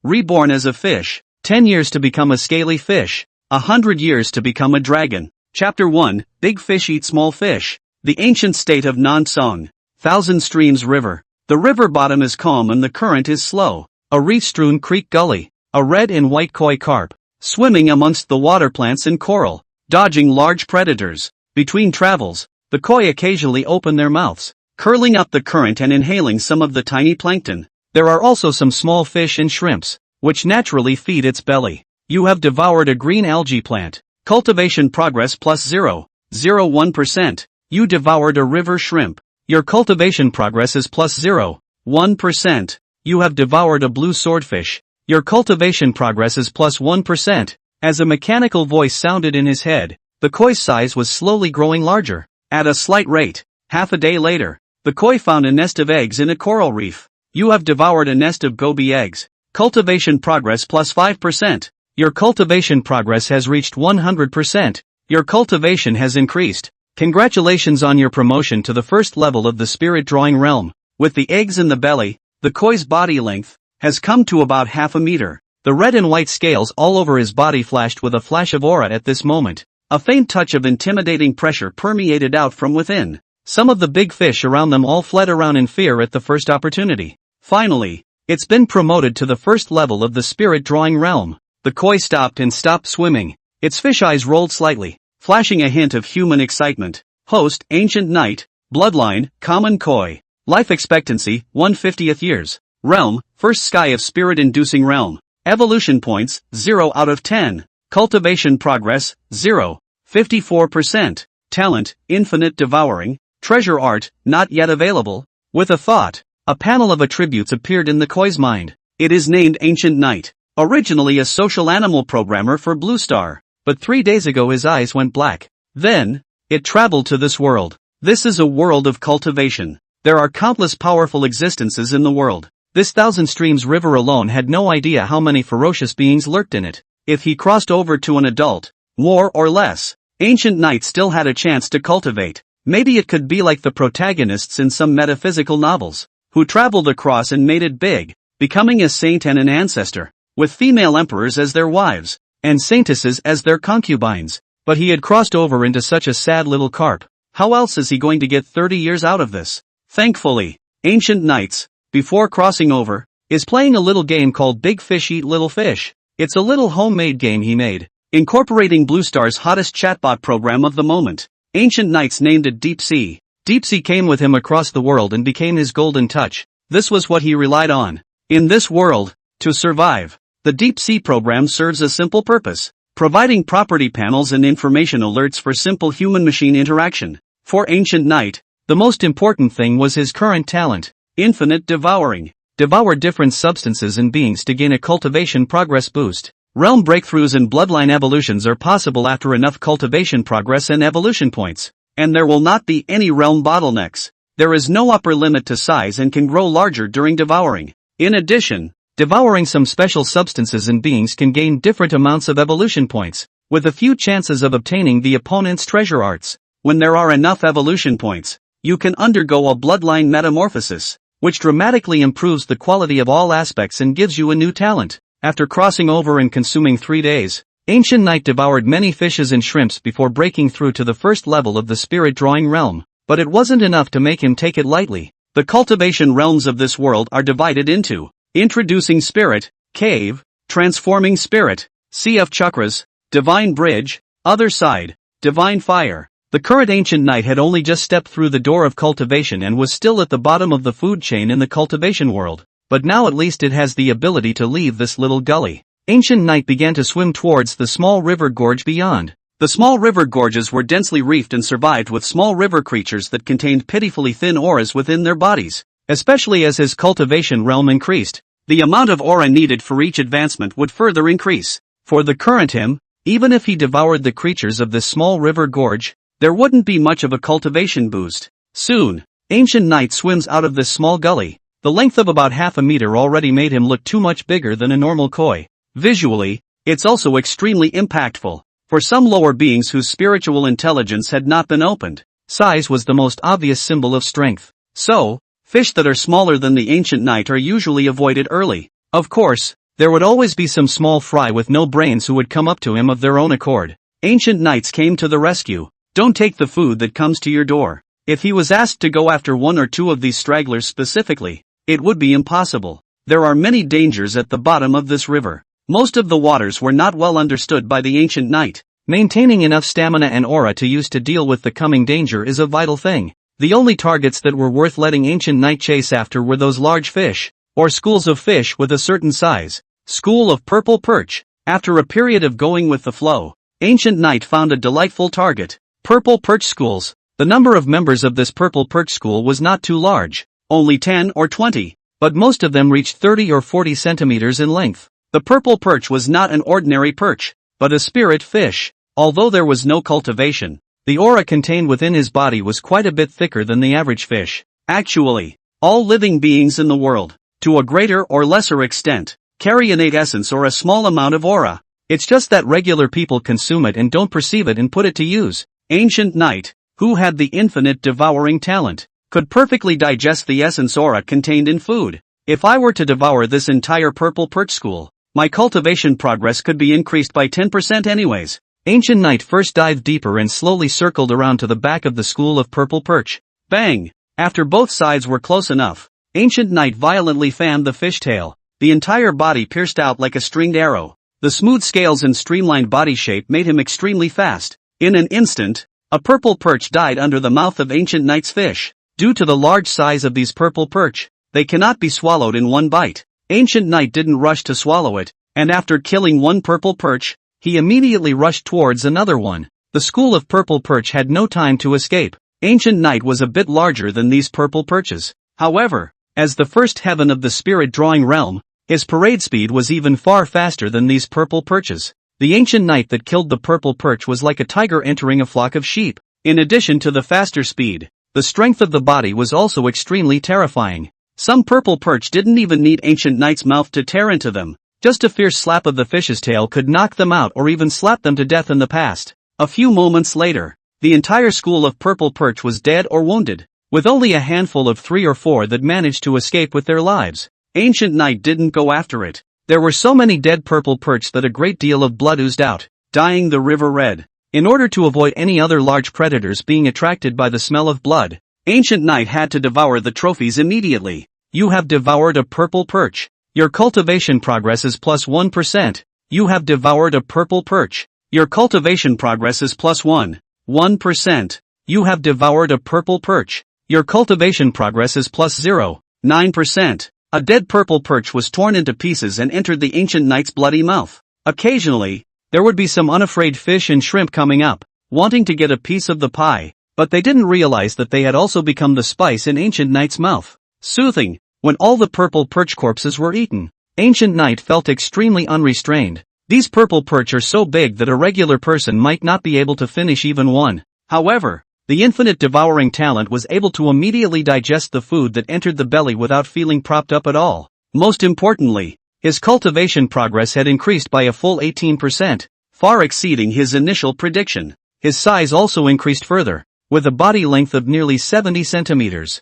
reborn as a fish, 10 years to become a scaly fish, 100 years to become a dragon. Chapter 1, Big Fish Eat Small Fish. The ancient state of Nansong. Thousand Streams River. The river bottom is calm and the current is slow. A reef-strewn creek gully. A red and white koi carp, swimming amongst the water plants and coral, dodging large predators. Between travels, the koi occasionally open their mouths, curling up the current and inhaling some of the tiny plankton. There are also some small fish and shrimps, which naturally feed its belly. You have devoured a green algae plant. Cultivation progress plus 0.01%. You devoured a river shrimp. Your cultivation progress is plus 0.1%. You have devoured a blue swordfish. Your cultivation progress is plus 1%. As a mechanical voice sounded in his head, the koi's size was slowly growing larger. At a slight rate, half a day later, the koi found a nest of eggs in a coral reef. You have devoured a nest of goby eggs. Cultivation progress plus 5%. Your cultivation progress has reached 100%. Your cultivation has increased. Congratulations on your promotion to the first level of the spirit drawing realm. With the eggs in the belly, the koi's body length has come to about half a meter. The red and white scales all over his body flashed with a flash of aura at this moment. A faint touch of intimidating pressure permeated out from within. Some of the big fish around them all fled around in fear at the first opportunity. Finally, it's been promoted to the first level of the spirit drawing realm. The koi stopped and stopped swimming. Its fish eyes rolled slightly, flashing a hint of human excitement. Host, Ancient Knight. Bloodline, Common Koi. Life expectancy, 1/50th years. Realm, First Sky of Spirit-Inducing Realm. Evolution points, 0 out of 10. Cultivation progress, 0.54%. Talent, Infinite Devouring. Treasure art, not yet available. With a thought, a panel of attributes appeared in the koi's mind. It is named Ancient Knight. Originally a social animal programmer for Blue Star, but 3 days ago his eyes went black. Then, it traveled to this world. This is a world of cultivation. There are countless powerful existences in the world. This Thousand Streams River alone had no idea how many ferocious beings lurked in it. If he crossed over to an adult, more or less, Ancient Knight still had a chance to cultivate. Maybe it could be like the protagonists in some metaphysical novels, who traveled across and made it big, becoming a saint and an ancestor, with female emperors as their wives, and saintesses as their concubines. But he had crossed over into such a sad little carp. How else is he going to get 30 years out of this? Thankfully, Ancient Knights, before crossing over, is playing a little game called Big Fish Eat Little Fish. It's a little homemade game he made, incorporating Blue Star's hottest chatbot program of the moment. Ancient Knights named it Deep Sea. Deep Sea came with him across the world and became his golden touch. This was what he relied on. In this world, to survive, the Deep Sea program serves a simple purpose, providing property panels and information alerts for simple human-machine interaction. For Ancient Knight, the most important thing was his current talent, Infinite Devouring. Devour different substances and beings to gain a cultivation progress boost. Realm breakthroughs and bloodline evolutions are possible after enough cultivation progress and evolution points. And there will not be any realm bottlenecks. There is no upper limit to size and can grow larger during devouring. In addition, devouring some special substances and beings can gain different amounts of evolution points, with a few chances of obtaining the opponent's treasure arts. When there are enough evolution points, you can undergo a bloodline metamorphosis, which dramatically improves the quality of all aspects and gives you a new talent. After crossing over and consuming 3 days, Ancient Knight devoured many fishes and shrimps before breaking through to the first level of the spirit drawing realm. But it wasn't enough to make him take it lightly. The cultivation realms of this world are divided into Introducing Spirit, Cave, Transforming Spirit, Sea of Chakras, Divine Bridge, Other Side, Divine Fire. The current Ancient Knight had only just stepped through the door of cultivation and was still at the bottom of the food chain in the cultivation world. But now at least it has the ability to leave this little gully. Ancient Knight began to swim towards the small river gorge beyond. The small river gorges were densely reefed and survived with small river creatures that contained pitifully thin auras within their bodies. Especially as his cultivation realm increased, the amount of aura needed for each advancement would further increase. For the current him, even if he devoured the creatures of this small river gorge, there wouldn't be much of a cultivation boost. Soon, Ancient Knight swims out of this small gully. The length of about half a meter already made him look too much bigger than a normal koi. Visually, it's also extremely impactful. For some lower beings whose spiritual intelligence had not been opened, size was the most obvious symbol of strength. So, fish that are smaller than the Ancient Knight are usually avoided early. Of course, there would always be some small fry with no brains who would come up to him of their own accord. Ancient knights came to the rescue. Don't take the food that comes to your door. If he was asked to go after one or two of these stragglers specifically, it would be impossible. There are many dangers at the bottom of this river. Most of the waters were not well understood by the ancient knight. Maintaining enough stamina and aura to use to deal with the coming danger is a vital thing. The only targets that were worth letting ancient knight chase after were those large fish, or schools of fish with a certain size. School of purple perch. After a period of going with the flow, ancient knight found a delightful target. Purple perch schools. The number of members of this purple perch school was not too large, only 10 or 20, but most of them reached 30 or 40 centimeters in length. The purple perch was not an ordinary perch, but a spirit fish. Although there was no cultivation, the aura contained within his body was quite a bit thicker than the average fish. Actually, all living beings in the world, to a greater or lesser extent, carry innate essence or a small amount of aura. It's just that regular people consume it and don't perceive it and put it to use. Ancient knight, who had the infinite devouring talent, could perfectly digest the essence aura contained in food. If I were to devour this entire purple perch school, my cultivation progress could be increased by 10% anyways. Ancient knight first dived deeper and slowly circled around to the back of the school of purple perch. Bang! After both sides were close enough, ancient knight violently fanned the fish tail. The entire body pierced out like a stringed arrow. The smooth scales and streamlined body shape made him extremely fast. In an instant, a purple perch died under the mouth of ancient knight's fish. Due to the large size of these purple perch, they cannot be swallowed in one bite. Ancient knight didn't rush to swallow it, and after killing one purple perch, he immediately rushed towards another one. The school of purple perch had no time to escape. Ancient knight was a bit larger than these purple perches. However, as the first heaven of the spirit drawing realm, his parade speed was even far faster than these purple perches. The ancient knight that killed the purple perch was like a tiger entering a flock of sheep. In addition to the faster speed, the strength of the body was also extremely terrifying. Some purple perch didn't even need ancient knight's mouth to tear into them. Just a fierce slap of the fish's tail could knock them out or even slap them to death in the past. A few moments later, the entire school of purple perch was dead or wounded, with only a handful of 3 or 4 that managed to escape with their lives. Ancient knight didn't go after it. There were so many dead purple perch that a great deal of blood oozed out, dyeing the river red. In order to avoid any other large predators being attracted by the smell of blood, ancient knight had to devour the trophies immediately. You have devoured a purple perch. Your cultivation progress is plus 1%. You have devoured a purple perch. Your cultivation progress is plus 1%. You have devoured a purple perch. Your cultivation progress is plus 0.9%. A dead purple perch was torn into pieces and entered the ancient knight's bloody mouth. Occasionally, there would be some unafraid fish and shrimp coming up, wanting to get a piece of the pie, but they didn't realize that they had also become the spice in ancient knight's mouth. Soothing. When all the purple perch corpses were eaten, ancient knight felt extremely unrestrained. These purple perch are so big that a regular person might not be able to finish even one. However, the infinite devouring talent was able to immediately digest the food that entered the belly without feeling propped up at all. Most importantly, his cultivation progress had increased by a full 18%, far exceeding his initial prediction. His size also increased further, with a body length of nearly 70 centimeters.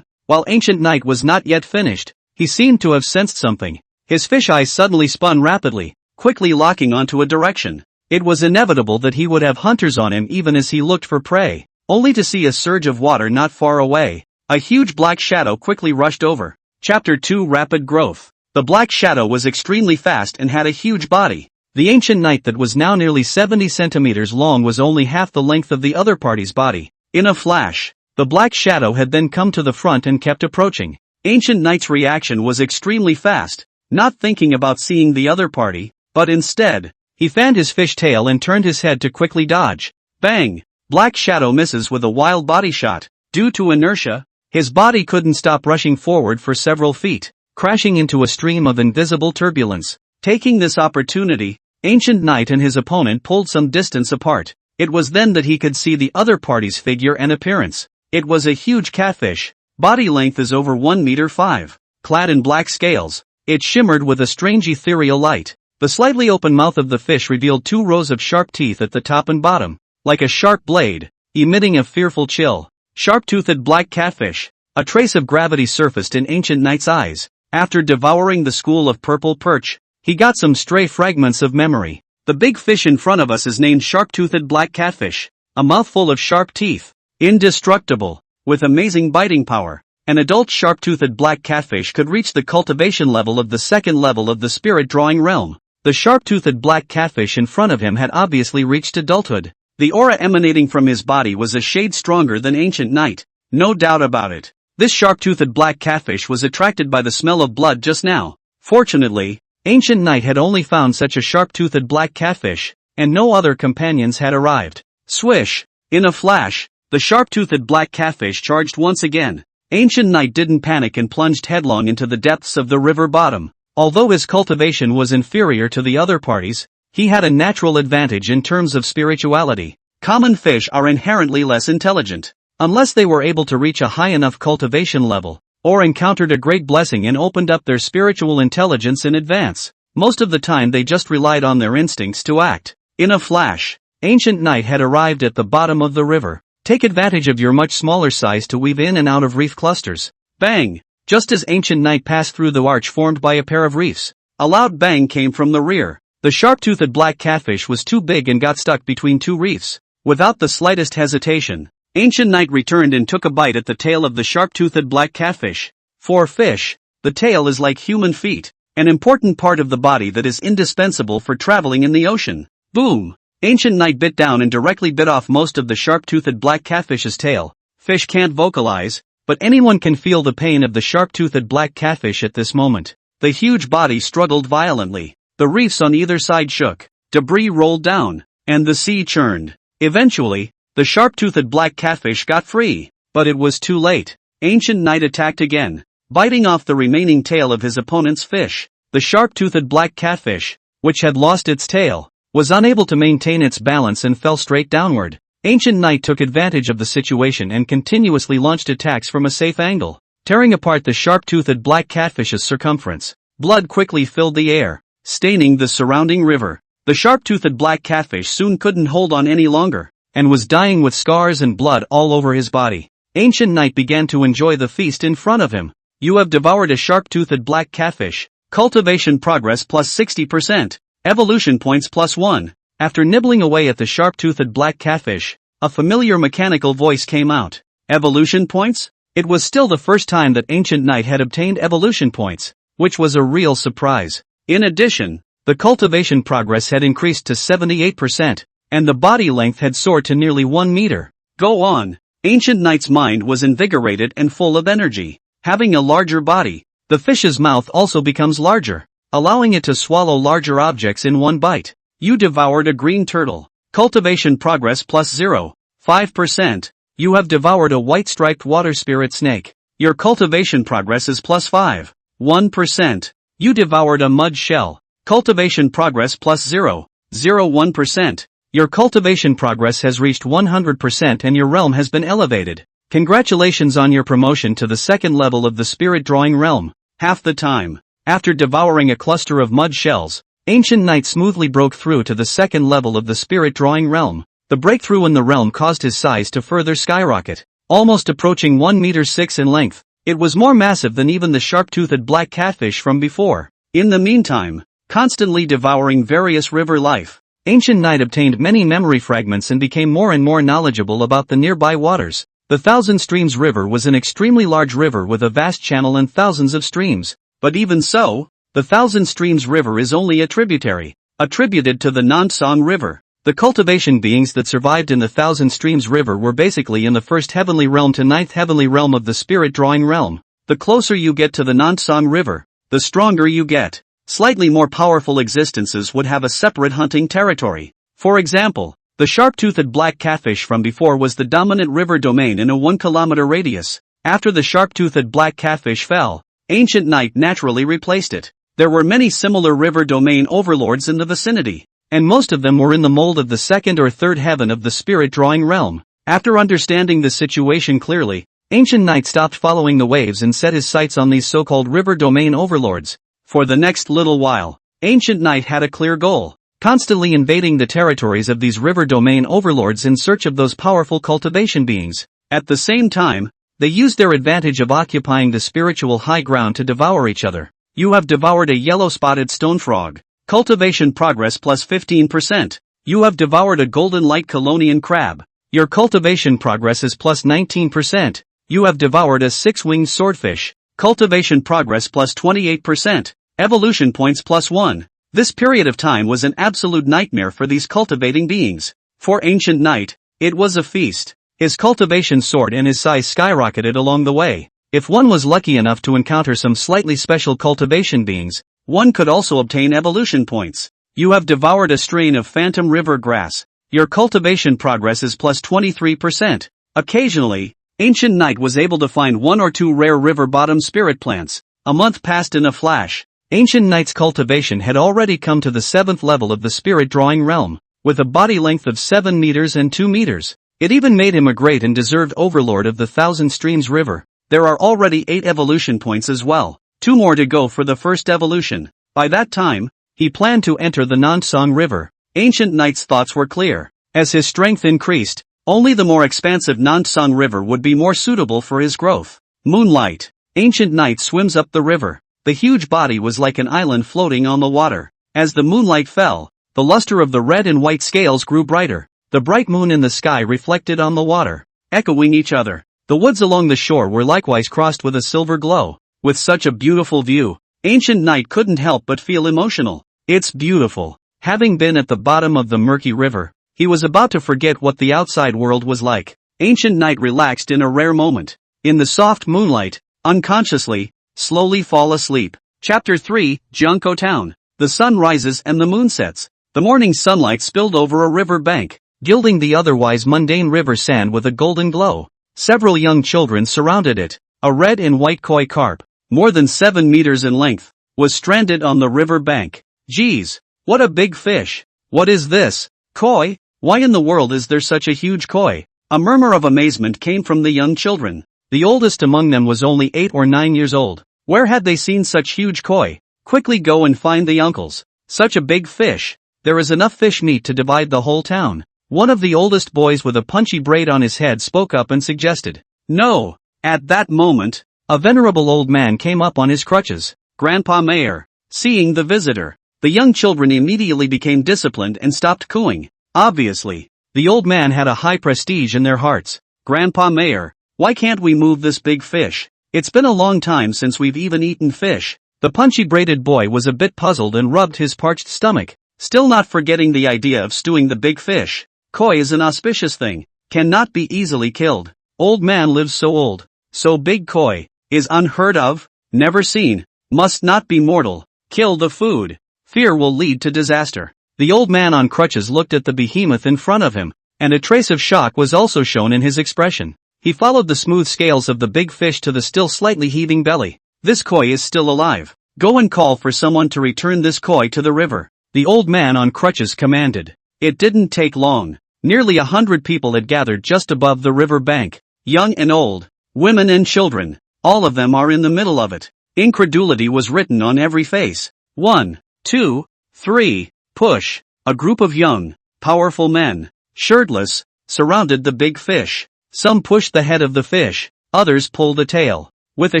While ancient knight was not yet finished, he seemed to have sensed something. His fish eyes suddenly spun rapidly, quickly locking onto a direction. It was inevitable that he would have hunters on him even as he looked for prey, only to see a surge of water not far away. A huge black shadow quickly rushed over. Chapter 2 Rapid Growth. The black shadow was extremely fast and had a huge body. The ancient knight that was now nearly 70 centimeters long was only half the length of the other party's body. In a flash, the black shadow had then come to the front and kept approaching. Ancient knight's reaction was extremely fast, not thinking about seeing the other party, but instead, he fanned his fish tail and turned his head to quickly dodge. Bang! Black shadow misses with a wild body shot. Due to inertia, his body couldn't stop rushing forward for several feet, crashing into a stream of invisible turbulence. Taking this opportunity, ancient knight and his opponent pulled some distance apart. It was then that he could see the other party's figure and appearance. It was a huge catfish. Body length is over 1 meter 5. Clad in black scales, it shimmered with a strange ethereal light. The slightly open mouth of the fish revealed 2 rows of sharp teeth at the top and bottom, like a sharp blade, emitting a fearful chill. Sharp-toothed black catfish. A trace of gravity surfaced in ancient knight's eyes. After devouring the school of purple perch, he got some stray fragments of memory. The big fish in front of us is named sharp-toothed black catfish. A mouthful of sharp teeth. Indestructible. With amazing biting power. An adult sharp-toothed black catfish could reach the cultivation level of the second level of the spirit drawing realm. The sharp-toothed black catfish in front of him had obviously reached adulthood. The aura emanating from his body was a shade stronger than Ancient Knight. No doubt about it. This sharp-toothed black catfish was attracted by the smell of blood just now. Fortunately, Ancient Knight had only found such a sharp-toothed black catfish, and no other companions had arrived. Swish! In a flash, the sharp-toothed black catfish charged once again. Ancient Knight didn't panic and plunged headlong into the depths of the river bottom. Although his cultivation was inferior to the other parties, he had a natural advantage in terms of spirituality. Common fish are inherently less intelligent. Unless they were able to reach a high enough cultivation level, or encountered a great blessing and opened up their spiritual intelligence in advance. Most of the time they just relied on their instincts to act. In a flash, Ancient Knight had arrived at the bottom of the river. Take advantage of your much smaller size to weave in and out of reef clusters. Bang! Just as Ancient Knight passed through the arch formed by a pair of reefs, a loud bang came from the rear. The sharp-toothed black catfish was too big and got stuck between two reefs. Without the slightest hesitation, Ancient Knight returned and took a bite at the tail of the sharp-toothed black catfish. For fish, the tail is like human feet, an important part of the body that is indispensable for traveling in the ocean. Boom! Ancient Knight bit down and directly bit off most of the sharp-toothed black catfish's tail. Fish can't vocalize, but anyone can feel the pain of the sharp-toothed black catfish at this moment. The huge body struggled violently. The reefs on either side shook. Debris rolled down, and the sea churned. Eventually, the sharp-toothed black catfish got free, but it was too late. Ancient Knight attacked again, biting off the remaining tail of his opponent's fish. The sharp-toothed black catfish, which had lost its tail, was unable to maintain its balance and fell straight downward. Ancient Knight took advantage of the situation and continuously launched attacks from a safe angle, tearing apart the sharp-toothed black catfish's circumference. Blood quickly filled the air, staining the surrounding river. The sharp-toothed black catfish soon couldn't hold on any longer, and was dying with scars and blood all over his body. Ancient Knight began to enjoy the feast in front of him. You have devoured a sharp-toothed black catfish. Cultivation progress plus 60%. Evolution points plus 1. After nibbling away at the sharp-toothed black catfish, a familiar mechanical voice came out. Evolution points? It was still the first time that Ancient Knight had obtained evolution points, which was a real surprise. In addition, the cultivation progress had increased to 78%, and the body length had soared to nearly 1 meter. Go on. Ancient Knight's mind was invigorated and full of energy. Having a larger body, the fish's mouth also becomes larger, allowing it to swallow larger objects in one bite. You devoured a green turtle. Cultivation progress plus 0.5%. You have devoured a white-striped water spirit snake. Your cultivation progress is plus 5.1%. You devoured a mud shell. Cultivation progress plus 0.01%. Your cultivation progress has reached 100% and your realm has been elevated. Congratulations on your promotion to the second level of the spirit drawing realm. Half the time, after devouring a cluster of mud shells, Ancient Knight smoothly broke through to the second level of the spirit drawing realm. The breakthrough in the realm caused his size to further skyrocket, almost approaching 1 meter 6 in length. It was more massive than even the sharp-toothed black catfish from before. In the meantime, constantly devouring various river life, Ancient Knight obtained many memory fragments and became more and more knowledgeable about the nearby waters. The Thousand Streams River was an extremely large river with a vast channel and thousands of streams. But even so, the Thousand Streams River is only a tributary, attributed to the Nansong River. The cultivation beings that survived in the Thousand Streams River were basically in the first heavenly realm to ninth heavenly realm of the spirit drawing realm. The closer you get to the Nansong River, the stronger you get. Slightly more powerful existences would have a separate hunting territory. For example, the sharp-toothed black catfish from before was the dominant river domain in a 1-kilometer radius. After the sharp-toothed black catfish fell, Ancient Knight naturally replaced it. There were many similar river domain overlords in the vicinity, and most of them were in the mold of the second or third heaven of the spirit drawing realm. After understanding the situation clearly, Ancient Knight stopped following the waves and set his sights on these so-called river domain overlords. For the next little while, Ancient Knight had a clear goal, constantly invading the territories of these river domain overlords in search of those powerful cultivation beings. At the same time, they used their advantage of occupying the spiritual high ground to devour each other. You have devoured a yellow-spotted stone frog. Cultivation progress plus 15%. You have devoured a golden light Colonian crab. Your cultivation progress is plus 19%. You have devoured a six-winged swordfish. Cultivation progress plus 28%. Evolution points plus 1. This period of time was an absolute nightmare for these cultivating beings. For Ancient Knight, it was a feast. His cultivation soared and his size skyrocketed along the way. If one was lucky enough to encounter some slightly special cultivation beings, one could also obtain evolution points. You have devoured a strain of phantom river grass. Your cultivation progress is plus 23%. Occasionally, Ancient Knight was able to find one or two rare river bottom spirit plants. A month passed in a flash. Ancient Knight's cultivation had already come to the 7th level of the spirit drawing realm, with a body length of 7 meters and 2 meters. It even made him a great and deserved overlord of the Thousand Streams River. There are already 8 evolution points as well. 2 more to go for the first evolution. By that time, he planned to enter the Nansong River. Ancient Knight's thoughts were clear. As his strength increased, only the more expansive Nansong River would be more suitable for his growth. Moonlight. Ancient Knight swims up the river. The huge body was like an island floating on the water. As the moonlight fell, the luster of the red and white scales grew brighter. The bright moon in the sky reflected on the water, echoing each other. The woods along the shore were likewise crossed with a silver glow. With such a beautiful view, Ancient Knight couldn't help but feel emotional. It's beautiful. Having been at the bottom of the murky river, he was about to forget what the outside world was like. Ancient Knight relaxed in a rare moment. In the soft moonlight, unconsciously, slowly fall asleep. Chapter 3, Junko Town. The sun rises and the moon sets. The morning sunlight spilled over a river bank, gilding the otherwise mundane river sand with a golden glow. Several young children surrounded it. A red and white koi carp, more than 7 meters in length, was stranded on the river bank. Geez, what a big fish. What is this? Koi? Why in the world is there such a huge koi? A murmur of amazement came from the young children. The oldest among them was only 8 or 9 years old. Where had they seen such huge koi? Quickly go and find the uncles. Such a big fish. There is enough fish meat to divide the whole town. One of the oldest boys with a punchy braid on his head spoke up and suggested. No. At that moment, a venerable old man came up on his crutches. Grandpa Mayor. Seeing the visitor, the young children immediately became disciplined and stopped cooing. Obviously, the old man had a high prestige in their hearts. Grandpa Mayor, why can't we move this big fish? It's been a long time since we've even eaten fish. The punchy braided boy was a bit puzzled and rubbed his parched stomach, still not forgetting the idea of stewing the big fish. Koi is an auspicious thing, cannot be easily killed. Old man lives so old, so big koi, is unheard of, never seen, must not be mortal, kill the food. Fear will lead to disaster. The old man on crutches looked at the behemoth in front of him, and a trace of shock was also shown in his expression. He followed the smooth scales of the big fish to the still slightly heaving belly. This koi is still alive. Go and call for someone to return this koi to the river. The old man on crutches commanded. It didn't take long. Nearly 100 people had gathered just above the river bank. Young and old, women and children, all of them are in the middle of it. Incredulity was written on every face. 1, 2, 3, push. A group of young, powerful men, shirtless, surrounded the big fish. Some pushed the head of the fish, others pulled the tail. With a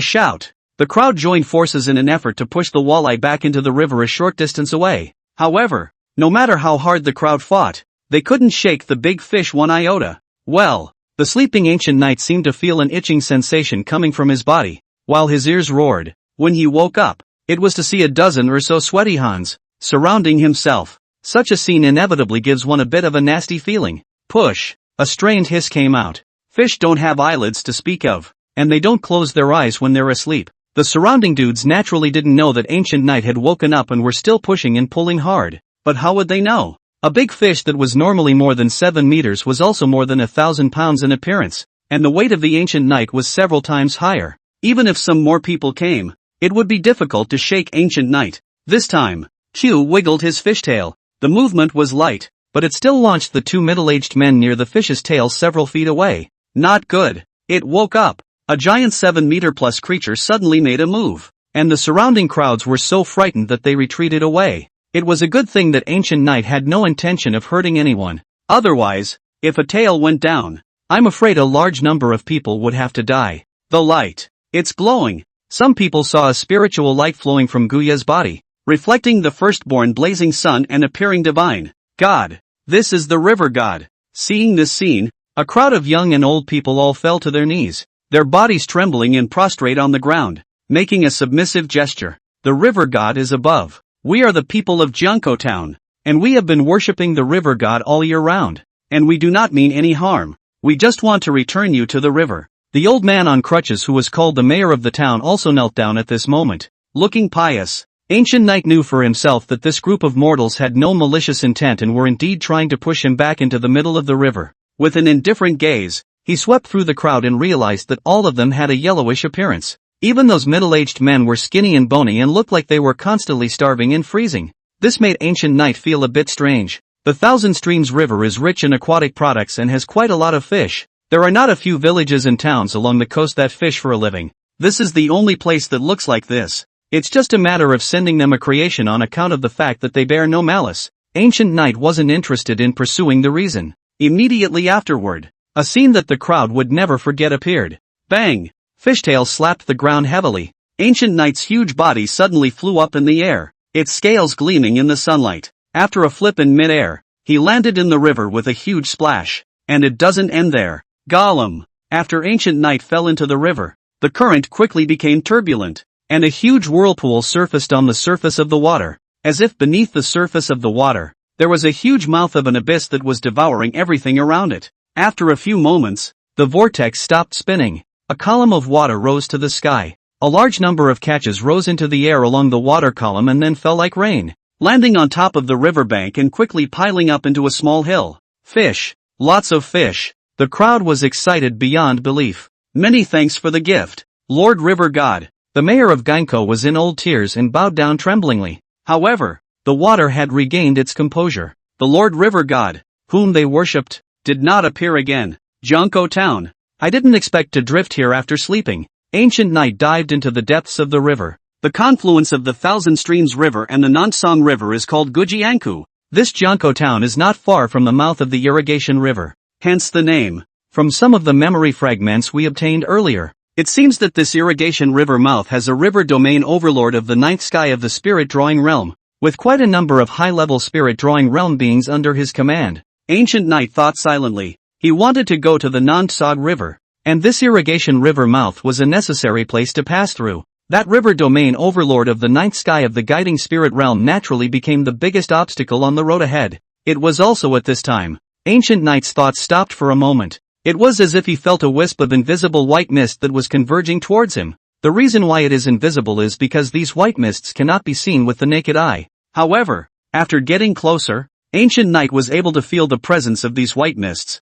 shout, the crowd joined forces in an effort to push the walleye back into the river a short distance away. However, no matter how hard the crowd fought, they couldn't shake the big fish one iota. Well, the sleeping Ancient Knight seemed to feel an itching sensation coming from his body, while his ears roared. When he woke up, it was to see a dozen or so sweaty Hans surrounding himself. Such a scene inevitably gives one a bit of a nasty feeling. Push. A strained hiss came out. Fish don't have eyelids to speak of, and they don't close their eyes when they're asleep. The surrounding dudes naturally didn't know that Ancient Knight had woken up and were still pushing and pulling hard. But how would they know? A big fish that was normally more than 7 meters was also more than 1,000 pounds in appearance, and the weight of the Ancient Knight was several times higher. Even if some more people came, it would be difficult to shake Ancient Knight. This time, Q wiggled his fishtail. The movement was light, but it still launched the 2 middle-aged men near the fish's tail several feet away. Not good. It woke up. A giant 7-meter-plus creature suddenly made a move, and the surrounding crowds were so frightened that they retreated away. It was a good thing that Ancient Knight had no intention of hurting anyone. Otherwise, if a tail went down, I'm afraid a large number of people would have to die. The light. It's glowing. Some people saw a spiritual light flowing from Guya's body, reflecting the firstborn blazing sun and appearing divine. God. This is the river god. Seeing this scene, a crowd of young and old people all fell to their knees, their bodies trembling and prostrate on the ground, making a submissive gesture. The river god is above. We are the people of Jiangkou town, and we have been worshipping the river god all year round, and we do not mean any harm. We just want to return you to the river. The old man on crutches who was called the mayor of the town also knelt down at this moment, looking pious. Ancient Knight knew for himself that this group of mortals had no malicious intent and were indeed trying to push him back into the middle of the river. With an indifferent gaze, he swept through the crowd and realized that all of them had a yellowish appearance. Even those middle-aged men were skinny and bony and looked like they were constantly starving and freezing. This made Ancient Knight feel a bit strange. The Thousand Streams River is rich in aquatic products and has quite a lot of fish. There are not a few villages and towns along the coast that fish for a living. This is the only place that looks like this. It's just a matter of sending them a creation on account of the fact that they bear no malice. Ancient Knight wasn't interested in pursuing the reason. Immediately afterward, a scene that the crowd would never forget appeared. Bang! Fishtail slapped the ground heavily. Ancient Knight's huge body suddenly flew up in the air, its scales gleaming in the sunlight. After a flip in mid-air, he landed in the river with a huge splash. And it doesn't end there. Gollum! After Ancient Knight fell into the river, the current quickly became turbulent, and a huge whirlpool surfaced on the surface of the water. As if beneath the surface of the water, there was a huge mouth of an abyss that was devouring everything around it. After a few moments, the vortex stopped spinning. A column of water rose to the sky. A large number of catches rose into the air along the water column and then fell like rain, landing on top of the riverbank and quickly piling up into a small hill. Fish. Lots of fish. The crowd was excited beyond belief. Many thanks for the gift, Lord River God. The mayor of Ginkgo was in old tears and bowed down tremblingly. However, the water had regained its composure. The Lord River God, whom they worshipped, did not appear again. Jiangkou town. I didn't expect to drift here after sleeping. Ancient Knight dived into the depths of the river. The confluence of the Thousand Streams River and the Nansong River is called Gujiangkou. This Jiangkou town is not far from the mouth of the irrigation river. Hence the name. From some of the memory fragments we obtained earlier, it seems that this irrigation river mouth has a river domain overlord of the ninth sky of the spirit drawing realm, with quite a number of high-level spirit drawing realm beings under his command. Ancient Knight thought silently. He wanted to go to the Nansong River, and this irrigation river mouth was a necessary place to pass through. That river domain overlord of the ninth sky of the guiding spirit realm naturally became the biggest obstacle on the road ahead. It was also at this time, Ancient Knight's thoughts stopped for a moment. It was as if he felt a wisp of invisible white mist that was converging towards him. The reason why it is invisible is because these white mists cannot be seen with the naked eye. However, after getting closer, Ancient Knight was able to feel the presence of these white mists.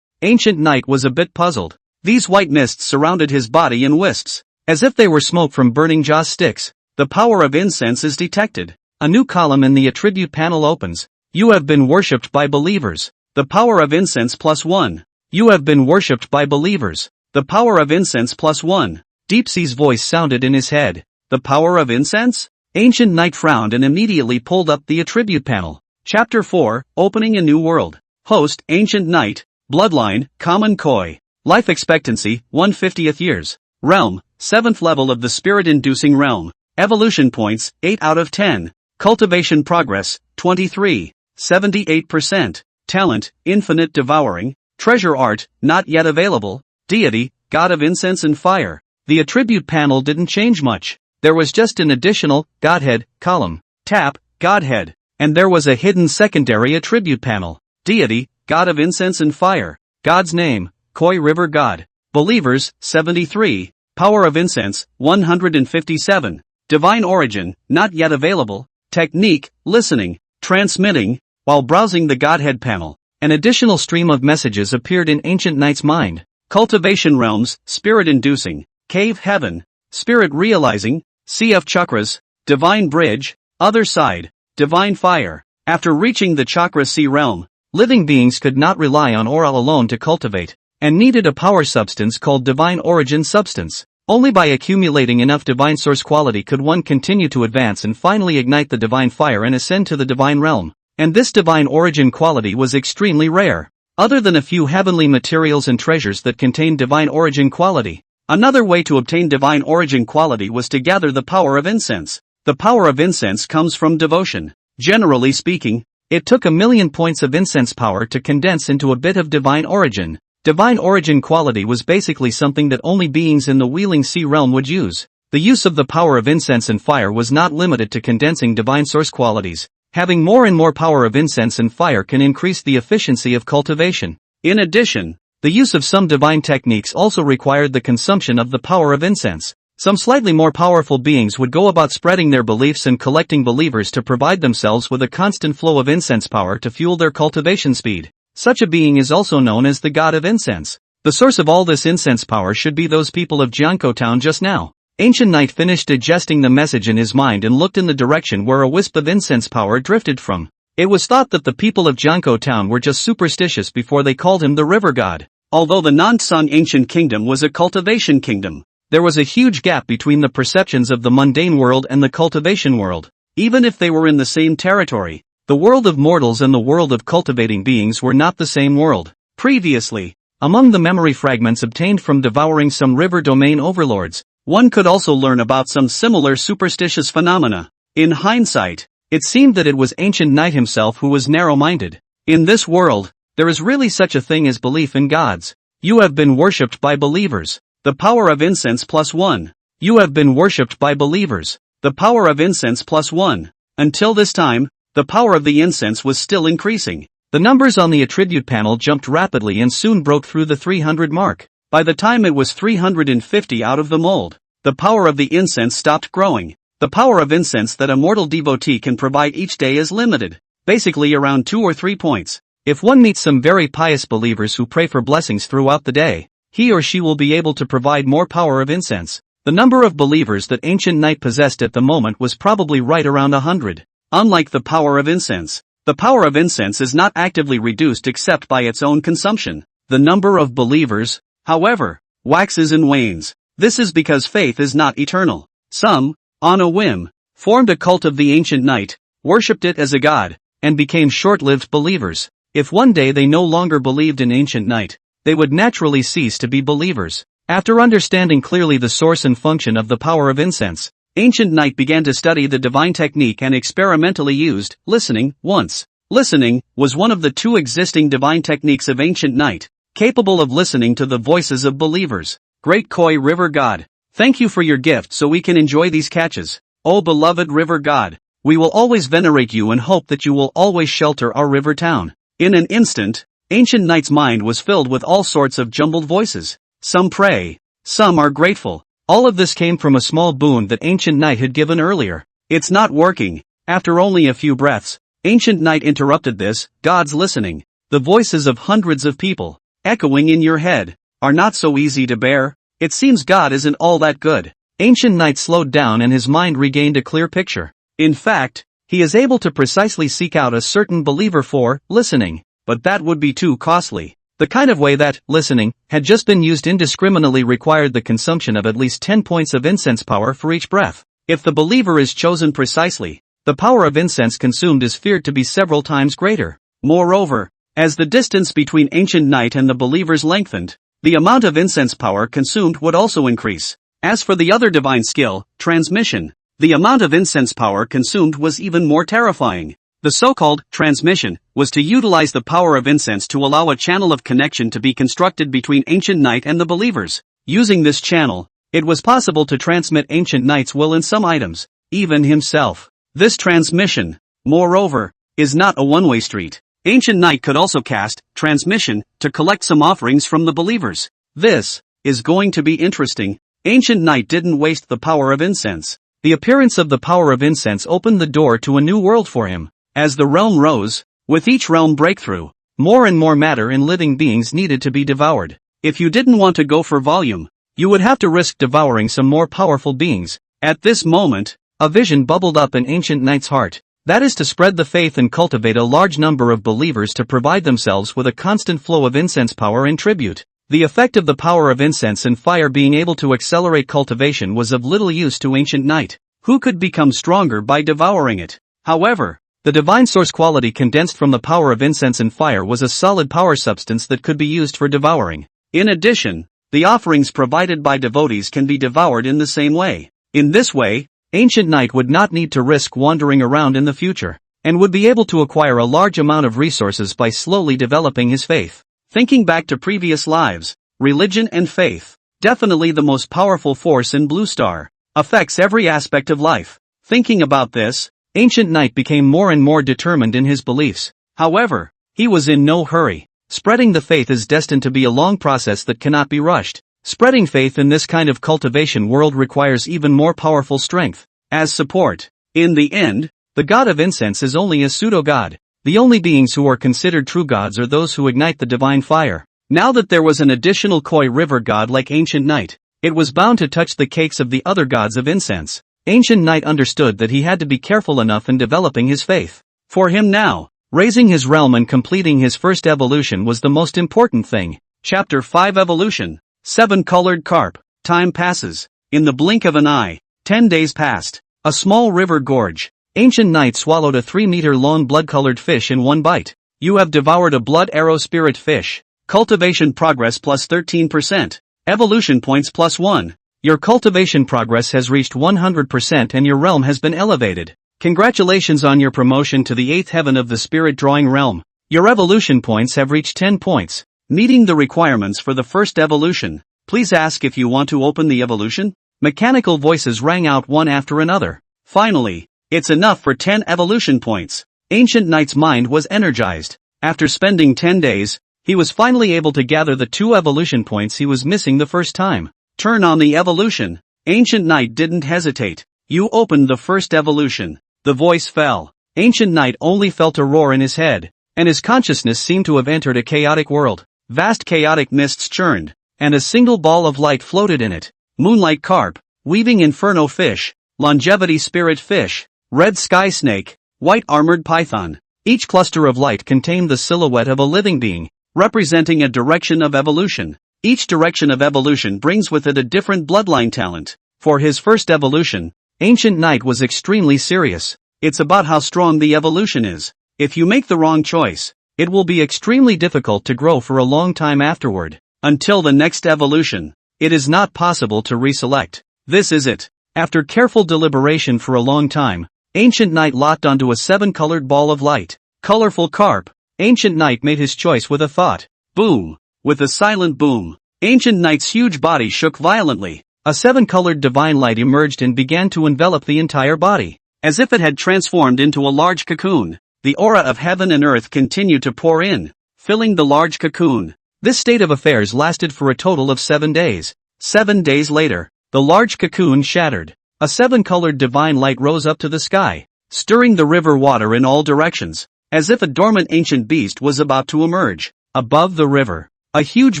Ancient Knight was a bit puzzled. These white mists surrounded his body in wisps, as if they were smoke from burning joss sticks. The power of incense is detected. A new column in the attribute panel opens. You have been worshipped by believers. The power of incense +1. You have been worshipped by believers. The power of incense +1. Deepsea's voice sounded in his head. The power of incense? Ancient Knight frowned and immediately pulled up the attribute panel. Chapter 4, Opening a New World. Host, Ancient Knight. Bloodline, Common Koi. Life expectancy, 1/50th years. Realm, 7th level of the spirit-inducing realm. Evolution points, 8 out of 10. Cultivation progress, 23. 78%. Talent, infinite devouring. Treasure art, not yet available. Deity, God of incense and fire. The attribute panel didn't change much. There was just an additional, Godhead, column. Tap, Godhead. And there was a hidden secondary attribute panel. Deity, God of incense and fire. God's name, Koi River God. Believers, 73. Power of incense, 157. Divine origin, not yet available. Technique, listening, transmitting. While browsing the Godhead panel, an additional stream of messages appeared in Ancient Knight's mind. Cultivation realms, spirit-inducing. Cave heaven. Spirit realizing. CF chakras. Divine bridge. Other side. Divine fire. After reaching the chakra C realm, living beings could not rely on aura alone to cultivate, and needed a power substance called divine origin substance. Only by accumulating enough divine source quality could one continue to advance and finally ignite the divine fire and ascend to the divine realm. And this divine origin quality was extremely rare. Other than a few heavenly materials and treasures that contained divine origin quality, Another way to obtain divine origin quality was to gather the power of incense. The power of incense comes from devotion. Generally speaking, it took 1,000,000 points of incense power to condense into a bit of divine origin. Divine origin quality was basically something that only beings in the Wheeling Sea realm would use. The use of the power of incense and fire was not limited to condensing divine source qualities. Having more and more power of incense and fire can increase the efficiency of cultivation. In addition, the use of some divine techniques also required the consumption of the power of incense. Some slightly more powerful beings would go about spreading their beliefs and collecting believers to provide themselves with a constant flow of incense power to fuel their cultivation speed. Such a being is also known as the god of incense. The source of all this incense power should be those people of Jiankou town just now. Ancient Knight finished digesting the message in his mind and looked in the direction where a wisp of incense power drifted from. It was thought that the people of Jiankou town were just superstitious before they called him the river god. Although the Nansung ancient kingdom was a cultivation kingdom, there was a huge gap between the perceptions of the mundane world and the cultivation world. Even if they were in the same territory, the world of mortals and the world of cultivating beings were not the same world. Previously, among the memory fragments obtained from devouring some river domain overlords, one could also learn about some similar superstitious phenomena. In hindsight, it seemed that it was Ancient Knight himself who was narrow-minded. In this world, there is really such a thing as belief in gods. You have been worshipped by believers. The power of incense +1. You have been worshipped by believers. The power of incense +1. Until this time, the power of the incense was still increasing. The numbers on the attribute panel jumped rapidly and soon broke through the 300 mark. By the time it was 350 out of the mold, the power of the incense stopped growing. The power of incense that a mortal devotee can provide each day is limited, basically around 2 or 3 points. If one meets some very pious believers who pray for blessings throughout the day, he or she will be able to provide more power of incense. The number of believers that Ancient Knight possessed at the moment was probably right around 100. Unlike the power of incense, the power of incense is not actively reduced except by its own consumption. The number of believers, however, waxes and wanes. This is because faith is not eternal. Some, on a whim, formed a cult of the Ancient Knight, worshipped it as a god, and became short-lived believers. If one day they no longer believed in Ancient Knight, they would naturally cease to be believers. After understanding clearly the source and function of the power of incense, Ancient Knight began to study the divine technique and experimentally used listening once. Listening was one of the 2 existing divine techniques of Ancient Knight, capable of listening to the voices of believers. Great Koi River God, thank you for your gift so we can enjoy these catches. O beloved River God, we will always venerate you and hope that you will always shelter our river town. In an instant, Ancient Knight's mind was filled with all sorts of jumbled voices. Some pray, some are grateful. All of this came from a small boon that Ancient Knight had given earlier. It's not working. After only a few breaths, Ancient Knight interrupted this. God's listening. The voices of hundreds of people, echoing in your head, are not so easy to bear. It seems God isn't all that good. Ancient Knight slowed down and his mind regained a clear picture. In fact, he is able to precisely seek out a certain believer for listening, but that would be too costly. The kind of way that listening had just been used indiscriminately required the consumption of at least 10 points of incense power for each breath. If the believer is chosen precisely, the power of incense consumed is feared to be several times greater. Moreover, as the distance between Ancient Knight and the believers lengthened, the amount of incense power consumed would also increase. As for the other divine skill, transmission, the amount of incense power consumed was even more terrifying. The so-called transmission was to utilize the power of incense to allow a channel of connection to be constructed between Ancient Knight and the believers. Using this channel, it was possible to transmit Ancient Knight's will in some items, even himself. This transmission, moreover, is not a one-way street. Ancient Knight could also cast transmission to collect some offerings from the believers. This is going to be interesting. Ancient Knight didn't waste the power of incense. The appearance of the power of incense opened the door to a new world for him. As the realm rose, with each realm breakthrough, more and more matter in living beings needed to be devoured. If you didn't want to go for volume, you would have to risk devouring some more powerful beings. At this moment, a vision bubbled up in Ancient Knight's heart. That is to spread the faith and cultivate a large number of believers to provide themselves with a constant flow of incense power and tribute. The effect of the power of incense and fire being able to accelerate cultivation was of little use to Ancient Knight, who could become stronger by devouring it. However, the divine source quality condensed from the power of incense and fire was a solid power substance that could be used for devouring. In addition, the offerings provided by devotees can be devoured in the same way. In this way, Ancient Knight would not need to risk wandering around in the future, and would be able to acquire a large amount of resources by slowly developing his faith. Thinking back to previous lives, religion and faith, definitely the most powerful force in Blue Star, affects every aspect of life. Thinking about this, Ancient Knight became more and more determined in his beliefs. However, he was in no hurry. Spreading the faith is destined to be a long process that cannot be rushed. Spreading faith in this kind of cultivation world requires even more powerful strength as support. In the end, the god of incense is only a pseudo-god. The only beings who are considered true gods are those who ignite the divine fire. Now that there was an additional koi river god like Ancient Knight, it was bound to touch the cakes of the other gods of incense. Ancient Knight understood that he had to be careful enough in developing his faith. For him now, raising his realm and completing his first evolution was the most important thing. Chapter 5 Evolution. 7-Colored Carp. Time passes. In the blink of an eye, 10 days passed. A small river gorge. Ancient Knight swallowed a 3-meter-long blood-colored fish in one bite. You have devoured a blood arrow spirit fish. Cultivation progress plus 13%. Evolution points plus 1. Your cultivation progress has reached 100% and your realm has been elevated. Congratulations on your promotion to the 8th heaven of the spirit drawing realm. Your evolution points have reached 10 points. Meeting the requirements for the first evolution. Please ask if you want to open the evolution. Mechanical voices rang out one after another. Finally, it's enough for 10 evolution points. Ancient Knight's mind was energized. After spending 10 days, he was finally able to gather the 2 evolution points he was missing the first time. Turn on the evolution. Ancient Knight didn't hesitate. You opened the first evolution. The voice fell. Ancient Knight only felt a roar in his head, and his consciousness seemed to have entered a chaotic world. Vast chaotic mists churned, and a single ball of light floated in it. Moonlight carp, weaving inferno fish, longevity spirit fish, red sky snake, white armored python. Each cluster of light contained the silhouette of a living being, representing a direction of evolution. Each direction of evolution brings with it a different bloodline talent. For his first evolution, Ancient Knight was extremely serious. It's about how strong the evolution is. If you make the wrong choice, it will be extremely difficult to grow for a long time afterward. Until the next evolution, it is not possible to reselect. This is it. After careful deliberation for a long time, Ancient Knight locked onto a 7-colored ball of light. Colorful carp. Ancient Knight made his choice with a thought. Boom. With a silent boom, Ancient Knight's huge body shook violently. A 7-colored divine light emerged and began to envelop the entire body. As if it had transformed into a large cocoon, the aura of heaven and earth continued to pour in, filling the large cocoon. This state of affairs lasted for a total of 7 days. 7 days later, the large cocoon shattered. A 7-colored divine light rose up to the sky, stirring the river water in all directions, as if a dormant ancient beast was about to emerge. Above the river, a huge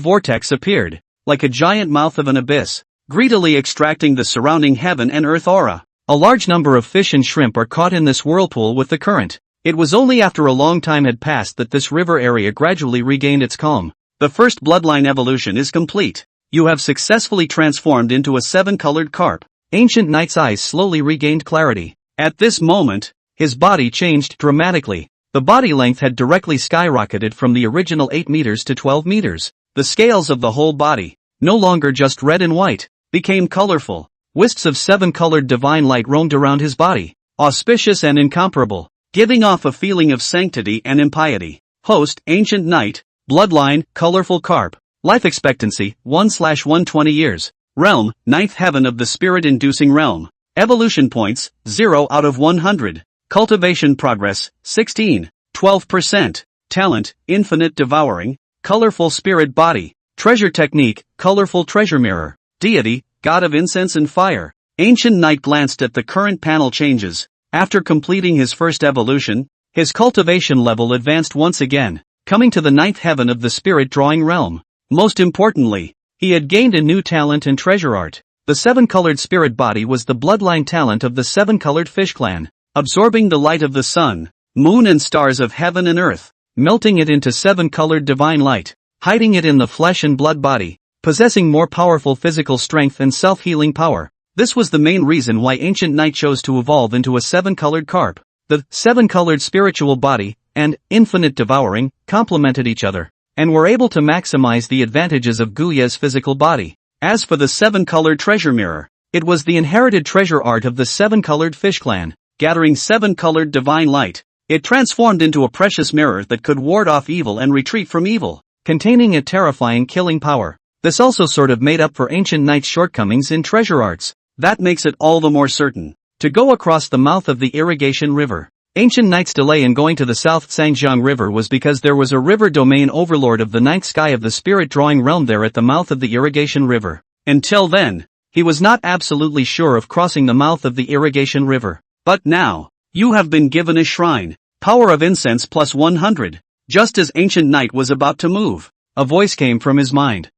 vortex appeared, like a giant mouth of an abyss, greedily extracting the surrounding heaven and earth aura. A large number of fish and shrimp are caught in this whirlpool with the current. It was only after a long time had passed that this river area gradually regained its calm. The first bloodline evolution is complete. You have successfully transformed into a 7-colored carp. Ancient Knight's eyes slowly regained clarity. At this moment, his body changed dramatically. The body length had directly skyrocketed from the original 8 meters to 12 meters. The scales of the whole body, no longer just red and white, became colorful. Wisps of 7-colored divine light roamed around his body, auspicious and incomparable, giving off a feeling of sanctity and impiety. Host, Ancient Knight. Bloodline, colorful carp. Life expectancy, 1/120 years. Realm, 9th heaven of the spirit-inducing realm. Evolution points, 0 out of 100. Cultivation progress, 16. 12%. Talent, infinite devouring. Colorful spirit body. Treasure technique, colorful treasure mirror. Deity, god of incense and fire. Ancient Knight glanced at the current panel changes. After completing his first evolution, his cultivation level advanced once again, coming to the 9th heaven of the spirit drawing realm. Most importantly, he had gained a new talent in treasure art. The 7-colored spirit body was the bloodline talent of the 7-colored fish clan, absorbing the light of the sun, moon and stars of heaven and earth, melting it into 7-colored divine light, hiding it in the flesh and blood body, possessing more powerful physical strength and self-healing power. This was the main reason why Ancient Knight chose to evolve into a 7-colored carp. The 7-colored spiritual body and infinite devouring complemented each other. and were able to maximize the advantages of Guya's physical body. As for the seven-colored treasure mirror, it was the inherited treasure art of the seven-colored fish clan, gathering seven-colored divine light. It transformed into a precious mirror that could ward off evil and retreat from evil, containing a terrifying killing power. This also sort of made up for Ancient Knight's shortcomings in treasure arts. That makes it all the more certain to go across the mouth of the irrigation river. Ancient Knight's delay in going to the South Sangjiang River was because there was a river domain overlord of the ninth sky of the spirit drawing realm there at the mouth of the irrigation river. Until then, he was not absolutely sure of crossing the mouth of the irrigation river. But now, you have been given a shrine. Power of incense plus 100. Just as Ancient Knight was about to move, a voice came from his mind.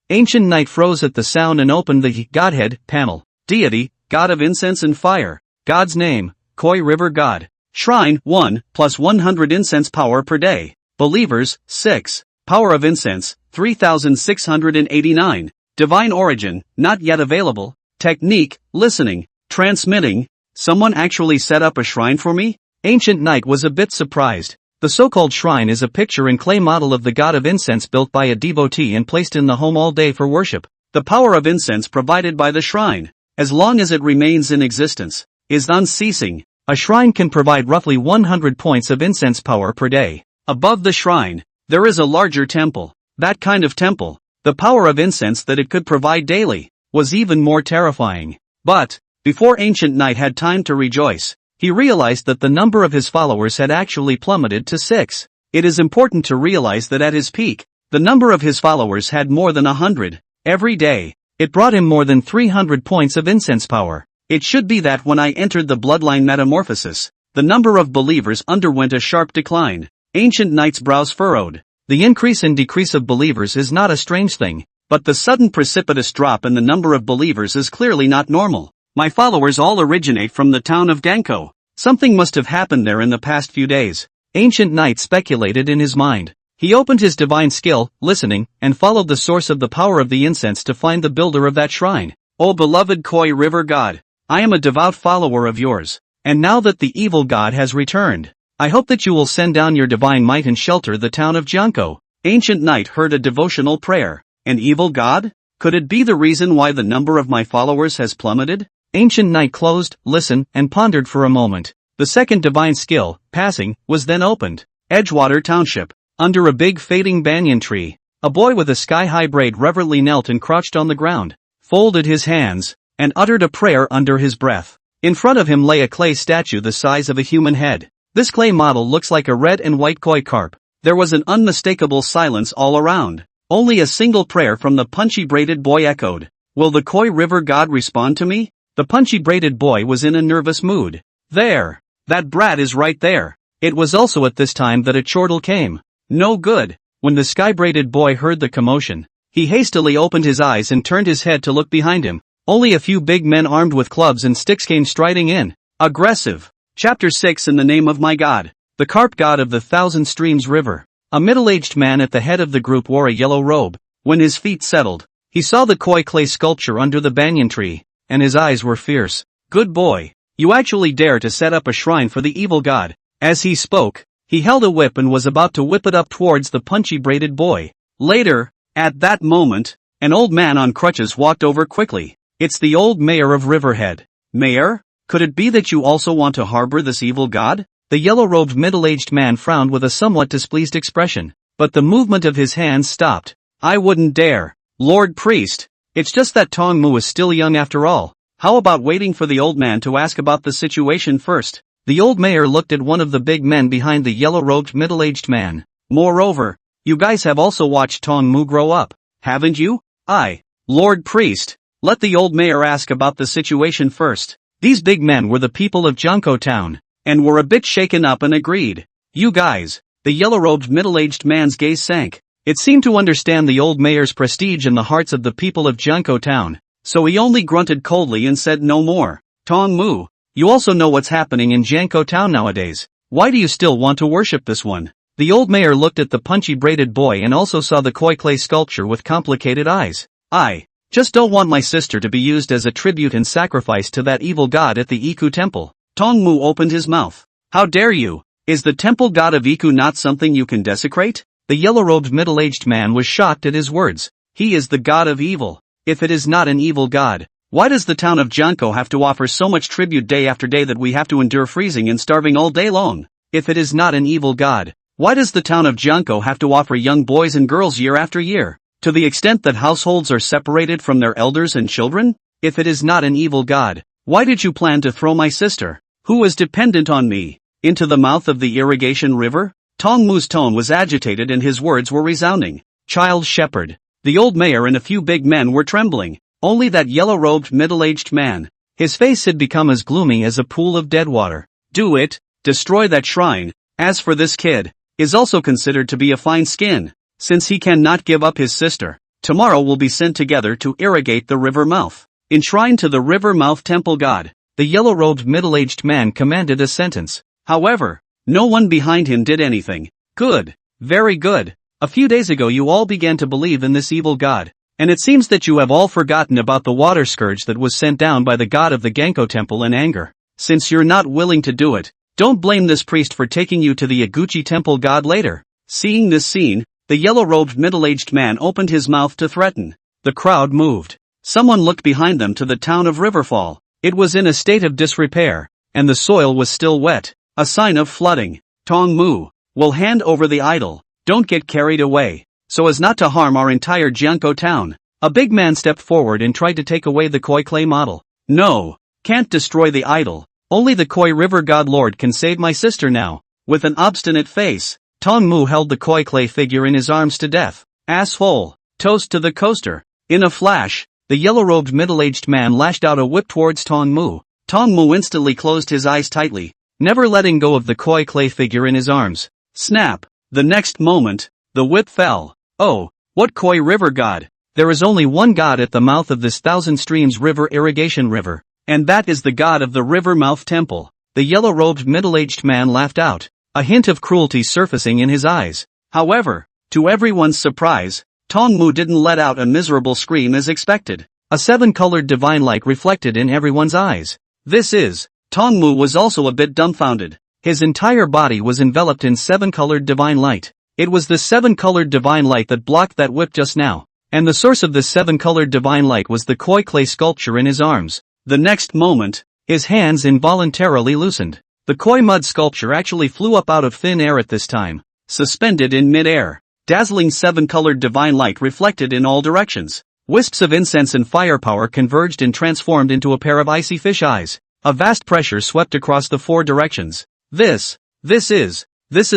Ancient Knight froze at the sound and opened the Godhead panel. Deity, God of incense and fire. God's name, Koi River God. Shrine, 1, plus 100 incense power per day. Believers, 6. Power of incense, 3689. Divine origin, not yet available. Technique, listening, transmitting. Someone actually set up a shrine for me? Ancient Knight was a bit surprised. The so-called shrine is a picture in clay model of the god of incense built by a devotee and placed in the home all day for worship. The power of incense provided by the shrine, as long as it remains in existence, is unceasing. A shrine can provide roughly 100 points of incense power per day. Above the shrine, there is a larger temple. That kind of temple, the power of incense that it could provide daily, was even more terrifying. But, before Ancient Knight had time to rejoice, he realized that the number of his followers had actually plummeted to 6. It is important to realize that at his peak, the number of his followers had more than 100. Every day, it brought him more than 300 points of incense power. It should be that when I entered the bloodline metamorphosis, the number of believers underwent a sharp decline. Ancient Knight's brows furrowed. The increase and decrease of believers is not a strange thing, but the sudden precipitous drop in the number of believers is clearly not normal. My followers all originate from the town of Danko. Something must have happened there in the past few days. Ancient Knight speculated in his mind. He opened his divine skill, listening, and followed the source of the power of the incense to find the builder of that shrine. O beloved Koi River God, I am a devout follower of yours. And now that the evil god has returned, I hope that you will send down your divine might and shelter the town of Janko. Ancient Knight heard a devotional prayer. An evil god? Could it be the reason why the number of my followers has plummeted? Ancient Knight closed, listened, and pondered for a moment. The second divine skill, passing, was then opened. Edgewater Township. Under a big fading banyan tree, a boy with a sky-high braid reverently knelt and crouched on the ground, folded his hands, and uttered a prayer under his breath. In front of him lay a clay statue the size of a human head. This clay model looks like a red and white koi carp. There was an unmistakable silence all around. Only a single prayer from the punchy braided boy echoed. Will the Koi River God respond to me? The punchy braided boy was in a nervous mood. There. That brat is right there. It was also at this time that a chortle came. No good. When the sky-braided boy heard the commotion, he hastily opened his eyes and turned his head to look behind him. Only a few big men armed with clubs and sticks came striding in. Aggressive. Chapter 6 In the name of my God. The carp god of the Thousand Streams River. A middle-aged man at the head of the group wore a yellow robe. When his feet settled, he saw the koi clay sculpture under the banyan tree, and his eyes were fierce. Good boy. You actually dare to set up a shrine for the evil god. As he spoke, he held a whip and was about to whip it up towards the punchy braided boy. Later, at that moment, an old man on crutches walked over quickly. It's the old mayor of Riverhead. Mayor? Could it be that you also want to harbor this evil god? The yellow-robed middle-aged man frowned with a somewhat displeased expression, but the movement of his hands stopped. I wouldn't dare. Lord Priest. It's just that Tong Mu is still young after all. How about waiting for the old man to ask about the situation first? The old mayor looked at one of the big men behind the yellow-robed middle-aged man. Moreover, you guys have also watched Tong Mu grow up, haven't you? Lord Priest. Let the old mayor ask about the situation first. These big men were the people of Junko Town, and were a bit shaken up and agreed. You guys. The yellow-robed middle-aged man's gaze sank. It seemed to understand the old mayor's prestige in the hearts of the people of Junko Town, so he only grunted coldly and said no more. Tong Mu, you also know what's happening in Janko Town nowadays. Why do you still want to worship this one? The old mayor looked at the punchy braided boy and also saw the koi clay sculpture with complicated eyes. I just don't want my sister to be used as a tribute and sacrifice to that evil god at the Iku temple. Tong Mu opened his mouth. How dare you? Is the temple god of Iku not something you can desecrate? The yellow-robed middle-aged man was shocked at his words. He is the god of evil. If it is not an evil god, why does the town of Janko have to offer so much tribute day after day that we have to endure freezing and starving all day long? If it is not an evil god, why does the town of Janko have to offer young boys and girls year after year, to the extent that households are separated from their elders and children? If it is not an evil god, why did you plan to throw my sister, who was dependent on me, into the mouth of the irrigation river? Tong Mu's tone was agitated and his words were resounding. Child shepherd. The old mayor and a few big men were trembling. Only that yellow-robed middle-aged man. His face had become as gloomy as a pool of dead water. Do it, destroy that shrine. As for this kid, is also considered to be a fine skin, since he cannot give up his sister. Tomorrow we'll be sent together to irrigate the river mouth. Enshrined to the river mouth temple god, the yellow-robed middle-aged man commanded a sentence. However, no one behind him did anything. Good, very good. A few days ago you all began to believe in this evil god. And it seems that you have all forgotten about the water scourge that was sent down by the god of the Genko temple in anger. Since you're not willing to do it, don't blame this priest for taking you to the Yaguchi temple god later. Seeing this scene, the yellow-robed middle-aged man opened his mouth to threaten. The crowd moved. Someone looked behind them to the town of Riverfall. It was in a state of disrepair, and the soil was still wet, a sign of flooding. Tong Mu, will hand over the idol. Don't get carried away, so as not to harm our entire Jianko town. A big man stepped forward and tried to take away the koi clay model. No, can't destroy the idol. Only the koi river god lord can save my sister now. With an obstinate face, Tong Mu held the koi clay figure in his arms to death. Asshole, toast to the coaster. In a flash, the yellow-robed middle-aged man lashed out a whip towards Tong Mu. Tong Mu instantly closed his eyes tightly, never letting go of the koi clay figure in his arms. Snap! The next moment, the whip fell. Oh, what koi river god? There is only one god at the mouth of this thousand streams river irrigation river, and that is the god of the river mouth temple. The yellow-robed middle-aged man laughed out, a hint of cruelty surfacing in his eyes. However, to everyone's surprise, Tong Mu didn't let out a miserable scream as expected. A seven-colored divine light reflected in everyone's eyes. Tong Mu was also a bit dumbfounded. His entire body was enveloped in seven-colored divine light. It was the seven-colored divine light that blocked that whip just now. And the source of this seven-colored divine light was the koi clay sculpture in his arms. The next moment, his hands involuntarily loosened. The koi mud sculpture actually flew up out of thin air at this time, suspended in mid-air. Dazzling seven-colored divine light reflected in all directions. Wisps of incense and firepower converged and transformed into a pair of icy fish eyes. A vast pressure swept across the four directions. This is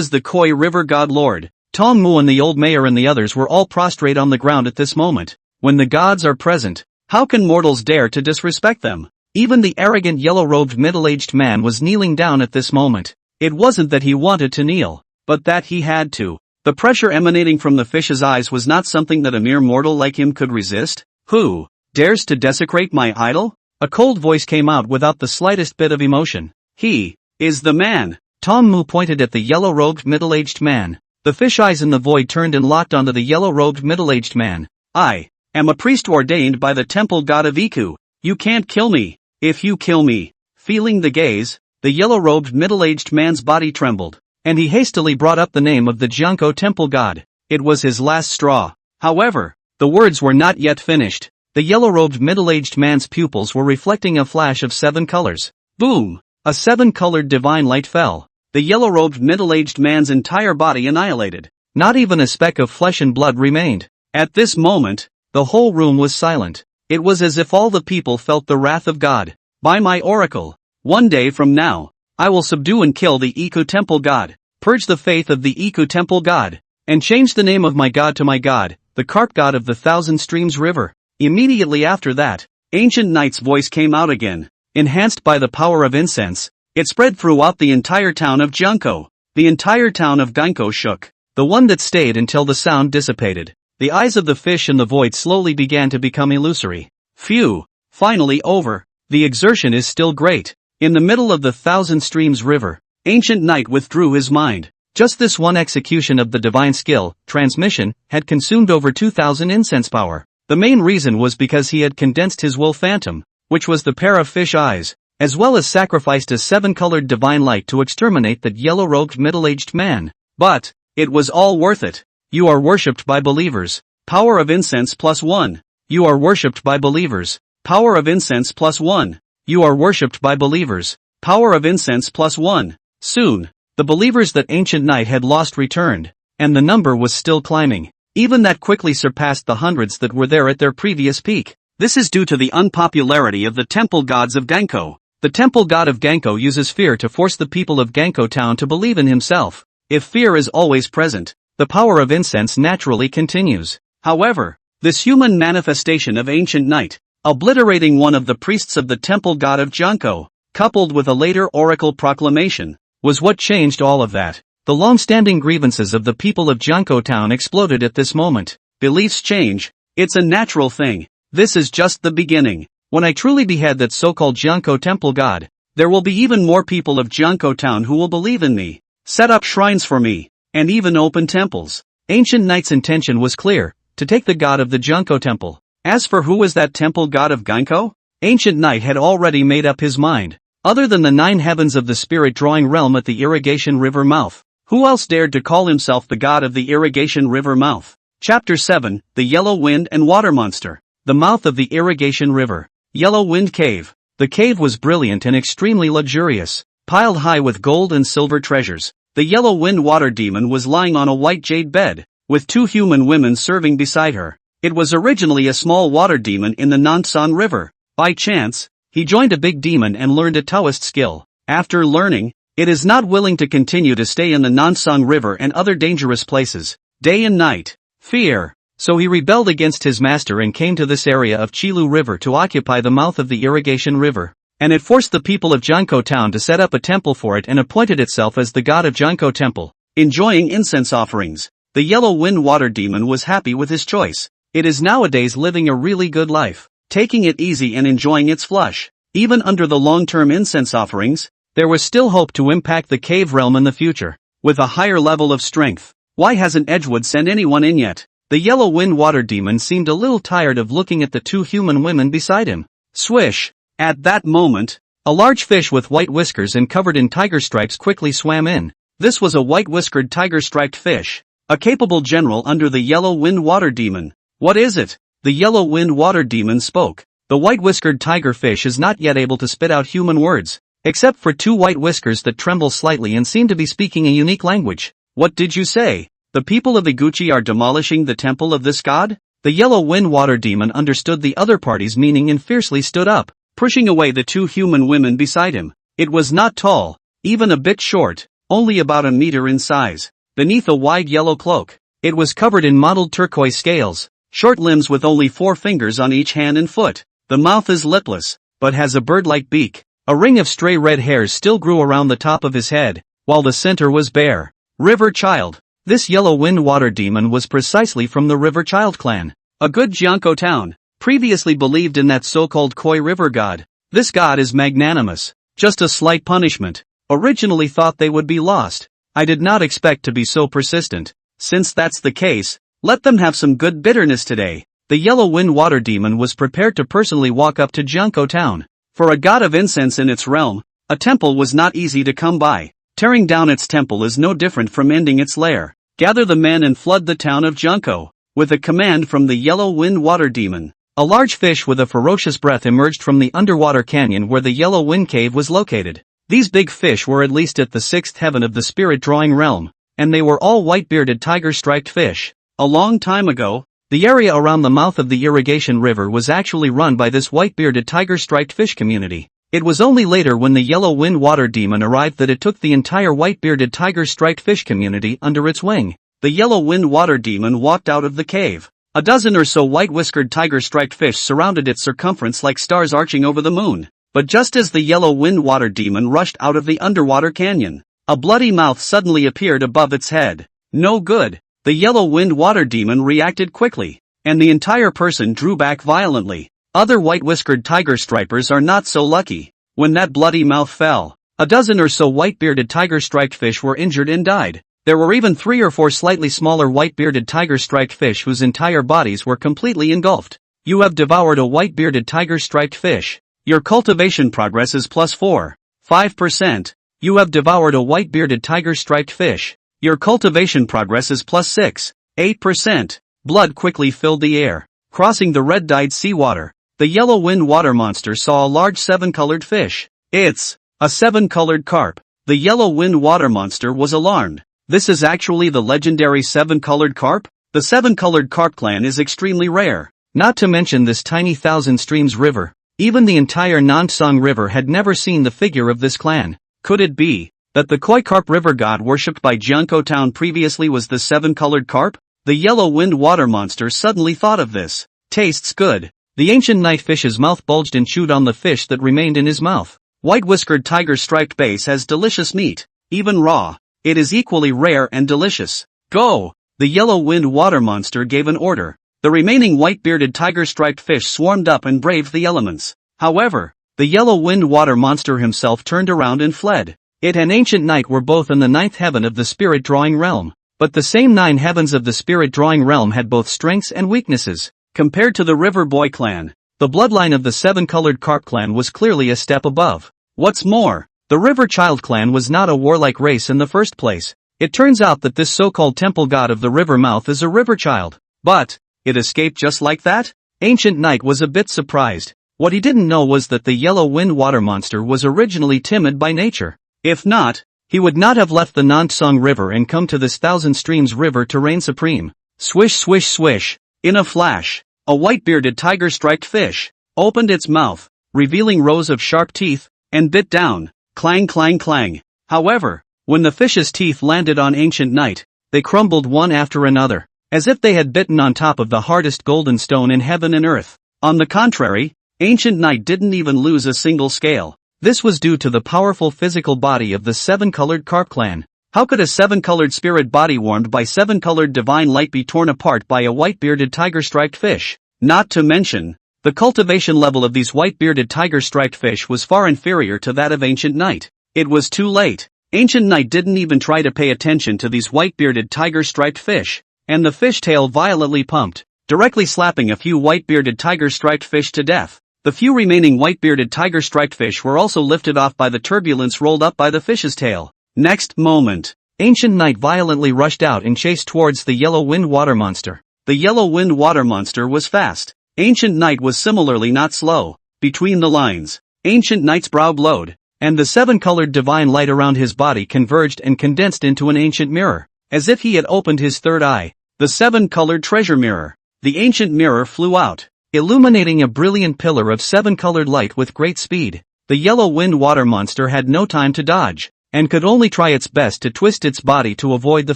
the koi river god lord. Tong Mu and the old mayor and the others were all prostrate on the ground at this moment. When the gods are present, how can mortals dare to disrespect them? Even the arrogant yellow-robed middle-aged man was kneeling down at this moment. It wasn't that he wanted to kneel, but that he had to. The pressure emanating from the fish's eyes was not something that a mere mortal like him could resist. Who dares to desecrate my idol? A cold voice came out without the slightest bit of emotion. He is the man. Tong Mu pointed at the yellow-robed middle-aged man. The fish eyes in the void turned and locked onto the yellow-robed middle-aged man. I am a priest ordained by the temple god of Iku. You can't kill me. If you kill me. Feeling the gaze, the yellow-robed middle-aged man's body trembled, and he hastily brought up the name of the Jianko temple god. It was his last straw. However, the words were not yet finished. The yellow-robed middle-aged man's pupils were reflecting a flash of seven colors. Boom! A seven-colored divine light fell. The yellow-robed middle-aged man's entire body annihilated. Not even a speck of flesh and blood remained. At this moment, the whole room was silent. It was as if all the people felt the wrath of God. By my oracle, one day from now, I will subdue and kill the Iku temple god, purge the faith of the Iku temple god, and change the name of my god to my god, the carp god of the thousand streams river. Immediately after that, Ancient Knight's voice came out again, enhanced by the power of incense. It spread throughout the entire town of Junko. The entire town of Gunko shook. The one that stayed until the sound dissipated. The eyes of the fish in the void slowly began to become illusory. Phew, finally over. The exertion is still great. In the middle of the thousand streams river, Ancient Knight withdrew his mind. Just this one execution of the divine skill, transmission, had consumed over 2,000 incense power. The main reason was because he had condensed his will phantom, which was the pair of fish eyes, as well as sacrificed a seven-colored divine light to exterminate that yellow-robed middle-aged man. But it was all worth it. You are worshipped by believers. Power of incense +1. You are worshipped by believers. Power of incense +1. You are worshipped by believers. Power of incense +1. Soon, the believers that ancient night had lost returned, and the number was still climbing. Even that quickly surpassed the hundreds that were there at their previous peak. This is due to the unpopularity of the temple gods of Ganko. The temple god of Ganko uses fear to force the people of Ganko town to believe in himself. If fear is always present, the power of incense naturally continues. However, this human manifestation of ancient night, obliterating one of the priests of the temple god of Janko, coupled with a later oracle proclamation, was what changed all of that. The long-standing grievances of the people of Janko town exploded at this moment. Beliefs change. It's a natural thing. This is just the beginning. When I truly behead that so-called Janko temple god, there will be even more people of Janko town who will believe in me, set up shrines for me, and even open temples. Ancient Knight's intention was clear, to take the god of the Janko temple. As for who was that temple god of Ganko, Ancient Knight had already made up his mind. Other than the 9 heavens of the spirit-drawing realm at the irrigation river mouth, who else dared to call himself the god of the irrigation river mouth? Chapter 7, The Yellow Wind and Water Monster. The mouth of the irrigation river. Yellow Wind Cave. The cave was brilliant and extremely luxurious, piled high with gold and silver treasures. The Yellow Wind Water Demon was lying on a white jade bed, with 2 human women serving beside her. It was originally a small water demon in the Nonsan River. By chance, he joined a big demon and learned a Taoist skill. After learning, it is not willing to continue to stay in the Nonsan River and other dangerous places, day and night. Fear. So he rebelled against his master and came to this area of Chilu River to occupy the mouth of the irrigation river. And it forced the people of Janko town to set up a temple for it and appointed itself as the god of Janko temple. Enjoying incense offerings, the Yellow Wind Water Demon was happy with his choice. It is nowadays living a really good life, taking it easy and enjoying its flush. Even under the long-term incense offerings, there was still hope to impact the cave realm in the future, with a higher level of strength. Why hasn't Edgewood sent anyone in yet? The Yellow Wind Water Demon seemed a little tired of looking at the 2 human women beside him. Swish! At that moment, a large fish with white whiskers and covered in tiger stripes quickly swam in. This was a white-whiskered tiger-striped fish, a capable general under the Yellow Wind Water Demon. What is it? The Yellow Wind Water Demon spoke. The white-whiskered tiger fish is not yet able to spit out human words, except for 2 white whiskers that tremble slightly and seem to be speaking a unique language. What did you say? The people of Iguchi are demolishing the temple of this god? The Yellow Wind Water Demon understood the other party's meaning and fiercely stood up, pushing away the 2 human women beside him. It was not tall, even a bit short, only about a meter in size. Beneath a wide yellow cloak, it was covered in mottled turquoise scales, short limbs with only 4 fingers on each hand and foot. The mouth is lipless, but has a bird-like beak. A ring of stray red hairs still grew around the top of his head, while the center was bare. River Child. This Yellow Wind Water Demon was precisely from the River Child clan. A good Jianko town, previously believed in that so-called Koi River god. This god is magnanimous, just a slight punishment. Originally thought they would be lost. I did not expect to be so persistent. Since that's the case, let them have some good bitterness today. The Yellow Wind Water Demon was prepared to personally walk up to Jianko town. For a god of incense in its realm, a temple was not easy to come by. Tearing down its temple is no different from ending its lair. Gather the men and flood the town of Jianko. With a command from the Yellow Wind Water Demon, a large fish with a ferocious breath emerged from the underwater canyon where the Yellow Wind Cave was located. These big fish were at least at the 6th heaven of the spirit-drawing realm, and they were all white-bearded tiger-striped fish. A long time ago, the area around the mouth of the irrigation river was actually run by this white-bearded tiger-striped fish community. It was only later when the Yellow Wind Water Demon arrived that it took the entire white-bearded tiger-striped fish community under its wing. The Yellow Wind Water Demon walked out of the cave. A dozen or so white-whiskered tiger-striped fish surrounded its circumference like stars arching over the moon. But just as the Yellow Wind Water Demon rushed out of the underwater canyon, a bloody mouth suddenly appeared above its head. No good. The Yellow Wind Water Demon reacted quickly, and the entire person drew back violently. Other white-whiskered tiger-stripers are not so lucky. When that bloody mouth fell, a dozen or so white-bearded tiger-striped fish were injured and died. There were even 3 or 4 slightly smaller white-bearded tiger-striped fish whose entire bodies were completely engulfed. You have devoured a white-bearded tiger-striped fish. Your cultivation progress is +4. 5%. You have devoured a white-bearded tiger-striped fish. Your cultivation progress is +6. 8%. Blood quickly filled the air. Crossing the red-dyed seawater, the yellow wind water monster saw a large 7-colored fish. It's a 7-colored carp. The yellow wind water monster was alarmed. This is actually the legendary 7-colored carp? The 7-colored carp clan is extremely rare. Not to mention this tiny Thousand Streams river. Even the entire Nansong River had never seen the figure of this clan. Could it be that the koi carp river god worshipped by Jiankou Town previously was the 7-colored carp? The yellow wind water monster suddenly thought of this. Tastes good. The ancient night fish's mouth bulged and chewed on the fish that remained in his mouth. White-whiskered tiger striped bass has delicious meat. Even raw, it is equally rare and delicious. Go! The yellow wind water monster gave an order. The remaining white-bearded tiger-striped fish swarmed up and braved the elements. However, the yellow wind water monster himself turned around and fled. It and ancient night were both in the 9th heaven of the spirit-drawing realm. But the same 9 heavens of the spirit-drawing realm had both strengths and weaknesses. Compared to the River Boy clan, the bloodline of the 7-colored carp clan was clearly a step above. What's more, the River Child clan was not a warlike race in the first place. It turns out that this so-called temple god of the river mouth is a river child. But it escaped just like that? Ancient Night was a bit surprised. What he didn't know was that the yellow wind water monster was originally timid by nature. If not, he would not have left the Nansong River and come to this Thousand Streams river to reign supreme. Swish swish swish. In a flash, a white-bearded tiger-striped fish opened its mouth, revealing rows of sharp teeth, and bit down. Clang clang clang. However, when the fish's teeth landed on Ancient Night, they crumbled one after another, as if they had bitten on top of the hardest golden stone in heaven and earth. On the contrary, Ancient Night didn't even lose a single scale. This was due to the powerful physical body of the 7-colored carp clan. How could a 7-colored spirit body warmed by 7-colored divine light be torn apart by a white-bearded tiger-striped fish? Not to mention, the cultivation level of these white-bearded tiger-striped fish was far inferior to that of Ancient Night. It was too late. Ancient Night didn't even try to pay attention to these white-bearded tiger-striped fish, and the fish tail violently pumped, directly slapping a few white-bearded tiger-striped fish to death. The few remaining white-bearded tiger-striped fish were also lifted off by the turbulence rolled up by the fish's tail. Next moment, Ancient Night violently rushed out and chased towards the yellow wind water monster. The yellow wind water monster was fast. Ancient Night was similarly not slow. Between the lines, Ancient Night's brow glowed, and the 7-colored divine light around his body converged and condensed into an ancient mirror, as if he had opened his third eye. The 7-colored treasure mirror. The ancient mirror flew out, illuminating a brilliant pillar of 7-colored light with great speed. The yellow wind water monster had no time to dodge, and could only try its best to twist its body to avoid the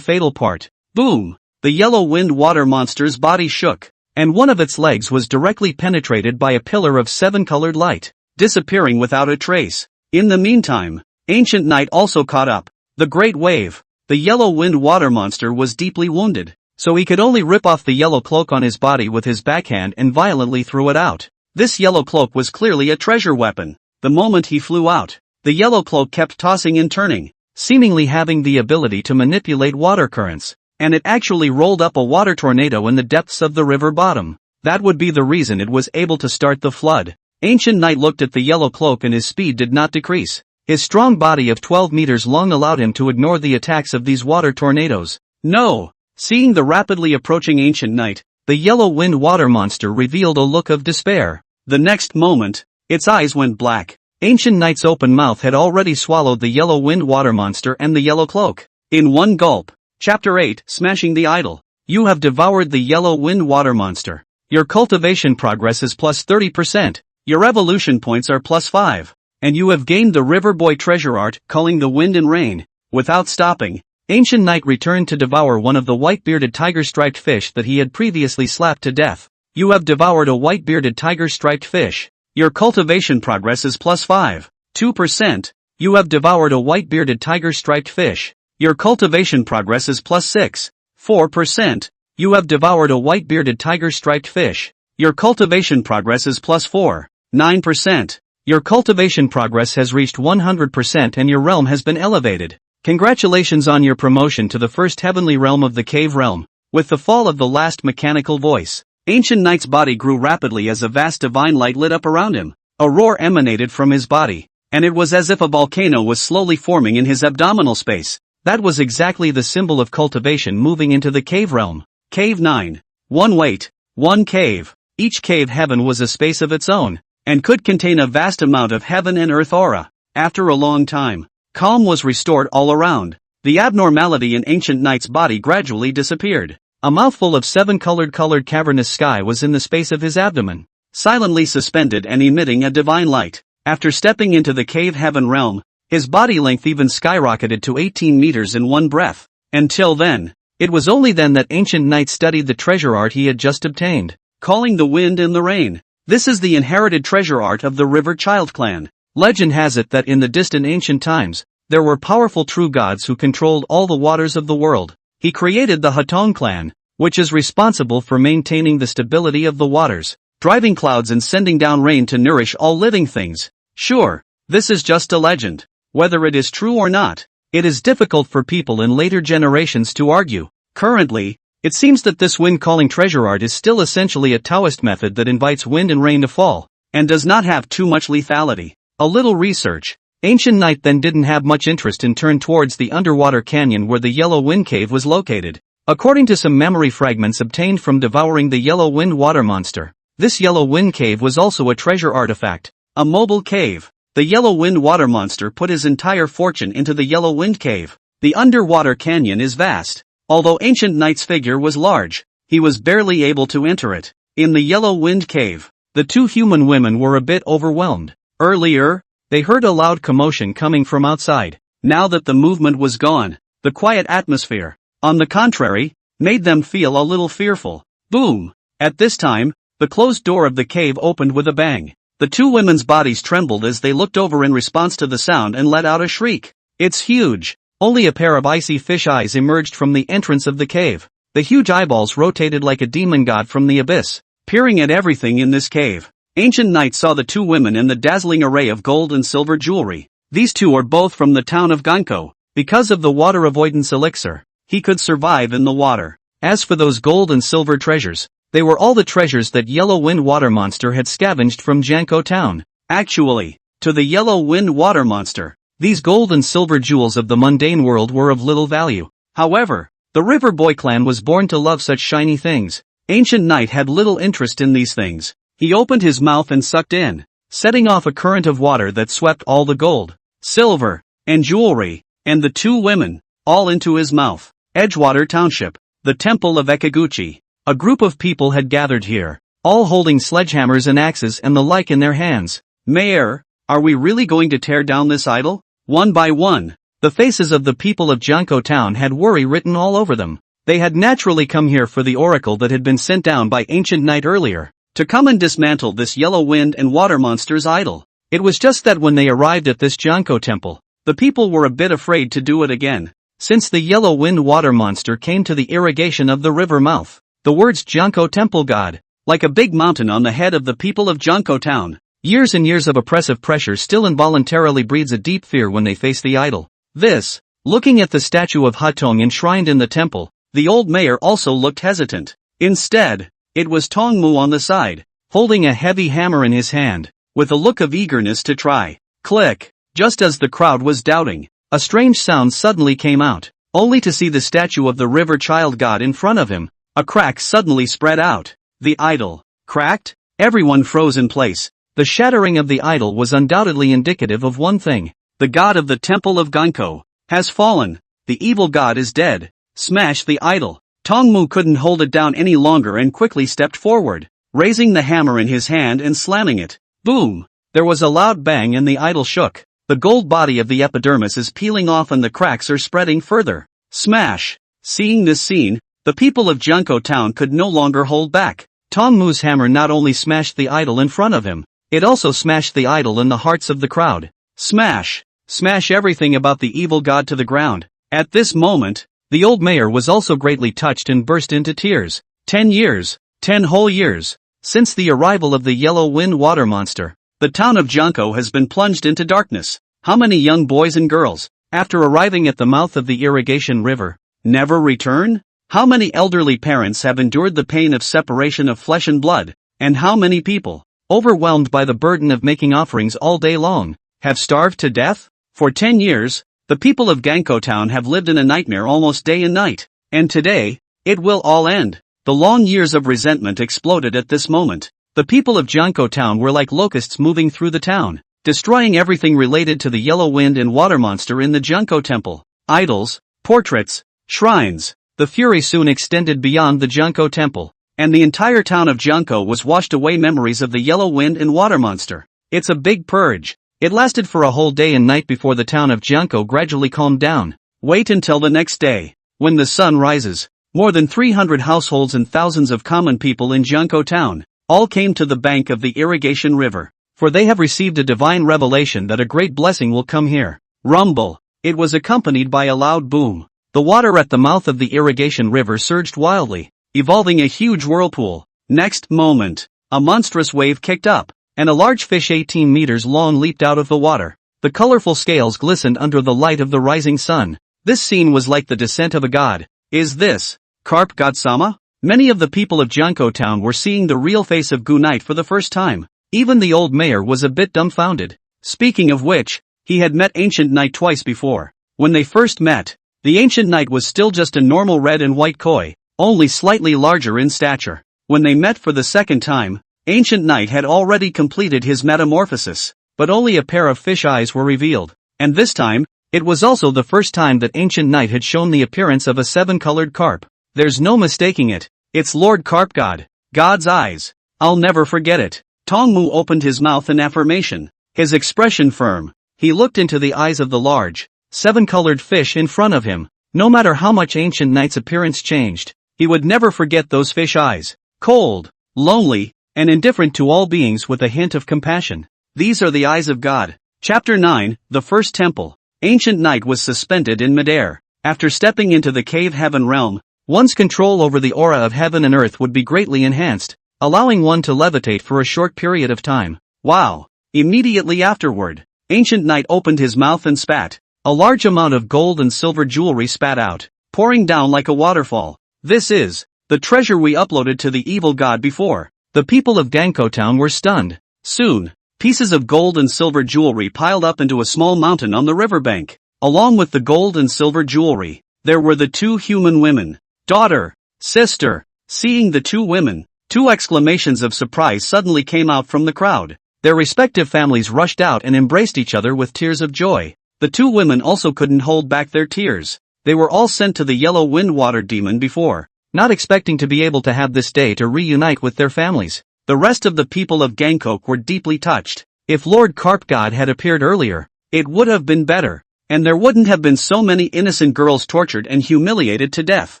fatal part. Boom! The yellow wind water monster's body shook, and one of its legs was directly penetrated by a pillar of 7-colored light, disappearing without a trace. In the meantime, Ancient Night also caught up. The great wave. The yellow wind water monster was deeply wounded, so he could only rip off the yellow cloak on his body with his backhand and violently threw it out. This yellow cloak was clearly a treasure weapon. The moment he flew out, the yellow cloak kept tossing and turning, seemingly having the ability to manipulate water currents, and it actually rolled up a water tornado in the depths of the river bottom. That would be the reason it was able to start the flood. Ancient Night looked at the yellow cloak and his speed did not decrease. His strong body of 12 meters long allowed him to ignore the attacks of these water tornadoes. No! Seeing the rapidly approaching Ancient Night, the yellow wind water monster revealed a look of despair. The next moment, its eyes went black. Ancient Night's open mouth had already swallowed the yellow wind water monster and the yellow cloak. In one gulp. Chapter 8, Smashing the Idol. You have devoured the yellow wind water monster. Your cultivation progress is plus 30%. Your evolution points are plus 5. And you have gained the River Boy treasure art, Culling the Wind and Rain. Without stopping, Ancient Night returned to devour one of the white-bearded tiger-striped fish that he had previously slapped to death. You have devoured a white-bearded tiger-striped fish. Your cultivation progress is plus 5. 2%. You have devoured a white-bearded tiger-striped fish. Your cultivation progress is plus 6. 4%. You have devoured a white-bearded tiger-striped fish. Your cultivation progress is plus 4. 9%. Your cultivation progress has reached 100% and your realm has been elevated. Congratulations on your promotion to the first heavenly realm of the cave realm. With the fall of the last mechanical voice, Ancient Night's body grew rapidly as a vast divine light lit up around him. A roar emanated from his body, and it was as if a volcano was slowly forming in his abdominal space. That was exactly the symbol of cultivation moving into the cave realm. Cave 9. One wait. One cave. Each cave heaven was a space of its own, and could contain a vast amount of heaven and earth aura. After a long time, calm was restored all around. The abnormality in Ancient Knight's body gradually disappeared. A mouthful of seven-colored cavernous sky was in the space of his abdomen, silently suspended and emitting a divine light. After stepping into the cave heaven realm, his body length even skyrocketed to 18 meters in one breath. Until then, it was only then that Ancient Knight studied the treasure art he had just obtained, calling the wind and the rain. This is the inherited treasure art of the River Child clan. Legend has it that in the distant ancient times, there were powerful true gods who controlled all the waters of the world. He created the Hatong clan, which is responsible for maintaining the stability of the waters, driving clouds and sending down rain to nourish all living things. Sure, this is just a legend. Whether it is true or not, it is difficult for people in later generations to argue. Currently, it seems that this wind-calling treasure art is still essentially a Taoist method that invites wind and rain to fall, and does not have too much lethality. A little research. Ancient Knight then didn't have much interest and turned towards the underwater canyon where the Yellow Wind Cave was located. According to some memory fragments obtained from devouring the Yellow Wind Water Monster, this Yellow Wind Cave was also a treasure artifact, a mobile cave. The Yellow Wind Water Monster put his entire fortune into the Yellow Wind Cave. The underwater canyon is vast. Although Ancient Knight's figure was large, he was barely able to enter it. In the Yellow Wind Cave, the two human women were a bit overwhelmed. Earlier, they heard a loud commotion coming from outside. Now that the movement was gone, the quiet atmosphere, on the contrary, made them feel a little fearful. Boom! At this time, the closed door of the cave opened with a bang. The two women's bodies trembled as they looked over in response to the sound and let out a shriek. It's huge! Only a pair of icy fish eyes emerged from the entrance of the cave. The huge eyeballs rotated like a demon god from the abyss, peering at everything in this cave. Ancient Knight saw the two women and the dazzling array of gold and silver jewelry. These two are both from the town of Ganko. Because of the water avoidance elixir, he could survive in the water. As for those gold and silver treasures, they were all the treasures that Yellow Wind Water Monster had scavenged from Janko town. Actually, to the Yellow Wind Water Monster, these gold and silver jewels of the mundane world were of little value. However, the River Boy clan was born to love such shiny things. Ancient Knight had little interest in these things. He opened his mouth and sucked in, setting off a current of water that swept all the gold, silver, and jewelry, and the two women, all into his mouth. Edgewater Township, the Temple of Ekaguchi. A group of people had gathered here, all holding sledgehammers and axes and the like in their hands. Mayor, are we really going to tear down this idol? One by one, the faces of the people of Janko town had worry written all over them. They had naturally come here for the oracle that had been sent down by Ancient Knight earlier, to come and dismantle this Yellow Wind and Water Monster's idol. It was just that when they arrived at this Janko temple, the people were a bit afraid to do it again. Since the Yellow Wind Water Monster came to the irrigation of the river mouth, the words Janko Temple God, like a big mountain on the head of the people of Janko town. Years and years of oppressive pressure still involuntarily breeds a deep fear when they face the idol. This, looking at the statue of Hatong enshrined in the temple, the old mayor also looked hesitant. Instead, it was Tongmu on the side, holding a heavy hammer in his hand, with a look of eagerness to try. Click! Just as the crowd was doubting, a strange sound suddenly came out, only to see the statue of the River Child God in front of him. A crack suddenly spread out. The idol cracked? Everyone froze in place. The shattering of the idol was undoubtedly indicative of one thing. The god of the Temple of Ganko has fallen. The evil god is dead. Smash the idol. Tongmu couldn't hold it down any longer and quickly stepped forward, raising the hammer in his hand and slamming it. Boom! There was a loud bang and the idol shook. The gold body of the epidermis is peeling off and the cracks are spreading further. Smash! Seeing this scene, the people of Janko town could no longer hold back. Tongmu's hammer not only smashed the idol in front of him, it also smashed the idol in the hearts of the crowd. Smash! Smash everything about the evil god to the ground. At this moment, the old mayor was also greatly touched and burst into tears. 10 years, 10 whole years, since the arrival of the Yellow Wind Water Monster, the town of Janko has been plunged into darkness. How many young boys and girls, after arriving at the mouth of the irrigation river, never return? How many elderly parents have endured the pain of separation of flesh and blood? And how many people, overwhelmed by the burden of making offerings all day long, have starved to death? For 10 years, the people of Ganko town have lived in a nightmare almost day and night. And today, It will all end. The long years of resentment exploded at this moment. The people of Junko Town were like locusts moving through the town, destroying everything related to the yellow wind and water monster in the Junko temple. Idols, portraits, shrines. The fury soon extended beyond the Junko temple, and the entire town of Junko was washed away memories of the yellow wind and water monster. It's a big purge. It lasted for a whole day and night before the town of Junko gradually calmed down. Wait until the next day, when the sun rises. More than 300 households and thousands of common people in Junko Town all came to the bank of the irrigation river, for they have received a divine revelation that a great blessing will come here. Rumble. It was accompanied by a loud boom. The water at the mouth of the irrigation river surged wildly, evolving a huge whirlpool. Next moment, a monstrous wave kicked up, and a large fish 18 meters long leaped out of the water. The colorful scales glistened under the light of the rising sun. This scene was like the descent of a god. Is this Carp God-sama? Many of the people of Junko Town were seeing the real face of Gu Knight for the first time. Even the old mayor was a bit dumbfounded. Speaking of which, he had met Ancient Knight twice before. When they first met, the Ancient Knight was still just a normal red and white koi, only slightly larger in stature. When they met for the second time, Ancient Knight had already completed his metamorphosis, but only a pair of fish eyes were revealed. And this time, it was also the first time that Ancient Knight had shown the appearance of a seven-colored carp. There's no mistaking it. It's Lord Carp God. God's eyes. I'll never forget it. Tongmu opened his mouth in affirmation, his expression firm. He looked into the eyes of the large, seven-colored fish in front of him. No matter how much Ancient Knight's appearance changed, he would never forget those fish eyes. Cold, lonely, and indifferent to all beings with a hint of compassion. These are the eyes of God. Chapter 9, The First Temple. Ancient Knight was suspended in midair. After stepping into the cave heaven realm, one's control over the aura of heaven and earth would be greatly enhanced, allowing one to levitate for a short period of time. Wow! Immediately afterward, Ancient Knight opened his mouth and spat. A large amount of gold and silver jewelry spat out, pouring down like a waterfall. This is the treasure we uploaded to the evil god before. The people of Junko Town were stunned. Soon, pieces of gold and silver jewelry piled up into a small mountain on the riverbank. Along with the gold and silver jewelry, there were the two human women. Daughter, sister. Seeing the two women, two exclamations of surprise suddenly came out from the crowd. Their respective families rushed out and embraced each other with tears of joy. The two women also couldn't hold back their tears. They were all sent to the yellow wind water demon before, not expecting to be able to have this day to reunite with their families. The rest of the people of Gangkok were deeply touched. If Lord Carp God had appeared earlier, it would have been better, and there wouldn't have been so many innocent girls tortured and humiliated to death.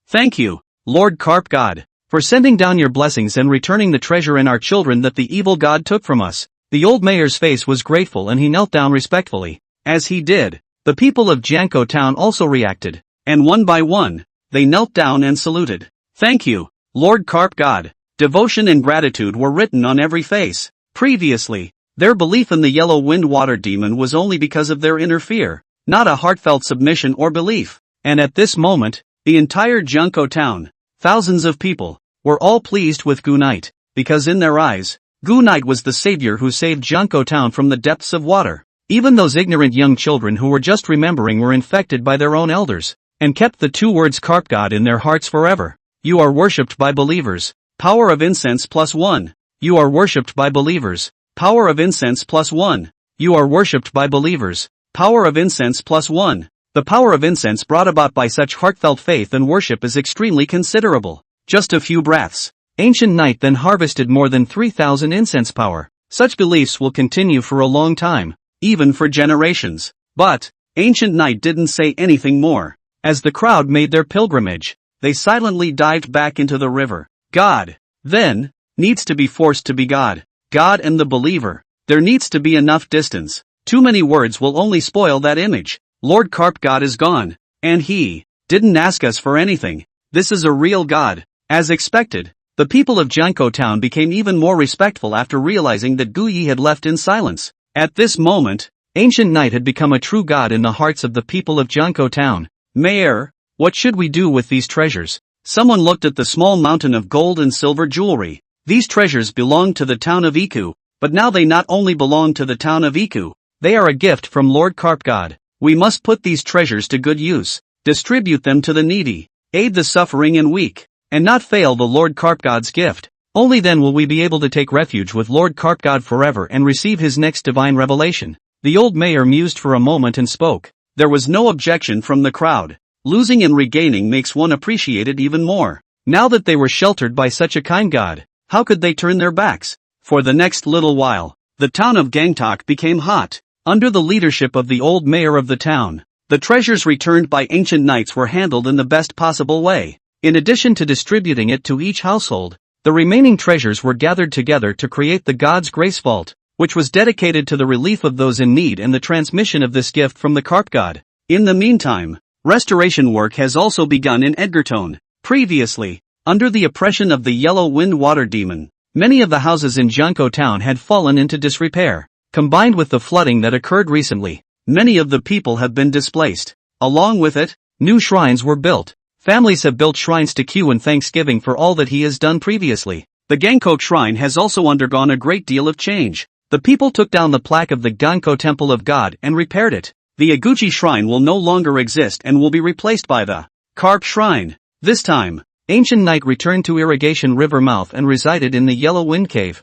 Thank you, Lord Carp God, for sending down your blessings and returning the treasure and our children that the evil god took from us. The old mayor's face was grateful and he knelt down respectfully. As he did, the people of Junko Town also reacted, and one by one, they knelt down and saluted. Thank you, Lord Carp God. Devotion and gratitude were written on every face. Previously, their belief in the yellow wind water demon was only because of their inner fear, not a heartfelt submission or belief. And at this moment, the entire Junko Town, thousands of people, were all pleased with Gu Knight, because in their eyes, Gu Knight was the savior who saved Junko Town from the depths of water. Even those ignorant young children who were just remembering were infected by their own elders, and kept the two words Carp God in their hearts forever. You are worshipped by believers. Power of incense +1. You are worshipped by believers. Power of incense +1. You are worshipped by believers. Power of incense +1. The power of incense brought about by such heartfelt faith and worship is extremely considerable. Just a few breaths. Ancient Knight then harvested more than 3,000 incense power. Such beliefs will continue for a long time, even for generations. But, Ancient Knight didn't say anything more. As the crowd made their pilgrimage, they silently dived back into the river. God, then, needs to be forced to be God. God and the believer. There needs to be enough distance. Too many words will only spoil that image. Lord Carp God is gone, and he didn't ask us for anything. This is a real God. As expected, the people of Junko Town became even more respectful after realizing that Gu Yi had left in silence. At this moment, Ancient Knight had become a true god in the hearts of the people of Junko Town. Mayor, what should we do with these treasures? Someone looked at the small mountain of gold and silver jewelry. These treasures belonged to the town of Iku, but now they not only belong to the town of Iku, they are a gift from Lord Carp God. We must put these treasures to good use, distribute them to the needy. aid the suffering and weak, and not fail the Lord Carp God's gift. Only then will we be able to take refuge with Lord Carp God forever and receive his next divine revelation. The old mayor mused for a moment and spoke. There was no objection from the crowd. Losing and regaining makes one appreciate it even more. Now that they were sheltered by such a kind God, how could they turn their backs? For the next little while, the town of Gangtok became hot. Under the leadership of the old mayor of the town, the treasures returned by ancient knights were handled in the best possible way. In addition to distributing it to each household, the remaining treasures were gathered together to create the God's Grace Vault, which was dedicated to the relief of those in need and the transmission of this gift from the Carp God. In the meantime, restoration work has also begun in Edgartone. Previously, under the oppression of the Yellow Wind Water Demon, many of the houses in Junko Town had fallen into disrepair. Combined with the flooding that occurred recently, many of the people have been displaced. Along with it, new shrines were built. Families have built shrines to Q in thanksgiving for all that he has done previously. The Gankok Shrine has also undergone a great deal of change. The people took down the plaque of the Ganko Temple of God and repaired it. The Aguchi Shrine will no longer exist and will be replaced by the Carp Shrine. This time, Ancient Knight returned to Irrigation River mouth and resided in the Yellow Wind Cave.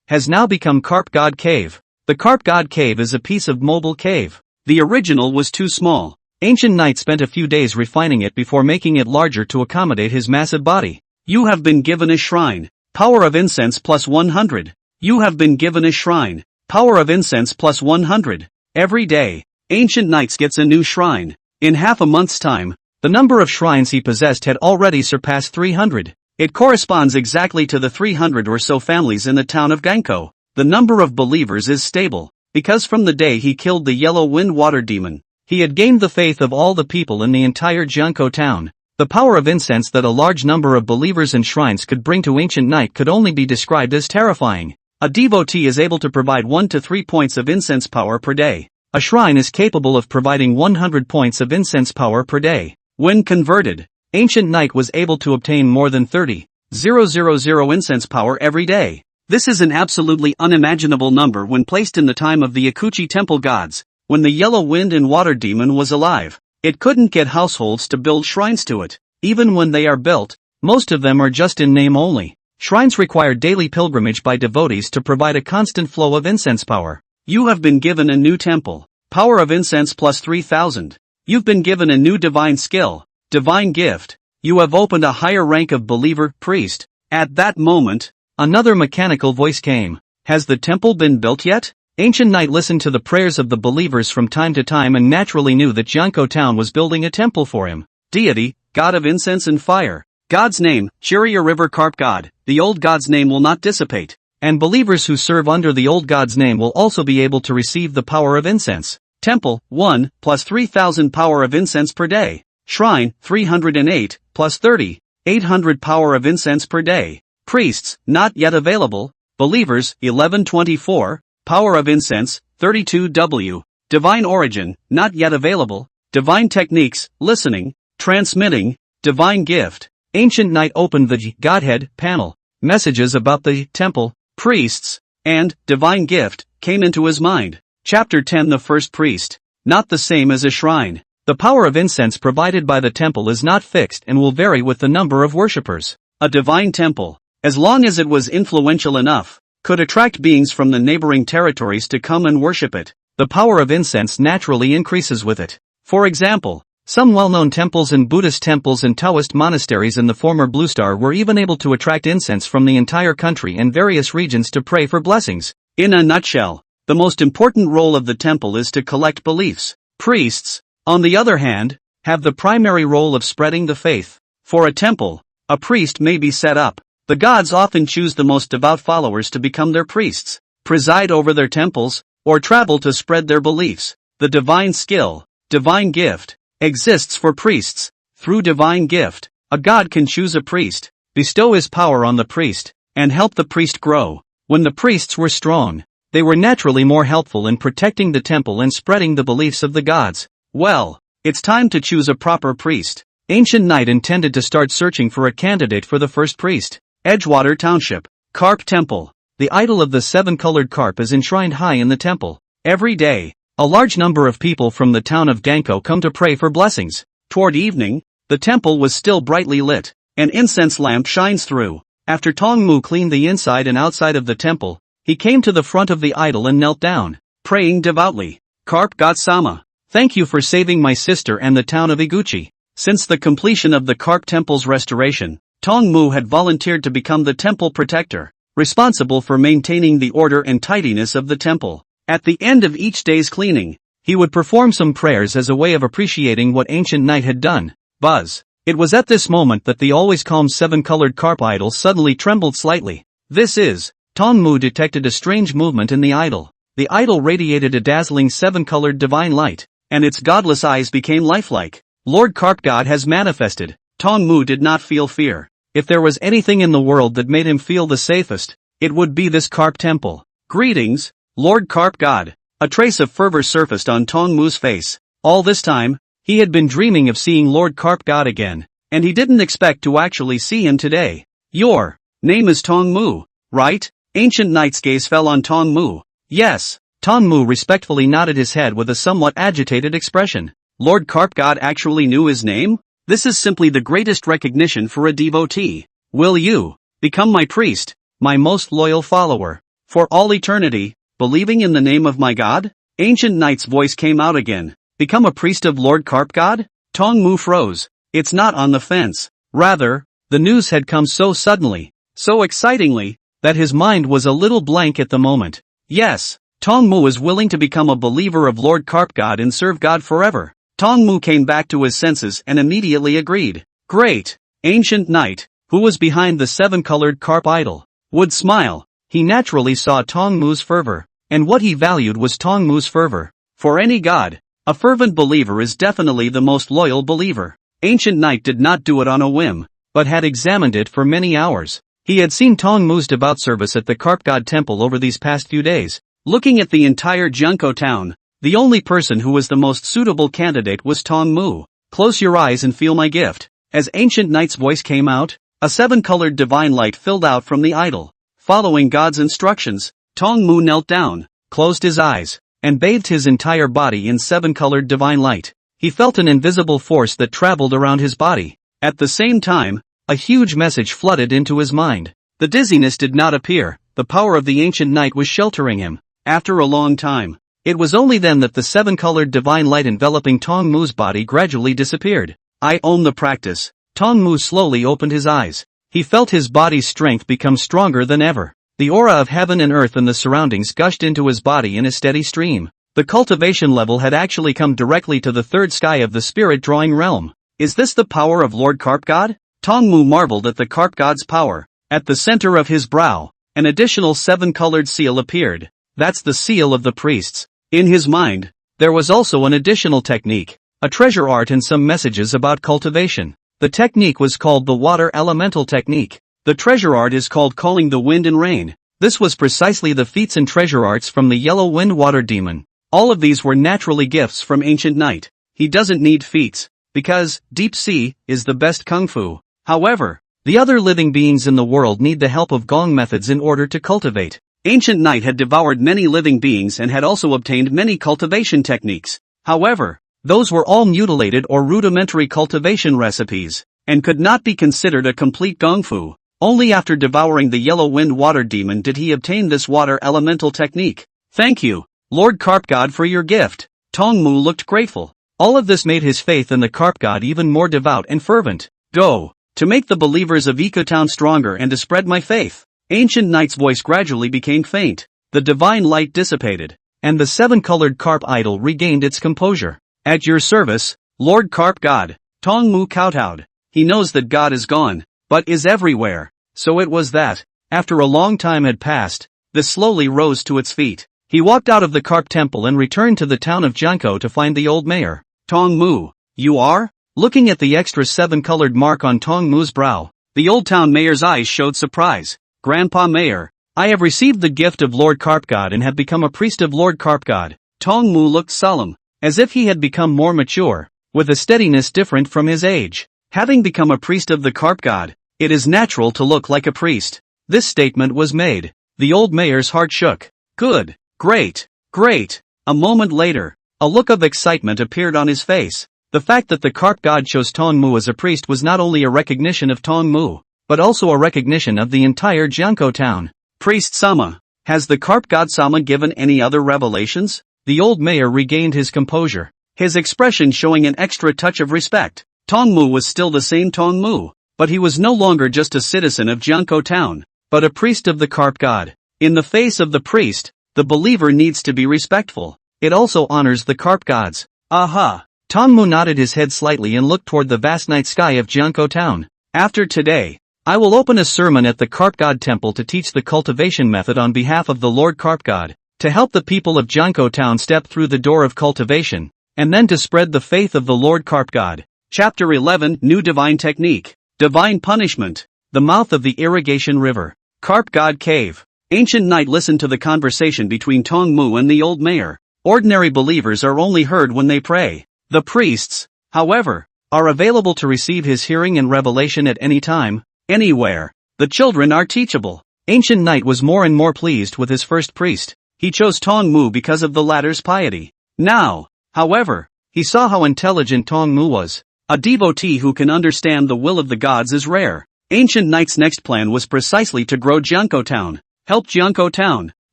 Has now become Carp God Cave. The Carp God Cave is a piece of mobile cave. The original was too small. Ancient Knight spent a few days refining it before making it larger to accommodate his massive body. You have been given a shrine. Power of incense plus 100. You have been given a shrine. Power of incense plus 100. Every day, Ancient Knight gets a new shrine. In half a month's time, the number of shrines he possessed had already surpassed 300. It corresponds exactly to the 300 or so families in the town of Ganko. The number of believers is stable, because from the day he killed the Yellow Wind Water Demon, he had gained the faith of all the people in the entire Junko town. The power of incense that a large number of believers and shrines could bring to Ancient Knight could only be described as terrifying. A devotee is able to provide 1 to 3 points of incense power per day. A shrine is capable of providing 100 points of incense power per day. When converted, Ancient Knight was able to obtain more than 30,000 incense power every day. This is an absolutely unimaginable number when placed in the time of the Akuchi Temple gods. When the Yellow Wind and Water Demon was alive, it couldn't get households to build shrines to it. Even when they are built, most of them are just in name only. Shrines require daily pilgrimage by devotees to provide a constant flow of incense power. You have been given a new temple. Power of incense plus 3000. You've been given a new divine skill, divine gift. You have opened a higher rank of believer, priest. At that moment, another mechanical voice came. Has the temple been built yet? Ancient Knight listened to the prayers of the believers from time to time and naturally knew that Junko Town was building a temple for him. Deity, God of incense and fire. God's name, Chirya River Carp God. The old God's name will not dissipate. And believers who serve under the old God's name will also be able to receive the power of incense. Temple, 1, plus 3000 power of incense per day. Shrine, 308, plus 30, 800 power of incense per day. Priests, not yet available. Believers, 1124. Power of incense, 32W. Divine origin, not yet available. Divine techniques, listening, transmitting, divine gift. Ancient Knight opened the Godhead panel. Messages about the temple, priests, and divine gift came into his mind. Chapter 10. The first priest. Not the same as a shrine. The power of incense provided by the temple is not fixed and will vary with the number of worshippers. A divine temple, as long as it was influential enough, could attract beings from the neighboring territories to come and worship it. The power of incense naturally increases with it. For example, some well-known temples and Buddhist temples and Taoist monasteries in the former Blue Star were even able to attract incense from the entire country and various regions to pray for blessings. In a nutshell, the most important role of the temple is to collect beliefs. Priests, on the other hand, have the primary role of spreading the faith. For a temple, a priest may be set up. The gods often choose the most devout followers to become their priests, preside over their temples, or travel to spread their beliefs. The divine skill, divine gift, exists for priests. Through divine gift, a god can choose a priest, bestow his power on the priest, and help the priest grow. When the priests were strong, they were naturally more helpful in protecting the temple and spreading the beliefs of the gods. Well, it's time to choose a proper priest. Ancient Knight intended to start searching for a candidate for the first priest. Edgewater Township. Carp Temple. The idol of the seven-colored carp is enshrined high in the temple. Every day, a large number of people from the town of Ganko come to pray for blessings. Toward evening, The temple was still brightly lit. An incense lamp shines through. After Tongmu cleaned the inside and outside of the temple, he came to the front of the idol and knelt down, praying devoutly. Carp God-sama, thank you for saving my sister and the town of Iguchi. Since the completion of the Carp Temple's restoration, Tongmu had volunteered to become the temple protector, responsible for maintaining the order and tidiness of the temple. At the end of each day's cleaning, he would perform some prayers as a way of appreciating what Ancient Knight had done. Buzz. It was at this moment that the always calm seven-colored carp idol suddenly trembled slightly. Tongmu detected a strange movement in the idol. The idol radiated a dazzling seven-colored divine light, and its godless eyes became lifelike. Lord Carp God has manifested. Tongmu did not feel fear. If there was anything in the world that made him feel the safest, it would be this Carp Temple. Greetings, Lord Carp God. A trace of fervor surfaced on Tongmu's face. All this time, he had been dreaming of seeing Lord Carp God again, and he didn't expect to actually see him today. Your name is Tongmu, right? Ancient Knight's gaze fell on Tongmu. Yes. Tongmu respectfully nodded his head with a somewhat agitated expression. Lord Carp God actually knew his name? This is simply the greatest recognition for a devotee. Will you become my priest, my most loyal follower, for all eternity, believing in the name of my God? Ancient Knight's voice came out again. Become a priest of Lord Carp God? Tongmu froze. It's not on the fence. Rather, the news had come so suddenly, so excitingly, that his mind was a little blank at the moment. Yes, Tongmu is willing to become a believer of Lord Carp God and serve God forever. Tongmu came back to his senses and immediately agreed. Great! Ancient Knight, who was behind the seven-colored carp idol, would smile. He naturally saw Tongmu's fervor, and what he valued was Tongmu's fervor. For any god, a fervent believer is definitely the most loyal believer. Ancient Knight did not do it on a whim, but had examined it for many hours. He had seen Tongmu's devout service at the Carp God Temple over these past few days. Looking at the entire Junko town, the only person who was the most suitable candidate was Tongmu. Close your eyes and feel my gift. As Ancient Knight's voice came out, a seven-colored divine light filled out from the idol. Following God's instructions, Tongmu knelt down, closed his eyes, and bathed his entire body in seven-colored divine light. He felt an invisible force that traveled around his body. At the same time, a huge message flooded into his mind. The dizziness did not appear. The power of the Ancient Knight was sheltering him. After a long time, it was only then that the seven-colored divine light enveloping Tongmu's body gradually disappeared. I own the practice. Tongmu slowly opened his eyes. He felt his body's strength become stronger than ever. The aura of heaven and earth and the surroundings gushed into his body in a steady stream. The cultivation level had actually come directly to the third sky of the spirit-drawing realm. Is this the power of Lord Carp God? Tongmu marveled at the Carp God's power. At the center of his brow, an additional seven-colored seal appeared. That's the seal of the priests. In his mind, there was also an additional technique, a treasure art and some messages about cultivation. The technique was called the water elemental technique. The treasure art is called calling the wind and rain. This was precisely the feats and treasure arts from the yellow wind water demon. All of these were naturally gifts from Ancient Knight. He doesn't need feats, because deep sea is the best kung fu. However, the other living beings in the world need the help of gong methods in order to cultivate. Ancient Knight had devoured many living beings and had also obtained many cultivation techniques. However, those were all mutilated or rudimentary cultivation recipes, and could not be considered a complete gong fu. Only after devouring the yellow wind water demon did he obtain this water elemental technique. Thank you, Lord Carp God, for your gift. Tongmu looked grateful. All of this made his faith in the Carp God even more devout and fervent. Go, to make the believers of Ikotown stronger and to spread my faith. Ancient Knight's voice gradually became faint. The divine light dissipated, and the seven-colored carp idol regained its composure. At your service, Lord Carp God. Tongmu kowtowed. He knows that God is gone, but is everywhere. So it was that, after a long time had passed, this slowly rose to its feet. He walked out of the Carp Temple and returned to the town of Junko to find the old mayor. Tongmu, you are? Looking at the extra seven-colored mark on Tongmu's brow, the old town mayor's eyes showed surprise. Grandpa Mayor, I have received the gift of Lord Carp God and have become a priest of Lord Carp God. Tongmu looked solemn, as if he had become more mature, with a steadiness different from his age. Having become a priest of the Carp God, it is natural to look like a priest. This statement was made. The old mayor's heart shook. Good, great, great. A moment later, a look of excitement appeared on his face. The fact that the carp god chose Tong Mu as a priest was not only a recognition of Tong Mu, but also a recognition of the entire Jiankou town. Priest Sama, has the carp god Sama given any other revelations? The old mayor regained his composure, his expression showing an extra touch of respect. Tong Mu was still the same Tong Mu, but he was no longer just a citizen of Jiankou town, but a priest of the carp god. In the face of the priest, the believer needs to be respectful. It also honors the carp gods. Aha! Tong Mu nodded his head slightly and looked toward the vast night sky of Jiankou town. After today, I will open a sermon at the carp god temple to teach the cultivation method on behalf of the Lord Carp God, to help the people of Jiankou town step through the door of cultivation, and then to spread the faith of the Lord Carp God. Chapter 11, New Divine Technique. Divine Punishment. The Mouth of the Irrigation River. Carp God Cave. Ancient Knight listened to the conversation between Tong Mu and the old mayor. Ordinary believers are only heard when they pray. The priests, however, are available to receive his hearing and revelation at any time, anywhere. The children are teachable. Ancient Knight was more and more pleased with his first priest. He chose Tong Mu because of the latter's piety. Now, however, he saw how intelligent Tong Mu was. A devotee who can understand the will of the gods is rare. Ancient Knight's next plan was precisely to grow Jiankou town, help Jiankou town,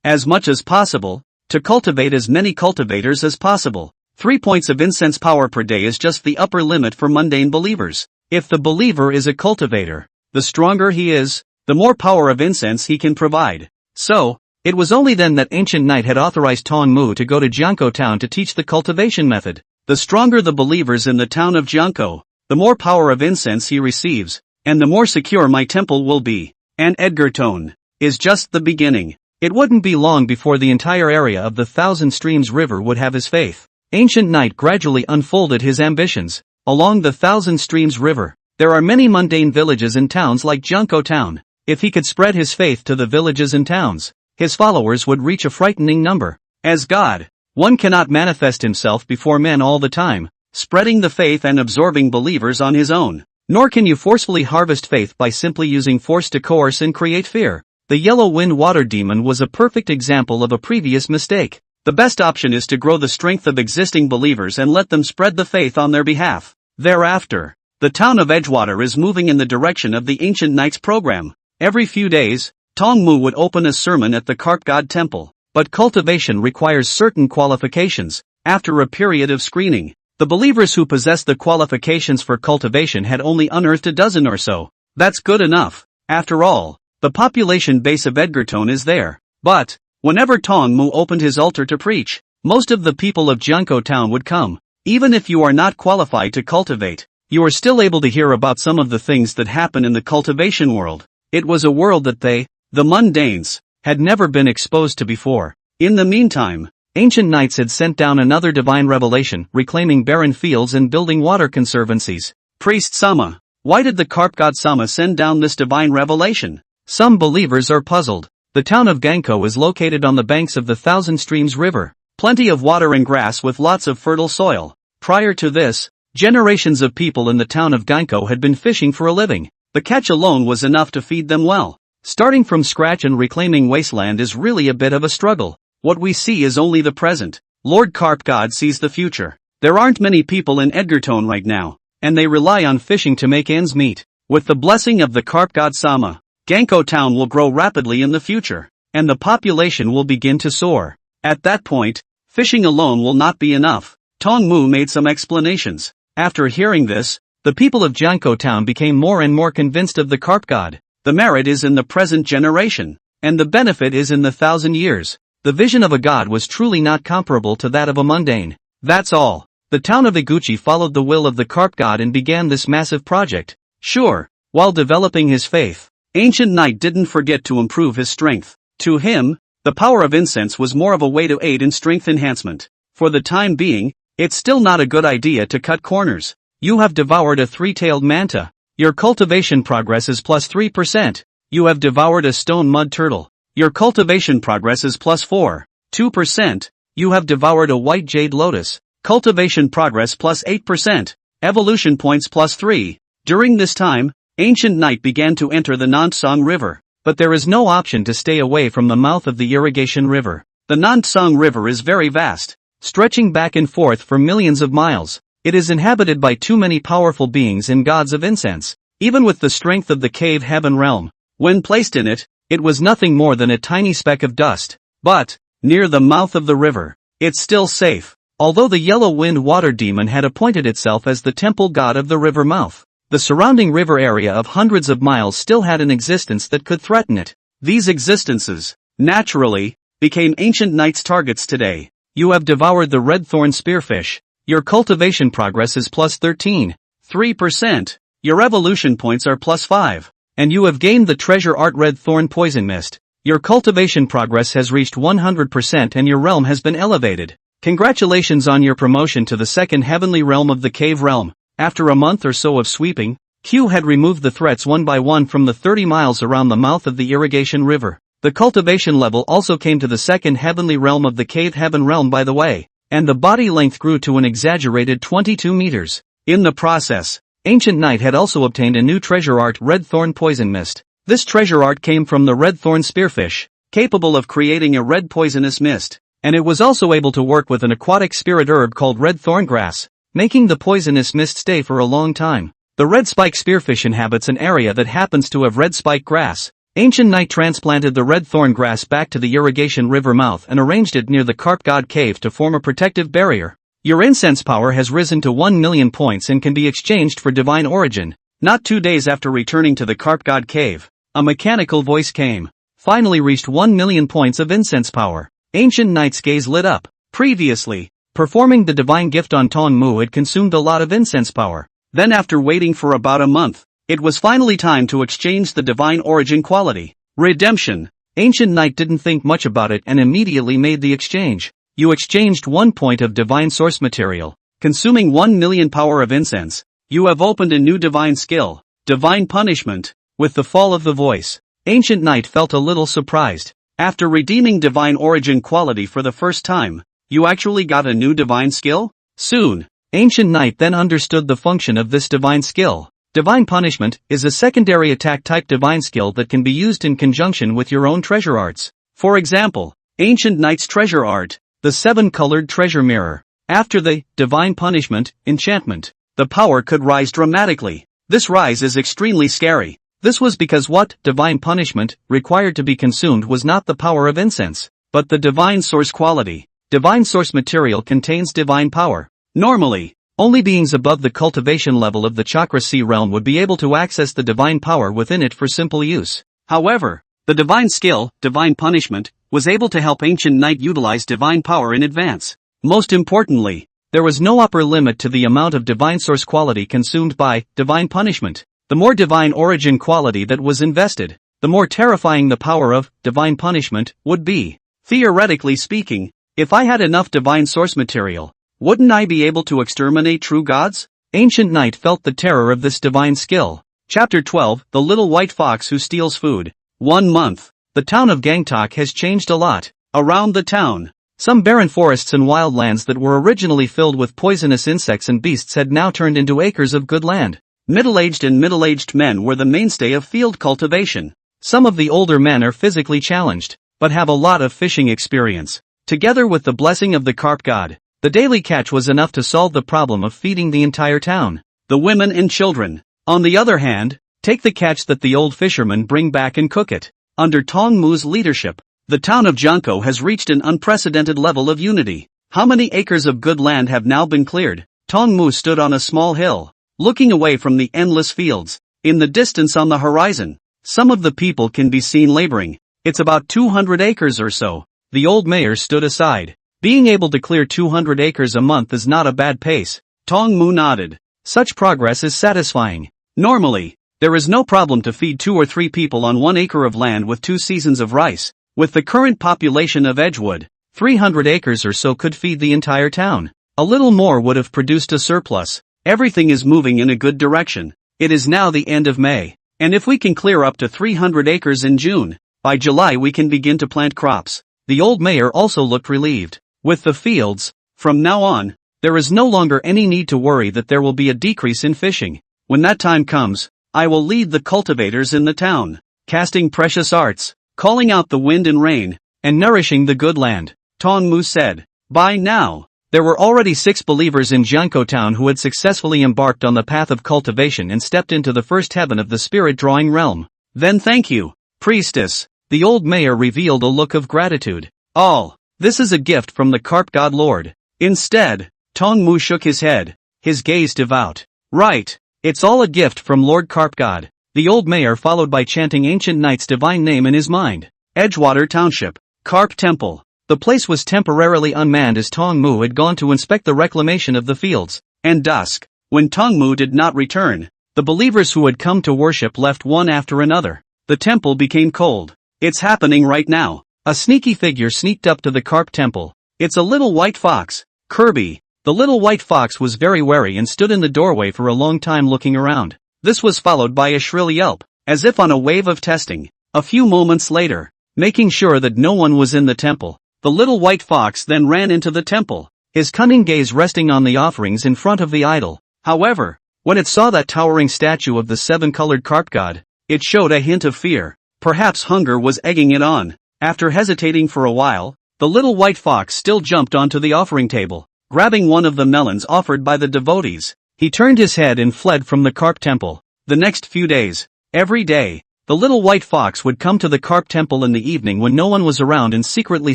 as much as possible, to cultivate as many cultivators as possible. 3 points of incense power per day is just the upper limit for mundane believers. If the believer is a cultivator, the stronger he is, the more power of incense he can provide. So, it was only then that Ancient Knight had authorized Tong Mu to go to Jiankou town to teach the cultivation method. The stronger the believers in the town of Jiankou, the more power of incense he receives, and the more secure my temple will be. And Edgarton is just the beginning. It wouldn't be long before the entire area of the Thousand Streams River would have his faith. Ancient Knight gradually unfolded his ambitions. Along the Thousand Streams River, there are many mundane villages and towns like Jiankou town. If he could spread his faith to the villages and towns, his followers would reach a frightening number. As God, one cannot manifest himself before men all the time, spreading the faith and absorbing believers on his own. Nor can you forcefully harvest faith by simply using force to coerce and create fear. The Yellow Wind Water Demon was a perfect example of a previous mistake. The best option is to grow the strength of existing believers and let them spread the faith on their behalf. Thereafter, the town of Edgewater is moving in the direction of the Ancient Knight's program. Every few days, Tong Mu would open a sermon at the Carp God Temple. But cultivation requires certain qualifications. After a period of screening, the believers who possessed the qualifications for cultivation had only unearthed a dozen or so. That's good enough. After all, the population base of Edgarton is there. But, whenever Tong Mu opened his altar to preach, most of the people of Jiankou town would come. Even if you are not qualified to cultivate, you are still able to hear about some of the things that happen in the cultivation world. It was a world that they, the mundanes, had never been exposed to before. In the meantime, Ancient Knights had sent down another divine revelation, reclaiming barren fields and building water conservancies. Priest Sama, why did the Carp God Sama send down this divine revelation? Some believers are puzzled. The town of Jiankou is located on the banks of the Thousand Streams River. Plenty of water and grass with lots of fertile soil. Prior to this, generations of people in the town of Jiankou had been fishing for a living. The catch alone was enough to feed them well. Starting from scratch and reclaiming wasteland is really a bit of a struggle. What we see is only the present. Lord Carp God sees the future. There aren't many people in Edgarton right now, and they rely on fishing to make ends meet. With the blessing of the Carp God Sama, Jiankou town will grow rapidly in the future, and the population will begin to soar. At that point, fishing alone will not be enough. Tong Mu made some explanations. After hearing this, the people of Jiankou town became more and more convinced of the Carp God. The merit is in the present generation, and the benefit is in the 1,000 years. The vision of a god was truly not comparable to that of a mundane. That's all. The town of Iguchi followed the will of the Carp God and began this massive project. Sure, while developing his faith, Ancient Knight didn't forget to improve his strength. To him, the power of incense was more of a way to aid in strength enhancement. For the time being, it's still not a good idea to cut corners. You have devoured a three-tailed manta. Your cultivation progress is plus 3%. You have devoured a stone mud turtle. Your cultivation progress is plus 2%. You have devoured a white jade lotus. Cultivation progress plus 8%. Evolution points plus 3. During this time, Ancient Knight began to enter the Nansong River. But there is no option to stay away from the mouth of the irrigation river. The Nansong River is very vast, stretching back and forth for millions of miles. It is inhabited by too many powerful beings and gods of incense. Even with the strength of the cave heaven realm, when placed in it, it was nothing more than a tiny speck of dust. But, near the mouth of the river, it's still safe. Although the yellow wind water demon had appointed itself as the temple god of the river mouth, the surrounding river area of hundreds of miles still had an existence that could threaten it. These existences, naturally, became ancient knights' targets today. You have devoured the red thorn spearfish. Your cultivation progress is plus 13.3%. Your evolution points are plus 5. And you have gained the treasure art red thorn poison mist. Your cultivation progress has reached 100% and your realm has been elevated. Congratulations on your promotion to the second heavenly realm of the cave realm. After a month or so of sweeping, Q had removed the threats one by one from the 30 miles around the mouth of the irrigation river. The cultivation level also came to the second heavenly realm of the cave heaven realm by the way, and the body length grew to an exaggerated 22 meters. In the process, Ancient Knight had also obtained a new treasure art red thorn poison mist. This treasure art came from the red thorn spearfish, capable of creating a red poisonous mist. And it was also able to work with an aquatic spirit herb called red thorn grass, making the poisonous mist stay for a long time. The red spike spearfish inhabits an area that happens to have red spike grass. Ancient Knight transplanted the red thorn grass back to the irrigation river mouth and arranged it near the carp god cave to form a protective barrier. Your incense power has risen to 1 million points and can be exchanged for divine origin. Not 2 days after returning to the carp god cave, a mechanical voice came. Finally reached 1 million points of incense power. Ancient Knight's gaze lit up. Previously, performing the divine gift on Tong Mu had consumed a lot of incense power. Then after waiting for about a month, it was finally time to exchange the divine origin quality. Redemption. Ancient Knight didn't think much about it and immediately made the exchange. You exchanged 1 point of divine source material, consuming 1 million power of incense. You have opened a new divine skill, divine punishment. With the fall of the voice, Ancient Knight felt a little surprised. After redeeming divine origin quality for the first time, you actually got a new divine skill? Soon, Ancient Knight then understood the function of this divine skill. Divine Punishment is a secondary attack type divine skill that can be used in conjunction with your own treasure arts. For example, Ancient Knight's treasure art, the 7-colored treasure mirror. After the divine punishment enchantment, the power could rise dramatically. This rise is extremely scary. This was because what divine punishment required to be consumed was not the power of incense, but the divine source quality. Divine source material contains divine power. Normally, only beings above the cultivation level of the chakra C realm would be able to access the divine power within it for simple use. However, the divine skill, divine punishment, was able to help Ancient Knight utilize divine power in advance. Most importantly, there was no upper limit to the amount of divine source quality consumed by divine punishment. The more divine origin quality that was invested, the more terrifying the power of divine punishment would be. Theoretically speaking, if I had enough divine source material, wouldn't I be able to exterminate true gods? Ancient Knight felt the terror of this divine skill. Chapter 12, The Little White Fox Who Steals Food. 1 month. The town of Gangtok has changed a lot. Around the town, some barren forests and wildlands that were originally filled with poisonous insects and beasts had now turned into acres of good land. Middle-aged and middle-aged men were the mainstay of field cultivation. Some of the older men are physically challenged, but have a lot of fishing experience. Together with the blessing of the carp god, the daily catch was enough to solve the problem of feeding the entire town. The women and children, on the other hand, take the catch that the old fishermen bring back and cook it. Under Tong Mu's leadership, the town of Junko has reached an unprecedented level of unity. How many acres of good land have now been cleared? Tong Mu stood on a small hill, looking away from the endless fields. In the distance on the horizon, some of the people can be seen laboring. It's about 200 acres or so. The old mayor stood aside. Being able to clear 200 acres a month is not a bad pace. Tong Mu nodded. Such progress is satisfying. Normally, there is no problem to feed 2 or 3 people on 1 acre of land with 2 seasons of rice. With the current population of Edgewood, 300 acres or so could feed the entire town. A little more would have produced a surplus. Everything is moving in a good direction. It is now the end of May, and if we can clear up to 300 acres in June, by July we can begin to plant crops. The old mayor also looked relieved. With the fields, from now on, there is no longer any need to worry that there will be a decrease in fishing. When that time comes, I will lead the cultivators in the town, casting precious arts, calling out the wind and rain, and nourishing the good land. Tong Mu said. By now, There were already 6 believers in Jiankou town who had successfully embarked on the path of cultivation and stepped into the first heaven of the spirit-drawing realm. Then thank you, priestess, the old mayor revealed a look of gratitude. All, this is a gift from the carp god lord. Instead, Tongmu shook his head, his gaze devout. Right, it's all a gift from Lord Carp God. The old mayor followed by chanting Ancient Knight's divine name in his mind. Edgewater Township, Carp Temple. The place was temporarily unmanned as Tongmu had gone to inspect the reclamation of the fields. And dusk, when Tongmu did not return, the believers who had come to worship left one after another. The temple became cold. It's happening right now. A sneaky figure sneaked up to the Carp Temple. It's a little white fox, Kirby. The little white fox was very wary and stood in the doorway for a long time looking around. This was followed by a shrill yelp, as if on a wave of testing. A few moments later, making sure that no one was in the temple, the little white fox then ran into the temple, his cunning gaze resting on the offerings in front of the idol. However, when it saw that towering statue of the 7-colored carp god, it showed a hint of fear. Perhaps hunger was egging it on. After hesitating for a while, the little white fox still jumped onto the offering table. Grabbing one of the melons offered by the devotees, he turned his head and fled from the Carp Temple. The next few days, every day, the little white fox would come to the Carp Temple in the evening when no one was around and secretly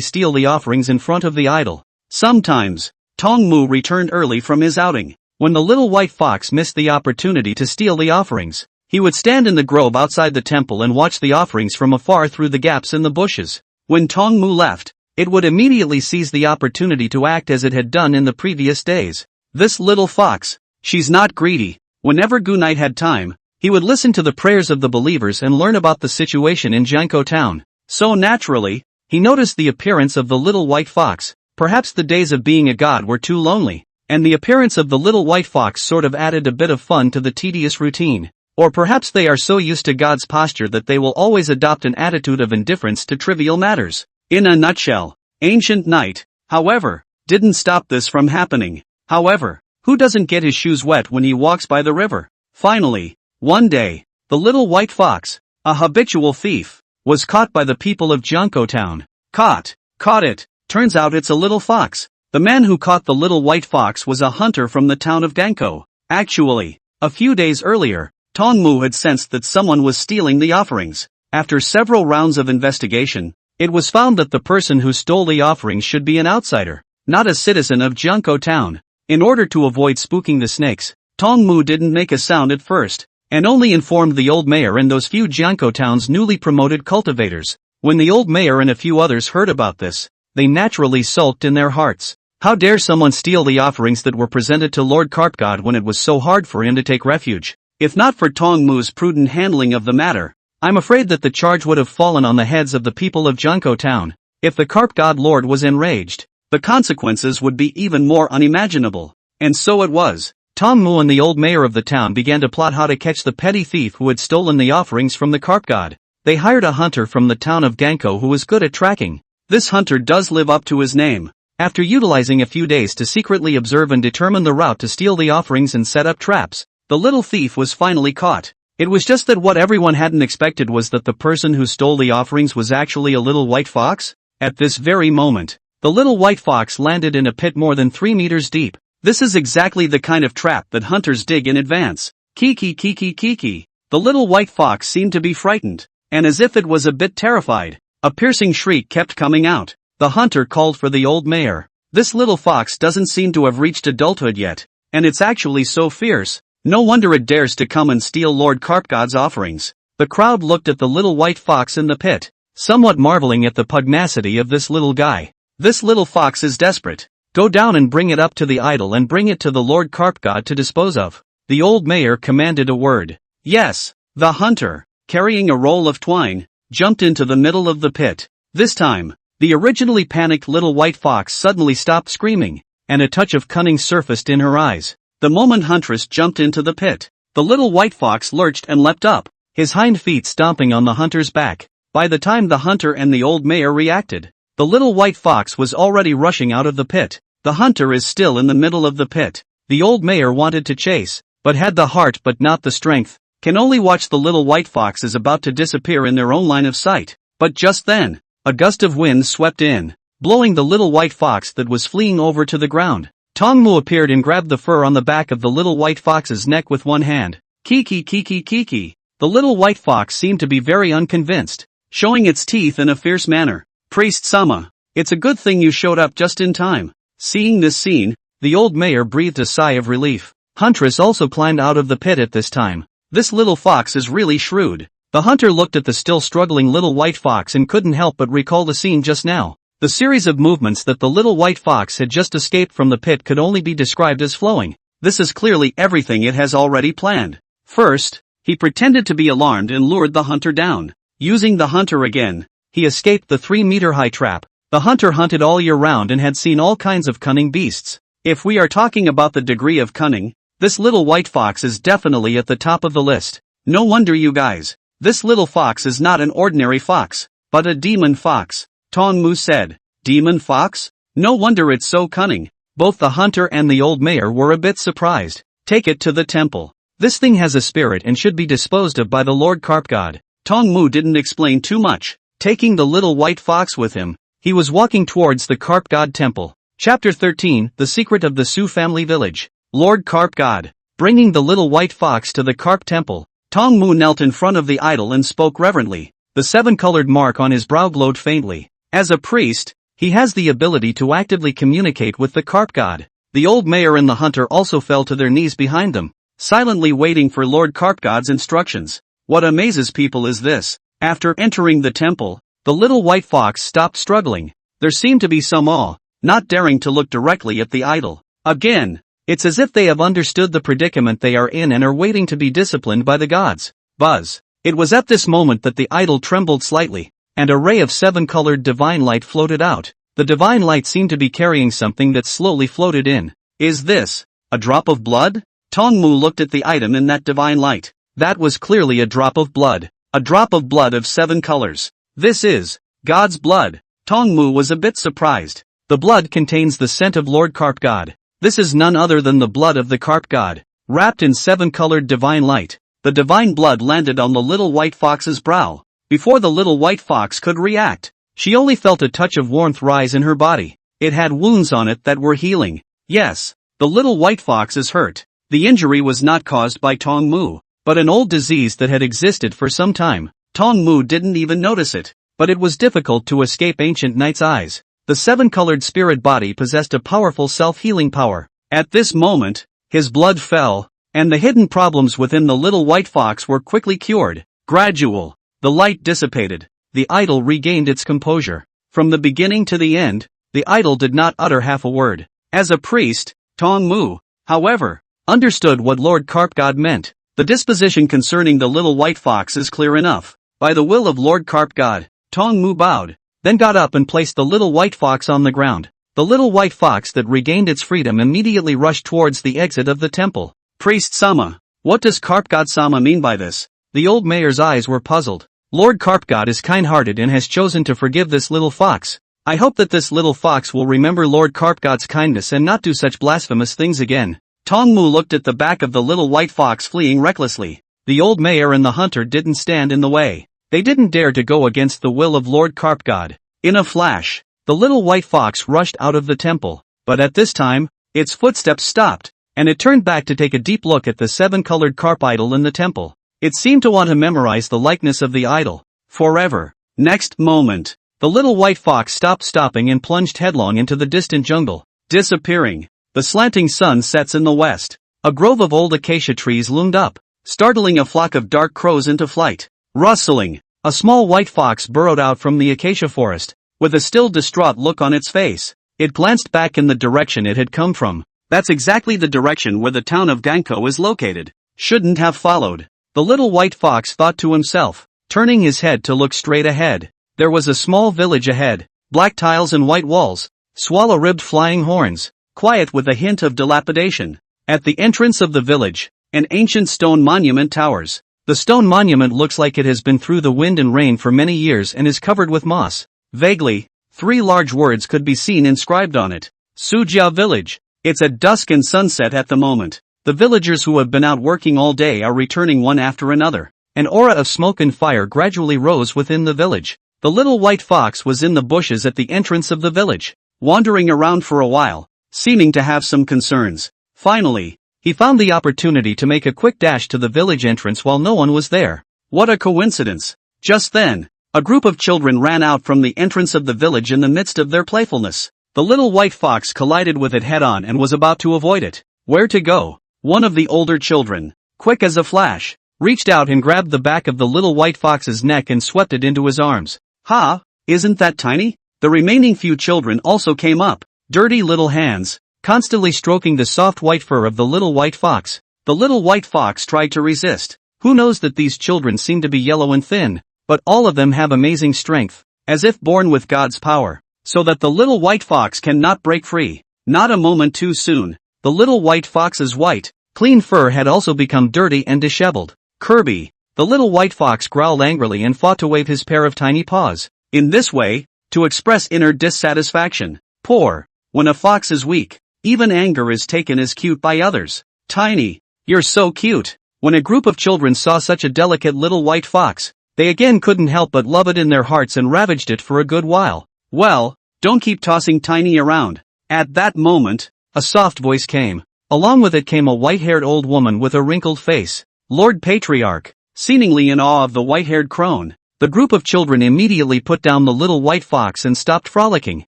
steal the offerings in front of the idol. Sometimes, Tongmu returned early from his outing. When the little white fox missed the opportunity to steal the offerings, he would stand in the grove outside the temple and watch the offerings from afar through the gaps in the bushes. When Tongmu left, it would immediately seize the opportunity to act as it had done in the previous days. This little fox, she's not greedy. Whenever Gunite had time, he would listen to the prayers of the believers and learn about the situation in Jiankou town. So naturally, he noticed the appearance of the little white fox. Perhaps the days of being a god were too lonely, and the appearance of the little white fox sort of added a bit of fun to the tedious routine. Or perhaps they are so used to God's posture that they will always adopt an attitude of indifference to trivial matters. In a nutshell, Ancient Knight, however, didn't stop this from happening. However, who doesn't get his shoes wet when he walks by the river? Finally, one day, the little white fox, a habitual thief, was caught by the people of Jiankou town. Caught it, turns out it's a little fox. The man who caught the little white fox was a hunter from the town of Dankou. Actually, a few days earlier, Tongmu had sensed that someone was stealing the offerings. After several rounds of investigation, it was found that the person who stole the offerings should be an outsider, not a citizen of Jiankou town. In order to avoid spooking the snakes, Tongmu didn't make a sound at first, and only informed the old mayor and those few Jiankou town's newly promoted cultivators. When the old mayor and a few others heard about this, they naturally sulked in their hearts. How dare someone steal the offerings that were presented to Lord Carp God when it was so hard for him to take refuge? If not for Tongmu's prudent handling of the matter, I'm afraid that the charge would have fallen on the heads of the people of Jiankou town. If the Carp God Lord was enraged, the consequences would be even more unimaginable. And so it was. Tongmu and the old mayor of the town began to plot how to catch the petty thief who had stolen the offerings from the Carp God. They hired a hunter from the town of Dankou who was good at tracking. This hunter does live up to his name. After utilizing a few days to secretly observe and determine the route to steal the offerings and set up traps, the little thief was finally caught. It was just that what everyone hadn't expected was that the person who stole the offerings was actually a little white fox. At this very moment, the little white fox landed in a pit more than 3 meters deep. This is exactly the kind of trap that hunters dig in advance. Kiki kiki kiki. The little white fox seemed to be frightened, and as if it was a bit terrified, a piercing shriek kept coming out. The hunter called for the old mayor. This little fox doesn't seem to have reached adulthood yet, and it's actually so fierce. No wonder it dares to come and steal Lord Carp God's offerings. The crowd looked at the little white fox in the pit, somewhat marveling at the pugnacity of this little guy. This little fox is desperate. Go down and bring it up to the idol and bring it to the Lord Carp God to dispose of. The old mayor commanded a word. Yes, the hunter, carrying a roll of twine, jumped into the middle of the pit. This time, the originally panicked little white fox suddenly stopped screaming, and a touch of cunning surfaced in her eyes. The moment huntress jumped into the pit, the little white fox lurched and leapt up, his hind feet stomping on the hunter's back. By the time the hunter and the old mayor reacted, the little white fox was already rushing out of the pit. The hunter is still in the middle of the pit. The old mayor wanted to chase, but had the heart but not the strength. Can only watch the little white foxes about to disappear in their own line of sight. But just then, a gust of wind swept in. blowing the little white fox that was fleeing over to the ground. Tongmu appeared and grabbed the fur on the back of the little white fox's neck with one hand. Kiki kiki kiki. The little white fox seemed to be very unconvinced, showing its teeth in a fierce manner. Priest-sama, it's a good thing you showed up just in time. Seeing this scene, the old mayor breathed a sigh of relief. Huntress also climbed out of the pit at this time. This little fox is really shrewd. The hunter looked at the still struggling little white fox and couldn't help but recall the scene just now. The series of movements that the little white fox had just escaped from the pit could only be described as flowing. This is clearly everything it has already planned. First, he pretended to be alarmed and lured the hunter down. Using the hunter again, he escaped the 3-meter-high trap. The hunter hunted all year round and had seen all kinds of cunning beasts. If we are talking about the degree of cunning, this little white fox is definitely at the top of the list. No wonder you guys. This little fox is not an ordinary fox, but a demon fox. Tongmu said. Demon fox? No wonder it's so cunning. Both the hunter and the old mayor were a bit surprised. Take it to the temple. This thing has a spirit and should be disposed of by the Lord Carp God. Tongmu didn't explain too much. Taking the little white fox with him, he was walking towards the Carp God temple. Chapter 13, The Secret of the Su Family Village. Lord Carp God. Bringing the little white fox to the Carp temple, Tongmu knelt in front of the idol and spoke reverently. The 7-colored mark on his brow glowed faintly. As a priest, he has the ability to actively communicate with the Carp God. The old mayor and the hunter also fell to their knees behind them, silently waiting for Lord Carp God's instructions. What amazes people is this. After entering the temple, the little white fox stopped struggling. There seemed to be some awe, not daring to look directly at the idol. Again, it's as if they have understood the predicament they are in and are waiting to be disciplined by the gods. Buzz. It was at this moment that the idol trembled slightly, and a ray of 7-colored divine light floated out. The divine light seemed to be carrying something that slowly floated in. Is this a drop of blood? Tongmu looked at the item in that divine light. That was clearly a drop of blood. A drop of blood of 7 colors. This is God's blood. Tongmu was a bit surprised. The blood contains the scent of Lord Carp God. This is none other than the blood of the Carp God, wrapped in 7-colored divine light. The divine blood landed on the little white fox's brow. Before the little white fox could react, she only felt a touch of warmth rise in her body. It had wounds on it that were healing. Yes, the little white fox is hurt. The injury was not caused by Tongmu, but an old disease that had existed for some time. Tongmu didn't even notice it, but it was difficult to escape Ancient Knight's eyes. The 7-colored spirit body possessed a powerful self-healing power. At this moment, his blood fell, and the hidden problems within the little white fox were quickly cured. Gradual. The light dissipated. The idol regained its composure. From the beginning to the end, the idol did not utter half a word. As a priest, Tongmu, however, understood what Lord Carp God meant. The disposition concerning the little white fox is clear enough. By the will of Lord Carp God, Tongmu bowed, then got up and placed the little white fox on the ground. The little white fox that regained its freedom immediately rushed towards the exit of the temple. Priest-sama, what does Carp God-sama mean by this? The old mayor's eyes were puzzled. Lord Carp God is kind-hearted and has chosen to forgive this little fox. I hope that this little fox will remember Lord Carp God's kindness and not do such blasphemous things again. Tongmu looked at the back of the little white fox fleeing recklessly. The old mayor and the hunter didn't stand in the way. They didn't dare to go against the will of Lord Carp God. In a flash, the little white fox rushed out of the temple, but at this time, its footsteps stopped, and it turned back to take a deep look at the 7-colored carp idol in the temple. It seemed to want to memorize the likeness of the idol forever. Next moment, the little white fox stopped stopping and plunged headlong into the distant jungle, disappearing. The slanting sun sets in the west. A grove of old acacia trees loomed up, startling a flock of dark crows into flight. Rustling, a small white fox burrowed out from the acacia forest, with a still distraught look on its face. It glanced back in the direction it had come from. That's exactly the direction where the town of Ganko is located. Shouldn't have followed. The little white fox thought to himself, turning his head to look straight ahead. There was a small village ahead, black tiles and white walls, swallow-ribbed flying horns, quiet with a hint of dilapidation. At the entrance of the village, an ancient stone monument towers. The stone monument looks like it has been through the wind and rain for many years and is covered with moss. Vaguely, 3 large words could be seen inscribed on it. Sujia Village. It's at dusk and sunset at the moment. The villagers who have been out working all day are returning one after another. An aura of smoke and fire gradually rose within the village. The little white fox was in the bushes at the entrance of the village, wandering around for a while, seeming to have some concerns. Finally, he found the opportunity to make a quick dash to the village entrance while no one was there. What a coincidence! Just then, a group of children ran out from the entrance of the village in the midst of their playfulness. The little white fox collided with it head-on and was about to avoid it. Where to go? One of the older children, quick as a flash, reached out and grabbed the back of the little white fox's neck and swept it into his arms. Ha! Isn't that tiny? The remaining few children also came up, dirty little hands, constantly stroking the soft white fur of the little white fox. The little white fox tried to resist. Who knows that these children seem to be yellow and thin, but all of them have amazing strength, as if born with God's power, so that the little white fox cannot break free. Not a moment too soon, the little white fox's white, clean fur had also become dirty and disheveled. Kirby, the little white fox growled angrily and fought to wave his pair of tiny paws, in this way, to express inner dissatisfaction. Poor. When a fox is weak, even anger is taken as cute by others. Tiny, you're so cute. When a group of children saw such a delicate little white fox, they again couldn't help but love it in their hearts and ravaged it for a good while. Well, don't keep tossing Tiny around. At that moment, a soft voice came. Along with it came a white-haired old woman with a wrinkled face. Lord Patriarch, seemingly in awe of the white-haired crone. The group of children immediately put down the little white fox and stopped frolicking,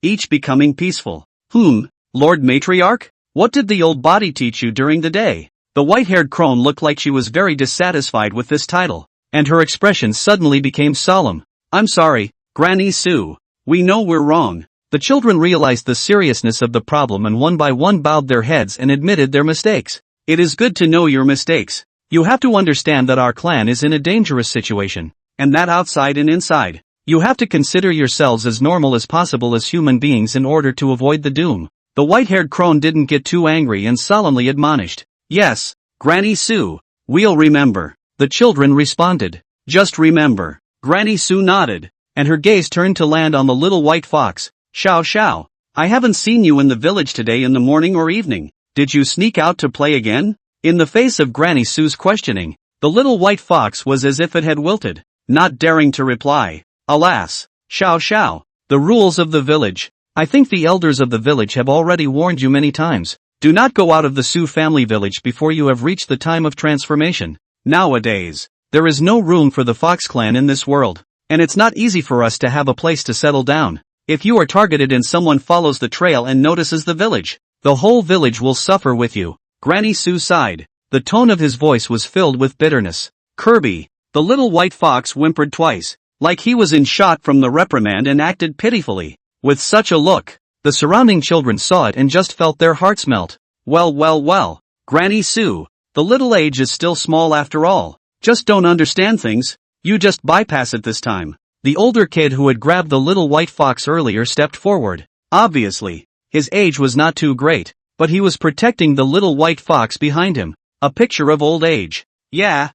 each becoming peaceful. Lord Matriarch? What did the old body teach you during the day? The white-haired crone looked like she was very dissatisfied with this title, and her expression suddenly became solemn. I'm sorry, Granny Sue. We know we're wrong. The children realized the seriousness of the problem and one by one bowed their heads and admitted their mistakes. It is good to know your mistakes. You have to understand that our clan is in a dangerous situation, and that outside and inside, you have to consider yourselves as normal as possible as human beings in order to avoid the doom. The white-haired crone didn't get too angry and solemnly admonished. Yes, Granny Sue, we'll remember. The children responded. Just remember. Granny Sue nodded, and her gaze turned to land on the little white fox. Xiao Xiao, I haven't seen you in the village today in the morning or evening. Did you sneak out to play again? In the face of Granny Sue's questioning, the little white fox was as if it had wilted, not daring to reply. Alas, Xiao Xiao, the rules of the village. I think the elders of the village have already warned you many times. Do not go out of the Su family village before you have reached the time of transformation. Nowadays, there is no room for the Fox clan in this world, and it's not easy for us to have a place to settle down. If you are targeted and someone follows the trail and notices the village, the whole village will suffer with you. Granny Sue sighed. The tone of his voice was filled with bitterness. Kirby, the little white fox whimpered twice, like he was in shock from the reprimand and acted pitifully. With such a look, the surrounding children saw it and just felt their hearts melt. Well, Granny Sue, the little age is still small after all. Just don't understand things. You just bypass it this time. The older kid who had grabbed the little white fox earlier stepped forward. Obviously, his age was not too great, but he was protecting the little white fox behind him, a picture of old age. Yeah,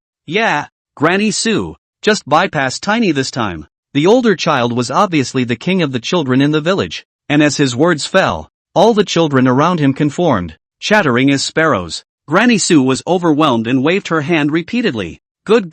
Granny Sue, just bypass Tiny this time. The older child was obviously the king of the children in the village, and as his words fell, all the children around him conformed, chattering as sparrows. Granny Sue was overwhelmed and waved her hand repeatedly. Good,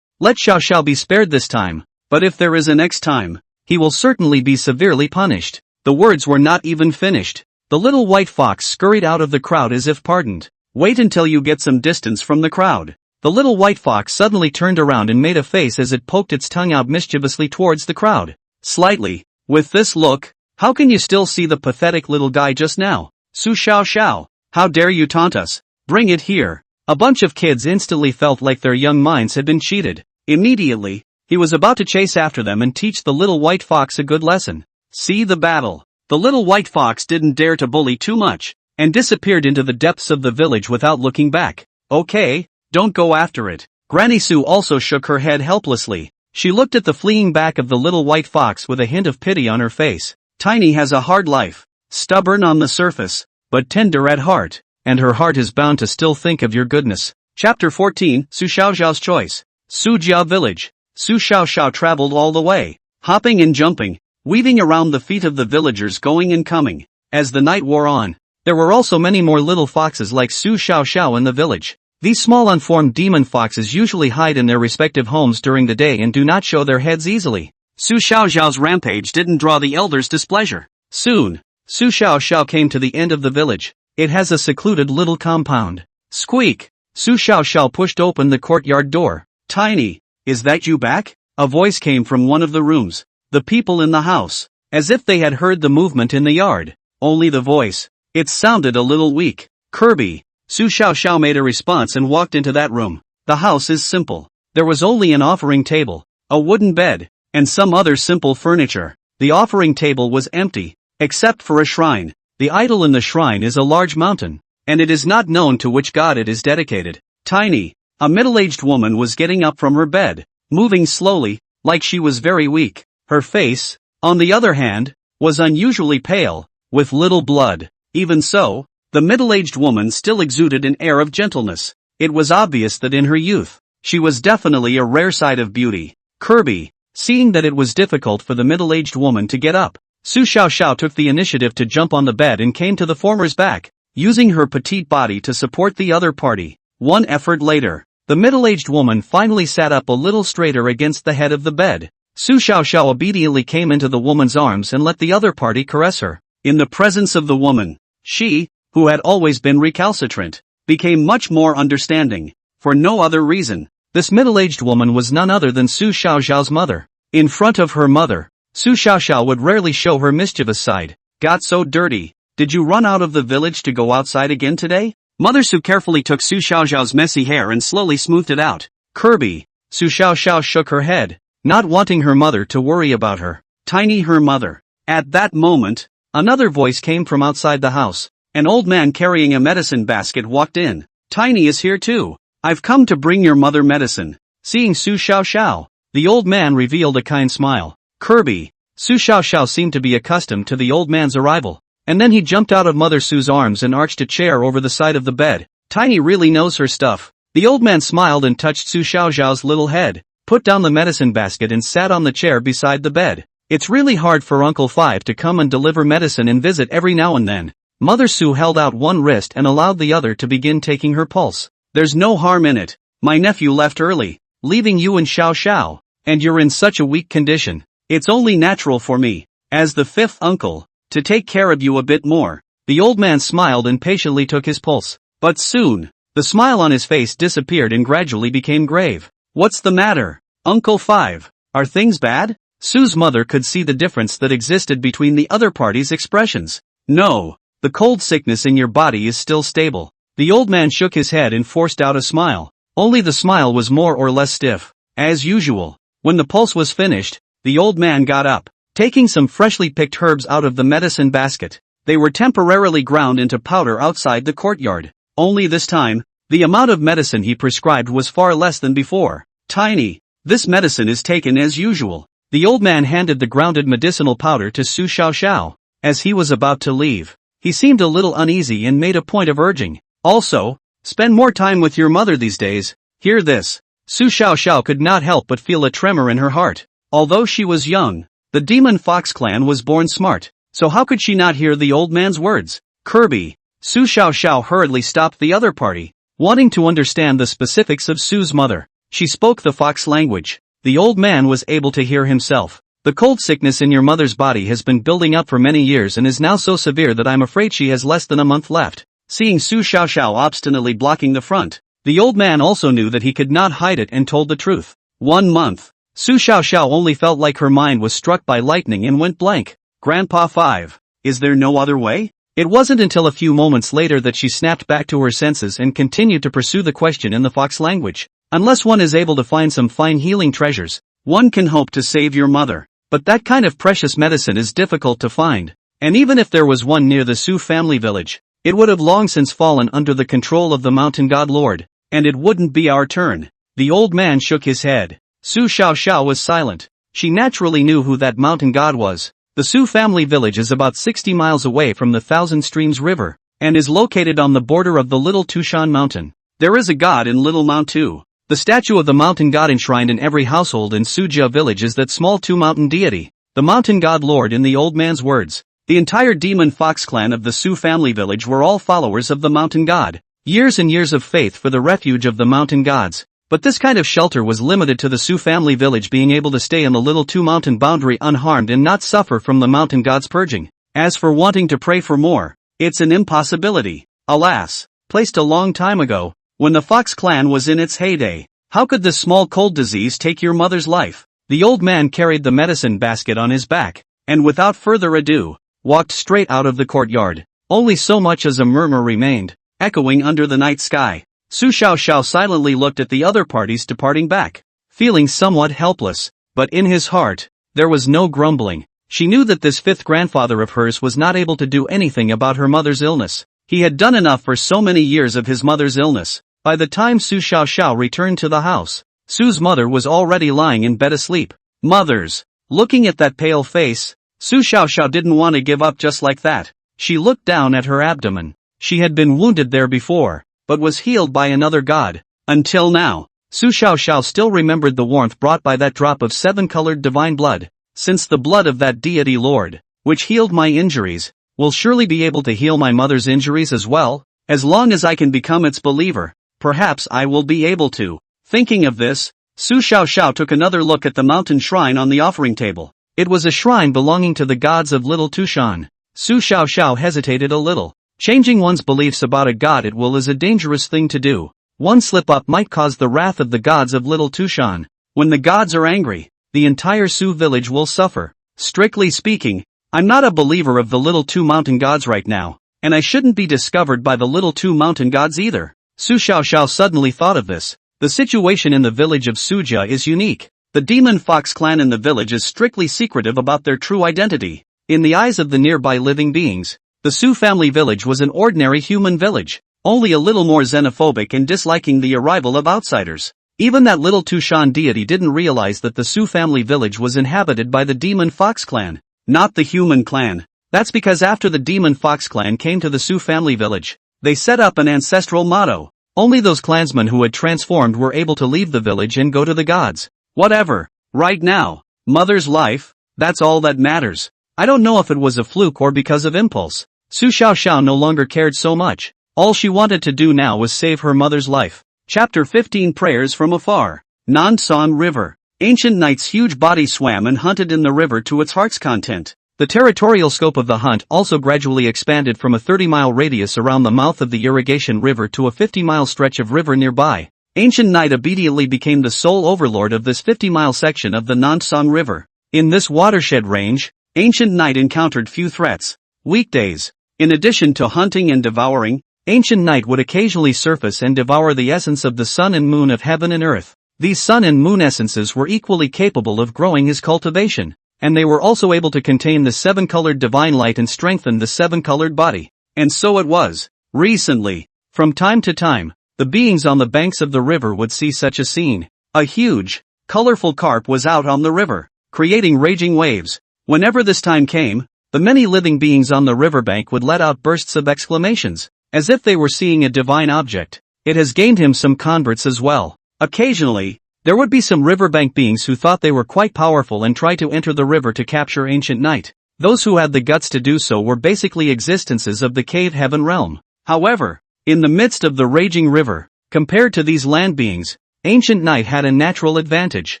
let Xiao Xiao be spared this time. But if there is a next time, he will certainly be severely punished. The words were not even finished. The little white fox scurried out of the crowd as if pardoned. Wait until you get some distance from the crowd. The little white fox suddenly turned around and made a face as it poked its tongue out mischievously towards the crowd. Slightly. With this look, how can you still see the pathetic little guy just now? Su Xiao Xiao, how dare you taunt us? Bring it here. A bunch of kids instantly felt like their young minds had been cheated. Immediately, he was about to chase after them and teach the little white fox a good lesson. See the battle. The little white fox didn't dare to bully too much, and disappeared into the depths of the village without looking back. Okay, don't go after it. Granny Sue also shook her head helplessly. She looked at the fleeing back of the little white fox with a hint of pity on her face. Tiny has a hard life, stubborn on the surface, but tender at heart, and her heart is bound to still think of your goodness. Chapter 14, Su Xiaoxiao's Choice. Sujia Village. Su Xiaoxiao traveled all the way, hopping and jumping, weaving around the feet of the villagers going and coming. As the night wore on, there were also many more little foxes like Su Xiaoxiao in the village. These small unformed demon foxes usually hide in their respective homes during the day and do not show their heads easily. Su Xiaoxiao's rampage didn't draw the elders' displeasure. Soon, Su Xiaoxiao came to the end of the village. It has a secluded little compound. Squeak! Su Xiaoxiao pushed open the courtyard door. Tiny, is that you back? A voice came from one of the rooms. The people in the house, as if they had heard the movement in the yard. Only the voice. It sounded a little weak. Kirby. Su Xiaoxiao made a response and walked into that room. The house is simple. There was only an offering table, a wooden bed, and some other simple furniture. The offering table was empty, except for a shrine. The idol in the shrine is a large mountain, and it is not known to which god it is dedicated. Tiny, a middle-aged woman, was getting up from her bed, moving slowly, like she was very weak. Her face, on the other hand, was unusually pale, with little blood. Even so, the middle-aged woman still exuded an air of gentleness. It was obvious that in her youth, she was definitely a rare sight of beauty. Kirby, seeing that it was difficult for the middle-aged woman to get up, Su Xiaoxiao took the initiative to jump on the bed and came to the former's back, using her petite body to support the other party. One effort later, the middle-aged woman finally sat up a little straighter against the head of the bed. Su Xiaoxiao obediently came into the woman's arms and let the other party caress her. In the presence of the woman, she, who had always been recalcitrant, became much more understanding. For no other reason, this middle-aged woman was none other than Su Xiaoxiao's mother. In front of her mother, Su Xiaoxiao would rarely show her mischievous side. Got so dirty. Did you run out of the village to go outside again today? Mother Su carefully took Su Xiaoxiao's messy hair and slowly smoothed it out. Kirby. Su Xiaoxiao shook her head, not wanting her mother to worry about her. Tiny, her mother. At that moment, another voice came from outside the house. An old man carrying a medicine basket walked in. Tiny is here too. I've come to bring your mother medicine. Seeing Su Xiaoxiao, the old man revealed a kind smile. Kirby. Su Xiaoxiao seemed to be accustomed to the old man's arrival, and then he jumped out of Mother Su's arms and arched a chair over the side of the bed. Tiny really knows her stuff. The old man smiled and touched Su Xiaoxiao's little head, put down the medicine basket and sat on the chair beside the bed. It's really hard for Uncle Five to come and deliver medicine and visit every now and then. Mother Su held out one wrist and allowed the other to begin taking her pulse. There's no harm in it. My nephew left early, leaving you and Xiao, and you're in such a weak condition. It's only natural for me, as the fifth uncle, to take care of you a bit more. The old man smiled and patiently took his pulse. But soon, the smile on his face disappeared and gradually became grave. What's the matter, Uncle Five? Are things bad? Su's mother could see the difference that existed between the other party's expressions. No, the cold sickness in your body is still stable. The old man shook his head and forced out a smile. Only the smile was more or less stiff. As usual, when the pulse was finished, the old man got up, taking some freshly picked herbs out of the medicine basket. They were temporarily ground into powder outside the courtyard. Only this time, the amount of medicine he prescribed was far less than before. Tiny, this medicine is taken as usual. The old man handed the grounded medicinal powder to Su Xiaoxiao. As he was about to leave, he seemed a little uneasy and made a point of urging. Also, spend more time with your mother these days. Hear this. Su Xiaoxiao could not help but feel a tremor in her heart. Although she was young, the Demon Fox clan was born smart, so how could she not hear the old man's words? Kirby. Su Xiaoxiao hurriedly stopped the other party, wanting to understand the specifics of Su's mother. She spoke the fox language. The old man was able to hear himself. The cold sickness in your mother's body has been building up for many years and is now so severe that I'm afraid she has less than a month left. Seeing Su Xiaoxiao obstinately blocking the front, the old man also knew that he could not hide it and told the truth. 1 month. Su Xiaoxiao only felt like her mind was struck by lightning and went blank. Grandpa Five, is there no other way? It wasn't until a few moments later that she snapped back to her senses and continued to pursue the question in the fox language. Unless one is able to find some fine healing treasures, one can hope to save your mother. But that kind of precious medicine is difficult to find. And even if there was one near the Su family village, it would have long since fallen under the control of the mountain god lord, and it wouldn't be our turn. The old man shook his head. Su Xiaoxiao was silent. She naturally knew who that mountain god was. The Su family village is about 60 miles away from the Thousand Streams River, and is located on the border of the Little Tushan Mountain. There is a god in Little Mount too. The statue of the mountain god enshrined in every household in Sujia village is that small two-mountain deity, the mountain god lord in the old man's words. The entire Demon Fox clan of the Su family village were all followers of the mountain god. Years and years of faith for the refuge of the mountain gods. But this kind of shelter was limited to the Su family village being able to stay in the little two mountain boundary unharmed and not suffer from the mountain god's purging. As for wanting to pray for more, it's an impossibility. Alas, placed a long time ago, when the Fox clan was in its heyday. How could this small cold disease take your mother's life? The old man carried the medicine basket on his back, and without further ado, walked straight out of the courtyard. Only so much as a murmur remained, echoing under the night sky. Su Xiaoxiao silently looked at the other parties departing back, feeling somewhat helpless, but in his heart, there was no grumbling. She knew that this fifth grandfather of hers was not able to do anything about her mother's illness. He had done enough for so many years of his mother's illness. By the time Su Xiaoxiao returned to the house, Su's mother was already lying in bed asleep. Mothers. Looking at that pale face, Su Xiaoxiao didn't want to give up just like that. She looked down at her abdomen. She had been wounded there before, but was healed by another god. Until now, Su Xiaoxiao still remembered the warmth brought by that drop of seven-colored divine blood. Since the blood of that deity lord, which healed my injuries, will surely be able to heal my mother's injuries as well, as long as I can become its believer, perhaps I will be able to. Thinking of this, Su Xiaoxiao took another look at the mountain shrine on the offering table. It was a shrine belonging to the gods of Little Tushan. Su Xiaoxiao hesitated a little. Changing one's beliefs about a god at will is a dangerous thing to do. One slip-up might cause the wrath of the gods of Little Tushan. When the gods are angry, the entire Su village will suffer. Strictly speaking, I'm not a believer of the Little Two mountain gods right now, and I shouldn't be discovered by the Little Two mountain gods either. Su Xiaoxiao suddenly thought of this. The situation in the village of Sujia is unique. The demon fox clan in the village is strictly secretive about their true identity. In the eyes of the nearby living beings, the Su family village was an ordinary human village, only a little more xenophobic and disliking the arrival of outsiders. Even that Little Tushan deity didn't realize that the Su family village was inhabited by the demon fox clan, not the human clan. That's because after the demon fox clan came to the Su family village, they set up an ancestral motto. Only those clansmen who had transformed were able to leave the village and go to the gods. Whatever. Right now, mother's life, that's all that matters. I don't know if it was a fluke or because of impulse. Su Xiaoxiao no longer cared so much. All she wanted to do now was save her mother's life. Chapter 15 Prayers from Afar. Nansan River. Ancient Knight's huge body swam and hunted in the river to its heart's content. The territorial scope of the hunt also gradually expanded from a 30-mile radius around the mouth of the irrigation river to a 50-mile stretch of river nearby. Ancient Knight immediately became the sole overlord of this 50-mile section of the Nansang River. In this watershed range, Ancient Knight encountered few threats. Weekdays. In addition to hunting and devouring, Ancient Knight would occasionally surface and devour the essence of the sun and moon of heaven and earth. These sun and moon essences were equally capable of growing his cultivation, and they were also able to contain the seven-colored divine light and strengthen the seven-colored body. And so it was. Recently, from time to time, the beings on the banks of the river would see such a scene. A huge, colorful carp was out on the river, creating raging waves. Whenever this time came, the many living beings on the riverbank would let out bursts of exclamations, as if they were seeing a divine object. It has gained him some converts as well. Occasionally, there would be some riverbank beings who thought they were quite powerful and tried to enter the river to capture Ancient Knight. Those who had the guts to do so were basically existences of the cave heaven realm. However, in the midst of the raging river, compared to these land beings, Ancient Knight had a natural advantage.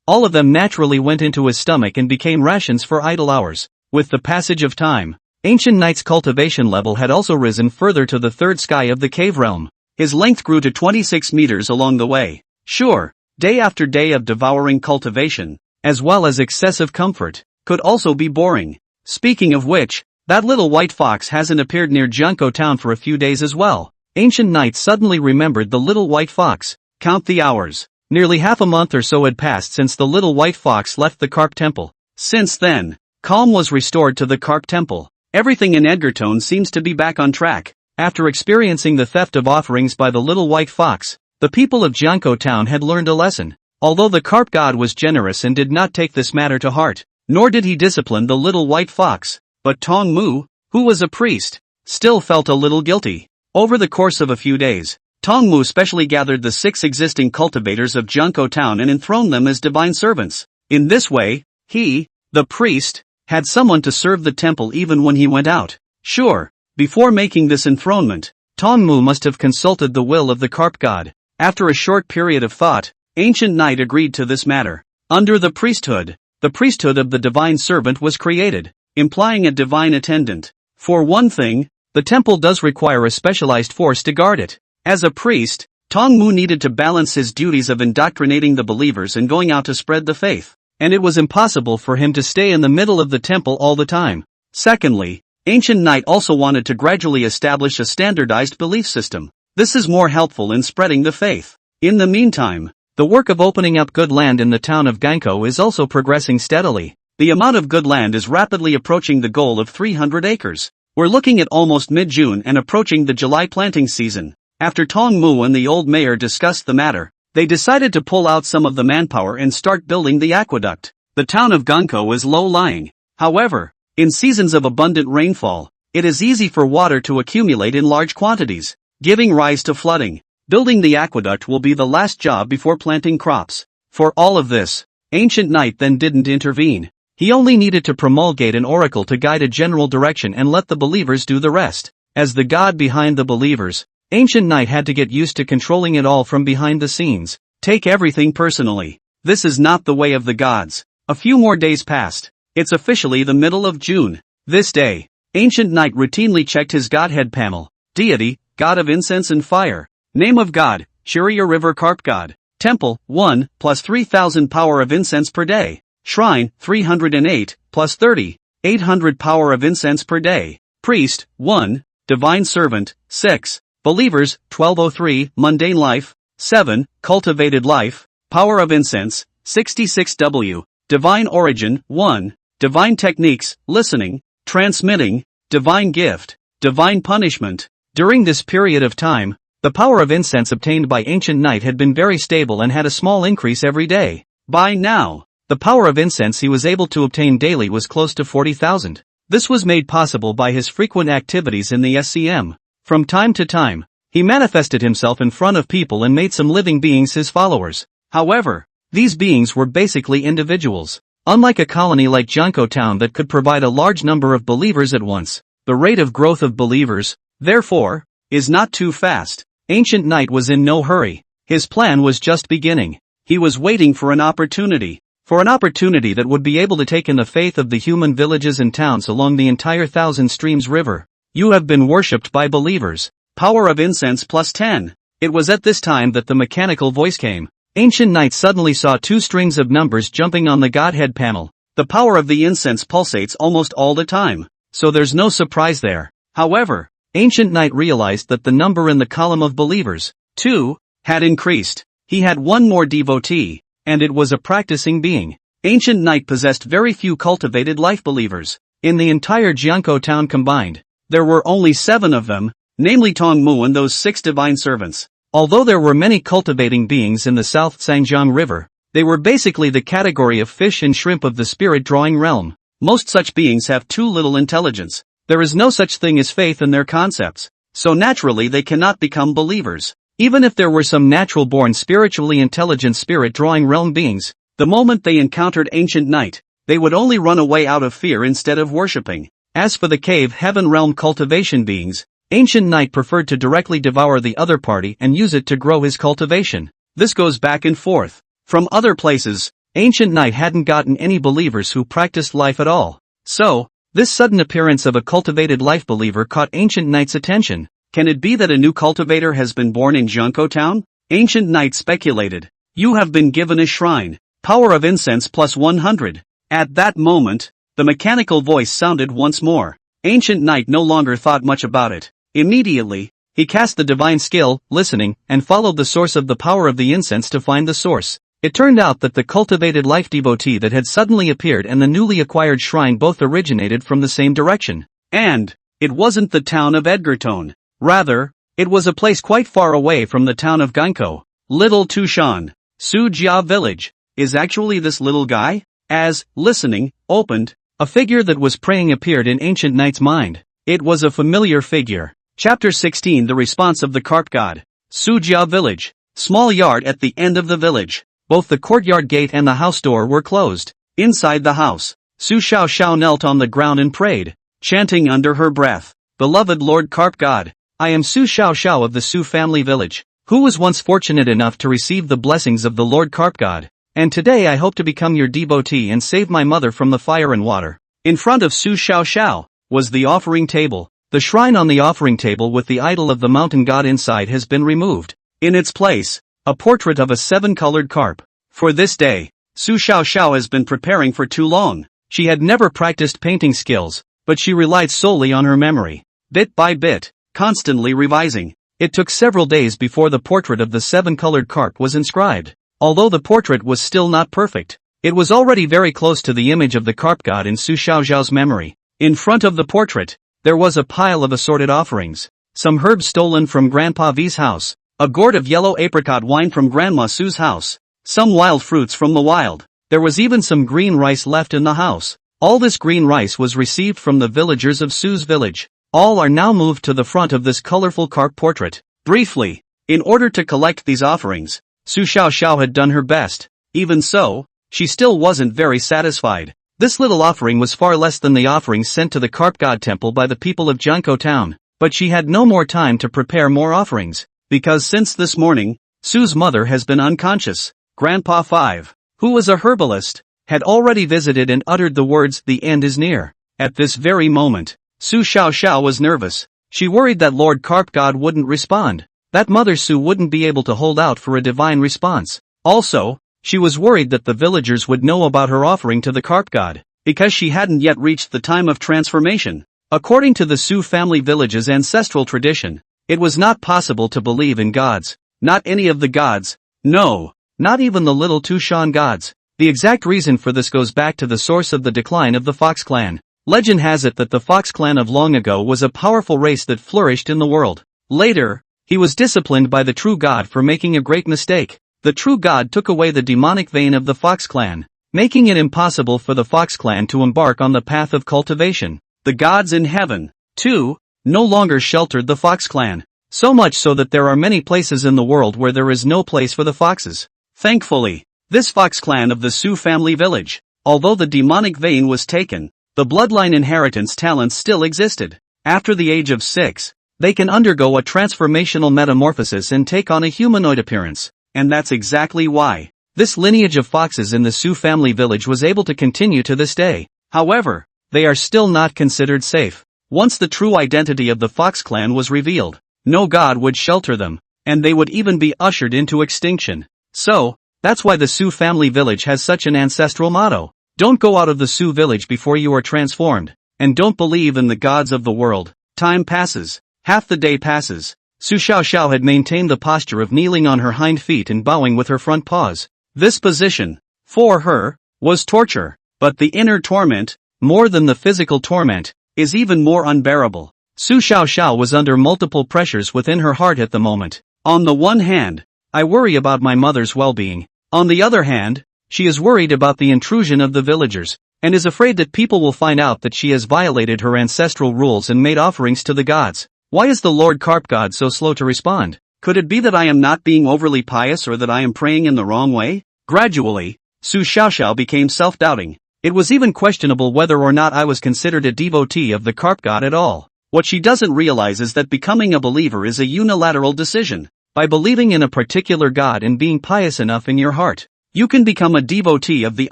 All of them naturally went into his stomach and became rations for idle hours. With the passage of time, Ancient Knight's cultivation level had also risen further to the third sky of the cave realm. His length grew to 26 meters along the way. Sure, day after day of devouring cultivation, as well as excessive comfort, could also be boring. Speaking of which, that little white fox hasn't appeared near Junko town for a few days as well. Ancient Knight suddenly remembered the little white fox. Count the hours. Nearly half a month or so had passed since the little white fox left the Carp Temple. Since then, calm was restored to the Carp Temple. Everything in Edgartone seems to be back on track. After experiencing the theft of offerings by the little white fox, the people of Jiankou town had learned a lesson. Although the carp god was generous and did not take this matter to heart, nor did he discipline the little white fox, but Tong Mu, who was a priest, still felt a little guilty. Over the course of a few days, Tong Mu specially gathered the 6 existing cultivators of Jiankou town and enthroned them as divine servants. In this way, he, the priest, had someone to serve the temple even when he went out. Sure, before making this enthronement, Tong Mu must have consulted the will of the carp god. After a short period of thought, Ancient Knight agreed to this matter. Under the priesthood of the divine servant was created, implying a divine attendant. For one thing, the temple does require a specialized force to guard it. As a priest, Tong Mu needed to balance his duties of indoctrinating the believers and going out to spread the faith, and it was impossible for him to stay in the middle of the temple all the time. Secondly, Ancient Knight also wanted to gradually establish a standardized belief system. This is more helpful in spreading the faith. In the meantime, the work of opening up good land in the town of Ganko is also progressing steadily. The amount of good land is rapidly approaching the goal of 300 acres. We're looking at almost mid-June and approaching the July planting season. After Tong Mu and the old mayor discussed the matter, they decided to pull out some of the manpower and start building the aqueduct. The town of Ganko is low-lying. However, in seasons of abundant rainfall, it is easy for water to accumulate in large quantities, giving rise to flooding. Building the aqueduct will be the last job before planting crops. For all of this, Ancient Knight then didn't intervene. He only needed to promulgate an oracle to guide a general direction and let the believers do the rest. As the god behind the believers, Ancient Knight had to get used to controlling it all from behind the scenes. Take everything personally. This is not the way of the gods. A few more days passed. It's officially the middle of June. This day, Ancient Knight routinely checked his godhead panel. Deity, god of incense and fire. Name of god, Shirya River Carp God. Temple, 1, plus 3,000 power of incense per day. Shrine, 308, plus 30, 800 power of incense per day. Priest, 1, Divine Servant, 6, Believers, 1203, Mundane Life, 7, Cultivated Life, Power of Incense, 66W, Divine Origin, 1, Divine Techniques, Listening, Transmitting, Divine Gift, Divine Punishment. During this period of time, the power of incense obtained by Ancient Knight had been very stable and had a small increase every day. By now, the power of incense he was able to obtain daily was close to 40,000. This was made possible by his frequent activities in the SCM. From time to time, he manifested himself in front of people and made some living beings his followers. However, these beings were basically individuals. Unlike a colony like Janko Town that could provide a large number of believers at once, the rate of growth of believers, therefore, is not too fast. Ancient Knight was in no hurry. His plan was just beginning. He was waiting for an opportunity that would be able to take in the faith of the human villages and towns along the entire Thousand Streams River. You have been worshipped by believers. Power of incense plus 10. It was at this time that the mechanical voice came. Ancient Knight suddenly saw two strings of numbers jumping on the Godhead panel. The power of the incense pulsates almost all the time, so there's no surprise there. However, Ancient Knight realized that the number in the column of believers, 2, had increased. He had one more devotee, and it was a practicing being. Ancient Knight possessed very few cultivated life believers. In the entire Jiankou town combined, there were only 7 of them, namely Tong Mu and those 6 divine servants. Although there were many cultivating beings in the South Sangjiang River, they were basically the category of fish and shrimp of the spirit-drawing realm. Most such beings have too little intelligence. There is no such thing as faith in their concepts, so naturally they cannot become believers. Even if there were some natural-born spiritually intelligent spirit-drawing realm beings, the moment they encountered Ancient Knight, they would only run away out of fear instead of worshipping. As for the cave heaven realm cultivation beings, Ancient Knight preferred to directly devour the other party and use it to grow his cultivation. This goes back and forth. From other places, Ancient Knight hadn't gotten any believers who practiced life at all. So, this sudden appearance of a cultivated life believer caught Ancient Knight's attention. Can it be that a new cultivator has been born in Jiankou Town? Ancient Knight speculated. You have been given a shrine. Power of incense plus 100. At that moment, the mechanical voice sounded once more. Ancient Knight no longer thought much about it. Immediately, he cast the divine skill, listening, and followed the source of the power of the incense to find the source. It turned out that the cultivated life devotee that had suddenly appeared and the newly acquired shrine both originated from the same direction. And it wasn't the town of Edgartone. Rather, it was a place quite far away from the town of Gankou. Little Tushan, Sujia village. Is actually this little guy? As, listening, opened, a figure that was praying appeared in Ancient Knight's mind. It was a familiar figure. Chapter 16 The Response of the Carp God. Sujia village. Small yard at the end of the village. Both the courtyard gate and the house door were closed. Inside the house, Su Xiao Xiao knelt on the ground and prayed, chanting under her breath, Beloved Lord Carp God, I am Su Xiao Xiao of the Su family village. who was once fortunate enough to receive the blessings of the Lord Carp God, and today I hope to become your devotee and save my mother from the fire and water. In front of Su Xiao was the offering table. The shrine on the offering table with the idol of the mountain god inside has been removed. In its place, a portrait of a 7-colored carp. For this day, Su Xiao has been preparing for too long. She had never practiced painting skills, but she relied solely on her memory, bit by bit, constantly revising. It took several days before the portrait of the 7-colored carp was inscribed. Although the portrait was still not perfect, it was already very close to the image of the carp god in Su Xiao's memory. In front of the portrait, there was a pile of assorted offerings. Some herbs stolen from Grandpa V's house, a gourd of yellow apricot wine from Grandma Su's house, some wild fruits from the wild. There was even some green rice left in the house. All this green rice was received from the villagers of Su's village. All are now moved to the front of this colorful carp portrait. Briefly, in order to collect these offerings, Su Xiao had done her best. Even so, she still wasn't very satisfied. This little offering was far less than the offerings sent to the Carp God Temple by the people of Jiankou Town, but she had no more time to prepare more offerings, because since this morning, Su's mother has been unconscious. Grandpa 5, who was a herbalist, had already visited and uttered the words, "The end is near." At this very moment, Su Xiao was nervous. She worried that Lord Carp God wouldn't respond, that Mother Su wouldn't be able to hold out for a divine response. Also, she was worried that the villagers would know about her offering to the Carp God, because she hadn't yet reached the time of transformation. According to the Su family village's ancestral tradition, it was not possible to believe in gods. Not any of the gods. No, not even the little Tushan gods. The exact reason for this goes back to the source of the decline of the Fox clan. Legend has it that the Fox clan of long ago was a powerful race that flourished in the world. Later, he was disciplined by the true god for making a great mistake. The true god took away the demonic vein of the Fox clan, making it impossible for the Fox clan to embark on the path of cultivation. The gods in heaven, too, no longer sheltered the Fox clan. So much so that there are many places in the world where there is no place for the foxes. Thankfully, this Fox clan of the Su family village, although the demonic vein was taken, the bloodline inheritance talents still existed. After the age of 6, they can undergo a transformational metamorphosis and take on a humanoid appearance. And that's exactly why this lineage of foxes in the Su family village was able to continue to this day. However, they are still not considered safe. Once the true identity of the Fox clan was revealed, no god would shelter them, and they would even be ushered into extinction. So, that's why the Su family village has such an ancestral motto. Don't go out of the Su village before you are transformed, and don't believe in the gods of the world. Time passes. Half the day passes. Su Xiao had maintained the posture of kneeling on her hind feet and bowing with her front paws. This position, for her, was torture, but the inner torment, more than the physical torment, is even more unbearable. Su Xiao was under multiple pressures within her heart at the moment. On the one hand, I worry about my mother's well-being. On the other hand, she is worried about the intrusion of the villagers, and is afraid that people will find out that she has violated her ancestral rules and made offerings to the gods. Why is the Lord Carp God so slow to respond? Could it be that I am not being overly pious or that I am praying in the wrong way? Gradually, Su Xiao became self-doubting. It was even questionable whether or not I was considered a devotee of the Carp God at all. What she doesn't realize is that becoming a believer is a unilateral decision. By believing in a particular god and being pious enough in your heart, you can become a devotee of the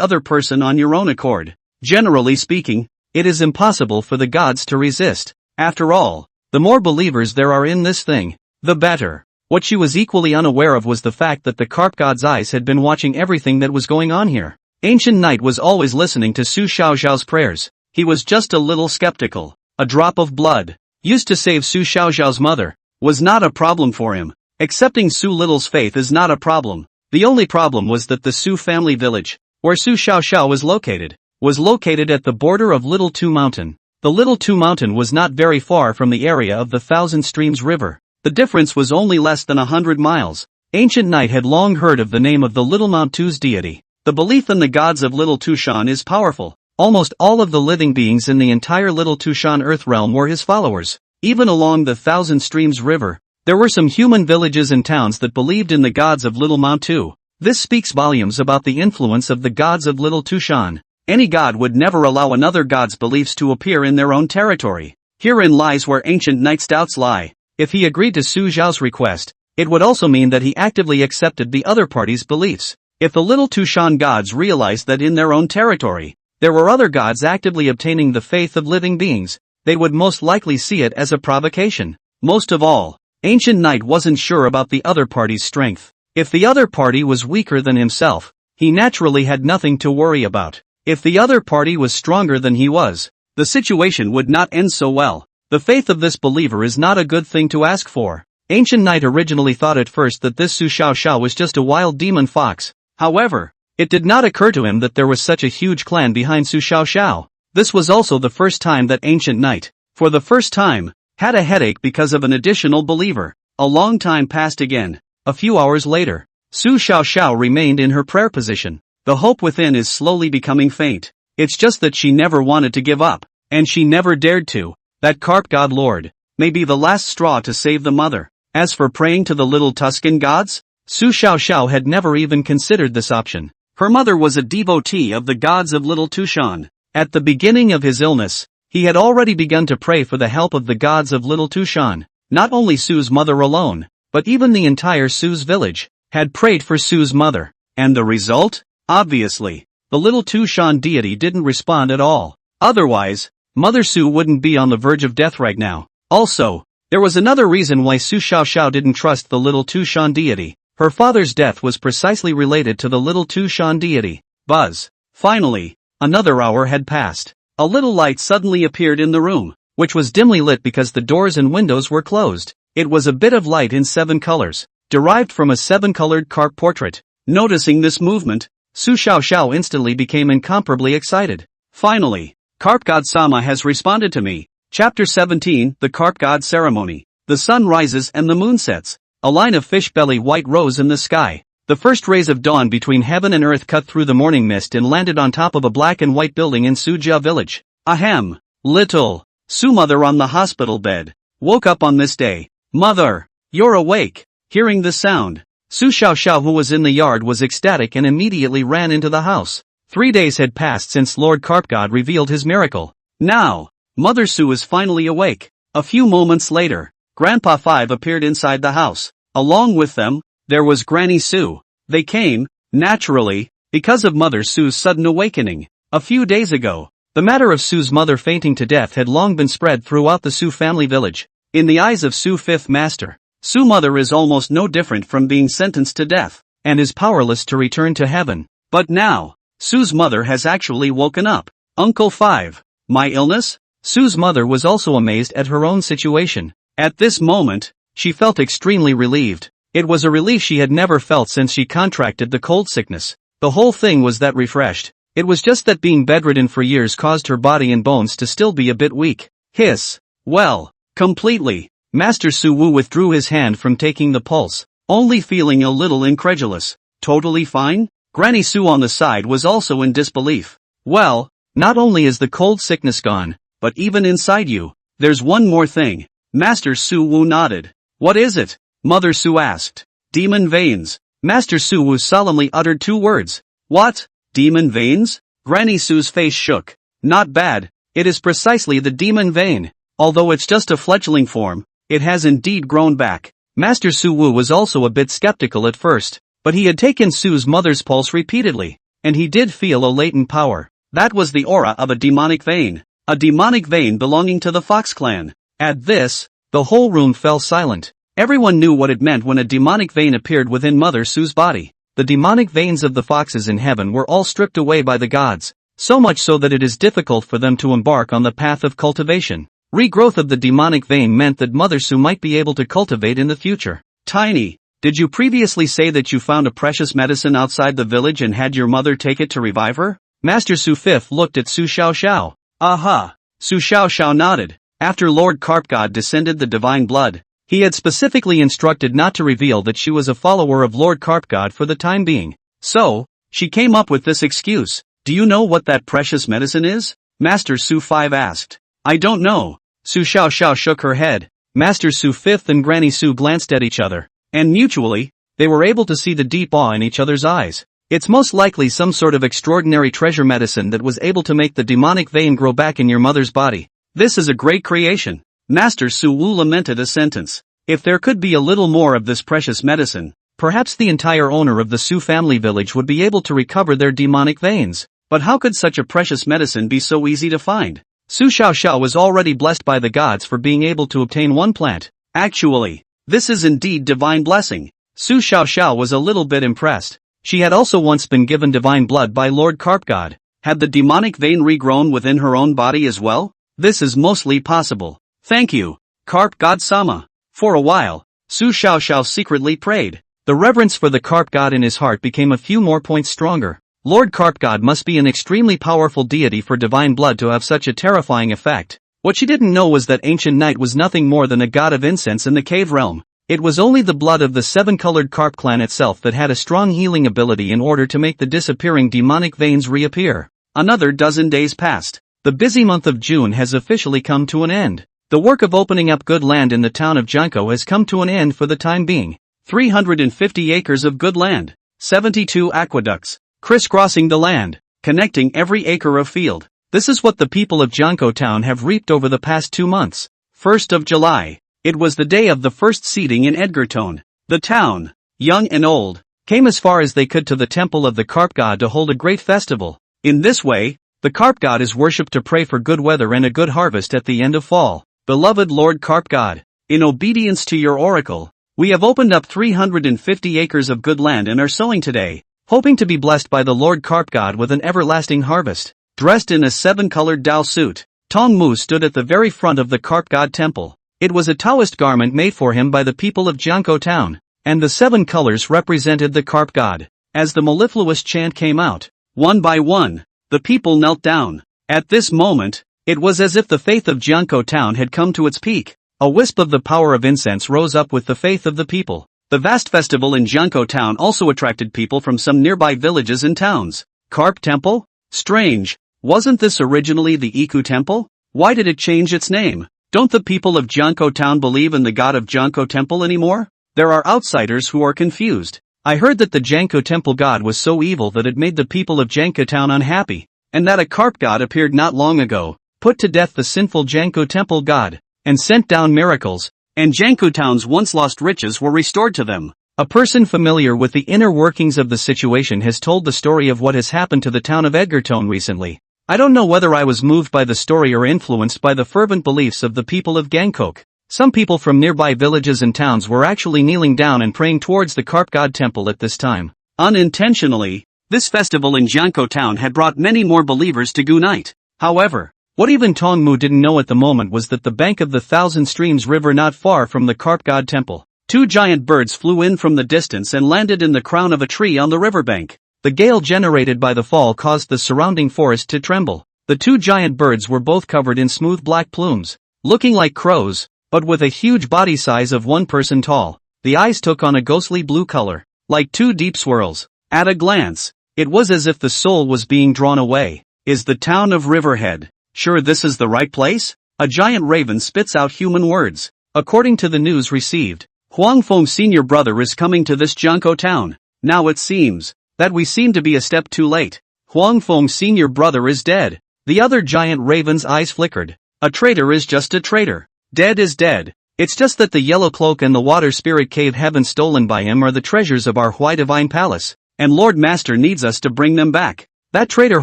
other person on your own accord. Generally speaking, it is impossible for the gods to resist. After all, the more believers there are in this thing, the better. What she was equally unaware of was the fact that the Carp God's eyes had been watching everything that was going on here. Ancient Knight was always listening to Su Xiao's prayers. He was just a little skeptical. A drop of blood, used to save Su Xiao's mother, was not a problem for him. Accepting Su Little's faith is not a problem. The only problem was that the Su family village, where Su Xiao was located at the border of Little Two Mountain. The Little Two Mountain was not very far from the area of the Thousand Streams River. The difference was only less than 100 miles. Ancient Knight had long heard of the name of the Little Mount Tu's deity. The belief in the gods of Little Tushan is powerful. Almost all of the living beings in the entire Little Tushan Earth realm were his followers. Even along the Thousand Streams River, there were some human villages and towns that believed in the gods of Little Mount Tu. This speaks volumes about the influence of the gods of Little Tushan. Any god would never allow another god's beliefs to appear in their own territory. Herein lies where Ancient Knight's doubts lie. If he agreed to Su Zhao's request, It would also mean that he actively accepted the other party's beliefs. If the Little Tushan gods realized that in their own territory, there were other gods actively obtaining the faith of living beings, they would most likely see it as a provocation. Most of all, Ancient Knight wasn't sure about the other party's strength. If the other party was weaker than himself, he naturally had nothing to worry about. If the other party was stronger than he was, the situation would not end so well. The faith of this believer is not a good thing to ask for. Ancient Knight originally thought at first that this Su Xiao was just a wild demon fox. However, it did not occur to him that there was such a huge clan behind Su Xiao. This was also the first time that Ancient Knight, for the first time, had a headache because of an additional believer. A long time passed again. A few hours later, Su Xiao remained in her prayer position. The hope within is slowly becoming faint. It's just that she never wanted to give up, and she never dared to. That carp god lord may be the last straw to save the mother. As for praying to the little Tuscan gods, Su Xiao had never even considered this option. Her mother was a devotee of the gods of Little Tushan. At the beginning of his illness, he had already begun to pray for the help of the gods of Little Tushan. Not only Su's mother alone, but even the entire Su's village had prayed for Su's mother. And the result? Obviously, the Little Tushan deity didn't respond at all. Otherwise, Mother Su wouldn't be on the verge of death right now. Also, there was another reason why Su Xiao didn't trust the Little Tushan deity. Her father's death was precisely related to the Little Tushan deity. Buzz. Finally, another hour had passed. A little light suddenly appeared in the room, which was dimly lit because the doors and windows were closed. It was a bit of light in 7 colors, derived from a 7-colored carp portrait. Noticing this movement, Su Xiao instantly became incomparably excited. Finally, Carp God Sama has responded to me. Chapter 17, The Carp God Ceremony. The sun rises and the moon sets. A line of fish belly white rose in the sky. The first rays of dawn between heaven and earth cut through the morning mist and landed on top of a black and white building in Sujia village. Ahem. Little Su mother on the hospital bed woke up on this day. Mother, you're awake. Hearing this sound, Su Xiao who was in the yard was ecstatic and immediately ran into the house. 3 days had passed since Lord Carp God revealed his miracle. Now, Mother Su is finally awake. A few moments later, Grandpa Five appeared inside the house. Along with them, there was Granny Su. They came, naturally, because of Mother Su's sudden awakening. A few days ago, the matter of Su's mother fainting to death had long been spread throughout the Su family village. In the eyes of Su Fifth Master, Su mother is almost no different from being sentenced to death, and is powerless to return to heaven. But now, Su's mother has actually woken up. Uncle Five, my illness? Su's mother was also amazed at her own situation. At this moment, she felt extremely relieved. It was a relief she had never felt since she contracted the cold sickness. The whole thing was that refreshed. It was just that being bedridden for years caused her body and bones to still be a bit weak. Hiss. Well, completely. Master Su Wu withdrew his hand from taking the pulse, only feeling a little incredulous. Totally fine? Granny Su on the side was also in disbelief. Well, not only is the cold sickness gone, but even inside you, there's one more thing. Master Su Wu nodded. What is it? Mother Su asked. Demon veins. Master Su Wu solemnly uttered 2 words. What? Demon veins? Granny Su's face shook. Not bad. It is precisely the demon vein. Although it's just a fledgling form, it has indeed grown back. Master Su Wu was also a bit skeptical at first, but he had taken Su's mother's pulse repeatedly, and he did feel a latent power. That was the aura of a demonic vein. A demonic vein belonging to the Fox clan. At this, the whole room fell silent. Everyone knew what it meant when a demonic vein appeared within Mother Su's body. The demonic veins of the foxes in heaven were all stripped away by the gods, so much so that it is difficult for them to embark on the path of cultivation. Regrowth of the demonic vein meant that Mother Su might be able to cultivate in the future. Tiny, did you previously say that you found a precious medicine outside the village and had your mother take it to revive her? Master Su Fifth looked at Su Xiao. Aha! Su Xiao nodded. After Lord Carp God descended the divine blood, he had specifically instructed not to reveal that she was a follower of Lord Carp God for the time being. So, she came up with this excuse. Do you know what that precious medicine is? Master Su Five asked. I don't know. Su Xiao shook her head. Master Su Fifth and Granny Su glanced at each other, and mutually, they were able to see the deep awe in each other's eyes. It's most likely some sort of extraordinary treasure medicine that was able to make the demonic vein grow back in your mother's body. This is a great creation. Master Su Wu lamented a sentence. If there could be a little more of this precious medicine, perhaps the entire owner of the Su family village would be able to recover their demonic veins. But how could such a precious medicine be so easy to find? Su Xiaoxiao was already blessed by the gods for being able to obtain one plant. Actually, this is indeed divine blessing. Su Xiaoxiao was a little bit impressed. She had also once been given divine blood by Lord Carp God. Had the demonic vein regrown within her own body as well? This is mostly possible. Thank you, Carp God-sama. For a while, Su Xiaoxiao secretly prayed. The reverence for the Carp God in his heart became a few more points stronger. Lord Carp God must be an extremely powerful deity for divine blood to have such a terrifying effect. What she didn't know was that Ancient Knight was nothing more than a god of incense in the cave realm. It was only the blood of the seven-colored carp clan itself that had a strong healing ability in order to make the disappearing demonic veins reappear. Another dozen days passed. The busy month of June has officially come to an end. The work of opening up good land in the town of Junko has come to an end for the time being. 350 acres of good land, 72 aqueducts, crisscrossing the land, connecting every acre of field. This is what the people of Junko town have reaped over the past 2 months. 1st of July. It was the day of the first seeding in Edgartone. The town, young and old, came as far as they could to the temple of the Carp God to hold a great festival. In this way, the Carp God is worshipped to pray for good weather and a good harvest at the end of fall. Beloved Lord Carp God, in obedience to your oracle, we have opened up 350 acres of good land and are sowing today, hoping to be blessed by the Lord Carp God with an everlasting harvest. Dressed in a seven-colored Dao suit, Tong Mu stood at the very front of the Carp God temple. It was a Taoist garment made for him by the people of Junko town, and the 7 colors represented the Carp God. As the mellifluous chant came out, one by one, the people knelt down. At this moment, it was as if the faith of Junko town had come to its peak. A wisp of the power of incense rose up with the faith of the people. The vast festival in Junko town also attracted people from some nearby villages and towns. Carp Temple? Strange, wasn't this originally the Iku Temple? Why did it change its name? Don't the people of Junko town believe in the god of Junko Temple anymore? There are outsiders who are confused. I heard that the Janko Temple god was so evil that it made the people of Janko town unhappy, and that a carp god appeared not long ago, put to death the sinful Janko Temple god, and sent down miracles, and Janko town's once lost riches were restored to them. A person familiar with the inner workings of the situation has told the story of what has happened to the town of Edgartone recently. I don't know whether I was moved by the story or influenced by the fervent beliefs of the people of Gangkok. Some people from nearby villages and towns were actually kneeling down and praying towards the Carp God temple at this time. Unintentionally, this festival in Janko town had brought many more believers to Gunite. However, what even Tong Mu didn't know at the moment was that the bank of the Thousand Streams River not far from the Carp God temple, 2 giant birds flew in from the distance and landed in the crown of a tree on the riverbank. The gale generated by the fall caused the surrounding forest to tremble. The 2 giant birds were both covered in smooth black plumes, looking like crows, but with a huge body size of 1 person tall. The eyes took on a ghostly blue color, like 2 deep swirls. At a glance, it was as if the soul was being drawn away. Is the town of Riverhead sure this is the right place? A giant raven spits out human words. According to the news received, Huang Feng's senior brother is coming to this Junko town. Now it seems that we seem to be a step too late. Huang Feng's senior brother is dead. The other giant raven's eyes flickered. A traitor is just a traitor. Dead is dead. It's just that the yellow cloak and the water spirit cave heaven stolen by him are the treasures of our Hui Divine Palace, and Lord Master needs us to bring them back. That traitor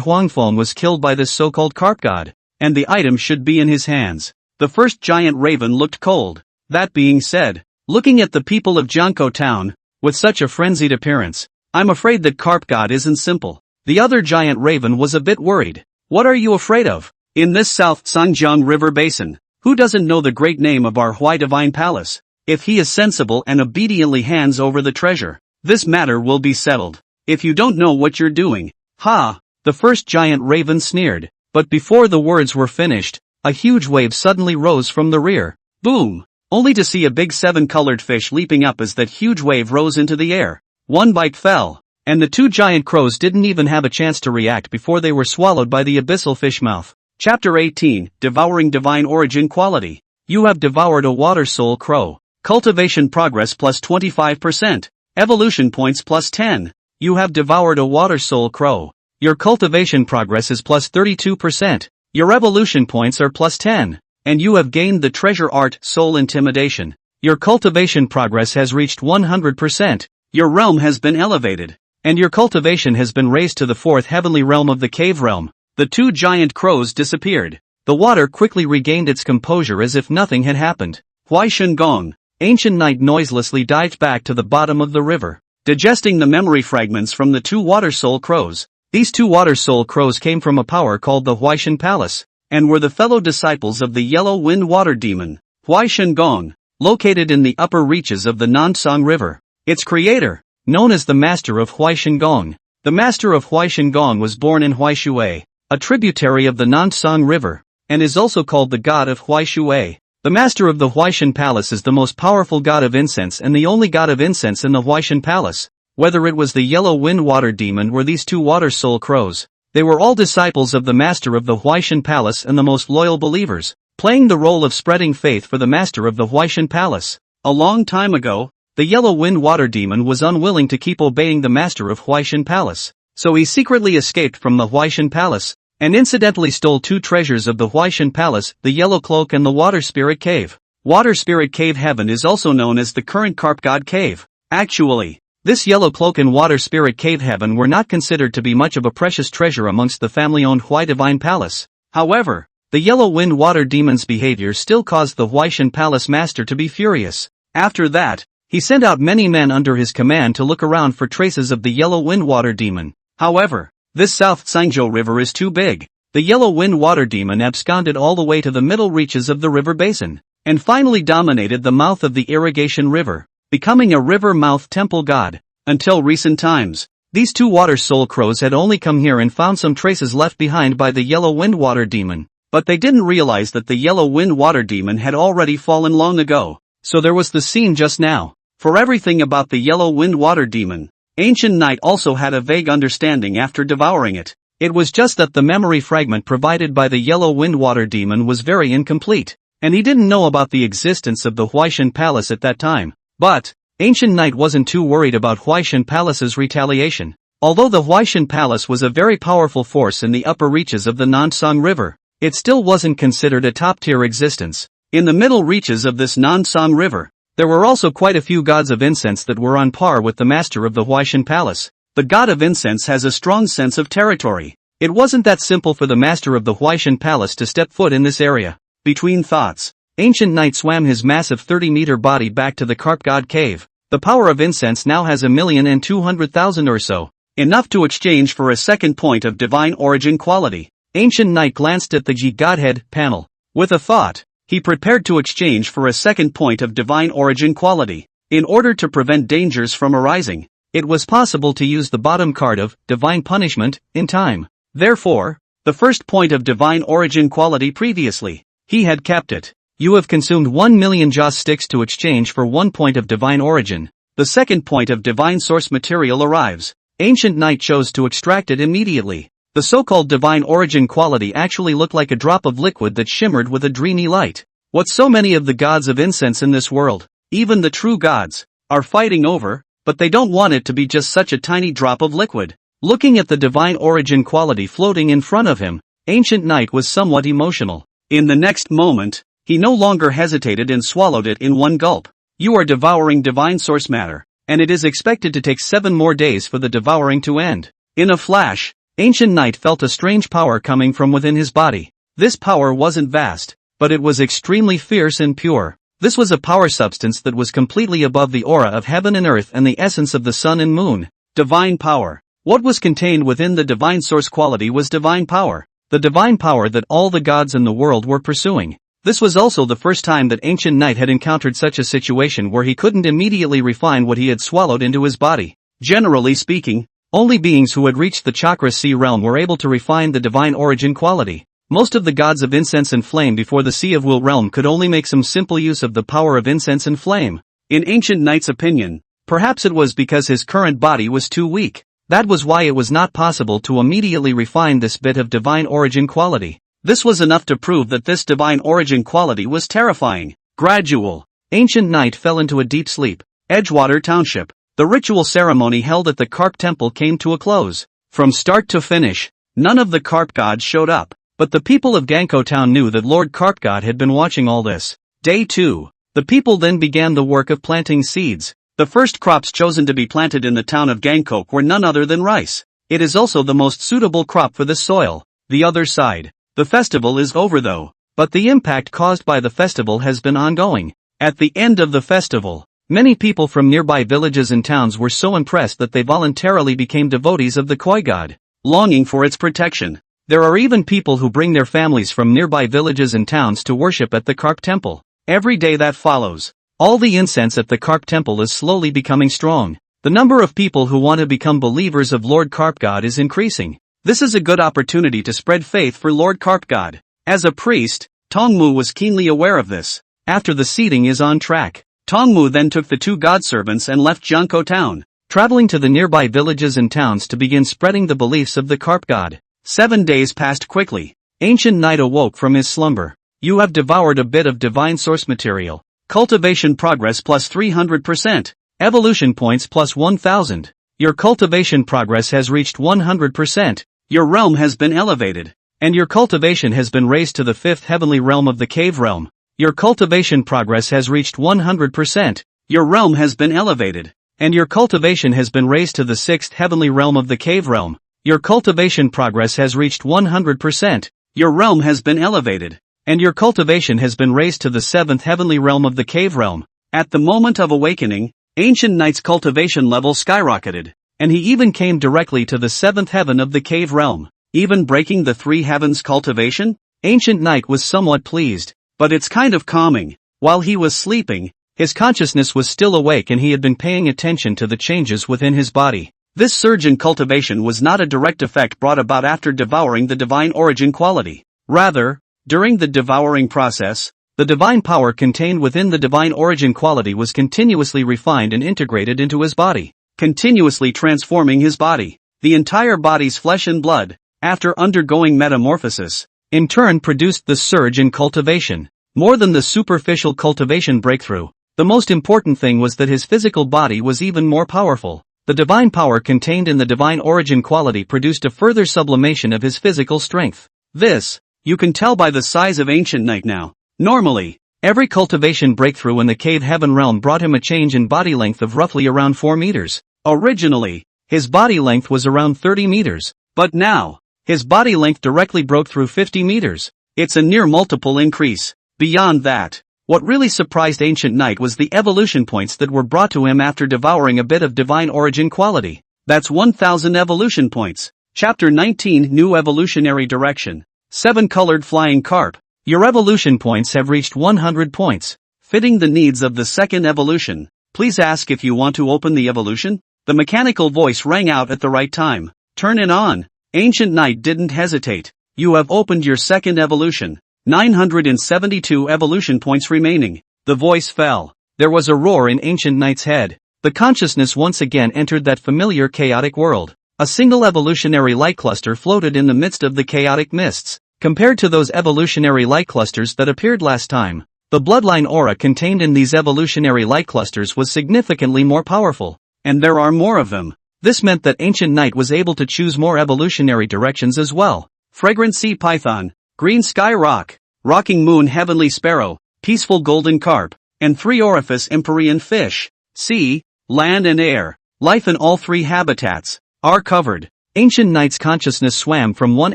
Huang Feng was killed by this so-called carp god, and the item should be in his hands. The first giant raven looked cold. That being said, looking at the people of Junko town, with such a frenzied appearance, I'm afraid that carp god isn't simple. The other giant raven was a bit worried. What are you afraid of? In this South Sangjiang River Basin, who doesn't know the great name of our Hui Divine Palace? If he is sensible and obediently hands over the treasure, this matter will be settled. If you don't know what you're doing, ha! The first giant raven sneered. But before the words were finished, a huge wave suddenly rose from the rear. Boom! Only to see a big 7-colored fish leaping up as that huge wave rose into the air. 1 bite fell, and the 2 giant crows didn't even have a chance to react before they were swallowed by the abyssal fish mouth. Chapter 18, Devouring Divine Origin Quality. You have devoured a water soul crow. Cultivation progress plus 25%. Evolution points plus 10. You have devoured a water soul crow. Your cultivation progress is plus 32%. Your evolution points are plus 10. And you have gained the treasure art, Soul Intimidation. Your cultivation progress has reached 100%. Your realm has been elevated. And your cultivation has been raised to the fourth heavenly realm of the cave realm. The two giant crows disappeared. The water quickly regained its composure as if nothing had happened. Huaishan Gong. Ancient Knight noiselessly dived back to the bottom of the river, digesting the memory fragments from the two water soul crows. These two water soul crows came from a power called the Huaishan Palace, and were the fellow disciples of the Yellow Wind Water Demon, Huaishan Gong, located in the upper reaches of the Nansang River. Its creator, known as the Master of Huaishan Gong. The Master of Huaishan Gong was born in Huaishui, a tributary of the Nansang River, and is also called the god of Huaishui. The Master of the Huaishan Palace is the most powerful god of incense and the only god of incense in the Huaishan Palace. Whether it was the Yellow Wind Water Demon or these two water soul crows, they were all disciples of the Master of the Huaishan Palace and the most loyal believers, playing the role of spreading faith for the Master of the Huaishan Palace. A long time ago, the Yellow Wind Water Demon was unwilling to keep obeying the Master of Huaishan Palace, so he secretly escaped from the Huaishan Palace, and incidentally stole two treasures of the Huaishan Palace, the Yellow Cloak and the Water Spirit Cave. Water Spirit Cave Heaven is also known as the current Carp God Cave. Actually, this Yellow Cloak and Water Spirit Cave Heaven were not considered to be much of a precious treasure amongst the family-owned Hui Divine Palace. However, the Yellow Wind Water Demon's behavior still caused the Huaishan Palace Master to be furious. After that, he sent out many men under his command to look around for traces of the Yellow Wind Water Demon. However, this South Sangzhou River is too big. The Yellow Wind Water Demon absconded all the way to the middle reaches of the river basin, and finally dominated the mouth of the irrigation river, becoming a river mouth temple god. Until recent times, these two water soul crows had only come here and found some traces left behind by the Yellow Wind Water Demon, but they didn't realize that the Yellow Wind Water Demon had already fallen long ago. So there was the scene just now. For everything about the Yellow Wind Water Demon, Ancient Knight also had a vague understanding after devouring it. It was just that the memory fragment provided by the Yellow Wind Water Demon was very incomplete, and he didn't know about the existence of the Huaishan Palace at that time. But Ancient Knight wasn't too worried about Huaishan Palace's retaliation. Although the Huaishan Palace was a very powerful force in the upper reaches of the Nansang River, it still wasn't considered a top-tier existence. In the middle reaches of this Nansang River, there were also quite a few gods of incense that were on par with the Master of the Huaishan Palace. The god of incense has a strong sense of territory. It wasn't that simple for the Master of the Huaishan Palace to step foot in this area. Between thoughts, Ancient Knight swam his massive 30-meter body back to the Carp God Cave. The power of incense now has 1,200,000 or so, enough to exchange for a second point of divine origin quality. Ancient Knight glanced at the G Godhead panel. With a thought, he prepared to exchange for a second point of divine origin quality. In order to prevent dangers from arising, it was possible to use the bottom card of divine punishment in time. Therefore, the first point of divine origin quality previously, he had kept it. You have consumed 1,000,000 joss sticks to exchange for 1 point of divine origin. The second point of divine source material arrives. Ancient Knight chose to extract it immediately. The so-called divine origin quality actually looked like a drop of liquid that shimmered with a dreamy light. What so many of the gods of incense in this world, even the true gods, are fighting over, but they don't want it to be just such a tiny drop of liquid. Looking at the divine origin quality floating in front of him, Ancient Knight was somewhat emotional. In the next moment, he no longer hesitated and swallowed it in one gulp. You are devouring divine source matter, and it is expected to take 7 more days for the devouring to end. In a flash, Ancient Knight felt a strange power coming from within his body. This power wasn't vast, but it was extremely fierce and pure. This was a power substance that was completely above the aura of heaven and earth and the essence of the sun and moon. Divine power. What was contained within the divine source quality was divine power. The divine power that all the gods in the world were pursuing. This was also the first time that Ancient Knight had encountered such a situation where he couldn't immediately refine what he had swallowed into his body. Generally speaking, only beings who had reached the Chakra Sea realm were able to refine the divine origin quality. Most of the gods of incense and flame before the Sea of Will realm could only make some simple use of the power of incense and flame. In Ancient Knight's opinion, perhaps it was because his current body was too weak. That was why it was not possible to immediately refine this bit of divine origin quality. This was enough to prove that this divine origin quality was terrifying. Gradual. Ancient Knight fell into a deep sleep. Edgewater Township. The ritual ceremony held at the Carp Temple came to a close. From start to finish, none of the Carp gods showed up, but the people of Ganko Town knew that Lord Carp God had been watching all this. Day 2. The people then began the work of planting seeds. The first crops chosen to be planted in the town of Gangkok were none other than rice. It is also the most suitable crop for this soil. The other side. The festival is over though, but the impact caused by the festival has been ongoing. At the end of the festival, many people from nearby villages and towns were so impressed that they voluntarily became devotees of the koi god, longing for its protection. There are even people who bring their families from nearby villages and towns to worship at the carp temple. Every day that follows, all the incense at the carp temple is slowly becoming strong. The number of people who want to become believers of Lord Carp God is increasing. This is a good opportunity to spread faith for Lord Carp God. As a priest, Tongmu was keenly aware of this. After the seeding is on track, Tongmu then took the two godservants and left Jiangkou town, traveling to the nearby villages and towns to begin spreading the beliefs of the carp god. 7 days passed quickly. Ancient Knight awoke from his slumber. You have devoured a bit of divine source material. Cultivation progress plus 300%. Evolution points plus 1000. Your cultivation progress has reached 100%. Your realm has been elevated. And your cultivation has been raised to the 5th heavenly realm of the cave realm. Your cultivation progress has reached 100%. Your realm has been elevated. And your cultivation has been raised to the 6th heavenly realm of the cave realm. Your cultivation progress has reached 100%. Your realm has been elevated. And your cultivation has been raised to the 7th heavenly realm of the cave realm. At the moment of awakening, Ancient Knight's cultivation level skyrocketed, and he even came directly to the 7th heaven of the cave realm, even breaking the 3 heavens cultivation. Ancient Knight was somewhat pleased, but it's kind of calming. While he was sleeping, his consciousness was still awake and he had been paying attention to the changes within his body. This surge in cultivation was not a direct effect brought about after devouring the divine origin quality. Rather, during the devouring process, the divine power contained within the divine origin quality was continuously refined and integrated into his body, continuously transforming his body. The entire body's flesh and blood, after undergoing metamorphosis, in turn produced the surge in cultivation. More than the superficial cultivation breakthrough, the most important thing was that his physical body was even more powerful. The divine power contained in the divine origin quality produced a further sublimation of his physical strength. This, you can tell by the size of Ancient Knight now. Normally, every cultivation breakthrough in the cave heaven realm brought him a change in body length of roughly around 4 meters. Originally, his body length was around 30 meters, but now, his body length directly broke through 50 meters. It's a near multiple increase. Beyond that, what really surprised Ancient Knight was the evolution points that were brought to him after devouring a bit of divine origin quality. That's 1000 evolution points. Chapter 19 New Evolutionary Direction. 7-Colored Flying Carp. Your evolution points have reached 100 points, fitting the needs of the second evolution. Please ask if you want to open the evolution. The mechanical voice rang out at the right time. Turn it on. Ancient Knight didn't hesitate. You have opened your second evolution. 972 evolution points remaining. The voice fell. There was a roar in Ancient Knight's head. The consciousness once again entered that familiar chaotic world. A single evolutionary light cluster floated in the midst of the chaotic mists. Compared to those evolutionary light clusters that appeared last time, the bloodline aura contained in these evolutionary light clusters was significantly more powerful. And there are more of them. This meant that Ancient Knight was able to choose more evolutionary directions as well. Fragrant Sea Python, Green Sky Rock, Rocking Moon Heavenly Sparrow, Peaceful Golden Carp, and 3 Orifice Empyrean Fish. Sea, land and air, life in all 3 habitats, are covered. Ancient Knight's consciousness swam from one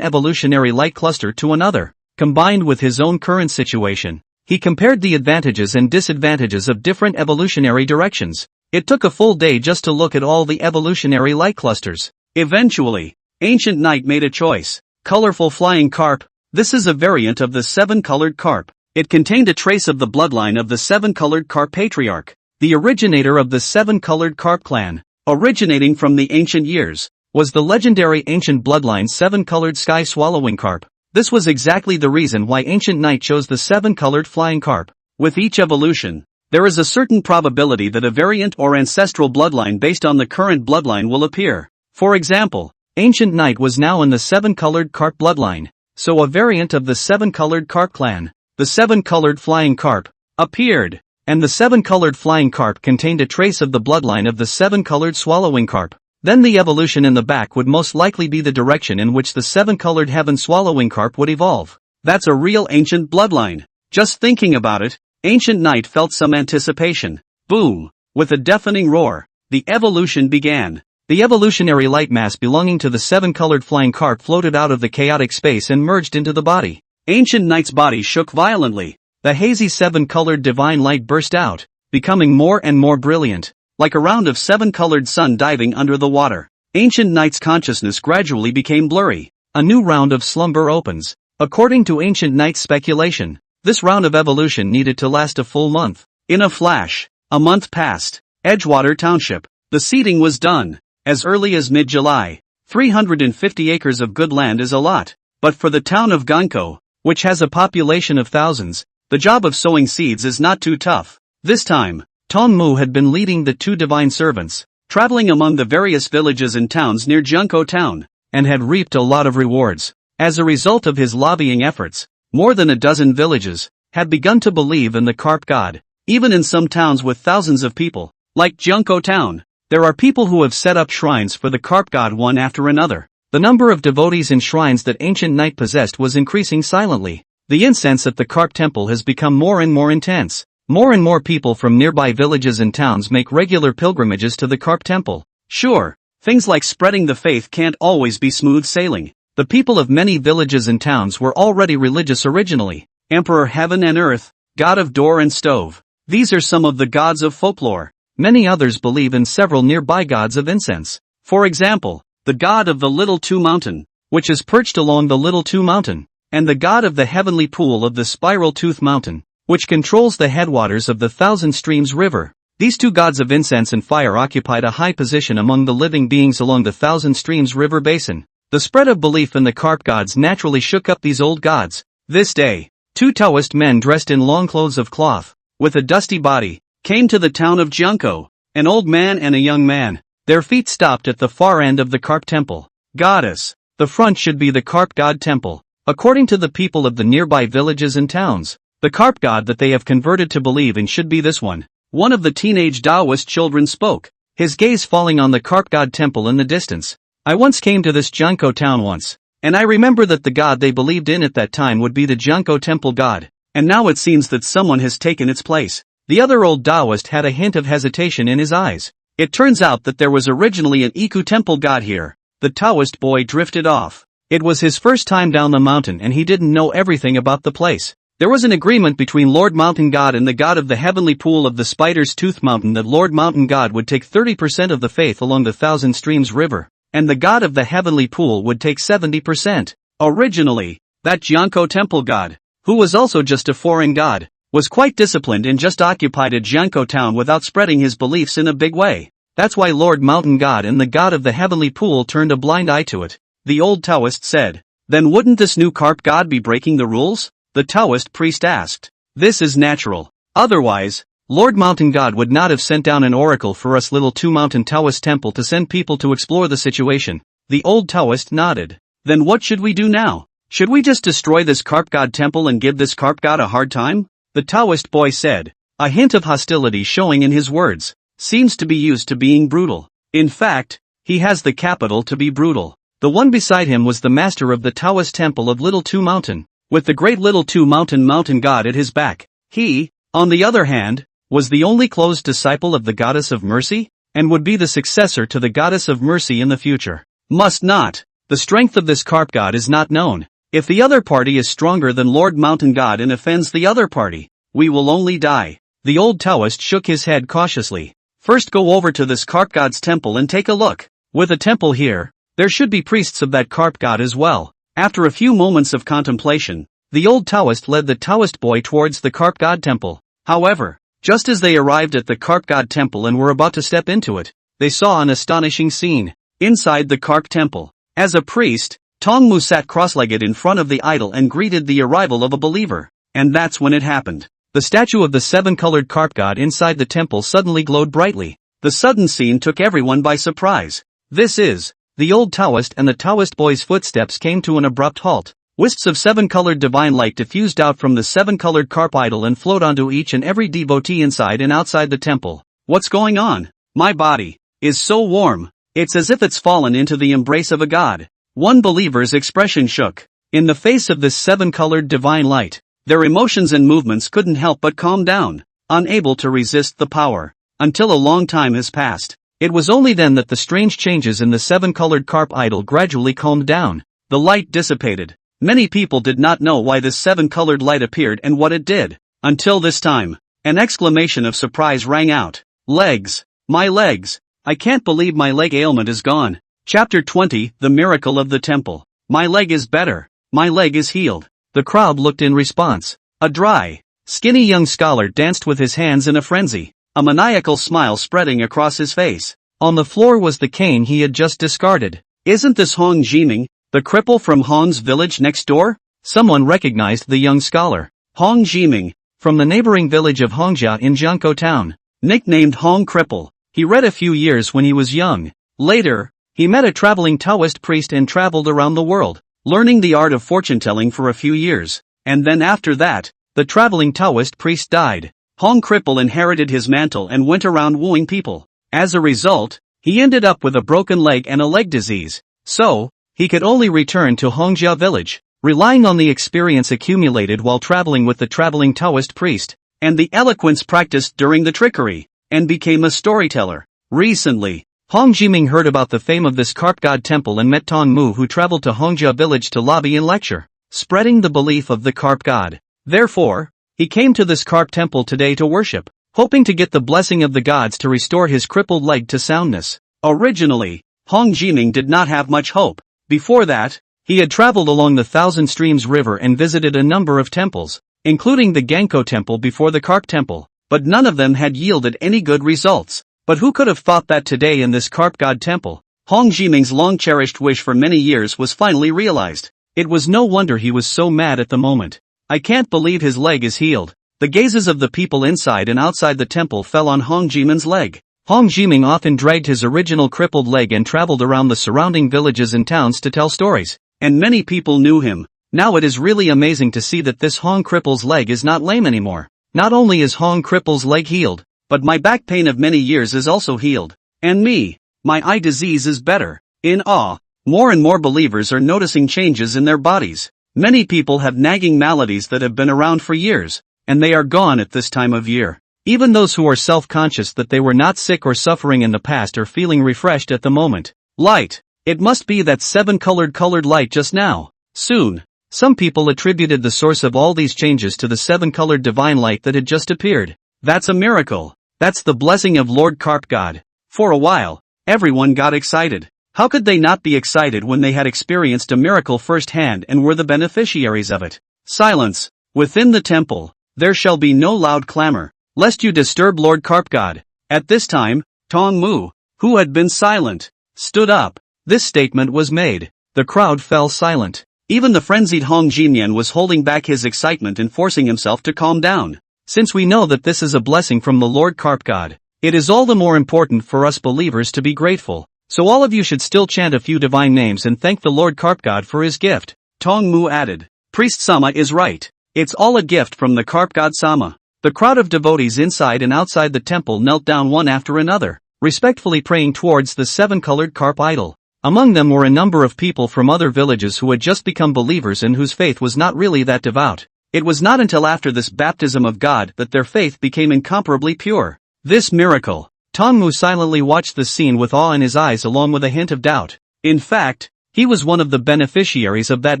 evolutionary light cluster to another. Combined with his own current situation, he compared the advantages and disadvantages of different evolutionary directions. It took a full day just to look at all the evolutionary light clusters. Eventually, Ancient Knight made a choice. Colorful Flying Carp. This is a variant of the 7-colored carp. It contained a trace of the bloodline of the 7-colored carp patriarch, the originator of the 7-colored carp clan. Originating from the ancient years, was the legendary ancient bloodline 7-colored sky swallowing carp. This was exactly the reason why Ancient Knight chose the 7-colored flying carp. With each evolution, there is a certain probability that a variant or ancestral bloodline based on the current bloodline will appear. For example, Ancient Knight was now in the 7-colored carp bloodline, so a variant of the 7-colored carp clan, the 7-colored flying carp, appeared. And the 7-colored flying carp contained a trace of the bloodline of the 7-colored swallowing carp. Then the evolution in the back would most likely be the direction in which the 7-colored heaven swallowing carp would evolve. That's a real ancient bloodline. Just thinking about it, Ancient Knight felt some anticipation. Boom! With a deafening roar, the evolution began. The evolutionary light mass belonging to the seven-colored flying carp floated out of the chaotic space and merged into the body. Ancient Knight's body shook violently. The hazy seven-colored divine light burst out, becoming more and more brilliant, like a round of seven-colored sun diving under the water. Ancient Knight's consciousness gradually became blurry. A new round of slumber opens. According to Ancient Knight's speculation, this round of evolution needed to last a full month. In a flash, a month passed. Edgewater Township. The seeding was done. As early as mid-July. 350 acres of good land is a lot. But for the town of Ganko, which has a population of thousands, the job of sowing seeds is not too tough. This time, Tongmu had been leading the two divine servants, traveling among the various villages and towns near Junko town, and had reaped a lot of rewards. As a result of his lobbying efforts, more than a dozen villages had begun to believe in the carp god. Even in some towns with thousands of people, like Junko town, there are people who have set up shrines for the carp god one after another. The number of devotees in shrines that Ancient Knight possessed was increasing silently. The incense at the carp temple has become more and more intense. More and more people from nearby villages and towns make regular pilgrimages to the carp temple. Sure, things like spreading the faith can't always be smooth sailing. The people of many villages and towns were already religious originally. Emperor Heaven and Earth, God of Door and Stove. These are some of the gods of folklore. Many others believe in several nearby gods of incense. For example, the god of the Little Two Mountain, which is perched along the Little Two Mountain, and the god of the heavenly pool of the Spiral Tooth Mountain, which controls the headwaters of the Thousand Streams River. These two gods of incense and fire occupied a high position among the living beings along the Thousand Streams River basin. The spread of belief in the carp gods naturally shook up these old gods. This day, two Taoist men dressed in long clothes of cloth, with a dusty body, came to the town of Junko, an old man and a young man. Their feet stopped at the far end of the carp temple. Goddess. The front should be the carp god temple. According to the people of the nearby villages and towns, the carp god that they have converted to believe in should be this one. One of the teenage Taoist children spoke, his gaze falling on the carp god temple in the distance. I once came to this Junko town once, and I remember that the god they believed in at that time would be the Junko temple god, and now it seems that someone has taken its place. The other old Taoist had a hint of hesitation in his eyes. It turns out that there was originally an Iku temple god here. The Taoist boy drifted off. It was his first time down the mountain and he didn't know everything about the place. There was an agreement between Lord Mountain God and the god of the heavenly pool of the Spider's Tooth Mountain that Lord Mountain God would take 30% of the faith along the Thousand Streams River, and the god of the heavenly pool would take 70%. Originally, that Junko temple god, who was also just a foreign god, was quite disciplined and just occupied a Junko town without spreading his beliefs in a big way. That's why Lord Mountain God and the god of the heavenly pool turned a blind eye to it. The old Taoist said. Then wouldn't this new carp god be breaking the rules? The Taoist priest asked. This is natural. Otherwise, Lord Mountain God would not have sent down an oracle for us Little Two Mountain Taoist temple to send people to explore the situation. The old Taoist nodded. Then what should we do now? Should we just destroy this carp god temple and give this carp god a hard time? The Taoist boy said. A hint of hostility showing in his words. Seems to be used to being brutal. In fact, he has the capital to be brutal. The one beside him was the master of the Taoist temple of Little Two Mountain, with the great Little Two Mountain mountain god at his back. He, on the other hand, was the only closed disciple of the goddess of mercy, and would be the successor to the goddess of mercy in the future. Must not. The strength of this carp god is not known. If the other party is stronger than Lord Mountain God and offends the other party, we will only die. The old Taoist shook his head cautiously. First go over to this carp god's temple and take a look. With a temple here, there should be priests of that carp god as well. After a few moments of contemplation, the old Taoist led the Taoist boy towards the carp god temple. However, just as they arrived at the carp god temple and were about to step into it, they saw an astonishing scene. Inside the carp temple, as a priest, Tongmu sat cross-legged in front of the idol and greeted the arrival of a believer. And that's when it happened. The statue of the seven-colored carp god inside the temple suddenly glowed brightly. The sudden scene took everyone by surprise. This is, the old Taoist and the Taoist boy's footsteps came to an abrupt halt. Wisps of seven-colored divine light diffused out from the seven-colored carp idol and flowed onto each and every devotee inside and outside the temple. What's going on? My body is so warm. It's as if it's fallen into the embrace of a god. One believer's expression shook. In the face of this seven-colored divine light, Their emotions and movements couldn't help but calm down, unable to resist the power. Until a long time has passed. It was only then that the strange changes in the seven-colored carp idol gradually calmed down. The light dissipated. Many people did not know why this seven-colored light appeared and what it did. Until this time, an exclamation of surprise rang out. Legs. My legs. I can't believe my leg ailment is gone. Chapter 20, The Miracle of the Temple. My leg is better. My leg is healed. The crowd looked in response. A dry, skinny young scholar danced with his hands in a frenzy, a maniacal smile spreading across his face. On the floor was the cane he had just discarded. Isn't this Hong Jiming, the cripple from Hong's village next door? Someone recognized the young scholar. Hong Jiming, from the neighboring village of Hongjia in Jiangkou town. Nicknamed Hong Cripple, he read a few years when he was young. Later, he met a traveling Taoist priest and traveled around the world, learning the art of fortune-telling for a few years. And then after that, the traveling Taoist priest died. Hong Cripple inherited his mantle and went around wooing people. As a result, he ended up with a broken leg and a leg disease. So, he could only return to Hongjia village, relying on the experience accumulated while traveling with the traveling Taoist priest, and the eloquence practiced during the trickery, and became a storyteller. Recently, Hong Jiming heard about the fame of this carp god temple and met Tong Mu, who traveled to Hongjia village to lobby and lecture, spreading the belief of the carp god. Therefore, he came to this carp temple today to worship, hoping to get the blessing of the gods to restore his crippled leg to soundness. Originally, Hong Jiming did not have much hope. Before that, he had traveled along the Thousand Streams River and visited a number of temples, including the Gankou temple before the carp temple, but none of them had yielded any good results. But who could have thought that today in this carp god temple, Hong Jiming's long-cherished wish for many years was finally realized? It was no wonder he was so mad at the moment. I can't believe his leg is healed. The gazes of the people inside and outside the temple fell on Hong Jiming's leg. Hong Jiming often dragged his original crippled leg and traveled around the surrounding villages and towns to tell stories, and many people knew him. Now it is really amazing to see that this Hong Cripple's leg is not lame anymore. Not only is Hong Cripple's leg healed, but my back pain of many years is also healed. And me, my eye disease is better. In awe, more and more believers are noticing changes in their bodies. Many people have nagging maladies that have been around for years, and they are gone at this time of year. Even those who are self-conscious that they were not sick or suffering in the past are feeling refreshed at the moment. Light. It must be that seven-colored light just now. Soon. Some people attributed the source of all these changes to the seven-colored divine light that had just appeared. That's a miracle. That's the blessing of Lord Carp God. For a while, everyone got excited. How could they not be excited when they had experienced a miracle firsthand and were the beneficiaries of it? Silence. Within the temple, there shall be no loud clamor, lest you disturb Lord Carp God. At this time, Tong Mu, who had been silent, stood up. This statement was made. The crowd fell silent. Even the frenzied Hong Jimyan was holding back his excitement and forcing himself to calm down. Since we know that this is a blessing from the Lord Carp God, it is all the more important for us believers to be grateful. So all of you should still chant a few divine names and thank the Lord Carp God for his gift. Tong Mu added. Priest Sama is right. It's all a gift from the Carp God Sama. The crowd of devotees inside and outside the temple knelt down one after another, respectfully praying towards the seven-colored carp idol. Among them were a number of people from other villages who had just become believers and whose faith was not really that devout. It was not until after this baptism of God that their faith became incomparably pure. This miracle. Tong Mu silently watched the scene with awe in his eyes along with a hint of doubt. In fact, he was one of the beneficiaries of that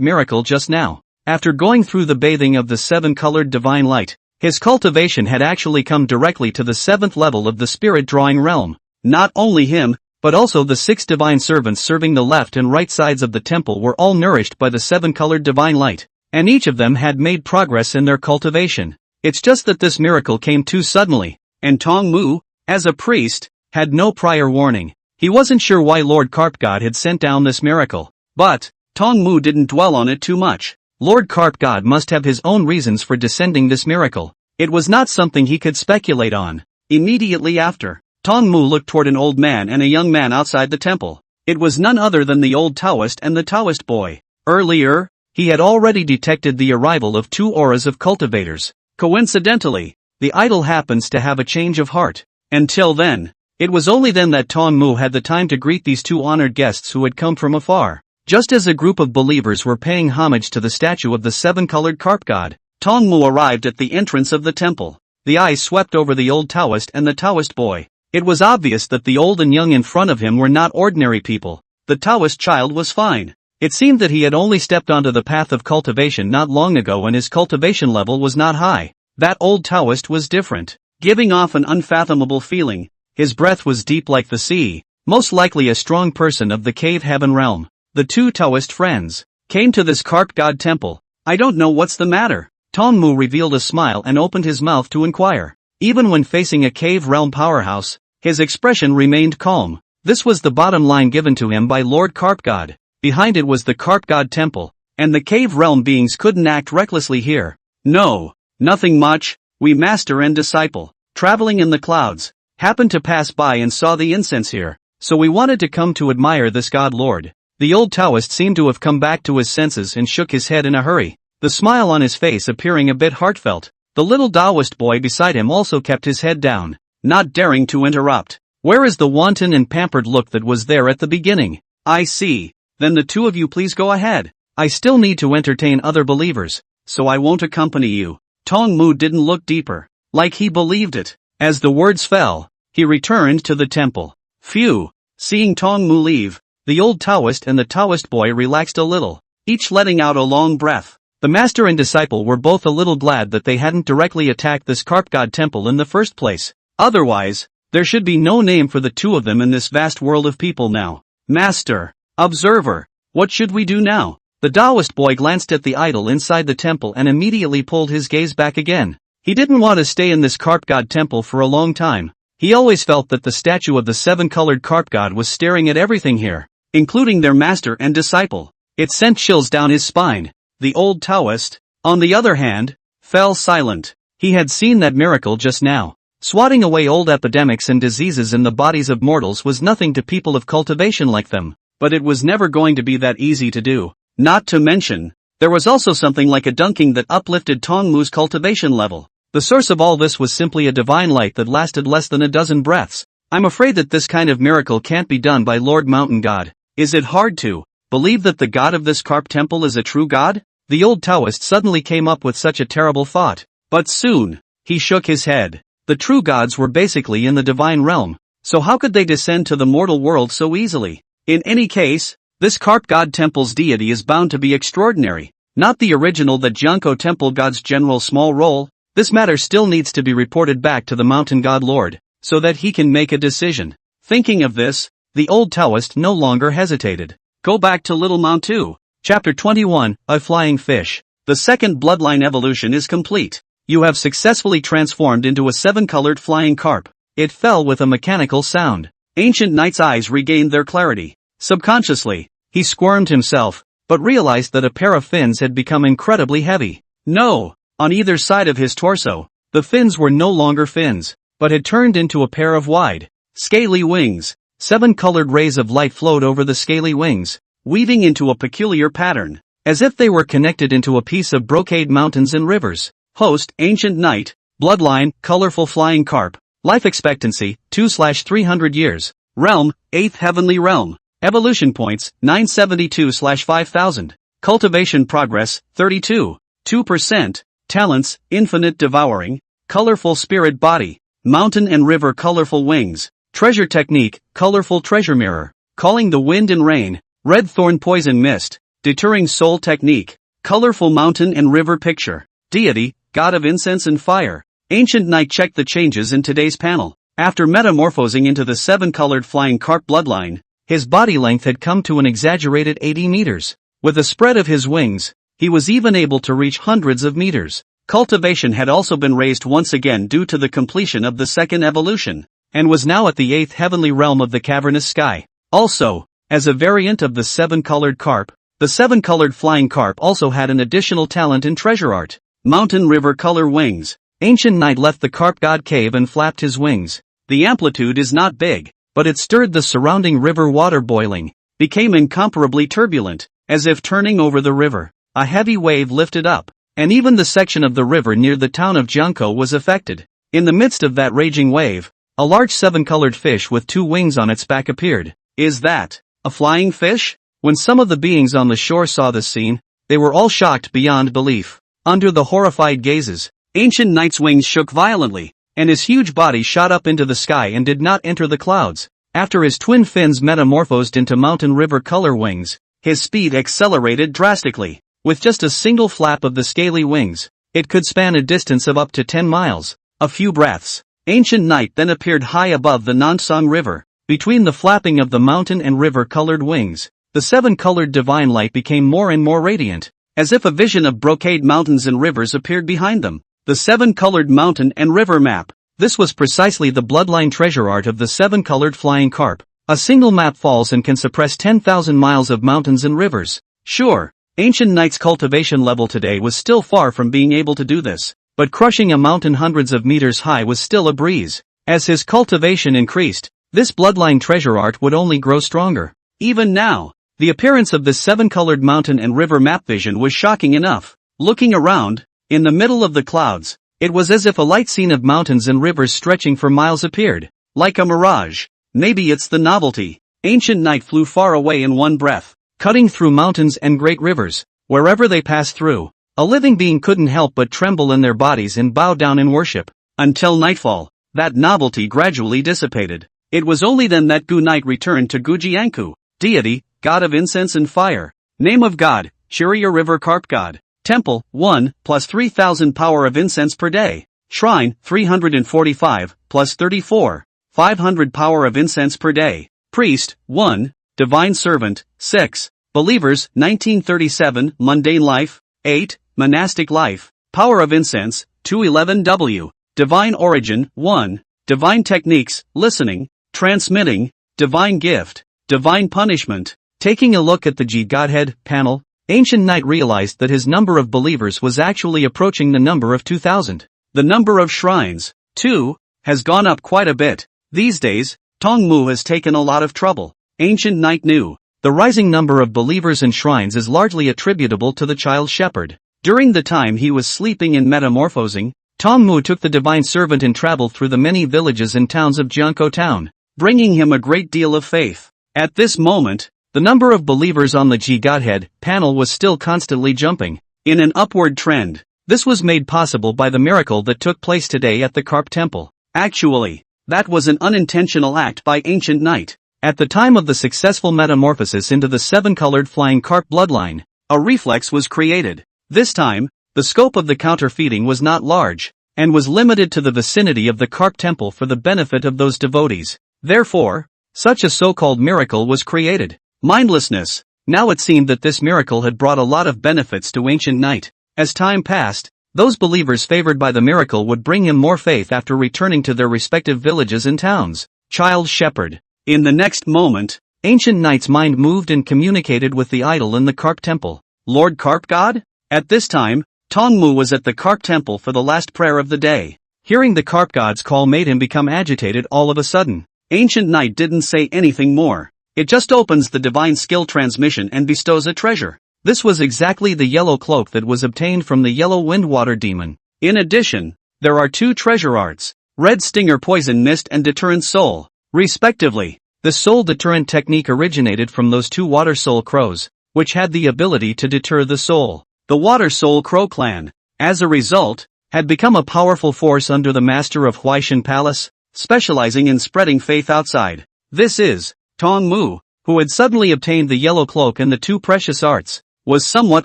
miracle just now. After going through the bathing of the seven-colored divine light, his cultivation had actually come directly to the seventh level of the spirit-drawing realm. Not only him, but also the 6 divine servants serving the left and right sides of the temple were all nourished by the seven-colored divine light, and each of them had made progress in their cultivation. It's just that this miracle came too suddenly, and Tong Mu, as a priest, had no prior warning. He wasn't sure why Lord Carp God had sent down this miracle, but Tong Mu didn't dwell on it too much. Lord Carp God must have his own reasons for descending this miracle. It was not something he could speculate on. Immediately after, Tong Mu looked toward an old man and a young man outside the temple. It was none other than the old Taoist and the Taoist boy. Earlier, he had already detected the arrival of 2 auras of cultivators. Coincidentally, the idol happens to have a change of heart. Until then, it was only then that Tong Mu had the time to greet these 2 honored guests who had come from afar. Just as a group of believers were paying homage to the statue of the seven-colored carp god, Tongmu arrived at the entrance of the temple. The eyes swept over the old Taoist and the Taoist boy. It was obvious that the old and young in front of him were not ordinary people. The Taoist child was fine. It seemed that he had only stepped onto the path of cultivation not long ago and his cultivation level was not high. That old Taoist was different, giving off an unfathomable feeling. His breath was deep like the sea, most likely a strong person of the cave heaven realm. The two Taoist friends came to this carp god temple. I don't know what's the matter. Tongmu revealed a smile and opened his mouth to inquire. Even when facing a cave realm powerhouse, his expression remained calm. This was the bottom line given to him by Lord Carp God. Behind it was the Carp God Temple, and the cave realm beings couldn't act recklessly here. No, nothing much. We master and disciple, traveling in the clouds, happened to pass by and saw the incense here, so we wanted to come to admire this God Lord. The old Taoist seemed to have come back to his senses and shook his head in a hurry, the smile on his face appearing a bit heartfelt. The little Taoist boy beside him also kept his head down, not daring to interrupt. Where is the wanton and pampered look that was there at the beginning? I see. Then the two of you please go ahead. I still need to entertain other believers, so I won't accompany you. Tongmu didn't look deeper, like he believed it. As the words fell, he returned to the temple. Phew. Seeing Tongmu leave, the old Taoist and the Taoist boy relaxed a little, each letting out a long breath. The master and disciple were both a little glad that they hadn't directly attacked this carp god temple in the first place. Otherwise, there should be no name for the two of them in this vast world of people now. Master. Observer. What should we do now? The Taoist boy glanced at the idol inside the temple and immediately pulled his gaze back again. He didn't want to stay in this carp god temple for a long time. He always felt that the statue of the seven-colored carp god was staring at everything here, including their master and disciple. It sent chills down his spine. The old Taoist, on the other hand, fell silent. He had seen that miracle just now. Swatting away old epidemics and diseases in the bodies of mortals was nothing to people of cultivation like them, but it was never going to be that easy to do. Not to mention, there was also something like a dunking that uplifted Tongmu's cultivation level. The source of all this was simply a divine light that lasted less than a dozen breaths. I'm afraid that this kind of miracle can't be done by Lord Mountain God. Is it hard to believe that the god of this carp temple is a true god? The old Taoist suddenly came up with such a terrible thought. But soon, he shook his head. The true gods were basically in the divine realm, so how could they descend to the mortal world so easily? In any case, this carp god temple's deity is bound to be extraordinary, not the original that Jiankou temple god's general small role. This matter still needs to be reported back to the mountain god lord, so that he can make a decision. Thinking of this, the old Taoist no longer hesitated. Go back to Little Mount 2. Chapter 21, A Flying Fish. The second bloodline evolution is complete. You have successfully transformed into a seven-colored flying carp. It fell with a mechanical sound. Ancient Knight's eyes regained their clarity. Subconsciously, he squirmed himself, but realized that a pair of fins had become incredibly heavy. No! On either side of his torso, the fins were no longer fins, but had turned into a pair of wide, scaly wings. Seven-colored rays of light flowed over the scaly wings, weaving into a peculiar pattern, as if they were connected into a piece of brocade mountains and rivers. Host, Ancient Knight, Bloodline, Colorful Flying Carp, Life Expectancy, 2/300 years, Realm, 8th Heavenly Realm, Evolution Points, 972/5000, Cultivation Progress, 32.2%, Talents, Infinite Devouring, Colorful Spirit Body, Mountain and River Colorful Wings, Treasure Technique, Colorful Treasure Mirror, Calling the Wind and Rain, Red Thorn Poison Mist, Deterring Soul Technique, Colorful Mountain and River Picture, Deity, God of Incense and Fire. Ancient Knight checked the changes in today's panel. After metamorphosing into the seven-colored flying carp bloodline, his body length had come to an exaggerated 80 meters. With the spread of his wings, he was even able to reach hundreds of meters. Cultivation had also been raised once again due to the completion of the second evolution, and was now at the 8th heavenly realm of the cavernous sky. Also, as a variant of the seven-colored carp, the seven-colored flying carp also had an additional talent in treasure art. Mountain River Color Wings. Ancient Knight left the carp god cave and flapped his wings. The amplitude is not big, but it stirred the surrounding river water boiling, became incomparably turbulent, as if turning over the river. A heavy wave lifted up, and even the section of the river near the town of Jiankou was affected. In the midst of that raging wave, a large seven-colored fish with two wings on its back appeared. Is that a flying fish? When some of the beings on the shore saw this scene, they were all shocked beyond belief. Under the horrified gazes, Ancient Knight's wings shook violently, and his huge body shot up into the sky and did not enter the clouds. After his twin fins metamorphosed into mountain river color wings, his speed accelerated drastically. With just a single flap of the scaly wings, it could span a distance of up to 10 miles. A few breaths. Ancient Knight then appeared high above the Nansong River. Between the flapping of the mountain and river-colored wings, the seven-colored divine light became more and more radiant, as if a vision of brocade mountains and rivers appeared behind them. The seven-colored mountain and river map. This was precisely the bloodline treasure art of the seven-colored flying carp. A single map falls and can suppress 10,000 miles of mountains and rivers. Sure, Ancient Knight's cultivation level today was still far from being able to do this, but crushing a mountain hundreds of meters high was still a breeze. As his cultivation increased, this bloodline treasure art would only grow stronger. Even now, the appearance of this seven-colored mountain and river map vision was shocking enough. Looking around, in the middle of the clouds, it was as if a light scene of mountains and rivers stretching for miles appeared. Like a mirage. Maybe it's the novelty. Ancient Knight flew far away in one breath, cutting through mountains and great rivers. Wherever they passed through, a living being couldn't help but tremble in their bodies and bow down in worship. Until nightfall, that novelty gradually dissipated. It was only then that Gu Knight returned to Gujianku. Deity, God of Incense and Fire. Name of God, Shirya River Carp God. Temple, 1, plus 3,000 power of incense per day. Shrine, 345, plus 34, 500 power of incense per day. Priest, 1, Divine Servant, 6, Believers, 1937, Mundane Life, 8, Monastic Life, Power of Incense, 211W. Divine Origin, 1, Divine Techniques, Listening, Transmitting, Divine Gift, Divine Punishment. Taking a look at the G Godhead panel, Ancient Knight realized that his number of believers was actually approaching the number of 2,000. The number of shrines, too, has gone up quite a bit. These days, Tongmu has taken a lot of trouble. Ancient Knight knew. The rising number of believers and shrines is largely attributable to the child shepherd. During the time he was sleeping and metamorphosing, Tongmu took the divine servant and traveled through the many villages and towns of Jiankou town, bringing him a great deal of faith. At this moment, the number of believers on the G Godhead panel was still constantly jumping, in an upward trend. This was made possible by the miracle that took place today at the Carp Temple. Actually, that was an unintentional act by Ancient Knight. At the time of the successful metamorphosis into the seven-colored flying carp bloodline, a reflex was created. This time, the scope of the counterfeiting was not large, and was limited to the vicinity of the Carp Temple for the benefit of those devotees. Therefore, such a so-called miracle was created. Mindlessness. Now it seemed that this miracle had brought a lot of benefits to Ancient Knight. As time passed, those believers favored by the miracle would bring him more faith after returning to their respective villages and towns. Child Shepherd. In the next moment, Ancient Knight's mind moved and communicated with the idol in the Carp Temple. Lord Carp God? At this time, Tongmu was at the Carp Temple for the last prayer of the day. Hearing the Carp God's call made him become agitated all of a sudden. Ancient Knight didn't say anything more. It just opens the divine skill transmission and bestows a treasure. This was exactly the yellow cloak that was obtained from the yellow windwater demon. In addition, there are two treasure arts, Red Stinger Poison Mist and Deterrent Soul, respectively. The soul deterrent technique originated from those two water soul crows, which had the ability to deter the soul. The Water Soul Crow clan, as a result, had become a powerful force under the master of Huaishan Palace, specializing in spreading faith outside. This is, Tongmu, who had suddenly obtained the yellow cloak and the two precious arts, was somewhat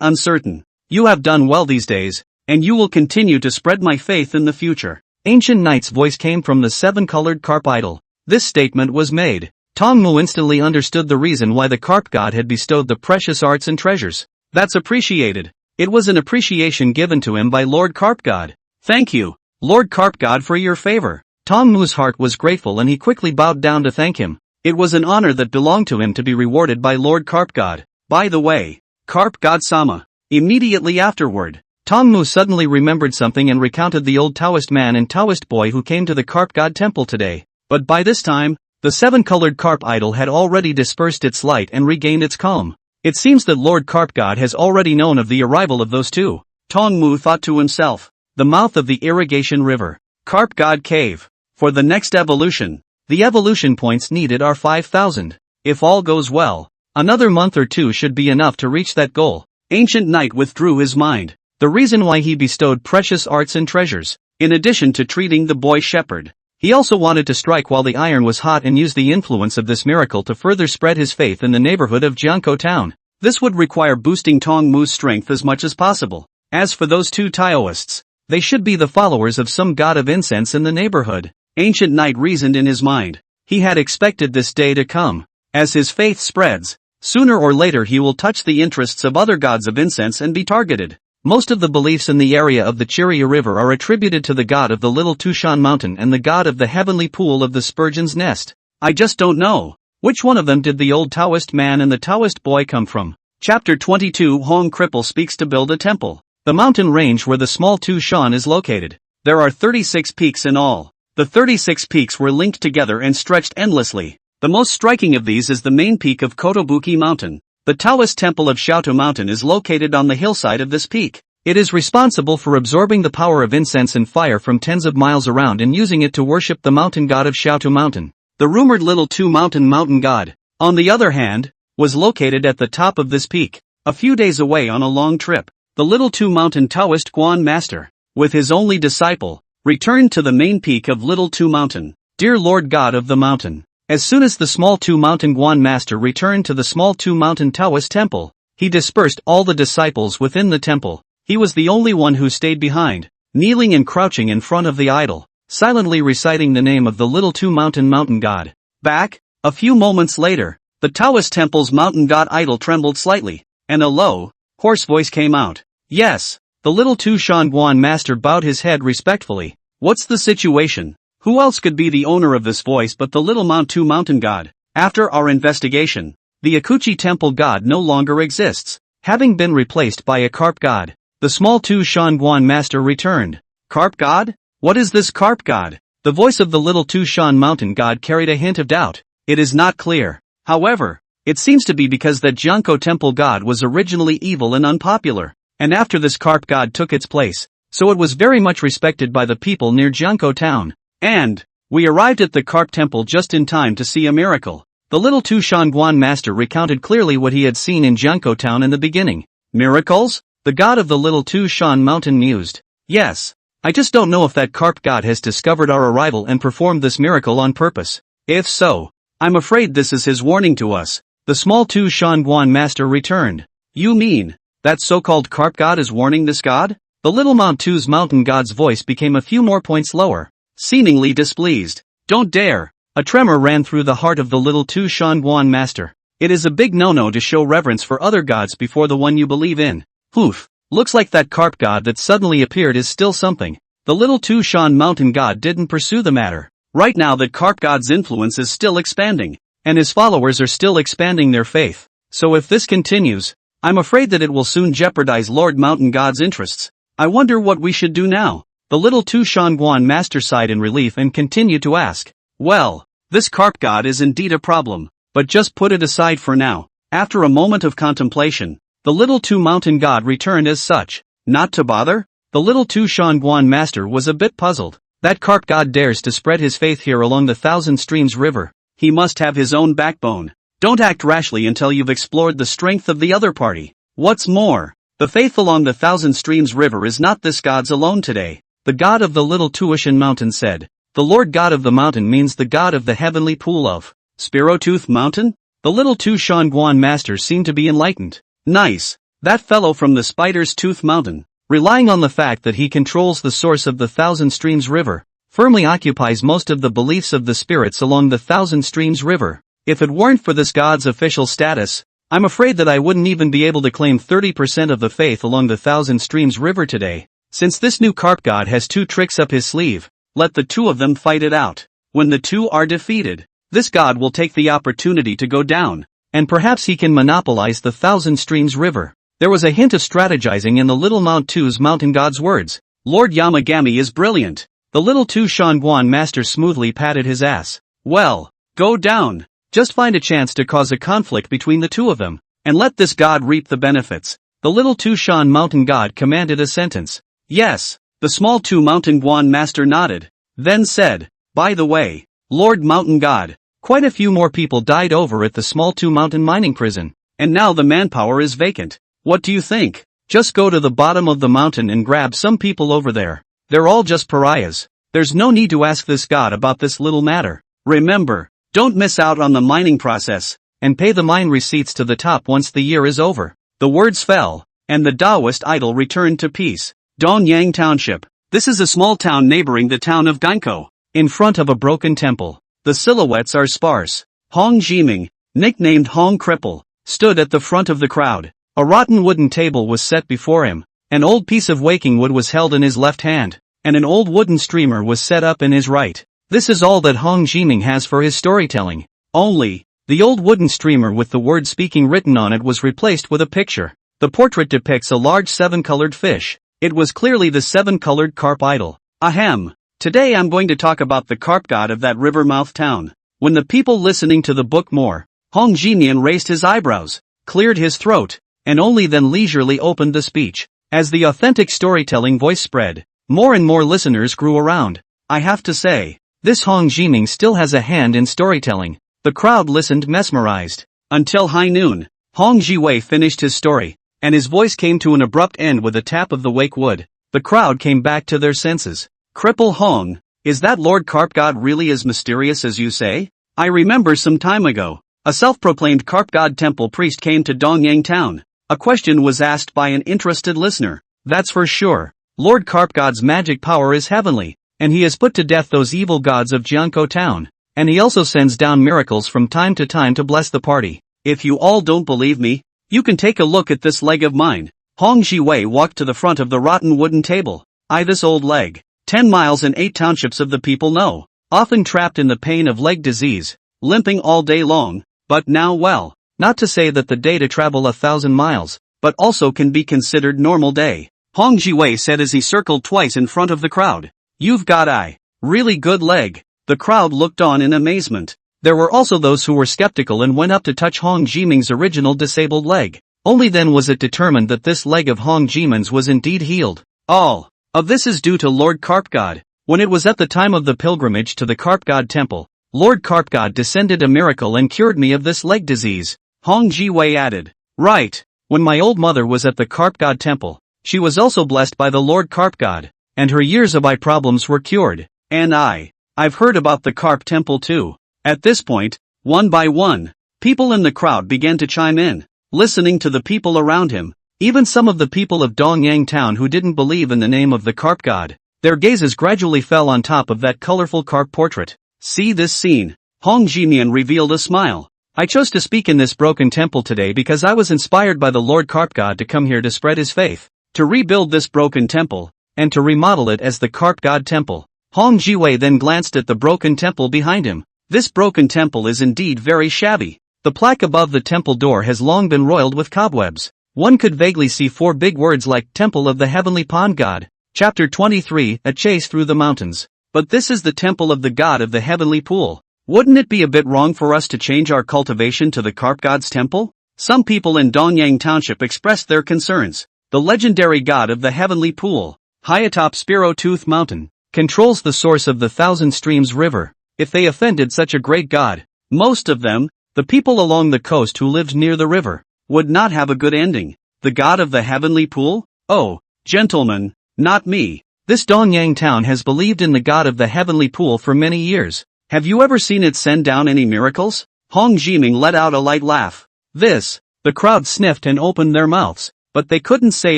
uncertain. You have done well these days, and you will continue to spread my faith in the future. Ancient Knight's voice came from the seven-colored carp idol. This statement was made. Tongmu instantly understood the reason why the carp god had bestowed the precious arts and treasures. That's appreciated. It was an appreciation given to him by Lord Carp God. Thank you, Lord Carp God, for your favor. Tongmu's heart was grateful and he quickly bowed down to thank him. It was an honor that belonged to him to be rewarded by Lord Carp God. By the way, Carp God-sama. Immediately afterward, Tongmu suddenly remembered something and recounted the old Taoist man and Taoist boy who came to the Carp God temple today. But by this time, the seven-colored carp idol had already dispersed its light and regained its calm. It seems that Lord Carp God has already known of the arrival of those two. Tongmu thought to himself. The mouth of the irrigation river. Carp God Cave. For the next evolution, the evolution points needed are 5,000. If all goes well, another month or two should be enough to reach that goal. Ancient Knight withdrew his mind. the reason why he bestowed precious arts and treasures. In addition to treating the boy shepherd, he also wanted to strike while the iron was hot and use the influence of this miracle to further spread his faith in the neighborhood of Jiangkou town. This would require boosting Tong Mu's strength as much as possible. As for those two Taoists, they should be the followers of some god of incense in the neighborhood. Ancient Knight reasoned in his mind. He had expected this day to come. As his faith spreads, sooner or later he will touch the interests of other gods of incense and be targeted. Most of the beliefs in the area of the Chiria River are attributed to the god of the Little Tushan Mountain and the god of the heavenly pool of the Spurgeon's Nest. I just don't know. Which one of them did the old Taoist man and the Taoist boy come from? Chapter 22 Hong Cripple speaks to build a temple. The mountain range where the small Tushan is located. There are 36 peaks in all. The 36 peaks were linked together and stretched endlessly. The most striking of these is the main peak of Kotobuki Mountain. The Taoist temple of Xiaotu Mountain is located on the hillside of this peak. It is responsible for absorbing the power of incense and fire from tens of miles around and using it to worship the mountain god of Xiaotu Mountain. The rumored Little Two mountain god, on the other hand, was located at the top of this peak, a few days away on a long trip. The Little Two Mountain Taoist Guan Master, with his only disciple, returned to the main peak of Little Two Mountain. Dear Lord God of the Mountain. As soon as the Small Two Mountain Guan Master returned to the Small Two Mountain Taoist temple, he dispersed all the disciples within the temple. He was the only one who stayed behind, kneeling and crouching in front of the idol, silently reciting the name of the Little Two mountain god. Back, a few moments later, the Taoist temple's mountain god idol trembled slightly, and a low, hoarse voice came out. Yes, the Little Two Shan Guan Master bowed his head respectfully. What's the situation? Who else could be the owner of this voice but the Little Two mountain god? After our investigation, the Akuchi temple god no longer exists, having been replaced by a carp god. The Small Two Shan Guan Master returned. Carp god? What is this carp god? The voice of the Little Two Shan mountain god carried a hint of doubt. It is not clear. However, it seems to be because that Jiangkou temple god was originally evil and unpopular, and after this carp god took its place, so it was very much respected by the people near Jiangkou town. And we arrived at the carp temple just in time to see a miracle. The Little Two Shan Guan Master recounted clearly what he had seen in Jiangkou town in the beginning. Miracles? The god of the Little Two Shan mountain mused. Yes. I just don't know if that carp god has discovered our arrival and performed this miracle on purpose. If so, I'm afraid this is his warning to us. The Small Two Shan Guan Master returned. You mean, that so-called carp god is warning this god? The Little Two's mountain god's voice became a few more points lower, seemingly displeased. Don't dare! A tremor ran through the heart of the Little Two Shan Guan Master. It is a big no-no to show reverence for other gods before the one you believe in. Poof! Looks like that carp god that suddenly appeared is still something. The Little Two Shan mountain god didn't pursue the matter. Right now that carp god's influence is still expanding, and his followers are still expanding their faith. So if this continues, I'm afraid that it will soon jeopardize Lord Mountain God's interests. I wonder what we should do now. The Little Two Shan Guan Master sighed in relief and continued to ask. Well, this carp god is indeed a problem, but just put it aside for now. After a moment of contemplation, the Little Two mountain god returned as such. Not to bother? The Little Two Shan Guan Master was a bit puzzled. That carp god dares to spread his faith here along the Thousand Streams River. He must have his own backbone. Don't act rashly until you've explored the strength of the other party. What's more, the faith along the Thousand Streams River is not this god's alone today. The god of the Little Tuishan Mountain said. The Lord God of the mountain means the god of the heavenly pool of Spirotooth Mountain? The Little Two Shan Guan Master seemed to be enlightened. Nice. That fellow from the Spider's Tooth Mountain, relying on the fact that he controls the source of the Thousand Streams River, firmly occupies most of the beliefs of the spirits along the Thousand Streams River. If it weren't for this god's official status, I'm afraid that I wouldn't even be able to claim 30% of the faith along the Thousand Streams River today. Since this new carp god has two tricks up his sleeve, let the two of them fight it out. When the two are defeated, this god will take the opportunity to go down, and perhaps he can monopolize the Thousand Streams River. There was a hint of strategizing in the Little Two's mountain god's words. Lord Yamagami is brilliant. The Little Two Shan Guan Master smoothly patted his ass. Well, go down. Just find a chance to cause a conflict between the two of them, and let this god reap the benefits. The Little Two Shan mountain god commanded a sentence. Yes, the Small Two mountain Guan Master nodded, then said, by the way, Lord Mountain God, quite a few more people died over at the Small Two mountain mining prison, and now the manpower is vacant. What do you think? Just go to the bottom of the mountain and grab some people over there. They're all just pariahs. There's no need to ask this god about this little matter. Remember, don't miss out on the mining process, and pay the mine receipts to the top once the year is over." The words fell, and the Taoist idol returned to peace. Dongyang Township. This is a small town neighboring the town of Gankou. In front of a broken temple, the silhouettes are sparse. Hong Jiming, nicknamed Hong Cripple, stood at the front of the crowd. A rotten wooden table was set before him. An old piece of waking wood was held in his left hand, and an old wooden streamer was set up in his right. This is all that Hong Jiming has for his storytelling. Only, the old wooden streamer with the word speaking written on it was replaced with a picture. The portrait depicts a large seven-colored fish. It was clearly the seven-colored carp idol. Ahem. Today I'm going to talk about the carp god of that river-mouth town. When the people listening to the book more, Hong Jimian raised his eyebrows, cleared his throat, and only then leisurely opened the speech. As the authentic storytelling voice spread, more and more listeners grew around. I have to say, this Hong Jiming still has a hand in storytelling. The crowd listened mesmerized. Until high noon, Hong Jiwei finished his story, and his voice came to an abrupt end with a tap of the wake wood. The crowd came back to their senses. Cripple Hong, is that Lord Carp God really as mysterious as you say? I remember some time ago, a self-proclaimed carp god temple priest came to Dongyang town. A question was asked by an interested listener. That's for sure. Lord Carp God's magic power is heavenly, and he has put to death those evil gods of Jiankou town. And he also sends down miracles from time to time to bless the party. If you all don't believe me, you can take a look at this leg of mine. Hong Jiwei walked to the front of the rotten wooden table. This old leg. 10 miles and 8 townships of the people know. Often trapped in the pain of leg disease, limping all day long, but now well. Not to say that the day to travel 1,000 miles, but also can be considered normal day. Hong Jiwei said as he circled twice in front of the crowd. You've got a really good leg. The crowd looked on in amazement. There were also those who were skeptical and went up to touch Hong Jiming's original disabled leg. Only then was it determined that this leg of Hong Jiming's was indeed healed. All of this is due to Lord Carp God. When it was at the time of the pilgrimage to the Carp God temple, Lord Carp God descended a miracle and cured me of this leg disease. Hong Jiwei added. Right. When my old mother was at the Carp God temple, she was also blessed by the Lord Carp God, and her years of eye problems were cured. And I've heard about the Carp temple too. At this point, one by one, people in the crowd began to chime in, listening to the people around him. Even some of the people of Dongyang town who didn't believe in the name of the carp god, their gazes gradually fell on top of that colorful carp portrait. See this scene. Hong Jimian revealed a smile. I chose to speak in this broken temple today because I was inspired by the Lord Carp God to come here to spread his faith, to rebuild this broken temple, and to remodel it as the Carp God temple. Hong Jiwei then glanced at the broken temple behind him. This broken temple is indeed very shabby. The plaque above the temple door has long been roiled with cobwebs. One could vaguely see 4 big words like Temple of the Heavenly Pond God. Chapter 23, A Chase Through the Mountains. But this is the temple of the God of the Heavenly Pool. Wouldn't it be a bit wrong for us to change our cultivation to the Carp God's temple? Some people in Dongyang Township expressed their concerns. The legendary God of the Heavenly Pool, high atop Sparrow Tooth Mountain, controls the source of the Thousand Streams River. If they offended such a great God, most of them, the people along the coast who lived near the river, would not have a good ending. The God of the Heavenly Pool? Oh, gentlemen, not me. This Dongyang town has believed in the God of the Heavenly Pool for many years. Have you ever seen it send down any miracles? Hong Jiming let out a light laugh. The crowd sniffed and opened their mouths, but they couldn't say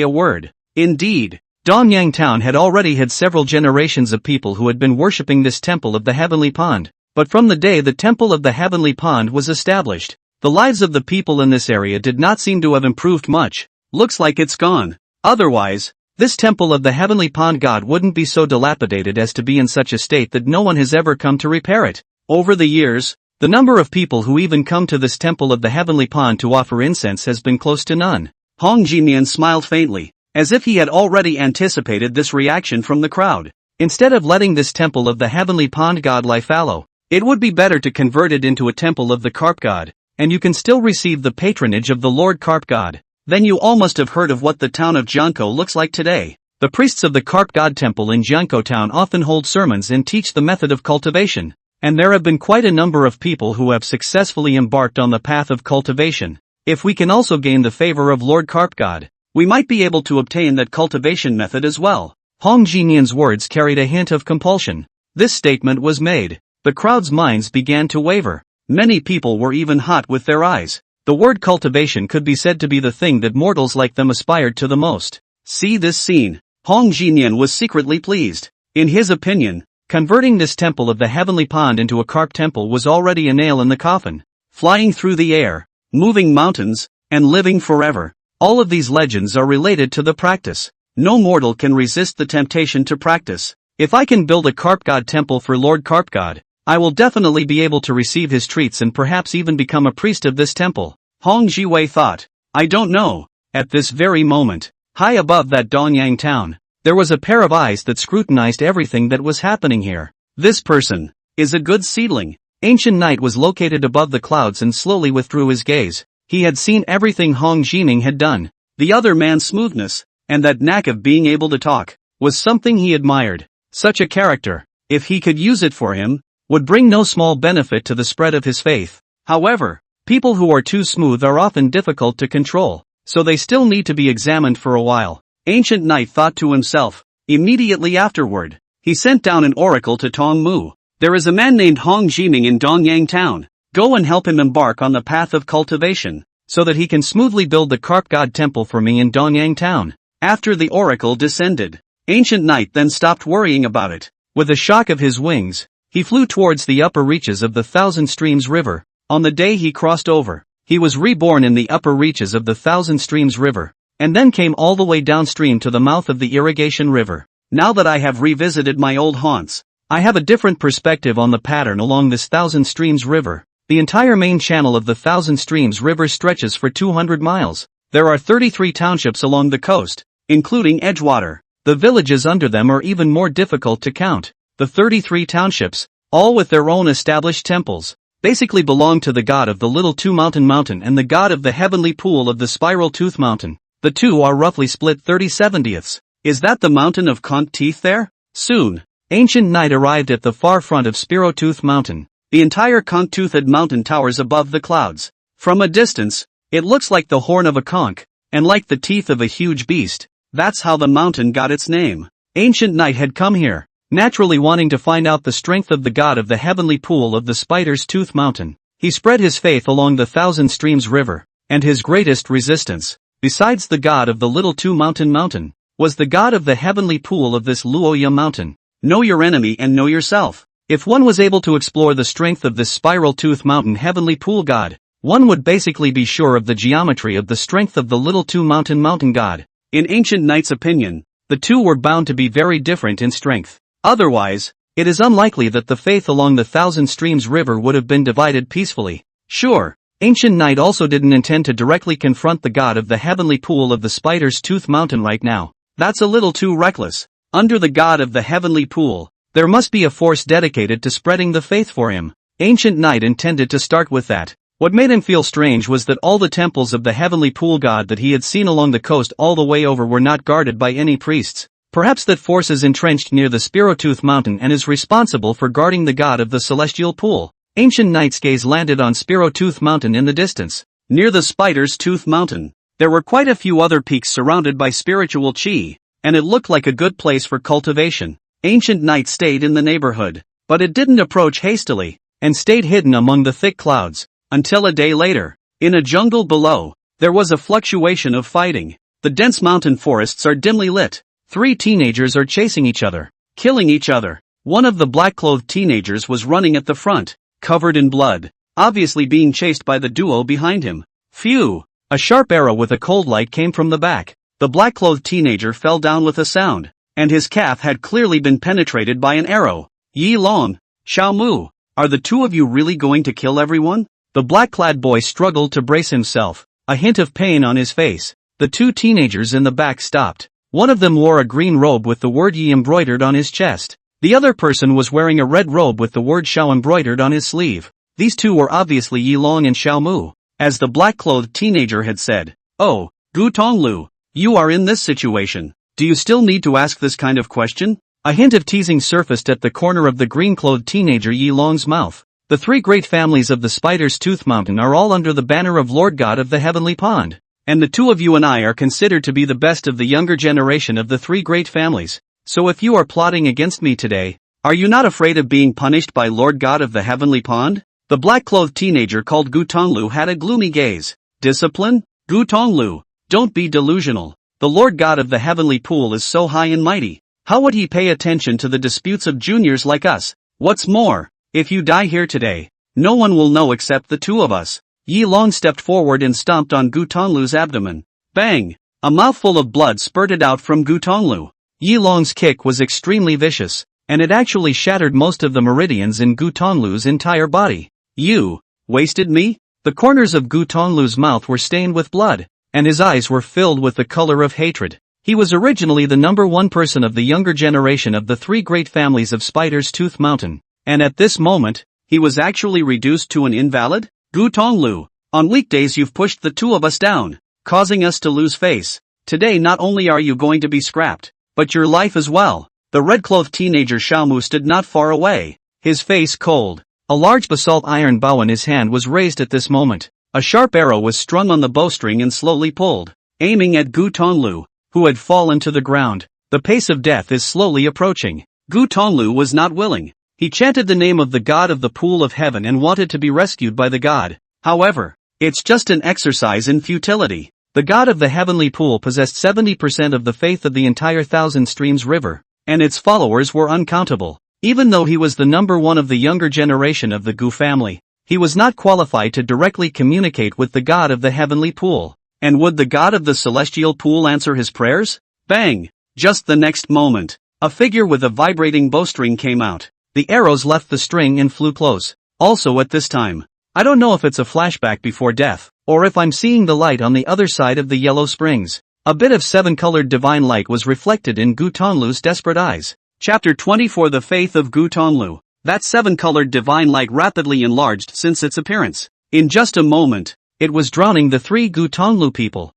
a word. Indeed, Dongyang town had already had several generations of people who had been worshipping this temple of the Heavenly Pond. But from the day the temple of the Heavenly Pond was established, the lives of the people in this area did not seem to have improved much. Looks like it's gone. Otherwise, this temple of the Heavenly Pond God wouldn't be so dilapidated as to be in such a state that no one has ever come to repair it. Over the years, the number of people who even come to this temple of the Heavenly Pond to offer incense has been close to none. Hong Jimian smiled faintly, as if he had already anticipated this reaction from the crowd. Instead of letting this temple of the Heavenly Pond God lie fallow, it would be better to convert it into a temple of the Carp God, and you can still receive the patronage of the Lord Carp God. Then you all must have heard of what the town of Jiankou looks like today. The priests of the Carp God temple in Jiankou town often hold sermons and teach the method of cultivation, and there have been quite a number of people who have successfully embarked on the path of cultivation. If we can also gain the favor of Lord Carp God, we might be able to obtain that cultivation method as well. Hong Jinyan's words carried a hint of compulsion. This statement was made. The crowd's minds began to waver. Many people were even hot with their eyes. The word cultivation could be said to be the thing that mortals like them aspired to the most. See this scene. Hong Jinyan was secretly pleased. In his opinion, converting this temple of the heavenly pond into a carp temple was already a nail in the coffin. Flying through the air, moving mountains, and living forever. All of these legends are related to the practice. No mortal can resist the temptation to practice. If I can build a carp god temple for Lord Carp God, I will definitely be able to receive his treats and perhaps even become a priest of this temple. Hong Jiwei thought. I don't know. At this very moment, high above that Donyang town, there was a pair of eyes that scrutinized everything that was happening here. This person is a good seedling. Ancient Knight was located above the clouds and slowly withdrew his gaze. He had seen everything Hong Jining had done. The other man's smoothness, and that knack of being able to talk, was something he admired. Such a character, if he could use it for him, would bring no small benefit to the spread of his faith. However, people who are too smooth are often difficult to control, so they still need to be examined for a while. Ancient Knight thought to himself. Immediately afterward, he sent down an oracle to Tong Mu. There is a man named Hong Jining in Donyang town. Go and help him embark on the path of cultivation, so that he can smoothly build the carp god temple for me in Donyang town. After the oracle descended, Ancient Knight then stopped worrying about it. With a shock of his wings, he flew towards the upper reaches of the Thousand Streams River. On the day he crossed over, he was reborn in the upper reaches of the Thousand Streams River, and then came all the way downstream to the mouth of the Irrigation River. Now that I have revisited my old haunts, I have a different perspective on the pattern along this Thousand Streams River. The entire main channel of the Thousand Streams River stretches for 200 miles. There are 33 townships along the coast, including Edgewater. The villages under them are even more difficult to count. The 33 townships, all with their own established temples, basically belong to the god of the Little Two Mountain and the god of the heavenly pool of the Spiral Tooth Mountain. The two are roughly split 30/70ths. Is that the mountain of conch teeth there? Soon, Ancient Knight arrived at the far front of Spiral Tooth Mountain. The entire conch-toothed mountain towers above the clouds. From a distance, it looks like the horn of a conch, and like the teeth of a huge beast. That's how the mountain got its name. Ancient Knight had come here, naturally wanting to find out the strength of the god of the heavenly pool of the Spider's Tooth Mountain. He spread his faith along the Thousand Streams River, and his greatest resistance, besides the god of the Little Two Mountain, was the god of the heavenly pool of this Luoya Mountain. Know your enemy and know yourself. If one was able to explore the strength of this Spiral Tooth Mountain heavenly pool god, one would basically be sure of the geometry of the strength of the Little Two Mountain god. In Ancient Knight's opinion, the two were bound to be very different in strength. Otherwise, it is unlikely that the faith along the Thousand Streams River would have been divided peacefully. Sure, Ancient Knight also didn't intend to directly confront the god of the heavenly pool of the Spider's Tooth Mountain right now. That's a little too reckless. Under the god of the heavenly pool, there must be a force dedicated to spreading the faith for him. Ancient Knight intended to start with that. What made him feel strange was that all the temples of the heavenly pool god that he had seen along the coast all the way over were not guarded by any priests. Perhaps that force is entrenched near the Spirotooth Mountain and is responsible for guarding the god of the celestial pool. Ancient Knight's gaze landed on Spirotooth Mountain in the distance. Near the Spider's Tooth Mountain, there were quite a few other peaks surrounded by spiritual chi, and it looked like a good place for cultivation. Ancient Knight stayed in the neighborhood, but it didn't approach hastily, and stayed hidden among the thick clouds. Until a day later, in a jungle below, there was a fluctuation of fighting. The dense mountain forests are dimly lit. 3 teenagers are chasing each other, killing each other. One of the black-clothed teenagers was running at the front, covered in blood, obviously being chased by the duo behind him. Phew! A sharp arrow with a cold light came from the back. The black-clothed teenager fell down with a sound, and his calf had clearly been penetrated by an arrow. Yi Long, Xiao Mu, are the two of you really going to kill everyone? The black-clad boy struggled to brace himself, a hint of pain on his face. The 2 teenagers in the back stopped. One of them wore a green robe with the word Yi embroidered on his chest. The other person was wearing a red robe with the word Xiao embroidered on his sleeve. These two were obviously Yi Long and Xiao Mu. As the black-clothed teenager had said, "Oh, Gu Tonglu, you are in this situation. Do you still need to ask this kind of question?" A hint of teasing surfaced at the corner of the green-clothed teenager Yi Long's mouth. The 3 great families of the Spider's Tooth Mountain are all under the banner of Lord God of the Heavenly Pond. and the two of you and I are considered to be the best of the younger generation of the three great families. So if you are plotting against me today, are you not afraid of being punished by Lord God of the Heavenly Pond? The black-clothed teenager called Gu Tonglu had a gloomy gaze. Discipline? Gu Tonglu, don't be delusional. The Lord God of the Heavenly Pool is so high and mighty. How would he pay attention to the disputes of juniors like us? What's more, if you die here today, no one will know except the two of us. Yi Long stepped forward and stomped on Gu Tonglu's abdomen. Bang! A mouthful of blood spurted out from Gu Tonglu. Yi Long's kick was extremely vicious, and it actually shattered most of the meridians in Gu Tonglu's entire body. You wasted me? The corners of Gu Tonglu's mouth were stained with blood, and his eyes were filled with the color of hatred. He was originally the number one person of the younger generation of the three great families of Spider's Tooth Mountain, and at this moment, he was actually reduced to an invalid? Gu Tonglu, on weekdays you've pushed the two of us down, causing us to lose face. Today not only are you going to be scrapped, but your life as well. The red-clothed teenager Xiaomu stood not far away, his face cold. A large basalt iron bow in his hand was raised at this moment. A sharp arrow was strung on the bowstring and slowly pulled, aiming at Gu Tonglu, who had fallen to the ground. The pace of death is slowly approaching. Gu Tonglu was not willing. He chanted the name of the god of the pool of heaven and wanted to be rescued by the god. However, it's just an exercise in futility. The god of the heavenly pool possessed 70% of the faith of the entire Thousand Streams River, and its followers were uncountable. Even though he was the number one of the younger generation of the Gu family, he was not qualified to directly communicate with the god of the heavenly pool. And would the god of the celestial pool answer his prayers? Bang! Just the next moment, a figure with a vibrating bowstring came out. The arrows left the string and flew close. Also at this time, I don't know if it's a flashback before death, or if I'm seeing the light on the other side of the yellow springs. A bit of seven-colored divine light was reflected in Gu Tonglu's desperate eyes. Chapter 24 The Faith of Gu Tonglu. That seven-colored divine light rapidly enlarged since its appearance. In just a moment, it was drowning the three Gu Tonglu people.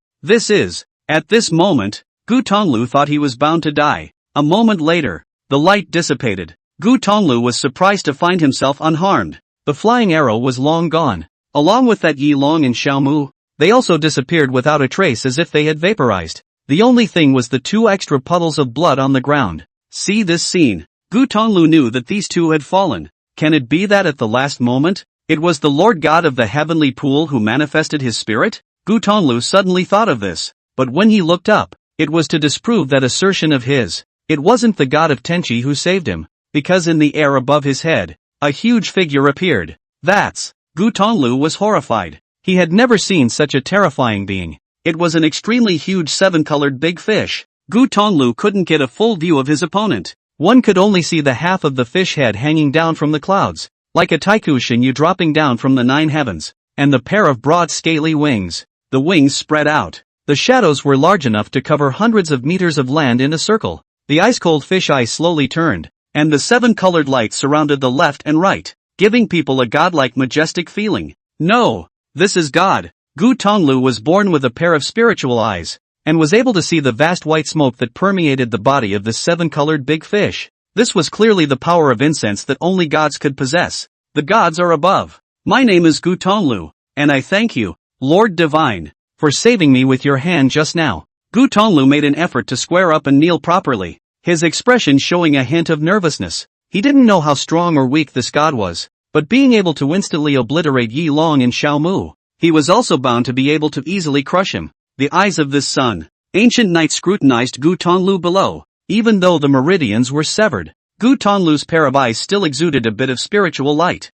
At this moment, Gu Tonglu thought he was bound to die. A moment later, the light dissipated. Gu Tonglu was surprised to find himself unharmed. The flying arrow was long gone. Along with that Yi Long and Xiaomu, they also disappeared without a trace as if they had vaporized. The only thing was the two extra puddles of blood on the ground. See this scene. Gu Tonglu knew that these two had fallen. Can it be that at the last moment, it was the Lord God of the heavenly pool who manifested his spirit? Gu Tonglu suddenly thought of this, but when he looked up, it was to disprove that assertion of his. It wasn't the god of Tenchi who saved him, because in the air above his head, a huge figure appeared. Gu Tonglu was horrified. He had never seen such a terrifying being. It was an extremely huge seven-colored big fish. Gu Tonglu couldn't get a full view of his opponent. One could only see the half of the fish head hanging down from the clouds, like a taikushin dropping down from the nine heavens, and the pair of broad scaly wings. The wings spread out. The shadows were large enough to cover hundreds of meters of land in a circle. The ice-cold fish eye slowly turned, and the seven-colored lights surrounded the left and right, giving people a godlike majestic feeling. No, this is God. Gu Tonglu was born with a pair of spiritual eyes, and was able to see the vast white smoke that permeated the body of the seven-colored big fish. This was clearly the power of incense that only gods could possess. The gods are above. My name is Gu Tonglu, and I thank you, Lord Divine, for saving me with your hand just now. Gu Tonglu made an effort to square up and kneel properly, his expression showing a hint of nervousness. He didn't know how strong or weak this god was, but being able to instantly obliterate Yi Long and Xiaomu, he was also bound to be able to easily crush him. The eyes of this son, ancient knight scrutinized Gu Tonglu below. Even though the meridians were severed, Gu Tonglu's pair of eyes still exuded a bit of spiritual light.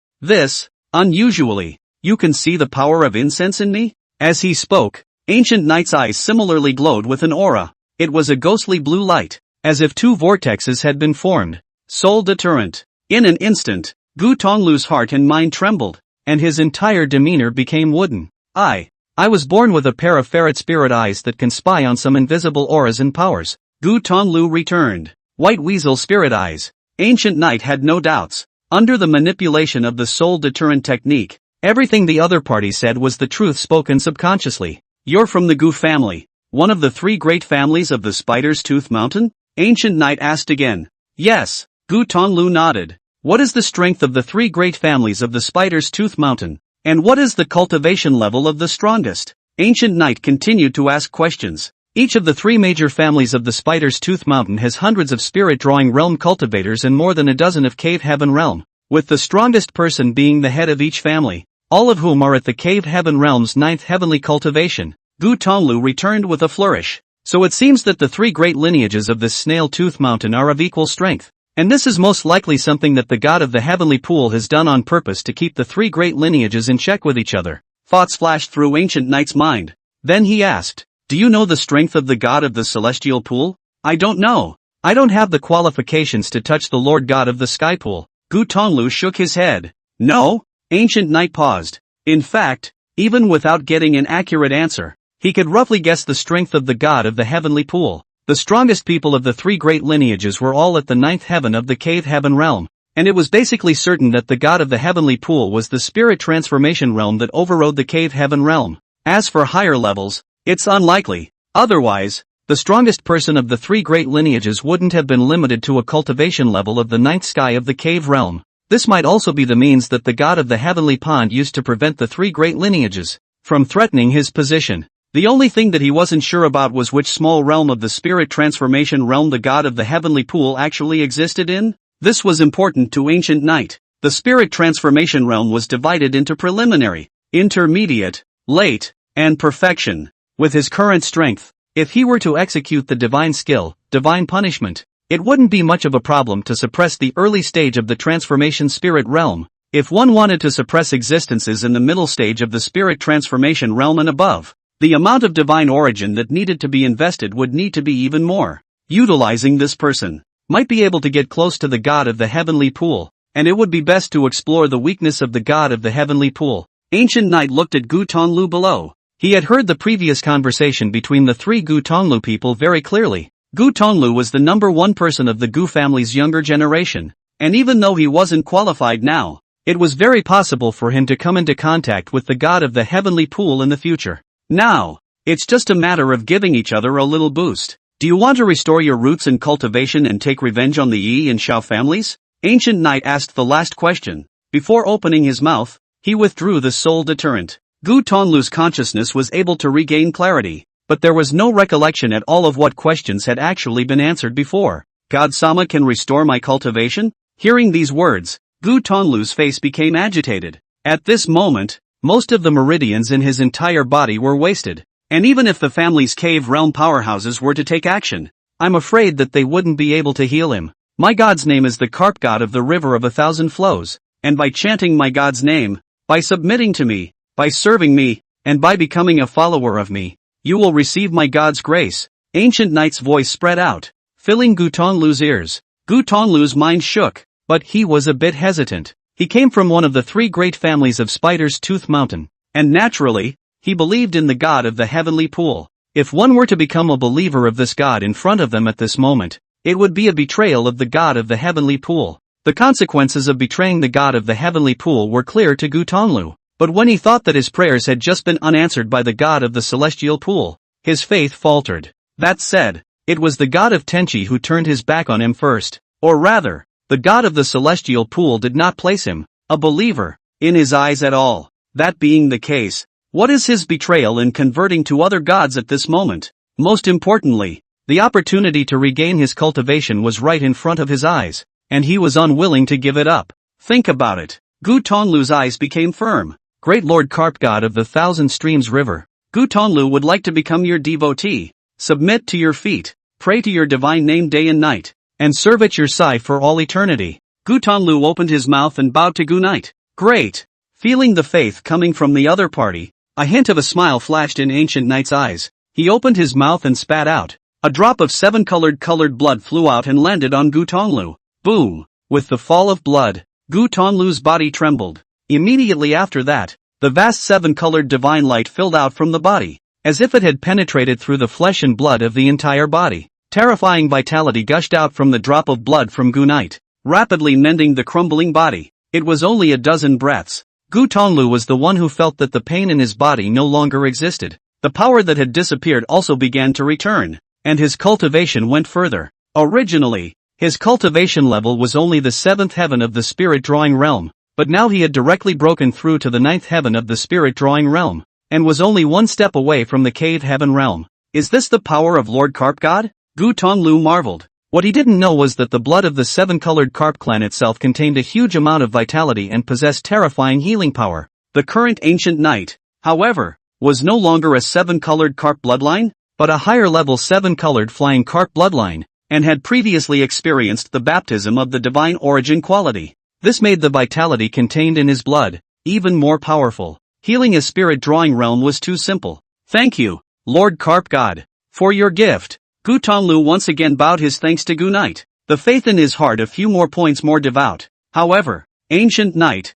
Unusually, you can see the power of incense in me? As he spoke, ancient knight's eyes similarly glowed with an aura. It was a ghostly blue light, as if two vortexes had been formed. Soul deterrent. In an instant, Gu Tonglu's heart and mind trembled, and his entire demeanor became wooden. I was born with a pair of ferret spirit eyes that can spy on some invisible auras and powers. Gu Tonglu returned. White weasel spirit eyes. Ancient knight had no doubts. Under the manipulation of the soul deterrent technique, everything the other party said was the truth spoken subconsciously. You're from the Gu family, one of the three great families of the Spider's Tooth Mountain? Ancient knight asked again. Yes, Gu Tonglu nodded. What is the strength of the three great families of the Spider's Tooth Mountain? And what is the cultivation level of the strongest? Ancient Knight continued to ask questions. Each of the three major families of the Spider's Tooth Mountain has hundreds of spirit-drawing realm cultivators and more than a dozen of Cave Heaven realm, with the strongest person being the head of each family, all of whom are at the Cave Heaven realm's 9th heavenly cultivation. Gu Tonglu returned with a flourish. So it seems that the three great lineages of this Snail Tooth Mountain are of equal strength. And this is most likely something that the god of the heavenly pool has done on purpose to keep the three great lineages in check with each other. Thoughts flashed through Ancient Knight's mind. Then he asked, "Do you know the strength of the god of the celestial pool?" "I don't know. I don't have the qualifications to touch the Lord God of the sky pool." Gu Tonglu shook his head. "No?" Ancient Knight paused. In fact, even without getting an accurate answer, he could roughly guess the strength of the god of the heavenly pool. The strongest people of the three great lineages were all at the 9th heaven of the Cave Heaven realm, and it was basically certain that the god of the heavenly pool was the spirit transformation realm that overrode the Cave Heaven realm. As for higher levels, it's unlikely. Otherwise, the strongest person of the three great lineages wouldn't have been limited to a cultivation level of the 9th sky of the cave realm. This might also be the means that the god of the heavenly pond used to prevent the three great lineages from threatening his position. The only thing that he wasn't sure about was which small realm of the spirit transformation realm the god of the heavenly pool actually existed in. This was important to Ancient Knight. The spirit transformation realm was divided into preliminary, intermediate, late, and perfection. With his current strength, if he were to execute the divine skill, divine punishment, it wouldn't be much of a problem to suppress the early stage of the transformation spirit realm. If one wanted to suppress existences in the middle stage of the spirit transformation realm and above, the amount of divine origin that needed to be invested would need to be even more. Utilizing this person might be able to get close to the god of the heavenly pool, and it would be best to explore the weakness of the god of the heavenly pool. Ancient Knight looked at Gu Tonglu below. He had heard the previous conversation between the three Gu Tonglu people very clearly. Gu Tonglu was the number one person of the Gu family's younger generation, and even though he wasn't qualified now, it was very possible for him to come into contact with the god of the heavenly pool in the future. Now, it's just a matter of giving each other a little boost. Do you want to restore your roots in cultivation and take revenge on the Yi and Shao families? Ancient Knight asked the last question. Before opening his mouth, he withdrew the soul deterrent. Gu Tonglu's consciousness was able to regain clarity, but there was no recollection at all of what questions had actually been answered before. God-sama can restore my cultivation? Hearing these words, Gu Tonglu's face became agitated. At this moment, most of the meridians in his entire body were wasted, and even if the family's cave realm powerhouses were to take action, I'm afraid that they wouldn't be able to heal him. My god's name is the carp god of the river of 1,000 flows, and by chanting my god's name, by submitting to me, by serving me, and by becoming a follower of me, you will receive my god's grace. Ancient Knight's voice spread out, filling Gu Tonglu's ears. Gu Tonglu's mind shook, but he was a bit hesitant. He came from one of the three great families of Spider's Tooth Mountain, and naturally, he believed in the god of the heavenly pool. If one were to become a believer of this god in front of them at this moment, it would be a betrayal of the god of the heavenly pool. The consequences of betraying the god of the heavenly pool were clear to Gu Tonglu, but when he thought that his prayers had just been unanswered by the god of the celestial pool, his faith faltered. That said, it was the god of Tenchi who turned his back on him first, or rather, the god of the celestial pool did not place him, a believer, in his eyes at all. That being the case, what is his betrayal in converting to other gods at this moment? Most importantly, the opportunity to regain his cultivation was right in front of his eyes, and he was unwilling to give it up. Think about it. Gu Tonglu's eyes became firm. Great Lord Carp God of the 1,000 Streams River, Gu Tonglu would like to become your devotee, submit to your feet, pray to your divine name day and night, and serve at your side for all eternity. Gu Tonglu opened his mouth and bowed to Gu Knight. Great! Feeling the faith coming from the other party, a hint of a smile flashed in Ancient Knight's eyes. He opened his mouth and spat out. A drop of colored blood flew out and landed on Gu Tonglu. Boom! With the fall of blood, Gu Tonglu's body trembled. Immediately after that, the vast colored divine light filled out from the body, as if it had penetrated through the flesh and blood of the entire body. Terrifying vitality gushed out from the drop of blood from Gu Knight, rapidly mending the crumbling body. It was only a dozen breaths. Gu Tonglu was the one who felt that the pain in his body no longer existed. The power that had disappeared also began to return, and his cultivation went further. Originally, his cultivation level was only the 7th heaven of the spirit drawing realm, but now he had directly broken through to the 9th heaven of the spirit drawing realm, and was only one step away from the cave heaven realm. Is this the power of Lord Carp God? Gu Tonglu marveled. What he didn't know was that the blood of the seven-colored carp clan itself contained a huge amount of vitality and possessed terrifying healing power. The current ancient knight, however, was no longer a seven-colored carp bloodline, but a higher-level seven-colored flying carp bloodline, and had previously experienced the baptism of the divine origin quality. This made the vitality contained in his blood even more powerful. Healing a spirit drawing realm was too simple. Thank you, Lord Carp God, for your gift. Gu Tonglu once again bowed his thanks to Gu Knight, the faith in his heart a few more points more devout. However, Ancient Knight,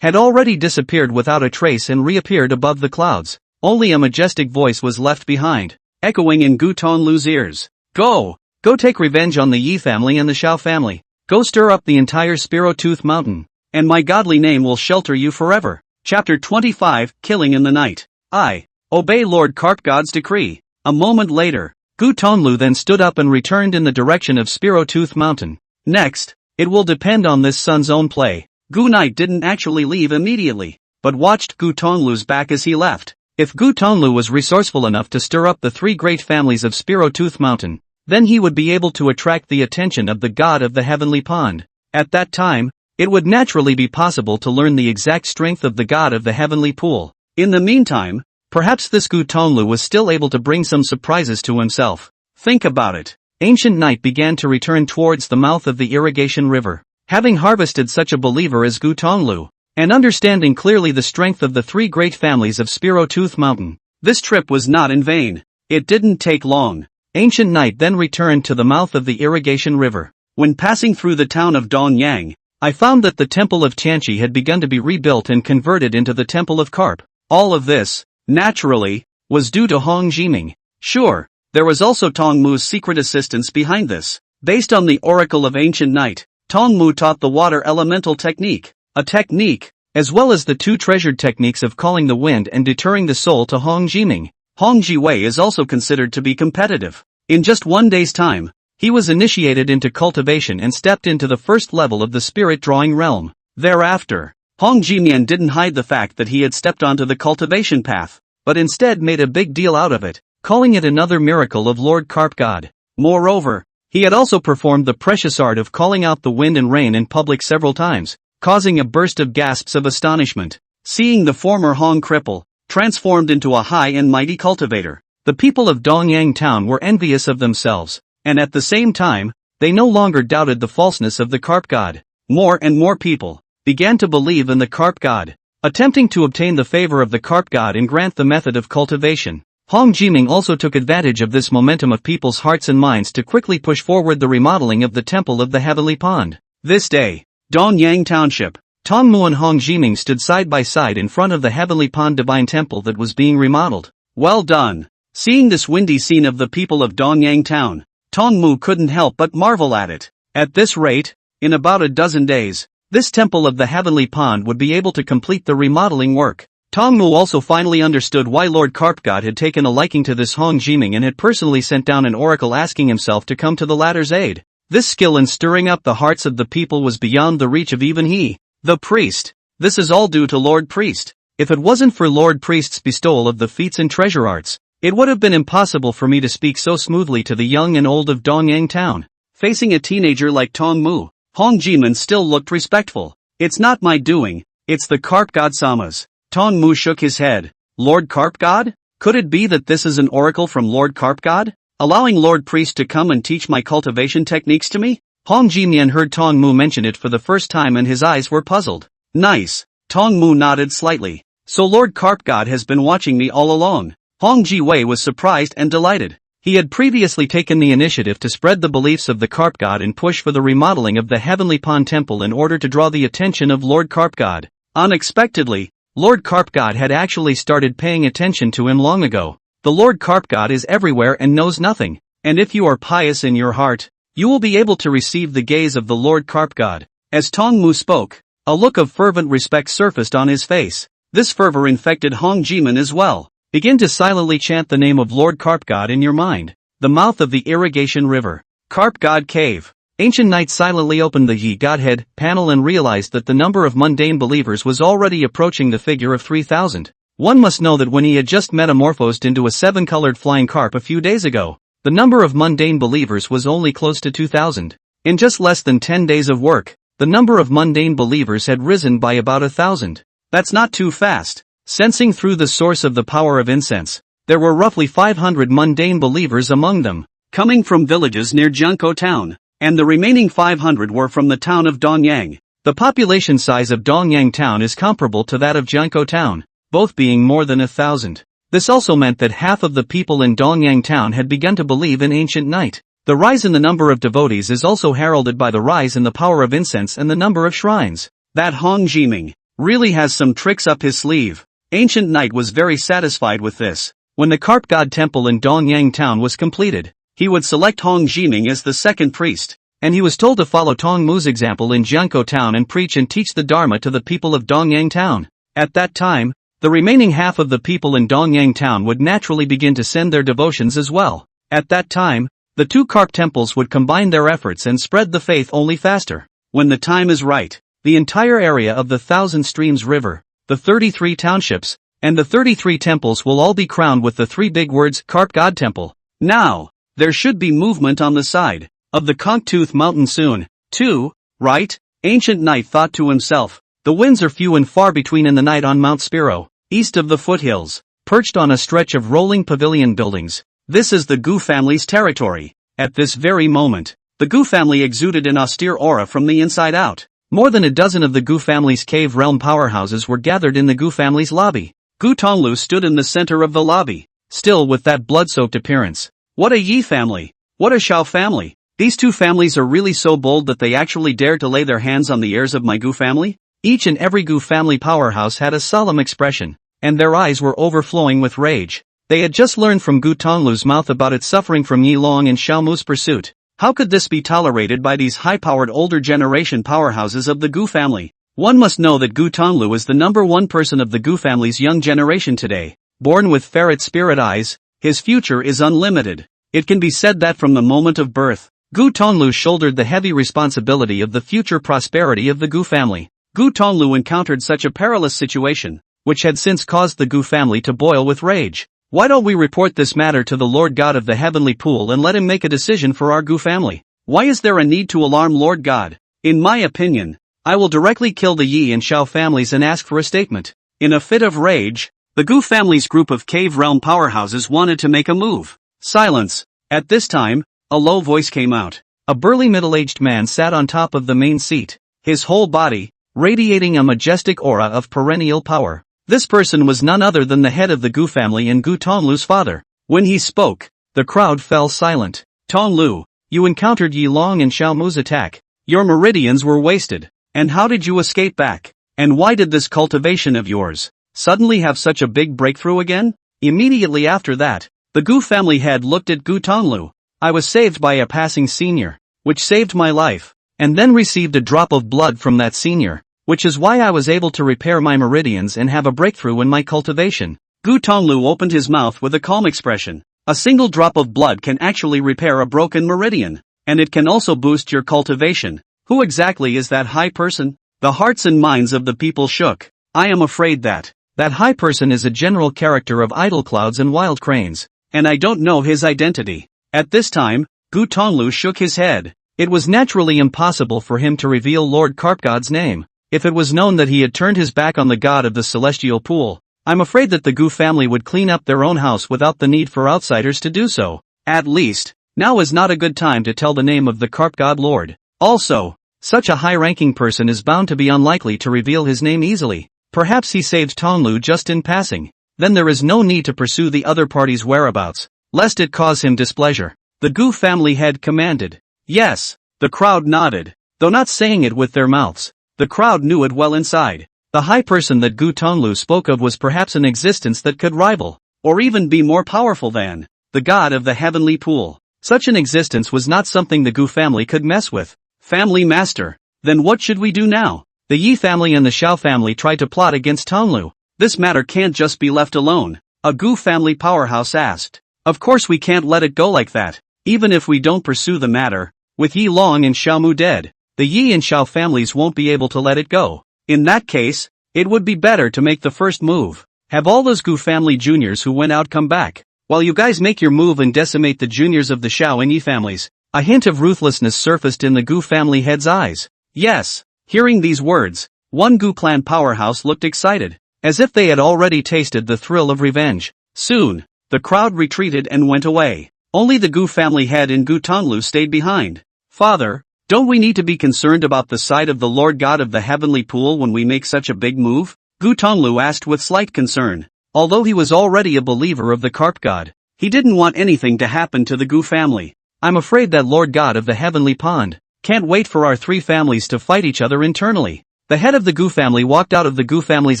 had already disappeared without a trace and reappeared above the clouds. Only a majestic voice was left behind, echoing in Gu Tonglu's ears. Go take revenge on the Yi family and the Shao family. Go stir up the entire Spiro-Tooth Mountain, and my godly name will shelter you forever. Chapter 25, Killing in the Night. I obey Lord Carp God's decree. A moment later, Gu Tonglu then stood up and returned in the direction of Spiro-Tooth Mountain. Next, it will depend on this son's own play. Gu Knight didn't actually leave immediately, but watched Gu Tonglu's back as he left. If Gu Tonglu was resourceful enough to stir up the three great families of Spiro-Tooth Mountain, then he would be able to attract the attention of the god of the heavenly pond. At that time, it would naturally be possible to learn the exact strength of the god of the heavenly pool. In the meantime, perhaps this Gu Tonglu was still able to bring some surprises to himself. Think about it. Ancient Knight began to return towards the mouth of the irrigation river. Having harvested such a believer as Gu Tonglu, and understanding clearly the strength of the three great families of Spiro-Tooth Mountain, this trip was not in vain. It didn't take long. Ancient Knight then returned to the mouth of the irrigation river. When passing through the town of Dongyang, I found that the temple of Tianqi had begun to be rebuilt and converted into the temple of Carp. All of this, naturally, was due to Hong Jiming. Sure, there was also Tong Mu's secret assistance behind this. Based on the oracle of Ancient Knight, Tong Mu taught the water elemental technique, a technique, as well as the two treasured techniques of calling the wind and deterring the soul to Hong Jiming. Hong Jiwei is also considered to be competitive. In just one day's time, he was initiated into cultivation and stepped into the first level of the spirit drawing realm. Thereafter, Hong Jimian didn't hide the fact that he had stepped onto the cultivation path, but instead made a big deal out of it, calling it another miracle of Lord Carp God. Moreover, he had also performed the precious art of calling out the wind and rain in public several times, causing a burst of gasps of astonishment. Seeing the former Hong cripple transformed into a high and mighty cultivator, the people of Dongyang town were envious of themselves, and at the same time, they no longer doubted the falseness of the Carp God. More and more people began to believe in the Carp God, attempting to obtain the favor of the Carp God and grant the method of cultivation. Hong Jiming also took advantage of this momentum of people's hearts and minds to quickly push forward the remodeling of the Temple of the Heavenly Pond. This day, Dongyang Township, Tong Mu and Hong Jiming stood side by side in front of the Heavenly Pond Divine Temple that was being remodeled. Well done! Seeing this windy scene of the people of Dongyang Town, Tong Mu couldn't help but marvel at it. At this rate, in about a dozen days, this Temple of the Heavenly Pond would be able to complete the remodeling work. Tong Mu also finally understood why Lord Carp God had taken a liking to this Hong Jiming and had personally sent down an oracle asking himself to come to the latter's aid. This skill in stirring up the hearts of the people was beyond the reach of even he, the priest. This is all due to Lord Priest. If it wasn't for Lord Priest's bestowal of the feats and treasure arts, it would have been impossible for me to speak so smoothly to the young and old of Dongyang Town. Facing a teenager like Tong Mu, Hong Jimin still looked respectful. It's not my doing, it's the Carp God Sama's. Tong Mu shook his head. Lord Carp God? Could it be that this is an oracle from Lord Carp God, allowing Lord Priest to come and teach my cultivation techniques to me? Hong Jimian heard Tong Mu mention it for the first time and his eyes were puzzled. Nice. Tong Mu nodded slightly. So Lord Carp God has been watching me all along. Hong Jiwei was surprised and delighted. He had previously taken the initiative to spread the beliefs of the Carp God and push for the remodeling of the Heavenly Pond Temple in order to draw the attention of Lord Carp God. Unexpectedly, Lord Carp God had actually started paying attention to him long ago. The Lord Carp God is everywhere and knows nothing, and if you are pious in your heart, you will be able to receive the gaze of the Lord Carp God. As Tong Mu spoke, a look of fervent respect surfaced on his face. This fervor infected Hong Jimin as well. Begin to silently chant the name of Lord Carp God in your mind. The mouth of the irrigation river. Carp God Cave. Ancient Knight silently opened the Yi Godhead panel and realized that the number of mundane believers was already approaching the figure of 3,000. One must know that when he had just metamorphosed into a 7-colored flying carp a few days ago, the number of mundane believers was only close to 2,000. In just less than 10 days of work, the number of mundane believers had risen by about 1,000. That's not too fast. Sensing through the source of the power of incense, there were roughly 500 mundane believers among them, coming from villages near Jiangkou town, and the remaining 500 were from the town of Dongyang. The population size of Dongyang town is comparable to that of Jiangkou town, both being more than 1,000. This also meant that half of the people in Dongyang town had begun to believe in ancient night. The rise in the number of devotees is also heralded by the rise in the power of incense and the number of shrines. That Hong Jiming really has some tricks up his sleeve. Ancient Night was very satisfied with this. When the Carp God Temple in Dongyang town was completed, he would select Hong Jiming as the second priest, and he was told to follow Tong Mu's example in Jiangkou town and preach and teach the Dharma to the people of Dongyang town. At that time, the remaining half of the people in Dongyang town would naturally begin to send their devotions as well. At that time, the two carp temples would combine their efforts and spread the faith only faster. When the time is right, the entire area of the Thousand Streams River, the 33 townships, and the 33 temples will all be crowned with the 3 big words Carp God Temple. Now, there should be movement on the side of the Conktooth Mountain soon, too, right? Ancient Night thought to himself. The winds are few and far between in the night on Mount Spiro, east of the foothills, perched on a stretch of rolling pavilion buildings. This is the Gu family's territory. At this very moment, the Gu family exuded an austere aura from the inside out. More than a dozen of the Gu family's cave realm powerhouses were gathered in the Gu family's lobby. Gu Tonglu stood in the center of the lobby, still with that blood-soaked appearance. What a Yi family! What a Shao family! These two families are really so bold that they actually dare to lay their hands on the heirs of my Gu family? Each and every Gu family powerhouse had a solemn expression, and their eyes were overflowing with rage. They had just learned from Gu Tonglu's mouth about its suffering from Yi Long and Xiao Mu's pursuit. How could this be tolerated by these high-powered older generation powerhouses of the Gu family? One must know that Gu Tonglu is the number one person of the Gu family's young generation today. Born with ferret spirit eyes, his future is unlimited. It can be said that from the moment of birth, Gu Tonglu shouldered the heavy responsibility of the future prosperity of the Gu family. Gu Tonglu encountered such a perilous situation, which had since caused the Gu family to boil with rage. Why don't we report this matter to the Lord God of the Heavenly Pool and let him make a decision for our Gu family? Why is there a need to alarm Lord God? In my opinion, I will directly kill the Yi and Xiao families and ask for a statement. In a fit of rage, the Gu family's group of cave realm powerhouses wanted to make a move. Silence. At this time, a low voice came out. A burly middle-aged man sat on top of the main seat, his whole body radiating a majestic aura of perennial power. This person was none other than the head of the Gu family and Gu Tonglu's father. When he spoke, the crowd fell silent. Tonglu, you encountered Yi Long and Xiao Mu's attack. Your meridians were wasted. And how did you escape back? And why did this cultivation of yours suddenly have such a big breakthrough again? Immediately after that, the Gu family head looked at Gu Tonglu. I was saved by a passing senior, which saved my life, and then received a drop of blood from that senior, which is why I was able to repair my meridians and have a breakthrough in my cultivation. Gu Tonglu opened his mouth with a calm expression. A single drop of blood can actually repair a broken meridian, and it can also boost your cultivation. Who exactly is that high person? The hearts and minds of the people shook. I am afraid that high person is a general character of idle clouds and wild cranes, and I don't know his identity. At this time, Gu Tonglu shook his head. It was naturally impossible for him to reveal Lord Carp God's name. If it was known that he had turned his back on the god of the celestial pool, I'm afraid that the Gu family would clean up their own house without the need for outsiders to do so. At least, now is not a good time to tell the name of the Carp God Lord. Also, such a high-ranking person is bound to be unlikely to reveal his name easily. Perhaps he saved Tonglu just in passing. Then there is no need to pursue the other party's whereabouts, lest it cause him displeasure. The Gu family head commanded. Yes, the crowd nodded, though not saying it with their mouths. The crowd knew it well inside. The high person that Gu Tonglu spoke of was perhaps an existence that could rival, or even be more powerful than, the god of the heavenly pool. Such an existence was not something the Gu family could mess with. Family master, then what should we do now? The Yi family and the Xiao family tried to plot against Tonglu. This matter can't just be left alone, a Gu family powerhouse asked. Of course we can't let it go like that. Even if we don't pursue the matter, with Yi Long and Xiao Mu dead, the Yi and Xiao families won't be able to let it go. In that case, it would be better to make the first move. Have all those Gu family juniors who went out come back, while you guys make your move and decimate the juniors of the Xiao and Yi families. A hint of ruthlessness surfaced in the Gu family head's eyes. Yes. Hearing these words, one Gu clan powerhouse looked excited, as if they had already tasted the thrill of revenge. Soon, the crowd retreated and went away. Only the Gu family head and Gu Tonglu stayed behind. Father, don't we need to be concerned about the sight of the Lord God of the heavenly pool when we make such a big move? Gu Tonglu asked with slight concern. Although he was already a believer of the carp god, he didn't want anything to happen to the Gu family. I'm afraid that Lord God of the heavenly pond can't wait for our three families to fight each other internally. The head of the Gu family walked out of the Gu family's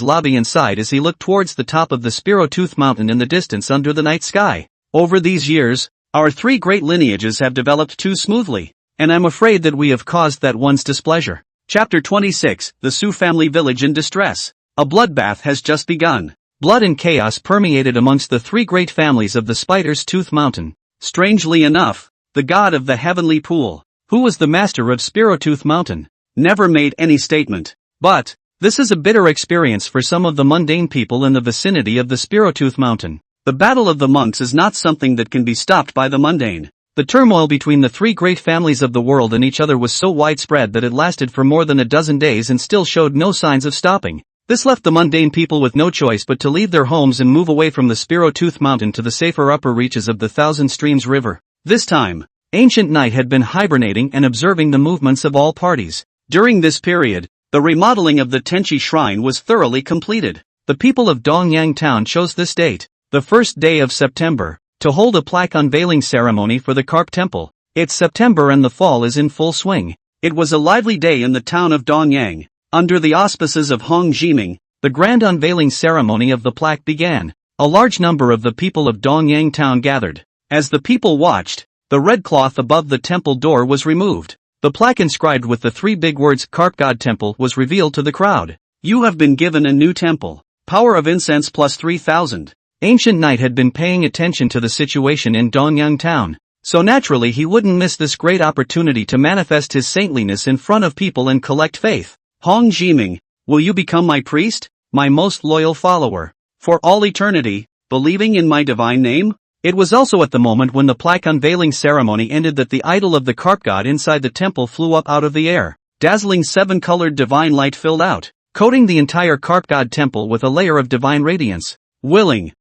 lobby and sighed as he looked towards the top of the Spiro-Tooth Mountain in the distance under the night sky. Over these years, our three great lineages have developed too smoothly, and I'm afraid that we have caused that one's displeasure. Chapter 26, The Su Family Village in Distress. A bloodbath has just begun. Blood and chaos permeated amongst the three great families of the Spider's Tooth Mountain. Strangely enough, the god of the heavenly pool, who was the master of Spiro-Tooth Mountain, never made any statement. But, this is a bitter experience for some of the mundane people in the vicinity of the Spiro-Tooth Mountain. The battle of the monks is not something that can be stopped by the mundane. The turmoil between the three great families of the world and each other was so widespread that it lasted for more than a dozen days and still showed no signs of stopping. This left the mundane people with no choice but to leave their homes and move away from the Spiro-Tooth Mountain to the safer upper reaches of the Thousand Streams River. This time, Ancient Night had been hibernating and observing the movements of all parties. During this period, the remodeling of the Tenchi Shrine was thoroughly completed. The people of Dongyang Town chose this date, the first day of September, to hold a plaque unveiling ceremony for the Carp Temple. It's September and the fall is in full swing. It was a lively day in the town of Dongyang. Under the auspices of Hong Jiming, the grand unveiling ceremony of the plaque began. A large number of the people of Dongyang Town gathered. As the people watched, the red cloth above the temple door was removed. The plaque inscribed with the three big words Carp God Temple was revealed to the crowd. You have been given a new temple. Power of incense plus 3,000. Ancient Night had been paying attention to the situation in Dongyang Town, so naturally he wouldn't miss this great opportunity to manifest his saintliness in front of people and collect faith. Hong Jiming, will you become my priest, my most loyal follower, for all eternity, believing in my divine name? It was also at the moment when the plaque unveiling ceremony ended that the idol of the carp god inside the temple flew up out of the air. Dazzling seven-colored divine light filled out, coating the entire carp god temple with a layer of divine radiance. Willing,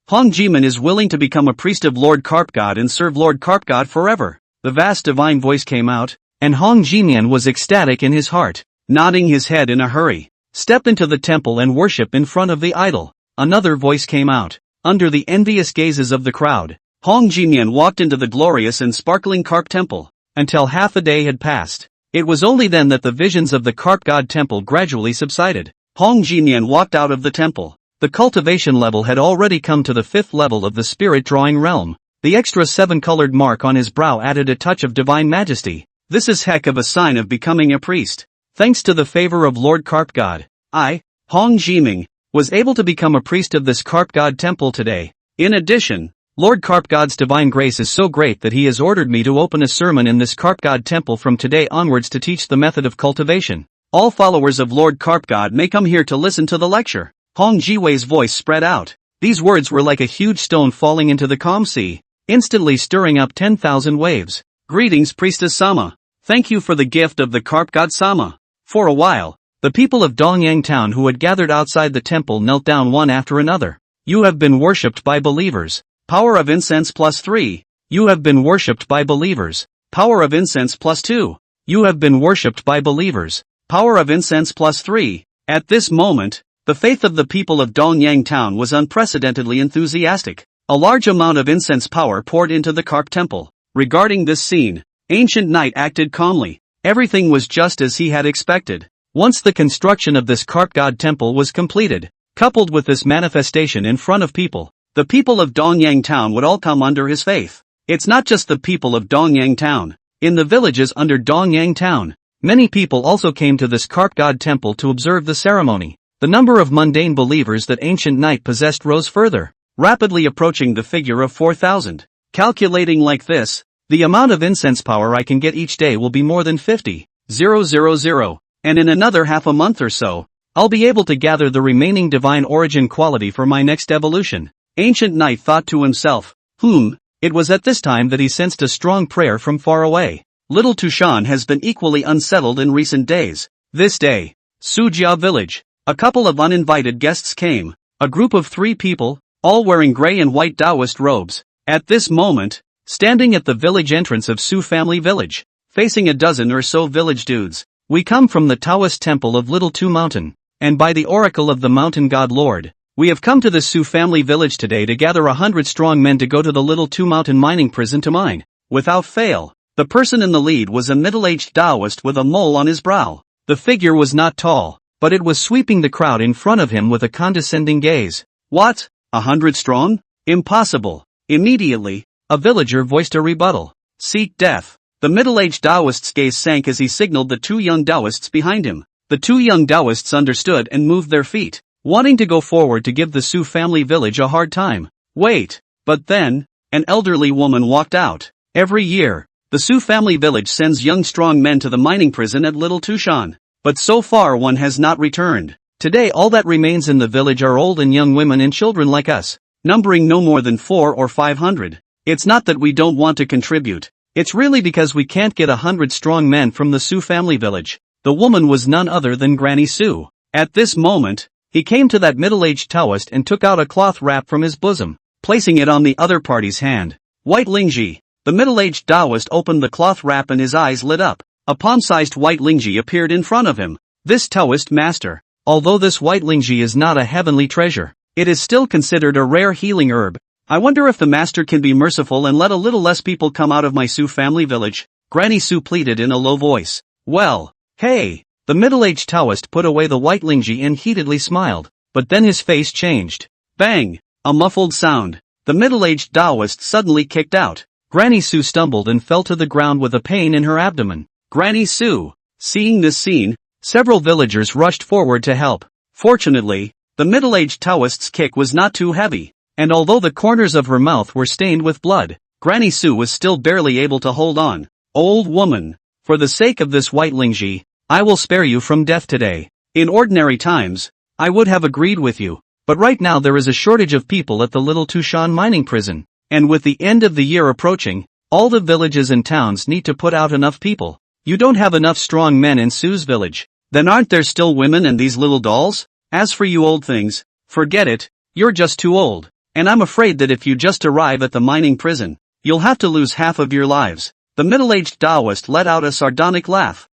Hong Jimin is willing to become a priest of Lord Carp God and serve Lord Carp God forever. The vast divine voice came out, and Hong Jimian was ecstatic in his heart. Nodding his head in a hurry, step into the temple and worship in front of the idol. Another voice came out. Under the envious gazes of the crowd, Hong Jimian walked into the glorious and sparkling Carp Temple. Until half a day had passed, it was only then that the visions of the Carp God Temple gradually subsided. Hong Jimian walked out of the temple. The cultivation level had already come to the 5th level of the spirit drawing realm. The extra 7-colored mark on his brow added a touch of divine majesty. This is heck of a sign of becoming a priest. Thanks to the favor of Lord Carp God, I, Hong Jiming, was able to become a priest of this Carp God Temple today. In addition, Lord Carp God's divine grace is so great that he has ordered me to open a sermon in this Carp God Temple from today onwards to teach the method of cultivation. All followers of Lord Carp God may come here to listen to the lecture. Hong Jiwei's voice spread out. These words were like a huge stone falling into the calm sea, instantly stirring up 10,000 waves. Greetings, Priestess Sama. Thank you for the gift of the Carp God Sama. For a while, the people of Dongyang Town who had gathered outside the temple knelt down one after another. You have been worshipped by believers. Power of incense plus 3. You have been worshipped by believers. Power of incense plus 2. You have been worshipped by believers. Power of incense plus 3. At this moment, the faith of the people of Dongyang Town was unprecedentedly enthusiastic. A large amount of incense power poured into the Carp Temple. Regarding this scene, Ancient Night acted calmly. Everything was just as he had expected. Once the construction of this Carp God Temple was completed, coupled with this manifestation in front of people, the people of Dongyang Town would all come under his faith. It's not just the people of Dongyang Town. In the villages under Dongyang Town, many people also came to this Carp God Temple to observe the ceremony. The number of mundane believers that Ancient Night possessed rose further, rapidly approaching the figure of 4,000. Calculating like this, the amount of incense power I can get each day will be more than 50,000, and in another half a month or so, I'll be able to gather the remaining divine origin quality for my next evolution. Ancient Knight thought to himself. It was at this time that he sensed a strong prayer from far away. Little Tushan has been equally unsettled in recent days. This day, Sujia village. A couple of uninvited guests came. A group of 3 people, all wearing gray and white Taoist robes. At this moment, standing at the village entrance of Su family village, facing a dozen or so village dudes. We come from the Taoist temple of Little Tu Mountain, and by the oracle of the mountain god Lord, we have come to the Su family village today to gather 100 strong men to go to the Little Tu Mountain mining prison to mine. Without fail, the person in the lead was a middle-aged Taoist with a mole on his brow. The figure was not tall, but it was sweeping the crowd in front of him with a condescending gaze. What? 100 strong? Impossible. Immediately, a villager voiced a rebuttal. Seek death. The middle-aged Taoist's gaze sank as he signaled the 2 young Taoists behind him. The 2 young Taoists understood and moved their feet, wanting to go forward to give the Su family village a hard time. Wait, but then, an elderly woman walked out. Every year, the Su family village sends young strong men to the mining prison at Little Tushan. But so far one has not returned. Today all that remains in the village are old and young women and children like us, numbering no more than 400 or 500. It's not that we don't want to contribute. It's really because we can't get 100 strong men from the Su family village. The woman was none other than Granny Su. At this moment, he came to that middle-aged Taoist and took out a cloth wrap from his bosom, placing it on the other party's hand. White Lingji. The middle-aged Taoist opened the cloth wrap and his eyes lit up. A palm-sized white Lingji appeared in front of him. This Taoist master, although this white Lingji is not a heavenly treasure, it is still considered a rare healing herb. I wonder if the master can be merciful and let a little less people come out of my Su family village. Granny Su pleaded in a low voice. Well, hey! The middle-aged Taoist put away the white Lingji and heatedly smiled, but then his face changed. Bang! A muffled sound. The middle-aged Taoist suddenly kicked out. Granny Su stumbled and fell to the ground with a pain in her abdomen. Granny Su. Seeing this scene, several villagers rushed forward to help. Fortunately, the middle-aged Taoist's kick was not too heavy, and although the corners of her mouth were stained with blood, Granny Su was still barely able to hold on. Old woman, for the sake of this white Lingji, I will spare you from death today. In ordinary times, I would have agreed with you, but right now there is a shortage of people at the Little Tushan mining prison, and with the end of the year approaching, all the villages and towns need to put out enough people. You don't have enough strong men in Su's village. Then aren't there still women and these little dolls? As for you old things, forget it, you're just too old. And I'm afraid that if you just arrive at the mining prison, you'll have to lose half of your lives. The middle-aged Taoist let out a sardonic laugh.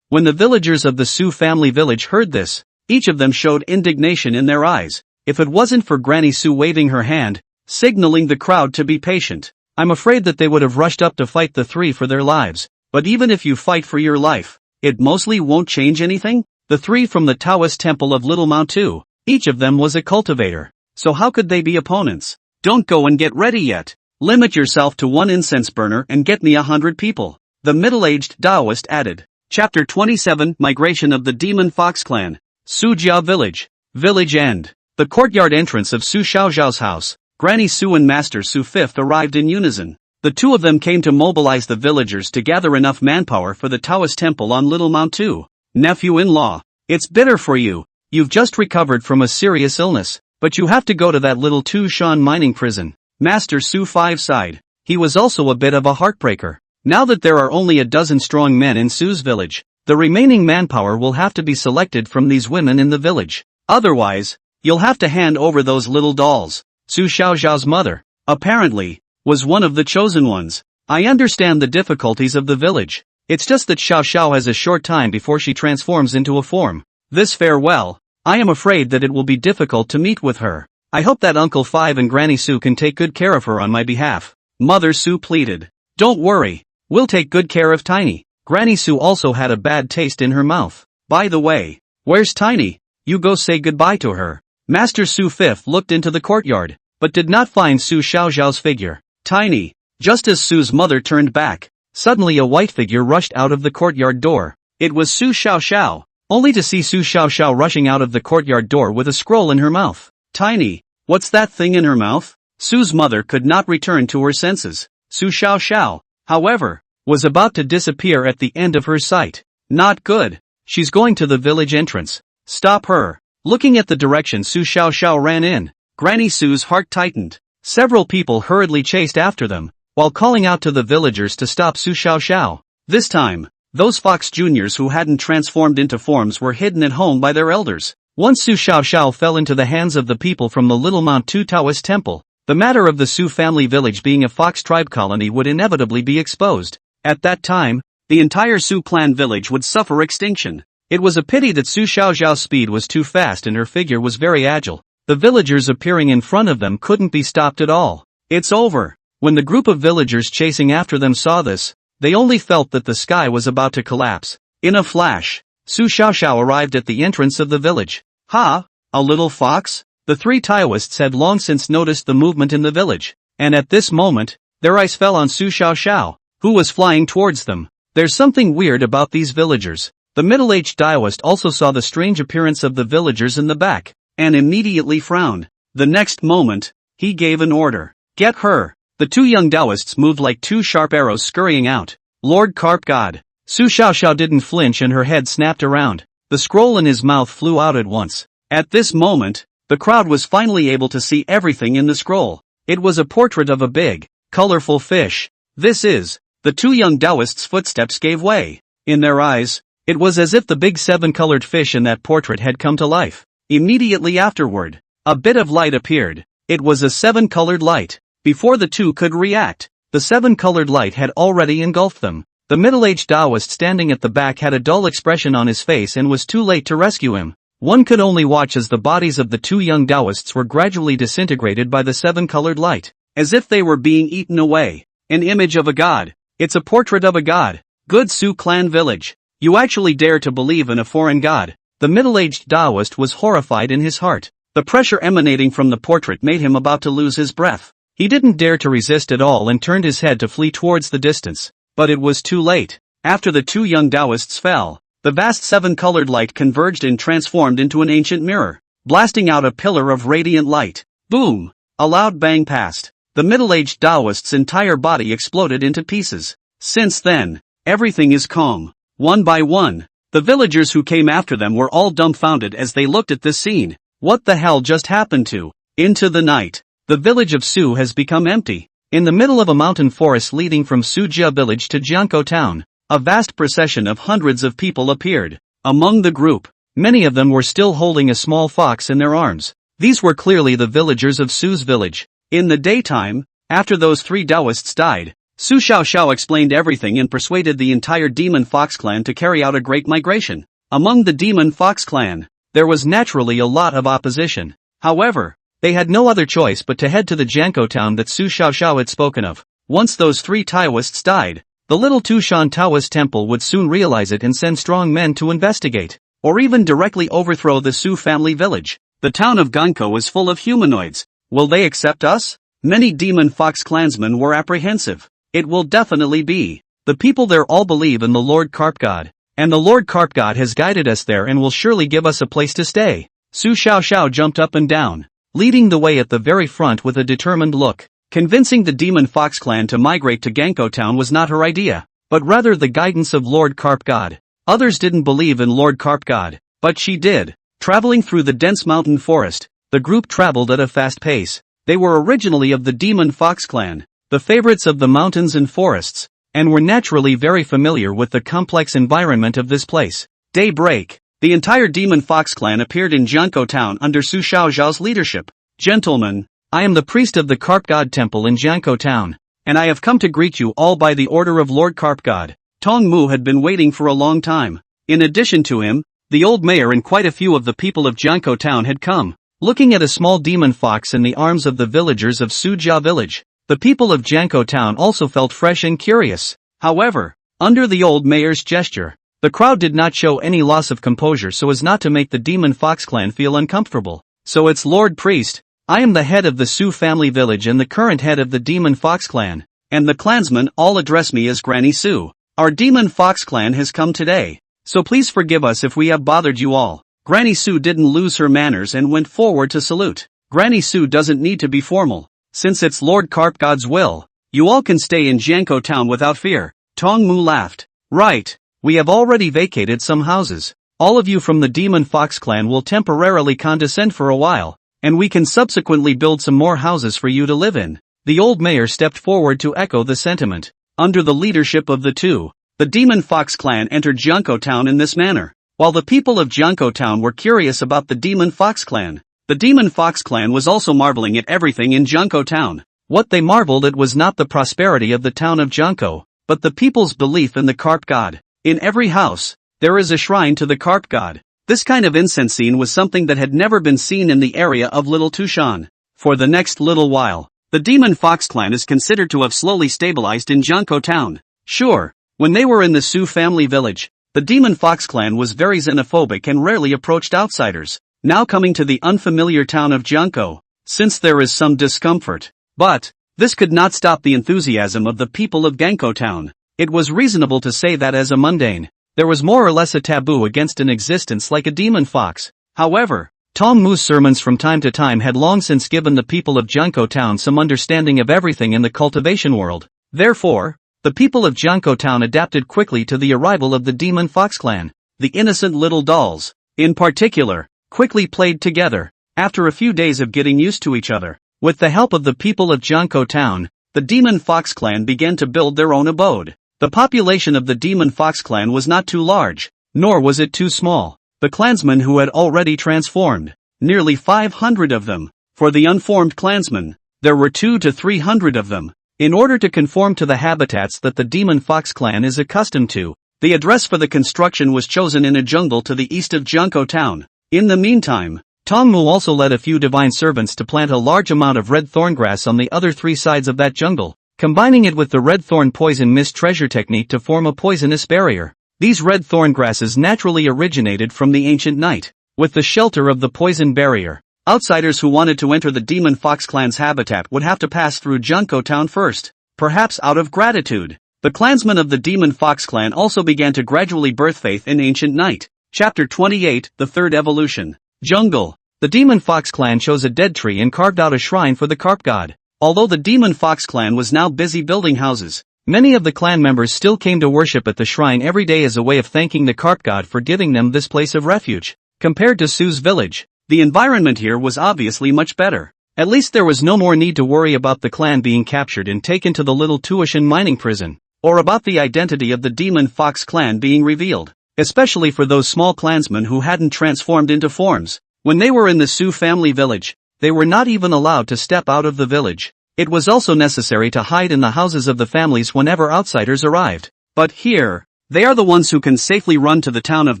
When the villagers of the Su family village heard this, each of them showed indignation in their eyes. If it wasn't for Granny Su waving her hand, signaling the crowd to be patient, I'm afraid that they would have rushed up to fight the 3 for their lives. But even if you fight for your life, it mostly won't change anything? The 3 from the Taoist temple of Little Mount Tu, each of them was a cultivator. So how could they be opponents? Don't go and get ready yet. Limit yourself to 1 incense burner and get me 100 people. The middle-aged Taoist added. Chapter 27 Migration of the Demon Fox Clan. Sujia Village. Village End. The courtyard entrance of Su Xiaoxiao's house. Granny Su and Master Su Fifth arrived in unison. The 2 of them came to mobilize the villagers to gather enough manpower for the Taoist temple on Little Mount Tu. Nephew-in-law, it's bitter for you. You've just recovered from a serious illness, but you have to go to that Little Tushan mining prison. Master Su Five sighed. He was also a bit of a heartbreaker. Now that there are only a dozen strong men in Su's village, the remaining manpower will have to be selected from these women in the village. Otherwise, you'll have to hand over those little dolls. Su Xiaoxiao's mother, apparently, was one of the chosen ones. I understand the difficulties of the village. It's just that Xiao Xiao has a short time before she transforms into a form. This farewell, I am afraid that it will be difficult to meet with her. I hope that Uncle Five and Granny Su can take good care of her on my behalf. Mother Su pleaded. Don't worry, we'll take good care of Tiny. Granny Su also had a bad taste in her mouth. By the way, where's Tiny? You go say goodbye to her. Master Su Fifth looked into the courtyard, but did not find Su Xiaoxiao's figure. Tiny. Just as Su's mother turned back, suddenly a white figure rushed out of the courtyard door. It was Su Xiaoxiao, only to see Su Xiaoxiao rushing out of the courtyard door with a scroll in her mouth. Tiny, what's that thing in her mouth? Su's mother could not return to her senses. Su Xiaoxiao, however, was about to disappear at the end of her sight. Not good. She's going to the village entrance. Stop her. Looking at the direction Su Xiaoxiao ran in, Granny Su's heart tightened. Several people hurriedly chased after them, while calling out to the villagers to stop Su Xiaoxiao. This time, those fox juniors who hadn't transformed into forms were hidden at home by their elders. Once Su Xiaoxiao fell into the hands of the people from the Little Mount Tu Taoist Temple, the matter of the Su family village being a fox tribe colony would inevitably be exposed. At that time, the entire Su clan village would suffer extinction. It was a pity that Su Xiaoxiao's speed was too fast and her figure was very agile. The villagers appearing in front of them couldn't be stopped at all. It's over. When the group of villagers chasing after them saw this, they only felt that the sky was about to collapse. In a flash, Su Xiaoxiao arrived at the entrance of the village. Ha! A little fox? The three Taoists had long since noticed the movement in the village, and at this moment, their eyes fell on Su Xiaoxiao, who was flying towards them. There's something weird about these villagers. The middle-aged Taoist also saw the strange appearance of the villagers in the back, and immediately frowned. The next moment, he gave an order. Get her! The two young Taoists moved like two sharp arrows scurrying out. Lord Carp God. Su Xiaoxiao didn't flinch and her head snapped around. The scroll in his mouth flew out at once. At this moment, the crowd was finally able to see everything in the scroll. It was a portrait of a big, colorful fish. This is. The two young Taoists' footsteps gave way. In their eyes, it was as if the big seven-colored fish in that portrait had come to life. Immediately afterward, a bit of light appeared. It was a seven-colored light. Before the two could react, the seven-colored light had already engulfed them. The middle-aged Taoist standing at the back had a dull expression on his face and was too late to rescue him. One could only watch as the bodies of the two young Taoists were gradually disintegrated by the seven-colored light, as if they were being eaten away. An image of a god. It's a portrait of a god. Good Su clan village. You actually dare to believe in a foreign god. The middle-aged Taoist was horrified in his heart. The pressure emanating from the portrait made him about to lose his breath. He didn't dare to resist at all and turned his head to flee towards the distance. But it was too late. After the two young Taoists fell, the vast seven-colored light converged and transformed into an ancient mirror, blasting out a pillar of radiant light. Boom! A loud bang passed. The middle-aged Taoist's entire body exploded into pieces. Since then, everything is calm. One by one, the villagers who came after them were all dumbfounded as they looked at this scene. What the hell just happened to? Into the night, the village of Su has become empty. In the middle of a mountain forest leading from Sujia village to Jiankou town, a vast procession of hundreds of people appeared. Among the group, many of them were still holding a small fox in their arms. These were clearly the villagers of Su's village. In the daytime, after those three Taoists died, Su Xiaoxiao explained everything and persuaded the entire Demon Fox clan to carry out a great migration. Among the Demon Fox clan, there was naturally a lot of opposition. However, they had no other choice but to head to the Jiankou town that Su Xiaoxiao had spoken of. Once those three Taoists died, the little Tushan Taoist temple would soon realize it and send strong men to investigate, or even directly overthrow the Su family village. The town of Gankou is full of humanoids. Will they accept us? Many Demon Fox clansmen were apprehensive. It will definitely be. The people there all believe in the Lord Carp God, and the Lord Carp God has guided us there and will surely give us a place to stay. Su Xiaoxiao jumped up and down, leading the way at the very front with a determined look. Convincing the Demon Fox clan to migrate to Gankou town was not her idea, but rather the guidance of Lord Carp God. Others didn't believe in Lord Carp God, but she did. Traveling through the dense mountain forest, the group traveled at a fast pace. They were originally of the Demon Fox clan, the favorites of the mountains and forests, and were naturally very familiar with the complex environment of this place. Daybreak. The entire Demon Fox clan appeared in Jiankou town under Su Xiaoxiao's leadership. Gentlemen, I am the priest of the Carp God temple in Jiankou town, and I have come to greet you all by the order of Lord Carp God. Tong Mu had been waiting for a long time. In addition to him, the old mayor and quite a few of the people of Jiankou town had come. Looking at a small demon fox in the arms of the villagers of Sujia village, the people of Jiankou town also felt fresh and curious. However, under the old mayor's gesture, the crowd did not show any loss of composure so as not to make the Demon Fox clan feel uncomfortable. So it's Lord Priest. I am the head of the Su family village and the current head of the Demon Fox clan, and the clansmen all address me as Granny Su. Our Demon Fox clan has come today, so please forgive us if we have bothered you all. Granny Su didn't lose her manners and went forward to salute. Granny Su doesn't need to be formal. Since it's Lord Carp God's will, you all can stay in Jiankou town without fear. Tong Mu laughed. Right, we have already vacated some houses. All of you from the Demon Fox clan will temporarily condescend for a while, and we can subsequently build some more houses for you to live in. The old mayor stepped forward to echo the sentiment. Under the leadership of the two, the Demon Fox clan entered Junko Town in this manner. While the people of Junko Town were curious about the Demon Fox clan, the Demon Fox clan was also marveling at everything in Junko Town. What they marveled at was not the prosperity of the town of Junko, but the people's belief in the carp god. In every house, there is a shrine to the carp god. This kind of incense scene was something that had never been seen in the area of Little Tushan. For the next little while, the Demon Fox clan is considered to have slowly stabilized in Junko Town. Sure, when they were in the Su family village, the Demon Fox clan was very xenophobic and rarely approached outsiders. Now coming to the unfamiliar town of Junko, since there is some discomfort. But, this could not stop the enthusiasm of the people of Genko Town. It was reasonable to say that as a mundane, there was more or less a taboo against an existence like a demon fox. However, Tong Mu's sermons from time to time had long since given the people of Junko Town some understanding of everything in the cultivation world. Therefore, the people of Junko Town adapted quickly to the arrival of the Demon Fox clan. The innocent little dolls, in particular, quickly played together. After a few days of getting used to each other, with the help of the people of Junko Town, the Demon Fox clan began to build their own abode. The population of the Demon Fox clan was not too large, nor was it too small. The clansmen who had already transformed, nearly 500 of them. For the unformed clansmen, there were 200 to 300 of them. In order to conform to the habitats that the Demon Fox clan is accustomed to, the address for the construction was chosen in a jungle to the east of Junko Town. In the meantime, Tong Mu also led a few divine servants to plant a large amount of red thorn grass on the other 3 sides of that jungle, combining it with the red thorn poison mist treasure technique to form a poisonous barrier. These red thorn grasses naturally originated from the ancient night. With the shelter of the poison barrier, outsiders who wanted to enter the Demon Fox clan's habitat would have to pass through Junko Town first. Perhaps out of gratitude, the clansmen of the Demon Fox clan also began to gradually birth faith in ancient night. Chapter 28, The Third Evolution. Jungle. The Demon Fox clan chose a dead tree and carved out a shrine for the carp god. Although the Demon Fox clan was now busy building houses, many of the clan members still came to worship at the shrine every day as a way of thanking the carp god for giving them this place of refuge. Compared to Su's village, the environment here was obviously much better. At least there was no more need to worry about the clan being captured and taken to the Little Tuashan mining prison, or about the identity of the Demon Fox clan being revealed. Especially for those small clansmen who hadn't transformed into forms. When they were in the Su family village, they were not even allowed to step out of the village. It was also necessary to hide in the houses of the families whenever outsiders arrived. But here, they are the ones who can safely run to the town of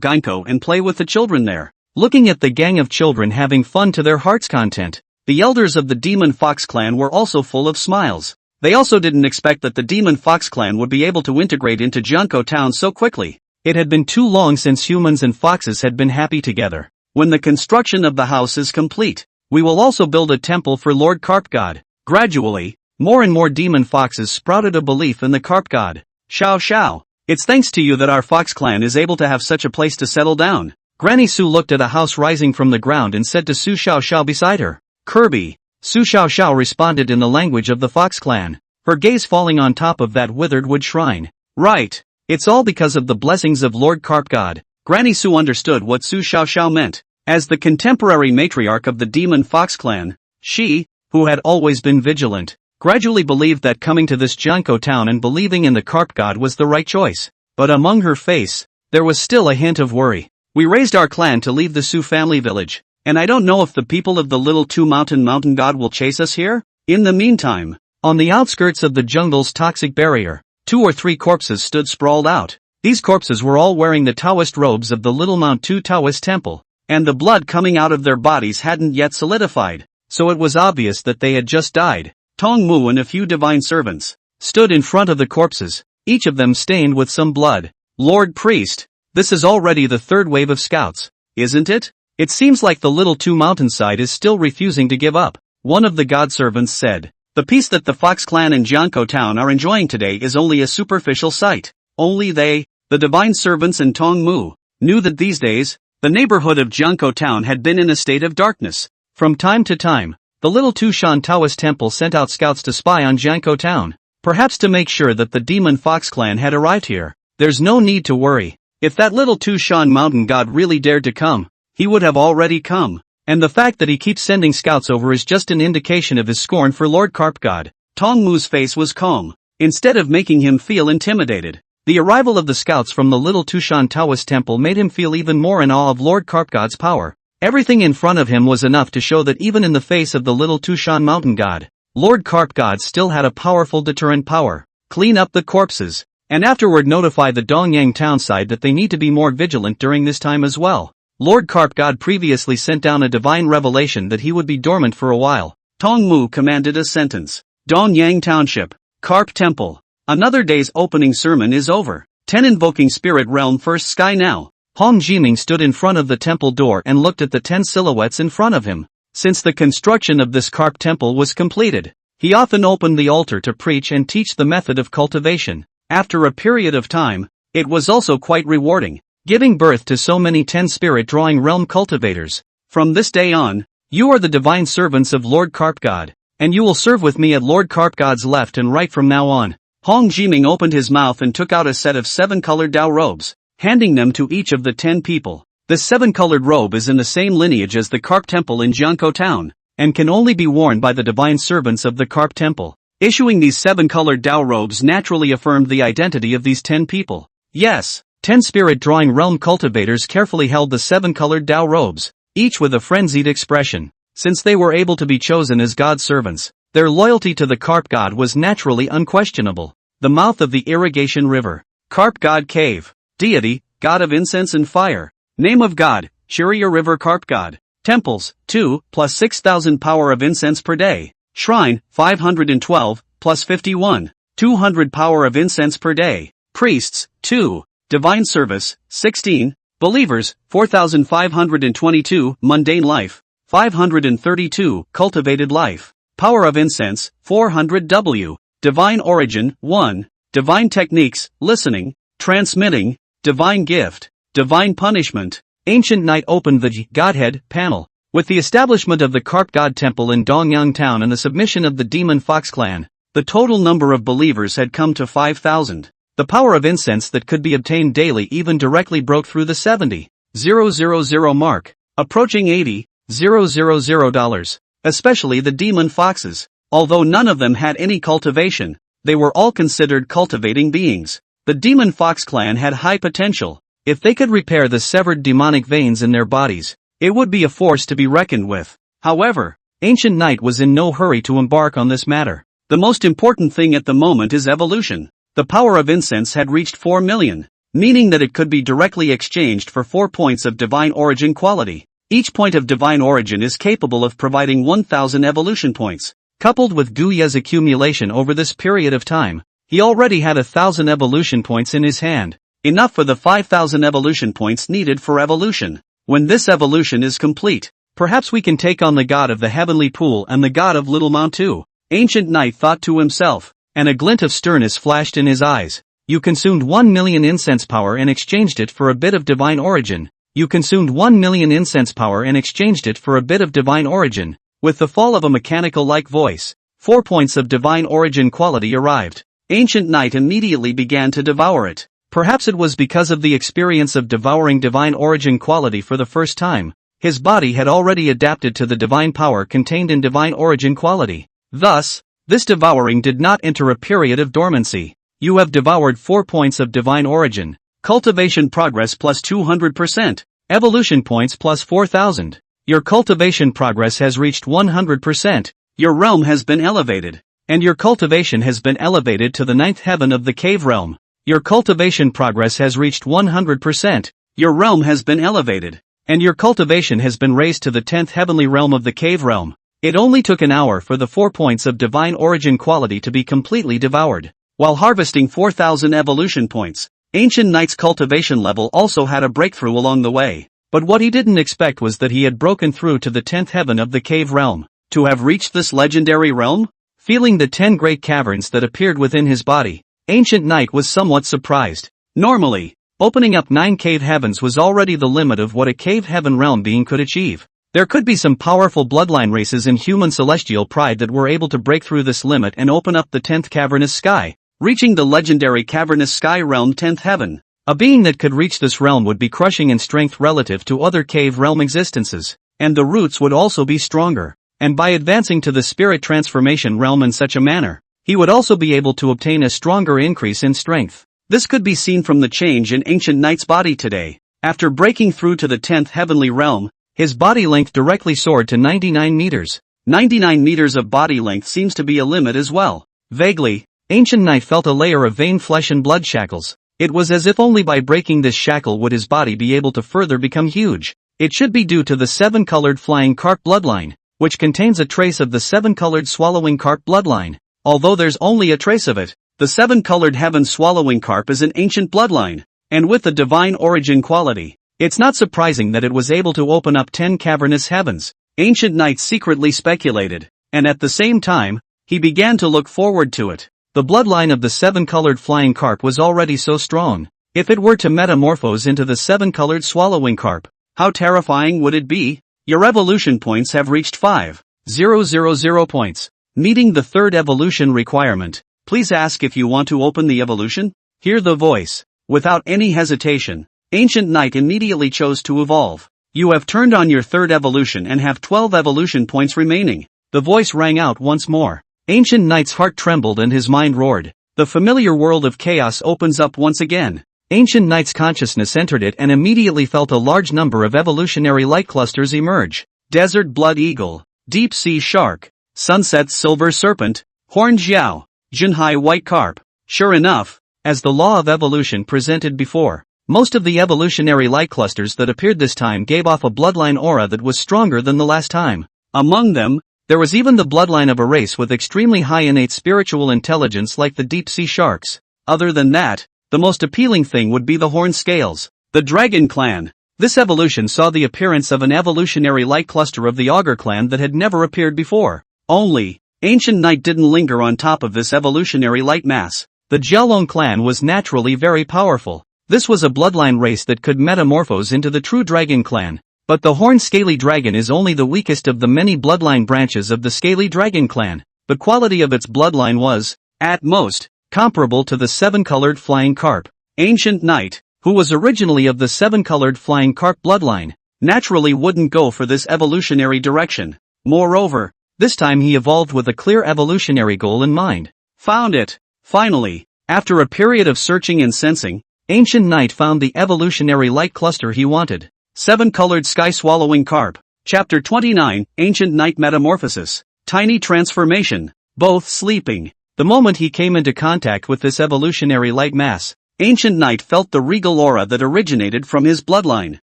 Genko and play with the children there. Looking at the gang of children having fun to their heart's content, the elders of the Demon Fox clan were also full of smiles. They also didn't expect that the Demon Fox clan would be able to integrate into Junko Town so quickly. It had been too long since humans and foxes had been happy together. When the construction of the house is complete, we will also build a temple for Lord Carp God. Gradually, more and more demon foxes sprouted a belief in the carp god. Xiao Xiao, it's thanks to you that our fox clan is able to have such a place to settle down. Granny Su looked at a house rising from the ground and said to Su Xiao Xiao beside her, Kirby. Su Xiao Xiao responded in the language of the fox clan, her gaze falling on top of that withered wood shrine. Right. It's all because of the blessings of Lord Carp God. Granny Su understood what Su Xiao Xiao meant. As the contemporary matriarch of the Demon Fox clan, she, who had always been vigilant, gradually believed that coming to this Junko town and believing in the Carp God was the right choice. But among her face, there was still a hint of worry. We raised our clan to leave the Su family village, and I don't know if the people of the Little Two Mountain God will chase us here. In the meantime, on the outskirts of the jungle's toxic barrier, 2 or 3 corpses stood sprawled out. These corpses were all wearing the Taoist robes of the Little Mount 2 Taoist temple, and the blood coming out of their bodies hadn't yet solidified, so it was obvious that they had just died. Tong Mu and a few divine servants stood in front of the corpses, each of them stained with some blood. Lord Priest, this is already the 3rd wave of scouts, isn't it? It seems like the Little Two Mountainside is still refusing to give up. One of the god servants said. The peace that the Fox clan and Junko town are enjoying today is only a superficial sight. Only they, the divine servants and Tong Mu, knew that these days, the neighborhood of Junko town had been in a state of darkness. From time to time, the Little Tushan Taoist temple sent out scouts to spy on Junko town, perhaps to make sure that the Demon Fox clan had arrived here. There's no need to worry. If that little Tushan mountain god really dared to come, he would have already come. And the fact that he keeps sending scouts over is just an indication of his scorn for Lord Carp God. Tongmu's face was calm, instead of making him feel intimidated. The arrival of the scouts from the little Tushan Taoist temple made him feel even more in awe of Lord Carp God's power. Everything in front of him was enough to show that even in the face of the little Tushan mountain god, Lord Carp God still had a powerful deterrent power. Clean up the corpses, and afterward notify the Dongyang townside that they need to be more vigilant during this time as well. Lord Carp God previously sent down a divine revelation that he would be dormant for a while. Tongmu commanded a sentence. Dongyang Township, Carp Temple. Another day's opening sermon is over. 10 invoking spirit realm first sky now. Hong Jiming stood in front of the temple door and looked at the 10 silhouettes in front of him. Since the construction of this Carp temple was completed, he often opened the altar to preach and teach the method of cultivation. After a period of time, it was also quite rewarding, giving birth to so many 10 spirit drawing realm cultivators. From this day on, you are the divine servants of Lord Carp God, and you will serve with me at Lord Carp God's left and right from now on. Hong Jiming opened his mouth and took out a set of 7 colored Dao robes, handing them to each of the 10 people. The 7-colored robe is in the same lineage as the Carp Temple in Jiangkou Town, and can only be worn by the divine servants of the Carp Temple. Issuing these 7-colored Dao robes naturally affirmed the identity of these 10 people. Yes, 10 spirit-drawing realm cultivators carefully held the 7-colored Dao robes, each with a frenzied expression. Since they were able to be chosen as God's servants, their loyalty to the Carp God was naturally unquestionable. The mouth of the irrigation river. Carp God Cave. Deity, God of incense and fire. Name of God, Shirya River Carp God. Temples, 2, plus 6,000 power of incense per day. Shrine, 512, plus 51, 200 power of incense per day. Priests, 2. Divine service, 16. Believers, 4,522. Mundane life, 532. Cultivated life. Power of incense, 400 W. Divine origin, 1. Divine techniques, listening, transmitting. Divine gift. Divine punishment. Ancient Night opened the Godhead panel. With the establishment of the Carp God Temple in Dongyang Town and the submission of the Demon Fox Clan, the total number of believers had come to 5,000. The power of incense that could be obtained daily even directly broke through the 70,000 mark, approaching $80,000, especially the Demon Foxes. Although none of them had any cultivation, they were all considered cultivating beings. The Demon Fox Clan had high potential. If they could repair the severed demonic veins in their bodies, it would be a force to be reckoned with. However, Ancient Night was in no hurry to embark on this matter. The most important thing at the moment is evolution. The power of incense had reached 4 million, meaning that it could be directly exchanged for 4 points of divine origin quality. Each point of divine origin is capable of providing 1,000 evolution points. Coupled with Guya's accumulation over this period of time, he already had 1,000 evolution points in his hand, enough for the 5,000 evolution points needed for evolution. When this evolution is complete, perhaps we can take on the god of the heavenly pool and the god of Little Mount too. Ancient Night thought to himself, and a glint of sternness flashed in his eyes. You consumed 1 million incense power and exchanged it for a bit of divine origin. You consumed 1 million incense power and exchanged it for a bit of divine origin. With the fall of a mechanical-like voice, 4 points of divine origin quality arrived. Ancient Night immediately began to devour it. Perhaps it was because of the experience of devouring divine origin quality for the first time. His body had already adapted to the divine power contained in divine origin quality. Thus, this devouring did not enter a period of dormancy. You have devoured 4 points of divine origin. Cultivation progress plus 200%. Evolution points plus 4,000. Your cultivation progress has reached 100%. Your realm has been elevated. And your cultivation has been elevated to the 9th heaven of the cave realm. Your cultivation progress has reached 100%. Your realm has been elevated. And your cultivation has been raised to the 10th heavenly realm of the cave realm. It only took an hour for the 4 points of divine origin quality to be completely devoured. While harvesting 4,000 evolution points, Ancient Night's cultivation level also had a breakthrough along the way. But what he didn't expect was that he had broken through to the 10th heaven of the cave realm. To have reached this legendary realm? Feeling the 10 great caverns that appeared within his body, Ancient Night was somewhat surprised. Normally, opening up 9 cave heavens was already the limit of what a cave heaven realm being could achieve. There could be some powerful bloodline races in human celestial pride that were able to break through this limit and open up the 10th cavernous sky, reaching the legendary cavernous sky realm 10th heaven. A being that could reach this realm would be crushing in strength relative to other cave realm existences, and the roots would also be stronger. And by advancing to the spirit transformation realm in such a manner, he would also be able to obtain a stronger increase in strength. This could be seen from the change in Ancient Knight's body today. After breaking through to the 10th heavenly realm, his body length directly soared to 99 meters. 99 meters of body length seems to be a limit as well. Vaguely, Ancient Knight felt a layer of vein flesh and blood shackles. It was as if only by breaking this shackle would his body be able to further become huge. It should be due to the 7-colored flying carp bloodline, which contains a trace of the 7-colored swallowing carp bloodline. Although there's only a trace of it, the 7-colored heaven swallowing carp is an ancient bloodline, and with a divine origin quality, it's not surprising that it was able to open up 10 cavernous heavens. Ancient Knight secretly speculated, and at the same time, he began to look forward to it. The bloodline of the 7-colored flying carp was already so strong. If it were to metamorphose into the 7-colored swallowing carp, how terrifying would it be? Your evolution points have reached 5,000 points. Meeting the third evolution requirement. Please ask if you want to open the evolution. Hear the voice. Without any hesitation, Ancient Knight immediately chose to evolve. You have turned on your third evolution and have 12 evolution points remaining. The voice rang out once more. Ancient Knight's heart trembled and his mind roared. The familiar world of chaos opens up once again. Ancient Knight's consciousness entered it and immediately felt a large number of evolutionary light clusters emerge. Desert blood eagle, deep sea shark, sunset silver serpent, horned xiao, Junhai white carp. Sure enough, as the law of evolution presented before, most of the evolutionary light clusters that appeared this time gave off a bloodline aura that was stronger than the last time. Among them, there was even the bloodline of a race with extremely high innate spiritual intelligence like the deep-sea sharks. Other than that, the most appealing thing would be the horned scales, the dragon clan. This evolution saw the appearance of an evolutionary light cluster of the augur clan that had never appeared before. Only, Ancient Knight didn't linger on top of this evolutionary light mass. The Jialong clan was naturally very powerful. This was a bloodline race that could metamorphose into the true dragon clan. But the horned scaly dragon is only the weakest of the many bloodline branches of the scaly dragon clan. The quality of its bloodline was, at most, comparable to the 7-colored flying carp. Ancient Knight, who was originally of the 7-colored flying carp bloodline, naturally wouldn't go for this evolutionary direction. Moreover, this time he evolved with a clear evolutionary goal in mind. Found it. Finally, after a period of searching and sensing, Ancient Knight found the evolutionary light cluster he wanted. 7-colored sky-swallowing carp. Chapter 29, Ancient Knight Metamorphosis. Tiny transformation. Both sleeping. The moment he came into contact with this evolutionary light mass, Ancient Knight felt the regal aura that originated from his bloodline.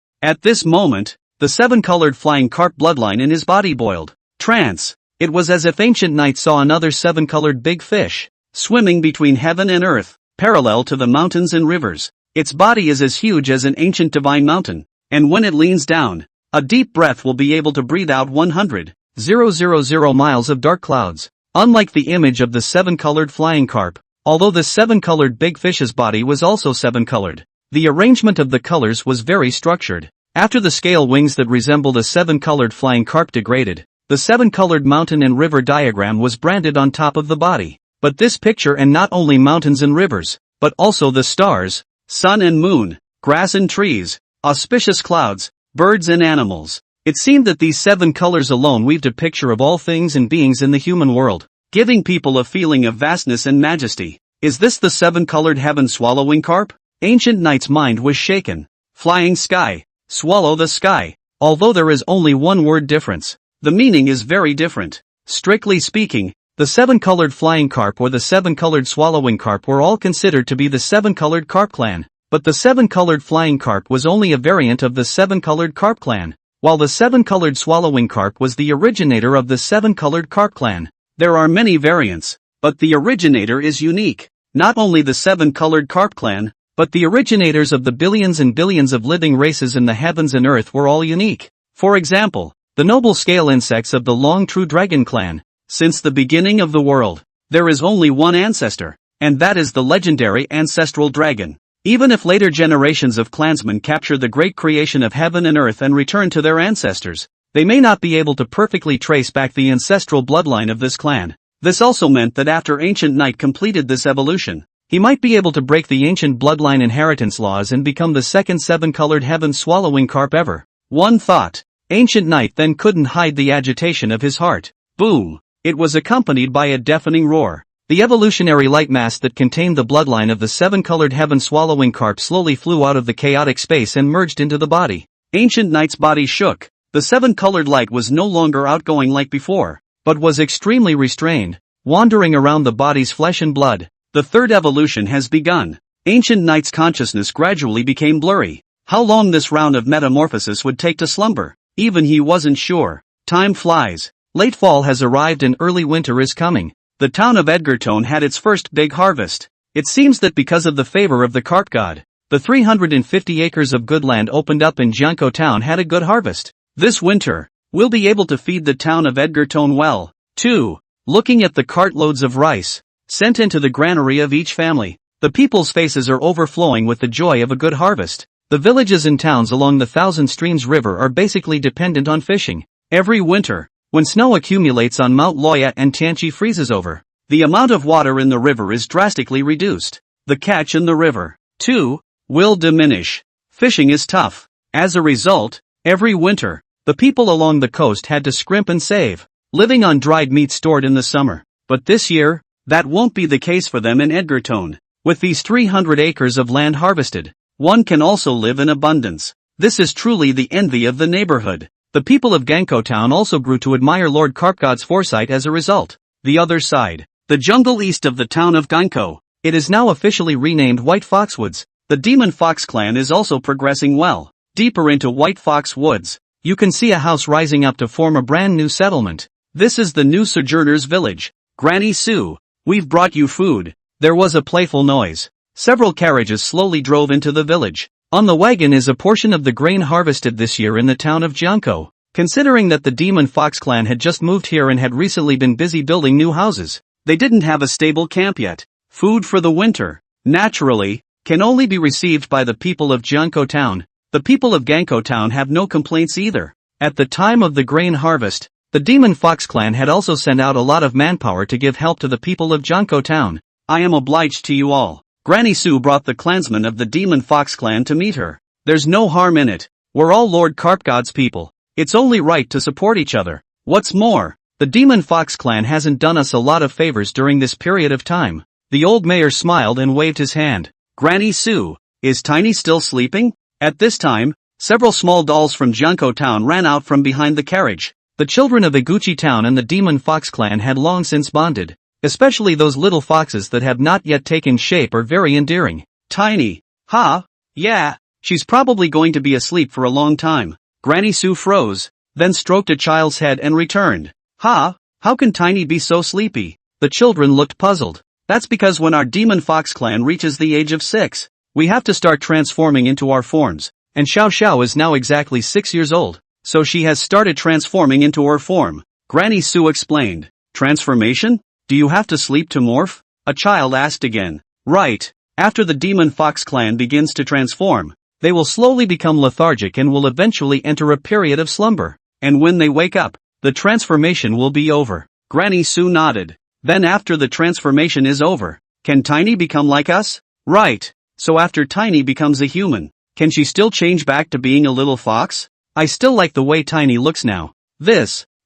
At this moment, the 7-colored flying carp bloodline in his body boiled. Trance. It was as if Ancient Knight saw another 7-colored big fish, swimming between heaven and earth, parallel to the mountains and rivers. Its body is as huge as an ancient divine mountain. And when it leans down, a deep breath will be able to breathe out 100,000 miles of dark clouds. Unlike the image of the 7-colored flying carp, although the 7-colored big fish's body was also 7-colored, the arrangement of the colors was very structured. After the scale wings that resemble the 7-colored flying carp degraded, the 7-colored mountain and river diagram was branded on top of the body. But this picture and not only mountains and rivers, but also the stars, sun and moon, grass and trees, auspicious clouds, birds and animals. It seemed that these 7 colors alone weaved a picture of all things and beings in the human world, giving people a feeling of vastness and majesty. Is this the 7-colored heaven swallowing carp? Ancient Knight's mind was shaken. Flying sky. Swallow the sky. Although there is only one word difference, the meaning is very different. Strictly speaking, the 7-colored flying carp or the 7-colored swallowing carp were all considered to be the 7-colored carp clan. But the 7-colored flying carp was only a variant of the 7-colored carp clan, while the 7-colored swallowing carp was the originator of the 7-colored carp clan. There are many variants, but the originator is unique. Not only the 7-colored carp clan, but the originators of the billions and billions of living races in the heavens and earth were all unique. For example, the noble scale insects of the long true dragon clan. Since the beginning of the world, there is only one ancestor, and that is the legendary ancestral dragon. Even if later generations of clansmen capture the great creation of heaven and earth and return to their ancestors, they may not be able to perfectly trace back the ancestral bloodline of this clan. This also meant that after Ancient Knight completed this evolution, He might be able to break the ancient bloodline inheritance laws and become the second seven-colored heaven-swallowing carp ever. One thought. Ancient Knight then couldn't hide the agitation of his heart. Boom! It was accompanied by a deafening roar. The evolutionary light mass that contained the bloodline of the seven-colored heaven-swallowing carp slowly flew out of the chaotic space and merged into the body. Ancient Knight's body shook. The seven-colored light was no longer outgoing like before, but was extremely restrained, wandering around the body's flesh and blood. The third evolution has begun. Ancient Knight's consciousness gradually became blurry. How long this round of metamorphosis would take to slumber? Even he wasn't sure. Time flies. Late fall has arrived and early winter is coming. The town of Edgartown had its first big harvest. It seems that because of the favor of the carp god, the 350 acres of good land opened up in Jiankou town had a good harvest. This winter, we'll be able to feed the town of Edgartown well, too. Looking at the cartloads of rice sent into the granary of each family, the people's faces are overflowing with the joy of a good harvest. The villages and towns along the Thousand Streams River are basically dependent on fishing. Every winter, when snow accumulates on Mount Loya and Tianqi freezes over, the amount of water in the river is drastically reduced. The catch in the river, too, will diminish. Fishing is tough. As a result, every winter, the people along the coast had to scrimp and save, living on dried meat stored in the summer. But this year, that won't be the case for them in Edgartown. With these 300 acres of land harvested, one can also live in abundance. This is truly the envy of the neighborhood. The people of Jiankou town also grew to admire Lord Carpgod's foresight as a result. The other side, the jungle east of the town of Jiankou. It is now officially renamed White Fox Woods. The Demon Fox clan is also progressing well. Deeper into White Fox Woods, you can see a house rising up to form a brand new settlement. This is the new sojourners' village. Granny Sue, we've brought you food. There was a playful noise. Several carriages slowly drove into the village. On the wagon is a portion of the grain harvested this year in the town of Jiankou. Considering that the Demon Fox clan had just moved here and had recently been busy building new houses, they didn't have a stable camp yet. Food for the winter, naturally, can only be received by the people of Jiankou town. The people of Jiankou town have no complaints either. At the time of the grain harvest, the Demon Fox clan had also sent out a lot of manpower to give help to the people of Jiankou town. I am obliged to you all. Granny Sue brought the clansmen of the Demon Fox clan to meet her. There's no harm in it. We're all Lord Carpgod's people. It's only right to support each other. What's more, the Demon Fox clan hasn't done us a lot of favors during this period of time. The old mayor smiled and waved his hand. Granny Sue, is Tiny still sleeping? At this time, several small dolls from Jiankou town ran out from behind the carriage. The children of Iguchi town and the Demon Fox clan had long since bonded. Especially those little foxes that have not yet taken shape are very endearing. Tiny, huh? Yeah, she's probably going to be asleep for a long time. Granny Sue froze, then stroked a child's head and returned. Huh? How can Tiny be so sleepy? The children looked puzzled. That's because when our Demon Fox clan reaches the age of 6, we have to start transforming into our forms. And Xiao Xiao is now exactly 6 years old, so she has started transforming into her form. Granny Sue explained. Transformation? Do you have to sleep to morph? A child asked again. Right. After the Demon Fox clan begins to transform, they will slowly become lethargic and will eventually enter a period of slumber. And when they wake up, the transformation will be over. Granny Sue nodded. Then after the transformation is over, can Tiny become like us? Right. So after Tiny becomes a human, can she still change back to being a little fox? I still like the way Tiny looks now.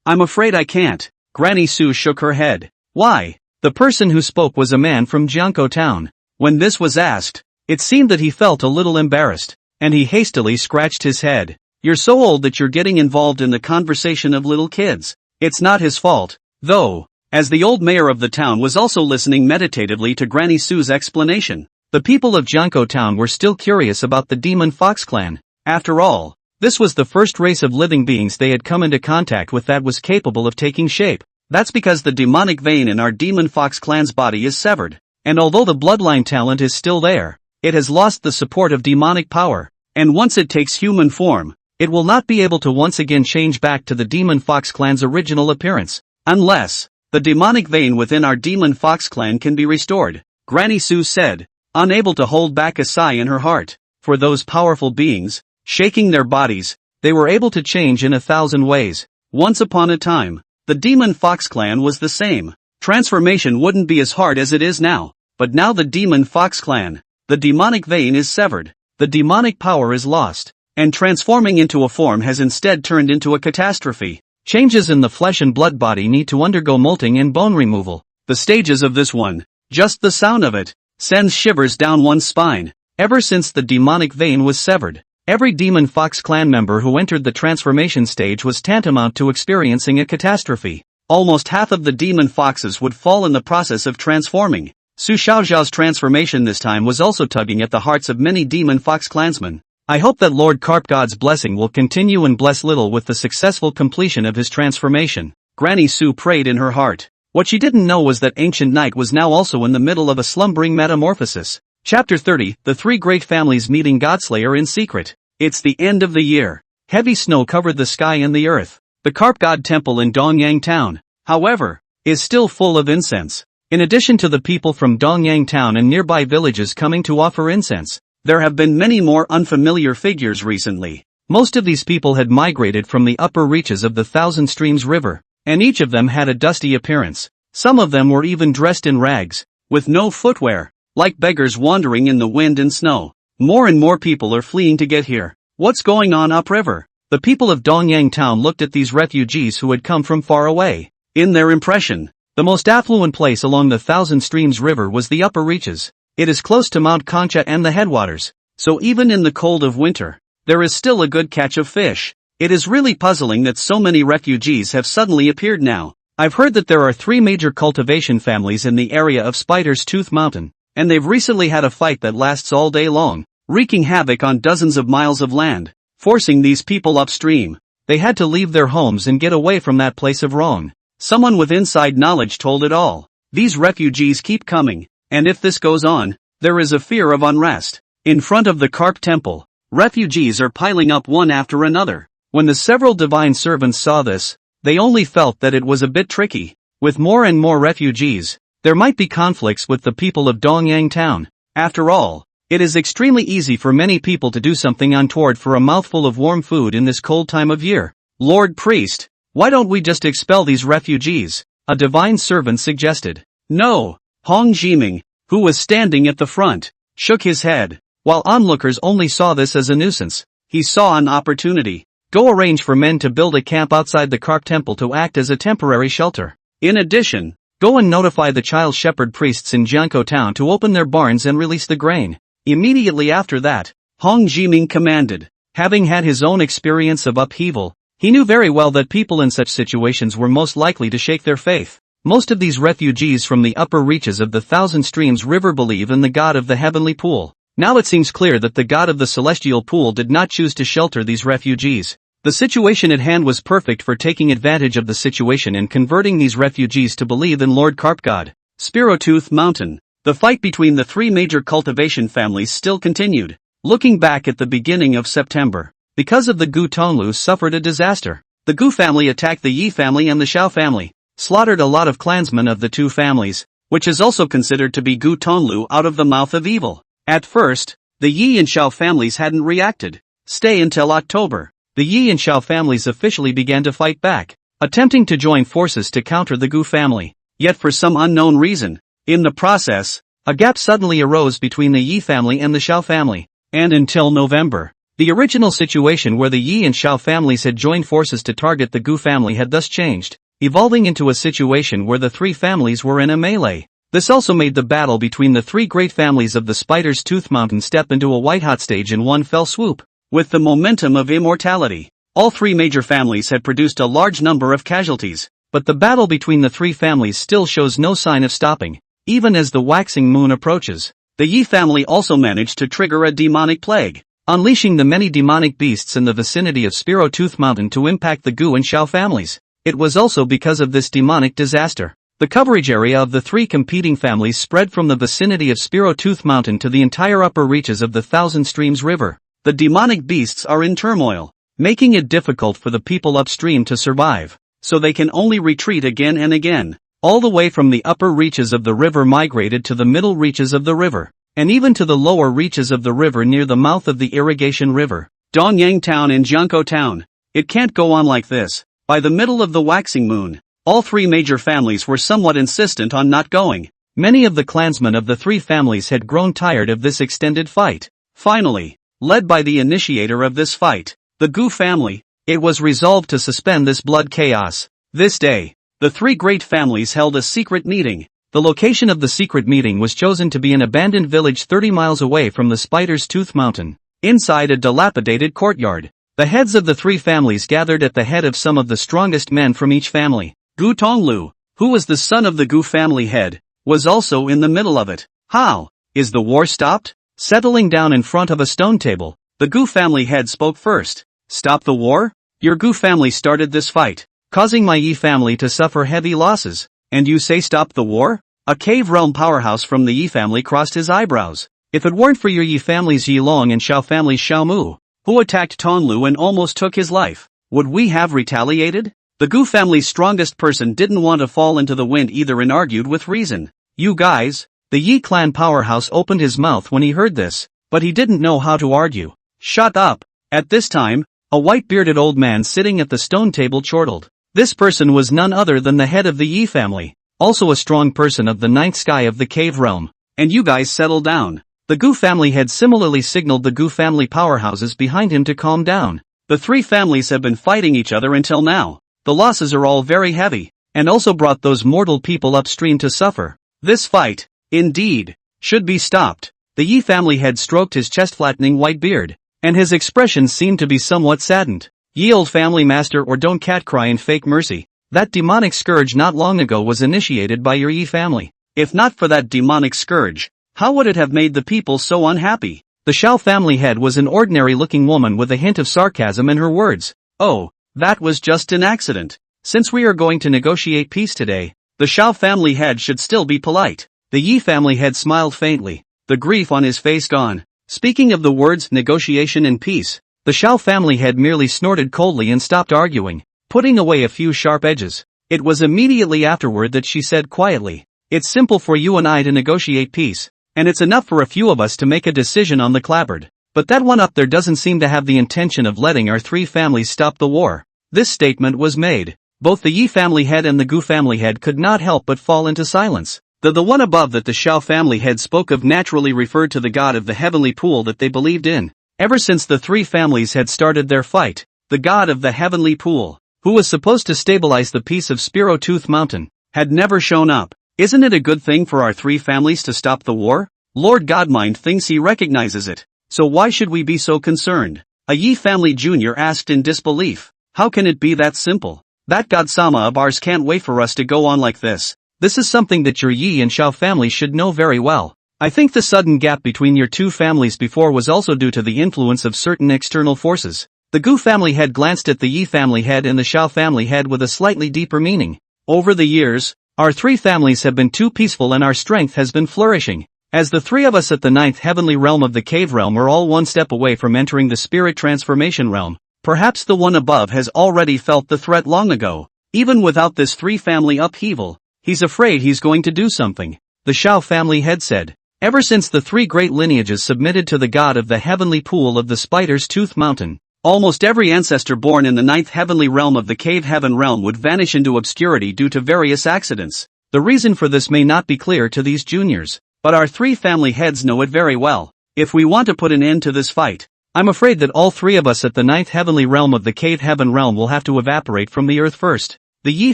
I'm afraid I can't. Granny Sue shook her head. Why? The person who spoke was a man from Jiankou town. When this was asked, it seemed that he felt a little embarrassed, and he hastily scratched his head. You're so old that you're getting involved in the conversation of little kids. It's not his fault, though, as the old mayor of the town was also listening meditatively to Granny Sue's explanation. The people of Jiankou town were still curious about the Demon Fox clan. After all, this was the first race of living beings they had come into contact with that was capable of taking shape. That's because the demonic vein in our Demon Fox clan's body is severed, and although the bloodline talent is still there, it has lost the support of demonic power, and once it takes human form, it will not be able to once again change back to the Demon Fox clan's original appearance, unless the demonic vein within our Demon Fox clan can be restored, Granny Sue said, unable to hold back a sigh in her heart. For those powerful beings, shaking their bodies, they were able to change in 1,000 ways. Once upon a time, the Demon Fox clan was the same. Transformation wouldn't be as hard as it is now. but now the Demon Fox clan. The demonic vein is severed, the demonic power is lost, and transforming into a form has instead turned into a catastrophe. Changes in the flesh and blood body need to undergo molting and bone removal. The stages of this one, just the sound of it, sends shivers down one's spine. Ever since the demonic vein was severed, every Demon Fox clan member who entered the transformation stage was tantamount to experiencing a catastrophe. Almost half of the Demon Foxes would fall in the process of transforming. Su Xiaoxiao's transformation this time was also tugging at the hearts of many Demon Fox clansmen. I hope that Lord Carp God's blessing will continue and bless Little with the successful completion of his transformation. Granny Su prayed in her heart. What she didn't know was that Ancient Knight was now also in the middle of a slumbering metamorphosis. Chapter 30, The Three Great Families Meeting Godslayer in Secret. It's the end of the year. Heavy snow covered the sky and the earth. The Carp God Temple in Dongyang Town, however, is still full of incense. In addition to the people from Dongyang Town and nearby villages coming to offer incense, there have been many more unfamiliar figures recently. Most of these people had migrated from the upper reaches of the Thousand Streams River, and each of them had a dusty appearance. Some of them were even dressed in rags, with no footwear, like beggars wandering in the wind and snow. More and more people are fleeing to get here. What's going on upriver? The people of Dongyang Town looked at these refugees who had come from far away. In their impression, the most affluent place along the Thousand Streams River was the upper reaches. It is close to Mount Concha and the headwaters, so even in the cold of winter, there is still a good catch of fish. It is really puzzling that so many refugees have suddenly appeared now. I've heard that there are 3 major cultivation families in the area of Spider's Tooth Mountain, and they've recently had a fight that lasts all day long, wreaking havoc on dozens of miles of land, forcing these people upstream. They had to leave their homes and get away from that place of wrong. Someone with inside knowledge told it all. These refugees keep coming, and if this goes on, there is a fear of unrest. In front of the Carp Temple, refugees are piling up one after another. When the several divine servants saw this, they only felt that it was a bit tricky. With more and more refugees, there might be conflicts with the people of Dongyang Town. After all, it is extremely easy for many people to do something untoward for a mouthful of warm food in this cold time of year. Lord Priest, why don't we just expel these refugees? A divine servant suggested. No. Hong Jiming, who was standing at the front, shook his head. While onlookers only saw this as a nuisance, he saw an opportunity. Go arrange for men to build a camp outside the Carp Temple to act as a temporary shelter. In addition, go and notify the child shepherd priests in Jiankou Town to open their barns and release the grain. Immediately after that, Hong Jiming commanded. Having had his own experience of upheaval, he knew very well that people in such situations were most likely to shake their faith. Most of these refugees from the upper reaches of the Thousand Streams River believe in the god of the heavenly pool. Now it seems clear that the god of the celestial pool did not choose to shelter these refugees. The situation at hand was perfect for taking advantage of the situation and converting these refugees to believe in Lord Carp God. Spirotooth Mountain. The fight between the 3 major cultivation families still continued. Looking back at the beginning of September, because of the Gu Tonglu suffered a disaster. The Gu family attacked the Yi family and the Xiao family, slaughtered a lot of clansmen of the 2 families, which is also considered to be Gu Tonglu out of the mouth of evil. At first, the Yi and Xiao families hadn't reacted. Stay until October. The Yi and Xiao families officially began to fight back, attempting to join forces to counter the Gu family. Yet for some unknown reason, in the process, a gap suddenly arose between the Yi family and the Xiao family, and until November, the original situation where the Yi and Xiao families had joined forces to target the Gu family had thus changed, evolving into a situation where the 3 families were in a melee. This also made the battle between the 3 great families of the Spider's Tooth Mountain step into a white-hot stage in one fell swoop. With the momentum of immortality, all 3 major families had produced a large number of casualties, but the battle between the 3 families still shows no sign of stopping, even as the waxing moon approaches. The Yi family also managed to trigger a demonic plague, unleashing the many demonic beasts in the vicinity of Spirotooth Mountain to impact the Gu and Xiao families. It was also because of this demonic disaster. The coverage area of the 3 competing families spread from the vicinity of Spirotooth Mountain to the entire upper reaches of the Thousand Streams River. The demonic beasts are in turmoil, making it difficult for the people upstream to survive, so they can only retreat again and again. All the way from the upper reaches of the river migrated to the middle reaches of the river, and even to the lower reaches of the river near the mouth of the irrigation river. Dongyang Town and Jiankou Town. It can't go on like this. By the middle of the waxing moon, all 3 major families were somewhat insistent on not going. Many of the clansmen of the three families had grown tired of this extended fight. Finally, led by the initiator of this fight, the Gu family, it was resolved to suspend this blood chaos. This day, the three great families held a secret meeting. The location of the secret meeting was chosen to be an abandoned village 30 miles away from the Spider's Tooth Mountain. Inside a dilapidated courtyard, the heads of the three families gathered at the head of some of the strongest men from each family. Gu Tonglu, who was the son of the Gu family head, was also in the middle of it. How is the war stopped? Settling down in front of a stone table, the Gu family head spoke first. Stop the war? Your Gu family started this fight, causing my Yi family to suffer heavy losses, and you say stop the war? A cave realm powerhouse from the Yi family crossed his eyebrows. If it weren't for your Yi family's Yi Long and Xiao family's Xiao Mu, who attacked Tonglu and almost took his life, would we have retaliated? The Gu family's strongest person didn't want to fall into the wind either and argued with reason. You guys, the Yi clan powerhouse opened his mouth when he heard this, but he didn't know how to argue. Shut up. At this time, a white-bearded old man sitting at the stone table chortled. This person was none other than the head of the Yi family, also a strong person of the ninth sky of the cave realm. And you guys settle down. The Gu family had similarly signaled the Gu family powerhouses behind him to calm down. The three families have been fighting each other until now. The losses are all very heavy, and also brought those mortal people upstream to suffer. This fight, indeed, should be stopped. The Yi family head stroked his chest-flattening white beard, and his expression seemed to be somewhat saddened. Ye old family master, or don't cat cry and fake mercy. That demonic scourge not long ago was initiated by your Yi family. If not for that demonic scourge, how would it have made the people so unhappy? The Xiao family head was an ordinary-looking woman with a hint of sarcasm in her words. Oh, that was just an accident. Since we are going to negotiate peace today, the Xiao family head should still be polite. The Yi family head smiled faintly, the grief on his face gone. Speaking of the words negotiation and peace, the Xiao family head merely snorted coldly and stopped arguing, putting away a few sharp edges. It was immediately afterward that she said quietly, "It's simple for you and I to negotiate peace, and it's enough for a few of us to make a decision on the clapboard. But that one up there doesn't seem to have the intention of letting our three families stop the war." This statement was made. Both the Yi family head and the Gu family head could not help but fall into silence. The one above that the Xiao family head spoke of naturally referred to the god of the heavenly pool that they believed in. Ever since the three families had started their fight, the god of the heavenly pool, who was supposed to stabilize the peace of Spiro Tooth Mountain, had never shown up. Isn't it a good thing for our three families to stop the war? Lord Godmind thinks he recognizes it, so why should we be so concerned? A Yi family junior asked in disbelief. How can it be that simple? That God-sama of ours can't wait for us to go on like this. This is something that your Yi and Xiao family should know very well. I think the sudden gap between your two families before was also due to the influence of certain external forces. The Gu family head glanced at the Yi family head and the Xiao family head with a slightly deeper meaning. Over the years, our three families have been too peaceful and our strength has been flourishing. As the three of us at the ninth heavenly realm of the cave realm are all one step away from entering the spirit transformation realm, perhaps the one above has already felt the threat long ago. Even without this three-family upheaval, he's afraid he's going to do something, the Xiao family head said. Ever since the three great lineages submitted to the god of the heavenly pool of the Spider's Tooth Mountain, almost every ancestor born in the ninth heavenly realm of the cave heaven realm would vanish into obscurity due to various accidents. The reason for this may not be clear to these juniors, but our three family heads know it very well. If we want to put an end to this fight, I'm afraid that all three of us at the ninth heavenly realm of the cave heaven realm will have to evaporate from the earth first. The Yi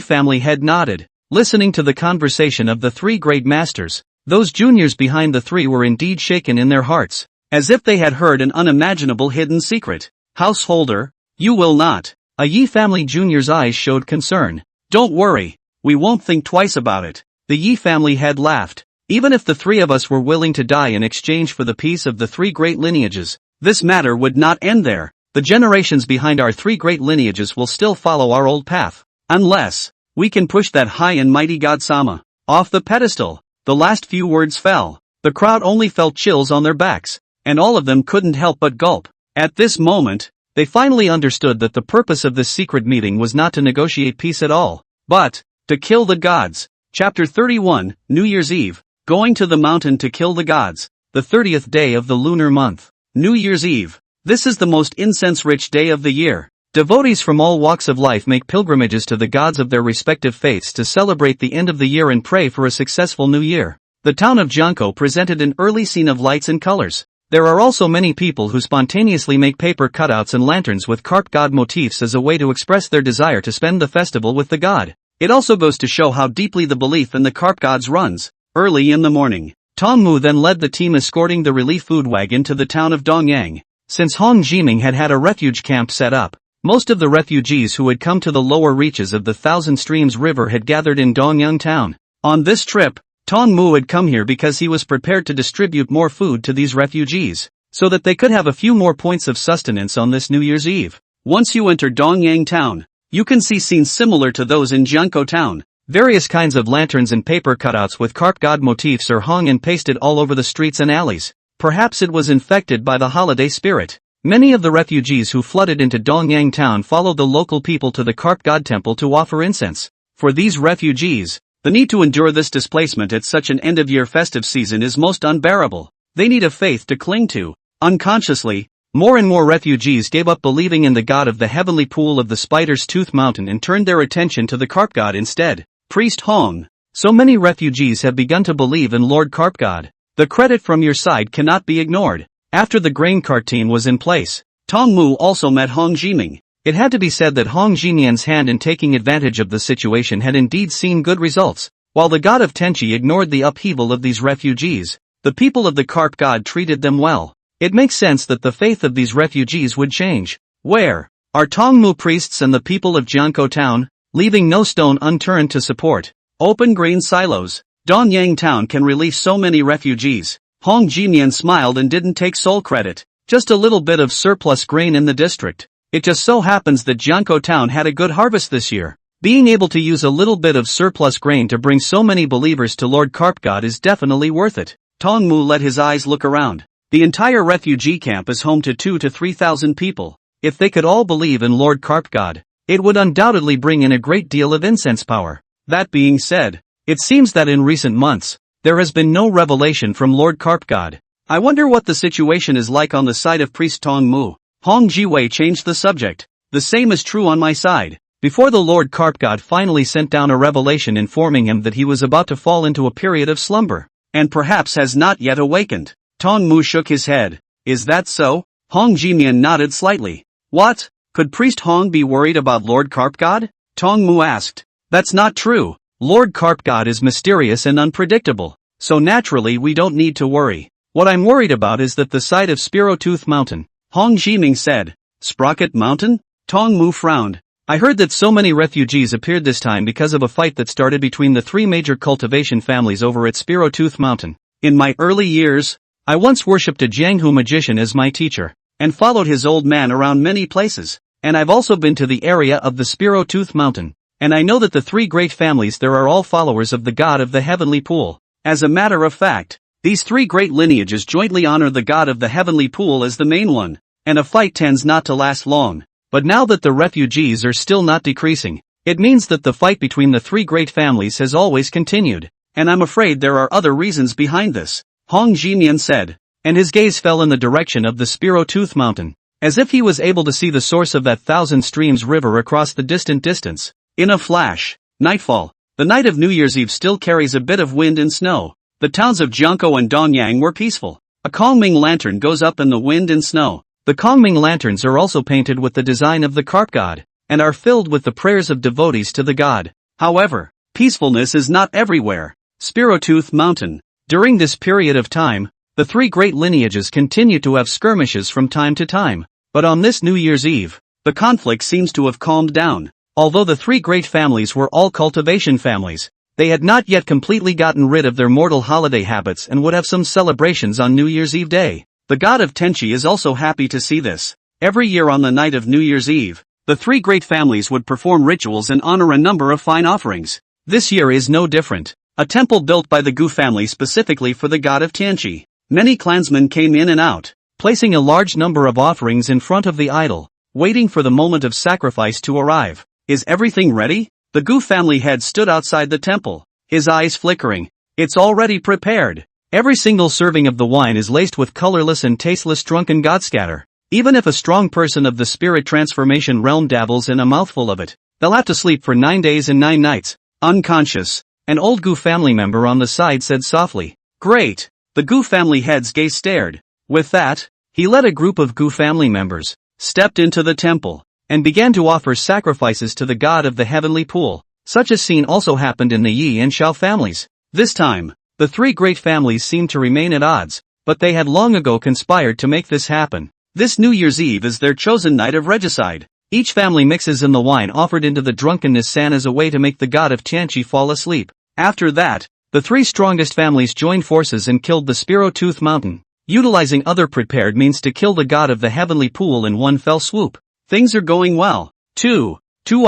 family head nodded, listening to the conversation of the three great masters. Those juniors behind the three were indeed shaken in their hearts, as if they had heard an unimaginable hidden secret. Householder, you will not. A Yi family junior's eyes showed concern. Don't worry, we won't think twice about it. The Yi family head laughed. Even if the three of us were willing to die in exchange for the peace of the three great lineages, this matter would not end there. The generations behind our three great lineages will still follow our old path. Unless we can push that high and mighty God-sama off the pedestal. The last few words fell. The crowd only felt chills on their backs, and all of them couldn't help but gulp. At this moment, they finally understood that the purpose of this secret meeting was not to negotiate peace at all, but to kill the gods. Chapter 31, New Year's Eve. Going to the mountain to kill the gods. The 30th day of the lunar month. New Year's Eve. This is the most incense-rich day of the year. Devotees from all walks of life make pilgrimages to the gods of their respective faiths to celebrate the end of the year and pray for a successful new year. the town of Jiangkou presented an early scene of lights and colors. There are also many people who spontaneously make paper cutouts and lanterns with carp god motifs as a way to express their desire to spend the festival with the god. It also goes to show how deeply the belief in the carp gods runs. Early in the morning, Tongmu then led the team escorting the relief food wagon to the town of Dongyang. Since Hong Jiming had a refuge camp set up, most of the refugees who had come to the lower reaches of the Thousand Streams River had gathered in Dongyang town. On this trip, Tongmu had come here because he was prepared to distribute more food to these refugees, so that they could have a few more points of sustenance on this New Year's Eve. Once you enter Dongyang town, you can see scenes similar to those in Jiangkou town. Various kinds of lanterns and paper cutouts with carp god motifs are hung and pasted all over the streets and alleys. Perhaps it was infected by the holiday spirit. Many of the refugees who flooded into Dongyang town followed the local people to the carp god temple to offer incense. For these refugees, the need to endure this displacement at such an end-of-year festive season is most unbearable. They need a faith to cling to. Unconsciously, more and more refugees gave up believing in the god of the heavenly pool of the Spider's Tooth Mountain and turned their attention to the carp god instead. Priest Hong. So many refugees have begun to believe in Lord Carp God. The credit from your side cannot be ignored. After the grain cart team was in place, Tongmu also met Hong Jiming. It had to be said that Hong Jimian's hand in taking advantage of the situation had indeed seen good results. While the god of Tenchi ignored the upheaval of these refugees, the people of the carp god treated them well. It makes sense that the faith of these refugees would change. Where are Tongmu priests and the people of Jiangkou town? Leaving no stone unturned to support open grain silos. Dongyang town can relieve so many refugees. Hong Jimian smiled and didn't take sole credit. Just a little bit of surplus grain in the district. It just so happens that Jiangkou town had a good harvest this year. Being able to use a little bit of surplus grain to bring so many believers to Lord Carp God is definitely worth it. Tongmu let his eyes look around. The entire refugee camp is home to 2,000 to 3,000 people. If they could all believe in Lord Carp God, it would undoubtedly bring in a great deal of incense power. That being said, it seems that in recent months, there has been no revelation from Lord Carp God. I wonder what the situation is like on the side of Priest Tongmu. Hong Jiwei changed the subject. The same is true on my side. Before the Lord Carp God finally sent down a revelation informing him that he was about to fall into a period of slumber, and perhaps has not yet awakened. Tongmu shook his head. Is that so? Hong Jimian nodded slightly. What? Could Priest Hong be worried about Lord Carp God? Tongmu asked. That's not true. Lord Carp God is mysterious and unpredictable, so naturally we don't need to worry. What I'm worried about is that the site of Tooth Mountain. Hong Jiming said. Sprocket Mountain? Tongmu frowned. I heard that so many refugees appeared this time because of a fight that started between the three major cultivation families over at Tooth Mountain. In my early years, I once worshipped a Jianghu magician as my teacher, and followed his old man around many places, and I've also been to the area of the Tooth Mountain, and I know that the three great families there are all followers of the god of the heavenly pool. As a matter of fact, these three great lineages jointly honor the god of the heavenly pool as the main one, and a fight tends not to last long. But now that the refugees are still not decreasing, it means that the fight between the three great families has always continued, and I'm afraid there are other reasons behind this, Hong Jimian said, and his gaze fell in the direction of the Tooth Mountain, as if he was able to see the source of that Thousand Streams River across the distant distance. In a flash, nightfall. The night of New Year's Eve still carries a bit of wind and snow. The towns of Jiangkou and Dongyang were peaceful. A Kongming lantern goes up in the wind and snow. The Kongming lanterns are also painted with the design of the carp god, and are filled with the prayers of devotees to the god. However, peacefulness is not everywhere. Tooth Mountain. During this period of time, the three great lineages continue to have skirmishes from time to time, but on this New Year's Eve, the conflict seems to have calmed down. Although the three great families were all cultivation families, they had not yet completely gotten rid of their mortal holiday habits and would have some celebrations on New Year's Eve day. The god of Tenchi is also happy to see this. Every year on the night of New Year's Eve, the three great families would perform rituals and honor a number of fine offerings. This year is no different. A temple built by the Gu family specifically for the god of Tianqi. Many clansmen came in and out, placing a large number of offerings in front of the idol, waiting for the moment of sacrifice to arrive. Is everything ready? The Gu family head stood outside the temple, his eyes flickering. It's already prepared. Every single serving of the wine is laced with colorless and tasteless drunken godscatter. Even if a strong person of the spirit transformation realm dabbles in a mouthful of it, they'll have to sleep for 9 days and 9 nights, unconscious, An old Gu family member on the side said softly. Great. The Gu family head's gaze stared. With that, he led a group of Gu family members, stepped into the temple, and began to offer sacrifices to the god of the heavenly pool. Such a scene also happened in the Yi and Shao families. This time, the three great families seemed to remain at odds, but they had long ago conspired to make this happen. This New Year's Eve is their chosen night of regicide. Each family mixes in the wine offered into the drunkenness san as a way to make the god of Tianqi fall asleep. After that, the three strongest families joined forces and killed the Spiro-Tooth Mountain, utilizing other prepared means to kill the god of the heavenly pool in one fell swoop. Things are going well. 2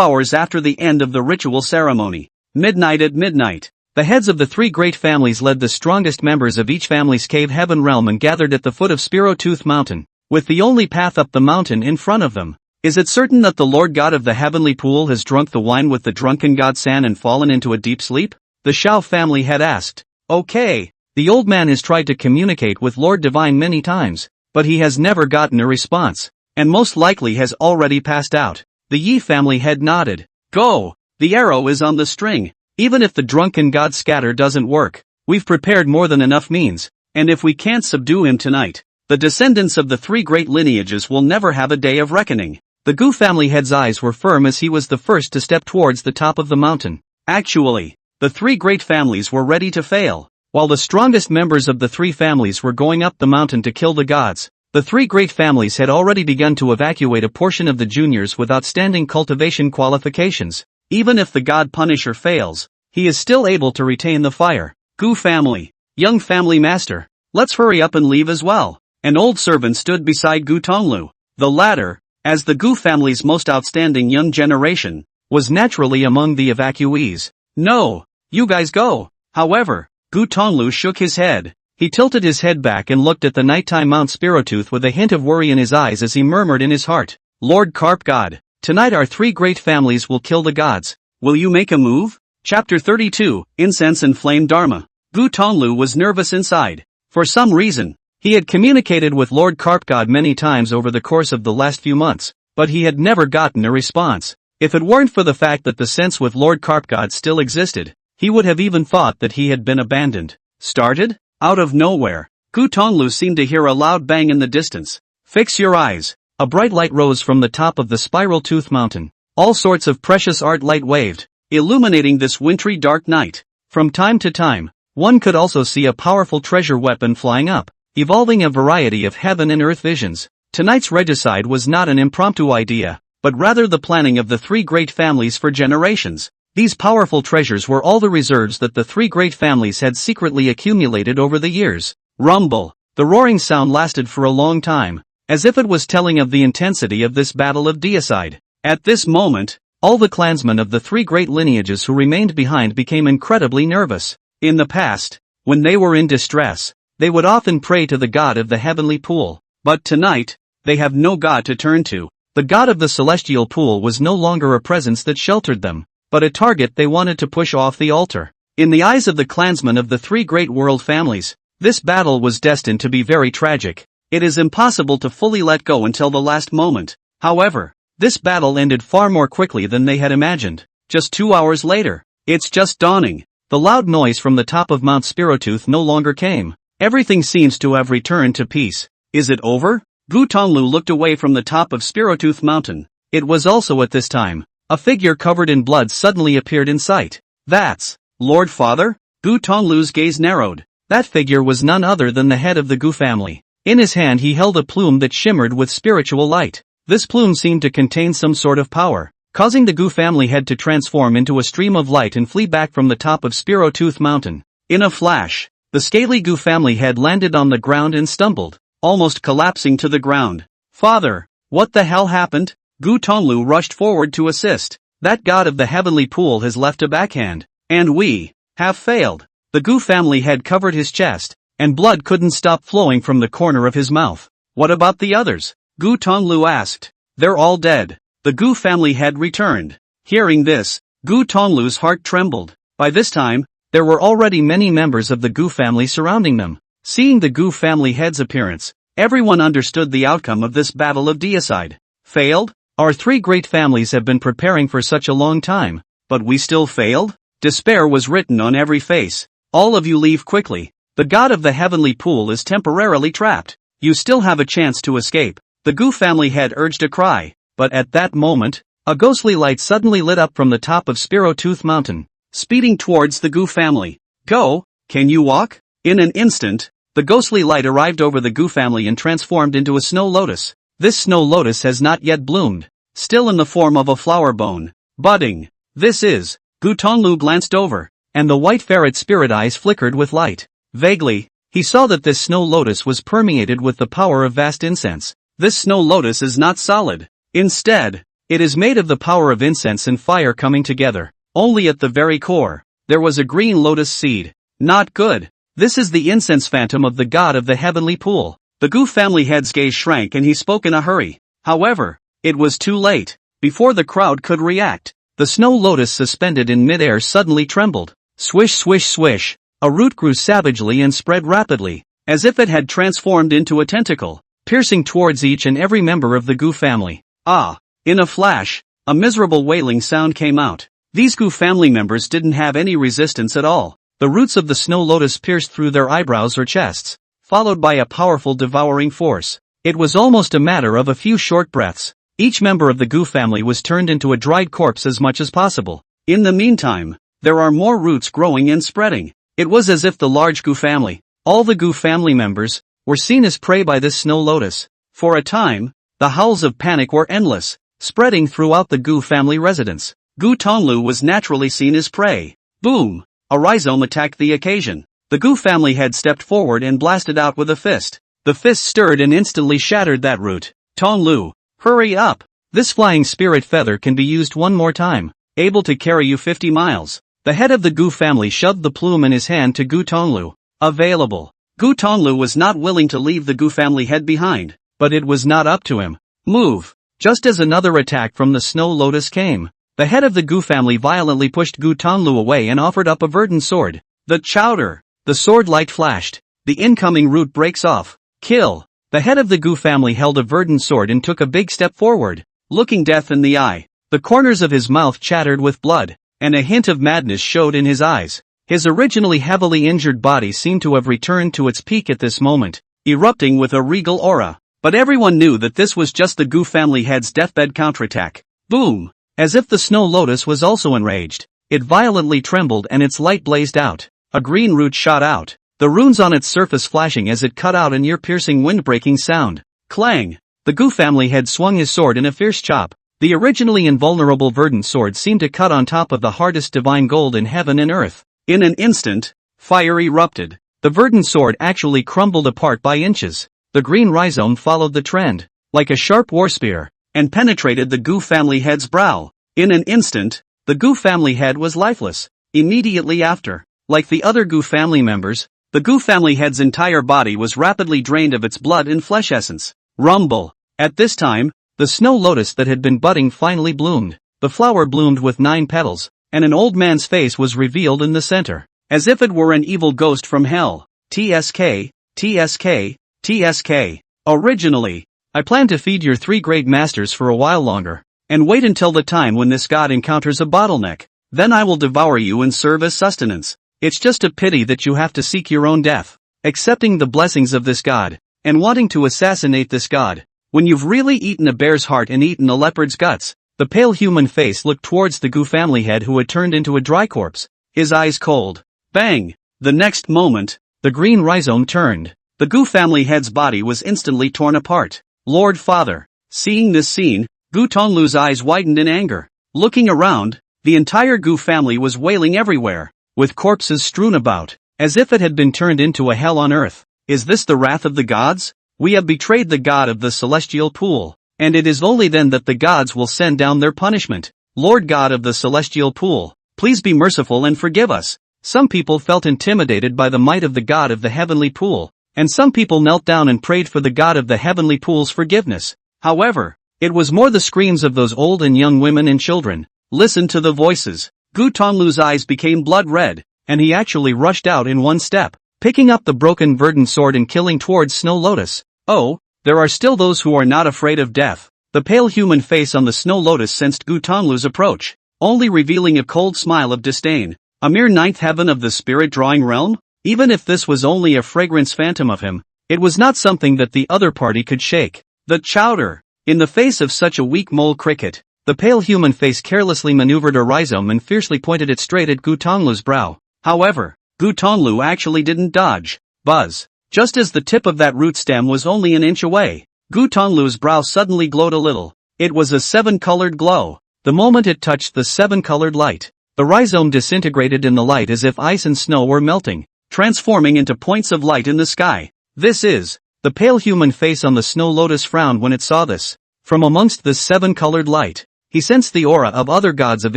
hours after the end of the ritual ceremony. Midnight at midnight. The heads of the three great families led the strongest members of each family's cave heaven realm and gathered at the foot of Spiro-Tooth Mountain, with the only path up the mountain in front of them. Is it certain that the Lord God of the heavenly pool has drunk the wine with the drunken god San and fallen into a deep sleep? The Shao family had asked. Okay. The old man has tried to communicate with Lord Divine many times, but he has never gotten a response, and most likely has already passed out. The Yi family head nodded. Go! The arrow is on the string. Even if the drunken god scatter doesn't work, we've prepared more than enough means, and if we can't subdue him tonight, the descendants of the three great lineages will never have a day of reckoning. The Gu family head's eyes were firm as he was the first to step towards the top of the mountain. Actually, the three great families were ready to fail. While the strongest members of the three families were going up the mountain to kill the gods, the three great families had already begun to evacuate a portion of the juniors with outstanding cultivation qualifications. Even if the god Punisher fails, he is still able to retain the fire. Gu family, young family master, let's hurry up and leave as well. An old servant stood beside Gu Tonglu. The latter, as the Gu family's most outstanding young generation, was naturally among the evacuees. No, you guys go. However, Gu Tonglu shook his head. He tilted his head back and looked at the nighttime Mount Spirotooth with a hint of worry in his eyes as he murmured in his heart, Lord Carp God, tonight our three great families will kill the gods. Will you make a move? Chapter 32, Incense and Flame Dharma. Gu Tonglu was nervous inside. For some reason, he had communicated with Lord Carp God many times over the course of the last few months, but he had never gotten a response. If it weren't for the fact that the sense with Lord Carp God still existed, he would have even thought that he had been abandoned. Started? Out of nowhere, Gu Tonglu seemed to hear a loud bang in the distance. Fix your eyes. A bright light rose from the top of the Spiral Tooth Mountain. All sorts of precious art light waved, illuminating this wintry dark night. From time to time, one could also see a powerful treasure weapon flying up, evolving a variety of heaven and earth visions. Tonight's regicide was not an impromptu idea, but rather the planning of the three great families for generations. These powerful treasures were all the reserves that the three great families had secretly accumulated over the years. Rumble. The roaring sound lasted for a long time, as if it was telling of the intensity of this battle of deicide. At this moment, all the clansmen of the three great lineages who remained behind became incredibly nervous. In the past, when they were in distress, they would often pray to the god of the heavenly pool. But tonight, they have no god to turn to. The god of the celestial pool was no longer a presence that sheltered them, but a target they wanted to push off the altar. In the eyes of the clansmen of the three great world families, this battle was destined to be very tragic. It is impossible to fully let go until the last moment. However, this battle ended far more quickly than they had imagined. Just 2 hours later, it's just dawning. The loud noise from the top of Mount Spirotooth no longer came. Everything seems to have returned to peace. Is it over? Gu Tonglu looked away from the top of Spirotooth Mountain. It was also at this time, a figure covered in blood suddenly appeared in sight. That's Lord Father? Gu Tonglu's gaze narrowed. That figure was none other than the head of the Gu family. In his hand he held a plume that shimmered with spiritual light. This plume seemed to contain some sort of power, causing the Gu family head to transform into a stream of light and flee back from the top of Spirotooth Mountain. In a flash, the scaly Gu family head landed on the ground and stumbled, almost collapsing to the ground. Father, what the hell happened? Gu Tonglu rushed forward to assist. That god of the heavenly pool has left a backhand, and we have failed. The Gu family head covered his chest, and blood couldn't stop flowing from the corner of his mouth. What about the others? Gu Tonglu asked. They're all dead. The Gu family head returned. Hearing this, Gu Tonglu's heart trembled. By this time, there were already many members of the Gu family surrounding them. Seeing the Gu family head's appearance, everyone understood the outcome of this battle of deicide. Failed? Our three great families have been preparing for such a long time, but we still failed? Despair was written on every face. All of you leave quickly. The god of the heavenly pool is temporarily trapped. You still have a chance to escape. The Gu family head urged a cry, but at that moment, a ghostly light suddenly lit up from the top of Tooth Mountain, speeding towards the Gu family. Go, can you walk? In an instant, the ghostly light arrived over the Gu family and transformed into a snow lotus. This snow lotus has not yet bloomed, still in the form of a flower bone, budding. This is, Gu Tonglu glanced over, and the white ferret spirit eyes flickered with light. Vaguely, he saw that this snow lotus was permeated with the power of vast incense. This snow lotus is not solid. Instead, it is made of the power of incense and fire coming together. Only at the very core, there was a green lotus seed. Not good. This is the incense phantom of the god of the heavenly pool. The Gu family head's gaze shrank and he spoke in a hurry. However, it was too late. Before the crowd could react, the snow lotus suspended in midair suddenly trembled. Swish swish swish. A root grew savagely and spread rapidly, as if it had transformed into a tentacle, piercing towards each and every member of the Gu family. Ah! In a flash, a miserable wailing sound came out. These Gu family members didn't have any resistance at all. The roots of the snow lotus pierced through their eyebrows or chests, followed by a powerful devouring force. It was almost a matter of a few short breaths. Each member of the Gu family was turned into a dried corpse as much as possible. In the meantime, there are more roots growing and spreading. It was as if the large Gu family, all the Gu family members, were seen as prey by this snow lotus. For a time, the howls of panic were endless, spreading throughout the Gu family residence. Gu Tonglu was naturally seen as prey. Boom! A rhizome attacked the occasion. The Gu family head stepped forward and blasted out with a fist. The fist stirred and instantly shattered that root. Tonglu, hurry up! This flying spirit feather can be used one more time, able to carry you 50 miles. The head of the Gu family shoved the plume in his hand to Gu Tonglu. Available. Gu Tonglu was not willing to leave the Gu family head behind, but it was not up to him. Move! Just as another attack from the snow lotus came, the head of the Gu family violently pushed Gu Tonglu away and offered up a verdant sword. The chowder! The sword light flashed. The incoming root breaks off. Kill! The head of the Gu family held a verdant sword and took a big step forward, looking death in the eye. The corners of his mouth chattered with blood, and a hint of madness showed in his eyes. His originally heavily injured body seemed to have returned to its peak at this moment, erupting with a regal aura. But everyone knew that this was just the Gu family head's deathbed counterattack. Boom! As if the snow lotus was also enraged, it violently trembled and its light blazed out. A green root shot out, the runes on its surface flashing as it cut out an ear-piercing wind-breaking sound. Clang! The Gu family head swung his sword in a fierce chop. The originally invulnerable verdant sword seemed to cut on top of the hardest divine gold in heaven and earth. In an instant, fire erupted. The verdant sword actually crumbled apart by inches. The green rhizome followed the trend, like a sharp war spear, and penetrated the Gu family head's brow. In an instant, the Gu family head was lifeless. Immediately after, like the other Gu family members, the Gu family head's entire body was rapidly drained of its blood and flesh essence. Rumble! At this time, the snow lotus that had been budding finally bloomed. The flower bloomed with 9 petals, and an old man's face was revealed in the center, as if it were an evil ghost from hell. TSK, TSK, TSK. Originally, I planned to feed your 3 great masters for a while longer, and wait until the time when this god encounters a bottleneck. Then I will devour you and serve as sustenance. It's just a pity that you have to seek your own death, accepting the blessings of this god, and wanting to assassinate this god. When you've really eaten a bear's heart and eaten a leopard's guts. The pale human face looked towards the Gu family head who had turned into a dry corpse, his eyes cold. Bang! The next moment, the green rhizome turned. The Gu family head's body was instantly torn apart. Lord Father. Seeing this scene, Gu Tonglu's eyes widened in anger. Looking around, the entire Gu family was wailing everywhere, with corpses strewn about, as if it had been turned into a hell on earth. Is this the wrath of the gods? We have betrayed the god of the celestial pool, and it is only then that the gods will send down their punishment. Lord God of the celestial pool, please be merciful and forgive us. Some people felt intimidated by the might of the god of the heavenly pool, and some people knelt down and prayed for the god of the heavenly pool's forgiveness. However, it was more the screams of those old and young women and children. Listen to the voices. Gu Tonglu's eyes became blood red, and he actually rushed out in one step, picking up the broken verdant sword and killing towards Snow Lotus. Oh, there are still those who are not afraid of death. The pale human face on the Snow Lotus sensed Gu Tonglu's approach, only revealing a cold smile of disdain. A mere ninth heaven of the spirit-drawing realm? Even if this was only a fragrance phantom of him, it was not something that the other party could shake. The chowder! In the face of such a weak mole cricket, the pale human face carelessly maneuvered a rhizome and fiercely pointed it straight at Gu Tonglu's brow. However, Gu Tonglu actually didn't dodge. Buzz! Just as the tip of that root stem was only an inch away, Gu Tonglu's brow suddenly glowed a little. It was a seven-colored glow. The moment it touched the seven-colored light, the rhizome disintegrated in the light as if ice and snow were melting, transforming into points of light in the sky. This is... The pale human face on the snow lotus frowned when it saw this. From amongst this seven-colored light, he sensed the aura of other gods of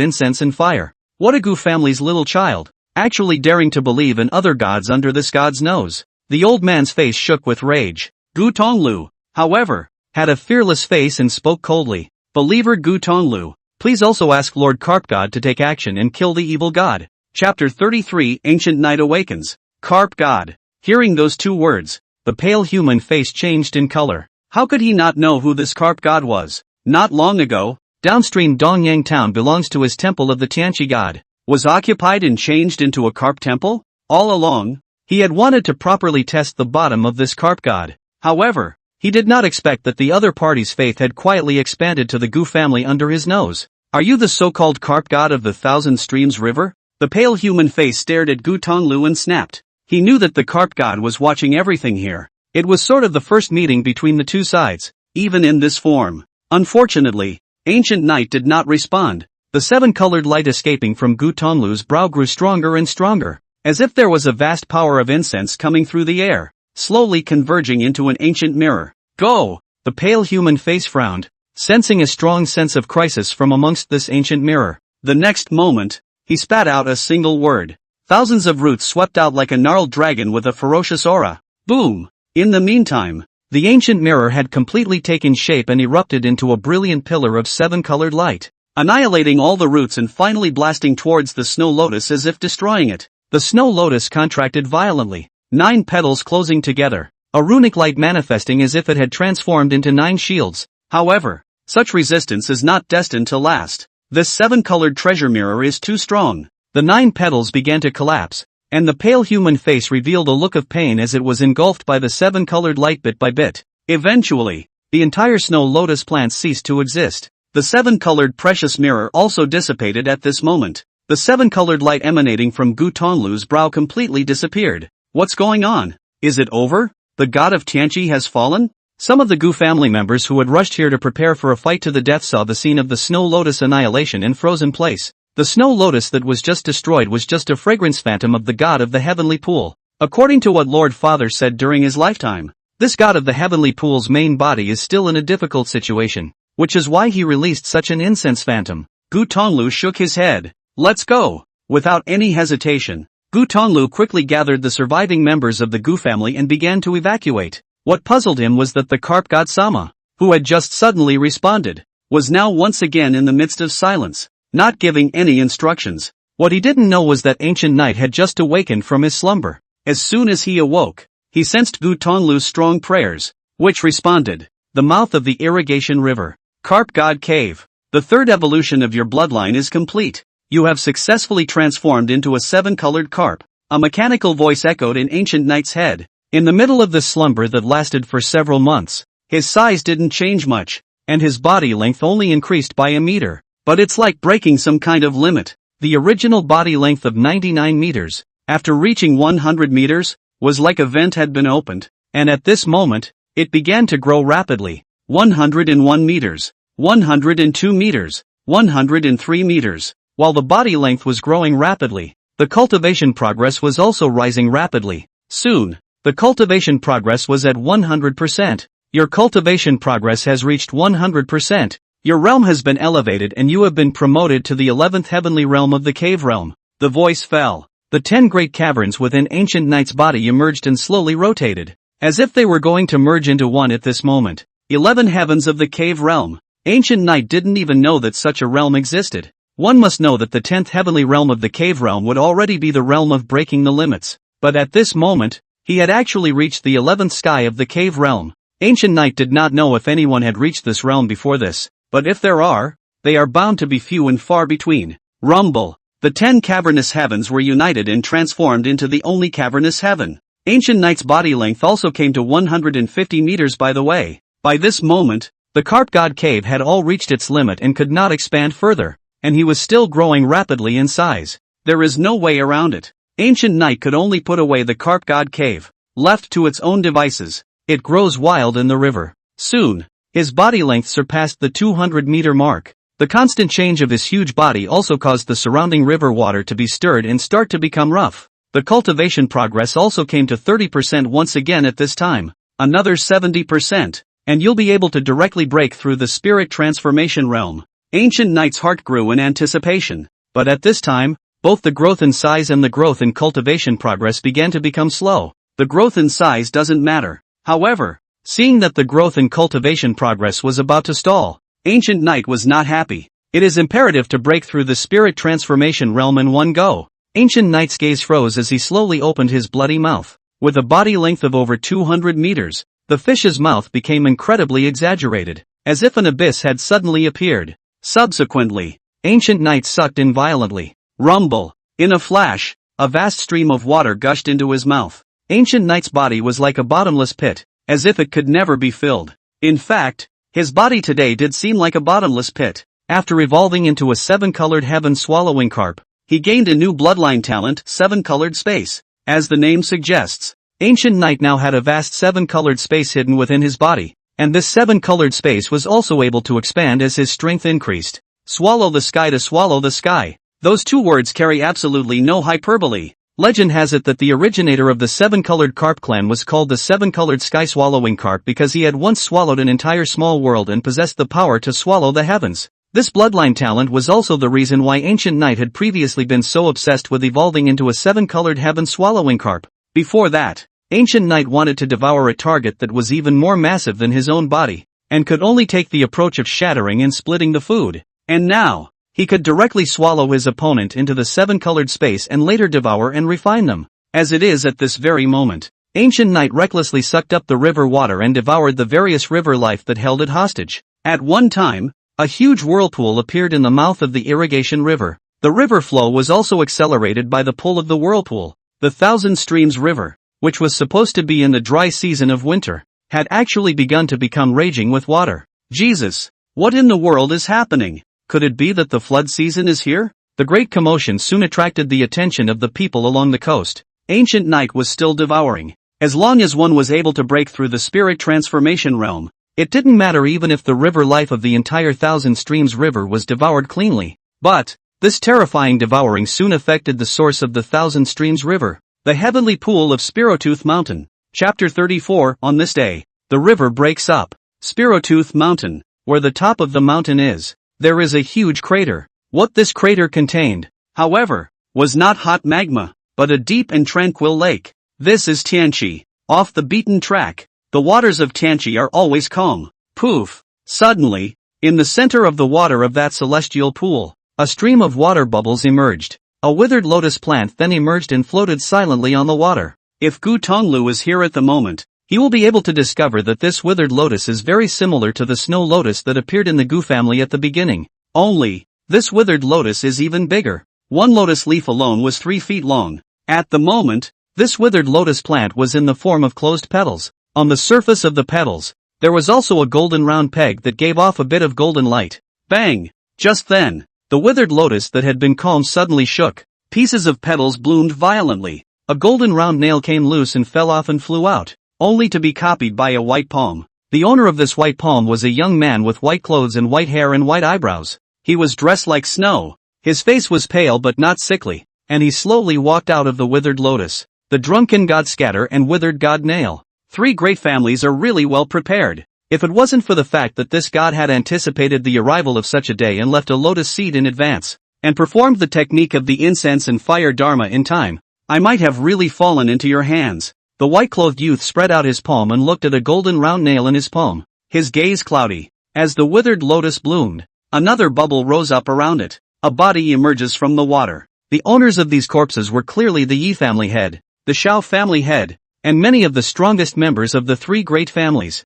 incense and fire. What a Gu family's little child, actually daring to believe in other gods under this god's nose. The old man's face shook with rage. Gu Tonglu, however, had a fearless face and spoke coldly. Believer Gu Tonglu, please also ask Lord Carp God to take action and kill the evil god. Chapter 33 Ancient Night Awakens. Carp God. Hearing those two words, the pale human face changed in color. How could he not know who this carp god was? Not long ago, downstream Dongyang town belongs to his temple of the Tianqi god. Was occupied and changed into a carp temple? All along, he had wanted to properly test the bottom of this carp god. However, he did not expect that the other party's faith had quietly expanded to the Gu family under his nose. Are you the so-called carp god of the Thousand Streams River? The pale human face stared at Gu Tonglu and snapped. He knew that the carp god was watching everything here. It was sort of the first meeting between the two sides, even in this form. Unfortunately, Ancient Night did not respond. The seven-colored light escaping from Gu Tonglu's brow grew stronger and stronger, as if there was a vast power of incense coming through the air, slowly converging into an ancient mirror. Go! The pale human face frowned, sensing a strong sense of crisis from amongst this ancient mirror. The next moment, he spat out a single word. Thousands of roots swept out like a gnarled dragon with a ferocious aura. Boom! In the meantime, the ancient mirror had completely taken shape and erupted into a brilliant pillar of seven-colored light, annihilating all the roots and finally blasting towards the snow lotus as if destroying it. The snow lotus contracted violently, 9 petals closing together, a runic light manifesting as if it had transformed into 9 shields. However, such resistance is not destined to last. This seven-colored treasure mirror is too strong. The 9 petals began to collapse, and the pale human face revealed a look of pain as it was engulfed by the seven-colored light bit by bit. Eventually, the entire snow lotus plant ceased to exist. The seven-colored precious mirror also dissipated at this moment. The seven-colored light emanating from Gu Tonglu's brow completely disappeared. What's going on? Is it over? The god of Tianqi has fallen? Some of the Gu family members who had rushed here to prepare for a fight to the death saw the scene of the snow lotus annihilation and froze in place. The snow lotus that was just destroyed was just a fragrance phantom of the god of the heavenly pool. According to what Lord Father said during his lifetime, this god of the heavenly pool's main body is still in a difficult situation, which is why he released such an incense phantom. Gu Tonglu shook his head. Let's go! Without any hesitation, Gu Tonglu quickly gathered the surviving members of the Gu family and began to evacuate. What puzzled him was that the carp god Sama, who had just suddenly responded, was now once again in the midst of silence, not giving any instructions. What he didn't know was that Ancient Night had just awakened from his slumber. As soon as he awoke, he sensed Gu Tonglu's strong prayers, which responded. The mouth of the irrigation river. Carp God Cave. The third evolution of your bloodline is complete. You have successfully transformed into a seven-colored carp. A mechanical voice echoed in Ancient Night's head. In the middle of this slumber that lasted for several months, his size didn't change much, and his body length only increased by a meter. But it's like breaking some kind of limit. The original body length of 99 meters, after reaching 100 meters, was like a vent had been opened, and at this moment, it began to grow rapidly. 101 meters, 102 meters, 103 meters. While the body length was growing rapidly, the cultivation progress was also rising rapidly. Soon, the cultivation progress was at 100%. Your cultivation progress has reached 100%. Your realm has been elevated and you have been promoted to the 11th heavenly realm of the cave realm. The voice fell. The 10 great caverns within Ancient Night's body emerged and slowly rotated, as if they were going to merge into one at this moment. 11 heavens of the cave realm. Ancient Night didn't even know that such a realm existed. One must know that the 10th heavenly realm of the cave realm would already be the realm of breaking the limits. But at this moment, he had actually reached the 11th sky of the cave realm. Ancient Night did not know if anyone had reached this realm before this, but if there are, they are bound to be few and far between. Rumble. The 10 cavernous heavens were united and transformed into the only cavernous heaven. Ancient Knight's body length also came to 150 meters by the way. By this moment, the carp god cave had all reached its limit and could not expand further, and he was still growing rapidly in size. There is no way around it. Ancient Knight could only put away the carp god cave. Left to its own devices, it grows wild in the river. Soon, his body length surpassed the 200-meter mark. The constant change of his huge body also caused the surrounding river water to be stirred and start to become rough. The cultivation progress also came to 30% once again at this time. Another 70%, and you'll be able to directly break through the spirit transformation realm. Ancient Knight's heart grew in anticipation, but at this time, both the growth in size and the growth in cultivation progress began to become slow. The growth in size doesn't matter. However, seeing that the growth in cultivation progress was about to stall, Ancient Knight was not happy. It is imperative to break through the spirit transformation realm in one go. Ancient Knight's gaze froze as he slowly opened his bloody mouth. With a body length of over 200 meters, the fish's mouth became incredibly exaggerated, as if an abyss had suddenly appeared. Subsequently, Ancient Knight sucked in violently. Rumble! In a flash, a vast stream of water gushed into his mouth. Ancient Knight's body was like a bottomless pit, as if it could never be filled. In fact, his body today did seem like a bottomless pit. After evolving into a 7-colored heaven swallowing carp, he gained a new bloodline talent, 7-colored space. As the name suggests, Ancient Knight now had a vast 7-colored space hidden within his body, and this 7-colored space was also able to expand as his strength increased. Swallow the sky to swallow the sky. Those two words carry absolutely no hyperbole. Legend has it that the originator of the 7-colored carp clan was called the 7-colored sky-swallowing carp because he had once swallowed an entire small world and possessed the power to swallow the heavens. This bloodline talent was also the reason why Ancient Knight had previously been so obsessed with evolving into a 7-colored heaven swallowing carp. Before that, Ancient Knight wanted to devour a target that was even more massive than his own body, and could only take the approach of shattering and splitting the food. And now, he could directly swallow his opponent into the 7-colored space and later devour and refine them. As it is at this very moment, Ancient Knight recklessly sucked up the river water and devoured the various river life that held it hostage. At one time, a huge whirlpool appeared in the mouth of the irrigation river. The river flow was also accelerated by the pull of the whirlpool. The Thousand Streams River, which was supposed to be in the dry season of winter, had actually begun to become raging with water. Jesus! What in the world is happening? Could it be that the flood season is here? The great commotion soon attracted the attention of the people along the coast. Ancient Knight was still devouring. As long as one was able to break through the spirit transformation realm, it didn't matter even if the river life of the entire Thousand Streams River was devoured cleanly. But, this terrifying devouring soon affected the source of the Thousand Streams River, the heavenly pool of Spirotooth Mountain. Chapter 34. On this day, the river breaks up. Spirotooth Mountain, where the top of the mountain is, there is a huge crater. What this crater contained, however, was not hot magma, but a deep and tranquil lake. This is Tianqi. Off the beaten track, the waters of Tianqi are always calm. Poof! Suddenly, in the center of the water of that celestial pool, a stream of water bubbles emerged. A withered lotus plant then emerged and floated silently on the water. If Gu Tonglu is here at the moment, he will be able to discover that this withered lotus is very similar to the snow lotus that appeared in the Gu family at the beginning. Only, this withered lotus is even bigger. One lotus leaf alone was 3 feet long. At the moment, this withered lotus plant was in the form of closed petals. On the surface of the petals, there was also a golden round peg that gave off a bit of golden light. Bang! Just then, the withered lotus that had been calm suddenly shook. Pieces of petals bloomed violently. A golden round nail came loose and fell off and flew out, only to be copied by a white palm. The owner of this white palm was a young man with white clothes and white hair and white eyebrows. He was dressed like snow. His face was pale but not sickly, and he slowly walked out of the withered lotus. The drunken god Scatter and withered god Nail. 3 great families are really well prepared. If it wasn't for the fact that this god had anticipated the arrival of such a day and left a lotus seed in advance, and performed the technique of the incense and fire dharma in time, I might have really fallen into your hands. The white-clothed youth spread out his palm and looked at a golden round nail in his palm, his gaze cloudy. As the withered lotus bloomed, another bubble rose up around it. A body emerges from the water. The owners of these corpses were clearly the Yi family head, the Shao family head, and many of the strongest members of the 3 great families.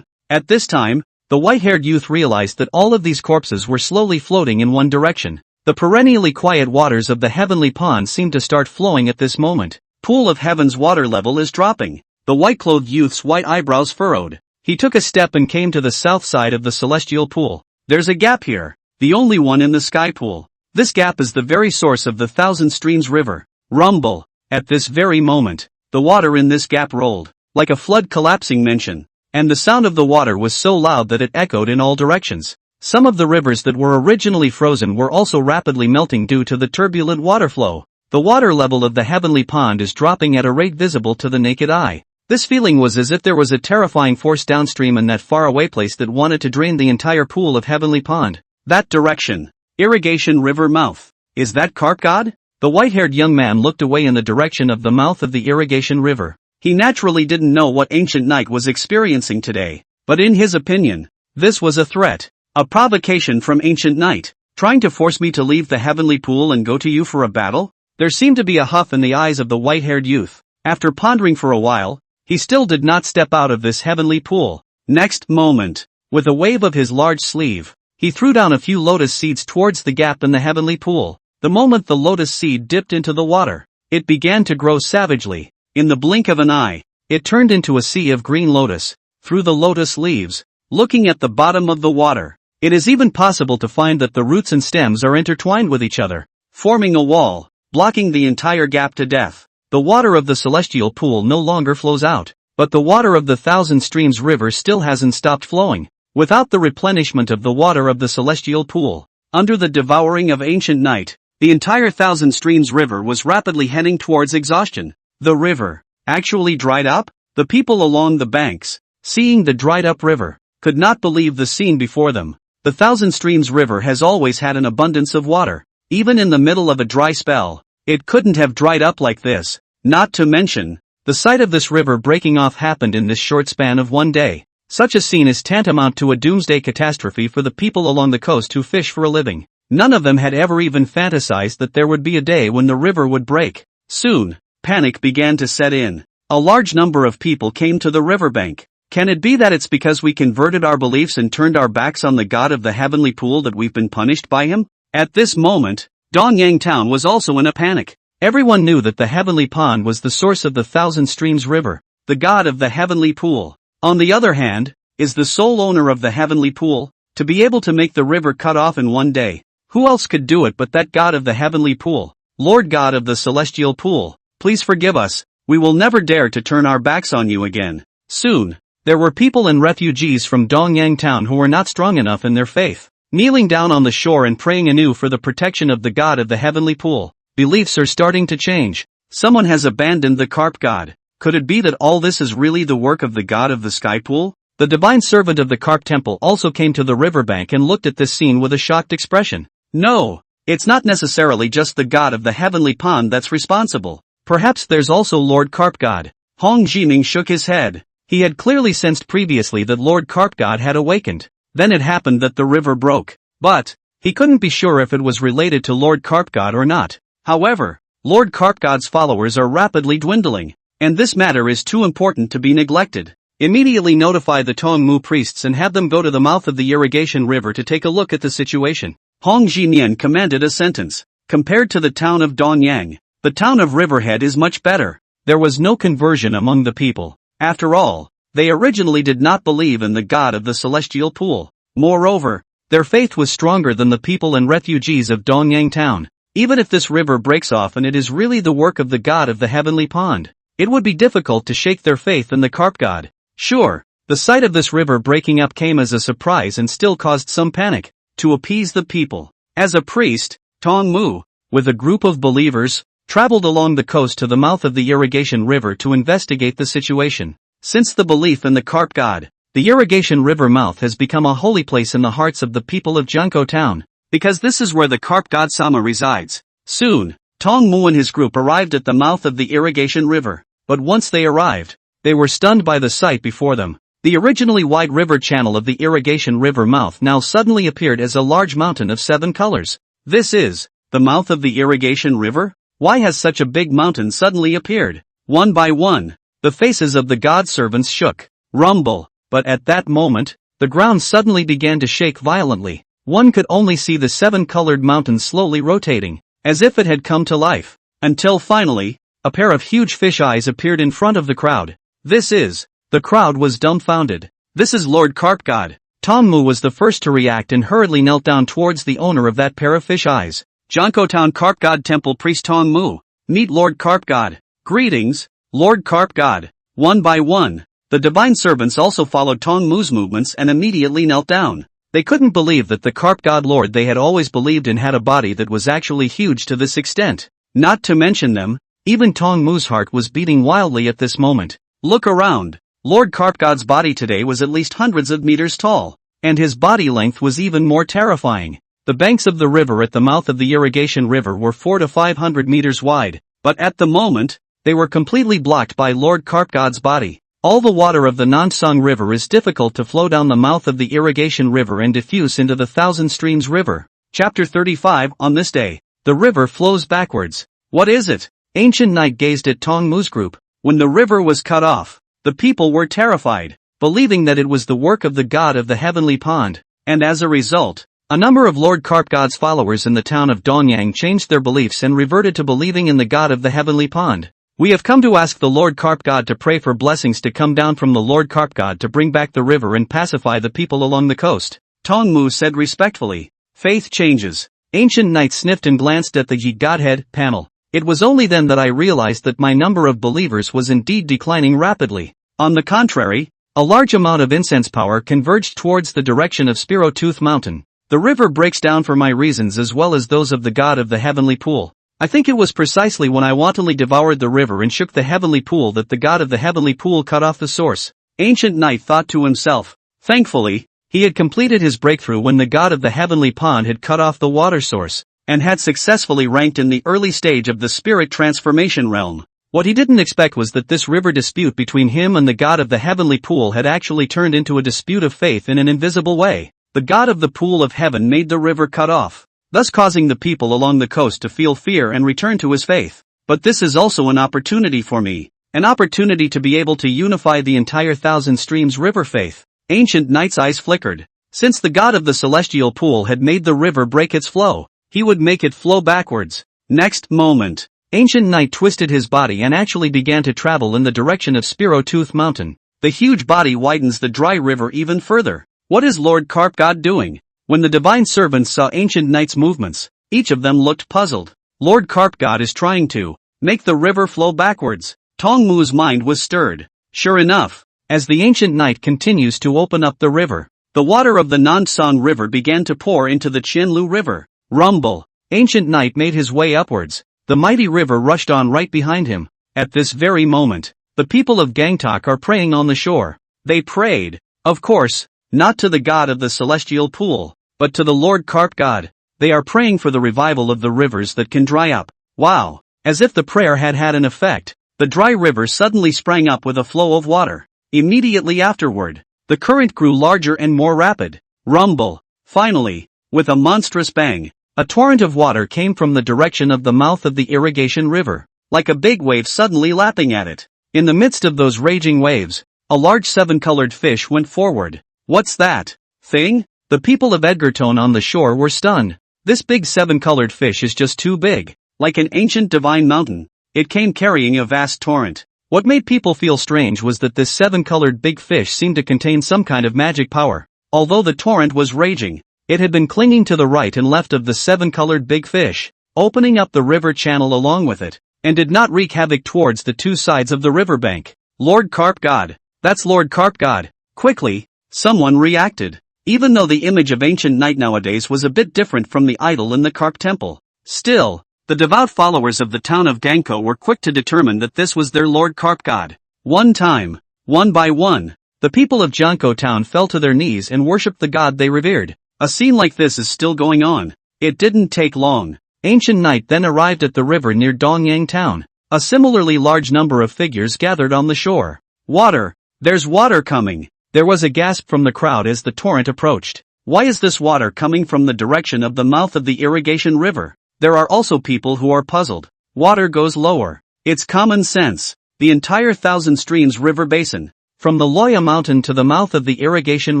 At this time, the white-haired youth realized that all of these corpses were slowly floating in one direction. The perennially quiet waters of the heavenly pond seem to start flowing at this moment. Pool of heaven's water level is dropping. The white-clothed youth's white eyebrows furrowed. He took a step and came to the south side of the celestial pool. There's a gap here, the only one in the sky pool. This gap is the very source of the Thousand Streams River. Rumble. At this very moment, the water in this gap rolled, like a flood collapsing mansion, and the sound of the water was so loud that it echoed in all directions. Some of the rivers that were originally frozen were also rapidly melting due to the turbulent water flow. The water level of the heavenly pond is dropping at a rate visible to the naked eye. This feeling was as if there was a terrifying force downstream in that faraway place that wanted to drain the entire pool of heavenly pond. That direction. Irrigation river mouth. Is that carp god? The white-haired young man looked away in the direction of the mouth of the irrigation river. He naturally didn't know what Ancient Knight was experiencing today, but in his opinion, this was a threat. A provocation from Ancient Knight, trying to force me to leave the heavenly pool and go to you for a battle? There seemed to be a huff in the eyes of the white-haired youth. After pondering for a while, he still did not step out of this heavenly pool. Next moment, with a wave of his large sleeve, he threw down a few lotus seeds towards the gap in the heavenly pool. The moment the lotus seed dipped into the water, it began to grow savagely. In the blink of an eye, it turned into a sea of green lotus. Through the lotus leaves, looking at the bottom of the water, it is even possible to find that the roots and stems are intertwined with each other, forming a wall, blocking the entire gap to death. The water of the celestial pool no longer flows out, but the water of the Thousand Streams River still hasn't stopped flowing. Without the replenishment of the water of the celestial pool, under the devouring of Ancient Night, the entire Thousand Streams River was rapidly heading towards exhaustion. The river actually dried up? The people along the banks, seeing the dried up river, could not believe the scene before them. The Thousand Streams River has always had an abundance of water. Even in the middle of a dry spell, it couldn't have dried up like this. Not to mention, the sight of this river breaking off happened in this short span of one day. Such a scene is tantamount to a doomsday catastrophe for the people along the coast who fish for a living. None of them had ever even fantasized that there would be a day when the river would break. Soon, panic began to set in. A large number of people came to the riverbank. Can it be that it's because we converted our beliefs and turned our backs on the god of the heavenly pool that we've been punished by him? At this moment, Dongyang Town was also in a panic. Everyone knew that the heavenly pond was the source of the Thousand Streams River, the god of the heavenly pool. On the other hand, is the sole owner of the heavenly pool, to be able to make the river cut off in one day. Who else could do it but that god of the heavenly pool? Lord God of the celestial pool, please forgive us, we will never dare to turn our backs on you again. Soon, there were people and refugees from Dongyang Town who were not strong enough in their faith, kneeling down on the shore and praying anew for the protection of the god of the heavenly pool. Beliefs are starting to change. Someone has abandoned the carp god. Could it be that all this is really the work of the god of the sky pool? The divine servant of the carp temple also came to the riverbank and looked at this scene with a shocked expression. No, it's not necessarily just the god of the heavenly pond that's responsible. Perhaps there's also Lord Carp God. Hong Jiming shook his head. He had clearly sensed previously that Lord Carp God had awakened. Then it happened that the river broke. But he couldn't be sure if it was related to Lord Carp God or not. However, Lord Carp God's followers are rapidly dwindling, and this matter is too important to be neglected. Immediately notify the Tongmu priests and have them go to the mouth of the irrigation river to take a look at the situation. Hong Jinyan commanded a sentence. Compared to the town of Donyang, the town of Riverhead is much better. There was no conversion among the people. After all, they originally did not believe in the god of the celestial pool. Moreover, their faith was stronger than the people and refugees of Dongyang Town. Even if this river breaks off and it is really the work of the god of the heavenly pond, it would be difficult to shake their faith in the carp god. Sure, the sight of this river breaking up came as a surprise and still caused some panic. To appease the people, as a priest, Tong Mu, with a group of believers, traveled along the coast to the mouth of the irrigation river to investigate the situation. Since the belief in the carp god, the irrigation river mouth has become a holy place in the hearts of the people of Junko Town, because this is where the carp god Sama resides. Soon, Tong Mu and his group arrived at the mouth of the irrigation river, but once they arrived, they were stunned by the sight before them. The originally wide river channel of the irrigation river mouth now suddenly appeared as a large mountain of 7 colors. This is the mouth of the irrigation river? Why has such a big mountain suddenly appeared? One by one, the faces of the god servants shook. Rumble. But at that moment, the ground suddenly began to shake violently. One could only see the 7-colored mountain slowly rotating, as if it had come to life. Until finally, a pair of huge fish eyes appeared in front of the crowd. The crowd was dumbfounded. This is Lord Carp God. Tongmu was the first to react and hurriedly knelt down towards the owner of that pair of fish eyes. Janko Town Carp God Temple Priest Tongmu. Meet Lord Carp God. Greetings, Lord Carp God. One by one, the divine servants also followed Tongmu's movements and immediately knelt down. They couldn't believe that the Carp God Lord they had always believed in had a body that was actually huge to this extent. Not to mention them, even Tongmu's heart was beating wildly at this moment. Look around. Lord Carp God's body today was at least hundreds of meters tall, and his body length was even more terrifying. The banks of the river at the mouth of the irrigation river were 400 to 500 meters wide, but at the moment, they were completely blocked by Lord Carp God's body. All the water of the Nansung River is difficult to flow down the mouth of the irrigation river and diffuse into the Thousand Streams River. Chapter 35. On this day, the river flows backwards. What is it? Ancient Knight gazed at Tongmu's group. When the river was cut off, the people were terrified, believing that it was the work of the god of the heavenly pond, and as a result, a number of Lord Carp God's followers in the town of Donyang changed their beliefs and reverted to believing in the god of the heavenly pond. We have come to ask the Lord Carp God to pray for blessings to come down from the Lord Carp God to bring back the river and pacify the people along the coast. Tongmu said respectfully. Faith changes. Ancient Knight sniffed and glanced at the Yi Godhead panel. It was only then that I realized that my number of believers was indeed declining rapidly. On the contrary, a large amount of incense power converged towards the direction of Spiro-Tooth Mountain. The river breaks down for my reasons as well as those of the god of the heavenly pool. I think it was precisely when I wantonly devoured the river and shook the heavenly pool that the god of the heavenly pool cut off the source. Ancient Knight thought to himself. Thankfully, he had completed his breakthrough when the god of the heavenly pond had cut off the water source, and had successfully ranked in the early stage of the spirit transformation realm. What he didn't expect was that this river dispute between him and the god of the heavenly pool had actually turned into a dispute of faith in an invisible way. The god of the pool of heaven made the river cut off, thus causing the people along the coast to feel fear and return to his faith. But this is also an opportunity for me, an opportunity to be able to unify the entire Thousand Streams River faith. Ancient Knight's eyes flickered. Since the god of the celestial pool had made the river break its flow, he would make it flow backwards. Next moment, Ancient Knight twisted his body and actually began to travel in the direction of Spiro-Tooth Mountain. The huge body widens the dry river even further. What is Lord Carp God doing? When the divine servants saw Ancient Knight's movements, each of them looked puzzled. Lord Carp God is trying to make the river flow backwards. Tongmu's mind was stirred. Sure enough, as the Ancient Knight continues to open up the river, the water of the Nansung River began to pour into the Qianlu River. Rumble. Ancient Knight made his way upwards. The mighty river rushed on right behind him. At this very moment, the people of Gangtok are praying on the shore. They prayed, of course, not to the god of the celestial pool, but to the Lord Carp God. They are praying for the revival of the rivers that can dry up. Wow! As if the prayer had had an effect, the dry river suddenly sprang up with a flow of water. Immediately afterward, the current grew larger and more rapid. Rumble. Finally, with a monstrous bang, a torrent of water came from the direction of the mouth of the irrigation river, like a big wave suddenly lapping at it. In the midst of those raging waves, a large 7-colored fish went forward. What's that thing? The people of Edgartone on the shore were stunned. This big 7-colored fish is just too big, like an ancient divine mountain. It came carrying a vast torrent. What made people feel strange was that this 7-colored big fish seemed to contain some kind of magic power. Although the torrent was raging, it had been clinging to the right and left of the 7-colored big fish, opening up the river channel along with it, and did not wreak havoc towards the two sides of the riverbank. Lord Carp God. That's Lord Carp God. Quickly, someone reacted. Even though the image of Ancient Knight nowadays was a bit different from the idol in the Carp Temple, still, the devout followers of the town of Gangko were quick to determine that this was their Lord Carp God. One time, one by one, the people of Janko town fell to their knees and worshipped the god they revered. A scene like this is still going on. It didn't take long. Ancient Knight then arrived at the river near Dongyang town. A similarly large number of figures gathered on the shore. Water! There's water coming! There was a gasp from the crowd as the torrent approached. Why is this water coming from the direction of the mouth of the irrigation river? There are also people who are puzzled. Water goes lower. It's common sense. The entire Thousand Streams River basin, from the Loya Mountain to the mouth of the irrigation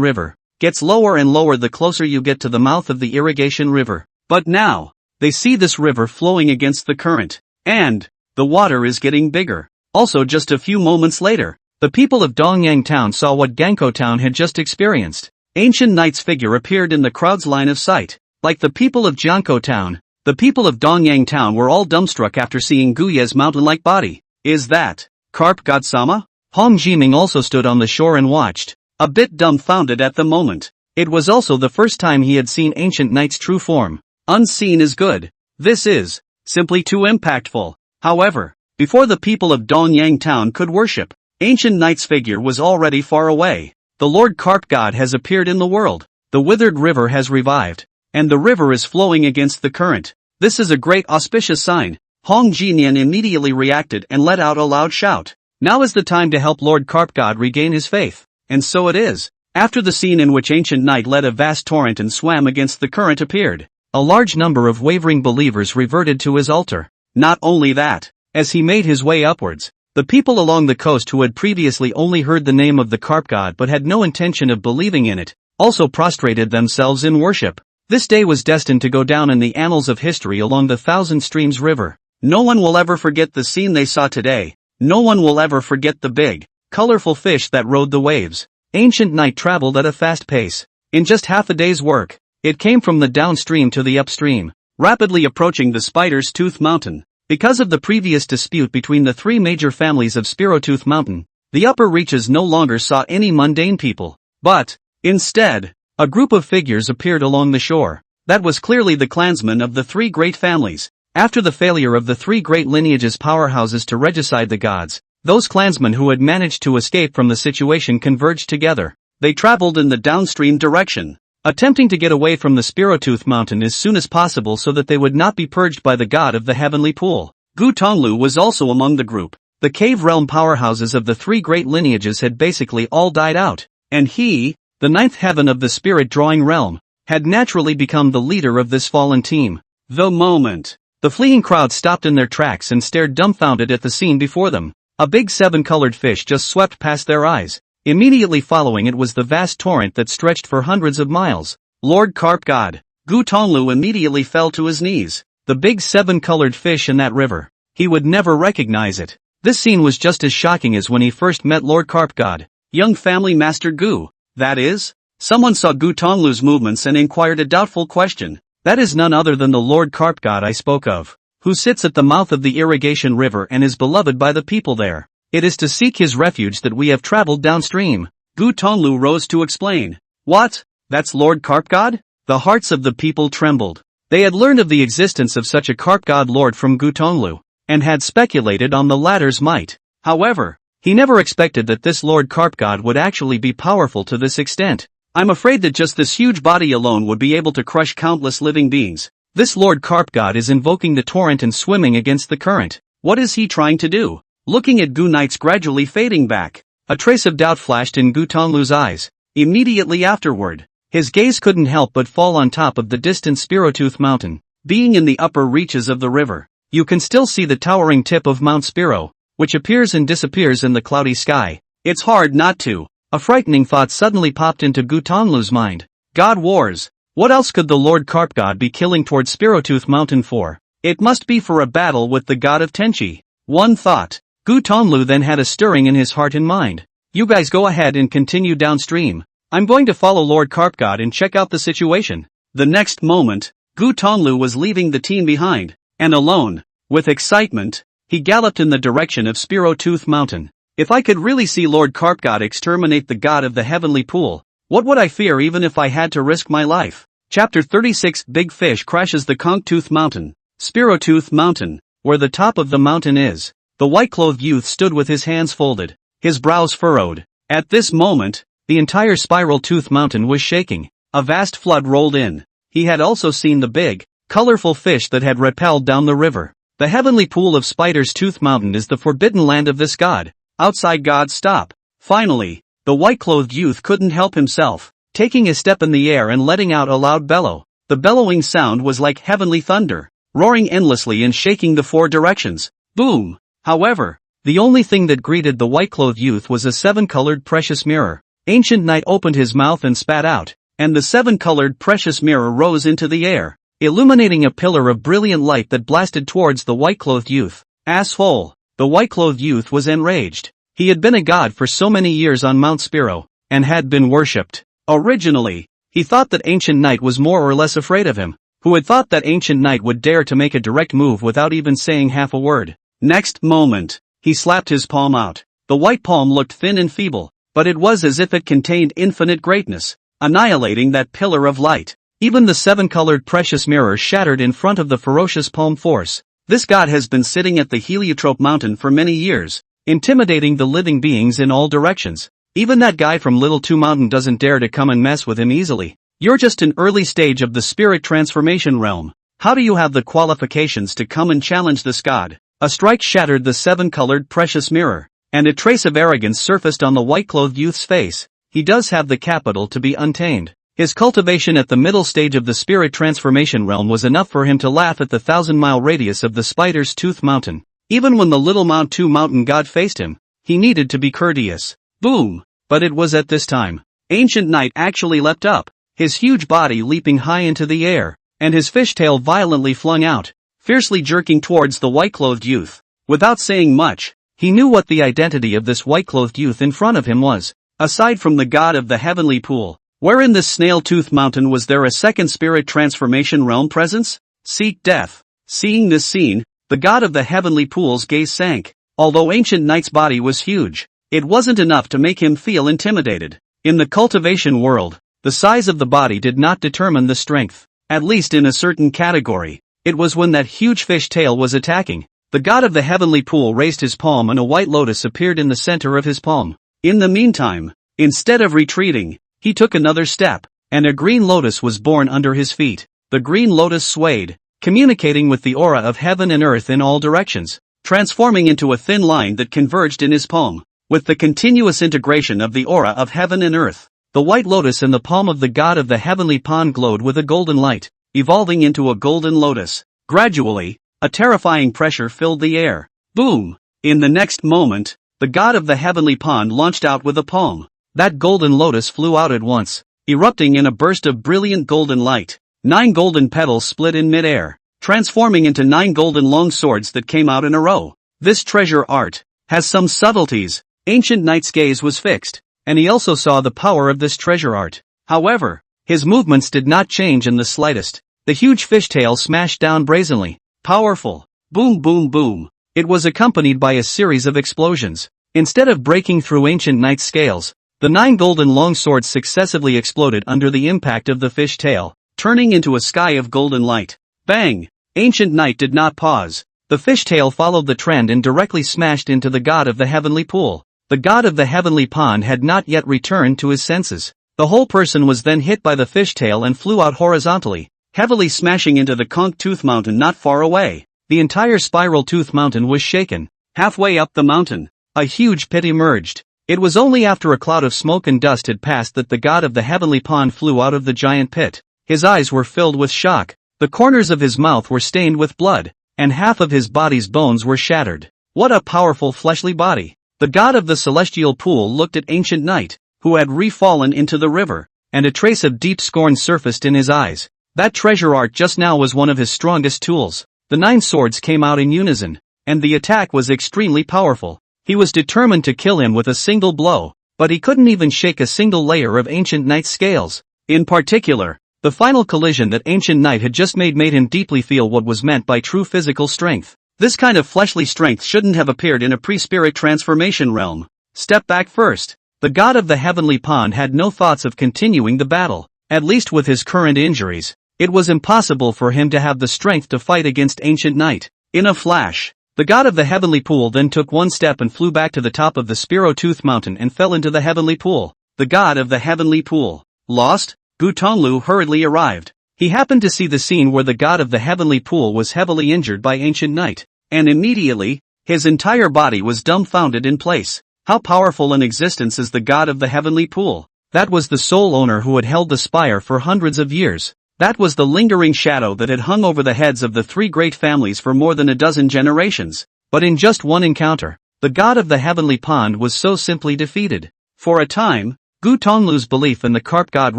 river, gets lower and lower the closer you get to the mouth of the irrigation river. But now, they see this river flowing against the current, and the water is getting bigger. Also, just a few moments later, the people of Dongyang Town saw what Gankou Town had just experienced. Ancient Knight's figure appeared in the crowd's line of sight. Like the people of Jiangkou Town, the people of Dongyang Town were all dumbstruck after seeing Guye's mountain-like body. Is that Carp God-sama? Hong Jiming also stood on the shore and watched, a bit dumbfounded at the moment. It was also the first time he had seen Ancient Knight's true form. Unseen is good. This is simply too impactful. However, before the people of Dongyang Town could worship, Ancient Knight's figure was already far away. The Lord Carp God has appeared in the world. The withered river has revived, and the river is flowing against the current. This is a great auspicious sign. Hong Jinian immediately reacted and let out a loud shout. Now is the time to help Lord Carp God regain his faith. And so it is. After the scene in which Ancient Knight led a vast torrent and swam against the current appeared, a large number of wavering believers reverted to his altar. Not only that, as he made his way upwards, the people along the coast who had previously only heard the name of the Carp God but had no intention of believing in it, also prostrated themselves in worship. This day was destined to go down in the annals of history along the Thousand Streams River. No one will ever forget the scene they saw today. No one will ever forget the big, colorful fish that rode the waves. Ancient Knight traveled at a fast pace. In just half a day's work, it came from the downstream to the upstream, rapidly approaching the Spider's Tooth Mountain. Because of the previous dispute between the three major families of Spirotooth Mountain, the upper reaches no longer saw any mundane people, but, instead, a group of figures appeared along the shore. That was clearly the clansmen of the three great families. After the failure of the three great lineages' powerhouses to regicide the gods, those clansmen who had managed to escape from the situation converged together. They traveled in the downstream direction, attempting to get away from the Spirotooth Mountain as soon as possible so that they would not be purged by the god of the heavenly pool. Gu Tonglu was also among the group. The cave realm powerhouses of the three great lineages had basically all died out, and he, the ninth heaven of the spirit drawing realm, had naturally become the leader of this fallen team. The moment the fleeing crowd stopped in their tracks and stared dumbfounded at the scene before them, a big seven-colored fish just swept past their eyes. Immediately following it was the vast torrent that stretched for hundreds of miles. Lord Carp God. Gu Tonglu immediately fell to his knees. The big seven-colored fish in that river. He would never recognize it. This scene was just as shocking as when he first met Lord Carp God. Young family master Gu. That is? Someone saw Gu Tonglu's movements and inquired a doubtful question. That is none other than the Lord Carp God I spoke of, who sits at the mouth of the irrigation river and is beloved by the people there. It is to seek his refuge that we have traveled downstream. Gu Tonglu rose to explain. What? That's Lord Carp God? The hearts of the people trembled. They had learned of the existence of such a Carp God Lord from Gu Tonglu, and had speculated on the latter's might. However, he never expected that this Lord Carp God would actually be powerful to this extent. I'm afraid that just this huge body alone would be able to crush countless living beings. This Lord Carp God is invoking the torrent and swimming against the current. What is he trying to do? Looking at Gu Knight's gradually fading back, a trace of doubt flashed in Gu Tonglu's eyes. Immediately afterward, his gaze couldn't help but fall on top of the distant Spirotooth Mountain. Being in the upper reaches of the river, you can still see the towering tip of Mount Spiro, which appears and disappears in the cloudy sky. It's hard not to. A frightening thought suddenly popped into Gu Tonglu's mind. God wars. What else could the Lord Carp God be killing toward Spirotooth Mountain for? It must be for a battle with the god of Tenchi. One thought. Gu Tonglu then had a stirring in his heart and mind. You guys go ahead and continue downstream. I'm going to follow Lord Carp God and check out the situation. The next moment, Gu Tonglu was leaving the team behind, and alone, with excitement, he galloped in the direction of Spirotooth Mountain. If I could really see Lord Carp God exterminate the god of the heavenly pool, what would I fear even if I had to risk my life? Chapter 36 Big Fish crashes the Conchtooth Mountain. Spirotooth Mountain, where the top of the mountain is. The white-clothed youth stood with his hands folded, his brows furrowed. At this moment, the entire Spiral Tooth Mountain was shaking. A vast flood rolled in. He had also seen the big, colorful fish that had rappelled down the river. The heavenly pool of Spider's Tooth Mountain is the forbidden land of this god. Outside God stop. Finally, the white-clothed youth couldn't help himself, taking a step in the air and letting out a loud bellow. The bellowing sound was like heavenly thunder, roaring endlessly and shaking the four directions. Boom! However, the only thing that greeted the white-clothed youth was a seven-colored precious mirror. Ancient Knight opened his mouth and spat out, and the seven-colored precious mirror rose into the air, illuminating a pillar of brilliant light that blasted towards the white-clothed youth. Asshole! The white-clothed youth was enraged. He had been a god for so many years on Mount Spiro, and had been worshipped. Originally, he thought that Ancient Knight was more or less afraid of him. Who had thought that Ancient Knight would dare to make a direct move without even saying half a word? Next moment, he slapped his palm out. The white palm looked thin and feeble, but it was as if it contained infinite greatness, annihilating that pillar of light. Even the seven-colored precious mirror shattered in front of the ferocious palm force. This god has been sitting at the Heliotrope mountain for many years, intimidating the living beings in all directions. Even that guy from Little Two Mountain doesn't dare to come and mess with him easily. You're just an early stage of the spirit transformation realm. How do you have the qualifications to come and challenge this god? A strike shattered the seven-colored precious mirror, and a trace of arrogance surfaced on the white-clothed youth's face. He does have the capital to be untamed. His cultivation at the middle stage of the spirit transformation realm was enough for him to laugh at the 1,000-mile radius of the Spider's Tooth Mountain. Even when the Little Mount 2 Mountain god faced him, he needed to be courteous. Boom! But it was at this time. Ancient Knight actually leapt up, his huge body leaping high into the air, and his fishtail violently flung out, fiercely jerking towards the white-clothed youth. Without saying much, he knew what the identity of this white-clothed youth in front of him was. Aside from the god of the heavenly pool, where in this Snail-Tooth Mountain was there a second spirit transformation realm presence? Seek death. Seeing this scene, the god of the heavenly pool's gaze sank. Although Ancient Knight's body was huge, it wasn't enough to make him feel intimidated. In the cultivation world, the size of the body did not determine the strength, at least in a certain category. It was when that huge fish tail was attacking. The god of the heavenly pool raised his palm and a white lotus appeared in the center of his palm. In the meantime, instead of retreating, he took another step, and a green lotus was born under his feet. The green lotus swayed, communicating with the aura of heaven and earth in all directions, transforming into a thin line that converged in his palm. With the continuous integration of the aura of heaven and earth, the white lotus in the palm of the god of the heavenly pond glowed with a golden light, evolving into a golden lotus. Gradually, a terrifying pressure filled the air. Boom! In the next moment, the god of the heavenly pond launched out with a palm. That golden lotus flew out at once, erupting in a burst of brilliant golden light. 9 golden petals split in midair, transforming into 9 golden long swords that came out in a row. This treasure art has some subtleties. Ancient Knight's gaze was fixed, and he also saw the power of this treasure art. However, his movements did not change in the slightest. The huge fishtail smashed down brazenly. Powerful. Boom boom boom. It was accompanied by a series of explosions. Instead of breaking through Ancient Knight's scales, the 9 golden longswords successively exploded under the impact of the fishtail, turning into a sky of golden light. Bang! Ancient Knight did not pause. The fishtail followed the trend and directly smashed into the god of the heavenly pool. The god of the heavenly pond had not yet returned to his senses. The whole person was then hit by the fishtail and flew out horizontally, heavily smashing into the Conch Tooth Mountain not far away. The entire Spiral Tooth Mountain was shaken. Halfway up the mountain, a huge pit emerged. It was only after a cloud of smoke and dust had passed that the god of the heavenly pond flew out of the giant pit. His eyes were filled with shock. The corners of his mouth were stained with blood, and half of his body's bones were shattered. What a powerful fleshly body! The god of the celestial pool looked at Ancient Knight, who had re-fallen into the river, and a trace of deep scorn surfaced in his eyes. That treasure art just now was one of his strongest tools. The 9 swords came out in unison, and the attack was extremely powerful. He was determined to kill him with a single blow, but he couldn't even shake a single layer of Ancient Knight's scales. In particular, the final collision that Ancient Knight had just made him deeply feel what was meant by true physical strength. This kind of fleshly strength shouldn't have appeared in a pre-spirit transformation realm. Step back first. The god of the heavenly pond had no thoughts of continuing the battle, at least with his current injuries. It was impossible for him to have the strength to fight against Ancient Knight. In a flash, the god of the heavenly pool then took one step and flew back to the top of the Spiro Tooth Mountain and fell into the heavenly pool. The god of the heavenly pool. Lost? Gu Tonglu hurriedly arrived. He happened to see the scene where the god of the heavenly pool was heavily injured by Ancient Knight, and immediately, his entire body was dumbfounded in place. How powerful an existence is the god of the heavenly pool? That was the sole owner who had held the spire for hundreds of years. That was the lingering shadow that had hung over the heads of the 3 great families for more than a dozen generations. But in just one encounter, the god of the heavenly pond was so simply defeated. For a time, Gu Tonglu's belief in the carp god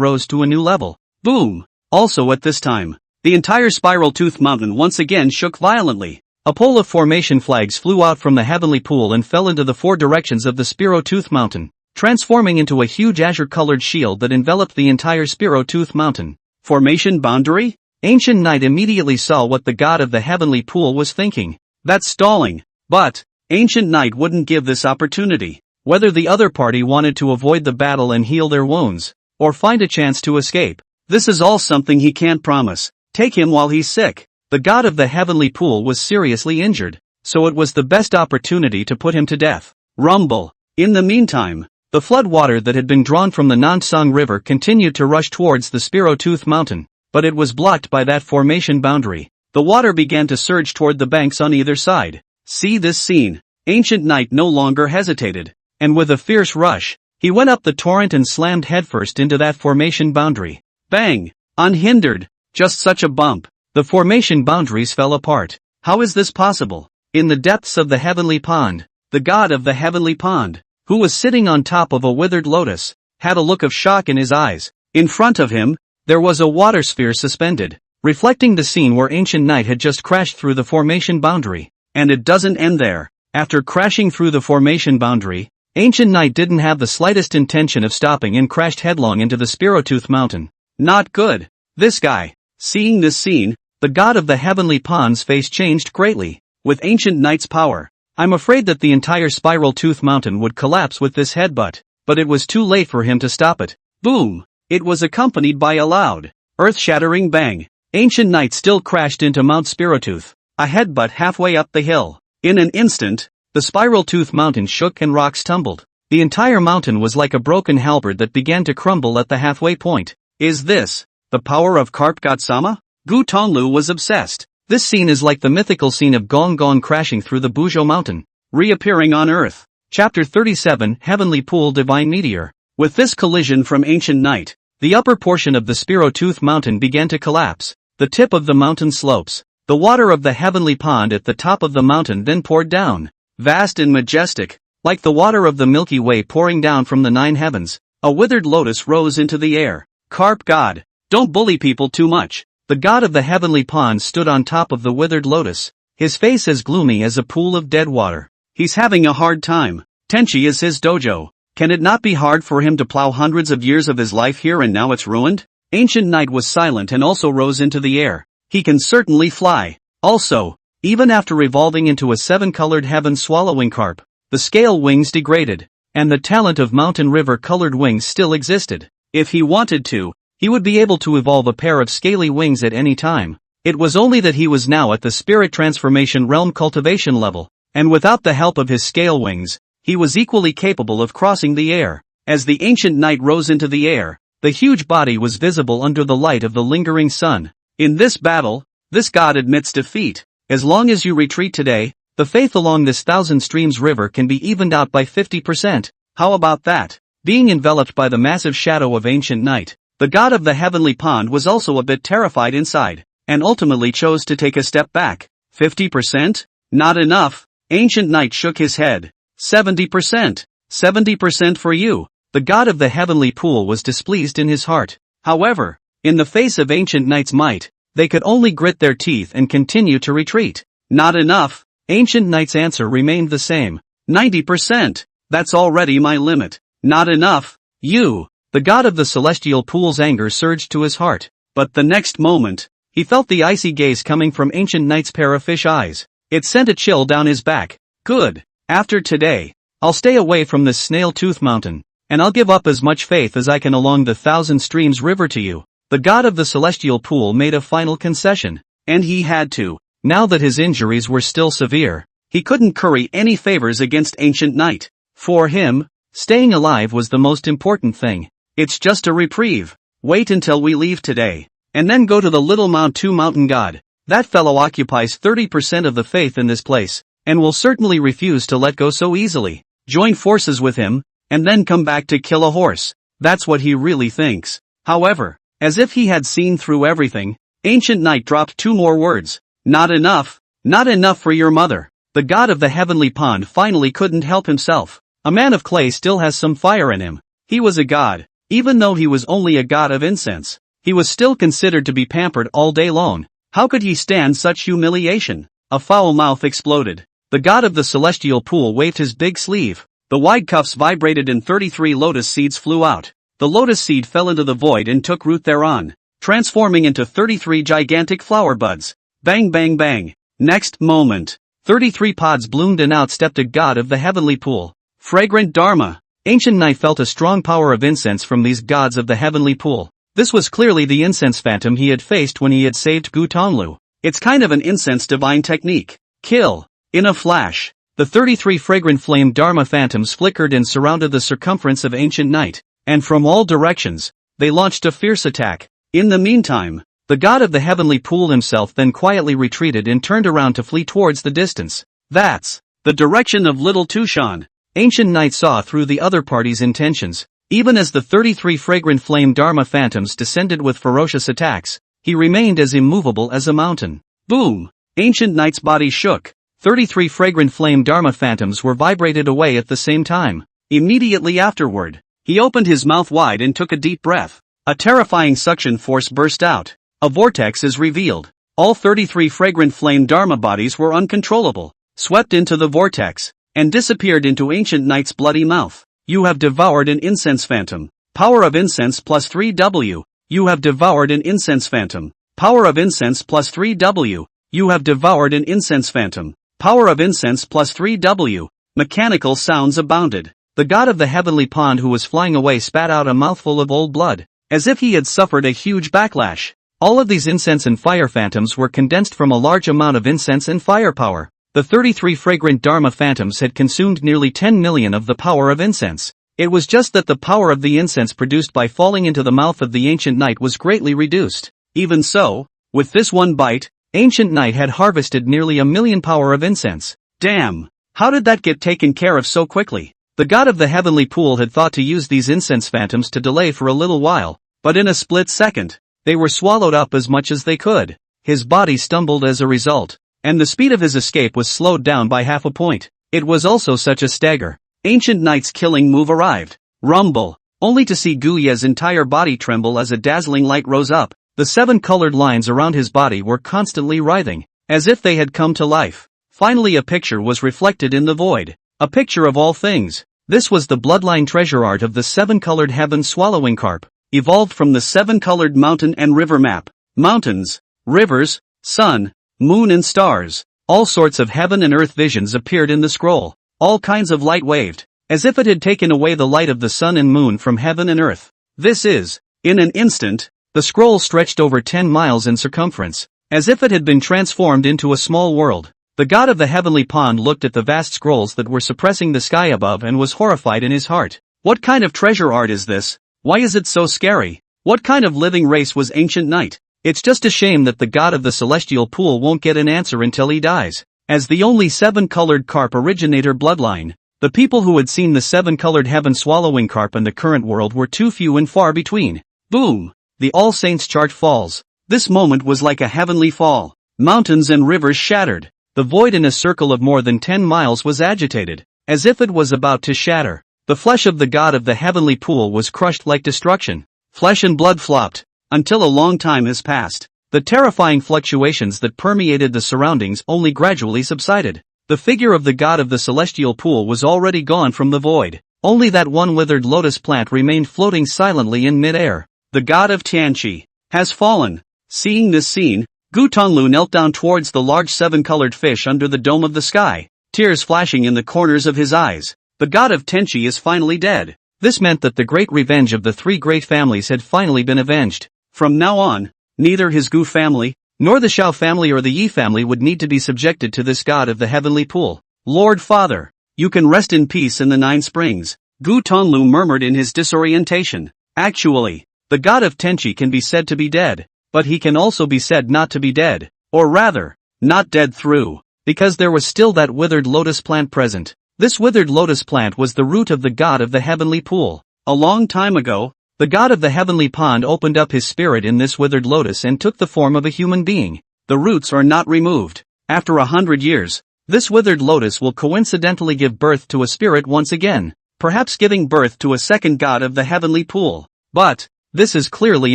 rose to a new level. Boom! Also at this time, the entire Spiral Tooth Mountain once again shook violently. A pole of formation flags flew out from the heavenly pool and fell into the four directions of the Spiral Tooth Mountain, transforming into a huge azure-colored shield that enveloped the entire Spiral Tooth Mountain. Formation boundary? Ancient Knight immediately saw what the god of the heavenly pool was thinking. That's stalling. But Ancient Knight wouldn't give this opportunity. Whether the other party wanted to avoid the battle and heal their wounds, or find a chance to escape, this is all something he can't promise. Take him while he's sick. The god of the heavenly pool was seriously injured, so it was the best opportunity to put him to death. Rumble. In the meantime, the flood water that had been drawn from the Nansang River continued to rush towards the Spiral Tooth Mountain, but it was blocked by that formation boundary. The water began to surge toward the banks on either side. See this scene. Ancient Knight no longer hesitated, and with a fierce rush, he went up the torrent and slammed headfirst into that formation boundary. Bang! Unhindered. Just such a bump. The formation boundaries fell apart. How is this possible? In the depths of the heavenly pond, the god of the heavenly pond, who was sitting on top of a withered lotus, had a look of shock in his eyes. In front of him, there was a water sphere suspended, reflecting the scene where Ancient Knight had just crashed through the formation boundary. And it doesn't end there. After crashing through the formation boundary, Ancient Knight didn't have the slightest intention of stopping and crashed headlong into the Spirotooth Mountain. Not good. This guy. Seeing this scene, the god of the heavenly pond's face changed greatly. With Ancient Knight's power, I'm afraid that the entire Spiral Tooth Mountain would collapse with this headbutt, but it was too late for him to stop it. Boom! It was accompanied by a loud, earth-shattering bang. Ancient Knight still crashed into Mount Spirotooth, a headbutt halfway up the hill. In an instant, the Spiral Tooth Mountain shook and rocks tumbled. The entire mountain was like a broken halberd that began to crumble at the halfway point. Is this the power of Carp God Sama? Gu Tonglu was obsessed. This scene is like the mythical scene of Gong Gong crashing through the Buzhou Mountain, reappearing on Earth. Chapter 37, Heavenly Pool Divine Meteor. With this collision from Ancient Knight, the upper portion of the Spirotooth Mountain began to collapse. The tip of the mountain slopes. The water of the heavenly pond at the top of the mountain then poured down. Vast and majestic, like the water of the Milky Way pouring down from the nine heavens, a withered lotus rose into the air. Carp God, don't bully people too much. The god of the heavenly pond stood on top of the withered lotus, his face as gloomy as a pool of dead water. He's having a hard time. Tenchi is his dojo. Can it not be hard for him to plow hundreds of years of his life here and now it's ruined? Ancient Knight was silent and also rose into the air. He can certainly fly. Also, even after revolving into a seven-colored heaven swallowing carp, the scale wings degraded, and the talent of mountain river-colored wings still existed. If he wanted to, he would be able to evolve a pair of scaly wings at any time. It was only that he was now at the spirit transformation realm cultivation level, and without the help of his scale wings, he was equally capable of crossing the air. As the Ancient Knight rose into the air, the huge body was visible under the light of the lingering sun. In this battle, this god admits defeat. As long as you retreat today, the faith along this Thousand Streams river can be evened out by 50%. How about that? Being enveloped by the massive shadow of Ancient Knight, the god of the heavenly pond was also a bit terrified inside, and ultimately chose to take a step back. 50%? Not enough. Ancient Knight shook his head. 70%. 70% for you. The god of the heavenly pool was displeased in his heart. However, in the face of Ancient Knight's might, they could only grit their teeth and continue to retreat. Not enough. Ancient Knight's answer remained the same. 90%. That's already my limit. Not enough. You. The god of the celestial pool's anger surged to his heart. But the next moment, he felt the icy gaze coming from Ancient Knight's pair of fish eyes. It sent a chill down his back. Good. After today, I'll stay away from this Snail Tooth Mountain, and I'll give up as much faith as I can along the Thousand Streams river to you. The god of the celestial pool made a final concession, and he had to. Now that his injuries were still severe, he couldn't curry any favors against Ancient Knight. For him, staying alive was the most important thing. It's just a reprieve. Wait until we leave today, and then go to the Little Mount 2 Mountain God. That fellow occupies 30% of the faith in this place, and will certainly refuse to let go so easily. Join forces with him, and then come back to kill a horse. That's what he really thinks. However, as if he had seen through everything, Ancient Knight dropped two more words. Not enough. Not enough for your mother. The god of the heavenly pond finally couldn't help himself. A man of clay still has some fire in him. He was a god. Even though he was only a god of incense, he was still considered to be pampered all day long. How could he stand such humiliation? A foul mouth exploded. The god of the celestial pool waved his big sleeve. The wide cuffs vibrated and 33 lotus seeds flew out. The lotus seed fell into the void and took root thereon, transforming into 33 gigantic flower buds. Bang bang bang. Next moment, 33 pods bloomed and out stepped a god of the heavenly pool. Fragrant Dharma. Ancient Knight felt a strong power of incense from these gods of the heavenly pool. This was clearly the incense phantom he had faced when he had saved Gu Tonglu. It's kind of an incense divine technique. Kill. In a flash, the 33 fragrant flame Dharma phantoms flickered and surrounded the circumference of Ancient Knight, and from all directions, they launched a fierce attack. In the meantime, the god of the heavenly pool himself then quietly retreated and turned around to flee towards the distance. That's the direction of Little Tushan. Ancient Knight saw through the other party's intentions. Even as the 33 fragrant flame Dharma phantoms descended with ferocious attacks, he remained as immovable as a mountain. Boom! Ancient Knight's body shook. 33 fragrant flame Dharma phantoms were vibrated away at the same time. Immediately afterward, he opened his mouth wide and took a deep breath. A terrifying suction force burst out. A vortex is revealed. All 33 fragrant flame Dharma bodies were uncontrollable, swept into the vortex, and disappeared into Ancient Knight's bloody mouth. You have devoured an incense phantom. Power of incense plus 3W. You have devoured an incense phantom. Power of incense plus 3W. You have devoured an incense phantom. Power of incense plus 3W. Mechanical sounds abounded. The god of the heavenly pond who was flying away spat out a mouthful of old blood, as if he had suffered a huge backlash. All of these incense and fire phantoms were condensed from a large amount of incense and fire power. The 33 fragrant Dharma phantoms had consumed nearly 10 million of the power of incense. It was just that the power of the incense produced by falling into the mouth of the Ancient Knight was greatly reduced. Even so, with this one bite, Ancient Knight had harvested nearly 1 million power of incense. Damn! How did that get taken care of so quickly? The god of the heavenly pool had thought to use these incense phantoms to delay for a little while, but in a split second, they were swallowed up as much as they could. His body stumbled as a result, and the speed of his escape was slowed down by half a point. It was also such a stagger. Ancient Knight's killing move arrived. Rumble. Only to see Guya's entire body tremble as a dazzling light rose up. The 7 colored lines around his body were constantly writhing, as if they had come to life. Finally a picture was reflected in the void. A picture of all things. This was the bloodline treasure art of the 7-colored heaven swallowing carp, evolved from the 7-colored mountain and river map. Mountains, rivers, sun, moon and stars. All sorts of heaven and earth visions appeared in the scroll. All kinds of light waved, as if it had taken away the light of the sun and moon from heaven and earth. This is, in an instant, the scroll stretched over 10 miles in circumference, as if it had been transformed into a small world. The god of the heavenly pond looked at the vast scrolls that were suppressing the sky above and was horrified in his heart. What kind of treasure art is this? Why is it so scary? What kind of living race was Ancient Knight? It's just a shame that the god of the celestial pool won't get an answer until he dies. As the only 7-colored carp originator bloodline, the people who had seen the 7-colored heaven swallowing carp in the current world were too few and far between. Boom! The All Saints chart falls. This moment was like a heavenly fall. Mountains and rivers shattered. The void in a circle of more than 10 miles was agitated, as if it was about to shatter. The flesh of the god of the heavenly pool was crushed like destruction. Flesh and blood flopped, until a long time has passed. The terrifying fluctuations that permeated the surroundings only gradually subsided. The figure of the god of the celestial pool was already gone from the void. Only that one withered lotus plant remained floating silently in mid-air. The god of Tianqi has fallen. Seeing this scene, Gu Tonglu knelt down towards the large 7-colored fish under the dome of the sky, tears flashing in the corners of his eyes. The god of Tianqi is finally dead. This meant that the great revenge of the 3 great families had finally been avenged. From now on, neither his Gu family, nor the Xiao family or the Yi family would need to be subjected to this god of the heavenly pool. Lord Father, you can rest in peace in the 9 springs, Gu Tonglu murmured in his disorientation. Actually, the god of Tianqi can be said to be dead, but he can also be said not to be dead, or rather, not dead through, because there was still that withered lotus plant present. This withered lotus plant was the root of the god of the heavenly pool. A long time ago, the god of the heavenly pond opened up his spirit in this withered lotus and took the form of a human being. The roots are not removed. After 100 years, this withered lotus will coincidentally give birth to a spirit once again. perhaps giving birth to a second god of the heavenly pool. But this is clearly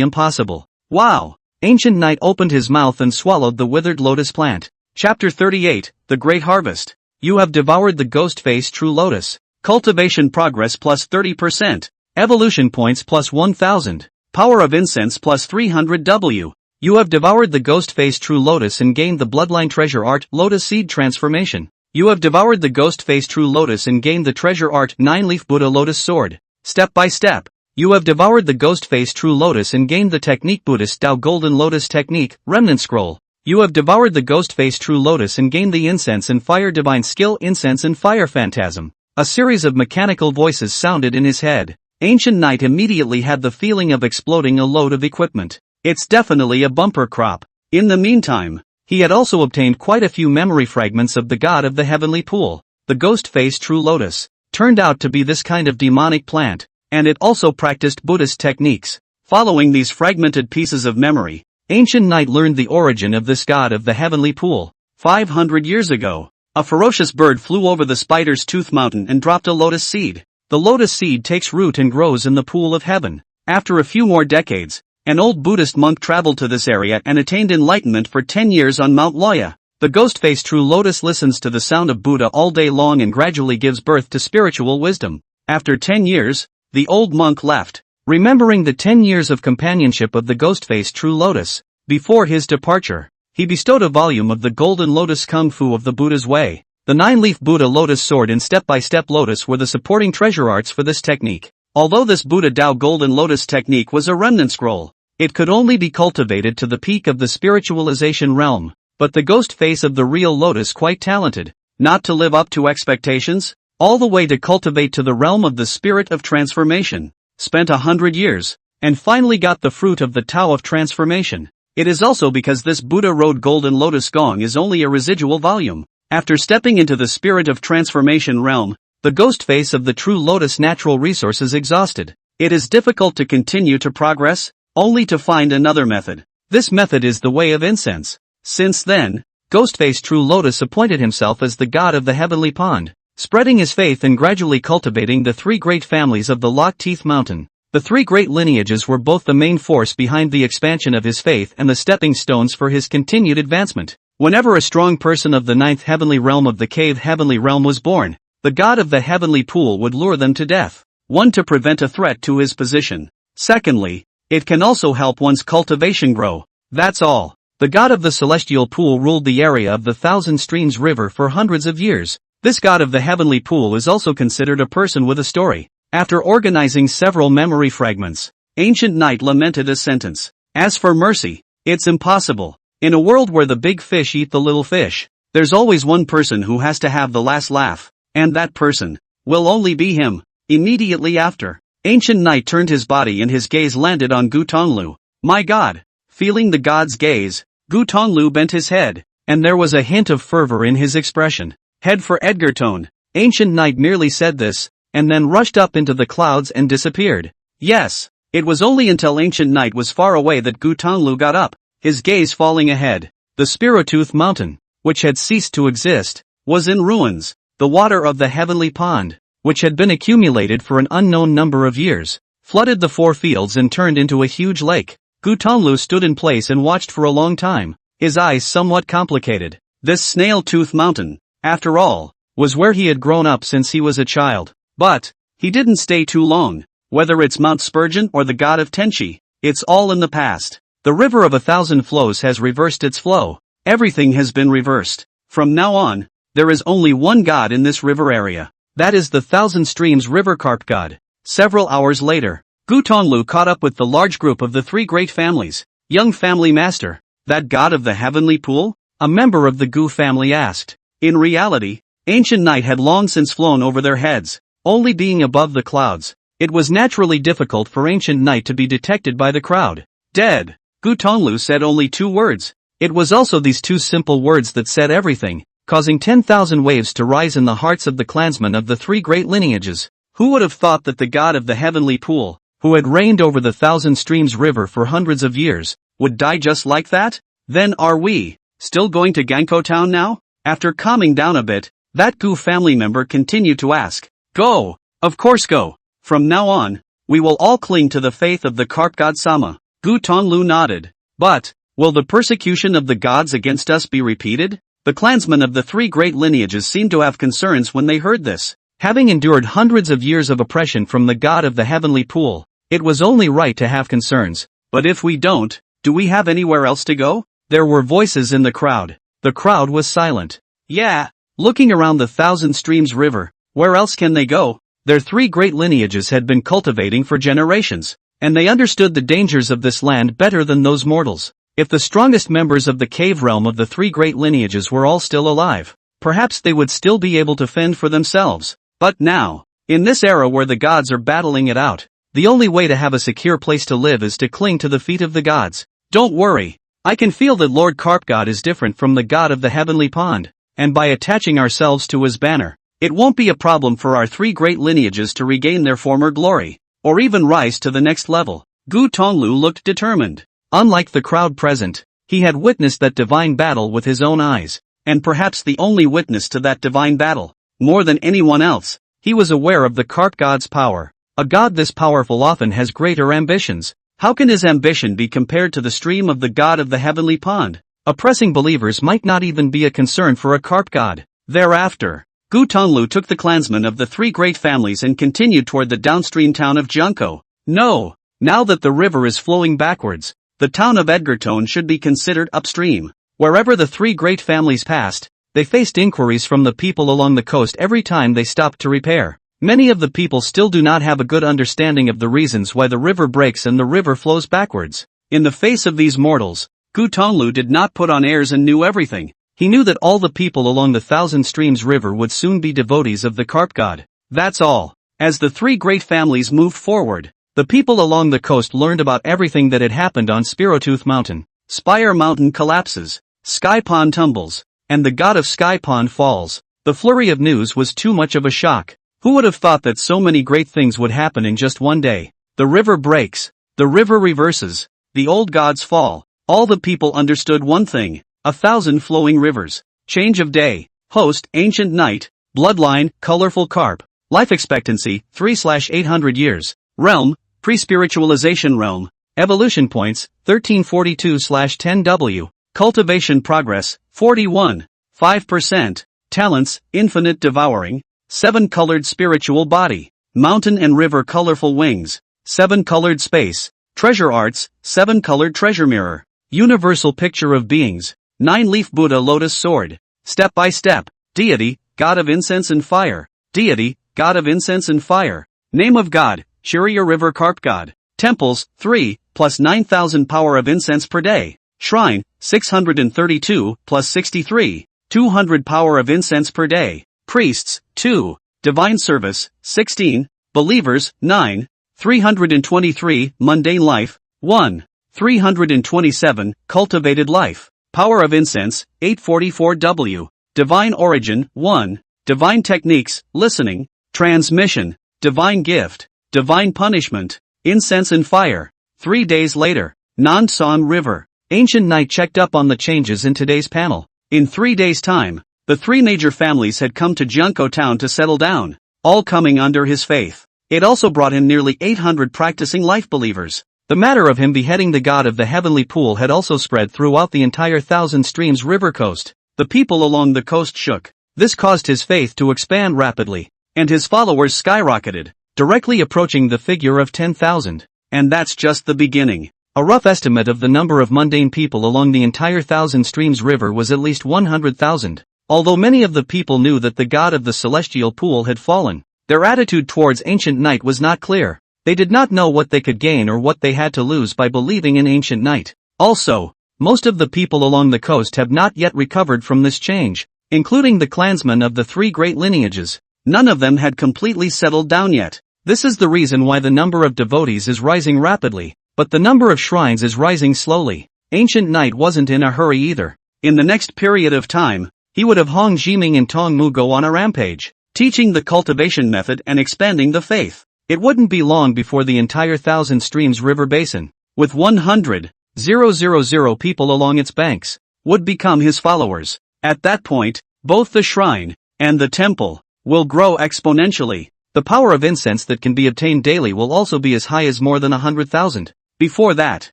impossible. Wow! Ancient Knight opened his mouth and swallowed the withered lotus plant. Chapter 38, The Great Harvest. You have devoured the ghost face true lotus. Cultivation progress plus 30%. Evolution points plus 1000. Power of incense plus 300 W. You have devoured the ghost face true lotus and gained the bloodline treasure art lotus seed transformation. You have devoured the ghost face true lotus and gained the treasure art 9-leaf Buddha lotus sword. Step by step. You have devoured the ghost face true lotus and gained the technique Buddhist Tao golden lotus technique remnant scroll. You have devoured the ghost face true lotus and gained the incense and fire divine skill incense and fire phantasm. A series of mechanical voices sounded in his head. Ancient Knight immediately had the feeling of exploding a load of equipment. It's definitely a bumper crop. In the meantime, he had also obtained quite a few memory fragments of the god of the heavenly pool. The ghost face true lotus turned out to be this kind of demonic plant, and it also practiced Buddhist techniques. Following these fragmented pieces of memory, Ancient Knight learned the origin of this god of the heavenly pool. 500 years ago, a ferocious bird flew over the Spider's Tooth Mountain and dropped a lotus seed. The lotus seed takes root and grows in the pool of heaven. After a few more decades, an old Buddhist monk traveled to this area and attained enlightenment for 10 years on Mount Loya. The ghost-faced true lotus listens to the sound of Buddha all day long and gradually gives birth to spiritual wisdom. After 10 years, the old monk left, remembering the 10 years of companionship of the ghost-faced true lotus. Before his departure, he bestowed a volume of the Golden Lotus Kung Fu of the Buddha's Way. The 9-leaf Buddha lotus sword and step-by-step lotus were the supporting treasure arts for this technique. Although this Buddha Tao Golden Lotus technique was a remnant scroll, it could only be cultivated to the peak of the spiritualization realm. But the ghost face of the real lotus quite talented, not to live up to expectations, all the way to cultivate to the realm of the spirit of transformation, spent 100 years, and finally got the fruit of the Tao of transformation. It is also because this Buddha Road Golden Lotus Gong is only a residual volume. After stepping into the spirit of transformation realm, the ghost face of the true lotus natural resources exhausted. It is difficult to continue to progress, only to find another method. This method is the way of incense. Since then, Ghostface True Lotus appointed himself as the god of the heavenly pond, spreading his faith and gradually cultivating the three great families of the Lock Teeth Mountain. The three great lineages were both the main force behind the expansion of his faith and the stepping stones for his continued advancement. Whenever a strong person of the ninth heavenly realm of the cave heavenly realm was born, the god of the heavenly pool would lure them to death. One, to prevent a threat to his position. Secondly, it can also help one's cultivation grow. That's all. The god of the celestial pool ruled the area of the Thousand Streams River for hundreds of years. This god of the heavenly pool is also considered a person with a story. After organizing several memory fragments, Ancient Knight lamented a sentence. As for mercy, it's impossible. In a world where the big fish eat the little fish, there's always one person who has to have the last laugh, and that person will only be him. Immediately after, Ancient Knight turned his body and his gaze landed on Gu Tonglu. My god! Feeling the god's gaze, Gu Tonglu bent his head, and there was a hint of fervor in his expression. Head for Edgartone. Ancient Knight merely said this, and then rushed up into the clouds and disappeared. Yes, it was only until Ancient Knight was far away that Gu Tonglu got up, his gaze falling ahead. The Spirotooth Mountain, which had ceased to exist, was in ruins. The water of the heavenly pond, which had been accumulated for an unknown number of years, flooded the four fields and turned into a huge lake. Gu Tonglu stood in place and watched for a long time, his eyes somewhat complicated. This Snail-Tooth Mountain, after all, was where he had grown up since he was a child. But he didn't stay too long. Whether it's Mount Spurgeon or the god of Tenchi, it's all in the past. The river of 1,000 flows has reversed its flow. Everything has been reversed. From now on, there is only one god in this river area. That is the Thousand Streams River Carp god. Several hours later, Gu Tonglu caught up with the large group of the three great families. Young family master, that god of the heavenly pool? A member of the Gu family asked. In reality, Ancient Knight had long since flown over their heads, only being above the clouds. It was naturally difficult for Ancient Knight to be detected by the crowd. Dead. Gu Tonglu said only 2 words. It was also these 2 simple words that said everything, causing 10,000 waves to rise in the hearts of the clansmen of the three great lineages. Who would have thought that the god of the heavenly pool, who had reigned over the Thousand Streams River for hundreds of years, would die just like that? Then are we still going to Ganko Town now? After calming down a bit, that Gu family member continued to ask. Go! Of course go. From now on, we will all cling to the faith of the carp god Sama. Gu Tonglu nodded. But, will the persecution of the gods against us be repeated? The clansmen of the three great lineages seemed to have concerns when they heard this. Having endured hundreds of years of oppression from the god of the heavenly pool, it was only right to have concerns. But if we don't, do we have anywhere else to go? There were voices in the crowd. The crowd was silent. Yeah, looking around the Thousand Streams River, where else can they go? Their three great lineages had been cultivating for generations, and they understood the dangers of this land better than those mortals. If the strongest members of the cave realm of the three great lineages were all still alive, perhaps they would still be able to fend for themselves. But now, in this era where the gods are battling it out, the only way to have a secure place to live is to cling to the feet of the gods. Don't worry, I can feel that Lord Carp God is different from the god of the heavenly pond, and by attaching ourselves to his banner, it won't be a problem for our three great lineages to regain their former glory, or even rise to the next level. Gu Tonglu looked determined. Unlike the crowd present, he had witnessed that divine battle with his own eyes, and perhaps the only witness to that divine battle. More than anyone else, he was aware of the carp god's power. A god this powerful often has greater ambitions. How can his ambition be compared to the stream of the god of the heavenly pond? Oppressing believers might not even be a concern for a carp god. Thereafter, Gu Tonglu took the clansmen of the three great families and continued toward the downstream town of Junko. No, now that the river is flowing backwards, the town of Edgartone should be considered upstream. Wherever the three great families passed, they faced inquiries from the people along the coast every time they stopped to repair. Many of the people still do not have a good understanding of the reasons why the river breaks and the river flows backwards. In the face of these mortals, Gu Tonglu did not put on airs and knew everything. He knew that all the people along the Thousand Streams River would soon be devotees of the carp god. That's all. As the three great families moved forward, the people along the coast learned about everything that had happened on Spirotooth Mountain. Spire Mountain collapses, Sky Pond tumbles, and the god of Sky Pond falls. The flurry of news was too much of a shock. Who would have thought that so many great things would happen in just one day? The river breaks, the river reverses, the old gods fall. All the people understood one thing: 1,000 flowing rivers. Change of day. Host, ancient knight. Bloodline, colorful carp. Life expectancy, 3/800 years. Realm, pre-spiritualization realm. Evolution points, 1342/10W. Cultivation progress, 41.5%. Talents, infinite devouring. 7-colored spiritual body. Mountain and river colorful wings. 7-colored space. Treasure arts, 7-colored treasure mirror. Universal picture of beings. 9-leaf Buddha lotus sword. Step by step. Deity, god of incense and fire. Deity, god of incense and fire. Name of god, Shirya River Carp God. Temples, 3, plus 9,000 power of incense per day. Shrine, 632, plus 63, 200 power of incense per day. Priests, 2. Divine service, 16. Believers, 9. 323, mundane life, 1. 327, cultivated life. Power of incense, 844W. Divine origin, 1. Divine techniques, listening. Transmission. Divine gift. Divine punishment. Incense and fire. 3 days later. Nansan River. Ancient Knight checked up on the changes in today's panel. In 3 days' time, the three major families had come to Junko town to settle down, all coming under his faith. It also brought him nearly 800 practicing life believers. The matter of him beheading the god of the heavenly pool had also spread throughout the entire Thousand Streams River coast. The people along the coast shook. This caused his faith to expand rapidly, and his followers skyrocketed, directly approaching the figure of 10,000. And that's just the beginning. A rough estimate of the number of mundane people along the entire Thousand Streams River was at least 100,000. Although many of the people knew that the god of the celestial pool had fallen, their attitude towards Ancient Knight was not clear. They did not know what they could gain or what they had to lose by believing in Ancient Knight. Also, most of the people along the coast have not yet recovered from this change, including the clansmen of the three great lineages. None of them had completely settled down yet. This is the reason why the number of devotees is rising rapidly, but the number of shrines is rising slowly. Ancient Knight wasn't in a hurry either. In the next period of time, he would have Hong Jiming and Tong Mu go on a rampage, teaching the cultivation method and expanding the faith. It wouldn't be long before the entire Thousand Streams River basin, with 100,000 people along its banks, would become his followers. At that point, both the shrine and the temple will grow exponentially. The power of incense that can be obtained daily will also be as high as more than 100,000. Before that,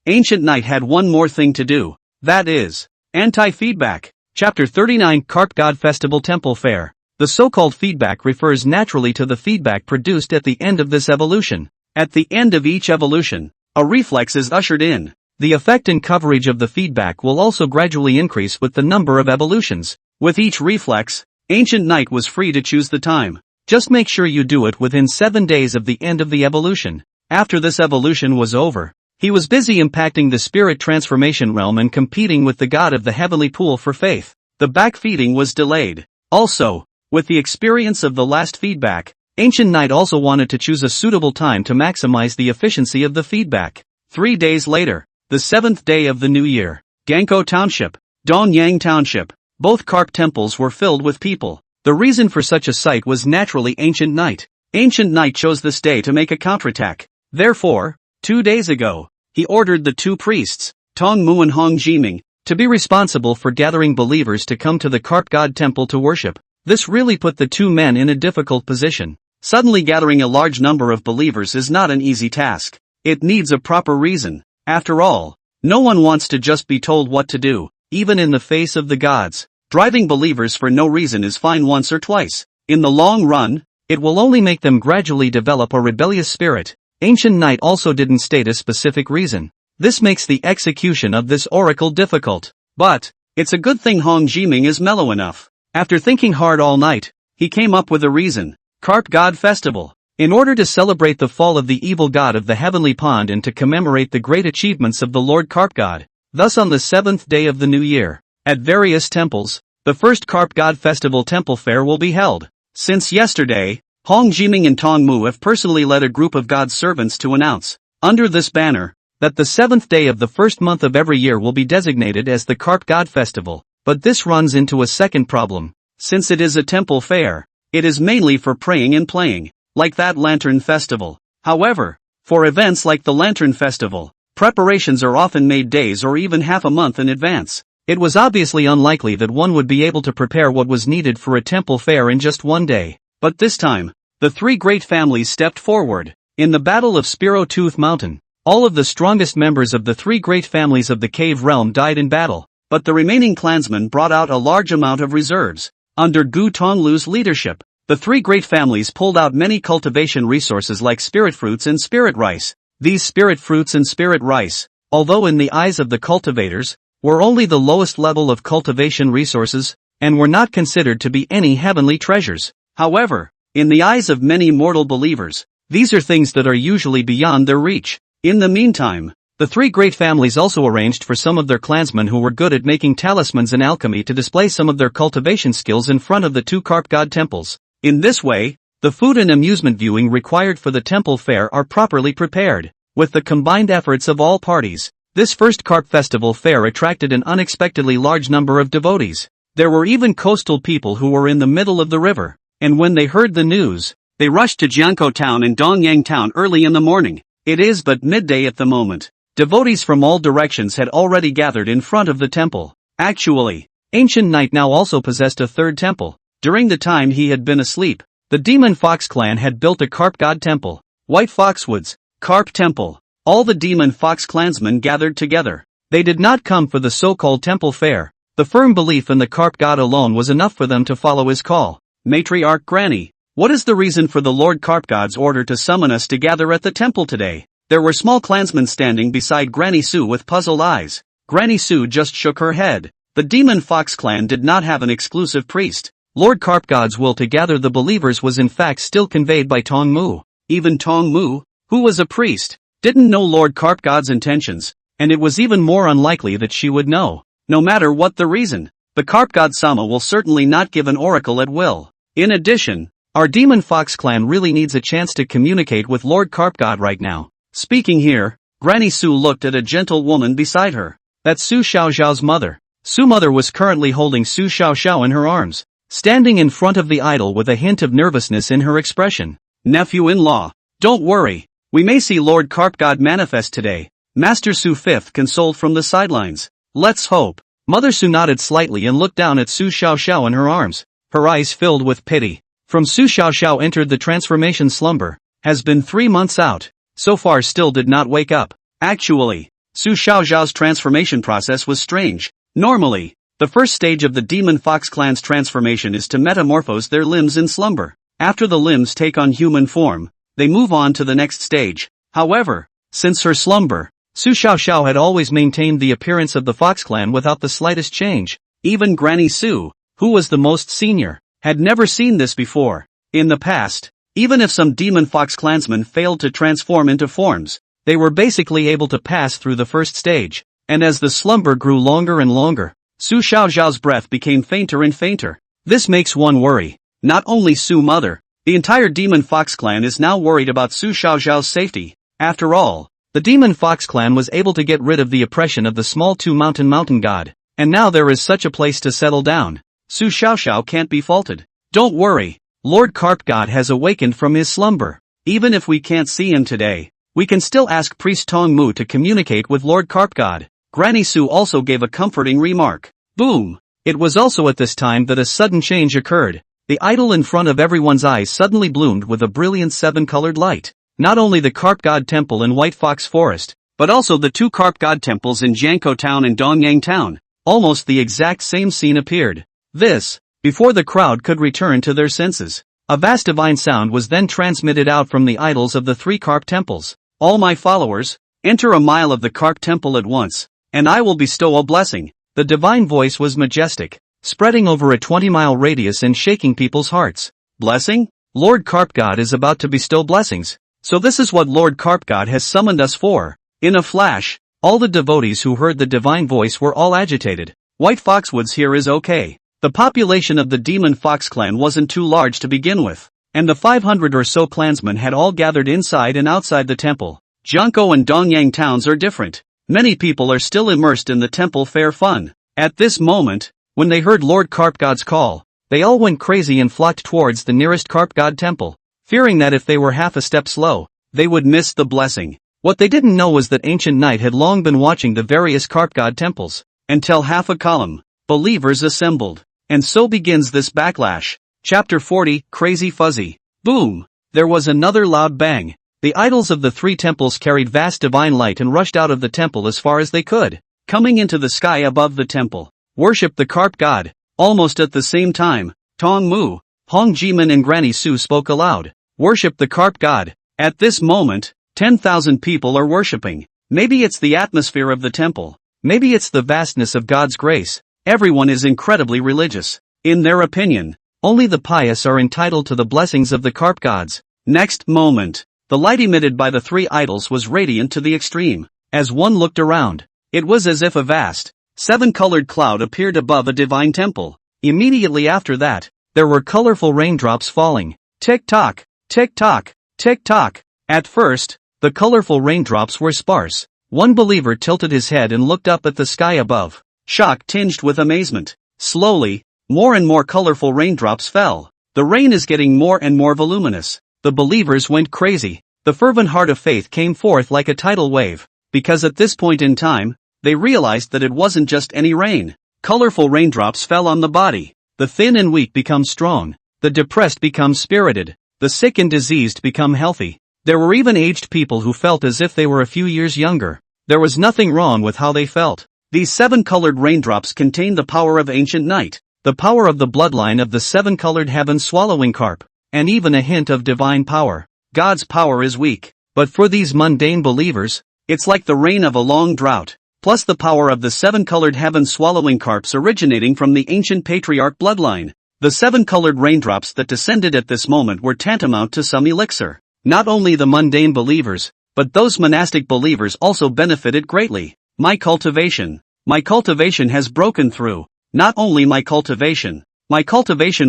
Ancient Knight had one more thing to do. That is, anti-feedback. Chapter 39 Carp God Festival Temple Fair. The so-called feedback refers naturally to the feedback produced at the end of this evolution. At the end of each evolution, a reflex is ushered in. The effect and coverage of the feedback will also gradually increase with the number of evolutions. With each reflex, Ancient Knight was free to choose the time. Just make sure you do it within 7 days of the end of the evolution. After this evolution was over, he was busy impacting the spirit transformation realm and competing with the god of the heavenly pool for faith. The backfeeding was delayed. Also, with the experience of the last feedback, Ancient Knight also wanted to choose a suitable time to maximize the efficiency of the feedback. 3 days later, the 7th day of the new year, Ganko Township, Dongyang Township, both carp temples were filled with people. The reason for such a sight was naturally Ancient Knight. Ancient Knight chose this day to make a counterattack. Therefore, 2 days ago, he ordered the 2 priests, Tong Mu and Hong Jiming, to be responsible for gathering believers to come to the carp god temple to worship. This really put the 2 men in a difficult position. Suddenly gathering a large number of believers is not an easy task. It needs a proper reason. After all, no one wants to just be told what to do, even in the face of the gods. Driving believers for no reason is fine once or twice. In the long run, it will only make them gradually develop a rebellious spirit. Ancient Knight also didn't state a specific reason. This makes the execution of this oracle difficult. But, it's a good thing Hong Jiming is mellow enough. After thinking hard all night, he came up with a reason. Carp God Festival. In order to celebrate the fall of the evil god of the heavenly pond and to commemorate the great achievements of the Lord Carp God. Thus on the 7th day of the new year, at various temples, the first Carp God Festival Temple Fair will be held. Since yesterday, Hong Jiming and Tong Mu have personally led a group of God's servants to announce, under this banner, that the 7th day of the first month of every year will be designated as the Carp God Festival. But this runs into a second problem. Since it is a temple fair, it is mainly for praying and playing, like that Lantern Festival. However, for events like the Lantern Festival, preparations are often made days or even half a month in advance. It was obviously unlikely that one would be able to prepare what was needed for a temple fair in just one day. But this time, the 3 great families stepped forward. In the Battle of Spiro Tooth Mountain, all of the strongest members of the 3 great families of the cave realm died in battle. But the remaining clansmen brought out a large amount of reserves. Under Gu Tonglu's leadership, the 3 great families pulled out many cultivation resources like spirit fruits and spirit rice. These spirit fruits and spirit rice, although in the eyes of the cultivators, were only the lowest level of cultivation resources, and were not considered to be any heavenly treasures. However, in the eyes of many mortal believers, these are things that are usually beyond their reach. In the meantime, the 3 great families also arranged for some of their clansmen who were good at making talismans and alchemy to display some of their cultivation skills in front of the 2 carp god temples. In this way, the food and amusement viewing required for the temple fair are properly prepared. With the combined efforts of all parties, this first carp festival fair attracted an unexpectedly large number of devotees. There were even coastal people who were in the middle of the river, and when they heard the news, they rushed to Jiangkou town and Dongyang town early in the morning. It is but midday at the moment. Devotees from all directions had already gathered in front of the temple. Actually, Ancient Knight now also possessed a 3rd temple. During the time he had been asleep, the Demon Fox clan had built a carp god temple. White Foxwoods, Carp Temple. All the Demon Fox clansmen gathered together. They did not come for the so-called temple fair. The firm belief in the carp god alone was enough for them to follow his call. Matriarch Granny, what is the reason for the Lord Carp God's order to summon us to gather at the temple today? There were small clansmen standing beside Granny Sue with puzzled eyes. Granny Sue just shook her head. The Demon Fox clan did not have an exclusive priest. Lord Carp God's will to gather the believers was in fact still conveyed by Tong Mu. Even Tong Mu, who was a priest, didn't know Lord Carp God's intentions, and it was even more unlikely that she would know. No matter what the reason, the Carp God Sama will certainly not give an oracle at will. In addition, our Demon Fox clan really needs a chance to communicate with Lord Carp God right now. Speaking here, Granny Sue looked at a gentle woman beside her. That's Su Xiaoxiao's mother. Su mother was currently holding Su Xiaoxiao in her arms, standing in front of the idol with a hint of nervousness in her expression. Nephew-in-law, don't worry, we may see Lord Carp God manifest today. Master Su Fifth consoled from the sidelines. Let's hope. Mother Su nodded slightly and looked down at Su Xiaoxiao in her arms. Her eyes filled with pity. From Su Xiaoxiao entered the transformation slumber, has been 3 months out, so far still did not wake up. Actually, Su Xiaoxiao's transformation process was strange. Normally, the first stage of the demon fox clan's transformation is to metamorphose their limbs in slumber. After the limbs take on human form, they move on to the next stage. However, since her slumber, Su Xiaoxiao had always maintained the appearance of the Fox clan without the slightest change. Even Granny Su, who was the most senior, had never seen this before. In the past, even if some demon fox clansmen failed to transform into forms, they were basically able to pass through the first stage. And as the slumber grew longer and longer, Su Xiaoxiao's breath became fainter and fainter. This makes one worry. Not only Su Mother, the entire demon fox clan is now worried about Su Xiaoxiao's safety. After all, the demon fox clan was able to get rid of the oppression of the small mountain god, and now there is such a place to settle down. Su Xiaoxiao can't be faulted. Don't worry, Lord Carp God has awakened from his slumber. Even if we can't see him today, we can still ask Priest Tong Mu to communicate with Lord Carp God. Granny Su also gave a comforting remark. Boom! It was also at this time that a sudden change occurred. The idol in front of everyone's eyes suddenly bloomed with a brilliant 7-colored light. Not only the Carp God Temple in White Fox Forest, but also the 2 Carp God Temples in Jiangkou Town and Dongyang Town. Almost the exact same scene appeared. This, before the crowd could return to their senses. A vast divine sound was then transmitted out from the idols of the 3 Carp Temples. All my followers, enter a mile of the Carp Temple at once, and I will bestow a blessing. The divine voice was majestic, spreading over a 20-mile radius and shaking people's hearts. Blessing? Lord Carp God is about to bestow blessings. So this is what Lord Carp God has summoned us for. In a flash, all the devotees who heard the divine voice were all agitated. White Foxwoods here is okay. The population of the Demon Fox clan wasn't too large to begin with, and the 500 or so clansmen had all gathered inside and outside the temple. Jiangkou and Dongyang towns are different. Many people are still immersed in the temple fair fun. At this moment, when they heard Lord Carp God's call, they all went crazy and flocked towards the nearest Carp God temple, fearing that if they were half a step slow, they would miss the blessing. What they didn't know was that Ancient Knight had long been watching the various Carp God temples, until half a column, believers assembled. And so begins this backlash. Chapter 40, Crazy Fuzzy. Boom! There was another loud bang. The idols of the 3 temples carried vast divine light and rushed out of the temple as far as they could. Coming into the sky above the temple, worship the Carp God. Almost at the same time, Tong Mu, Hong Jimin and Granny Su spoke aloud. Worship the Carp God. At this moment, 10,000 people are worshipping. Maybe it's the atmosphere of the temple. Maybe it's the vastness of God's grace. Everyone is incredibly religious. In their opinion, only the pious are entitled to the blessings of the Carp Gods. Next moment, the light emitted by the 3 idols was radiant to the extreme. As one looked around, it was as if a vast, 7-colored cloud appeared above a divine temple. Immediately after that, there were colorful raindrops falling. Tick-tock, tick-tock, tick-tock. At first, the colorful raindrops were sparse. One believer tilted his head and looked up at the sky above, shock tinged with amazement. Slowly, more and more colorful raindrops fell. The rain is getting more and more voluminous. The believers went crazy. The fervent heart of faith came forth like a tidal wave, because at this point in time, they realized that it wasn't just any rain. Colorful raindrops fell on the body. The thin and weak become strong. The depressed become spirited. The sick and diseased become healthy. There were even aged people who felt as if they were a few years younger. There was nothing wrong with how they felt. These 7-colored raindrops contained the power of Ancient Night, the power of the bloodline of the 7-colored heaven-swallowing carp, and even a hint of divine power. God's power is weak, but for these mundane believers, it's like the rain of a long drought, plus the power of the 7-colored heaven-swallowing carps originating from the ancient patriarch bloodline. The 7-colored raindrops that descended at this moment were tantamount to some elixir. Not only the mundane believers, but those monastic believers also benefited greatly. My cultivation has broken through. Not only my cultivation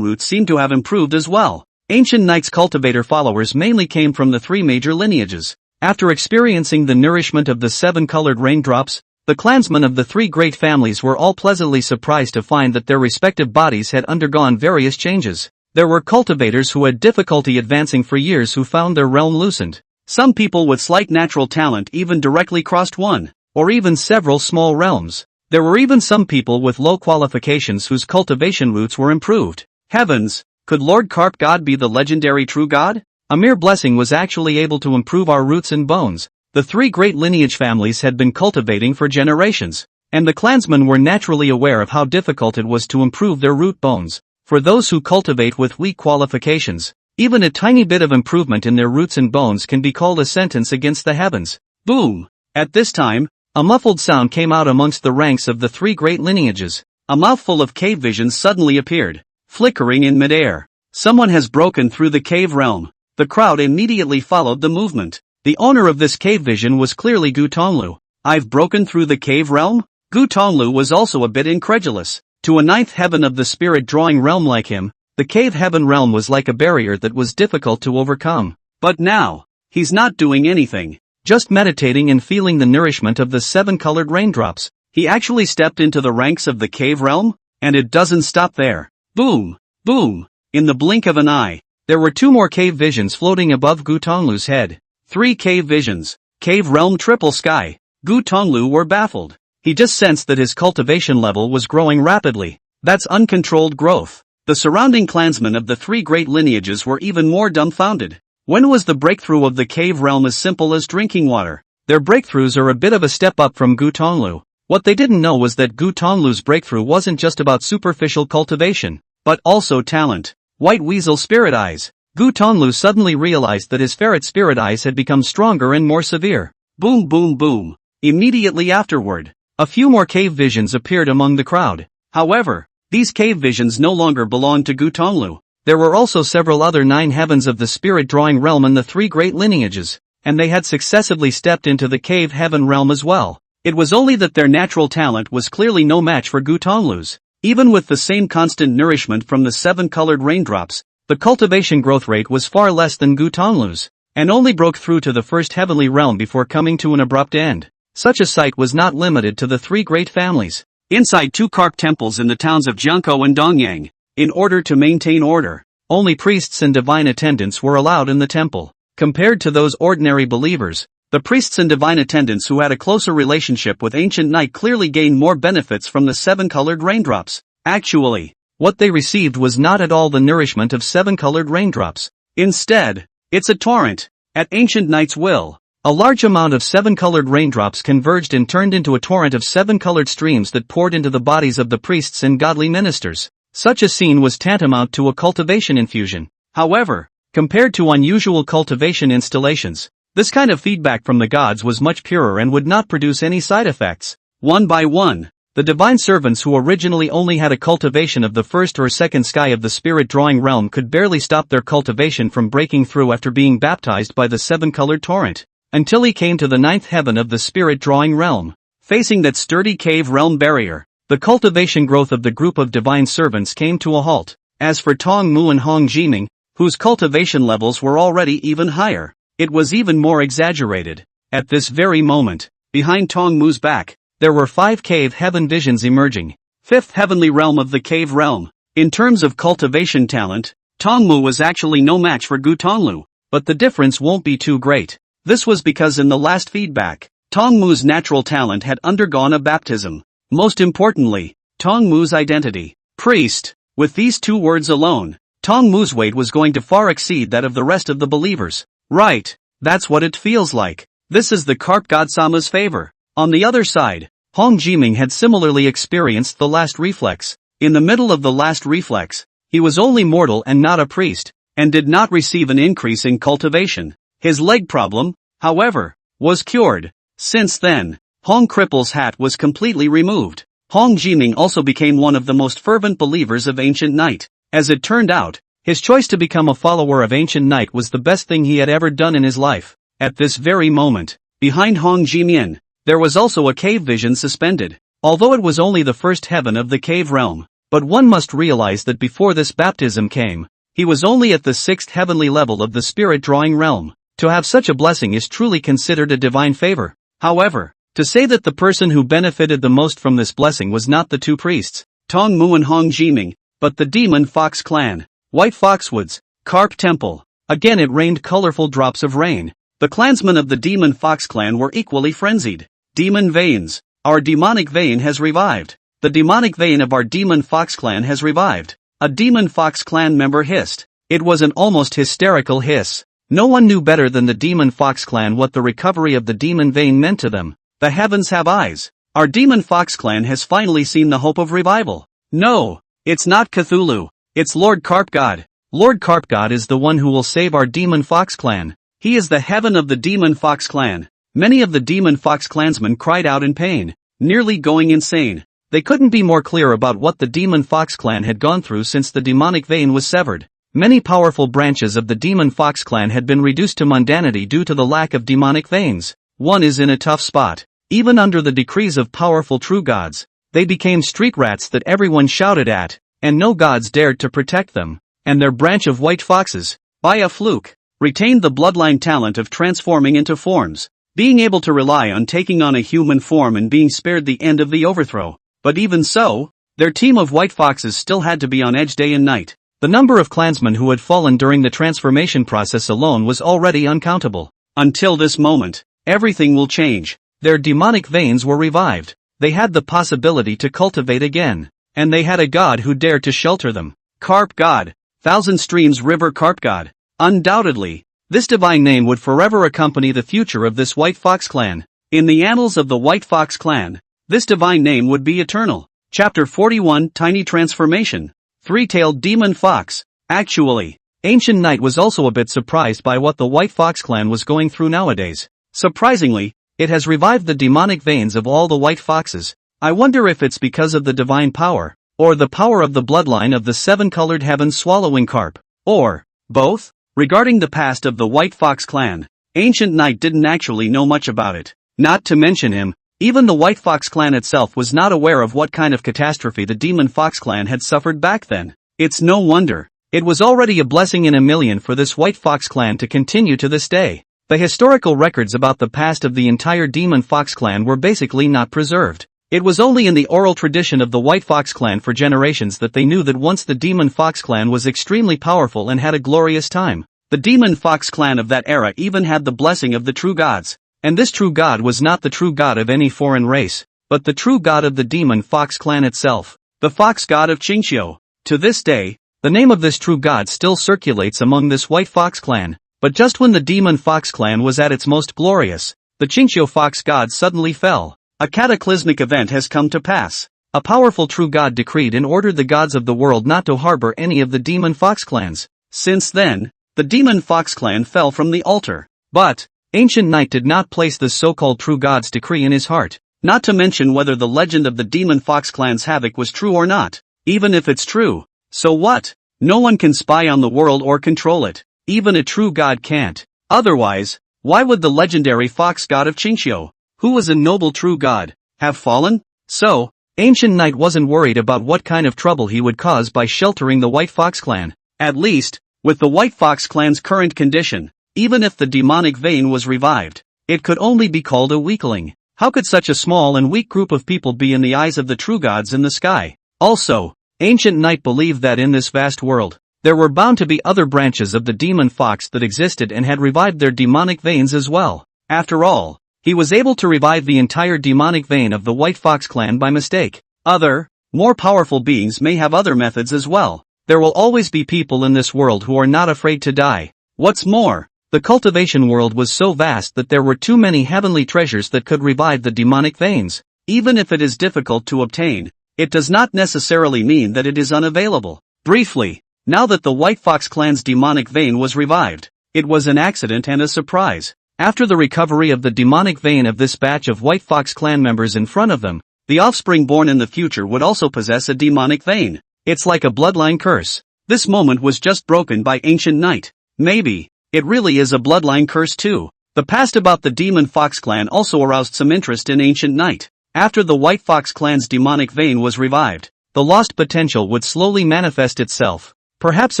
roots seem to have improved as well. Ancient Knight's cultivator followers mainly came from the 3 major lineages. After experiencing the nourishment of the 7-colored raindrops, the clansmen of the 3 great families were all pleasantly surprised to find that their respective bodies had undergone various changes. There were cultivators who had difficulty advancing for years who found their realm loosened. Some people with slight natural talent even directly crossed one, or even several small realms. There were even some people with low qualifications whose cultivation roots were improved. Heavens! Could Lord Carp God be the legendary true god? A mere blessing was actually able to improve our roots and bones. The three great lineage families had been cultivating for generations, and the clansmen were naturally aware of how difficult it was to improve their root bones. For those who cultivate with weak qualifications, even a tiny bit of improvement in their roots and bones can be called a sentence against the heavens. Boom! At this time, a muffled sound came out amongst the ranks of the three great lineages. A mouthful of cave visions suddenly appeared, flickering in midair. Someone has broken through the cave realm. The crowd immediately followed the movement. The owner of this cave vision was clearly Gu Tonglu. I've broken through the cave realm? Gu Tonglu was also a bit incredulous. To a ninth heaven of the spirit drawing realm like him, the cave heaven realm was like a barrier that was difficult to overcome. But now, he's not doing anything, just meditating and feeling the nourishment of the seven-colored raindrops. He actually stepped into the ranks of the cave realm, and it doesn't stop there. Boom! Boom! In the blink of an eye, there were two more cave visions floating above Gu Tonglu's head. 3 cave visions. Cave realm triple sky. Gu Tonglu were baffled. He just sensed that his cultivation level was growing rapidly. That's uncontrolled growth. The surrounding clansmen of the three great lineages were even more dumbfounded. When was the breakthrough of the cave realm as simple as drinking water? Their breakthroughs are a bit of a step up from Gu Tonglu. What they didn't know was that Gu Tonglu's breakthrough wasn't just about superficial cultivation, but also talent. White Weasel Spirit Eyes. Gu Tonglu suddenly realized that his ferret spirit eyes had become stronger and more severe. Boom boom boom. Immediately afterward, a few more cave visions appeared among the crowd. However, these cave visions no longer belonged to Gu Tonglu. There were also several other 9 heavens of the spirit drawing realm in the 3 great lineages, and they had successively stepped into the cave heaven realm as well. It was only that their natural talent was clearly no match for Gu Tonglu's. Even with the same constant nourishment from the 7-colored raindrops, the cultivation growth rate was far less than Gu Tonglu's, and only broke through to the first heavenly realm before coming to an abrupt end. Such a sight was not limited to the 3 great families. Inside 2 carp temples in the towns of Jiangkou and Dongyang, in order to maintain order, only priests and divine attendants were allowed in the temple. Compared to those ordinary believers, the priests and divine attendants who had a closer relationship with ancient night clearly gained more benefits from the 7-colored raindrops. Actually, what they received was not at all the nourishment of 7-colored raindrops. Instead, it's a torrent. At ancient night's will, a large amount of 7-colored raindrops converged and turned into a torrent of 7-colored streams that poured into the bodies of the priests and godly ministers. Such a scene was tantamount to a cultivation infusion. However, compared to unusual cultivation installations, this kind of feedback from the gods was much purer and would not produce any side effects. One by one, the divine servants who originally only had a cultivation of the first or second sky of the spirit drawing realm could barely stop their cultivation from breaking through after being baptized by the 7-colored torrent, until he came to the 9th heaven of the spirit drawing realm. Facing that sturdy cave realm barrier, the cultivation growth of the group of divine servants came to a halt. As for Tong Mu and Hong Jiming, whose cultivation levels were already even higher, it was even more exaggerated. At this very moment, behind Tong Mu's back, there were 5 cave heaven visions emerging. 5th heavenly realm of the cave realm. In terms of cultivation talent, Tong Mu was actually no match for Gu Tonglu, but the difference won't be too great. This was because in the last feedback, Tong Mu's natural talent had undergone a baptism. Most importantly, Tong Mu's identity. Priest. With these 2 words alone, Tong Mu's weight was going to far exceed that of the rest of the believers. Right, that's what it feels like. This is the Carp God Sama's favor. On the other side, Hong Jiming had similarly experienced the last reflex. In the middle of the last reflex, he was only mortal and not a priest, and did not receive an increase in cultivation. His leg problem, however, was cured. Since then, Hong Cripple's hat was completely removed. Hong Jiming also became one of the most fervent believers of ancient night. As it turned out, his choice to become a follower of ancient night was the best thing he had ever done in his life. At this very moment, behind Hong Jimian, there was also a cave vision suspended. Although it was only the 1st heaven of the cave realm, but one must realize that before this baptism came, he was only at the 6th heavenly level of the spirit drawing realm. To have such a blessing is truly considered a divine favor. However, to say that the person who benefited the most from this blessing was not the 2 priests, Tong Mu and Hong Jiming, but the Demon Fox clan. White Foxwoods, Carp Temple. Again it rained colorful drops of rain. The clansmen of the Demon Fox clan were equally frenzied. Demon veins. Our demonic vein has revived. The demonic vein of our Demon Fox clan has revived. a Demon Fox clan member hissed. It was an almost hysterical hiss. No one knew better than the Demon Fox clan what the recovery of the demon vein meant to them. The heavens have eyes. Our Demon Fox clan has finally seen the hope of revival. No, it's not Cthulhu. It's Lord Carp God. Lord Carp God is the one who will save our Demon Fox clan. He is the heaven of the Demon Fox clan. Many of the Demon Fox clansmen cried out in pain, nearly going insane. They couldn't be more clear about what the Demon Fox clan had gone through since the demonic vein was severed. Many powerful branches of the Demon Fox clan had been reduced to mundanity due to the lack of demonic veins. One is in a tough spot. Even under the decrees of powerful true gods, they became street rats that everyone shouted at, and no gods dared to protect them. And their branch of white foxes, by a fluke, retained the bloodline talent of transforming into forms, being able to rely on taking on a human form and being spared the end of the overthrow. But even so, their team of white foxes still had to be on edge day and night. The number of clansmen who had fallen during the transformation process alone was already uncountable. Until this moment, everything will change. Their demonic veins were revived. They had the possibility to cultivate again. And they had a god who dared to shelter them. Carp God. Thousand Streams River Carp God. Undoubtedly, this divine name would forever accompany the future of this White Fox clan. In the annals of the White Fox clan, this divine name would be eternal. Chapter 41 Tiny Transformation. Three-tailed Demon Fox. Actually, Ancient Knight was also a bit surprised by what the White Fox clan was going through nowadays. Surprisingly, it has revived the demonic veins of all the white foxes. I wonder if it's because of the divine power, or the power of the bloodline of the seven-colored heaven swallowing carp, or both. Regarding the past of the White Fox clan, Ancient Knight didn't actually know much about it. Not to mention him, even the White Fox clan itself was not aware of what kind of catastrophe the Demon Fox clan had suffered back then. It's no wonder. It was already a blessing in a million for this White Fox clan to continue to this day. The historical records about the past of the entire Demon Fox clan were basically not preserved. It was only in the oral tradition of the White Fox clan for generations that they knew that once the Demon Fox clan was extremely powerful and had a glorious time. The Demon Fox clan of that era even had the blessing of the true gods. And this true god was not the true god of any foreign race, but the true god of the Demon Fox clan itself, the fox god of Qingqiu. To this day, the name of this true god still circulates among this White Fox clan. But just when the Demon Fox clan was at its most glorious, the Qingqiu fox god suddenly fell. A cataclysmic event has come to pass. A powerful true god decreed and ordered the gods of the world not to harbor any of the Demon Fox clans. Since then, the Demon Fox clan fell from the altar. But Ancient Knight did not place this so-called true god's decree in his heart. Not to mention whether the legend of the Demon Fox clan's havoc was true or not. Even if it's true, so what? No one can spy on the world or control it. Even a true god can't. Otherwise, why would the legendary fox god of Qingqiu, who was a noble true god, have fallen? So, Ancient Knight wasn't worried about what kind of trouble he would cause by sheltering the White Fox clan. At least, with the White Fox clan's current condition, even if the demonic vein was revived, it could only be called a weakling. How could such a small and weak group of people be in the eyes of the true gods in the sky? Also, Ancient Knight believed that in this vast world, there were bound to be other branches of the Demon Fox that existed and had revived their demonic veins as well. After all, he was able to revive the entire demonic vein of the White Fox clan by mistake. Other, more powerful beings may have other methods as well. There will always be people in this world who are not afraid to die. What's more, the cultivation world was so vast that there were too many heavenly treasures that could revive the demonic veins. Even if it is difficult to obtain, it does not necessarily mean that it is unavailable. Briefly, now that the White Fox clan's demonic vein was revived, it was an accident and a surprise. After the recovery of the demonic vein of this batch of White Fox clan members in front of them, the offspring born in the future would also possess a demonic vein. It's like a bloodline curse. This moment was just broken by Ancient Knight. Maybe it really is a bloodline curse too. The past about the Demon Fox clan also aroused some interest in Ancient Knight. After the White Fox clan's demonic vein was revived, the lost potential would slowly manifest itself. Perhaps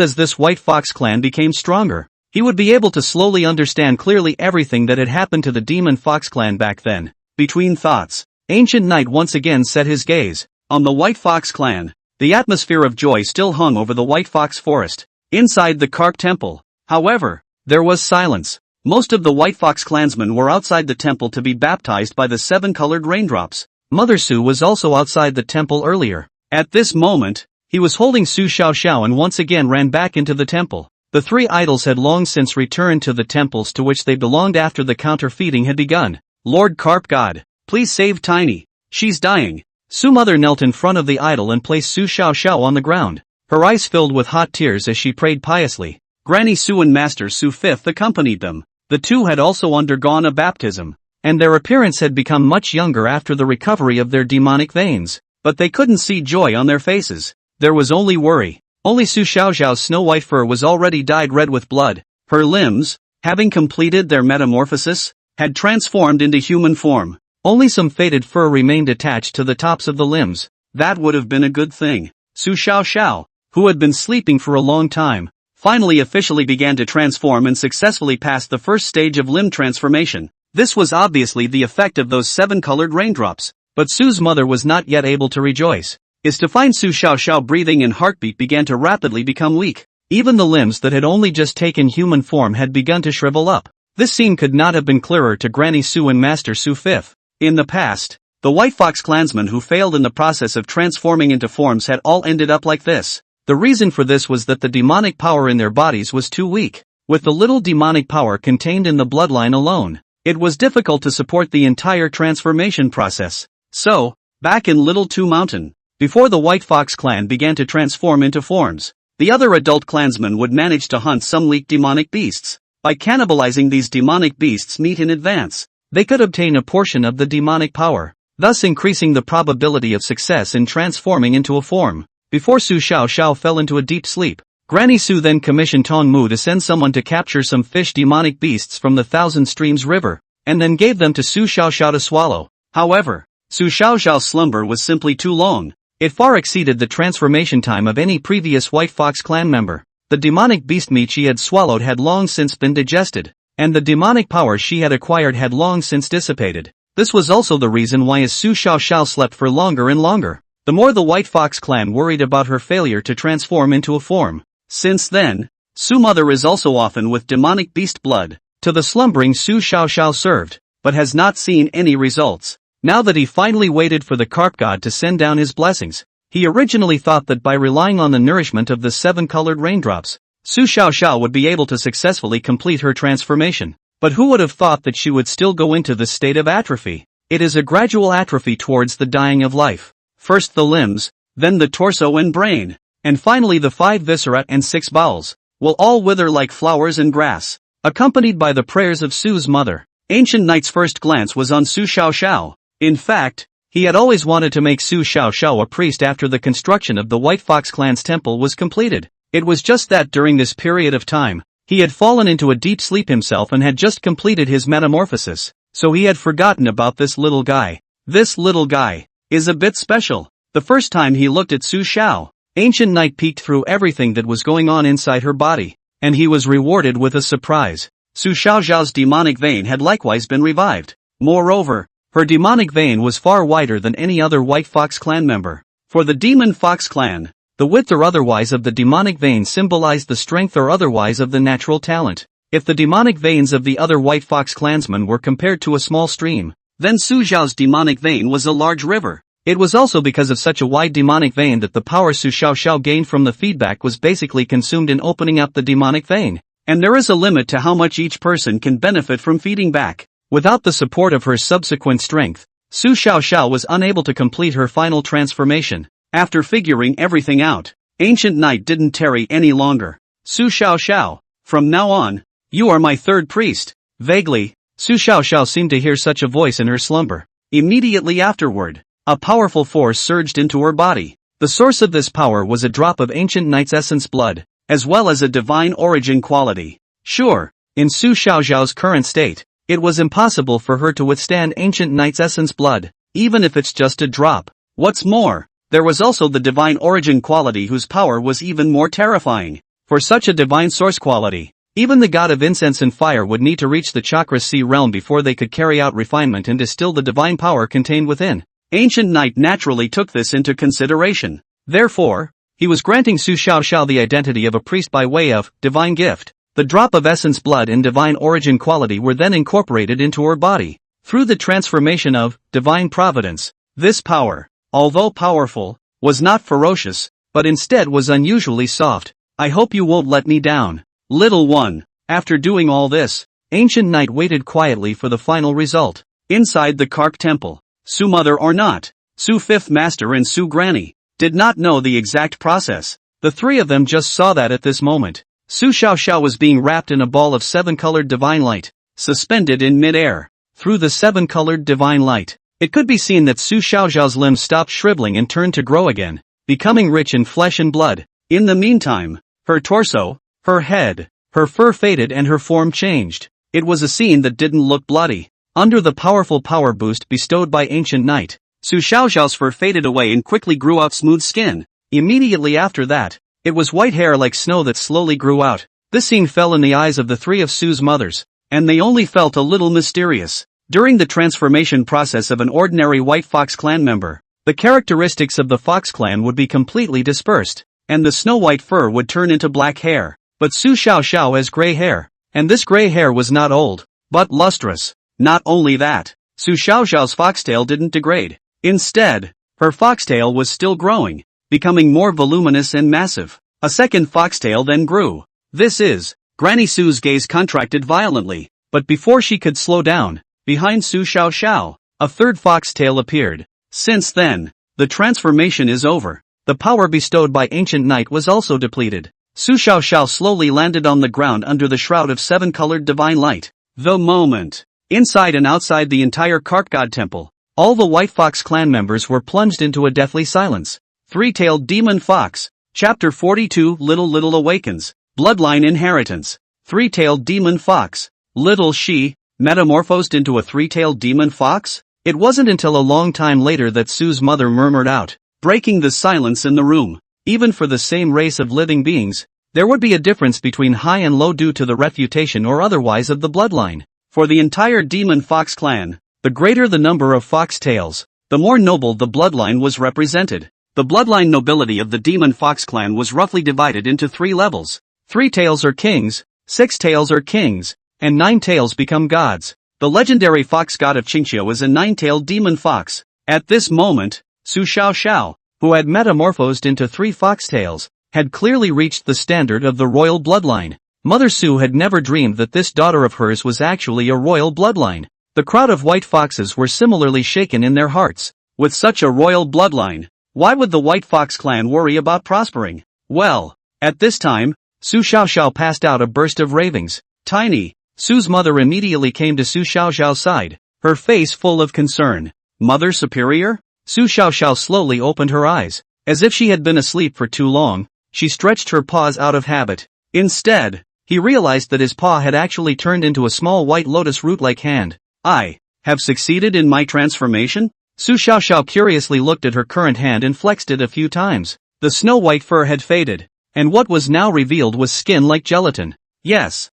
as this White Fox clan became stronger, he would be able to slowly understand clearly everything that had happened to the Demon Fox clan back then. Between thoughts, Ancient Knight once again set his gaze on the White Fox clan. The atmosphere of joy still hung over the White Fox forest. Inside the Carp Temple, however, there was silence. Most of the White Fox clansmen were outside the temple to be baptized by the seven-colored raindrops. Mother Sue was also outside the temple earlier. At this moment, He was holding Su Xiaoxiao and once again ran back into the temple. The three idols had long since returned to the temples to which they belonged after the counterfeiting had begun. Lord Carp God, please save Tiny. She's dying. Su Mother knelt in front of the idol and placed Su Xiaoxiao on the ground. Her eyes filled with hot tears as she prayed piously. Granny Su and Master Su Fifth accompanied them. The two had also undergone a baptism, and their appearance had become much younger after the recovery of their demonic veins. But they couldn't see joy on their faces. There was only worry. Only Su Xiaoxiao's snow-white fur was already dyed red with blood. Her limbs, having completed their metamorphosis, had transformed into human form. Only some faded fur remained attached to the tops of the limbs. That would have been a good thing. Su Xiaoxiao, who had been sleeping for a long time, finally officially began to transform and successfully passed the first stage of limb transformation. This was obviously the effect of those 7 colored raindrops. But Su's mother was not yet able to rejoice. Is to find Su Xiaoxiao breathing and heartbeat began to rapidly become weak. Even the limbs that had only just taken human form had begun to shrivel up. This scene could not have been clearer to Granny Su and Master Su Fifth. In the past, the White Fox clansmen who failed in the process of transforming into forms had all ended up like this. The reason for this was that the demonic power in their bodies was too weak. With the little demonic power contained in the bloodline alone, it was difficult to support the entire transformation process. So, back in Little Two Mountain, before the White Fox clan began to transform into forms, the other adult clansmen would manage to hunt some weak demonic beasts. By cannibalizing these demonic beasts' meat in advance, they could obtain a portion of the demonic power, thus increasing the probability of success in transforming into a form. Before Su Xiaoxiao fell into a deep sleep, Granny Su then commissioned Tong Mu to send someone to capture some fish demonic beasts from the Thousand Streams River, and then gave them to Su Xiaoxiao to swallow. However, Su Xiaoxiao's slumber was simply too long. It far exceeded the transformation time of any previous White Fox clan member. The demonic beast meat she had swallowed had long since been digested, and the demonic power she had acquired had long since dissipated. This was also the reason why Su Xiaoxiao slept for longer and longer. The more the White Fox clan worried about her failure to transform into a form. Since then, Su Mother is also often with demonic beast blood. To the slumbering Su Xiaoxiao served, but has not seen any results. Now that he finally waited for the carp god to send down his blessings, he originally thought that by relying on the nourishment of the 7 colored raindrops, Su Xiaoxiao would be able to successfully complete her transformation. But who would have thought that she would still go into this state of atrophy? It is a gradual atrophy towards the dying of life. First the limbs, then the torso and brain, and finally the 5 viscera and 6 bowels, will all wither like flowers and grass. Accompanied by the prayers of Su's mother, Ancient Knight's first glance was on Su Xiaoxiao. In fact, he had always wanted to make Su Xiaoxiao a priest after the construction of the White Fox clan's temple was completed. It was just that during this period of time, he had fallen into a deep sleep himself and had just completed his metamorphosis, so he had forgotten about this little guy. This little guy is a bit special. The first time he looked at Su Xiao, Ancient Knight peeked through everything that was going on inside her body, and he was rewarded with a surprise. Su Xiaoxiao's demonic vein had likewise been revived. Moreover, her demonic vein was far wider than any other White Fox clan member. For the Demon Fox clan, the width or otherwise of the demonic vein symbolized the strength or otherwise of the natural talent. If the demonic veins of the other White Fox clansmen were compared to a small stream, then Su Xiao's demonic vein was a large river. It was also because of such a wide demonic vein that the power Su Xiaoxiao gained from the feedback was basically consumed in opening up the demonic vein. And there is a limit to how much each person can benefit from feeding back. Without the support of her subsequent strength, Su Xiaoxiao was unable to complete her final transformation. After figuring everything out, Ancient Knight didn't tarry any longer. Su Xiaoxiao, from now on, you are my third priest. Vaguely, Su Xiaoxiao seemed to hear such a voice in her slumber. Immediately afterward, a powerful force surged into her body. The source of this power was a drop of Ancient Knight's essence blood, as well as a divine origin quality. Sure, in Su Xiaoxiao's current state, it was impossible for her to withstand Ancient Knight's essence blood, even if it's just a drop. What's more, there was also the divine origin quality whose power was even more terrifying. For such a divine source quality, even the god of incense and fire would need to reach the chakra sea realm before they could carry out refinement and distill the divine power contained within. Ancient Knight naturally took this into consideration. Therefore, he was granting Su Xiaoxiao the identity of a priest by way of divine gift. The drop of essence blood and divine origin quality were then incorporated into her body. Through the transformation of divine providence, this power, although powerful, was not ferocious. but instead was unusually soft. I hope you won't let me down, little one. After doing all this, Ancient Knight waited quietly for the final result. Inside the Kark temple, Su mother or not, Su fifth master and Su granny, did not know the exact process. The three of them just saw that at this moment, Su Xiaoxiao was being wrapped in a ball of seven-colored divine light, suspended in mid-air. Through the seven-colored divine light, it could be seen that Su Xiaoxiao's limbs stopped shriveling and turned to grow again, becoming rich in flesh and blood. In the meantime, her torso, her head, her fur faded and her form changed. It was a scene that didn't look bloody. Under the powerful power boost bestowed by Ancient Knight, Su Xiaoxiao's fur faded away and quickly grew out smooth skin. Immediately after that, it was white hair like snow that slowly grew out. This scene fell in the eyes of the three of Su's mothers, and they only felt a little mysterious. During the transformation process of an ordinary White Fox clan member, the characteristics of the Fox clan would be completely dispersed, and the snow-white fur would turn into black hair. But Su Xiaoxiao has gray hair, and this gray hair was not old, but lustrous. Not only that, Su Xiaoxiao's foxtail didn't degrade. Instead, her foxtail was still growing, becoming more voluminous and massive. A second foxtail then grew. This is, Granny Su's gaze contracted violently, but before she could slow down, behind Su Xiaoxiao, a third foxtail appeared. Since then, the transformation is over. The power bestowed by Ancient Knight was also depleted. Su Xiaoxiao slowly landed on the ground under the shroud of seven-colored divine light. The moment, inside and outside the entire Kark God temple, all the White Fox clan members were plunged into a deathly silence. Three-tailed demon fox, chapter 42. Little awakens, bloodline inheritance. Three-tailed demon fox, little she, metamorphosed into a three-tailed demon fox? It wasn't until a long time later that Su's mother murmured out, breaking the silence in the room. Even for the same race of living beings, there would be a difference between high and low due to the refutation or otherwise of the bloodline. For the entire demon fox clan, the greater the number of foxtails, the more noble the bloodline was represented. The bloodline nobility of the demon fox clan was roughly divided into three levels. 3 tails are kings, 6 tails are kings, and 9 tails become gods. The legendary fox god of Qingqiu is a 9-tailed demon fox. At this moment, Su Xiaoxiao, who had metamorphosed into 3 foxtails, had clearly reached the standard of the royal bloodline. Mother Su had never dreamed that this daughter of hers was actually a royal bloodline. The crowd of white foxes were similarly shaken in their hearts. With such a royal bloodline, why would the White Fox clan worry about prospering? Well, at this time, Su Xiaoxiao passed out a burst of ravings. Tiny, Su's mother immediately came to Su Xiaoxiao's side, her face full of concern. Mother Superior? Su Xiaoxiao slowly opened her eyes. As if she had been asleep for too long, she stretched her paws out of habit. Instead, he realized that his paw had actually turned into a small white lotus root-like hand. I have succeeded in my transformation? Su Xiaoxiao curiously looked at her current hand and flexed it a few times. The snow-white fur had faded, and what was now revealed was skin like gelatin. Yes,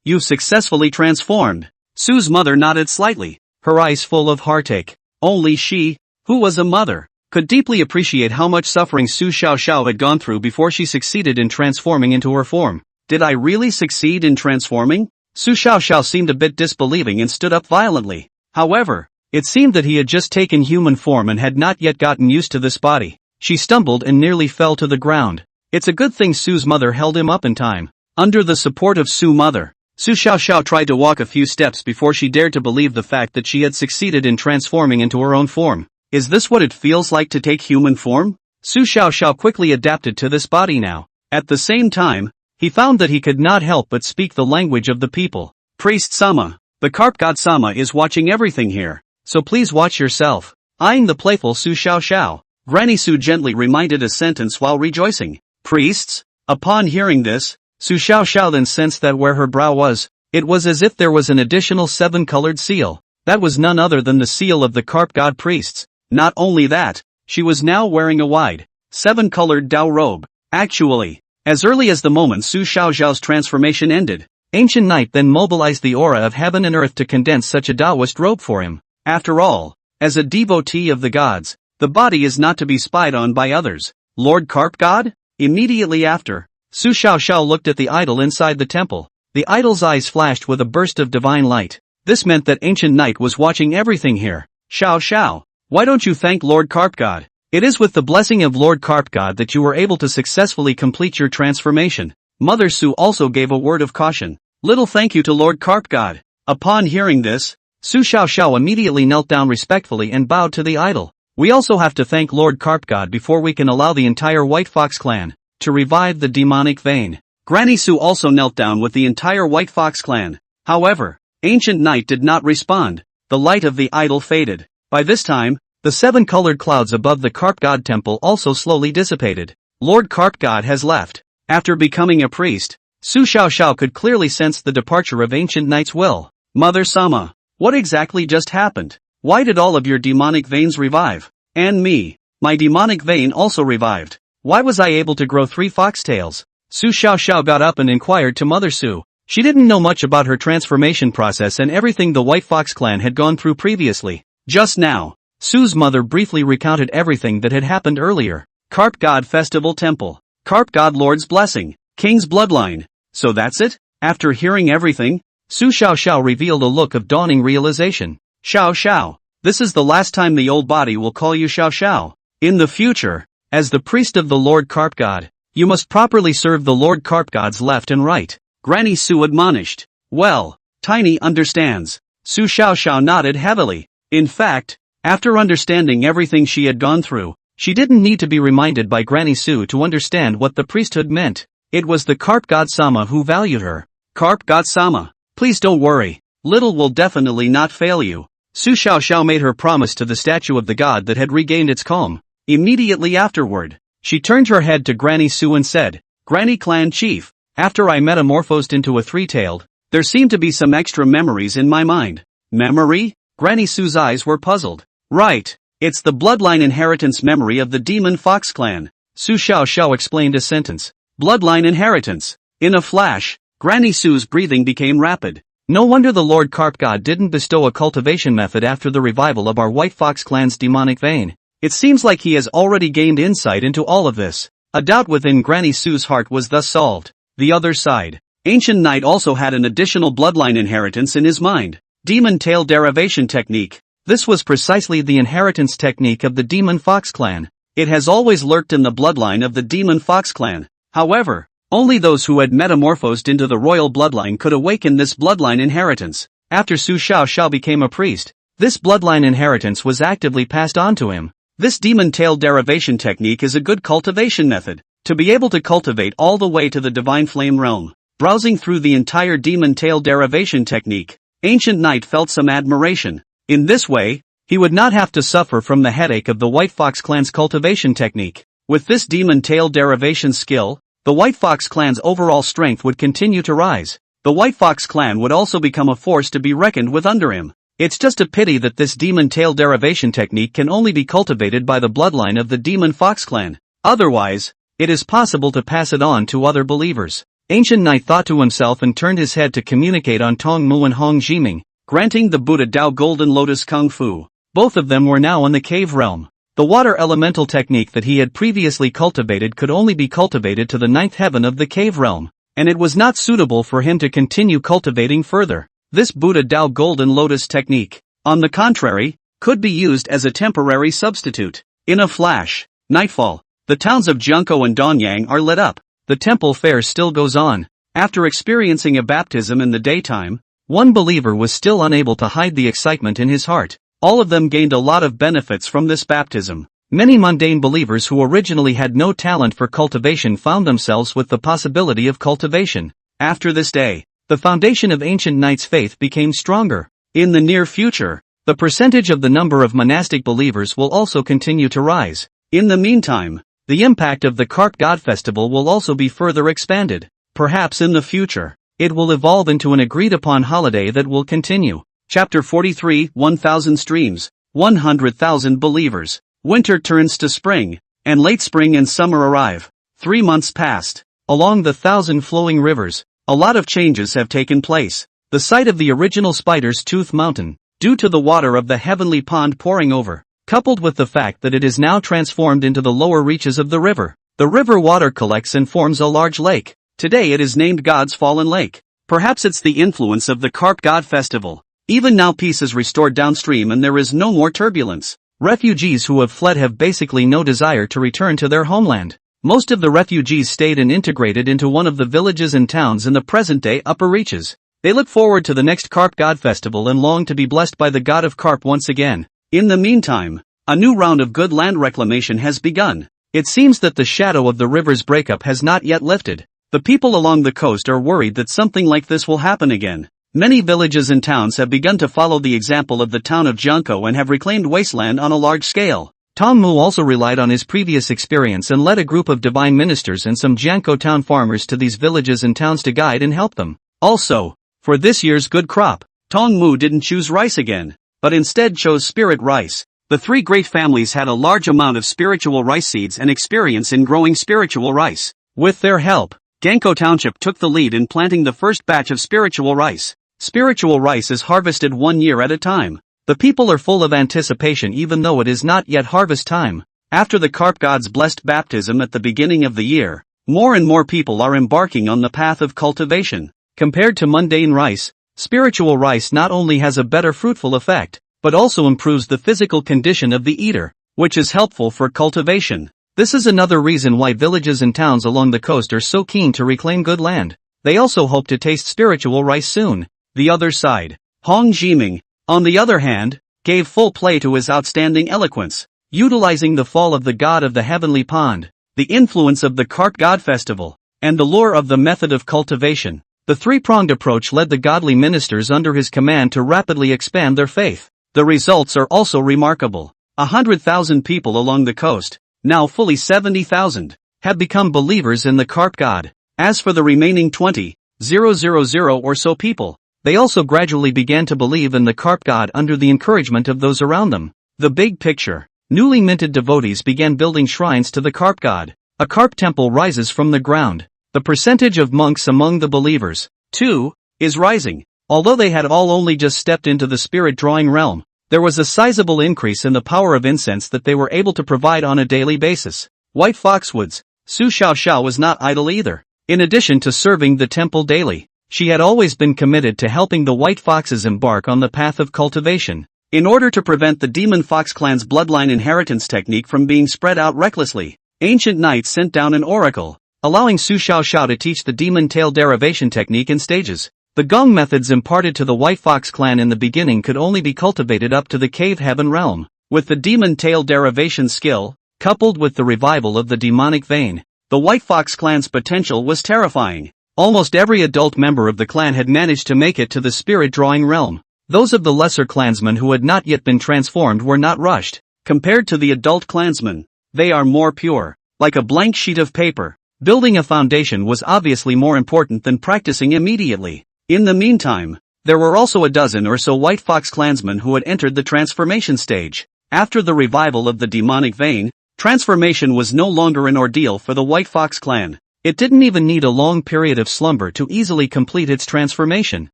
you've successfully transformed. Su's mother nodded slightly, her eyes full of heartache. Only she, who was a mother, could deeply appreciate how much suffering Su Xiaoxiao had gone through before she succeeded in transforming into her form. Did I really succeed in transforming? Su Xiaoxiao seemed a bit disbelieving and stood up violently. However, it seemed that he had just taken human form and had not yet gotten used to this body. She stumbled and nearly fell to the ground. It's a good thing Su's mother held him up in time. Under the support of Su's mother, Su Xiaoxiao tried to walk a few steps before she dared to believe the fact that she had succeeded in transforming into her own form. Is this what it feels like to take human form? Su Xiaoxiao quickly adapted to this body now. At the same time, he found that he could not help but speak the language of the people. Priest Sama, the Carp God Sama is watching everything here, so please watch yourself. Eyeing the playful Su Xiaoxiao, Granny Su gently reminded a sentence while rejoicing. Priests? Upon hearing this, Su Xiaoxiao then sensed that where her brow was, it was as if there was an additional 7-colored seal. That was none other than the seal of the Carp God priests. Not only that, she was now wearing a wide, 7-colored Dao robe. Actually, as early as the moment Su Xiaoxiao's transformation ended, Ancient Knight then mobilized the aura of heaven and earth to condense such a Taoist robe for him. After all, as a devotee of the gods, the body is not to be spied on by others. Lord Carp God? Immediately after, Su Xiaoxiao looked at the idol inside the temple. The idol's eyes flashed with a burst of divine light. This meant that Ancient Knight was watching everything here. Xiaoxiao, why don't you thank Lord Carp God? It is with the blessing of Lord Carp God that you were able to successfully complete your transformation. Mother Su also gave a word of caution. Little thank you to Lord Carp God. Upon hearing this, Su Xiaoxiao immediately knelt down respectfully and bowed to the idol. We also have to thank Lord Carp God before we can allow the entire White Fox clan to revive the demonic vein. Granny Su also knelt down with the entire White Fox clan. However, Ancient Knight did not respond. The light of the idol faded. By this time, the 7 colored clouds above the Carp God temple also slowly dissipated. Lord Carp God has left. After becoming a priest, Su Xiaoxiao could clearly sense the departure of Ancient Knight's will. Mother Sama, what exactly just happened? Why did all of your demonic veins revive? And me, my demonic vein also revived. Why was I able to grow 3 foxtails? Su Xiaoxiao got up and inquired to Mother Su. She didn't know much about her transformation process and everything the White Fox clan had gone through previously. Just now, Su's mother briefly recounted everything that had happened earlier. Carp God Festival Temple. Carp God Lord's Blessing. King's Bloodline. So that's it? After hearing everything, Su Xiaoxiao revealed a look of dawning realization. Xiaoxiao, this is the last time the old body will call you Xiaoxiao. In the future, as the priest of the Lord Carp God, you must properly serve the Lord Carp Gods left and right. Granny Su admonished. Well, Tiny understands. Su Xiaoxiao nodded heavily. In fact, after understanding everything she had gone through, she didn't need to be reminded by Granny Su to understand what the priesthood meant. It was the Carp God Sama who valued her. Carp God Sama, please don't worry. Little will definitely not fail you. Su Xiaoxiao made her promise to the statue of the god that had regained its calm. Immediately afterward, she turned her head to Granny Su and said, Granny Clan Chief, after I metamorphosed into a 3-tailed, there seemed to be some extra memories in my mind. Memory? Granny Su's eyes were puzzled. Right, it's the bloodline inheritance memory of the Demon Fox clan. Su Xiaoxiao explained a sentence. Bloodline inheritance. In a flash, Granny Su's breathing became rapid. No wonder the Lord Carp God didn't bestow a cultivation method after the revival of our White Fox clan's demonic vein. It seems like he has already gained insight into all of this. A doubt within Granny Su's heart was thus solved. The other side. Ancient Knight also had an additional bloodline inheritance in his mind. Demon Tail Derivation Technique. This was precisely the inheritance technique of the Demon Fox clan. It has always lurked in the bloodline of the Demon Fox clan. However, only those who had metamorphosed into the royal bloodline could awaken this bloodline inheritance. After Su Xiaoxiao became a priest, this bloodline inheritance was actively passed on to him. This Demon Tail Derivation Technique is a good cultivation method, to be able to cultivate all the way to the Divine Flame realm. Browsing through the entire Demon Tail Derivation Technique, Ancient Knight felt some admiration. In this way, he would not have to suffer from the headache of the White Fox clan's cultivation technique. With this Demon Tail Derivation skill, the White Fox clan's overall strength would continue to rise. The White Fox clan would also become a force to be reckoned with under him. It's just a pity that this Demon Tail Derivation technique can only be cultivated by the bloodline of the Demon Fox clan. Otherwise, it is possible to pass it on to other believers. Ancient Knight thought to himself and turned his head to communicate on Tong Mu and Hong Jiming, granting the Buddha Dao Golden Lotus Kung Fu. Both of them were now in the cave realm. The water elemental technique that he had previously cultivated could only be cultivated to the 9th heaven of the cave realm, and it was not suitable for him to continue cultivating further. This Buddha Dao Golden Lotus technique, on the contrary, could be used as a temporary substitute. In a flash, nightfall, the towns of Junko and Donyang are lit up. The temple fair still goes on. After experiencing a baptism in the daytime, one believer was still unable to hide the excitement in his heart. All of them gained a lot of benefits from this baptism. Many mundane believers who originally had no talent for cultivation found themselves with the possibility of cultivation. After this day, the foundation of Ancient Knight's faith became stronger. In the near future, the percentage of the number of monastic believers will also continue to rise. In the meantime, the impact of the Carp God Festival will also be further expanded. Perhaps in the future, it will evolve into an agreed-upon holiday that will continue. Chapter 43, 1,000 streams, 100,000 believers. Winter turns to spring, and late spring and summer arrive. 3 months passed. Along the 1,000 flowing rivers, a lot of changes have taken place. The site of the original Spider's Tooth Mountain, due to the water of the heavenly pond pouring over, coupled with the fact that it is now transformed into the lower reaches of the river. The river water collects and forms a large lake. Today it is named God's Fallen Lake. Perhaps it's the influence of the Carp God Festival. Even now peace is restored downstream and there is no more turbulence. Refugees who have fled have basically no desire to return to their homeland. Most of the refugees stayed and integrated into one of the villages and towns in the present-day upper reaches. They look forward to the next carp god festival and long to be blessed by the god of carp once again. In the meantime, a new round of good land reclamation has begun. It seems that the shadow of the river's breakup has not yet lifted. The people along the coast are worried that something like this will happen again. Many villages and towns have begun to follow the example of the town of Junko and have reclaimed wasteland on a large scale. Tongmu also relied on his previous experience and led a group of divine ministers and some Jiankou town farmers to these villages and towns to guide and help them. Also, for this year's good crop, Tongmu didn't choose rice again, but instead chose spirit rice. The three great families had a large amount of spiritual rice seeds and experience in growing spiritual rice. With their help, Gankou Township took the lead in planting the first batch of spiritual rice. Spiritual rice is harvested 1 year at a time. The people are full of anticipation even though it is not yet harvest time. After the carp god's blessed baptism at the beginning of the year, more and more people are embarking on the path of cultivation. Compared to mundane rice, spiritual rice not only has a better fruitful effect, but also improves the physical condition of the eater, which is helpful for cultivation. This is another reason why villages and towns along the coast are so keen to reclaim good land. They also hope to taste spiritual rice soon. The other side, Hong Jiming, on the other hand, gave full play to his outstanding eloquence, utilizing the fall of the god of the heavenly pond, the influence of the carp god festival, and the lure of the method of cultivation. The three-pronged approach led the godly ministers under his command to rapidly expand their faith. The results are also remarkable. 100,000 people along the coast, now fully 70,000, have become believers in the carp god. As for the remaining 20,000 or so people, they also gradually began to believe in the carp god under the encouragement of those around them. The big picture. Newly minted devotees began building shrines to the carp god. A carp temple rises from the ground. The percentage of monks among the believers, too, is rising. Although they had all only just stepped into the spirit-drawing realm, there was a sizable increase in the power of incense that they were able to provide on a daily basis. White Foxwoods, Su Xiaoxiao was not idle either. In addition to serving the temple daily, she had always been committed to helping the White Foxes embark on the path of cultivation. In order to prevent the Demon Fox clan's bloodline inheritance technique from being spread out recklessly, ancient knights sent down an oracle, allowing Su Xiaoxiao to teach the demon tail derivation technique in stages. The gong methods imparted to the White Fox clan in the beginning could only be cultivated up to the cave heaven realm. With the demon tail derivation skill, coupled with the revival of the demonic vein, the White Fox clan's potential was terrifying. Almost every adult member of the clan had managed to make it to the spirit-drawing realm. Those of the lesser clansmen who had not yet been transformed were not rushed. Compared to the adult clansmen, they are more pure, like a blank sheet of paper. Building a foundation was obviously more important than practicing immediately. In the meantime, there were also a dozen or so White Fox clansmen who had entered the transformation stage. After the revival of the demonic vein, transformation was no longer an ordeal for the White Fox clan. It didn't even need a long period of slumber to easily complete its transformation.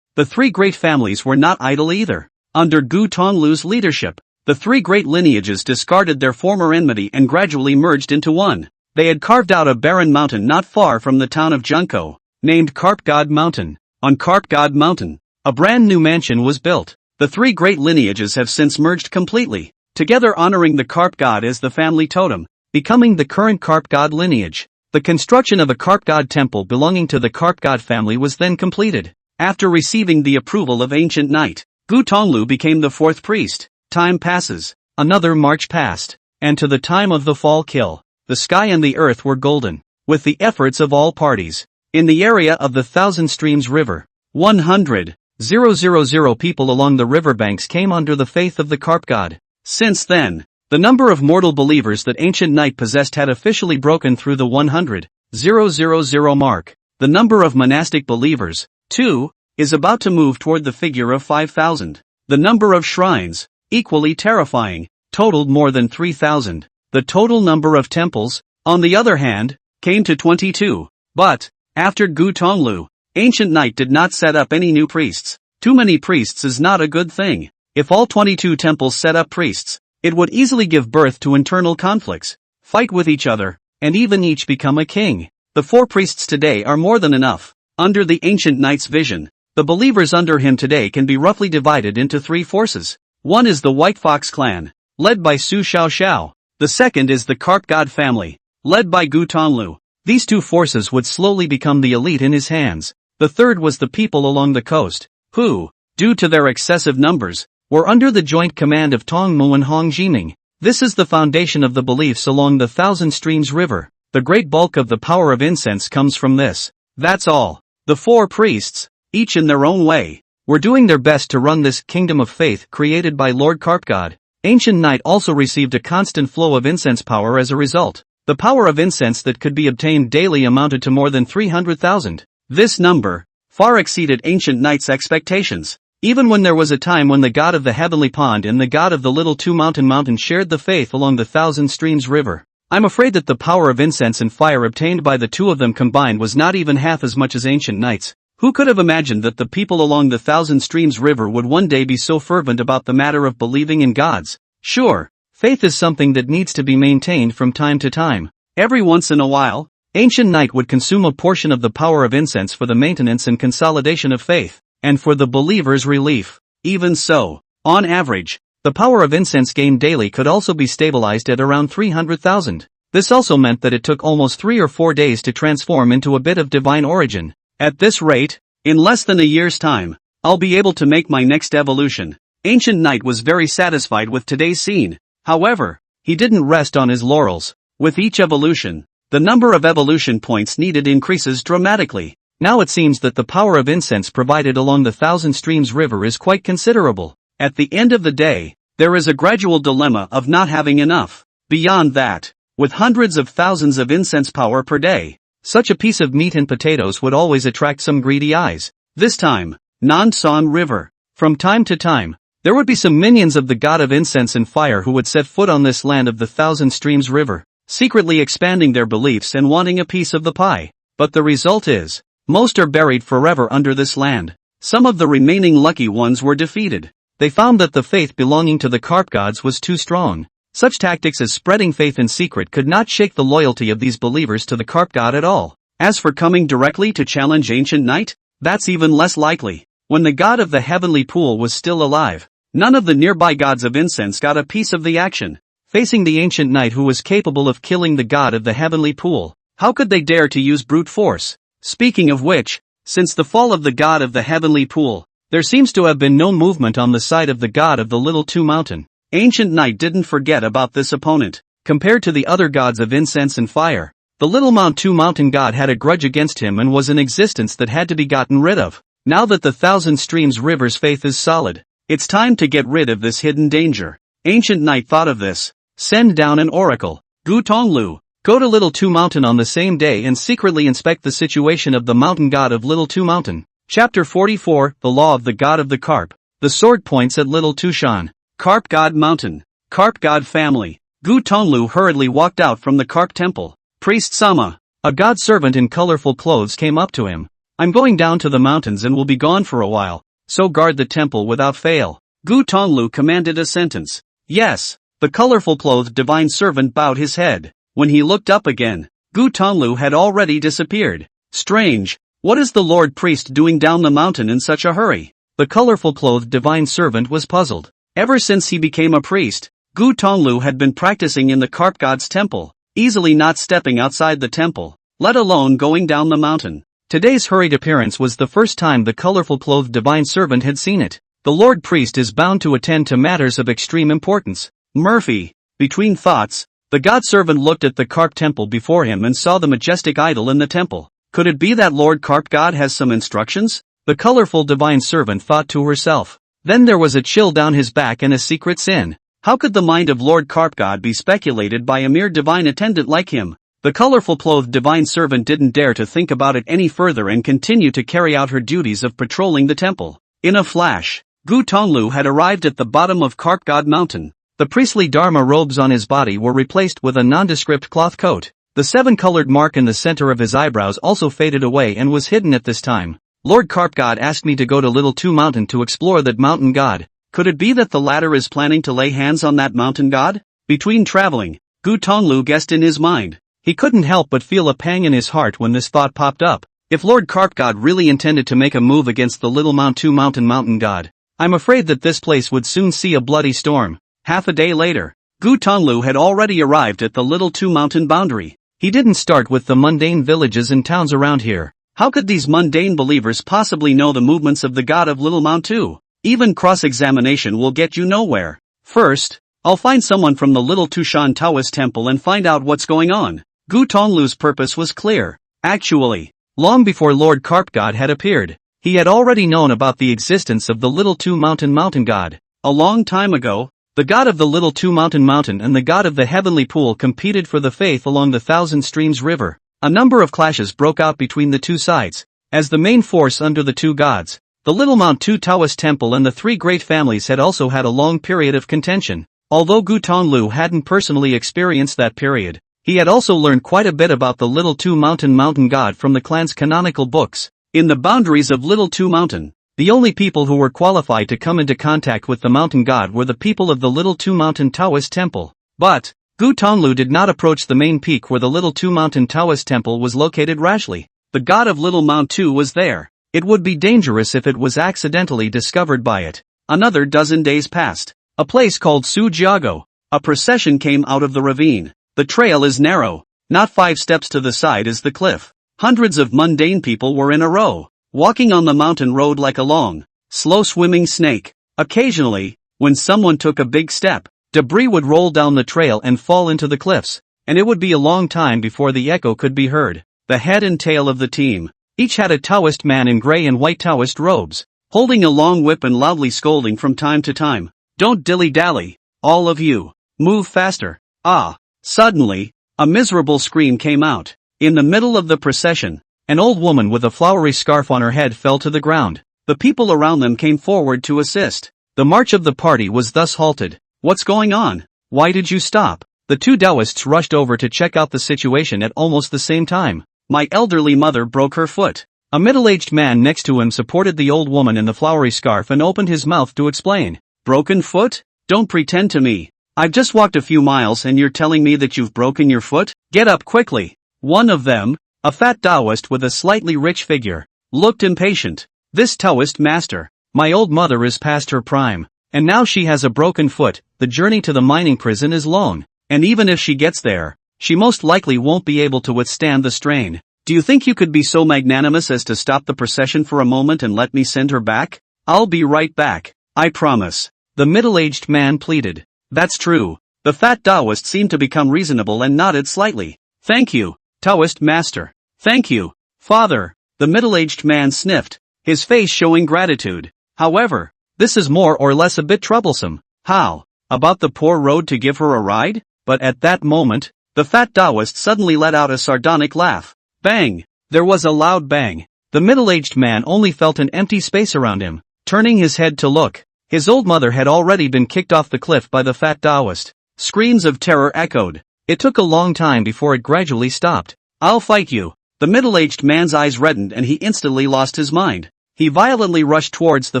The three great families were not idle either. Under Gu Tonglu's leadership, the three great lineages discarded their former enmity and gradually merged into one. They had carved out a barren mountain not far from the town of Junko, named Carp God Mountain. On Carp God Mountain, a brand new mansion was built. The three great lineages have since merged completely, together honoring the Carp God as the family totem, becoming the current Carp God lineage. The construction of a Carp God temple belonging to the Carp God family was then completed. After receiving the approval of ancient knight, Gu Tonglu became the fourth priest. Time passes, another March passed, and to the time of the fall kill, the sky and the earth were golden, with the efforts of all parties. In the area of the Thousand Streams River, 100,000 people along the riverbanks came under the faith of the Carp God. Since then, the number of mortal believers that ancient knight possessed had officially broken through the 100,000 mark. The number of monastic believers, too, is about to move toward the figure of 5,000. The number of shrines, equally terrifying, totaled more than 3,000. The total number of temples, on the other hand, came to 22. But, after Gu Tonglu, ancient knight did not set up any new priests. Too many priests is not a good thing. If all 22 temples set up priests, it would easily give birth to internal conflicts, fight with each other, and even each become a king. The 4 priests today are more than enough. Under the ancient knight's vision, the believers under him today can be roughly divided into 3 forces. One is the White Fox clan, led by Su Xiaoxiao. The second is the Carp God family, led by Gu Tonglu. These two forces would slowly become the elite in his hands. The third was the people along the coast, who, due to their excessive numbers, were under the joint command of Tong Mu and Hong Jiming. This is the foundation of the beliefs along the Thousand Streams River. The great bulk of the power of incense comes from this. That's all. The four priests, each in their own way, were doing their best to run this kingdom of faith created by Lord Carp God. Ancient Night also received a constant flow of incense power as a result. The power of incense that could be obtained daily amounted to more than 300,000. This number far exceeded Ancient Night's expectations. Even when there was a time when the god of the heavenly pond and the god of the little two mountain shared the faith along the Thousand Streams River, I'm afraid that the power of incense and fire obtained by the two of them combined was not even half as much as Ancient Night's. Who could have imagined that the people along the Thousand Streams River would one day be so fervent about the matter of believing in gods? Sure, faith is something that needs to be maintained from time to time. Every once in a while, Ancient Night would consume a portion of the power of incense for the maintenance and consolidation of faith, and for the believer's relief. Even so, on average, the power of incense gained daily could also be stabilized at around 300,000. This also meant that it took almost 3 or 4 days to transform into a bit of divine origin. At this rate, in less than a year's time, I'll be able to make my next evolution. Ancient Night was very satisfied with today's scene. However, he didn't rest on his laurels. With each evolution, the number of evolution points needed increases dramatically. Now it seems that the power of incense provided along the Thousand Streams River is quite considerable. At the end of the day, there is a gradual dilemma of not having enough. Beyond that, with hundreds of thousands of incense power per day, such a piece of meat and potatoes would always attract some greedy eyes. This time, Nansan River. From time to time, there would be some minions of the god of incense and fire who would set foot on this land of the Thousand Streams River, secretly expanding their beliefs and wanting a piece of the pie. But the result is, most are buried forever under this land. Some of the remaining lucky ones were defeated. They found that the faith belonging to the carp gods was too strong. Such tactics as spreading faith in secret could not shake the loyalty of these believers to the carp god at all. As for coming directly to challenge Ancient Night, that's even less likely. When the god of the heavenly pool was still alive, none of the nearby gods of incense got a piece of the action. Facing the Ancient Night who was capable of killing the god of the heavenly pool, how could they dare to use brute force? Speaking of which, since the fall of the god of the heavenly pool, there seems to have been no movement on the side of the god of the little two mountain. Ancient Night didn't forget about this opponent. Compared to the other gods of incense and fire, the little two mountain god had a grudge against him and was an existence that had to be gotten rid of. Now that the Thousand Streams River's faith is solid, it's time to get rid of this hidden danger. Ancient Night thought of this. Send down an oracle. Gu Tonglu, go to Little Two Mountain on the same day and secretly inspect the situation of the mountain god of Little Two Mountain. Chapter 44, The Law of the God of the Carp. The sword points at Little Tushan. Carp God Mountain. Carp God Family. Gu Tonglu hurriedly walked out from the Carp Temple. Priest Sama, a god servant in colorful clothes, came up to him. I'm going down to the mountains and will be gone for a while, so guard the temple without fail. Gu Tonglu commanded a sentence. Yes. The colorful clothed divine servant bowed his head. When he looked up again, Gu Tonglu had already disappeared. Strange, what is the Lord Priest doing down the mountain in such a hurry? The colorful clothed divine servant was puzzled. Ever since he became a priest, Gu Tonglu had been practicing in the carp god's temple, easily not stepping outside the temple, let alone going down the mountain. Today's hurried appearance was the first time the colorful clothed divine servant had seen it. The Lord Priest is bound to attend to matters of extreme importance. Murphy. Between thoughts, the god servant looked at the carp temple before him and saw the majestic idol in the temple. Could it be that Lord Carp God has some instructions? The colorful divine servant thought to herself. Then there was a chill down his back and a secret sin. How could the mind of Lord Carp God be speculated by a mere divine attendant like him? The colorful clothed divine servant didn't dare to think about it any further and continued to carry out her duties of patrolling the temple. In a flash, Gu Tonglu had arrived at the bottom of Carp God Mountain. The priestly dharma robes on his body were replaced with a nondescript cloth coat. The 7-colored mark in the center of his eyebrows also faded away and was hidden at this time. Lord Carp God asked me to go to Little Two Mountain to explore that mountain god. Could it be that the latter is planning to lay hands on that mountain god? Between traveling, Gu Tonglu guessed in his mind. He couldn't help but feel a pang in his heart when this thought popped up. If Lord Carp God really intended to make a move against the Little Two Mountain mountain god, I'm afraid that this place would soon see a bloody storm. Half a day later, Gu Tonglu had already arrived at the Little Two Mountain boundary. He didn't start with the mundane villages and towns around here. How could these mundane believers possibly know the movements of the god of Little Mount 2? Even cross-examination will get you nowhere. First, I'll find someone from the Little Tushan Taoist temple and find out what's going on. Gu Tonglu's purpose was clear. Actually, long before Lord Carp God had appeared, he had already known about the existence of the Little Two Mountain god. A long time ago, the god of the Little Two Mountain and the god of the Heavenly Pool competed for the faith along the Thousand Streams River. A number of clashes broke out between the two sides. As the main force under the two gods, the Little Mount 2 Taoist temple and the three great families had also had a long period of contention. Although Gu Tonglu hadn't personally experienced that period, he had also learned quite a bit about the Little Two Mountain god from the clan's canonical books. In the boundaries of Little Two Mountain, the only people who were qualified to come into contact with the mountain god were the people of the Little Two Mountain Taoist temple. But Gu Tonglu did not approach the main peak where the Little Two Mountain Taoist temple was located rashly. The god of Little Mount 2 was there. It would be dangerous if it was accidentally discovered by it. Another dozen days passed. A place called Sujiago. A procession came out of the ravine. The trail is narrow. Not 5 steps to the side is the cliff. Hundreds of mundane people were in a row, walking on the mountain road like a long, slow-swimming snake. Occasionally, when someone took a big step, debris would roll down the trail and fall into the cliffs, and it would be a long time before the echo could be heard. The head and tail of the team each had a Taoist man in gray and white Taoist robes, holding a long whip and loudly scolding from time to time. Don't dilly-dally, all of you. Move faster. Ah! Suddenly, a miserable scream came out. In the middle of the procession, an old woman with a flowery scarf on her head fell to the ground. The people around them came forward to assist. The march of the party was thus halted. What's going on? Why did you stop? The two Taoists rushed over to check out the situation at almost the same time. My elderly mother broke her foot. A middle-aged man next to him supported the old woman in the flowery scarf and opened his mouth to explain. Broken foot? Don't pretend to me. I've just walked a few miles and you're telling me that you've broken your foot? Get up quickly. One of them, a fat Taoist with a slightly rich figure, looked impatient. This Taoist master, my old mother is past her prime, and now she has a broken foot. The journey to the mining prison is long, and even if she gets there, she most likely won't be able to withstand the strain. Do you think you could be so magnanimous as to stop the procession for a moment and let me send her back? I'll be right back, I promise. The middle-aged man pleaded. That's true. The fat Taoist seemed to become reasonable and nodded slightly. Thank you, Taoist master. Thank you, father. The middle-aged man sniffed, his face showing gratitude. However, this is more or less a bit troublesome. How about the poor road to give her a ride? But at that moment, the fat Taoist suddenly let out a sardonic laugh. Bang! There was a loud bang. The middle-aged man only felt an empty space around him. Turning his head to look, his old mother had already been kicked off the cliff by the fat Taoist. Screams of terror echoed. It took a long time before it gradually stopped. I'll fight you. The middle-aged man's eyes reddened and he instantly lost his mind. He violently rushed towards the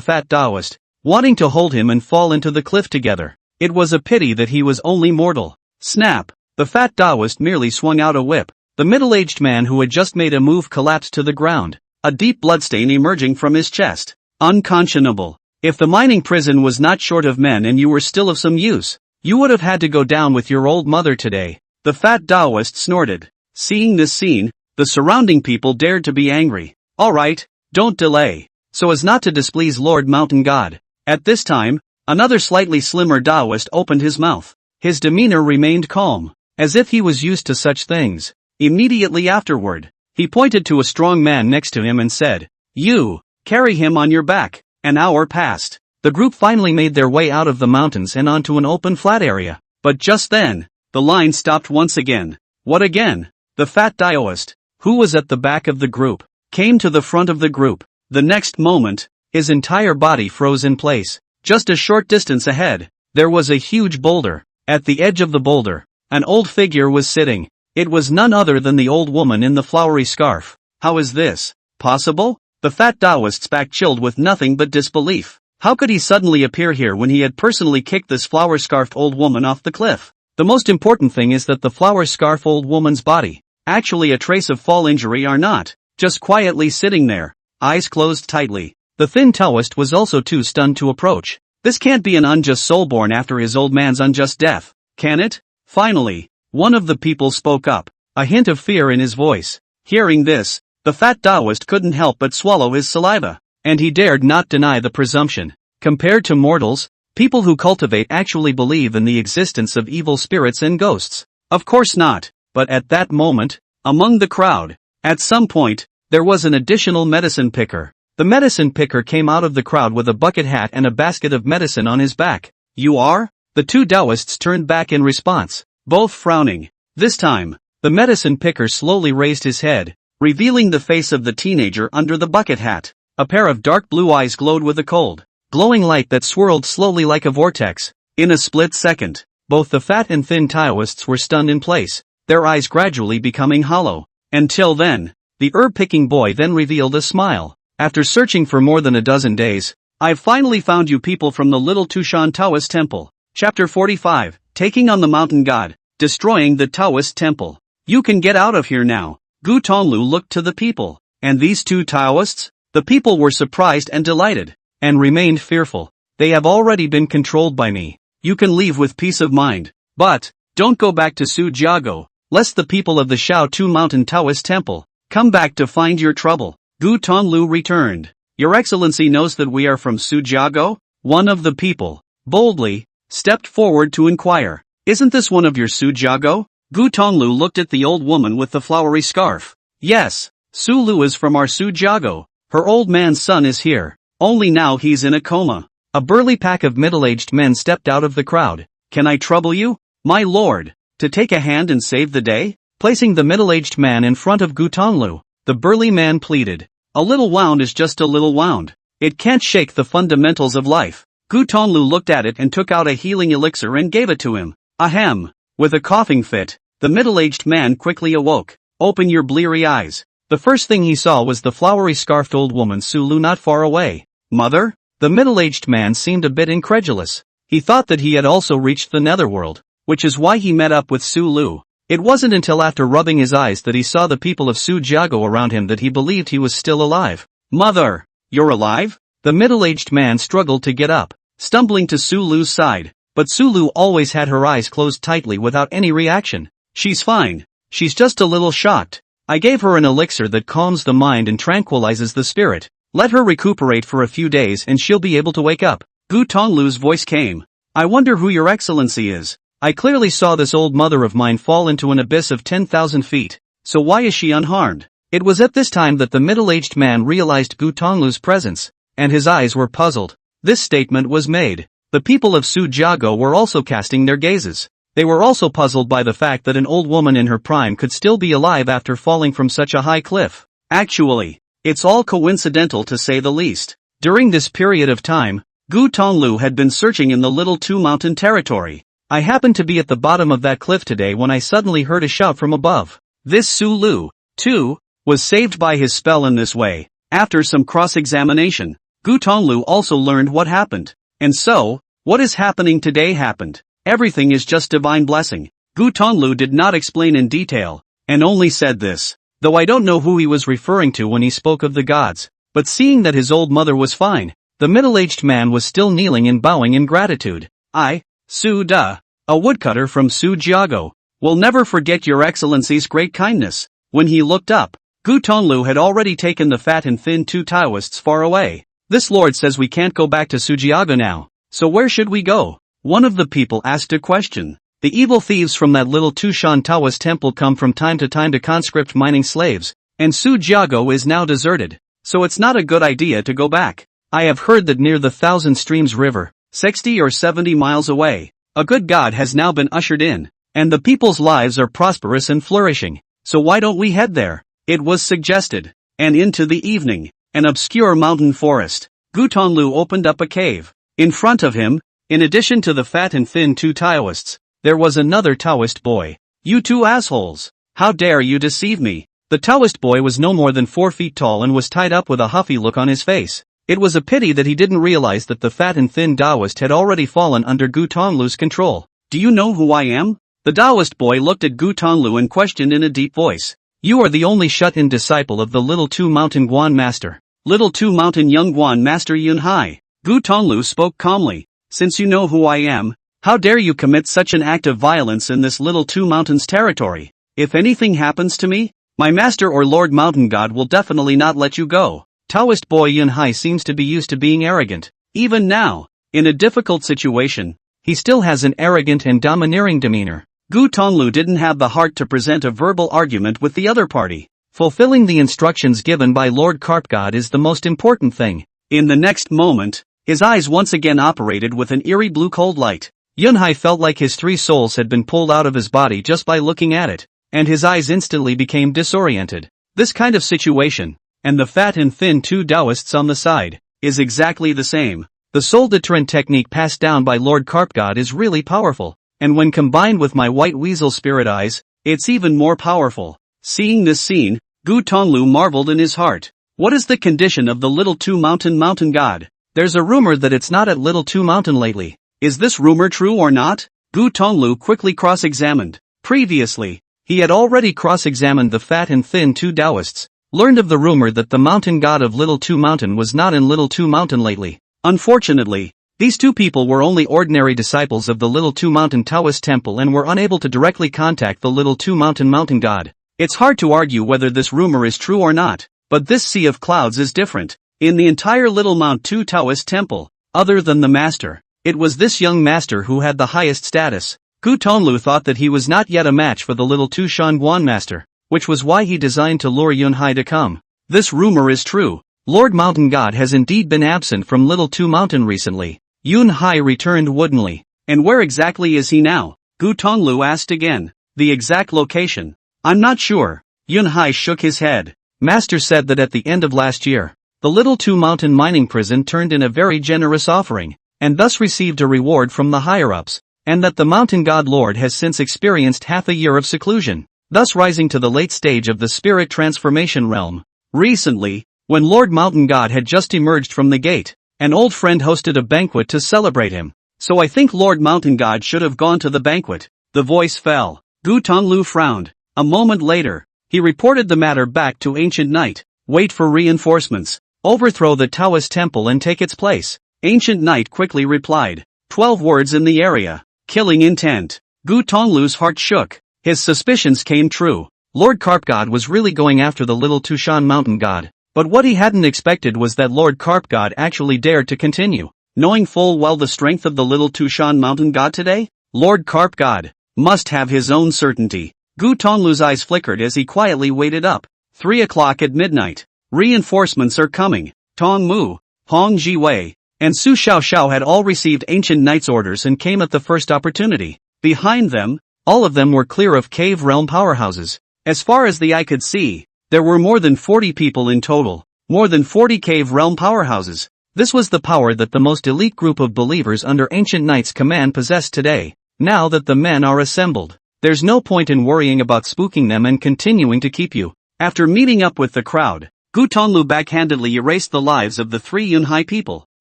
fat Taoist, wanting to hold him and fall into the cliff together. It was a pity that he was only mortal. Snap! The fat Taoist merely swung out a whip. The middle-aged man who had just made a move collapsed to the ground, a deep bloodstain emerging from his chest. Unconscionable. If the mining prison was not short of men and you were still of some use, you would have had to go down with your old mother today. The fat Taoist snorted. Seeing this scene, the surrounding people dared to be angry. Alright, don't delay, so as not to displease Lord Mountain God. At this time, another slightly slimmer Taoist opened his mouth. His demeanor remained calm, as if he was used to such things. Immediately afterward, he pointed to a strong man next to him and said, You, carry him on your back. An hour passed. The group finally made their way out of the mountains and onto an open flat area. But just then, the line stopped once again. What again? The fat Taoist, who was at the back of the group, came to the front of the group. The next moment, his entire body froze in place. Just a short distance ahead, there was a huge boulder. At the edge of the boulder, an old figure was sitting. It was none other than the old woman in the flowery scarf. How is this possible? The fat Taoist's back chilled with nothing but disbelief. How could he suddenly appear here when he had personally kicked this flower-scarfed old woman off the cliff? The most important thing is that the flower-scarf old woman's body, actually a trace of fall injury are not, just quietly sitting there, eyes closed tightly. The thin Taoist was also too stunned to approach. This can't be an unjust soul born after his old man's unjust death, can it? Finally, one of the people spoke up, a hint of fear in his voice. Hearing this, the fat Taoist couldn't help but swallow his saliva, and he dared not deny the presumption. Compared to mortals, people who cultivate actually believe in the existence of evil spirits and ghosts. Of course not, but at that moment, among the crowd, at some point, there was an additional medicine picker. The medicine picker came out of the crowd with a bucket hat and a basket of medicine on his back. You are? The two Taoists turned back in response, both frowning. This time, the medicine picker slowly raised his head, revealing the face of the teenager under the bucket hat. A pair of dark blue eyes glowed with a cold, glowing light that swirled slowly like a vortex. In a split second, both the fat and thin Taoists were stunned in place, their eyes gradually becoming hollow. Until then, the herb-picking boy then revealed a smile. After searching for more than a dozen days, I've finally found you people from the Little Tushan Taoist Temple. Chapter 45, Taking on the Mountain God, Destroying the Taoist Temple. You can get out of here now. Gu Tonglu looked to the people. And these two Taoists? The people were surprised and delighted, and remained fearful. They have already been controlled by me. You can leave with peace of mind. But, don't go back to Sujiago, lest the people of the Shao Tu Mountain Taoist Temple come back to find your trouble. Gu Tonglu returned. Your Excellency knows that we are from Sujiago? One of the people, boldly, stepped forward to inquire. Isn't this one of your Sujiago? Gu Tonglu looked at the old woman with the flowery scarf. Yes, Su Lu is from our Sujiago. Her old man's son is here. Only now he's in a coma. A burly pack of middle-aged men stepped out of the crowd. Can I trouble you, my lord, to take a hand and save the day? Placing the middle-aged man in front of Gu Tonglu, the burly man pleaded. A little wound is just a little wound. It can't shake the fundamentals of life. Gu Tonglu looked at it and took out a healing elixir and gave it to him. Ahem. With a coughing fit, the middle-aged man quickly awoke. Open your bleary eyes. The first thing he saw was the flowery scarfed old woman Su Lu not far away. Mother? The middle-aged man seemed a bit incredulous. He thought that he had also reached the netherworld, which is why he met up with Su Lu. It wasn't until after rubbing his eyes that he saw the people of Sujiago around him that he believed he was still alive. Mother! You're alive? The middle-aged man struggled to get up, stumbling to Su Lu's side, but Su Lu always had her eyes closed tightly without any reaction. She's fine. She's just a little shocked. I gave her an elixir that calms the mind and tranquilizes the spirit. Let her recuperate for a few days and she'll be able to wake up. Gu Tonglu's voice came. I wonder who your excellency is. I clearly saw this old mother of mine fall into an abyss of 10,000 feet, so why is she unharmed? It was at this time that the middle-aged man realized Gu Tonglu's presence, and his eyes were puzzled. This statement was made. The people of Sujiago were also casting their gazes. They were also puzzled by the fact that an old woman in her prime could still be alive after falling from such a high cliff. Actually, it's all coincidental to say the least. During this period of time, Gu Tonglu had been searching in the Little Two Mountain territory. I happened to be at the bottom of that cliff today when I suddenly heard a shout from above. This Su Lu, too, was saved by his spell in this way. After some cross-examination, Gu Tonglu also learned what happened. And so, what is happening today happened. Everything is just divine blessing. Gu Tonglu did not explain in detail, and only said this, though I don't know who he was referring to when he spoke of the gods, but seeing that his old mother was fine, the middle-aged man was still kneeling and bowing in gratitude. I, Su Da, a woodcutter from Sujiago, will never forget your excellency's great kindness. When he looked up, Gu Tonglu had already taken the fat and thin two Taoists far away. This lord says we can't go back to Sujiago now, so where should we go? One of the people asked a question. The evil thieves from that Little Tushan Taoist temple come from time to conscript mining slaves, and Sujiago is now deserted, so it's not a good idea to go back. I have heard that near the Thousand Streams River, 60 or 70 miles away, a good god has now been ushered in, and the people's lives are prosperous and flourishing, so why don't we head there? It was suggested. And into the evening, an obscure mountain forest, Gu Tonglu opened up a cave. In front of him, in addition to the fat and thin two Taoists, there was another Taoist boy. You two assholes! How dare you deceive me? The Taoist boy was no more than 4 feet tall and was tied up with a huffy look on his face. It was a pity that he didn't realize that the fat and thin Taoist had already fallen under Gu Tonglu's control. Do you know who I am? The Taoist boy looked at Gu Tonglu and questioned in a deep voice. You are the only shut-in disciple of the Little Two Mountain Guan Master. Little Two Mountain Young Guan Master Yun Hai. Gu Tonglu spoke calmly. since you know who I am, how dare you commit such an act of violence in this little two mountains territory? If anything happens to me, my master or Lord Mountain God will definitely not let you go. Taoist boy Yunhai seems to be used to being arrogant. Even now, in a difficult situation, he still has an arrogant and domineering demeanor. Gu Tonglu didn't have the heart to present a verbal argument with the other party. Fulfilling the instructions given by Lord Carp God is the most important thing. In the next moment, his eyes once again operated with an eerie blue cold light. Yunhai felt like his three souls had been pulled out of his body just by looking at it, and his eyes instantly became disoriented. This kind of situation, and the fat and thin two Taoists on the side, is exactly the same. The soul deterrent technique passed down by Lord Carp God is really powerful, and when combined with my white weasel spirit eyes, it's even more powerful. Seeing this scene, Gu Tonglu marveled in his heart. What is the condition of the Little Two Mountain God? There's a rumor that it's not at Little Two Mountain lately. Is this rumor true or not? Gu Tonglu quickly cross-examined. Previously, he had already cross-examined the fat and thin two Taoists, learned of the rumor that the mountain god of Little Two Mountain was not in Little Two Mountain lately. Unfortunately, these two people were only ordinary disciples of the Little Two Mountain Taoist temple and were unable to directly contact the Little Two Mountain god. It's hard to argue whether this rumor is true or not, but this sea of clouds is different. In the entire Little Mount Two Taoist temple, other than the master, it was this young master who had the highest status. Gu Tonglu thought that he was not yet a match for the Little Two Shanguan master, which was why he designed to lure Yunhai to come. This rumor is true. Lord Mountain God has indeed been absent from Little Two Mountain recently. Yunhai returned woodenly. And where exactly is he now? Gu Tonglu asked again. The exact location. I'm not sure. Yunhai shook his head. Master said that at the end of last year, the Little Two Mountain mining prison turned in a very generous offering, and thus received a reward from the higher-ups, and that the Mountain God Lord has since experienced half a year of seclusion, thus rising to the late stage of the spirit transformation realm. Recently, when Lord Mountain God had just emerged from the gate, an old friend hosted a banquet to celebrate him. So I think Lord Mountain God should have gone to the banquet. The voice fell. Gu Tonglu frowned. A moment later, he reported the matter back to Ancient Knight. Wait for reinforcements. Overthrow the Taoist temple and take its place. Ancient Knight quickly replied. 12 words in the area. Killing intent. Gu Tonglu's heart shook. His suspicions came true. Lord Carp God was really going after the Little Tushan Mountain God. But what he hadn't expected was that Lord Carp God actually dared to continue. Knowing full well the strength of the Little Tushan Mountain God today, Lord Carp God must have his own certainty. Gu Tonglu's eyes flickered as he quietly waited up. 3 o'clock at midnight. Reinforcements are coming. Tong Mu, Hong Jiwei, and Su Xiao had all received Ancient Knight's orders and came at the first opportunity. Behind them, all of them were clear of cave realm powerhouses. As far as the eye could see, there were more than 40 people in total. More than 40 cave realm powerhouses. This was the power that the most elite group of believers under Ancient Knight's command possessed today. Now that the men are assembled, there's no point in worrying about spooking them and continuing to keep you. After meeting up with the crowd, Gu Tonglu backhandedly erased the lives of the 3 Yunhai people.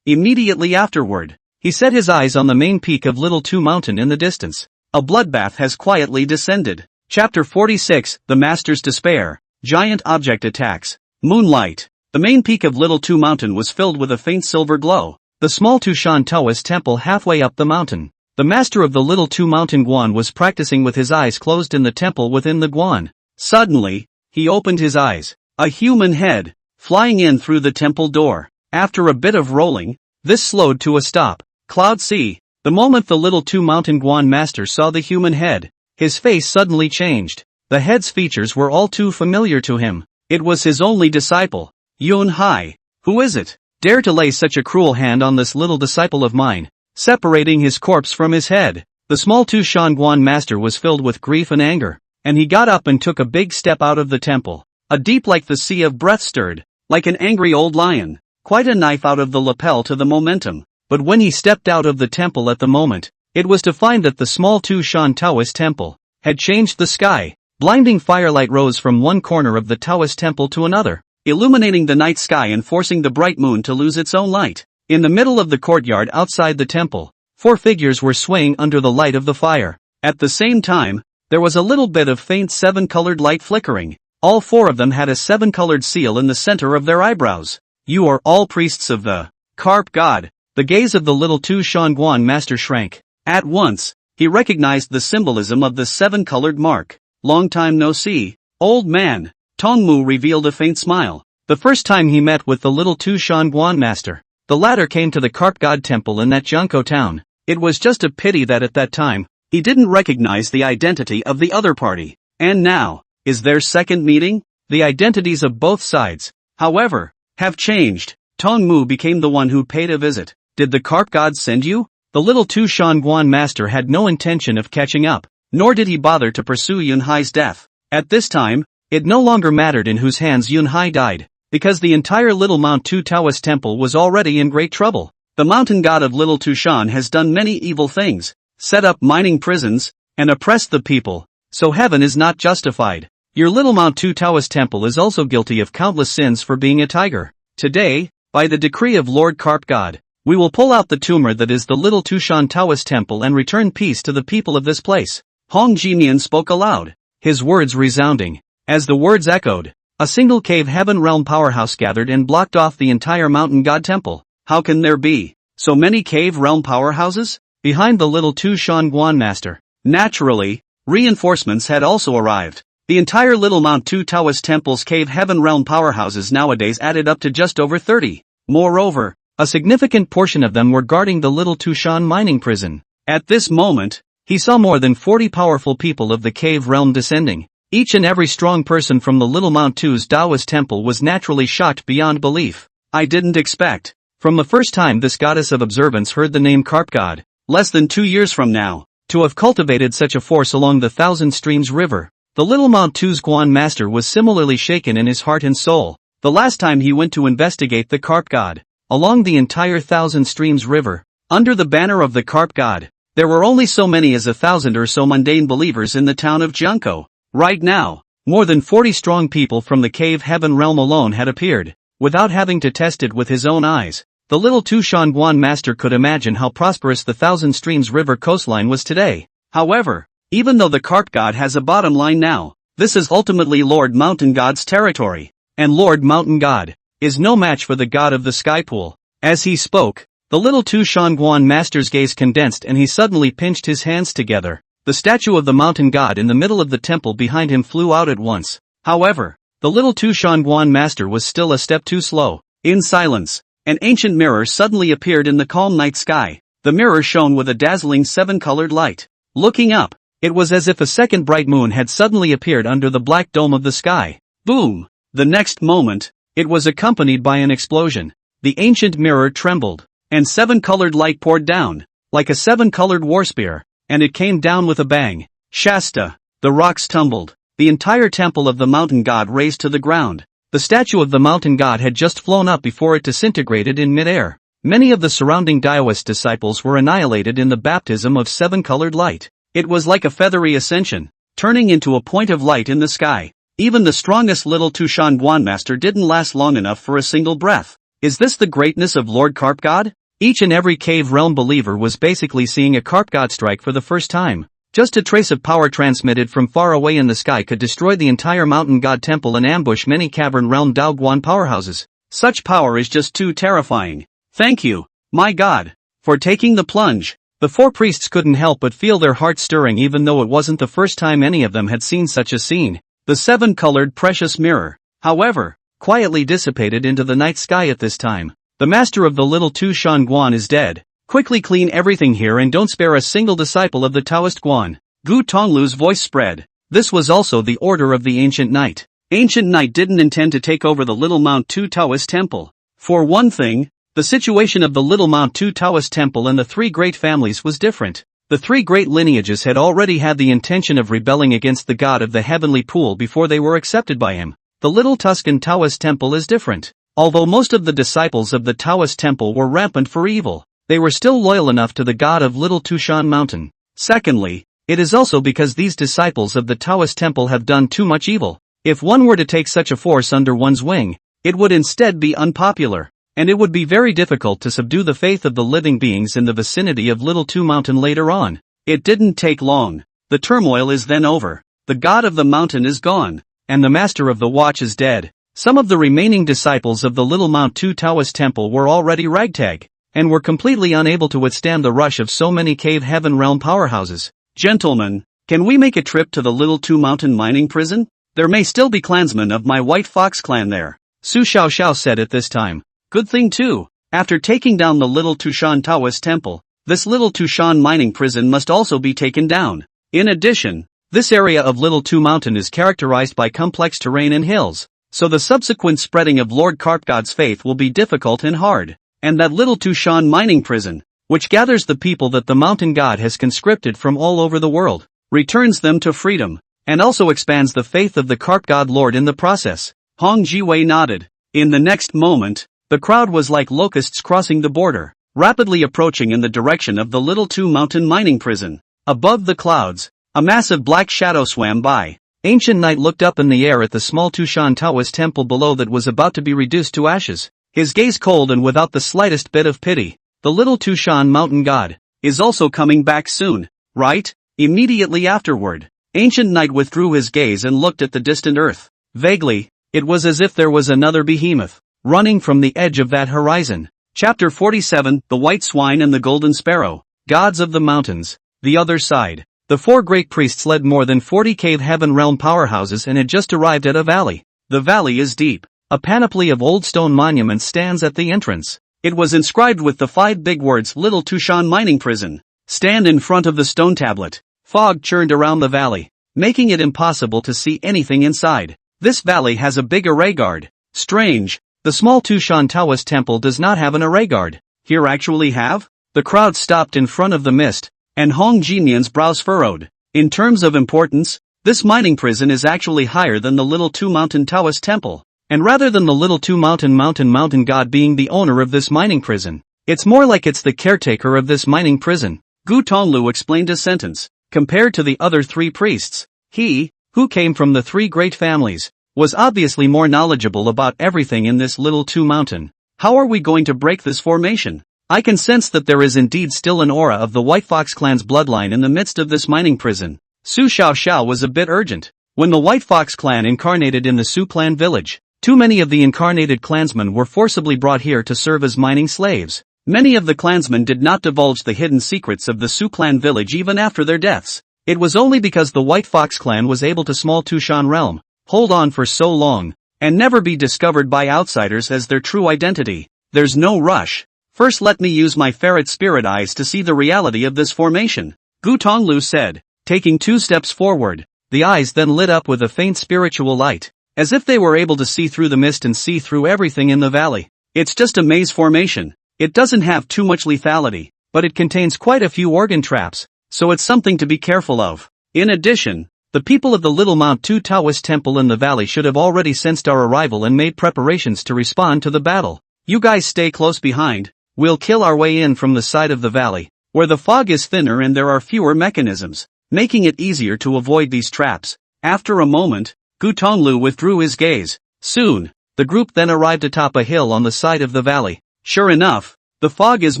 Immediately afterward, he set his eyes on the main peak of Little Two Mountain in the distance. A bloodbath has quietly descended. Chapter 46, The Master's Despair. Giant object attacks. Moonlight. The main peak of Little Two Mountain was filled with a faint silver glow. The small Tushan Taoist temple halfway up the mountain. The master of the Little Two Mountain Guan was practicing with his eyes closed in the temple within the Guan. Suddenly, he opened his eyes. A human head, flying in through the temple door. After a bit of rolling, this slowed to a stop. Cloud C. The moment the Little Two Mountain Guan master saw the human head, his face suddenly changed. The head's features were all too familiar to him. It was his only disciple. Yunhai. Who is it? Dare to lay such a cruel hand on this little disciple of mine, separating his corpse from his head. The small Tushan Guan master was filled with grief and anger, and he got up and took a big step out of the temple. A deep like the sea of breath stirred, like an angry old lion, quite a knife out of the lapel to the momentum. But when he stepped out of the temple at the moment, it was to find that the small Tushan Taoist temple had changed the sky. Blinding firelight rose from one corner of the Taoist temple to another, illuminating the night sky and forcing the bright moon to lose its own light. In the middle of the courtyard outside the temple, 4 figures were swaying under the light of the fire. At the same time, there was a little bit of faint 7-colored light flickering. All 4 of them had a 7-colored seal in the center of their eyebrows. You are all priests of the Carp God. The gaze of the little Tu Shanguan master shrank. At once, he recognized the symbolism of the seven-colored mark. Long time no see, old man. Tongmu revealed a faint smile. The first time he met with the little Tu Shanguan master, the latter came to the carp god temple in that Jiangkou town. It was just a pity that at that time, he didn't recognize the identity of the other party. And now, is their second meeting? The identities of both sides, however, have changed. Tongmu became the one who paid a visit. Did the carp god send you? The little Tu Shanguan master had no intention of catching up, nor did he bother to pursue Yunhai's death. At this time, it no longer mattered in whose hands Yunhai died, because the entire Little Mount Tu Taoist temple was already in great trouble. The mountain god of Little Tushan has done many evil things, set up mining prisons, and oppressed the people, so heaven is not justified. Your Little Mount Tu Taoist temple is also guilty of countless sins for being a tiger. Today, by the decree of Lord Carp God, we will pull out the tumor that is the Little Tushan Taoist temple and return peace to the people of this place. Hong Jimian spoke aloud, his words resounding. As the words echoed, a single cave heaven realm powerhouse gathered and blocked off the entire mountain god temple. How can there be so many cave realm powerhouses behind the little Tu Shanguan master? Naturally, reinforcements had also arrived. The entire Little Mount Tu Taoist temple's cave heaven realm powerhouses nowadays added up to just over 30. Moreover, a significant portion of them were guarding the Little Tushan mining prison. At this moment, he saw more than 40 powerful people of the cave realm descending. Each and every strong person from the Little Mount Tu's Taoist temple was naturally shocked beyond belief. I didn't expect, from the first time this goddess of observance heard the name Carp God, less than 2 years from now, to have cultivated such a force along the Thousand Streams River. The Little Mount Tu's Guan master was similarly shaken in his heart and soul. The last time he went to investigate the Carp God, along the entire Thousand Streams River, under the banner of the Carp God, there were only so many as 1,000 or so mundane believers in the town of Jiangkou. Right now, more than 40 strong people from the cave heaven realm alone had appeared. Without having to test it with his own eyes, the little Tu Shanguan master could imagine how prosperous the Thousand Streams River coastline was today. However, even though the Carp God has a bottom line now, this is ultimately Lord Mountain God's territory, and Lord Mountain God is no match for the god of the sky pool. As he spoke, the little Tu Shanguan master's gaze condensed and he suddenly pinched his hands together. The statue of the mountain god in the middle of the temple behind him flew out at once. However, the little Tu Shanguan master was still a step too slow. In silence, an ancient mirror suddenly appeared in the calm night sky. The mirror shone with a dazzling seven-colored light. Looking up, it was as if a second bright moon had suddenly appeared under the black dome of the sky. Boom! The next moment, it was accompanied by an explosion. The ancient mirror trembled, and seven-colored light poured down, like a seven-colored war spear, and it came down with a bang. Shasta! The rocks tumbled. The entire temple of the mountain god razed to the ground. The statue of the mountain god had just flown up before it disintegrated in midair. Many of the surrounding Taoist disciples were annihilated in the baptism of seven-colored light. It was like a feathery ascension, turning into a point of light in the sky. Even the strongest little Tu Shanguan master didn't last long enough for a single breath. Is this the greatness of Lord Carp God? Each and every cave realm believer was basically seeing a carp god strike for the first time. Just a trace of power transmitted from far away in the sky could destroy the entire mountain god temple and ambush many cavern realm Daoguan powerhouses. Such power is just too terrifying. Thank you, my god, for taking the plunge. The four priests couldn't help but feel their hearts stirring even though it wasn't the first time any of them had seen such a scene. The seven-colored precious mirror, however, quietly dissipated into the night sky at this time. The master of the little Tu Shanguan is dead. Quickly clean everything here and don't spare a single disciple of the Taoist Guan. Gu Tonglu's voice spread. This was also the order of the Ancient Knight. Ancient Knight didn't intend to take over the Little Mount Tu Taoist Temple. For one thing, the situation of the Little Mount Tu Taoist Temple and the three great families was different. The three great lineages had already had the intention of rebelling against the god of the heavenly pool before they were accepted by him. The Little Tuscan Taoist Temple is different. Although most of the disciples of the Taoist Temple were rampant for evil, they were still loyal enough to the god of Little Tushan Mountain. Secondly, it is also because these disciples of the Taoist Temple have done too much evil. If one were to take such a force under one's wing, it would instead be unpopular, and it would be very difficult to subdue the faith of the living beings in the vicinity of Little Tu Mountain later on. It didn't take long. The turmoil is then over. The god of the mountain is gone, and the master of the watch is dead. Some of the remaining disciples of the Little Mount Tu Taoist Temple were already ragtag. and were completely unable to withstand the rush of so many cave heaven realm powerhouses. Gentlemen, can we make a trip to the Little Two Mountain mining prison? There may still be clansmen of my White Fox clan there, Su Xiaoxiao said at this time. Good thing too. After taking down the Little Tushan Taoist temple, this Little Tushan mining prison must also be taken down. In addition, this area of Little Two Mountain is characterized by complex terrain and hills, so the subsequent spreading of Lord Carp God's faith will be difficult and hard. And that Little Tushan mining prison, which gathers the people that the mountain god has conscripted from all over the world, returns them to freedom, and also expands the faith of the Carp God Lord in the process. Hong Jiwei nodded. In the next moment, the crowd was like locusts crossing the border, rapidly approaching in the direction of the Little Two Mountain mining prison. Above the clouds, a massive black shadow swam by. Ancient Knight looked up in the air at the small Tushan Taoist temple below that was about to be reduced to ashes. His gaze cold and without the slightest bit of pity. The Little Tushan mountain god is also coming back soon, right? Immediately afterward, Ancient Knight withdrew his gaze and looked at the distant earth. Vaguely, it was as if there was another behemoth running from the edge of that horizon. Chapter 47, The White Swine and the Golden Sparrow. Gods of the Mountains. The other side. The four great priests led more than 40 cave heaven realm powerhouses and had just arrived at a valley. The valley is deep. A panoply of old stone monuments stands at the entrance. It was inscribed with the 5 big words Little Tushan Mining Prison. Stand in front of the stone tablet. Fog churned around the valley, making it impossible to see anything inside. This valley has a big array guard. Strange, the small Tushan Taoist temple does not have an array guard. Here actually have? The crowd stopped in front of the mist, and Hong Jinyan's brows furrowed. In terms of importance, this mining prison is actually higher than the Little Two Mountain Taoist temple. And rather than the Little Two Mountain mountain god being the owner of this mining prison, it's more like it's the caretaker of this mining prison. Gu Tonglu explained his sentence. Compared to the other 3 priests, he, who came from the 3 great families, was obviously more knowledgeable about everything in this Little Two Mountain. How are we going to break this formation? I can sense that there is indeed still an aura of the White Fox clan's bloodline in the midst of this mining prison. Su Xiaoxiao was a bit urgent. When the White Fox clan incarnated in the Su clan village, too many of the incarnated clansmen were forcibly brought here to serve as mining slaves. Many of the clansmen did not divulge the hidden secrets of the Su clan village even after their deaths. It was only because the White Fox clan was able to small Tushan realm, hold on for so long, and never be discovered by outsiders as their true identity. There's no rush. First let me use my ferret spirit eyes to see the reality of this formation, Gu Tonglu said, taking 2 steps forward. The eyes then lit up with a faint spiritual light, as if they were able to see through the mist and see through everything in the valley. It's just a maze formation. It doesn't have too much lethality, but it contains quite a few organ traps, so it's something to be careful of. In addition, the people of the Little Mount Two Taoist temple in the valley should have already sensed our arrival and made preparations to respond to the battle. You guys stay close behind. We'll kill our way in from the side of the valley, where the fog is thinner and there are fewer mechanisms, making it easier to avoid these traps. After a moment, Gu Tonglu withdrew his gaze. Soon, the group then arrived atop a hill on the side of the valley. Sure enough, the fog is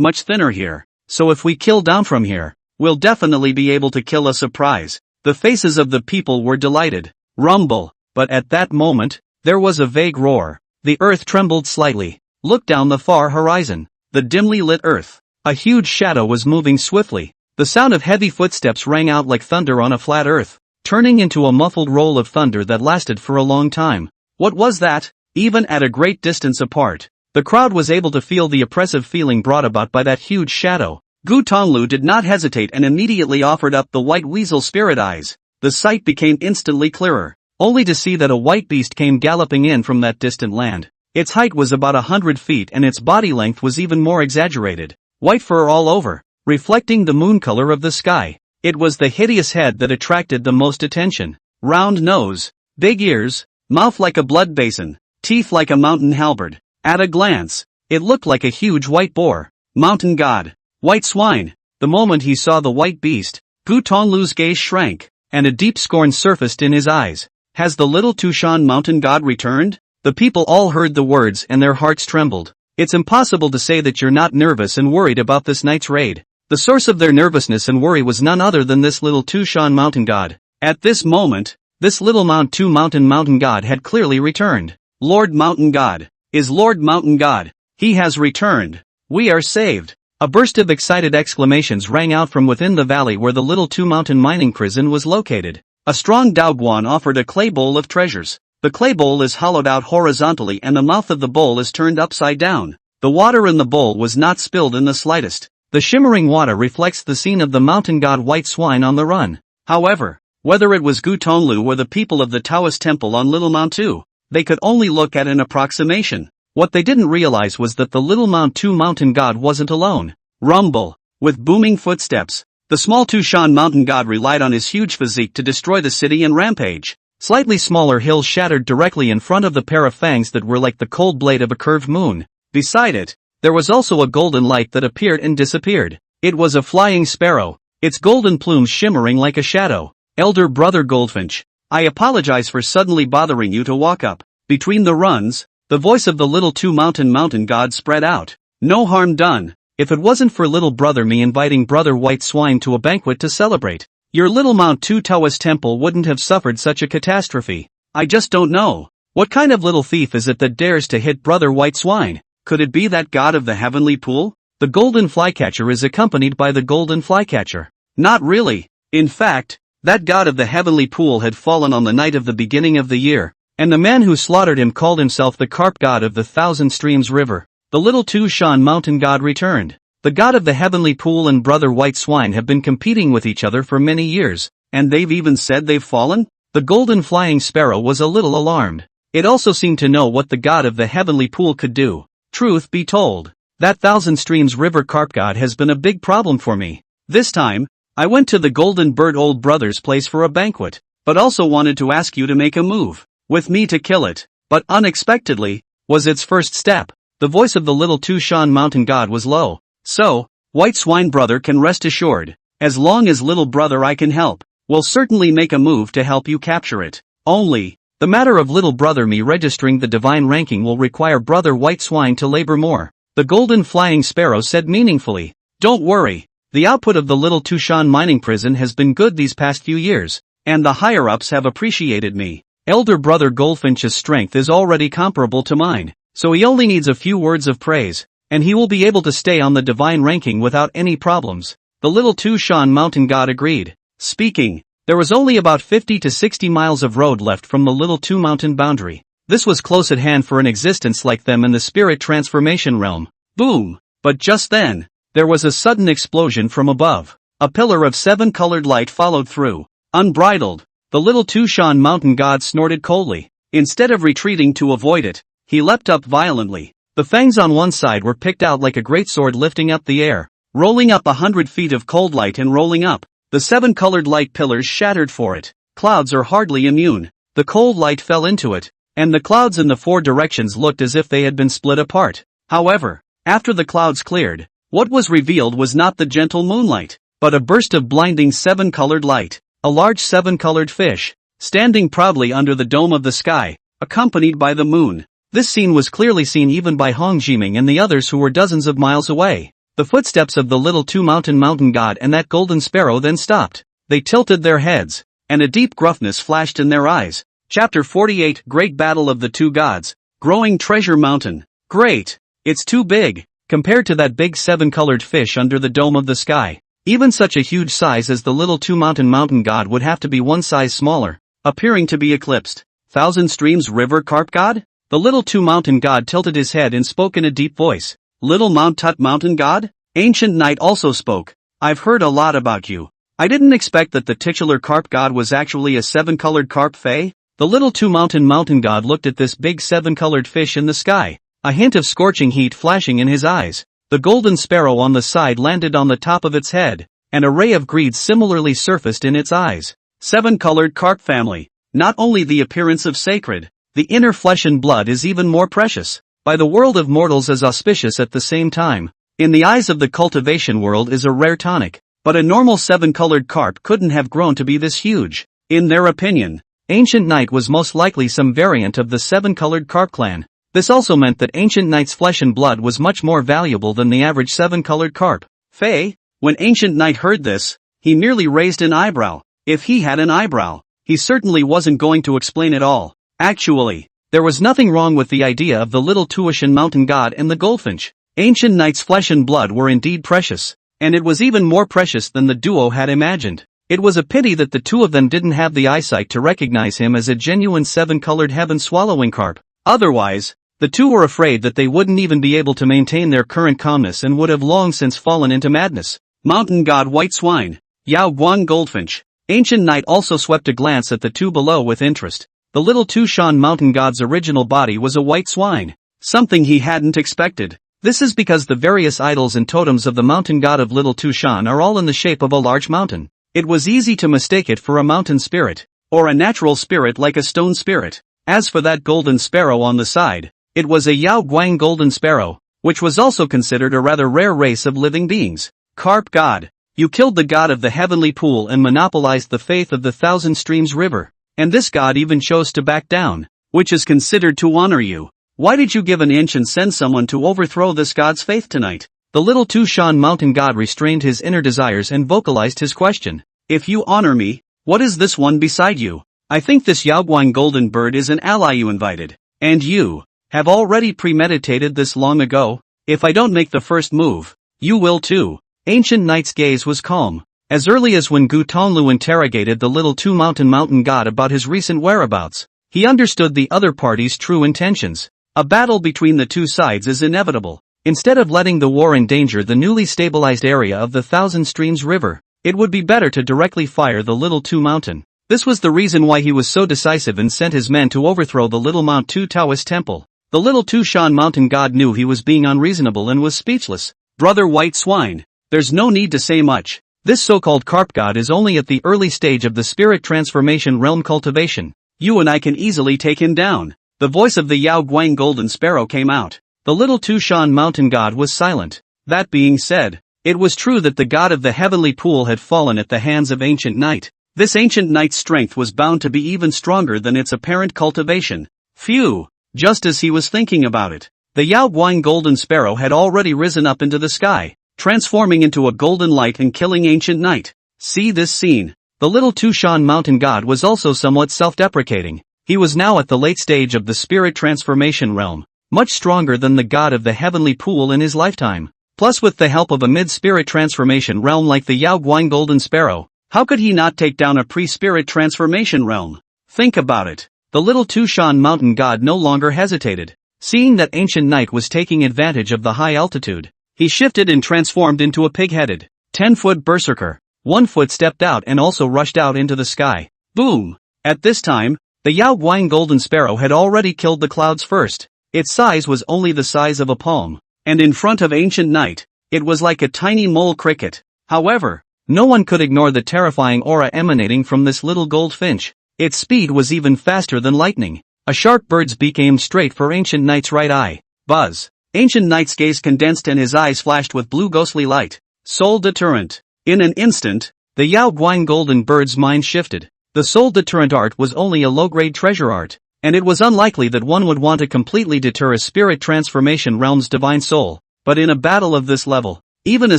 much thinner here, so if we kill down from here, we'll definitely be able to kill a surprise. The faces of the people were delighted. Rumble, but at that moment, there was a vague roar. The earth trembled slightly. Look down the far horizon. The dimly lit earth. A huge shadow was moving swiftly. The sound of heavy footsteps rang out like thunder on a flat earth, turning into a muffled roll of thunder that lasted for a long time. What was that? Even at a great distance apart, the crowd was able to feel the oppressive feeling brought about by that huge shadow. Gu Tonglu did not hesitate and immediately offered up the white weasel spirit eyes. The sight became instantly clearer, only to see that a white beast came galloping in from that distant land. Its height was about 100 feet and its body length was even more exaggerated. White fur all over, reflecting the moon color of the sky. It was the hideous head that attracted the most attention. Round nose, big ears, mouth like a blood basin, teeth like a mountain halberd. At a glance, it looked like a huge white boar. Mountain god. White swine. The moment he saw the white beast, Gu Tonglu's gaze shrank, and a deep scorn surfaced in his eyes. Has the Little Tushan mountain god returned? The people all heard the words and their hearts trembled. It's impossible to say that you're not nervous and worried about this night's raid. The source of their nervousness and worry was none other than this Little Tushan mountain god. At this moment, this Little Mount Two mountain god had clearly returned. Lord Mountain God. Is Lord Mountain God. He has returned. We are saved. A burst of excited exclamations rang out from within the valley where the little two-mountain mining prison was located. A strong Daoguan offered a clay bowl of treasures. The clay bowl is hollowed out horizontally and the mouth of the bowl is turned upside down. The water in the bowl was not spilled in the slightest. The shimmering water reflects the scene of the mountain god White Swine on the run. However, whether it was Gu Tonglu or the people of the Taoist temple on Little Mount 2, they could only look at an approximation. What they didn't realize was that the Little Mount 2 mountain god wasn't alone. Rumble. With booming footsteps, the small Tushan mountain god relied on his huge physique to destroy the city and rampage. Slightly smaller hills shattered directly in front of the pair of fangs that were like the cold blade of a curved moon. Beside it, there was also a golden light that appeared and disappeared. It was a flying sparrow, its golden plumes shimmering like a shadow. Elder brother Goldfinch, I apologize for suddenly bothering you to walk up. Between the runs, the voice of the little mountain god spread out. No harm done. If it wasn't for little brother me inviting brother White Swine to a banquet to celebrate, your Little Mount 2 Taoist temple wouldn't have suffered such a catastrophe. I just don't know. What kind of little thief is it that dares to hit brother White Swine? Could it be that god of the heavenly pool? The golden flycatcher is accompanied by the golden flycatcher. Not really. In fact, that god of the heavenly pool had fallen on the night of the beginning of the year, and the man who slaughtered him called himself the carp god of the Thousand Streams River. The little Tushan mountain god returned. The god of the heavenly pool and brother White Swine have been competing with each other for many years, and they've even said they've fallen? The golden flying sparrow was a little alarmed. It also seemed to know what the god of the heavenly pool could do. Truth be told, that Thousand Streams River carp god has been a big problem for me. This time, I went to the Golden Bird old brother's place for a banquet, but also wanted to ask you to make a move with me to kill it, but unexpectedly, was its first step. The voice of the little Tushan mountain god was low. So, White Swine brother can rest assured, as long as little brother I can help, we'll certainly make a move to help you capture it. Only, the matter of little brother me registering the divine ranking will require brother White Swine to labor more. The golden flying sparrow said meaningfully. Don't worry, the output of the little Tushan mining prison has been good these past few years, and the higher-ups have appreciated me. Elder brother Goldfinch's strength is already comparable to mine, so he only needs a few words of praise, and he will be able to stay on the divine ranking without any problems. The little Tushan mountain god agreed. Speaking, there was only about 50 to 60 miles of road left from the little two mountain boundary. This was close at hand for an existence like them in the spirit transformation realm. Boom! But just then, there was a sudden explosion from above. A pillar of 7-colored light followed through. Unbridled, the little Tushan mountain god snorted coldly. Instead of retreating to avoid it, he leapt up violently. The fangs on one side were picked out like a great sword lifting up the air, rolling up 100 feet of cold light and rolling up. The 7-colored light pillars shattered for it. Clouds are hardly immune. The cold light fell into it, and the clouds in the 4 directions looked as if they had been split apart. However, after the clouds cleared, what was revealed was not the gentle moonlight, but a burst of blinding 7-colored light. A large 7-colored fish, standing proudly under the dome of the sky, accompanied by the moon. This scene was clearly seen even by Hong Jiming and the others who were dozens of miles away. The footsteps of the little mountain god and that golden sparrow then stopped. They tilted their heads, and a deep gruffness flashed in their eyes. Chapter 48 Great Battle of the Two Gods. Growing Treasure Mountain. Great! It's too big, compared to that big 7-colored fish under the dome of the sky. Even such a huge size as the little mountain god would have to be one size smaller, appearing to be eclipsed. Thousand Streams River Carp God? The little mountain god tilted his head and spoke in a deep voice. Little Mount Tut mountain god? Ancient Knight also spoke. I've heard a lot about you. I didn't expect that the titular carp god was actually a 7-colored carp fae. The little mountain god looked at this big 7-colored fish in the sky, a hint of scorching heat flashing in his eyes. The golden sparrow on the side landed on the top of its head, and a ray of greed similarly surfaced in its eyes. 7-colored carp family. Not only the appearance of sacred, the inner flesh and blood is even more precious. By the world of mortals as auspicious at the same time. In the eyes of the cultivation world is a rare tonic, but a normal 7-colored carp couldn't have grown to be this huge. In their opinion, Ancient Knight was most likely some variant of the 7-colored carp clan. This also meant that Ancient Knight's flesh and blood was much more valuable than the average 7-colored carp. Fae? When Ancient Knight heard this, he merely raised an eyebrow. If he had an eyebrow, he certainly wasn't going to explain it all. Actually, there was nothing wrong with the idea of the little Tuashan mountain god and the goldfinch. Ancient Knight's flesh and blood were indeed precious, and it was even more precious than the duo had imagined. It was a pity that the two of them didn't have the eyesight to recognize him as a genuine seven-colored heaven-swallowing carp. Otherwise, the two were afraid that they wouldn't even be able to maintain their current calmness and would have long since fallen into madness. Mountain God White Swine. Yao Guang Goldfinch. Ancient Knight also swept a glance at the two below with interest. The little Tushan mountain god's original body was a white swine. Something he hadn't expected. This is because the various idols and totems of the mountain god of Little Tushan are all in the shape of a large mountain. It was easy to mistake it for a mountain spirit, or a natural spirit like a stone spirit. As for that golden sparrow on the side, it was a Yao Guang golden sparrow, which was also considered a rather rare race of living beings. Carp God. You killed the god of the heavenly pool and monopolized the faith of the Thousand Streams River, and this god even chose to back down, which is considered to honor you. Why did you give an inch and send someone to overthrow this god's faith tonight? The little Tushan mountain god restrained his inner desires and vocalized his question. If you honor me, what is this one beside you? I think this Yaoguang golden bird is an ally you invited. And you have already premeditated this long ago. If I don't make the first move, you will too. Ancient Knight's gaze was calm. As early as when Gu Tonglu interrogated the little mountain god about his recent whereabouts, he understood the other party's true intentions. A battle between the two sides is inevitable. Instead of letting the war endanger the newly stabilized area of the Thousand Streams River, it would be better to directly fire the Little Tu Mountain. This was the reason why he was so decisive and sent his men to overthrow the Little Mount Tu Taoist temple. The little Tushan mountain god knew he was being unreasonable and was speechless. Brother White Swine, there's no need to say much. This so-called carp god is only at the early stage of the spirit transformation realm cultivation. You and I can easily take him down. The voice of the Yao Guang golden sparrow came out. The little Tushan mountain god was silent. That being said, it was true that the god of the heavenly pool had fallen at the hands of Ancient Knight. This Ancient Knight's strength was bound to be even stronger than its apparent cultivation. Phew! Just as he was thinking about it, the Yao Guang golden sparrow had already risen up into the sky, transforming into a golden light and killing Ancient Knight. See this scene. The little Tushan mountain god was also somewhat self-deprecating. He was now at the late stage of the spirit transformation realm, much stronger than the god of the heavenly pool in his lifetime. Plus, with the help of a mid-spirit transformation realm like the Yao Guang golden sparrow, how could he not take down a pre-spirit transformation realm? Think about it. The little Tushan mountain god no longer hesitated. Seeing that Ancient Knight was taking advantage of the high altitude, he shifted and transformed into a pig-headed, 10-foot berserker. 1 foot stepped out and also rushed out into the sky. Boom! At this time, the Yao Guang golden sparrow had already killed the clouds first. Its size was only the size of a palm, and in front of Ancient Knight, it was like a tiny mole cricket. However, no one could ignore the terrifying aura emanating from this little goldfinch. Its speed was even faster than lightning. A sharp bird's beak aimed straight for Ancient Knight's right eye. Buzz! Ancient Knight's gaze condensed and his eyes flashed with blue ghostly light. Soul deterrent. In an instant, the Yao Guang golden bird's mind shifted. The soul deterrent art was only a low-grade treasure art, and it was unlikely that one would want to completely deter a spirit transformation realm's divine soul. But in a battle of this level, even a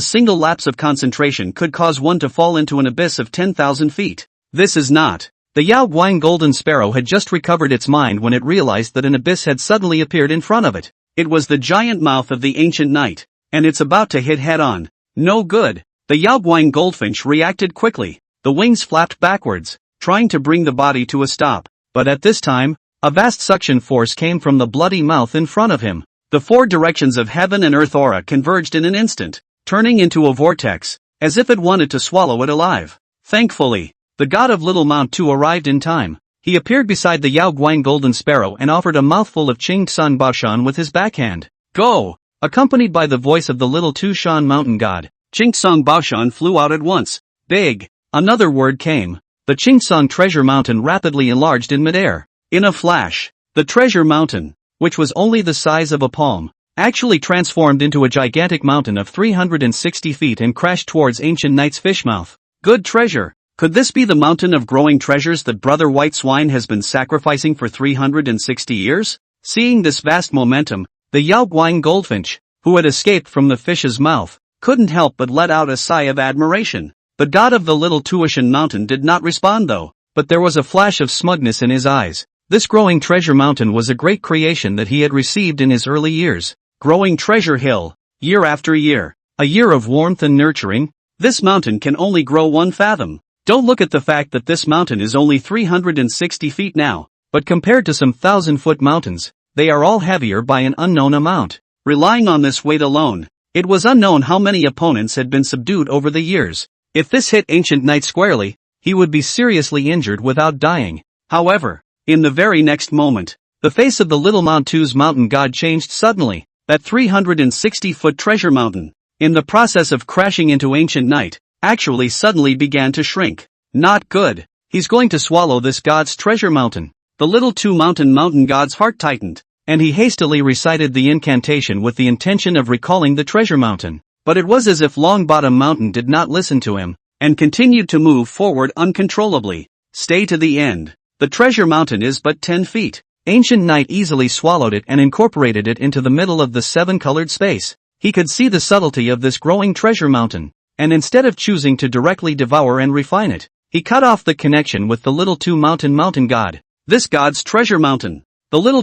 single lapse of concentration could cause one to fall into an abyss of 10,000 feet. This is not. The Yao Guang golden sparrow had just recovered its mind when it realized that an abyss had suddenly appeared in front of it. It was the giant mouth of the Ancient Knight, and it's about to hit head-on. No good. The Yao Guang goldfinch reacted quickly. The wings flapped backwards, trying to bring the body to a stop. But at this time, a vast suction force came from the bloody mouth in front of him. The four directions of heaven and earth aura converged in an instant, turning into a vortex, as if it wanted to swallow it alive. Thankfully, the god of Little Mount Tu arrived in time. He appeared beside the Yao Guang golden sparrow and offered a mouthful of Qing Tsang Baoshan with his backhand. Go! Accompanied by the voice of the little Tushan mountain god, Qing Tsang Baoshan flew out at once. Big! Another word came. The Qing Tsang treasure mountain rapidly enlarged in midair. In a flash, the treasure mountain, which was only the size of a palm, actually transformed into a gigantic mountain of 360 feet and crashed towards Ancient Knight's fishmouth. Good treasure! Could this be the mountain of growing treasures that Brother White Swine has been sacrificing for 360 years? Seeing this vast momentum, the Yao Guang goldfinch, who had escaped from the fish's mouth, couldn't help but let out a sigh of admiration. The god of the little Tuishan mountain did not respond though, but there was a flash of smugness in his eyes. This growing treasure mountain was a great creation that he had received in his early years. Growing treasure hill. year after year. A year of warmth and nurturing. This mountain can only grow 1 fathom. Don't look at the fact that this mountain is only 360 feet now, but compared to some 1,000-foot mountains, they are all heavier by an unknown amount. Relying on this weight alone, it was unknown how many opponents had been subdued over the years. If this hit Ancient Knight squarely, he would be seriously injured without dying. However, in the very next moment, the face of the little Mantu's mountain god changed suddenly. That 360-foot treasure mountain, in the process of crashing into Ancient Knight, actually suddenly began to shrink. Not good. He's going to swallow this god's treasure mountain. The little mountain god's heart tightened, and he hastily recited the incantation with the intention of recalling the treasure mountain. But it was as if Longbottom Mountain did not listen to him, and continued to move forward uncontrollably. Stay to the end. The treasure mountain is but 10 feet. Ancient Knight easily swallowed it and incorporated it into the middle of the 7-colored space. He could see the subtlety of this growing treasure mountain, and instead of choosing to directly devour and refine it, he cut off the connection with the little mountain god. This god's treasure mountain. The little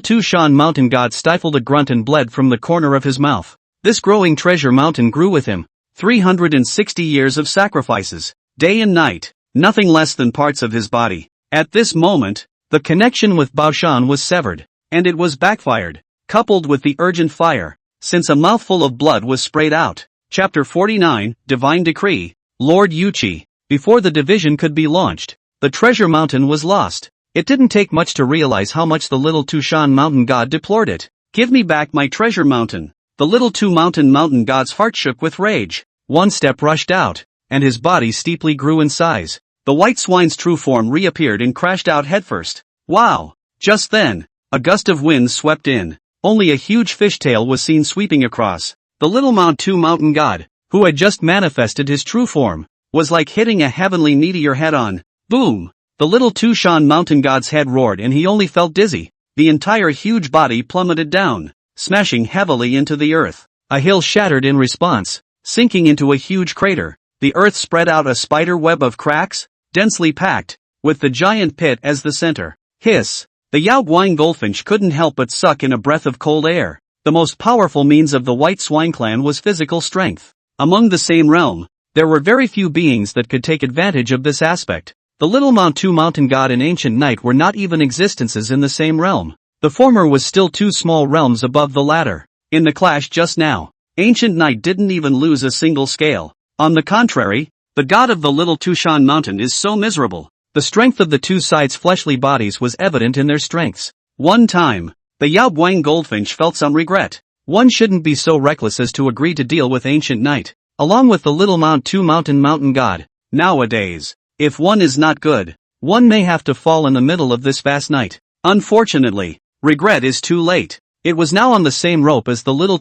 mountain god stifled a grunt and bled from the corner of his mouth. This growing treasure mountain grew with him. 360 years of sacrifices, day and night, nothing less than parts of his body. At this moment, the connection with Baoshan was severed, and it was backfired, coupled with the urgent fire, since a mouthful of blood was sprayed out. Chapter 49, Divine Decree, Lord Yuchi. Before the division could be launched, the treasure mountain was lost. It didn't take much to realize how much the little mountain god deplored it. Give me back my treasure mountain. The little mountain god's heart shook with rage. One step rushed out, and his body steeply grew in size. The white swine's true form reappeared and crashed out headfirst. Wow! Just then, a gust of wind swept in. Only a huge fishtail was seen sweeping across. The little mountain god, who had just manifested his true form, was like hitting a heavenly meteor head-on. Boom! The little mountain god's head roared and he only felt dizzy. The entire huge body plummeted down, smashing heavily into the earth. A hill shattered in response, sinking into a huge crater. The earth spread out a spider web of cracks, densely packed, with the giant pit as the center. Hiss! The Yaoguang goldfinch couldn't help but suck in a breath of cold air. The most powerful means of the White Swine clan was physical strength. Among the same realm, there were very few beings that could take advantage of this aspect. The little mountain god and Ancient Knight were not even existences in the same realm. The former was still 2 small realms above the latter. In the clash just now, Ancient Knight didn't even lose a single scale. On the contrary, the god of the little mountain is so miserable. The strength of the two sides' fleshly bodies was evident in their strengths. One time, the Yaoguang goldfinch felt some regret. One shouldn't be so reckless as to agree to deal with Ancient Knight, along with the little mountain god. Nowadays, if one is not good, one may have to fall in the middle of this vast night. Unfortunately, regret is too late. It was now on the same rope as the little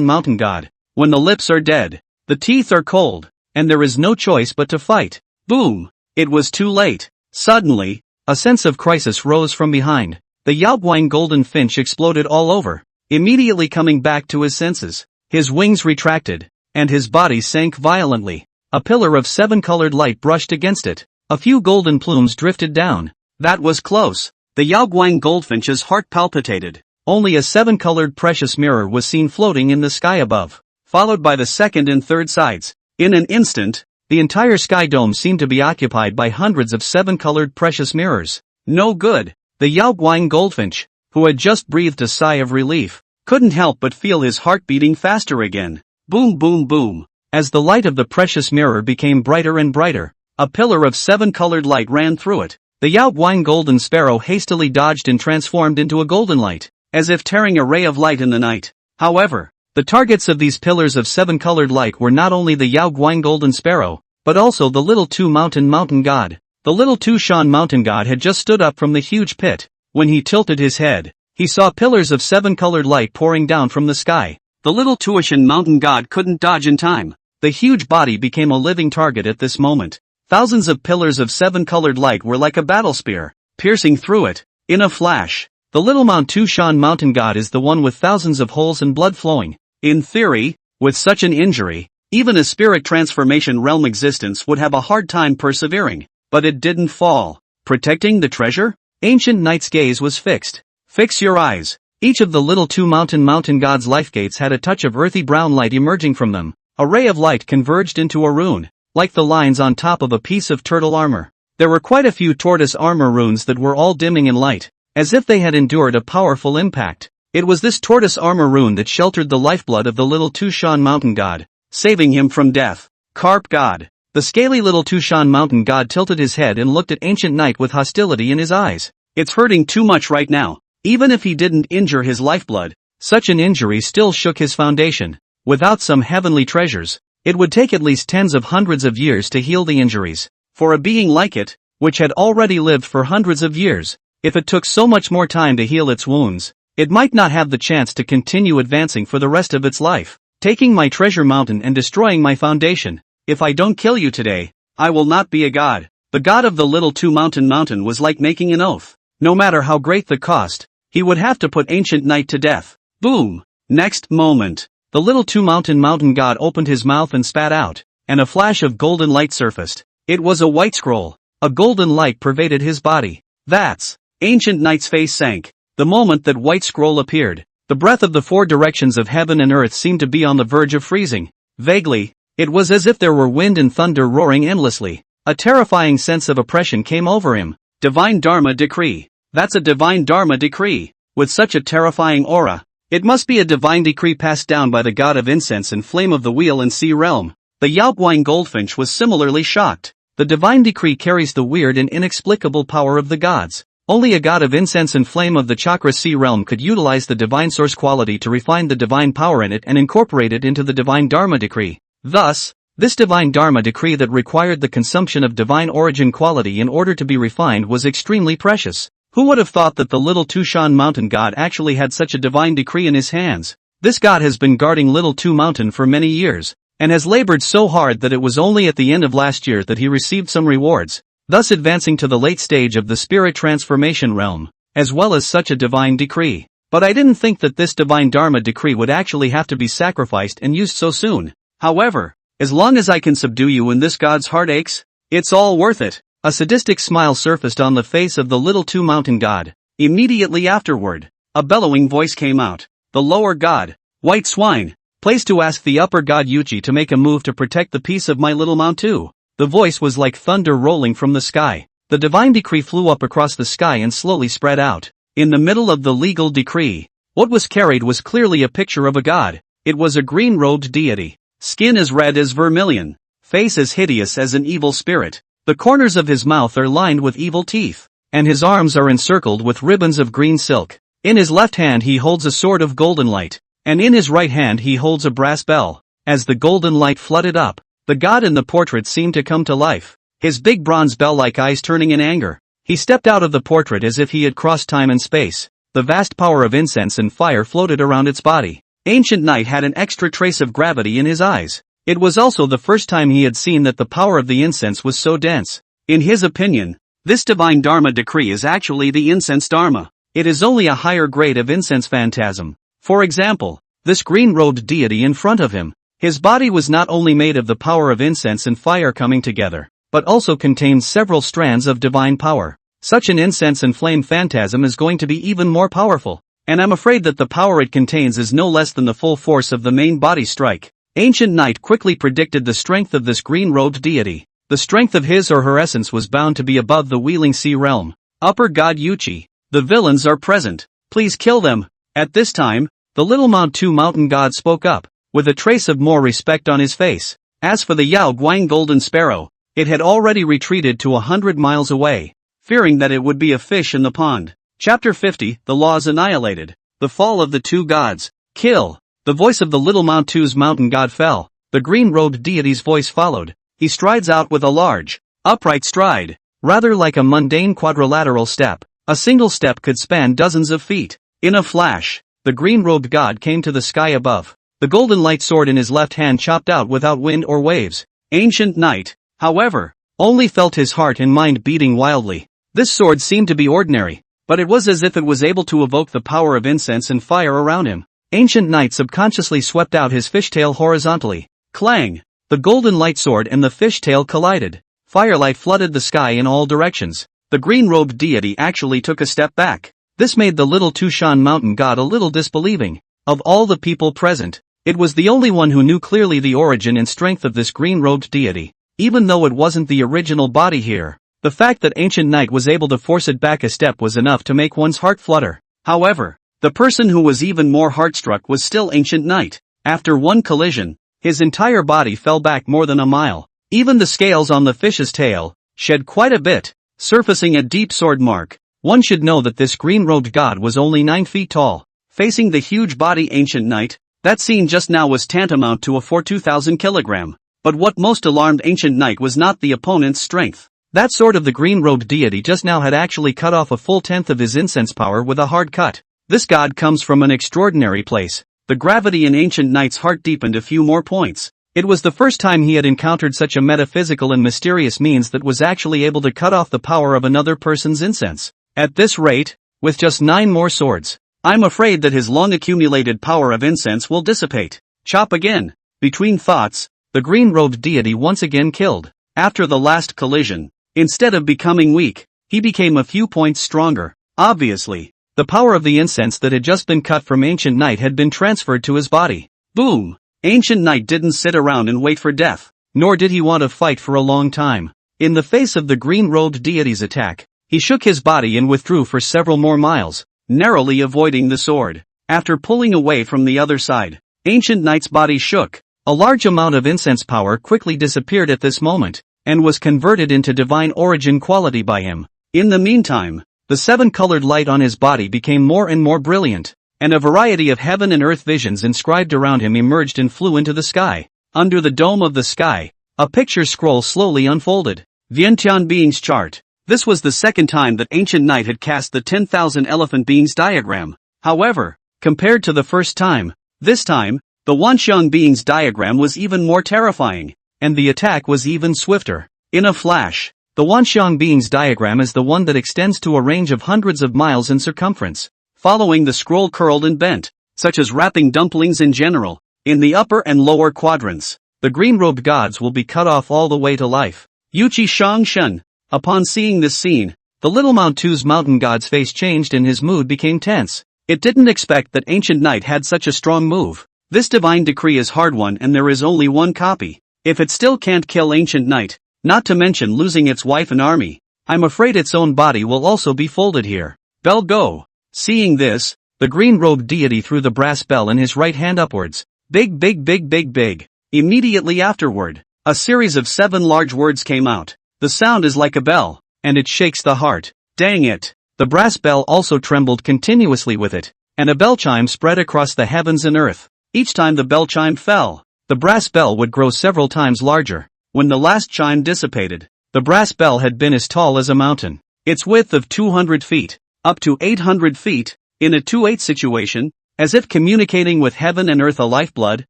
mountain god. When the lips are dead, the teeth are cold, and there is no choice but to fight. Boom! It was too late. Suddenly, a sense of crisis rose from behind. The Yaoguang golden finch exploded all over, immediately coming back to his senses. His wings retracted, and his body sank violently. A pillar of 7-colored light brushed against it. A few golden plumes drifted down. That was close. The Yaoguang goldfinch's heart palpitated. Only a 7-colored precious mirror was seen floating in the sky above, followed by the second and third sides. In an instant, the entire sky dome seemed to be occupied by hundreds of 7-colored precious mirrors. No good. The Yaoguang goldfinch, who had just breathed a sigh of relief, couldn't help but feel his heart beating faster again. Boom boom boom. As the light of the precious mirror became brighter and brighter, a pillar of 7-colored light ran through it. The Yaoguang golden sparrow hastily dodged and transformed into a golden light, as if tearing a ray of light in the night. However, the targets of these pillars of 7-colored light were not only the Yaoguang golden sparrow, but also the little mountain god. The little mountain god had just stood up from the huge pit. When he tilted his head, he saw pillars of 7-colored light pouring down from the sky. The little mountain god couldn't dodge in time. The huge body became a living target at this moment. Thousands of pillars of 7-colored light were like a battle spear, piercing through it. In a flash, the little mountain god is the one with thousands of holes and blood flowing. In theory, with such an injury, even a spirit transformation realm existence would have a hard time persevering. But it didn't fall. Protecting the treasure? Ancient Knight's gaze was fixed. Fix your eyes. Each of the little two mountain gods' life gates had a touch of earthy brown light emerging from them. A ray of light converged into a rune, like the lines on top of a piece of turtle armor. There were quite a few tortoise armor runes that were all dimming in light, as if they had endured a powerful impact. It was this tortoise armor rune that sheltered the lifeblood of the little Tushan mountain god, saving him from death. Carp god. The scaly little Tushan mountain god tilted his head and looked at Ancient Knight with hostility in his eyes. It's hurting too much right now. Even if he didn't injure his lifeblood, such an injury still shook his foundation. Without some heavenly treasures, it would take at least tens of hundreds of years to heal the injuries. For a being like it, which had already lived for hundreds of years, if it took so much more time to heal its wounds, it might not have the chance to continue advancing for the rest of its life. Taking my treasure mountain and destroying my foundation. If I don't kill you today, I will not be a god. The god of the little two mountain was like making an oath. No matter how great the cost, he would have to put Ancient Knight to death. Boom! Next moment, the little two mountain god opened his mouth and spat out, and a flash of golden light surfaced. It was a white scroll. A golden light pervaded his body. That's... Ancient Knight's face sank. The moment that white scroll appeared, the breath of the four directions of heaven and earth seemed to be on the verge of freezing. Vaguely, it was as if there were wind and thunder roaring endlessly. A terrifying sense of oppression came over him. Divine Dharma decree. That's a divine Dharma decree. With such a terrifying aura, it must be a divine decree passed down by the god of incense and flame of the wheel and sea realm. The Yaoguang goldfinch was similarly shocked. The divine decree carries the weird and inexplicable power of the gods. Only a god of incense and flame of the chakra sea realm could utilize the divine source quality to refine the divine power in it and incorporate it into the divine Dharma decree. Thus, this divine Dharma decree that required the consumption of divine origin quality in order to be refined was extremely precious. Who would have thought that the little Tushan mountain god actually had such a divine decree in his hands? This god has been guarding Little Two Mountain for many years, and has labored so hard that it was only at the end of last year that he received some rewards, thus advancing to the late stage of the spirit transformation realm, as well as such a divine decree. But I didn't think that this divine Dharma decree would actually have to be sacrificed and used so soon. However, as long as I can subdue you and this god's heartaches, it's all worth it. A sadistic smile surfaced on the face of the little two mountain god. Immediately afterward, a bellowing voice came out. The lower god, White Swine, placed to ask the upper god Yuchi to make a move to protect the peace of my little Mount 2. The voice was like thunder rolling from the sky. The divine decree flew up across the sky and slowly spread out. In the middle of the legal decree, what was carried was clearly a picture of a god. It was a green-robed deity. Skin as red as vermilion. Face as hideous as an evil spirit. The corners of his mouth are lined with evil teeth, and his arms are encircled with ribbons of green silk. In his left hand he holds a sword of golden light, and in his right hand he holds a brass bell. As the golden light flooded up, the god in the portrait seemed to come to life, his big bronze bell-like eyes turning in anger. He stepped out of the portrait as if he had crossed time and space. The vast power of incense and fire floated around its body. Ancient Knight had an extra trace of gravity in his eyes. It was also the first time he had seen that the power of the incense was so dense. In his opinion, this divine Dharma decree is actually the incense Dharma. It is only a higher grade of incense phantasm. For example, this green-robed deity in front of him. His body was not only made of the power of incense and fire coming together, but also contained several strands of divine power. Such an incense and flame phantasm is going to be even more powerful. And I'm afraid that the power it contains is no less than the full force of the main body strike. Ancient Knight quickly predicted the strength of this green-robed deity. The strength of his or her essence was bound to be above the wheeling sea realm. Upper God Yuchi, the villains are present. Please kill them. At this time, the little Mount 2 mountain god spoke up, with a trace of more respect on his face. As for the Yao Guang golden sparrow, it had already retreated to 100 miles away, fearing that it would be a fish in the pond. Chapter 50, The Laws Annihilated. The Fall of the Two Gods. Kill. The voice of the little Mount 2's mountain god fell. The green-robed deity's voice followed. He strides out with a large, upright stride, rather like a mundane quadrilateral step. A single step could span dozens of feet. In a flash, the green-robed god came to the sky above. The golden light sword in his left hand chopped out without wind or waves. Ancient Knight, however, only felt his heart and mind beating wildly. This sword seemed to be ordinary, but it was as if it was able to evoke the power of incense and fire around him. Ancient Knight subconsciously swept out his fishtail horizontally. Clang! The golden light sword and the fishtail collided. Firelight flooded the sky in all directions. The green-robed deity actually took a step back. This made the little Tushan mountain god a little disbelieving. Of all the people present, it was the only one who knew clearly the origin and strength of this green-robed deity. Even though it wasn't the original body here, the fact that Ancient Knight was able to force it back a step was enough to make one's heart flutter. However, the person who was even more heartstruck was still Ancient Knight. After one collision, his entire body fell back more than a mile. Even the scales on the fish's tail shed quite a bit, surfacing a deep sword mark. One should know that this green-robed god was only 9 feet tall. Facing the huge body Ancient Knight, that scene just now was tantamount to a 2,000 kilogram. But what most alarmed Ancient Knight was not the opponent's strength. That sword of the green-robed deity just now had actually cut off a full tenth of his incense power with a hard cut. This god comes from an extraordinary place. The gravity in Ancient Knight's heart deepened a few more points. It was the first time he had encountered such a metaphysical and mysterious means that was actually able to cut off the power of another person's incense. At this rate, with just 9 more swords, I'm afraid that his long-accumulated power of incense will dissipate. Chop again. Between thoughts, the green-robed deity once again killed. After the last collision, instead of becoming weak, he became a few points stronger. Obviously, the power of the incense that had just been cut from Ancient Knight had been transferred to his body. Boom! Ancient Knight didn't sit around and wait for death, nor did he want to fight for a long time. In the face of the green-robed deity's attack, he shook his body and withdrew for several more miles, narrowly avoiding the sword. After pulling away from the other side, Ancient Knight's body shook. A large amount of incense power quickly disappeared at this moment, and was converted into divine origin quality by him. In the meantime, the 7-colored light on his body became more and more brilliant, and a variety of heaven and earth visions inscribed around him emerged and flew into the sky. Under the dome of the sky, a picture scroll slowly unfolded. Vientiane Beings Chart. This was the second time that Ancient Knight had cast the 10,000 elephant beings diagram. However, compared to the first time, this time, the Wanxiang beings diagram was even more terrifying, and the attack was even swifter. In a flash, the Wanxiang beings diagram is the one that extends to a range of hundreds of miles in circumference. Following the scroll curled and bent, such as wrapping dumplings in general, in the upper and lower quadrants, the green-robed gods will be cut off all the way to life. Yuqi Shang Shen. Upon seeing this scene, the little Mountou's mountain god's face changed and his mood became tense. It didn't expect that Ancient Knight had such a strong move. This divine decree is hard one and there is only one copy. If it still can't kill Ancient Knight, not to mention losing its wife and army, I'm afraid its own body will also be folded here. Bell go. Seeing this, the green-robed deity threw the brass bell in his right hand upwards. Big big big big big. Immediately afterward, a series of 7 large words came out. The sound is like a bell, and it shakes the heart. Dang it. The brass bell also trembled continuously with it, and a bell chime spread across the heavens and earth. Each time the bell chime fell, the brass bell would grow several times larger. When the last chime dissipated, the brass bell had been as tall as a mountain. Its width of 200 feet, up to 800 feet, in a 2/8 situation, as if communicating with heaven and earth, a lifeblood,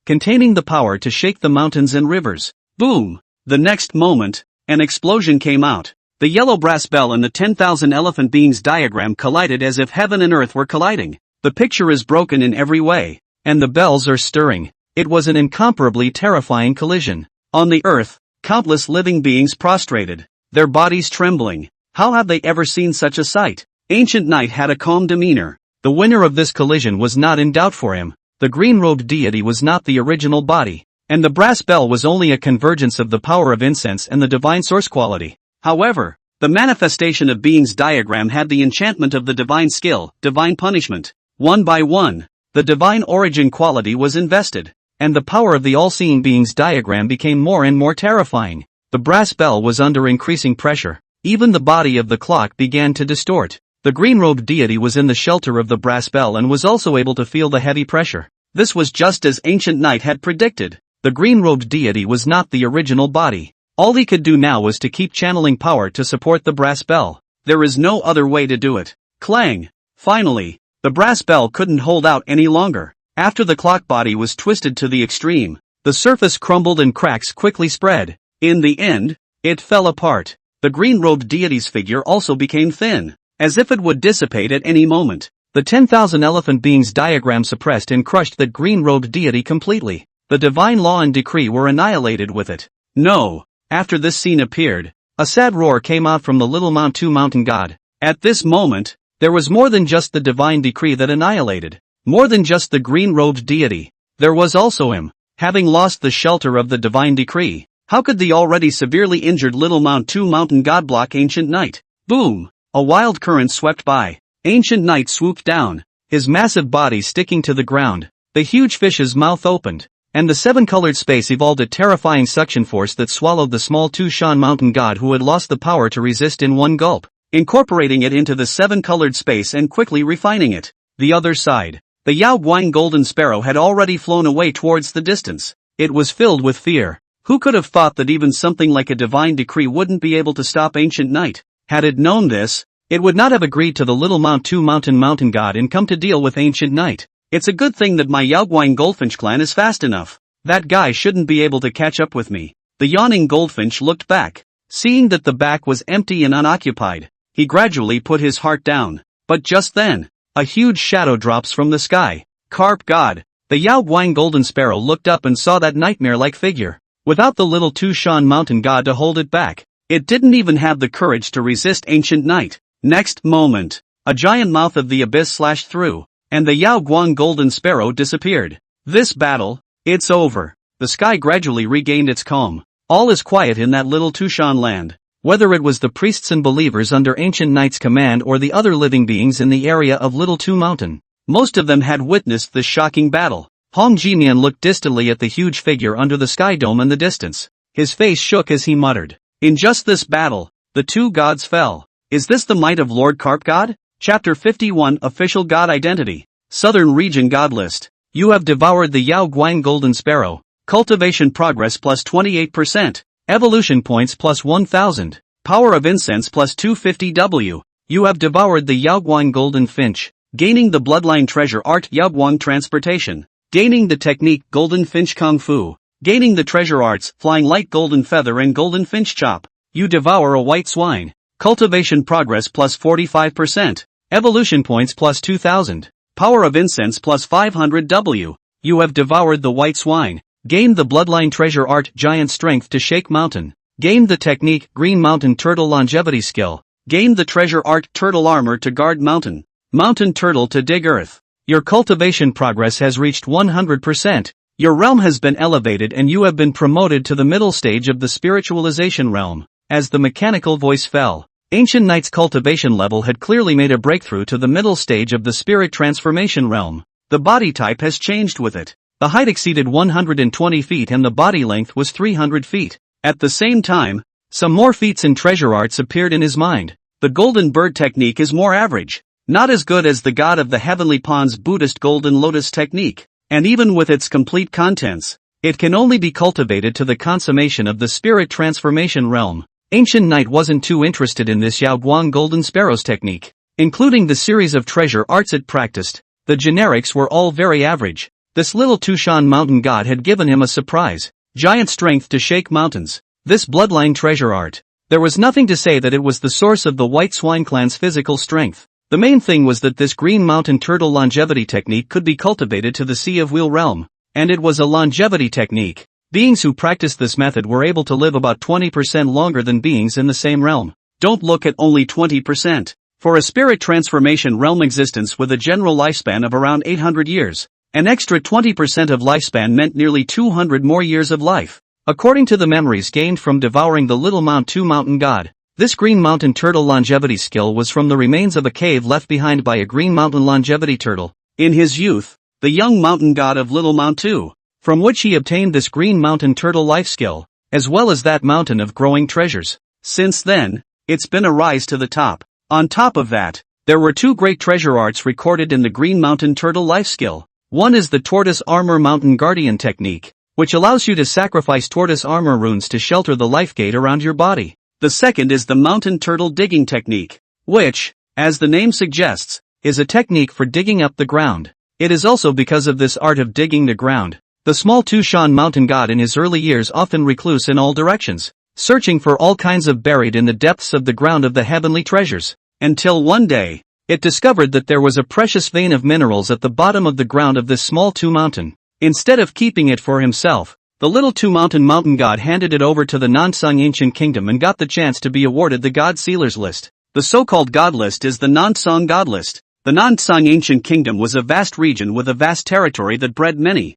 containing the power to shake the mountains and rivers. Boom! The next moment, an explosion came out. The yellow brass bell and the 10,000 elephant beings diagram collided as if heaven and earth were colliding. The picture is broken in every way, and the bells are stirring. It was an incomparably terrifying collision. On the earth, countless living beings prostrated, their bodies trembling. How have they ever seen such a sight? Ancient Knight had a calm demeanor. The winner of this collision was not in doubt for him. The green-robed deity was not the original body, and the brass bell was only a convergence of the power of incense and the divine source quality. However, the manifestation of beings diagram had the enchantment of the divine skill, divine punishment. One by one, the divine origin quality was invested, and the power of the all-seeing beings diagram became more and more terrifying. The brass bell was under increasing pressure. Even the body of the clock began to distort. The green-robed deity was in the shelter of the brass bell and was also able to feel the heavy pressure. This was just as Ancient Knight had predicted. The green-robed deity was not the original body. All he could do now was to keep channeling power to support the brass bell. There is no other way to do it. Clang! Finally, the brass bell couldn't hold out any longer. After the clock body was twisted to the extreme, the surface crumbled and cracks quickly spread. In the end, it fell apart. The green-robed deity's figure also became thin, as if it would dissipate at any moment. The 10,000 elephant beings diagram suppressed and crushed that green-robed deity completely. The divine law and decree were annihilated with it. No! After this scene appeared, a sad roar came out from the little Mantou mountain god. At this moment, There was more than just the divine decree that annihilated. More than just the green-robed deity. There was also him. Having lost the shelter of the divine decree, how could the already severely injured little Mount 2 mountain god block Ancient Knight? Boom! A wild current swept by. Ancient Knight swooped down, his massive body sticking to the ground. The huge fish's mouth opened, and the seven-colored space evolved a terrifying suction force that swallowed the small Tushan mountain god who had lost the power to resist in one gulp, incorporating it into the seven-colored space and quickly refining it. The other side. The Yao Guang golden sparrow had already flown away towards the distance. It was filled with fear. Who could have thought that even something like a divine decree wouldn't be able to stop Ancient Knight? Had it known this, it would not have agreed to the little Mount 2 mountain god and come to deal with Ancient Knight. It's a good thing that my Yaoguang Goldfinch clan is fast enough. That guy shouldn't be able to catch up with me. The yawning goldfinch looked back. Seeing that the back was empty and unoccupied, he gradually put his heart down. But just then, a huge shadow drops from the sky. Carp God. The Yaoguang golden sparrow looked up and saw that nightmare-like figure. Without the little Tushan mountain god to hold it back, it didn't even have the courage to resist Ancient Knight. Next moment, a giant mouth of the abyss slashed through, and the Yaoguang golden sparrow disappeared. This battle, it's over. The sky gradually regained its calm. All is quiet in that little Tushan land. Whether it was the priests and believers under Ancient Knight's command or the other living beings in the area of Little Tu Mountain, most of them had witnessed this shocking battle. Hong Jimian looked distantly at the huge figure under the sky dome in the distance. His face shook as he muttered, "In just this battle, the two gods fell. Is this the might of Lord Carp God?" Chapter 51 Official God Identity. Southern Region God List. You have devoured the Yao Guang Golden Sparrow. Cultivation progress plus 28%. Evolution points plus 1000. Power of incense plus 250 W. You have devoured the Yaoguang Golden Finch. Gaining the bloodline treasure art Yaoguang Transportation. Gaining the technique Golden Finch Kung Fu. Gaining the treasure arts Flying Light Golden Feather and Golden Finch Chop. You devour a white swine. Cultivation progress plus 45%. Evolution points plus 2000. Power of incense plus 500 W. You have devoured the white swine. Gained the bloodline treasure art Giant Strength to Shake Mountain. Gained the technique Green Mountain Turtle Longevity Skill. Gained the treasure art Turtle Armor to Guard Mountain. Mountain Turtle to Dig Earth. Your cultivation progress has reached 100%. Your realm has been elevated and you have been promoted to the middle stage of the spiritualization realm. As the mechanical voice fell, Ancient Knight's cultivation level had clearly made a breakthrough to the middle stage of the spirit transformation realm. The body type has changed with it. The height exceeded 120 feet and the body length was 300 feet. At the same time, some more feats and treasure arts appeared in his mind. The Golden Bird technique is more average. Not as good as the God of the Heavenly Pond's Buddhist Golden Lotus technique. And even with its complete contents, it can only be cultivated to the consummation of the spirit transformation realm. Ancient Knight wasn't too interested in this Yaoguang Golden Sparrow's technique. Including the series of treasure arts it practiced, the generics were all very average. This little Tushan mountain god had given him a surprise. Giant Strength to Shake Mountains. This bloodline treasure art. There was nothing to say that it was the source of the White Swine clan's physical strength. The main thing was that this Green Mountain Turtle longevity technique could be cultivated to the Sea of Wheel realm. And it was a longevity technique. Beings who practiced this method were able to live about 20% longer than beings in the same realm. Don't look at only 20%. For a spirit transformation realm existence with a general lifespan of around 800 years, an extra 20% of lifespan meant nearly 200 more years of life. According to the memories gained from devouring the little Mount 2 mountain god, this Green Mountain Turtle longevity skill was from the remains of a cave left behind by a Green Mountain longevity turtle. In his youth, the young mountain god of Little Mount 2, from which he obtained this Green Mountain Turtle life skill, as well as that mountain of growing treasures. Since then, it's been a rise to the top. On top of that, there were two great treasure arts recorded in the Green Mountain Turtle life skill. One is the Tortoise Armor Mountain Guardian technique, which allows you to sacrifice tortoise armor runes to shelter the life gate around your body. The second is the Mountain Turtle Digging technique, which, as the name suggests, is a technique for digging up the ground. It is also because of this art of digging the ground. The small Tushan mountain god in his early years often recluse in all directions, searching for all kinds of buried in the depths of the ground of the heavenly treasures, until one day, it discovered that there was a precious vein of minerals at the bottom of the ground of this small Tu mountain. Instead of keeping it for himself, the little Tu mountain god handed it over to the Nansung ancient kingdom and got the chance to be awarded the God Sealer's list. The so-called God list is the Nansong God list. The Nansong ancient kingdom was a vast region with a vast territory that bred many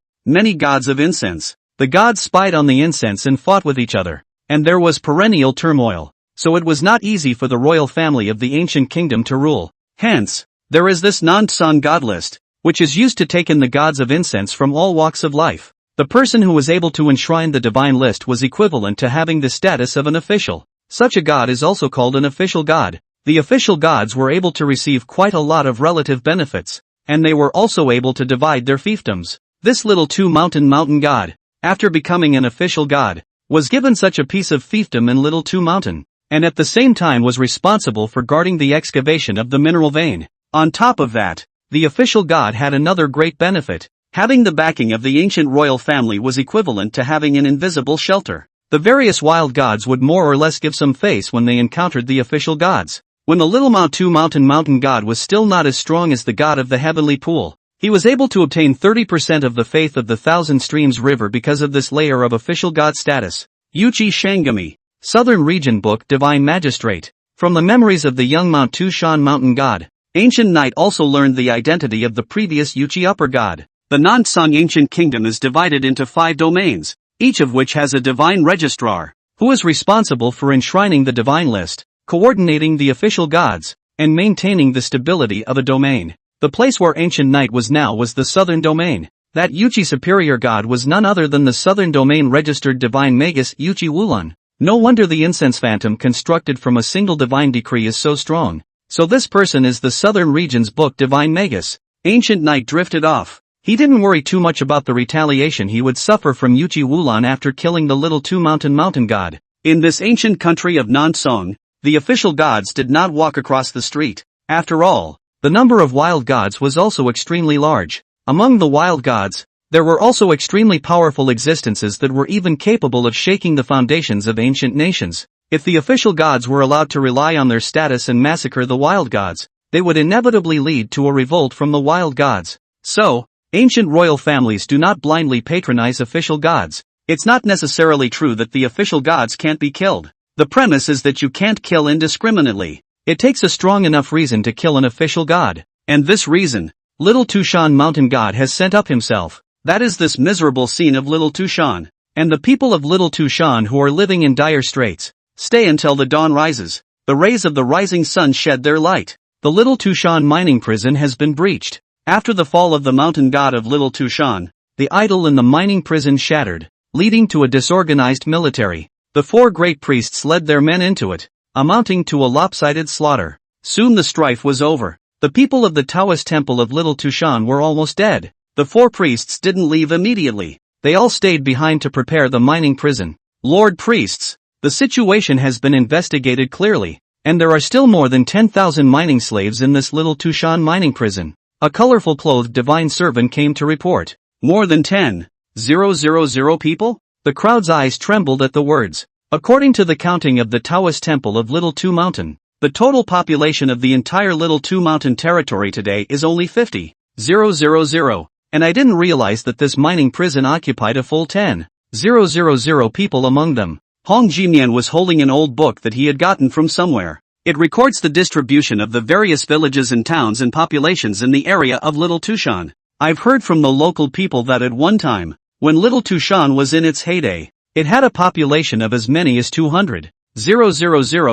gods of incense. The gods spied on the incense and fought with each other, and there was perennial turmoil, so it was not easy for the royal family of the ancient kingdom to rule. Hence, there is this Nansong God list, which is used to take in the gods of incense from all walks of life. The person who was able to enshrine the divine list was equivalent to having the status of an official. Such a god is also called an official god. The official gods were able to receive quite a lot of relative benefits, and they were also able to divide their fiefdoms. This little two-mountain god, after becoming an official god, was given such a piece of fiefdom in Little Two Mountain, and at the same time was responsible for guarding the excavation of the mineral vein. On top of that, the official god had another great benefit. Having the backing of the ancient royal family was equivalent to having an invisible shelter. The various wild gods would more or less give some face when they encountered the official gods. When the little two-mountain god was still not as strong as the god of the heavenly pool, he was able to obtain 30% of the faith of the Thousand Streams River because of this layer of official god status. Yuchi Shangami, Southern Region Book Divine Magistrate. From the memories of the young Mount Tushan mountain god, Ancient Knight also learned the identity of the previous Yuchi upper god. The Nansong ancient kingdom is divided into 5 domains, each of which has a divine registrar, who is responsible for enshrining the divine list, coordinating the official gods, and maintaining the stability of a domain. The place where Ancient Knight was now was the southern domain. That Yuchi superior god was none other than the southern domain registered divine magus Yuchi Wulun. No wonder the incense phantom constructed from a single divine decree is so strong. So this person is the southern region's book divine magus. Ancient Knight drifted off. He didn't worry too much about the retaliation he would suffer from Yuchi Wulun after killing the little two-mountain god. In this ancient country of Nansong, the official gods did not walk across the street. After all, the number of wild gods was also extremely large. Among the wild gods, there were also extremely powerful existences that were even capable of shaking the foundations of ancient nations. If the official gods were allowed to rely on their status and massacre the wild gods, they would inevitably lead to a revolt from the wild gods. So, ancient royal families do not blindly patronize official gods. It's not necessarily true that the official gods can't be killed. The premise is that you can't kill indiscriminately. It takes a strong enough reason to kill an official god, and this reason, Little Tushan mountain god has sent up himself. That is this miserable scene of Little Tushan, and the people of Little Tushan who are living in dire straits. Stay until the dawn rises. The rays of the rising sun shed their light. The Little Tushan mining prison has been breached. After the fall of the mountain god of Little Tushan, the idol in the mining prison shattered, leading to a disorganized military. The 4 great priests led their men into it, amounting to a lopsided slaughter. Soon the strife was over. The people of the Taoist temple of Little Tushan were almost dead. The 4 priests didn't leave immediately. They all stayed behind to prepare the mining prison. Lord priests, the situation has been investigated clearly, and there are still more than 10,000 mining slaves in this Little Tushan mining prison. A colorful clothed divine servant came to report. More than 10,000 people? The crowd's eyes trembled at the words. According to the counting of the Taoist temple of Little Two Mountain, the total population of the entire Little Two Mountain territory today is only 50,000, and I didn't realize that this mining prison occupied a full 10,000 people among them. Hong Jimian was holding an old book that he had gotten from somewhere. It records the distribution of the various villages and towns and populations in the area of Little Tushan. I've heard from the local people that at one time, when Little Tushan was in its heyday, it had a population of as many as 200,000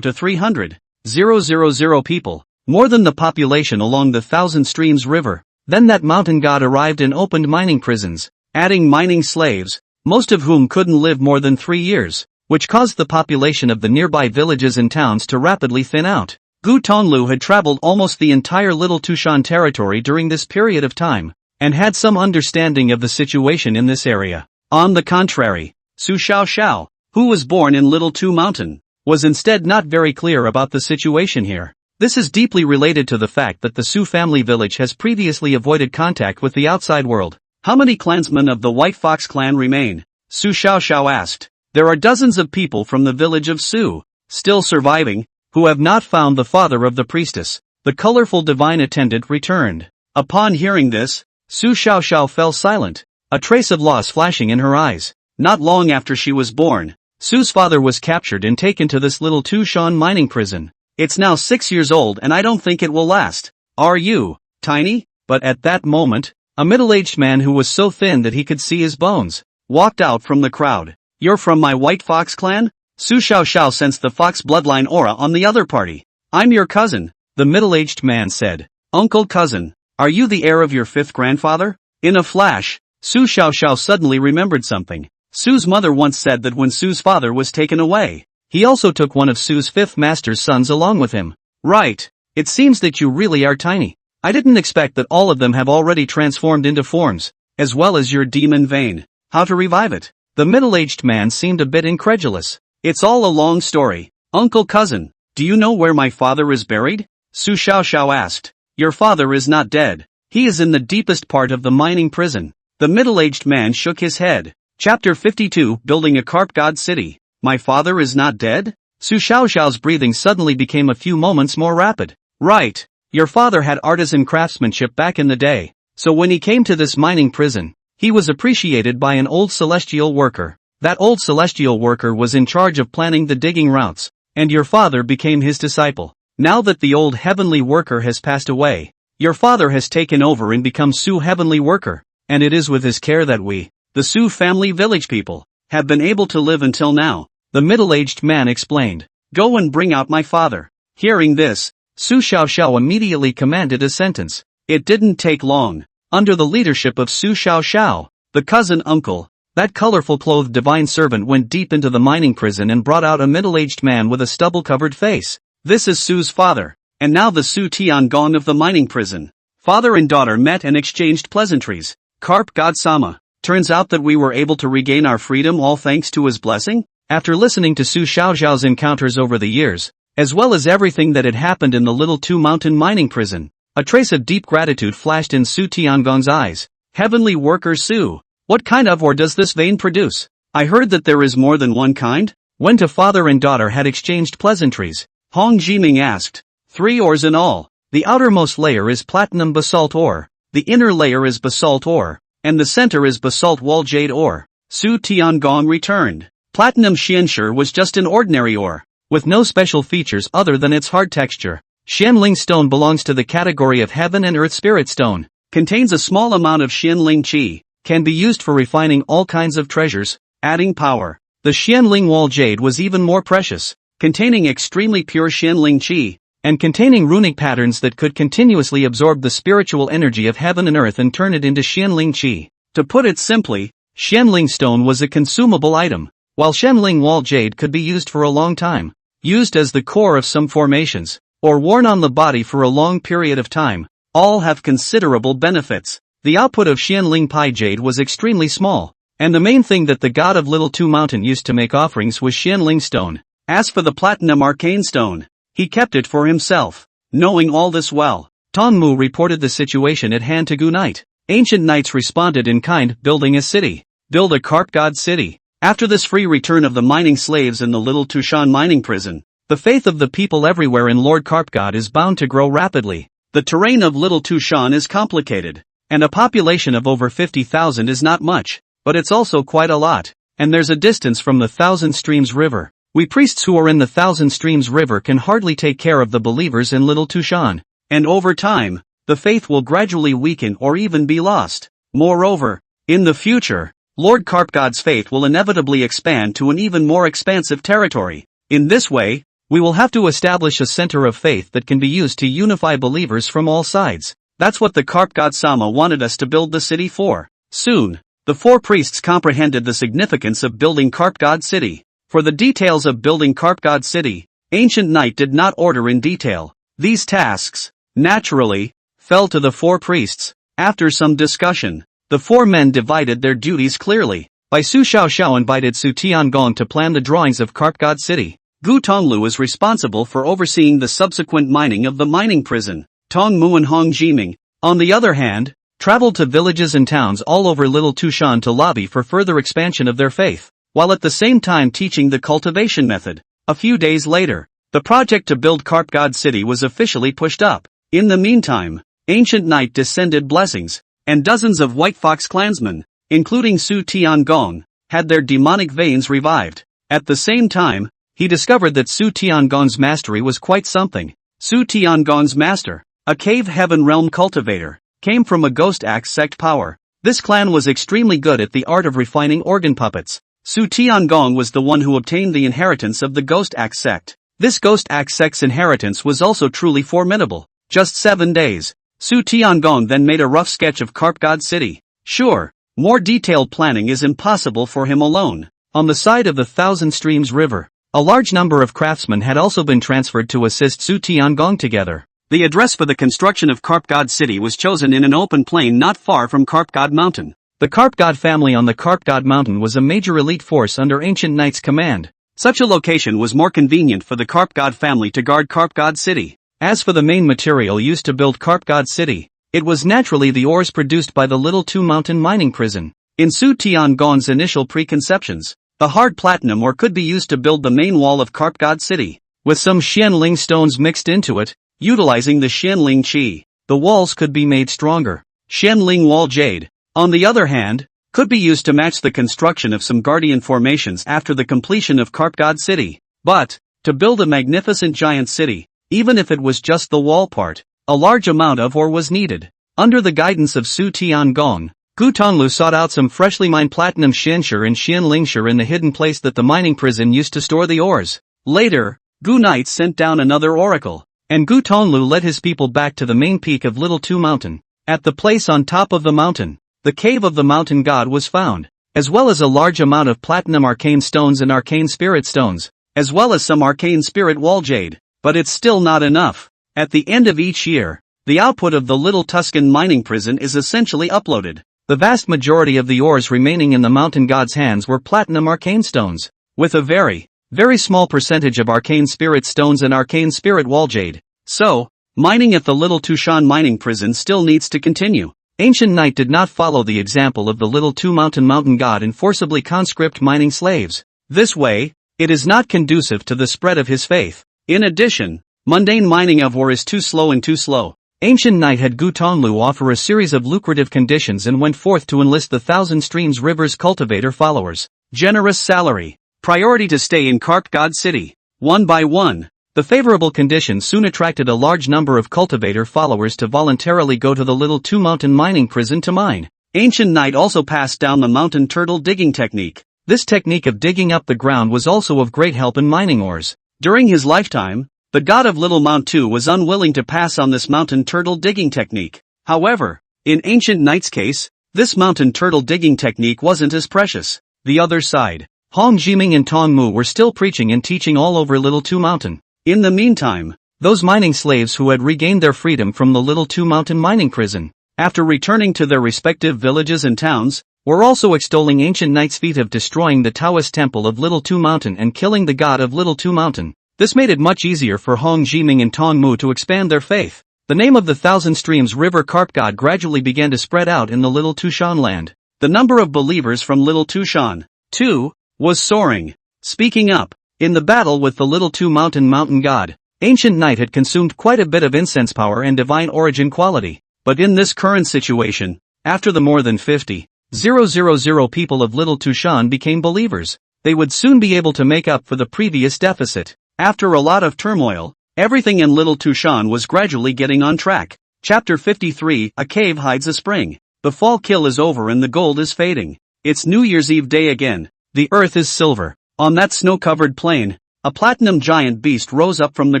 to 300,000 people, more than the population along the Thousand Streams River. Then that mountain god arrived and opened mining prisons, adding mining slaves, most of whom couldn't live more than 3 years, which caused the population of the nearby villages and towns to rapidly thin out. Gu Tonglu had traveled almost the entire Little Tushan territory during this period of time, and had some understanding of the situation in this area. On the contrary, Su Xiaoxiao, who was born in Little Two Mountain, was instead not very clear about the situation here. This is deeply related to the fact that the Su family village has previously avoided contact with the outside world. How many clansmen of the White Fox clan remain? Su Xiaoxiao asked. There are dozens of people from the village of Su, still surviving, who have not found the father of the priestess. The colorful divine attendant returned. Upon hearing this, Su Xiaoxiao fell silent, a trace of loss flashing in her eyes. Not long after she was born, Su's father was captured and taken to this Little Tushan mining prison. It's now 6 years old and I don't think it will last. Are you, Tiny? But at that moment, a middle-aged man who was so thin that he could see his bones walked out from the crowd. You're from my White Fox clan? Su Xiaoxiao sensed the fox bloodline aura on the other party. I'm your cousin, the middle-aged man said. Uncle cousin, are you the heir of your fifth grandfather? In a flash, Su Xiaoxiao suddenly remembered something. Su's mother once said that when Su's father was taken away, he also took one of Su's fifth master's sons along with him. Right. It seems that you really are tiny. I didn't expect that all of them have already transformed into forms, as well as your demon vein. How to revive it? The middle-aged man seemed a bit incredulous. It's all a long story. Uncle cousin, do you know where my father is buried? Su Xiaoxiao asked. Your father is not dead. He is in the deepest part of the mining prison. The middle-aged man shook his head. Chapter 52, Building a Carp God City. My father is not dead? Su Xiaoxiao's breathing suddenly became a few moments more rapid. Right. Your father had artisan craftsmanship back in the day, so when he came to this mining prison, he was appreciated by an old celestial worker. That old celestial worker was in charge of planning the digging routes, and your father became his disciple. Now that the old heavenly worker has passed away, your father has taken over and become Su heavenly worker, and it is with his care that we, the Su family village people, have been able to live until now, the middle-aged man explained. Go and bring out my father. Hearing this, Su Xiaoxiao immediately commanded a sentence. It didn't take long. Under the leadership of Su Xiaoxiao, the cousin uncle, that colorful-clothed divine servant went deep into the mining prison and brought out a middle-aged man with a stubble-covered face. This is Su's father, and now the Su Tiangong of the mining prison. Father and daughter met and exchanged pleasantries. Carp God Sama, turns out that we were able to regain our freedom all thanks to his blessing? After listening to Su Xiaoxiao's encounters over the years, as well as everything that had happened in the Little Two Mountain mining prison, a trace of deep gratitude flashed in Su Tiangong's eyes. Heavenly worker Su, what kind of ore does this vein produce? I heard that there is more than one kind? When the father and daughter had exchanged pleasantries, Hong Jiming asked. 3 ores in all. The outermost layer is platinum basalt ore, the inner layer is basalt ore, and the center is basalt wall jade ore. Su Tiangong returned. Platinum xianshi was just an ordinary ore, with no special features other than its hard texture. Xianling stone belongs to the category of heaven and earth spirit stone, contains a small amount of Xianling qi, can be used for refining all kinds of treasures, adding power. The Xianling wall jade was even more precious, containing extremely pure Xianling qi, and containing runic patterns that could continuously absorb the spiritual energy of heaven and earth and turn it into Xianling qi. To put it simply, Xianling stone was a consumable item, while Xianling wall jade could be used for a long time, used as the core of some formations, or worn on the body for a long period of time. All have considerable benefits. The output of Xianling Pai jade was extremely small, and the main thing that the god of Little Two Mountain used to make offerings was Xianling stone. As for the platinum arcane stone, he kept it for himself. Knowing all this well, Tongmu reported the situation at hand to Gu Knight. Ancient knights responded in kind, building a city. Build a carp god city. After this free return of the mining slaves in the Little Tushan mining prison, the faith of the people everywhere in Lord Carp God is bound to grow rapidly. The terrain of Little Tushan is complicated, and a population of over 50,000 is not much, but it's also quite a lot, and there's a distance from the Thousand Streams River. We priests who are in the Thousand Streams River can hardly take care of the believers in Little Tushan, and over time, the faith will gradually weaken or even be lost. Moreover, in the future, Lord Carp God's faith will inevitably expand to an even more expansive territory. In this way, we will have to establish a center of faith that can be used to unify believers from all sides. That's what the Carp God Sama wanted us to build the city for. Soon, the 4 priests comprehended the significance of building Carp God City. For the details of building Carp God City, Ancient Knight did not order in detail. These tasks, naturally, fell to the 4 priests. After some discussion, the 4 men divided their duties clearly. By Su Xiaoxiao invited Su Tiangong to plan the drawings of Carp God City. Gu Tonglu is responsible for overseeing the subsequent mining of the mining prison. Tongmu and Hong Jiming, on the other hand, traveled to villages and towns all over Little Tushan to lobby for further expansion of their faith, while at the same time teaching the cultivation method. A few days later, the project to build Carp God City was officially pushed up. In the meantime, Ancient Knight descended blessings, and dozens of White Fox clansmen, including Su Tiangong, had their demonic veins revived. At the same time, he discovered that Su Tiangong's mastery was quite something. Su Tiangong's master, a cave heaven realm cultivator, came from a ghost axe sect power. This clan was extremely good at the art of refining organ puppets. Su Tiangong was the one who obtained the inheritance of the ghost axe sect. This ghost axe sect's inheritance was also truly formidable. Just 7 days. Su Tiangong then made a rough sketch of Carp God City. Sure, more detailed planning is impossible for him alone. On the side of the Thousand Streams River, a large number of craftsmen had also been transferred to assist Su Tiangong together. The address for the construction of Carp God City was chosen in an open plain not far from Carp God Mountain. The Carp God family on the Carp God Mountain was a major elite force under Ancient Knight's command. Such a location was more convenient for the Carp God family to guard Carp God City. As for the main material used to build Carp God City, it was naturally the ores produced by the Little Two Mountain mining prison. In Su Tiangong's initial preconceptions, the hard platinum ore could be used to build the main wall of Carp God City, with some Xianling stones mixed into it. Utilizing the Xianling Qi, the walls could be made stronger. Xianling Wall Jade, on the other hand, could be used to match the construction of some guardian formations after the completion of Carp God City. But, to build a magnificent giant city, even if it was just the wall part, a large amount of ore was needed. Under the guidance of Su Tiangong, Gu Tonglu sought out some freshly mined platinum Xianshi and Xianlingshi in the hidden place that the mining prison used to store the ores. Later, Gu Knight sent down another oracle, and Gu Tonglu led his people back to the main peak of Little Two Mountain. At the place on top of the mountain, the cave of the mountain god was found, as well as a large amount of platinum arcane stones and arcane spirit stones, as well as some arcane spirit wall jade. But it's still not enough. At the end of each year, the output of the Little Tuscan mining prison is essentially uploaded. The vast majority of the ores remaining in the mountain god's hands were platinum arcane stones, with a very small percentage of arcane spirit stones and arcane spirit wall jade. So, mining at the Little Tushan mining prison still needs to continue. Ancient Knight did not follow the example of the Little Two mountain god and forcibly conscript mining slaves. This way, it is not conducive to the spread of his faith. In addition, mundane mining of ore is too slow. Ancient Knight had Gu Tonglu offer a series of lucrative conditions and went forth to enlist the Thousand Streams River's cultivator followers. Generous salary. Priority to stay in Carp God City. One by one. The favorable conditions soon attracted a large number of cultivator followers to voluntarily go to the Little Two Mountain mining prison to mine. Ancient Knight also passed down the mountain turtle digging technique. This technique of digging up the ground was also of great help in mining ores. During his lifetime, the god of Little Mount 2 was unwilling to pass on this mountain turtle digging technique. However, in Ancient Knight's case, this mountain turtle digging technique wasn't as precious. The other side, Hong Jiming and Tong Mu were still preaching and teaching all over Little Two Mountain. In the meantime, those mining slaves who had regained their freedom from the Little Two Mountain mining prison, after returning to their respective villages and towns, were also extolling Ancient Knight's feat of destroying the Taoist temple of Little Two Mountain and killing the god of Little Two Mountain. This made it much easier for Hong Jiming and Tong Mu to expand their faith. The name of the Thousand Streams River Carp God gradually began to spread out in the Little Tushan land. The number of believers from Little Tushan, too, was soaring. Speaking up, in the battle with the Little Two Mountain god, Ancient Knight had consumed quite a bit of incense power and divine origin quality. But in this current situation, after the more than 50,000 people of Little Tushan became believers, they would soon be able to make up for the previous deficit. After a lot of turmoil, everything in Little Tushan was gradually getting on track. Chapter 53, A Cave Hides a Spring. The fall kill is over and the gold is fading. It's New Year's Eve day again. The earth is silver. On that snow-covered plain, a platinum giant beast rose up from the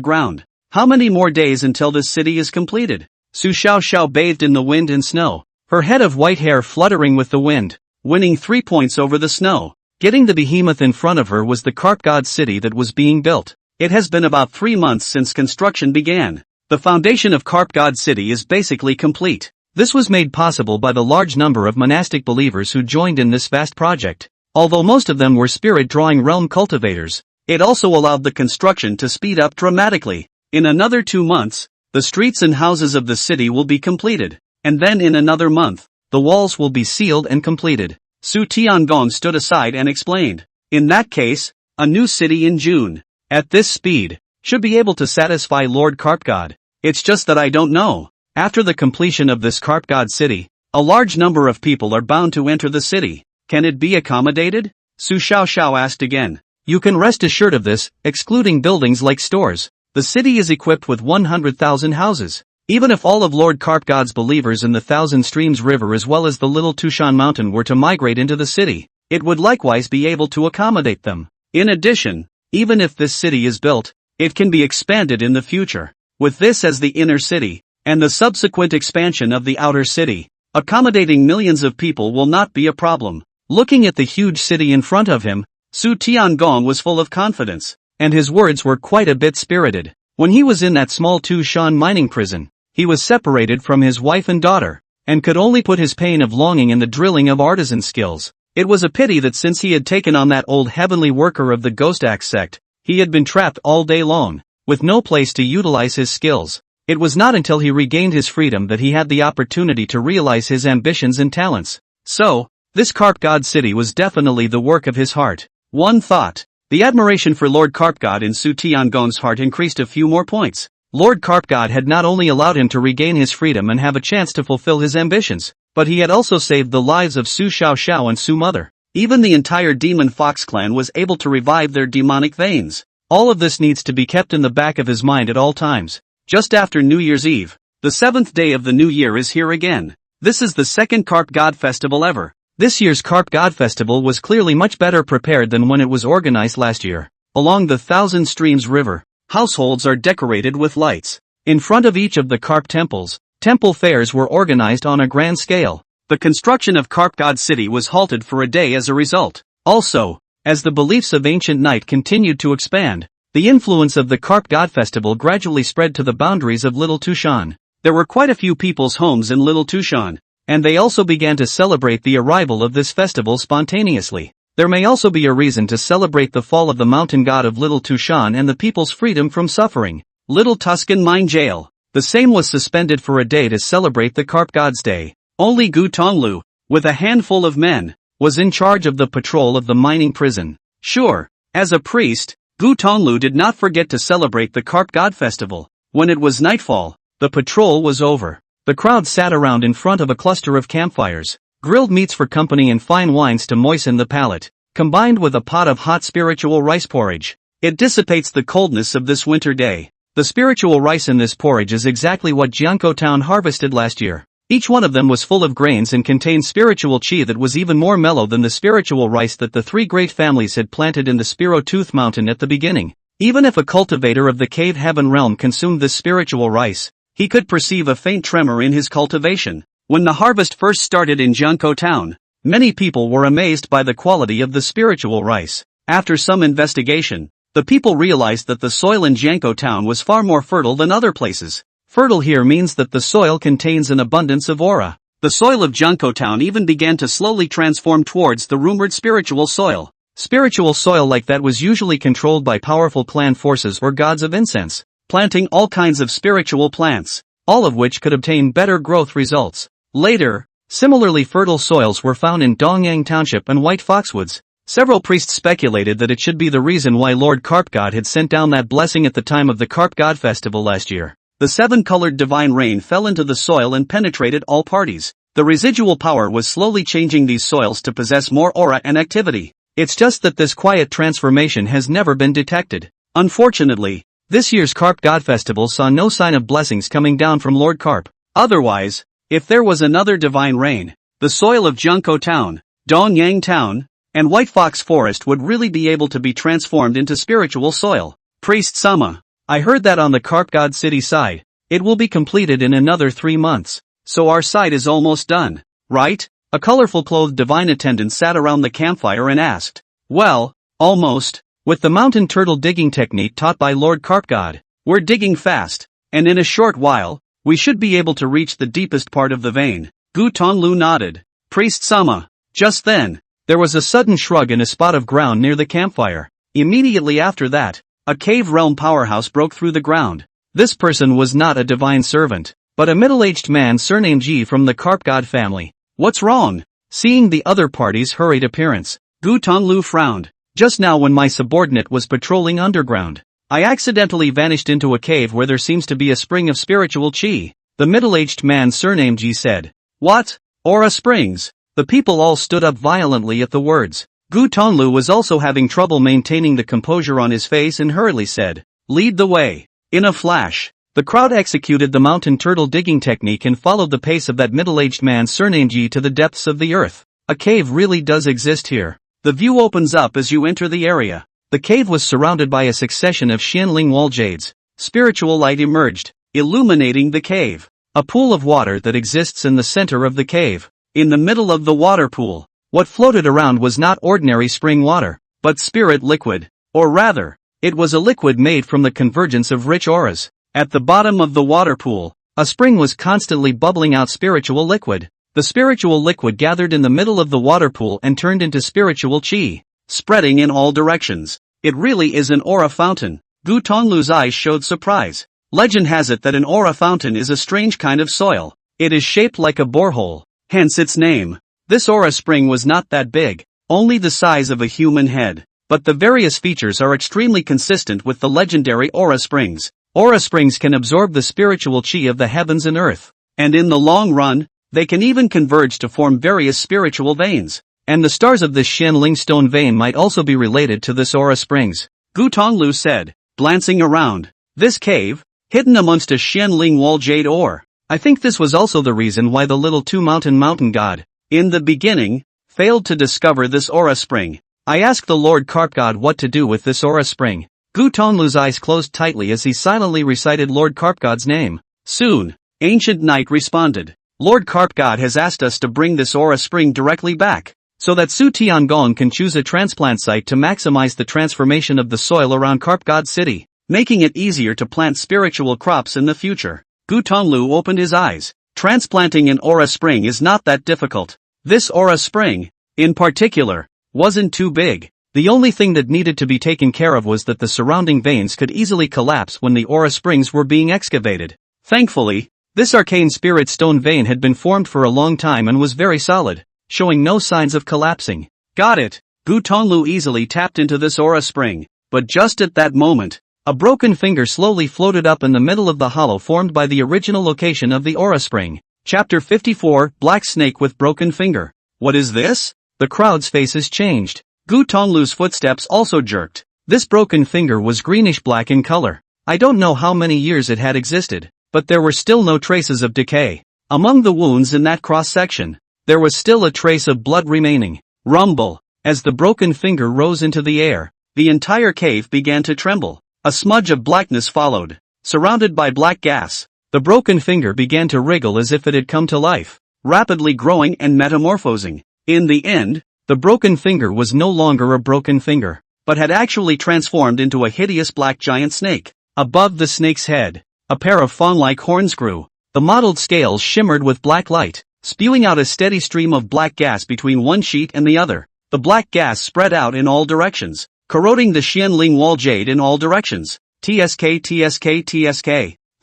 ground. How many more days until this city is completed? Su Xiao bathed in the wind and snow, her head of white hair fluttering with the wind, winning 3 points over the snow. Getting the behemoth in front of her was the Carp God City that was being built. It has been about 3 months since construction began. The foundation of Carp God City is basically complete. This was made possible by the large number of monastic believers who joined in this vast project. Although most of them were spirit-drawing realm cultivators, it also allowed the construction to speed up dramatically. In another 2 months, the streets and houses of the city will be completed, and then in another month, the walls will be sealed and completed. Su Tiangong stood aside and explained. In that case, a new city in June, at this speed, should be able to satisfy Lord Carp God. It's just that I don't know. After the completion of this Carp God City, a large number of people are bound to enter the city. Can it be accommodated? Su Xiao asked again. You can rest assured of this, excluding buildings like stores. The city is equipped with 100,000 houses. Even if all of Lord Karpgod's believers in the Thousand Streams River as well as the Little Tushan Mountain were to migrate into the city, it would likewise be able to accommodate them. In addition, even if this city is built, it can be expanded in the future. With this as the inner city, and the subsequent expansion of the outer city, accommodating millions of people will not be a problem. Looking at the huge city in front of him, Su Tiangong was full of confidence, and his words were quite a bit spirited. When he was in that small Tushan mining prison, he was separated from his wife and daughter, and could only put his pain of longing in the drilling of artisan skills. It was a pity that since he had taken on that old heavenly worker of the Ghost Axe sect, he had been trapped all day long, with no place to utilize his skills. It was not until he regained his freedom that he had the opportunity to realize his ambitions and talents. So, this Karpgod city was definitely the work of his heart. One thought. The admiration for Lord Karpgod in Su Tiangong's heart increased a few more points. Lord Karpgod had not only allowed him to regain his freedom and have a chance to fulfill his ambitions, but he had also saved the lives of Su Xiaoxiao and Su Mother. Even the entire Demon Fox clan was able to revive their demonic veins. All of this needs to be kept in the back of his mind at all times. Just after New Year's Eve, the 7th day of the new year is here again. This is the second Karpgod festival ever. This year's Karpgod festival was clearly much better prepared than when it was organized last year. Along the Thousand Streams River, households are decorated with lights. In front of each of the Karp temples, temple fairs were organized on a grand scale. The construction of Karpgod city was halted for a day as a result. Also, as the beliefs of ancient night continued to expand, the influence of the Karpgod festival gradually spread to the boundaries of Little Tushan. There were quite a few people's homes in Little Tushan, and they also began to celebrate the arrival of this festival spontaneously. There may also be a reason to celebrate the fall of the mountain god of Little Tushan and the people's freedom from suffering. Little Tuscan Mine Jail. The same was suspended for a day to celebrate the Karpgod's Day. Only Gu Tonglu, with a handful of men, was in charge of the patrol of the mining prison. Sure, as a priest, Gu Tonglu did not forget to celebrate the Karpgod festival. When it was nightfall, the patrol was over. The crowd sat around in front of a cluster of campfires, grilled meats for company and fine wines to moisten the palate, combined with a pot of hot spiritual rice porridge. It dissipates the coldness of this winter day. The spiritual rice in this porridge is exactly what Jiangkou Town harvested last year. Each one of them was full of grains and contained spiritual chi that was even more mellow than the spiritual rice that the three great families had planted in the Spiro Tooth Mountain at the beginning. Even if a cultivator of the Cave Heaven realm consumed this spiritual rice, he could perceive a faint tremor in his cultivation. When the harvest first started in Jiangkou Town, many people were amazed by the quality of the spiritual rice. After some investigation, the people realized that the soil in Jiangkou Town was far more fertile than other places. Fertile here means that the soil contains an abundance of aura. The soil of Jiangkou Town even began to slowly transform towards the rumored spiritual soil. Spiritual soil like that was usually controlled by powerful clan forces or gods of incense, planting all kinds of spiritual plants, all of which could obtain better growth results. Later, similarly fertile soils were found in Dongyang Township and White Foxwoods. Several priests speculated that it should be the reason why Lord Karpgod had sent down that blessing at the time of the Karpgod festival last year. The seven-colored divine rain fell into the soil and penetrated all parties. The residual power was slowly changing these soils to possess more aura and activity. It's just that this quiet transformation has never been detected. Unfortunately, this year's Karpgod festival saw no sign of blessings coming down from Lord Karp. Otherwise, if there was another divine rain, the soil of Jiangkou Town, Dongyang Town, and White Fox Forest would really be able to be transformed into spiritual soil. Priest Sama, I heard that on the Karpgod city side, it will be completed in another 3 months, so our side is almost done, right? A colorful clothed divine attendant sat around the campfire and asked. Well, almost. With the mountain turtle digging technique taught by Lord Karpgod, we're digging fast, and in a short while, we should be able to reach the deepest part of the vein. Gu Tonglu nodded. Priest Sama. Just then, there was a sudden shrug in a spot of ground near the campfire. Immediately after that, a cave realm powerhouse broke through the ground. This person was not a divine servant, but a middle-aged man surnamed Ji from the Karpgod family. What's wrong? Seeing the other party's hurried appearance, Gu Tonglu frowned. Just now when my subordinate was patrolling underground, I accidentally vanished into a cave where there seems to be a spring of spiritual chi. The middle-aged man surnamed Ji said. What? Aura springs? The people all stood up violently at the words. Gu Tonglu was also having trouble maintaining the composure on his face and hurriedly said, "Lead the way." In a flash, the crowd executed the mountain turtle digging technique and followed the pace of that middle-aged man surnamed Yi to the depths of the earth. A cave really does exist here. The view opens up as you enter the area. The cave was surrounded by a succession of Xianling wall jades. Spiritual light emerged, illuminating the cave. A pool of water that exists in the center of the cave. In the middle of the water pool, what floated around was not ordinary spring water, but spirit liquid. Or rather, it was a liquid made from the convergence of rich auras. At the bottom of the water pool, a spring was constantly bubbling out spiritual liquid. The spiritual liquid gathered in the middle of the water pool and turned into spiritual qi, spreading in all directions. It really is an aura fountain. Gu Tonglu's eyes showed surprise. Legend has it that an aura fountain is a strange kind of soil. It is shaped like a borehole, hence its name. This aura spring was not that big, only the size of a human head. But the various features are extremely consistent with the legendary aura springs. Aura springs can absorb the spiritual qi of the heavens and earth. And in the long run, they can even converge to form various spiritual veins. And the stars of this Xianling stone vein might also be related to this aura springs. Gu Tonglu said, glancing around. This cave, hidden amongst a Xianling wall jade ore. I think this was also the reason why the little two-mountain god, in the beginning, failed to discover this aura spring. I asked the Lord Carp God what to do with this aura spring. Gu Tonglu's eyes closed tightly as he silently recited Lord Carp God's name. Soon, Ancient Knight responded. Lord Carp God has asked us to bring this aura spring directly back, so that Su Tiangong can choose a transplant site to maximize the transformation of the soil around Carp God City, making it easier to plant spiritual crops in the future. Gu Tonglu opened his eyes. Transplanting an aura spring is not that difficult. This aura spring, in particular, wasn't too big. The only thing that needed to be taken care of was that the surrounding veins could easily collapse when the aura springs were being excavated. Thankfully, this arcane spirit stone vein had been formed for a long time and was very solid, showing no signs of collapsing. Got it. Gu Tonglu easily tapped into this aura spring, but just at that moment, a broken finger slowly floated up in the middle of the hollow formed by the original location of the aura spring. Chapter 54, Black Snake with Broken Finger. What is this? The crowd's faces changed. Gu Tonglu's footsteps also jerked. This broken finger was greenish-black in color. I don't know how many years it had existed, but there were still no traces of decay. Among the wounds in that cross-section, there was still a trace of blood remaining. Rumble. As the broken finger rose into the air, the entire cave began to tremble. A smudge of blackness followed. Surrounded by black gas, the broken finger began to wriggle as if it had come to life, rapidly growing and metamorphosing. In the end, the broken finger was no longer a broken finger, but had actually transformed into a hideous black giant snake. Above the snake's head, a pair of fawn-like horns grew. The mottled scales shimmered with black light, spewing out a steady stream of black gas between one sheet and the other. The black gas spread out in all directions, corroding the Xianling wall jade in all directions. TSK.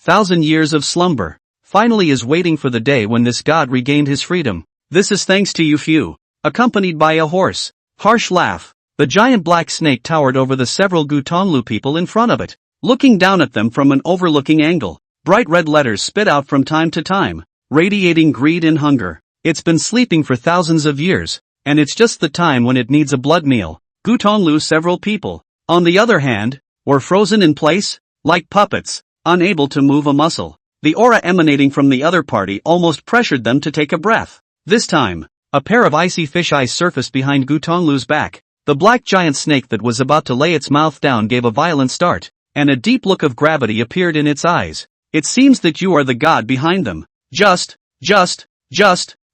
1,000 years of slumber. Finally is waiting for the day when this god regained his freedom. This is thanks to you few. Accompanied by a hoarse, harsh laugh, the giant black snake towered over the several Gu Tonglu people in front of it, looking down at them from an overlooking angle. Bright red letters spit out from time to time, radiating greed and hunger. It's been sleeping for thousands of years, and it's just the time when it needs a blood meal. Gu Tonglu several people, on the other hand, were frozen in place, like puppets, unable to move a muscle. The aura emanating from the other party almost pressured them to take a breath. This time, a pair of icy fish eyes surfaced behind Gu Tonglu's back. The black giant snake that was about to lay its mouth down gave a violent start, and a deep look of gravity appeared in its eyes. It seems that you are the god behind them. Just,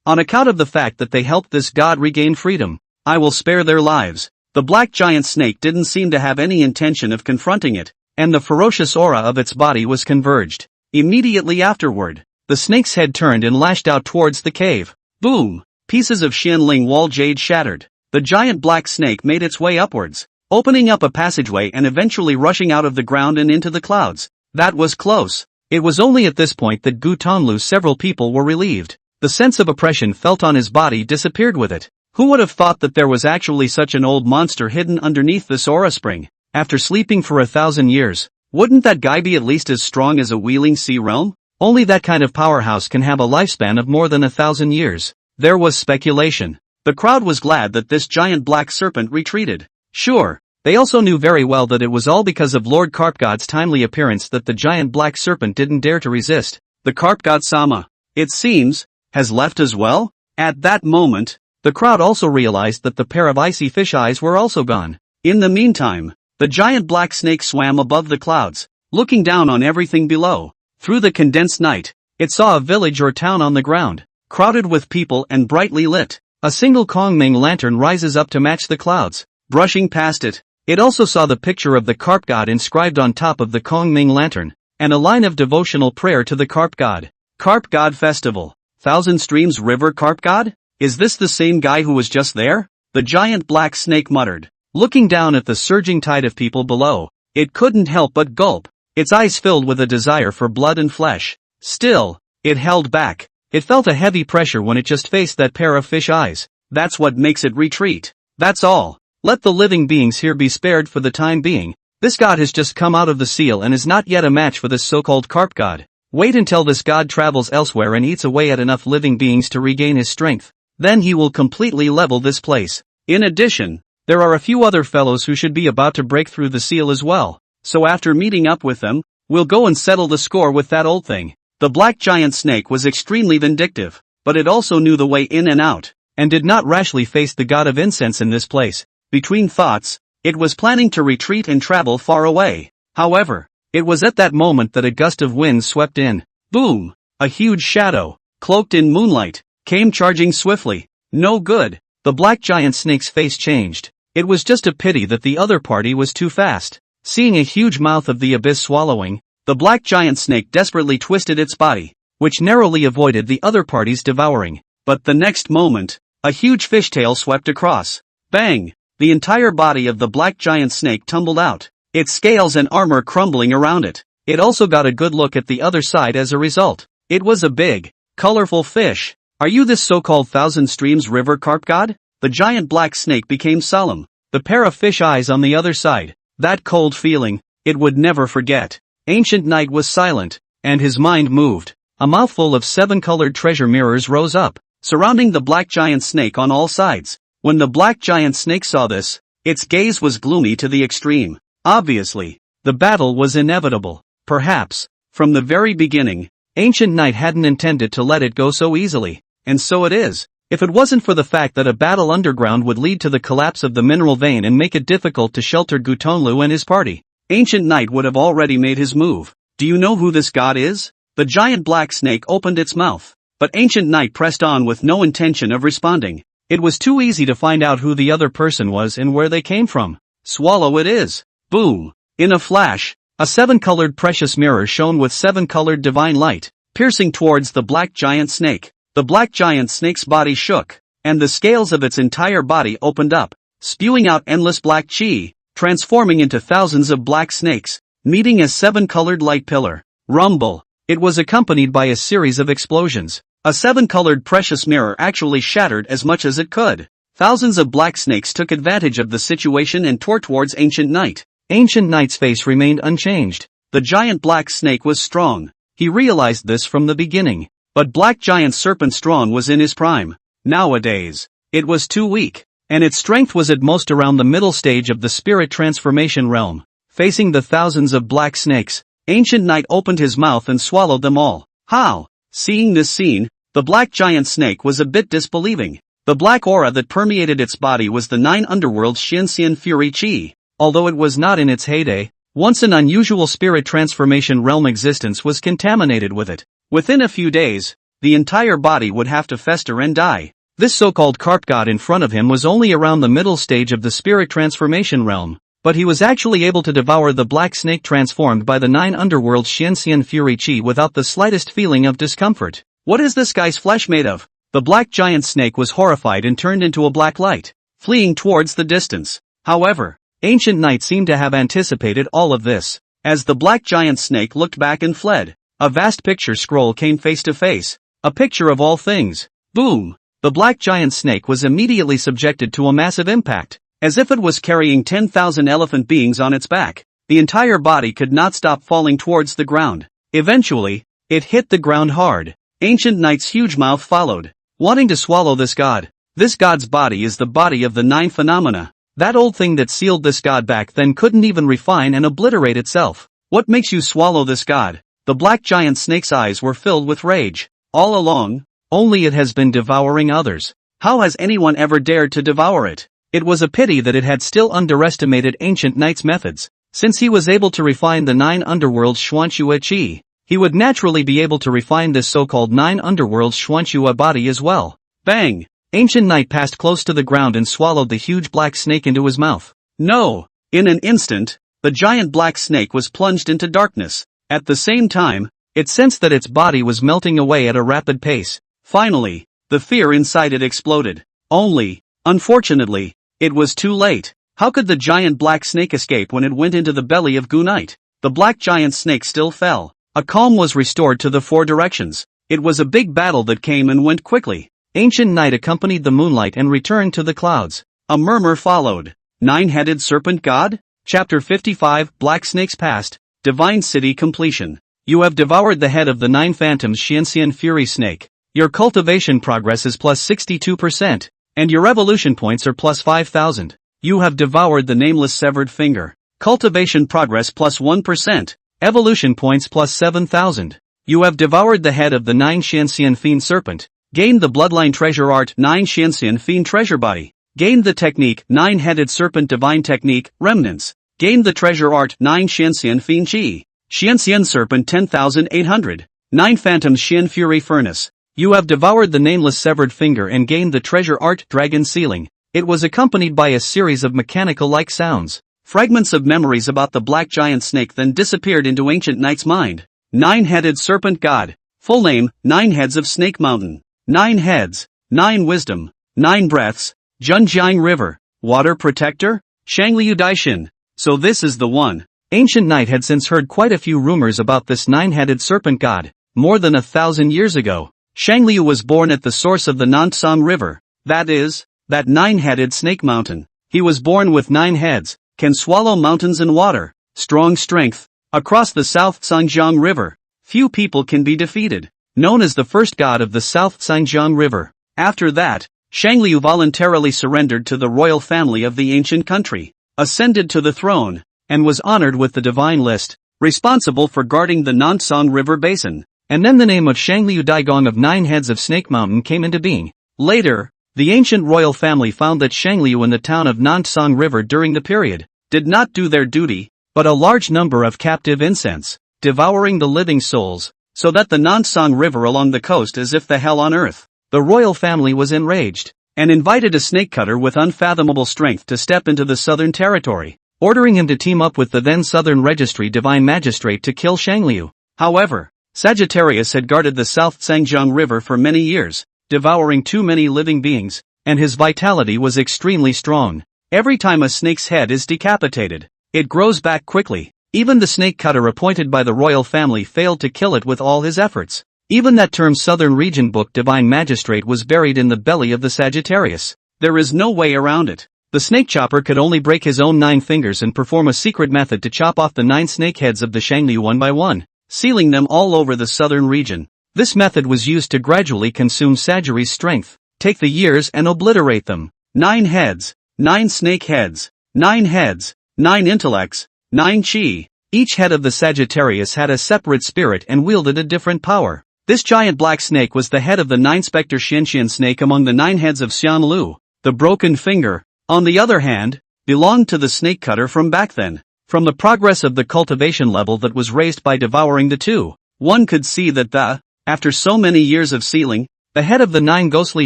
on account of the fact that they helped this god regain freedom, I will spare their lives. The black giant snake didn't seem to have any intention of confronting it, and the ferocious aura of its body was converged. Immediately afterward, the snake's head turned and lashed out towards the cave. Boom! Pieces of Xianling wall jade shattered. The giant black snake made its way upwards, opening up a passageway and eventually rushing out of the ground and into the clouds. That was close. It was only at this point that Gu Tonglu's several people were relieved. The sense of oppression felt on his body disappeared with it. Who would have thought that there was actually such an old monster hidden underneath this aura spring? After sleeping for 1,000 years, wouldn't that guy be at least as strong as a wheeling sea realm? Only that kind of powerhouse can have a lifespan of more than 1,000 years. There was speculation. The crowd was glad that this giant black serpent retreated. Sure, they also knew very well that it was all because of Lord Carp God's timely appearance that the giant black serpent didn't dare to resist. The Carp God Sama, it seems, has left as well? At that moment, the crowd also realized that the pair of icy fish eyes were also gone. In the meantime, the giant black snake swam above the clouds, looking down on everything below. Through the condensed night, it saw a village or town on the ground, crowded with people and brightly lit. A single Kongming lantern rises up to match the clouds. Brushing past it, it also saw the picture of the carp god inscribed on top of the Kongming lantern, and a line of devotional prayer to the carp god. Carp God Festival. Thousand Streams River Carp God? Is this the same guy who was just there? The giant black snake muttered. Looking down at the surging tide of people below, it couldn't help but gulp, its eyes filled with a desire for blood and flesh. Still, it held back. It felt a heavy pressure when it just faced that pair of fish eyes. That's what makes it retreat. That's all. Let the living beings here be spared for the time being. This god has just come out of the seal and is not yet a match for this so-called carp god. Wait until this god travels elsewhere and eats away at enough living beings to regain his strength. Then he will completely level this place. In addition, there are a few other fellows who should be about to break through the seal as well. So after meeting up with them, we'll go and settle the score with that old thing. The black giant snake was extremely vindictive, but it also knew the way in and out, and did not rashly face the god of incense in this place. Between thoughts, it was planning to retreat and travel far away. However, it was at that moment that a gust of wind swept in. Boom! A huge shadow, cloaked in moonlight, came charging swiftly. No good. The black giant snake's face changed. It was just a pity that the other party was too fast. Seeing a huge mouth of the abyss swallowing, the black giant snake desperately twisted its body, which narrowly avoided the other party's devouring. But the next moment, a huge fishtail swept across. Bang! The entire body of the black giant snake tumbled out, its scales and armor crumbling around it. It also got a good look at the other side as a result. It was a big, colorful fish. Are you this so-called Thousand Streams River Carp God? The giant black snake became solemn. The pair of fish eyes on the other side, that cold feeling, it would never forget. Ancient Knight was silent, and his mind moved. A mouthful of 7 colored treasure mirrors rose up, surrounding the black giant snake on all sides. When the black giant snake saw this, its gaze was gloomy to the extreme. Obviously, the battle was inevitable. Perhaps, from the very beginning, Ancient Knight hadn't intended to let it go so easily. And so it is. If it wasn't for the fact that a battle underground would lead to the collapse of the mineral vein and make it difficult to shelter Gutonlu and his party, Ancient Knight would have already made his move. Do you know who this god is? The giant black snake opened its mouth, but Ancient Knight pressed on with no intention of responding. It was too easy to find out who the other person was and where they came from. Swallow it is. Boom! In a flash, a 7-colored precious mirror shone with 7-colored divine light, piercing towards the black giant snake. The black giant snake's body shook, and the scales of its entire body opened up, spewing out endless black chi, transforming into thousands of black snakes, meeting a 7-colored light pillar. Rumble! It was accompanied by a series of explosions. A 7-colored precious mirror actually shattered as much as it could. Thousands of black snakes took advantage of the situation and tore towards Ancient Knight. Ancient Knight's face remained unchanged. The giant black snake was strong. He realized this from the beginning. But Black Giant Serpent Strong was in his prime. Nowadays, it was too weak, and its strength was at most around the middle stage of the spirit transformation realm. Facing the thousands of black snakes, Ancient Knight opened his mouth and swallowed them all. How? Seeing this scene, the black giant snake was a bit disbelieving. The black aura that permeated its body was the 9 underworld Shinxian Fury Chi. Although it was not in its heyday, once an unusual spirit transformation realm existence was contaminated with it. Within a few days, the entire body would have to fester and die. This so-called carp god in front of him was only around the middle stage of the spirit transformation realm, but he was actually able to devour the black snake transformed by the 9 underworld Shinxian Fury Chi without the slightest feeling of discomfort. What is this guy's flesh made of? The black giant snake was horrified and turned into a black light, fleeing towards the distance. However, Ancient Knight seemed to have anticipated all of this. As the black giant snake looked back and fled, a vast picture scroll came face to face. A picture of all things. Boom! The black giant snake was immediately subjected to a massive impact. As if it was carrying 10,000 elephant beings on its back, the entire body could not stop falling towards the ground. Eventually, it hit the ground hard. Ancient Knight's huge mouth followed. Wanting to swallow this god, This god's body is the body of the 9 phenomena. That old thing that sealed this god back then couldn't even refine and obliterate itself. What makes you swallow this god? The black giant snake's eyes were filled with rage. All along, only it has been devouring others. How has anyone ever dared to devour it? It was a pity that it had still underestimated ancient knight's methods. Since he was able to refine the 9 underworlds Xuanxue Qi, he would naturally be able to refine this so-called 9 underworlds Xuanxue body as well. Bang! Ancient Knight passed close to the ground and swallowed the huge black snake into his mouth. No! In an instant, the giant black snake was plunged into darkness. At the same time, it sensed that its body was melting away at a rapid pace. Finally, the fear inside it exploded. Only, unfortunately, it was too late. How could the giant black snake escape when it went into the belly of Gu Knight? The black giant snake still fell. A calm was restored to the 4 directions. It was a big battle that came and went quickly. Ancient Knight accompanied the moonlight and returned to the clouds. A murmur followed. 9-headed serpent god? Chapter 55, Black Snake's Past, Divine City Completion. You have devoured the head of the 9 phantoms Xianxian Fury Snake. Your cultivation progress is plus 62%, and your evolution points are plus 5,000. You have devoured the nameless severed finger. Cultivation progress plus 1%, evolution points plus 7,000. You have devoured the head of the 9 Xianxian Fiend Serpent. Gained the bloodline treasure art 9 Xianxian Fiend Treasure Body. Gained the technique 9-headed serpent divine technique remnants. Gained the treasure art 9 Xianxian Fiend Qi. Xianxian Serpent 10,800. 9 Phantoms Xian Fury Furnace. You have devoured the nameless severed finger and gained the treasure art Dragon Sealing. It was accompanied by a series of mechanical-like sounds. Fragments of memories about the black giant snake then disappeared into Ancient Knight's mind. 9-headed serpent god. Full name, 9 heads of Snake Mountain. 9 heads, 9 wisdom, 9 breaths, Zhenjiang River, water protector, Shangliu Daishin. So this is the one. Ancient Knight had since heard quite a few rumors about this 9-headed serpent god. More than 1,000 years ago, Shangliu was born at the source of the Nansang River. That is, that 9-headed snake mountain. He was born with 9 heads, can swallow mountains and water, strong strength. Across the South Zhangjiang River, few people can be defeated. Known as the first god of the South Zhangjiang River. After that, Shangliu voluntarily surrendered to the royal family of the ancient country, ascended to the throne, and was honored with the divine list, responsible for guarding the Nansang River basin. And then the name of Shangliu Daigong of 9 heads of Snake Mountain came into being. Later, the ancient royal family found that Shangliu and the town of Nansang River during the period did not do their duty, but a large number of captive incense, devouring the living souls, so that the Nansang River along the coast is if the hell on earth. The royal family was enraged, and invited a snake cutter with unfathomable strength to step into the southern territory, ordering him to team up with the then Southern Registry Divine Magistrate to kill Shangliu. However, Sagittarius had guarded the South Zhangjiang River for many years, devouring too many living beings, and his vitality was extremely strong. Every time a snake's head is decapitated, it grows back quickly. Even the snake cutter appointed by the royal family failed to kill it with all his efforts. Even that term Southern Region Book Divine Magistrate was buried in the belly of the Sagittarius. There is no way around it. The snake chopper could only break his own 9 fingers and perform a secret method to chop off the 9 snake heads of the Shangliu one by one, sealing them all over the southern region. This method was used to gradually consume Sagiri's strength, take the years and obliterate them. 9 heads, 9 snake heads, 9 heads, 9 intellects, 9 chi. Each head of the Sagittarius had a separate spirit and wielded a different power. This giant black snake was the head of the 9 specter Xianxian snake among the 9 heads of Xian Lu. The broken finger, on the other hand, belonged to the snake cutter from back then. From the progress of the cultivation level that was raised by devouring the 2, one could see that after so many years of sealing, the head of the 9 ghostly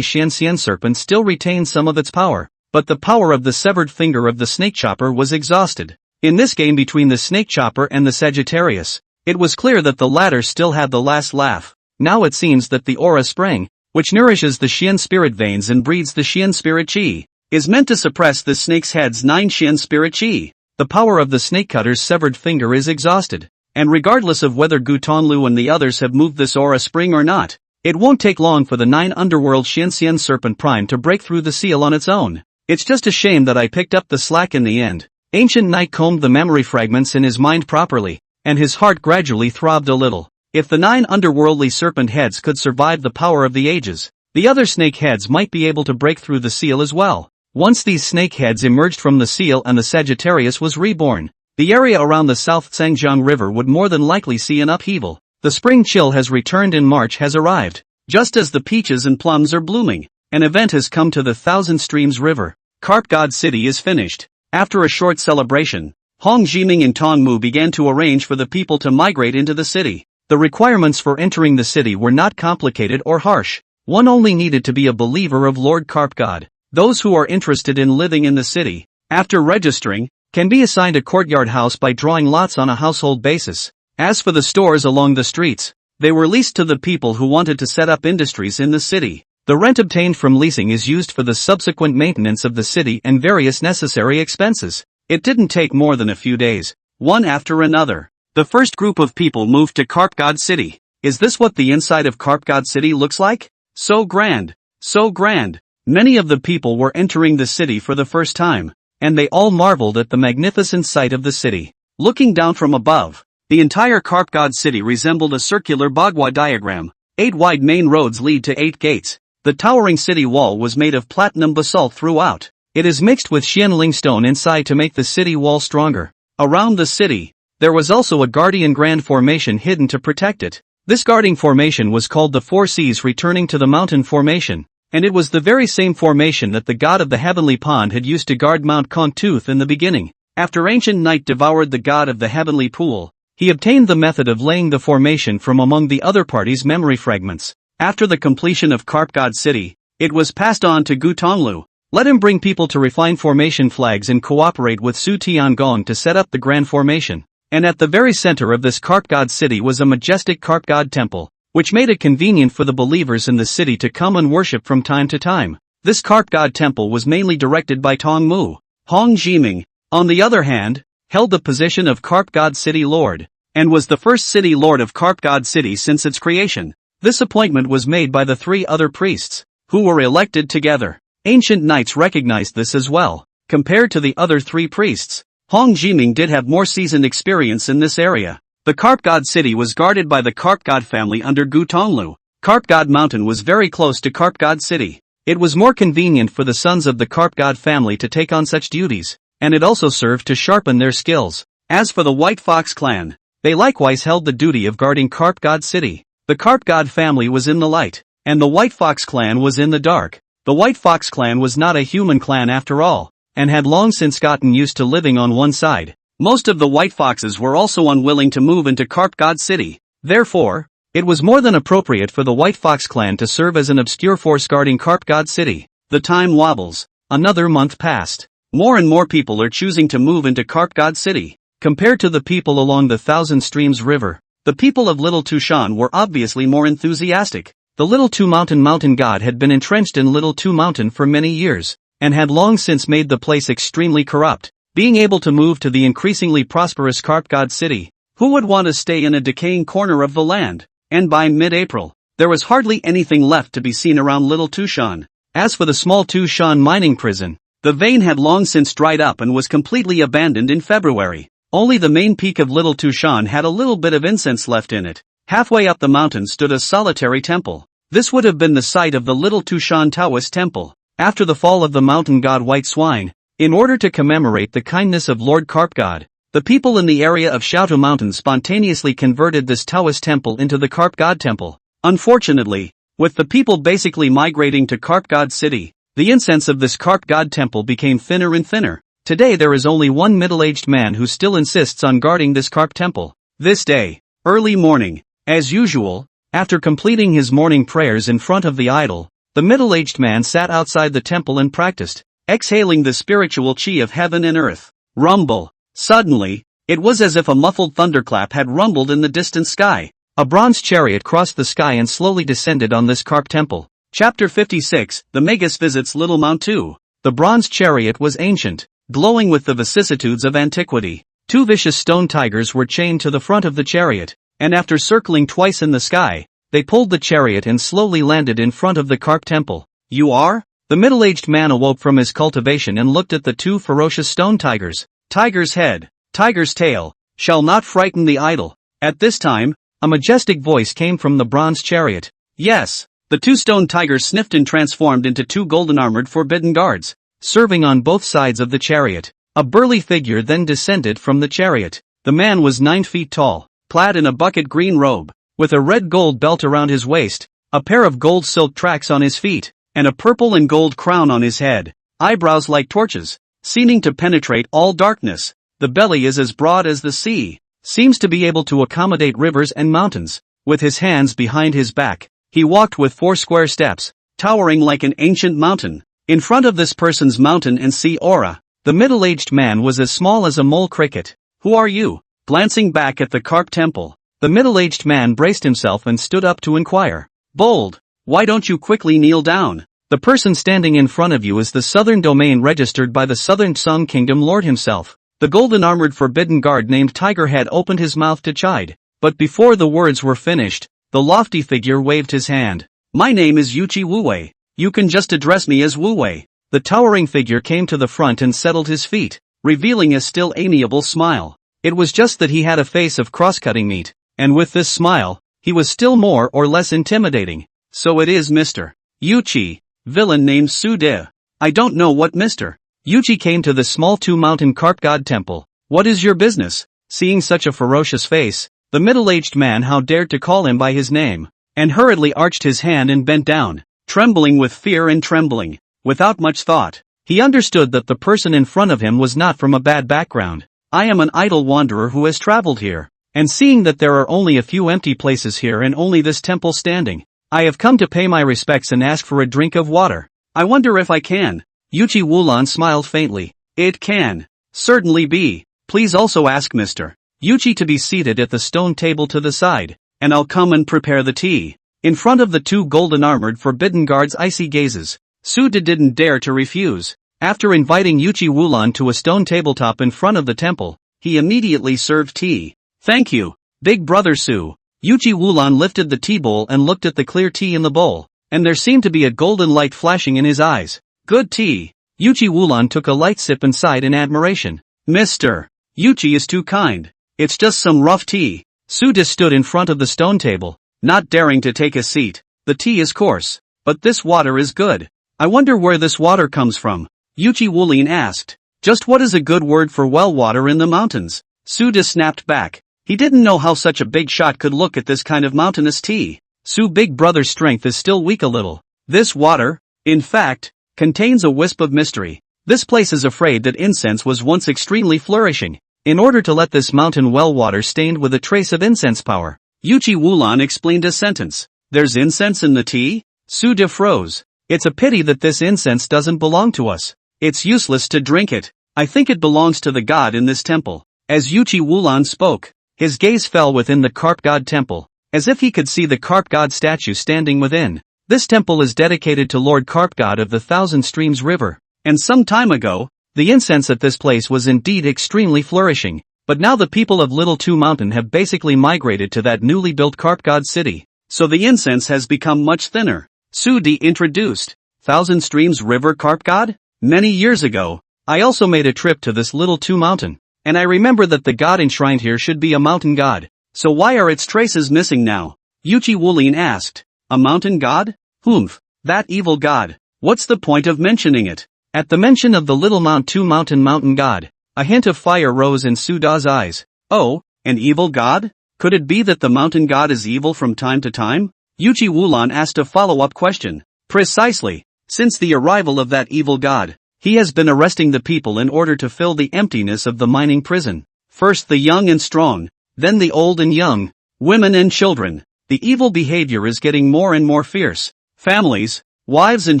Xianxian serpent still retained some of its power, but the power of the severed finger of the snake chopper was exhausted. In this game between the snake chopper and the Sagittarius, it was clear that the latter still had the last laugh. Now it seems that the aura spring, which nourishes the Xian spirit veins and breeds the Xian spirit chi, is meant to suppress the snake's head's 9 Xian spirit chi. The power of the snake cutter's severed finger is exhausted, and regardless of whether Gu Tonlu and the others have moved this aura spring or not, it won't take long for the 9 underworld Xianxian serpent prime to break through the seal on its own. It's just a shame that I picked up the slack in the end. Ancient Knight combed the memory fragments in his mind properly, and his heart gradually throbbed a little. If the 9 underworldly serpent heads could survive the power of the ages, The other snake heads might be able to break through the seal as well. Once these snake heads emerged from the seal and the Sagittarius was reborn, the area around the South Zhangjiang River would more than likely see an upheaval. The spring chill has returned and March has arrived. Just as the peaches and plums are blooming, an event has come to the Thousand Streams River. Carp God City is finished. After a short celebration, Hong Jiming and Tong Mu began to arrange for the people to migrate into the city. The requirements for entering the city were not complicated or harsh. One only needed to be a believer of Lord Carp God. Those who are interested in living in the city, after registering, can be assigned a courtyard house by drawing lots on a household basis. As for the stores along the streets, they were leased to the people who wanted to set up industries in the city. The rent obtained from leasing is used for the subsequent maintenance of the city and various necessary expenses. It didn't take more than a few days, one after another. The first group of people moved to Carp God City. Is this what the inside of Carp God City looks like? So grand. So grand. Many of the people were entering the city for the first time, and they all marveled at the magnificent sight of the city. Looking down from above, the entire Carp God City resembled a circular Bagua diagram. 8 wide main roads lead to 8 gates. The towering city wall was made of platinum basalt throughout. It is mixed with Xianling stone inside to make the city wall stronger. Around the city, there was also a guardian grand formation hidden to protect it. This guarding formation was called the Four Seas returning to the mountain formation, and it was the very same formation that the god of the heavenly pond had used to guard Mount Kongtooth in the beginning. After ancient night devoured the god of the heavenly pool, he obtained the method of laying the formation from among the other party's memory fragments. After the completion of Carp God City, it was passed on to Gu Tonglu. Let him bring people to refine formation flags and cooperate with Su Tiangong to set up the grand formation. And at the very center of this Carp God City was a majestic Carp God temple, which made it convenient for the believers in the city to come and worship from time to time. This Carp God temple was mainly directed by Tong Mu. Hong Jiming, on the other hand, held the position of Carp God City Lord, and was the first city lord of Carp God City since its creation. This appointment was made by the 3 other priests, who were elected together. Ancient knights recognized this as well. Compared to the other 3 priests, Hong Jiming did have more seasoned experience in this area. The Carp God City was guarded by the Carp God family under Gu Tonglu. Carp God Mountain was very close to Carp God City. It was more convenient for the sons of the Carp God family to take on such duties, and it also served to sharpen their skills. As for the White Fox clan, they likewise held the duty of guarding Carp God City. The Carp God family was in the light, and the White Fox clan was in the dark. The White Fox clan was not a human clan after all, and had long since gotten used to living on one side. Most of the White Foxes were also unwilling to move into Carp God City. Therefore, it was more than appropriate for the White Fox clan to serve as an obscure force guarding Carp God City. The time wobbles. Another month passed. More and more people are choosing to move into Carp God City. Compared to the people along the Thousand Streams River, the people of Little Tushan were obviously more enthusiastic. The Little Two Mountain god had been entrenched in Little Two Mountain for many years, and had long since made the place extremely corrupt. Being able to move to the increasingly prosperous Carp God City, who would want to stay in a decaying corner of the land? And by mid-April, there was hardly anything left to be seen around Little Tushan. As for the small Tushan mining prison, the vein had long since dried up and was completely abandoned in February. Only the main peak of Little Tushan had a little bit of incense left in it. Halfway up the mountain stood a solitary temple. This would have been the site of the Little Tushan Taoist temple. After the fall of the mountain god White Swine, in order to commemorate the kindness of Lord Carp God, the people in the area of Xiaotu Mountain spontaneously converted this Taoist temple into the Carp God temple. Unfortunately, with the people basically migrating to Carp God City, the incense of this Carp God temple became thinner and thinner. Today there is only one middle-aged man who still insists on guarding this Carp temple. This day, early morning, as usual, after completing his morning prayers in front of the idol, the middle-aged man sat outside the temple and practiced, exhaling the spiritual chi of heaven and earth. Rumble. Suddenly, it was as if a muffled thunderclap had rumbled in the distant sky. A bronze chariot crossed the sky and slowly descended on this Carp temple. Chapter 56, The Magus Visits Little Mount 2. The bronze chariot was ancient, glowing with the vicissitudes of antiquity. 2 vicious stone tigers were chained to the front of the chariot, and after circling twice in the sky, they pulled the chariot and slowly landed in front of the Carp temple. You are? The middle-aged man awoke from his cultivation and looked at the 2 ferocious stone tigers. Tiger's head, tiger's tail, shall not frighten the idol. At this time, a majestic voice came from the bronze chariot. Yes, The two stone tigers sniffed and transformed into two golden-armored forbidden guards, serving on both sides of the chariot. A burly figure then descended from the chariot. The man was 9 feet tall, clad in a bucket green robe, with a red gold belt around his waist, a pair of gold silk tracks on his feet, and a purple and gold crown on his head, eyebrows like torches, seeming to penetrate all darkness. The belly is as broad as the sea, seems to be able to accommodate rivers and mountains. With his hands behind his back, he walked with 4 square steps, towering like an ancient mountain. In front of this person's mountain and sea aura, the middle-aged man was as small as a mole cricket. Who are you? Glancing back at the carp temple, the middle-aged man braced himself and stood up to inquire. Bold, why don't you quickly kneel down? The person standing in front of you is the southern domain registered by the Southern Sun Kingdom Lord himself. The golden-armored forbidden guard named Tigerhead opened his mouth to chide, but before the words were finished, the lofty figure waved his hand. My name is Yuchi Wuwei. You can just address me as Wuwei. The towering figure came to the front and settled his feet, revealing a still amiable smile. It was just that he had a face of cross-cutting meat, and with this smile, he was still more or less intimidating. So it is Mr. Yuchi, villain named Su-de. I don't know what Mr. Yuchi came to the small two-mountain carp god temple. What is your business? Seeing such a ferocious face, the middle-aged man how dared to call him by his name, and hurriedly arched his hand and bent down, trembling with fear and trembling. Without much thought, he understood that the person in front of him was not from a bad background. I am an idle wanderer who has traveled here, and seeing that there are only a few empty places here and only this temple standing, I have come to pay my respects and ask for a drink of water. I wonder if I can. Yuchi Wulan smiled faintly. It can certainly be. Please also ask Mr. Yuchi to be seated at the stone table to the side, and I'll come and prepare the tea. In front of the two golden-armored forbidden guards' icy gazes, Su-de didn't dare to refuse. After inviting Yuchi Wulan to a stone tabletop in front of the temple, he immediately served tea. Thank you, big brother Su. Yuchi Wulan lifted the tea bowl and looked at the clear tea in the bowl, and there seemed to be a golden light flashing in his eyes. Good tea. Yuchi Wulan took a light sip and sighed in admiration. Mr. Yuchi is too kind. It's just some rough tea. Su-de stood in front of the stone table, not daring to take a seat. The tea is coarse, but this water is good. I wonder where this water comes from. Yuchi Wulin asked. Just what is a good word for well water in the mountains? Su-de snapped back. He didn't know how such a big shot could look at this kind of mountainous tea. Su big brother's strength is still weak a little. This water, in fact, contains a wisp of mystery. This place is afraid that incense was once extremely flourishing. In order to let this mountain well water stained with a trace of incense power, Yuchi Wulan explained a sentence. There's incense in the tea? Su-de froze. It's a pity that this incense doesn't belong to us. It's useless to drink it. I think it belongs to the god in this temple. As Yuchi Wulan spoke, his gaze fell within the carp god temple, as if he could see the carp god statue standing within. This temple is dedicated to Lord Carp God of the Thousand Streams River, and some time ago, the incense at this place was indeed extremely flourishing, but now the people of Little Two Mountain have basically migrated to that newly built carp god city, so the incense has become much thinner. Su-de introduced. Thousand Streams River Carp God? Many years ago, I also made a trip to this Little Two Mountain, and I remember that the god enshrined here should be a mountain god. So why are its traces missing now? Yuchi Wulin asked. A mountain god? Humph, that evil god. What's the point of mentioning it? At the mention of the Little Two Mountain god, a hint of fire rose in Su-da's eyes. Oh, an evil god? Could it be that the mountain god is evil from time to time? Yuchi Wulan asked a follow-up question. Precisely. Since the arrival of that evil god, he has been arresting the people in order to fill the emptiness of the mining prison. First the young and strong, then the old and young, women and children. The evil behavior is getting more and more fierce. Families, wives and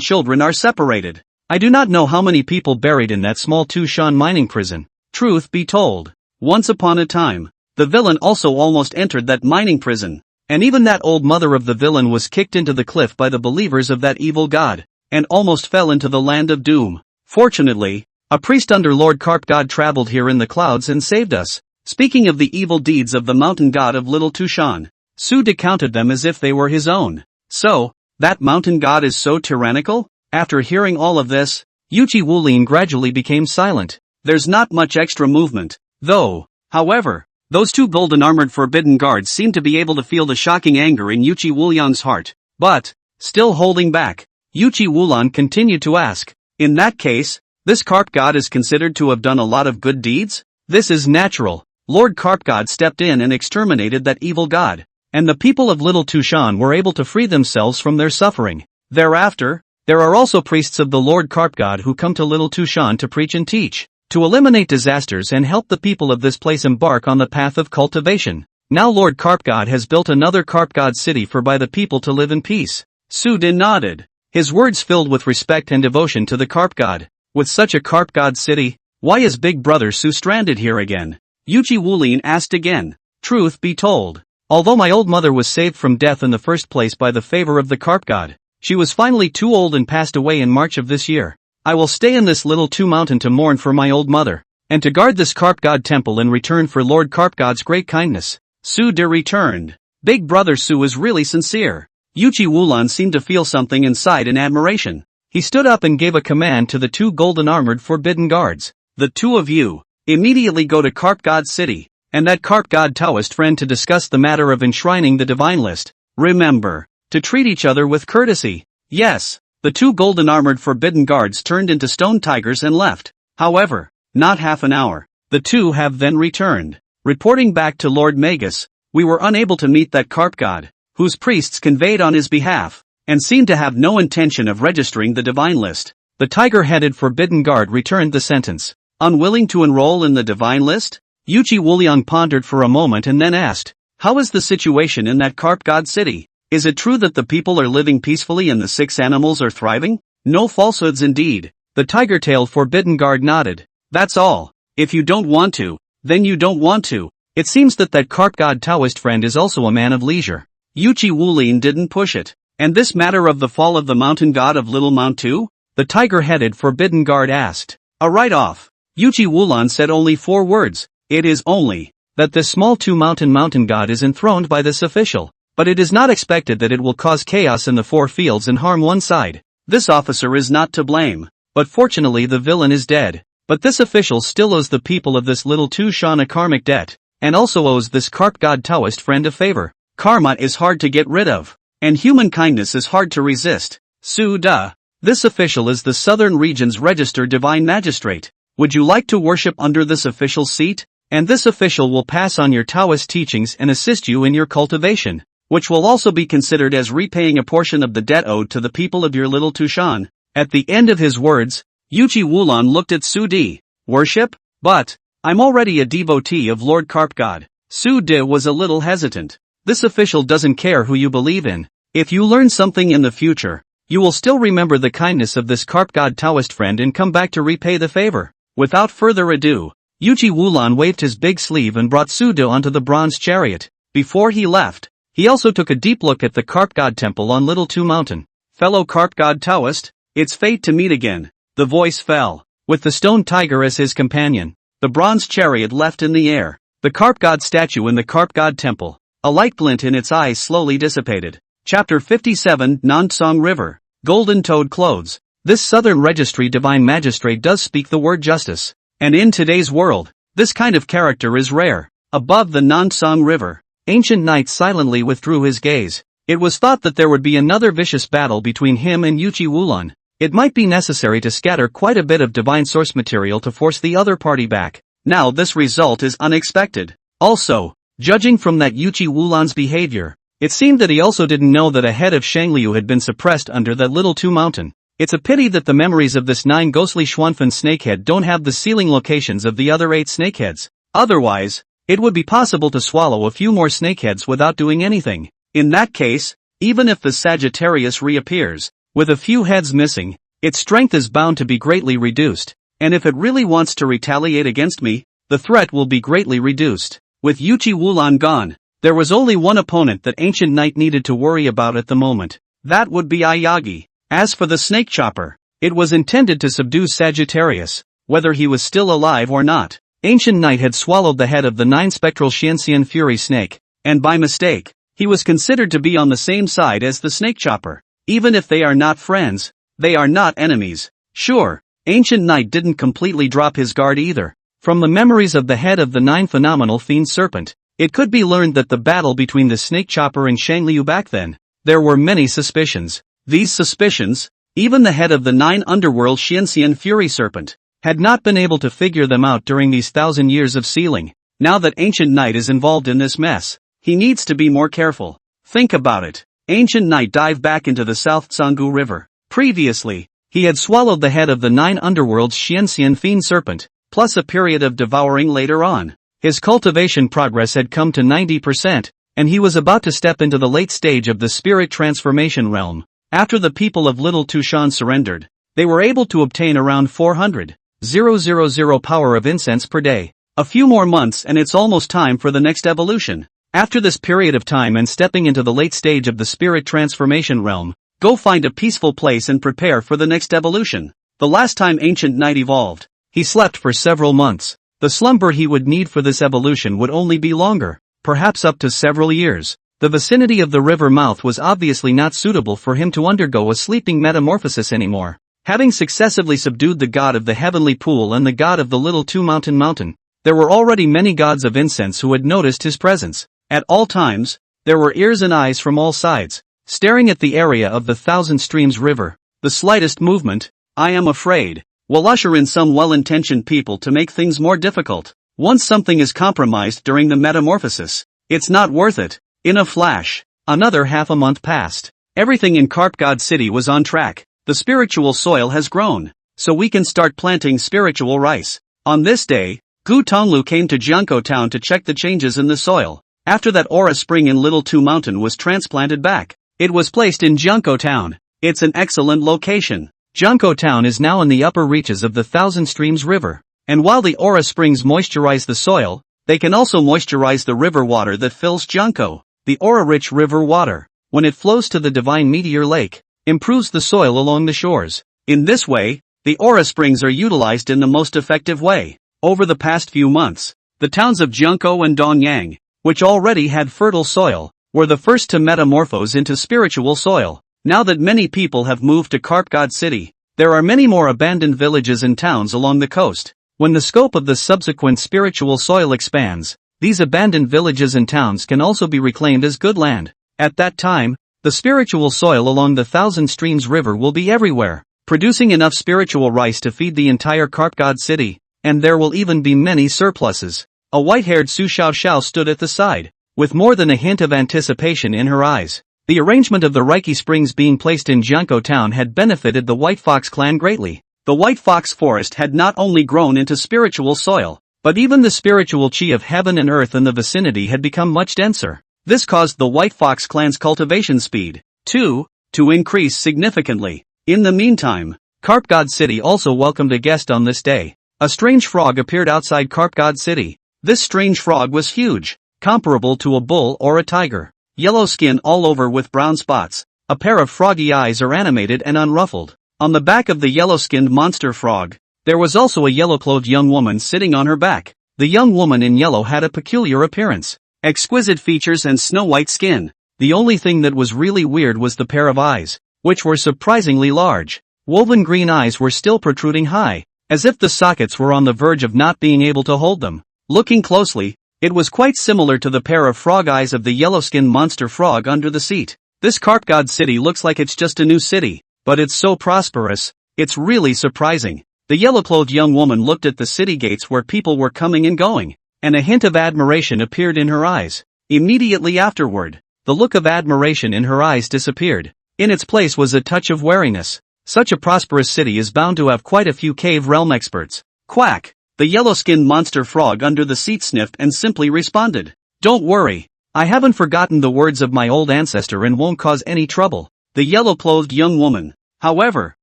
children are separated. I do not know how many people buried in that small Tushan mining prison. Truth be told, once upon a time, the villain also almost entered that mining prison, and even that old mother of the villain was kicked into the cliff by the believers of that evil god, and almost fell into the land of doom. Fortunately, a priest under Lord Carp God traveled here in the clouds and saved us. Speaking of the evil deeds of the mountain god of Little Tushan, Su-de counted them as if they were his own. So, that mountain god is so tyrannical? After hearing all of this, Yuchi Wulin gradually became silent. There's not much extra movement, though. However, those two golden-armored forbidden guards seemed to be able to feel the shocking anger in Yuchi Wuliang's heart. But, Still holding back, Yuchi Wulan continued to ask, in that case, this carp god is considered to have done a lot of good deeds? This is natural. Lord Carp God stepped in and exterminated that evil god, and the people of Little Tushan were able to free themselves from their suffering. Thereafter, there are also priests of the Lord Carp God who come to Little Tushan to preach and teach, to eliminate disasters and help the people of this place embark on the path of cultivation. Now Lord Carp God has built another Carp God city for by the people to live in peace. Su Din nodded, his words filled with respect and devotion to the Carp God. With such a Carp God city, why is Big Brother Su stranded here again? Yuchi Wulin asked again. Truth be told, although my old mother was saved from death in the first place by the favor of the Carp God, she was finally too old and passed away in March of this year. I will stay in this Little Two Mountain to mourn for my old mother, and to guard this Carp God temple in return for Lord Carp God's great kindness. Su De returned. Big Brother Su is really sincere. Yuchi Wulan seemed to feel something inside in admiration. He stood up and gave a command to the two golden-armored forbidden guards. The two of you, immediately go to Carp God City, and that Carp God Taoist friend to discuss the matter of enshrining the divine list. Remember, to treat each other with courtesy. Yes, the two golden-armored forbidden guards turned into stone tigers and left. However, not half an hour. The two have then returned, reporting back to Lord Magus, we were unable to meet that Carp God, whose priests conveyed on his behalf, and seemed to have no intention of registering the divine list. The tiger-headed forbidden guard returned the sentence. Unwilling to enroll in the divine list? Yuchi Wuliang pondered for a moment and then asked, how is the situation in that Carp God city? Is it true that the people are living peacefully and the 6 animals are thriving? No falsehoods indeed. The tiger-tailed forbidden guard nodded. That's all. If you don't want to, then you don't want to. It seems that Carp God Taoist friend is also a man of leisure. Yuchi Wulin didn't push it. And this matter of the fall of the mountain god of Little Mount too? The tiger-headed forbidden guard asked. A write-off. Yuchi Wulan said only 4 words. It is only that this small mountain god is enthroned by this official, but it is not expected that it will cause chaos in the 4 fields and harm one side. This officer is not to blame, but fortunately the villain is dead. But this official still owes the people of this Little Tushan a karmic debt, and also owes this Carp God Taoist friend a favor. Karma is hard to get rid of, and human kindness is hard to resist. Su Da. This official is the Southern Region's registered divine magistrate. Would you like to worship under this official's seat? And this official will pass on your Taoist teachings and assist you in your cultivation, which will also be considered as repaying a portion of the debt owed to the people of your Little Tushan. At the end of his words, Yuchi Wulan looked at Su Di. Worship? But, I'm already a devotee of Lord Carp God. Su Di was a little hesitant. This official doesn't care who you believe in. If you learn something in the future, you will still remember the kindness of this Carp God Taoist friend and come back to repay the favor. Without further ado, Yuchi Wulan waved his big sleeve and brought Su Di onto the bronze chariot. Before he left, he also took a deep look at the Carp God temple on Little Two Mountain. Fellow Carp God Taoist, it's fate to meet again. The voice fell. With the stone tiger as his companion, the bronze chariot left in the air. The Carp God statue in the Carp God temple. A light glint in its eyes slowly dissipated. Chapter 57 Nansong River. Golden Toad Clothes. This Southern Registry Divine Magistrate does speak the word justice. And in today's world, this kind of character is rare. Above the Nansong River, Ancient Knight silently withdrew his gaze. It was thought that there would be another vicious battle between him and Yuchi Wulan. It might be necessary to scatter quite a bit of divine source material to force the other party back. Now this result is unexpected. Also, judging from that Yuchi Wulan's behavior, it seemed that he also didn't know that a head of Shangliu had been suppressed under that Little Two Mountain. It's a pity that the memories of this 9 ghostly Schwanfen snakehead don't have the sealing locations of the other 8 snakeheads. Otherwise, it would be possible to swallow a few more snakeheads without doing anything. In that case, even if the Sagittarius reappears, with a few heads missing, its strength is bound to be greatly reduced. And if it really wants to retaliate against me, the threat will be greatly reduced. With Yuchi Wulan gone, there was only one opponent that Ancient Knight needed to worry about at the moment. That would be Ayagi. As for the snake chopper, it was intended to subdue Sagittarius, whether he was still alive or not. Ancient Knight had swallowed the head of the 9 spectral Xianxian Fury snake, and by mistake, he was considered to be on the same side as the snake chopper. Even if they are not friends, they are not enemies. Sure, Ancient Knight didn't completely drop his guard either. From the memories of the head of the 9 phenomenal fiend serpent, it could be learned that the battle between the snake chopper and Shangliu back then, there were many suspicions. These suspicions, even the head of the 9 underworld Xianxian Fury Serpent, had not been able to figure them out during these 1,000 years of sealing. Now that Ancient Knight is involved in this mess, he needs to be more careful. Think about it. Ancient Knight dived back into the South Tsanggu River. Previously, he had swallowed the head of the 9 underworld's Xianxian Fiend Serpent, plus a period of devouring later on. His cultivation progress had come to 90%, and he was about to step into the late stage of the spirit transformation realm. After the people of Little Tushan surrendered, they were able to obtain around 400,000 power of incense per day. A few more months and it's almost time for the next evolution. After this period of time and stepping into the late stage of the spirit transformation realm, go find a peaceful place and prepare for the next evolution. The last time Ancient Knight evolved, he slept for several months. The slumber he would need for this evolution would only be longer, perhaps up to several years. The vicinity of the river mouth was obviously not suitable for him to undergo a sleeping metamorphosis anymore. Having successively subdued the god of the heavenly pool and the god of the Little Two Mountain, there were already many gods of incense who had noticed his presence. At all times, there were ears and eyes from all sides, staring at the area of the Thousand Streams River. The slightest movement, I am afraid, will usher in some well-intentioned people to make things more difficult. Once something is compromised during the metamorphosis, it's not worth it. In a flash, another half a month passed. Everything in Carp God City was on track. The spiritual soil has grown, so we can start planting spiritual rice. On this day, Gu Tonglu came to Jiangkou town to check the changes in the soil. After that aura spring in Little Two Mountain was transplanted back, it was placed in Jiangkou town. It's an excellent location. Jiangkou town is now in the upper reaches of the Thousand Streams River, and while the aura springs moisturize the soil, they can also moisturize the river water that fills Jiangkou. The aura-rich river water, when it flows to the divine meteor lake, improves the soil along the shores. In this way, the aura springs are utilized in the most effective way. Over the past few months, the towns of Jiangkou and Donyang, which already had fertile soil, were the first to metamorphose into spiritual soil. Now that many people have moved to Carp God City, there are many more abandoned villages and towns along the coast. When the scope of the subsequent spiritual soil expands, these abandoned villages and towns can also be reclaimed as good land. At that time, the spiritual soil along the Thousand Streams River will be everywhere, producing enough spiritual rice to feed the entire Carp God City, and there will even be many surpluses. A white-haired Su Xiao stood at the side, with more than a hint of anticipation in her eyes. The arrangement of the Reiki springs being placed in Jiangkou town had benefited the White Fox clan greatly. The White Fox forest had not only grown into spiritual soil, but even the spiritual chi of heaven and earth in the vicinity had become much denser. This caused the White Fox clan's cultivation speed, too, to increase significantly. In the meantime, Carp God City also welcomed a guest on this day. A strange frog appeared outside Carp God City. This strange frog was huge, comparable to a bull or a tiger. Yellow skin all over with brown spots. A pair of froggy eyes are animated and unruffled. On the back of the yellow-skinned monster frog, there was also a yellow-clothed young woman sitting on her back. The young woman in yellow had a peculiar appearance. Exquisite features and snow-white skin. The only thing that was really weird was the pair of eyes, which were surprisingly large. Woven green eyes were still protruding high, as if the sockets were on the verge of not being able to hold them. Looking closely, it was quite similar to the pair of frog eyes of the yellow-skinned monster frog under the seat. This Carp God City looks like it's just a new city, but it's so prosperous, it's really surprising. The yellow-clothed young woman looked at the city gates where people were coming and going, and a hint of admiration appeared in her eyes. Immediately afterward, the look of admiration in her eyes disappeared. In its place was a touch of wariness. Such a prosperous city is bound to have quite a few cave realm experts. Quack! The yellow-skinned monster frog under the seat sniffed and simply responded. Don't worry, I haven't forgotten the words of my old ancestor and won't cause any trouble. The yellow-clothed young woman, however,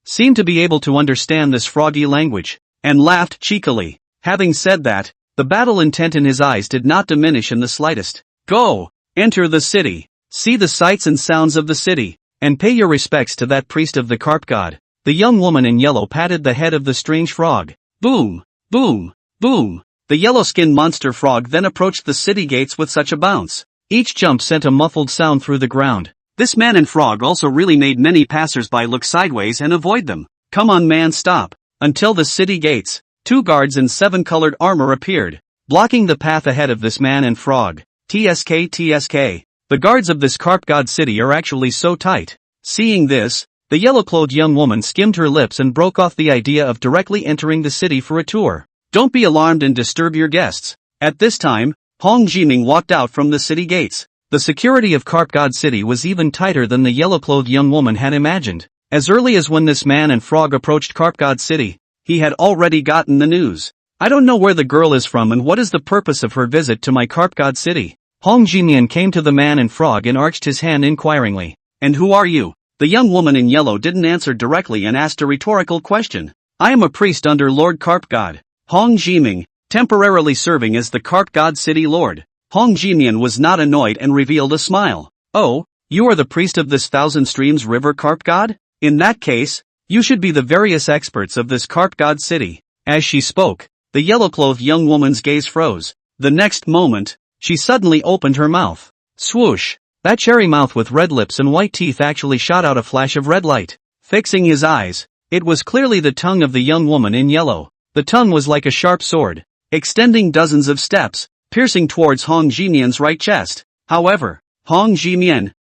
seemed to be able to understand this froggy language, and laughed cheekily. Having said that, the battle intent in his eyes did not diminish in the slightest. Go! Enter the city, see the sights and sounds of the city, and pay your respects to that priest of the Carp God. The young woman in yellow patted the head of the strange frog. Boom! Boom! Boom! The yellow-skinned monster frog then approached the city gates with such a bounce. Each jump sent a muffled sound through the ground. This man and frog also really made many passers-by look sideways and avoid them. Come on man, stop. Until the city gates, 2 guards in 7-colored armor appeared, blocking the path ahead of this man and frog. TSK. The guards of this Carp God City are actually so tight. Seeing this, the yellow-clothed young woman skimmed her lips and broke off the idea of directly entering the city for a tour. Don't be alarmed and disturb your guests. At this time, Hong Jiming walked out from the city gates. The security of Carp God City was even tighter than the yellow-clothed young woman had imagined. As early as when this man and frog approached Carp God City, he had already gotten the news. I don't know where the girl is from and what is the purpose of her visit to my Carp God City. Hong Jimian came to the man and frog and arched his hand inquiringly. And who are you? The young woman in yellow didn't answer directly and asked a rhetorical question. I am a priest under Lord Carp God, Hong Jiming, temporarily serving as the Carp God City Lord. Hong Jimian was not annoyed and revealed a smile. Oh, you are the priest of this Thousand Streams River Carp God? In that case, you should be the various experts of this Carp God City. As she spoke, the yellow-clothed young woman's gaze froze. The next moment, she suddenly opened her mouth. Swoosh! That cherry mouth with red lips and white teeth actually shot out a flash of red light. Fixing his eyes, it was clearly the tongue of the young woman in yellow. The tongue was like a sharp sword, extending dozens of steps, piercing towards Hong Jimian's right chest. However, Hong Jimian,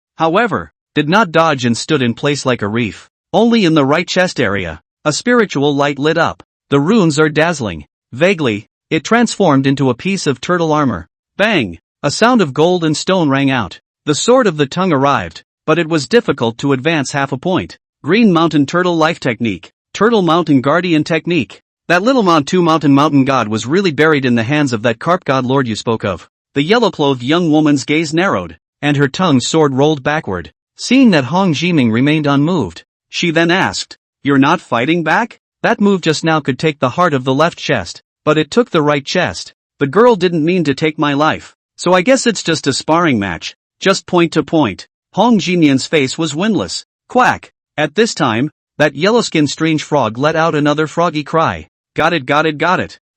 did not dodge and stood in place like a reef. Only in the right chest area, a spiritual light lit up. The runes are dazzling. Vaguely, it transformed into a piece of turtle armor. Bang! A sound of gold and stone rang out. The sword of the tongue arrived, but it was difficult to advance half a point. Green Mountain Turtle Life Technique. Turtle Mountain Guardian Technique. That little mountain god was really buried in the hands of that Carp God Lord you spoke of. The yellow-clothed young woman's gaze narrowed, and her tongue's sword rolled backward. Seeing that Hong Jiming remained unmoved, she then asked, "You're not fighting back?" That move just now could take the heart of the left chest, but it took the right chest. The girl didn't mean to take my life, so I guess it's just a sparring match. Just point to point. Hong Jimian's face was windless. Quack! At this time, that yellow-skinned strange frog let out another froggy cry. Got it.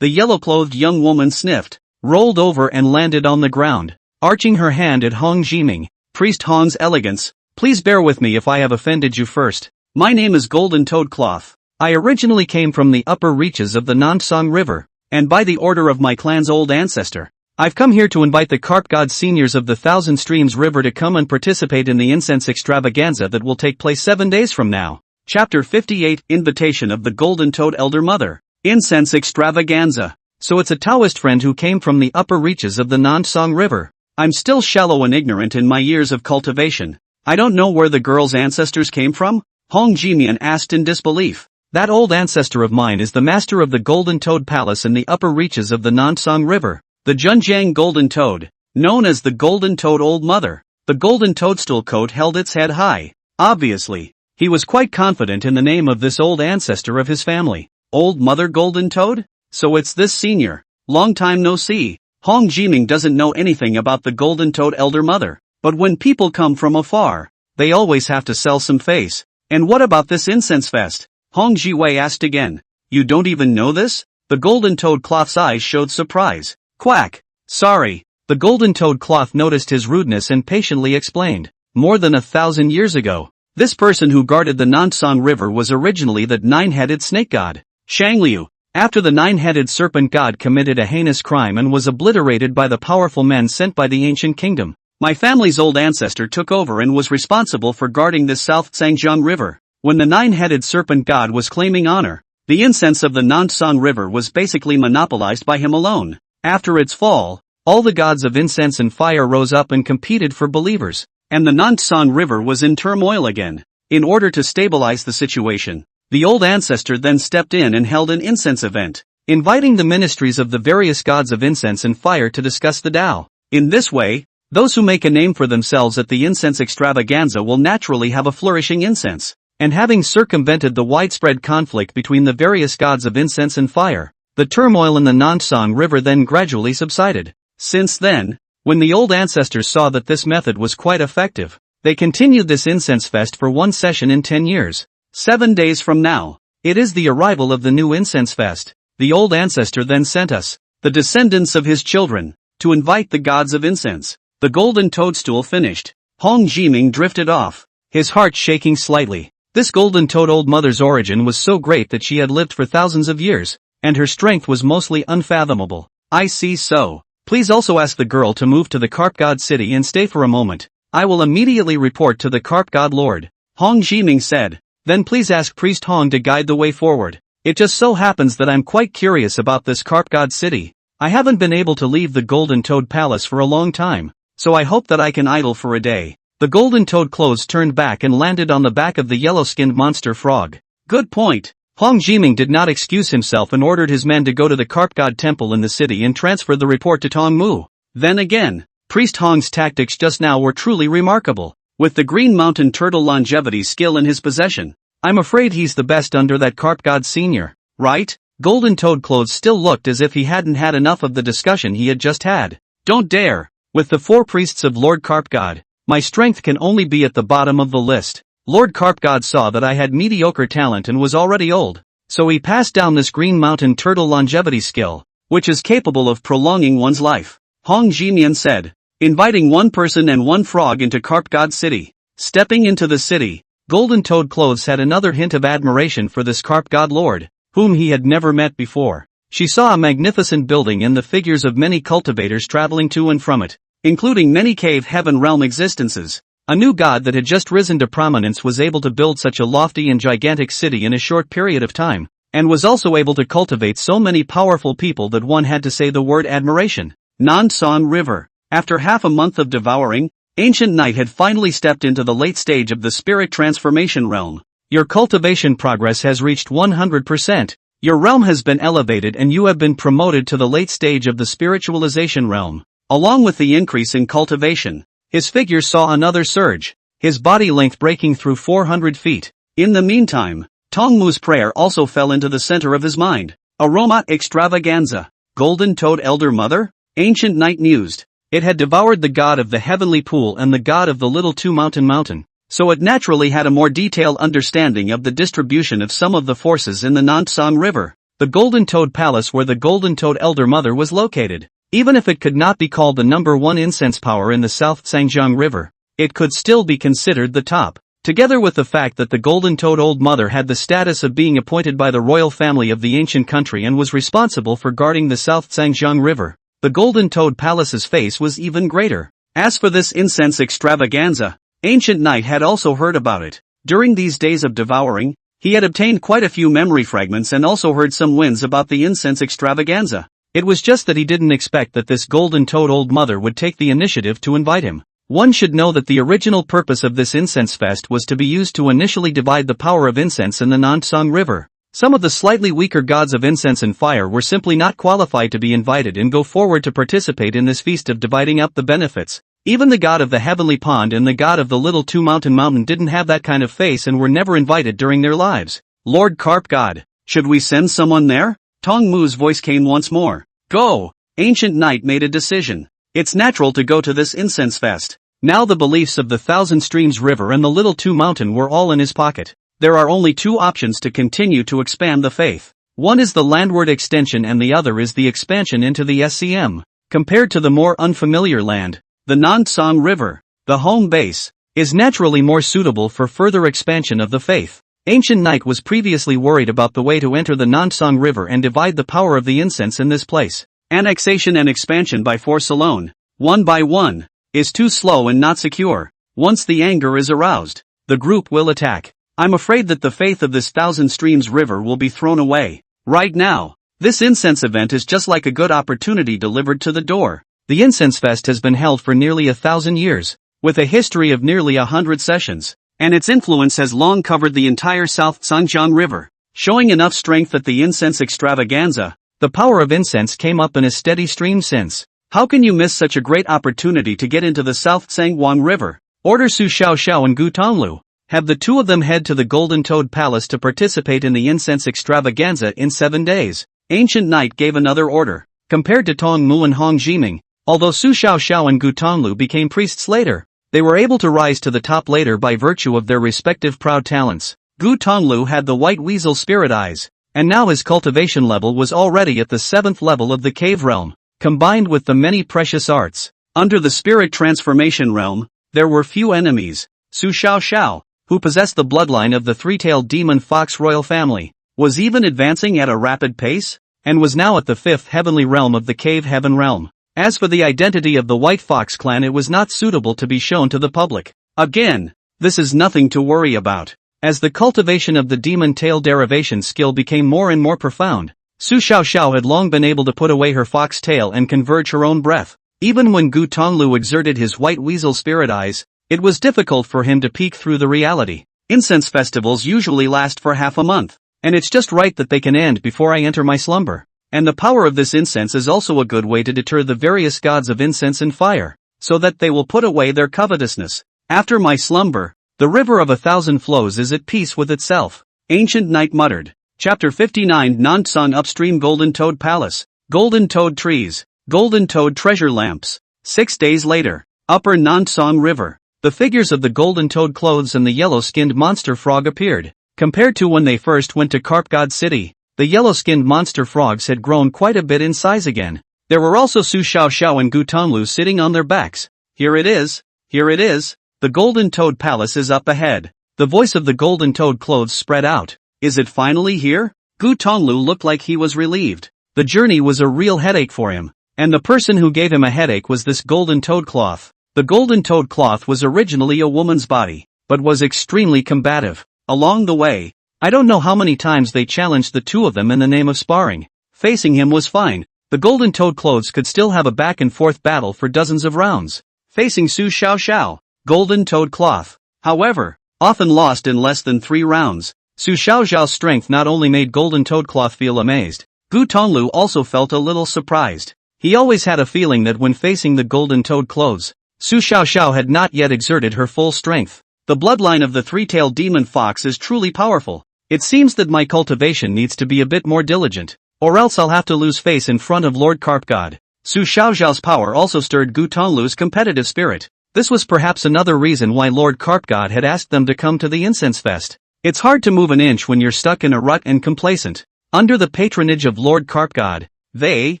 The yellow-clothed young woman sniffed, rolled over and landed on the ground, arching her hand at Hong Jiming. Priest Hong's elegance, please bear with me if I have offended you first. My name is Golden Toad Cloth. I originally came from the upper reaches of the Nansong River, and by the order of my clan's old ancestor, I've come here to invite the Carp God seniors of the Thousand Streams River to come and participate in the incense extravaganza that will take place 7 days from now. Chapter 58 Invitation of the Golden Toad Elder Mother. Incense extravaganza. So it's a Taoist friend who came from the upper reaches of the Nansong River. I'm still shallow and ignorant in my years of cultivation. I don't know where the girl's ancestors came from? Hong Jimian asked in disbelief. That old ancestor of mine is the master of the Golden Toad Palace in the upper reaches of the Nansong River. The Zhenjiang Golden Toad, known as the Golden Toad Old Mother. The golden toadstool coat held its head high. Obviously, he was quite confident in the name of this old ancestor of his family. Old Mother Golden Toad? So it's this senior. Long time no see. Hong Jiming doesn't know anything about the Golden Toad Elder Mother. But when people come from afar, they always have to sell some face. And what about this incense fest? Hong Jiwei asked again. You don't even know this? The Golden Toad Cloth's eyes showed surprise. Quack! Sorry. The Golden Toad Cloth noticed his rudeness and patiently explained. More than 1,000 years ago, this person who guarded the Nansong River was originally the nine-headed snake god, Shangliu. After the nine-headed serpent god committed a heinous crime and was obliterated by the powerful men sent by the ancient kingdom, my family's old ancestor took over and was responsible for guarding this South Zhangjiang River. When the nine-headed serpent god was claiming honor, the incense of the Nansong River was basically monopolized by him alone. After its fall, all the gods of incense and fire rose up and competed for believers, and the Nansong River was in turmoil again. In order to stabilize the situation, the old ancestor then stepped in and held an incense event, inviting the ministries of the various gods of incense and fire to discuss the Tao. In this way, those who make a name for themselves at the incense extravaganza will naturally have a flourishing incense. And having circumvented the widespread conflict between the various gods of incense and fire, the turmoil in the Nansong River then gradually subsided. Since then, when the old ancestors saw that this method was quite effective, they continued this incense fest for one session in 10 years. 7 days from now, it is the arrival of the new incense fest. The old ancestor then sent us, the descendants of his children, to invite the gods of incense. The golden toadstool finished. Hong Jiming drifted off, his heart shaking slightly. This golden toad old mother's origin was so great that she had lived for thousands of years, and her strength was mostly unfathomable. I see so. Please also ask the girl to move to the Carp God City and stay for a moment. I will immediately report to the Carp God Lord. Hong Jiming said. Then please ask Priest Hong to guide the way forward. It just so happens that I'm quite curious about this Carp God City. I haven't been able to leave the Golden Toad Palace for a long time, so I hope that I can idle for a day. The Golden Toad clothes turned back and landed on the back of the yellow-skinned monster frog. Good point. Hong Jiming did not excuse himself and ordered his men to go to the Carp God Temple in the city and transfer the report to Tong Mu. Then again, Priest Hong's tactics just now were truly remarkable. With the Green Mountain Turtle longevity skill in his possession, I'm afraid he's the best under that Carp God Senior, right? Golden Toad clothes still looked as if he hadn't had enough of the discussion he had just had. Don't dare. With the 4 priests of Lord Carp God, my strength can only be at the bottom of the list. Lord Carp God saw that I had mediocre talent and was already old, so he passed down this Green Mountain Turtle longevity skill, which is capable of prolonging one's life. Hong Jimian said, inviting 1 person and 1 frog into Carp God City. Stepping into the city, Golden Toad clothes had another hint of admiration for this Carp God Lord, whom he had never met before. She saw a magnificent building and the figures of many cultivators traveling to and from it, including many cave heaven realm existences. A new god that had just risen to prominence was able to build such a lofty and gigantic city in a short period of time, and was also able to cultivate so many powerful people that one had to say the word admiration. Nanshan River. After half a month of devouring, Ancient Knight had finally stepped into the late stage of the spirit transformation realm. Your cultivation progress has reached 100%. Your realm has been elevated and you have been promoted to the late stage of the spiritualization realm. Along with the increase in cultivation, his figure saw another surge, his body length breaking through 400 feet. In the meantime, Tong Mu's prayer also fell into the center of his mind. Aroma extravaganza. Golden Toad Elder Mother? Ancient Knight mused. It had devoured the god of the heavenly pool and the god of the little two mountain, so it naturally had a more detailed understanding of the distribution of some of the forces in the Nanshan River. The Golden Toad Palace where the Golden Toad Elder Mother was located. Even if it could not be called the number 1 incense power in the South Sangjiang River, it could still be considered the top. Together with the fact that the Golden Toad Old Mother had the status of being appointed by the royal family of the ancient country and was responsible for guarding the South Sangjiang River, the Golden Toad Palace's face was even greater. As for this incense extravaganza, Ancient Knight had also heard about it. During these days of devouring, he had obtained quite a few memory fragments and also heard some winds about the incense extravaganza. It was just that he didn't expect that this Golden Toad Old Mother would take the initiative to invite him. One should know that the original purpose of this incense fest was to be used to initially divide the power of incense in the Nanshan River. Some of the slightly weaker gods of incense and fire were simply not qualified to be invited and go forward to participate in this feast of dividing up the benefits. Even the god of the heavenly pond and the god of the little two mountain didn't have that kind of face and were never invited during their lives. Lord Carp God, should we send someone there? Tong Mu's voice came once more. Go! Ancient Knight made a decision. It's natural to go to this incense fest. Now the beliefs of the Thousand Streams River and the Little Two Mountain were all in his pocket. There are only 2 options to continue to expand the faith. One is the landward extension and the other is the expansion into the SCM. Compared to the more unfamiliar land, the Nanshan River, the home base, is naturally more suitable for further expansion of the faith. Ancient Knight was previously worried about the way to enter the Nanshan River and divide the power of the incense in this place. Annexation and expansion by force alone, one by one, is too slow and not secure. Once the anger is aroused, the group will attack. I'm afraid that the faith of this Thousand Streams River will be thrown away. Right now, this incense event is just like a good opportunity delivered to the door. The Incense Fest has been held for nearly 1,000 years, with a history of nearly 100 sessions, and its influence has long covered the entire South Sangjiang River, showing enough strength that the incense extravaganza, the power of incense came up in a steady stream since. How can you miss such a great opportunity to get into the South Sangwang River? Order Su Xiaoxiao and Gu Tonglu. Have the 2 of them head to the Golden Toad Palace to participate in the incense extravaganza in 7 days. Ancient Knight gave another order. Compared to Tong Mu and Hong Jiming, although Su Xiaoxiao and Gu Tonglu became priests later, they were able to rise to the top later by virtue of their respective proud talents. Gu Tonglu had the white weasel spirit eyes, and now his cultivation level was already at the 7th level of the cave realm, combined with the many precious arts. Under the spirit transformation realm, there were few enemies. Su Xiaoxiao, who possessed the bloodline of the three-tailed demon fox royal family, was even advancing at a rapid pace, and was now at the 5th heavenly realm of the cave heaven realm. As for the identity of the White Fox clan, it was not suitable to be shown to the public. Again, this is nothing to worry about. As the cultivation of the demon tail derivation skill became more and more profound, Su Xiaoxiao had long been able to put away her fox tail and converge her own breath. Even when Gu Tonglu exerted his white weasel spirit eyes, it was difficult for him to peek through the reality. Incense festivals usually last for half a month, and it's just right that they can end before I enter my slumber. And the power of this incense is also a good way to deter the various gods of incense and fire, so that they will put away their covetousness. After my slumber, the river of 1,000 flows is at peace with itself. Ancient Knight muttered. Chapter 59 Nansang Upstream Golden Toad Palace. Golden Toad Trees. Golden Toad Treasure Lamps. 6 days later. Upper Nansang River. The figures of the golden toad clothes and the yellow-skinned monster frog appeared. Compared to when they first went to Carp God City, the yellow-skinned monster frogs had grown quite a bit in size again. There were also Su Xiaoxiao and Gu Tonglu sitting on their backs. Here it is. Here it is. The Golden Toad Palace is up ahead. The voice of the golden toad clothes spread out. Is it finally here? Gu Tonglu looked like he was relieved. The journey was a real headache for him. And the person who gave him a headache was this golden toad cloth. The golden toad cloth was originally a woman's body, but was extremely combative. Along the way, I don't know how many times they challenged the two of them in the name of sparring. Facing him was fine. The golden toad clothes could still have a back and forth battle for dozens of rounds. Facing Su Xiaoxiao, golden toad cloth, however, often lost in less than 3 rounds. Su Xiaoxiao's strength not only made golden toad cloth feel amazed, Gu Tonglu also felt a little surprised. He always had a feeling that when facing the golden toad clothes, Su Xiaoxiao had not yet exerted her full strength. The bloodline of the three-tailed demon fox is truly powerful. It seems that my cultivation needs to be a bit more diligent, or else I'll have to lose face in front of Lord Carp God. Su Xiaoxiao's power also stirred Gu Tonglu's competitive spirit. This was perhaps another reason why Lord Carp God had asked them to come to the Incense Fest. It's hard to move an inch when you're stuck in a rut and complacent. Under the patronage of Lord Carp God, they,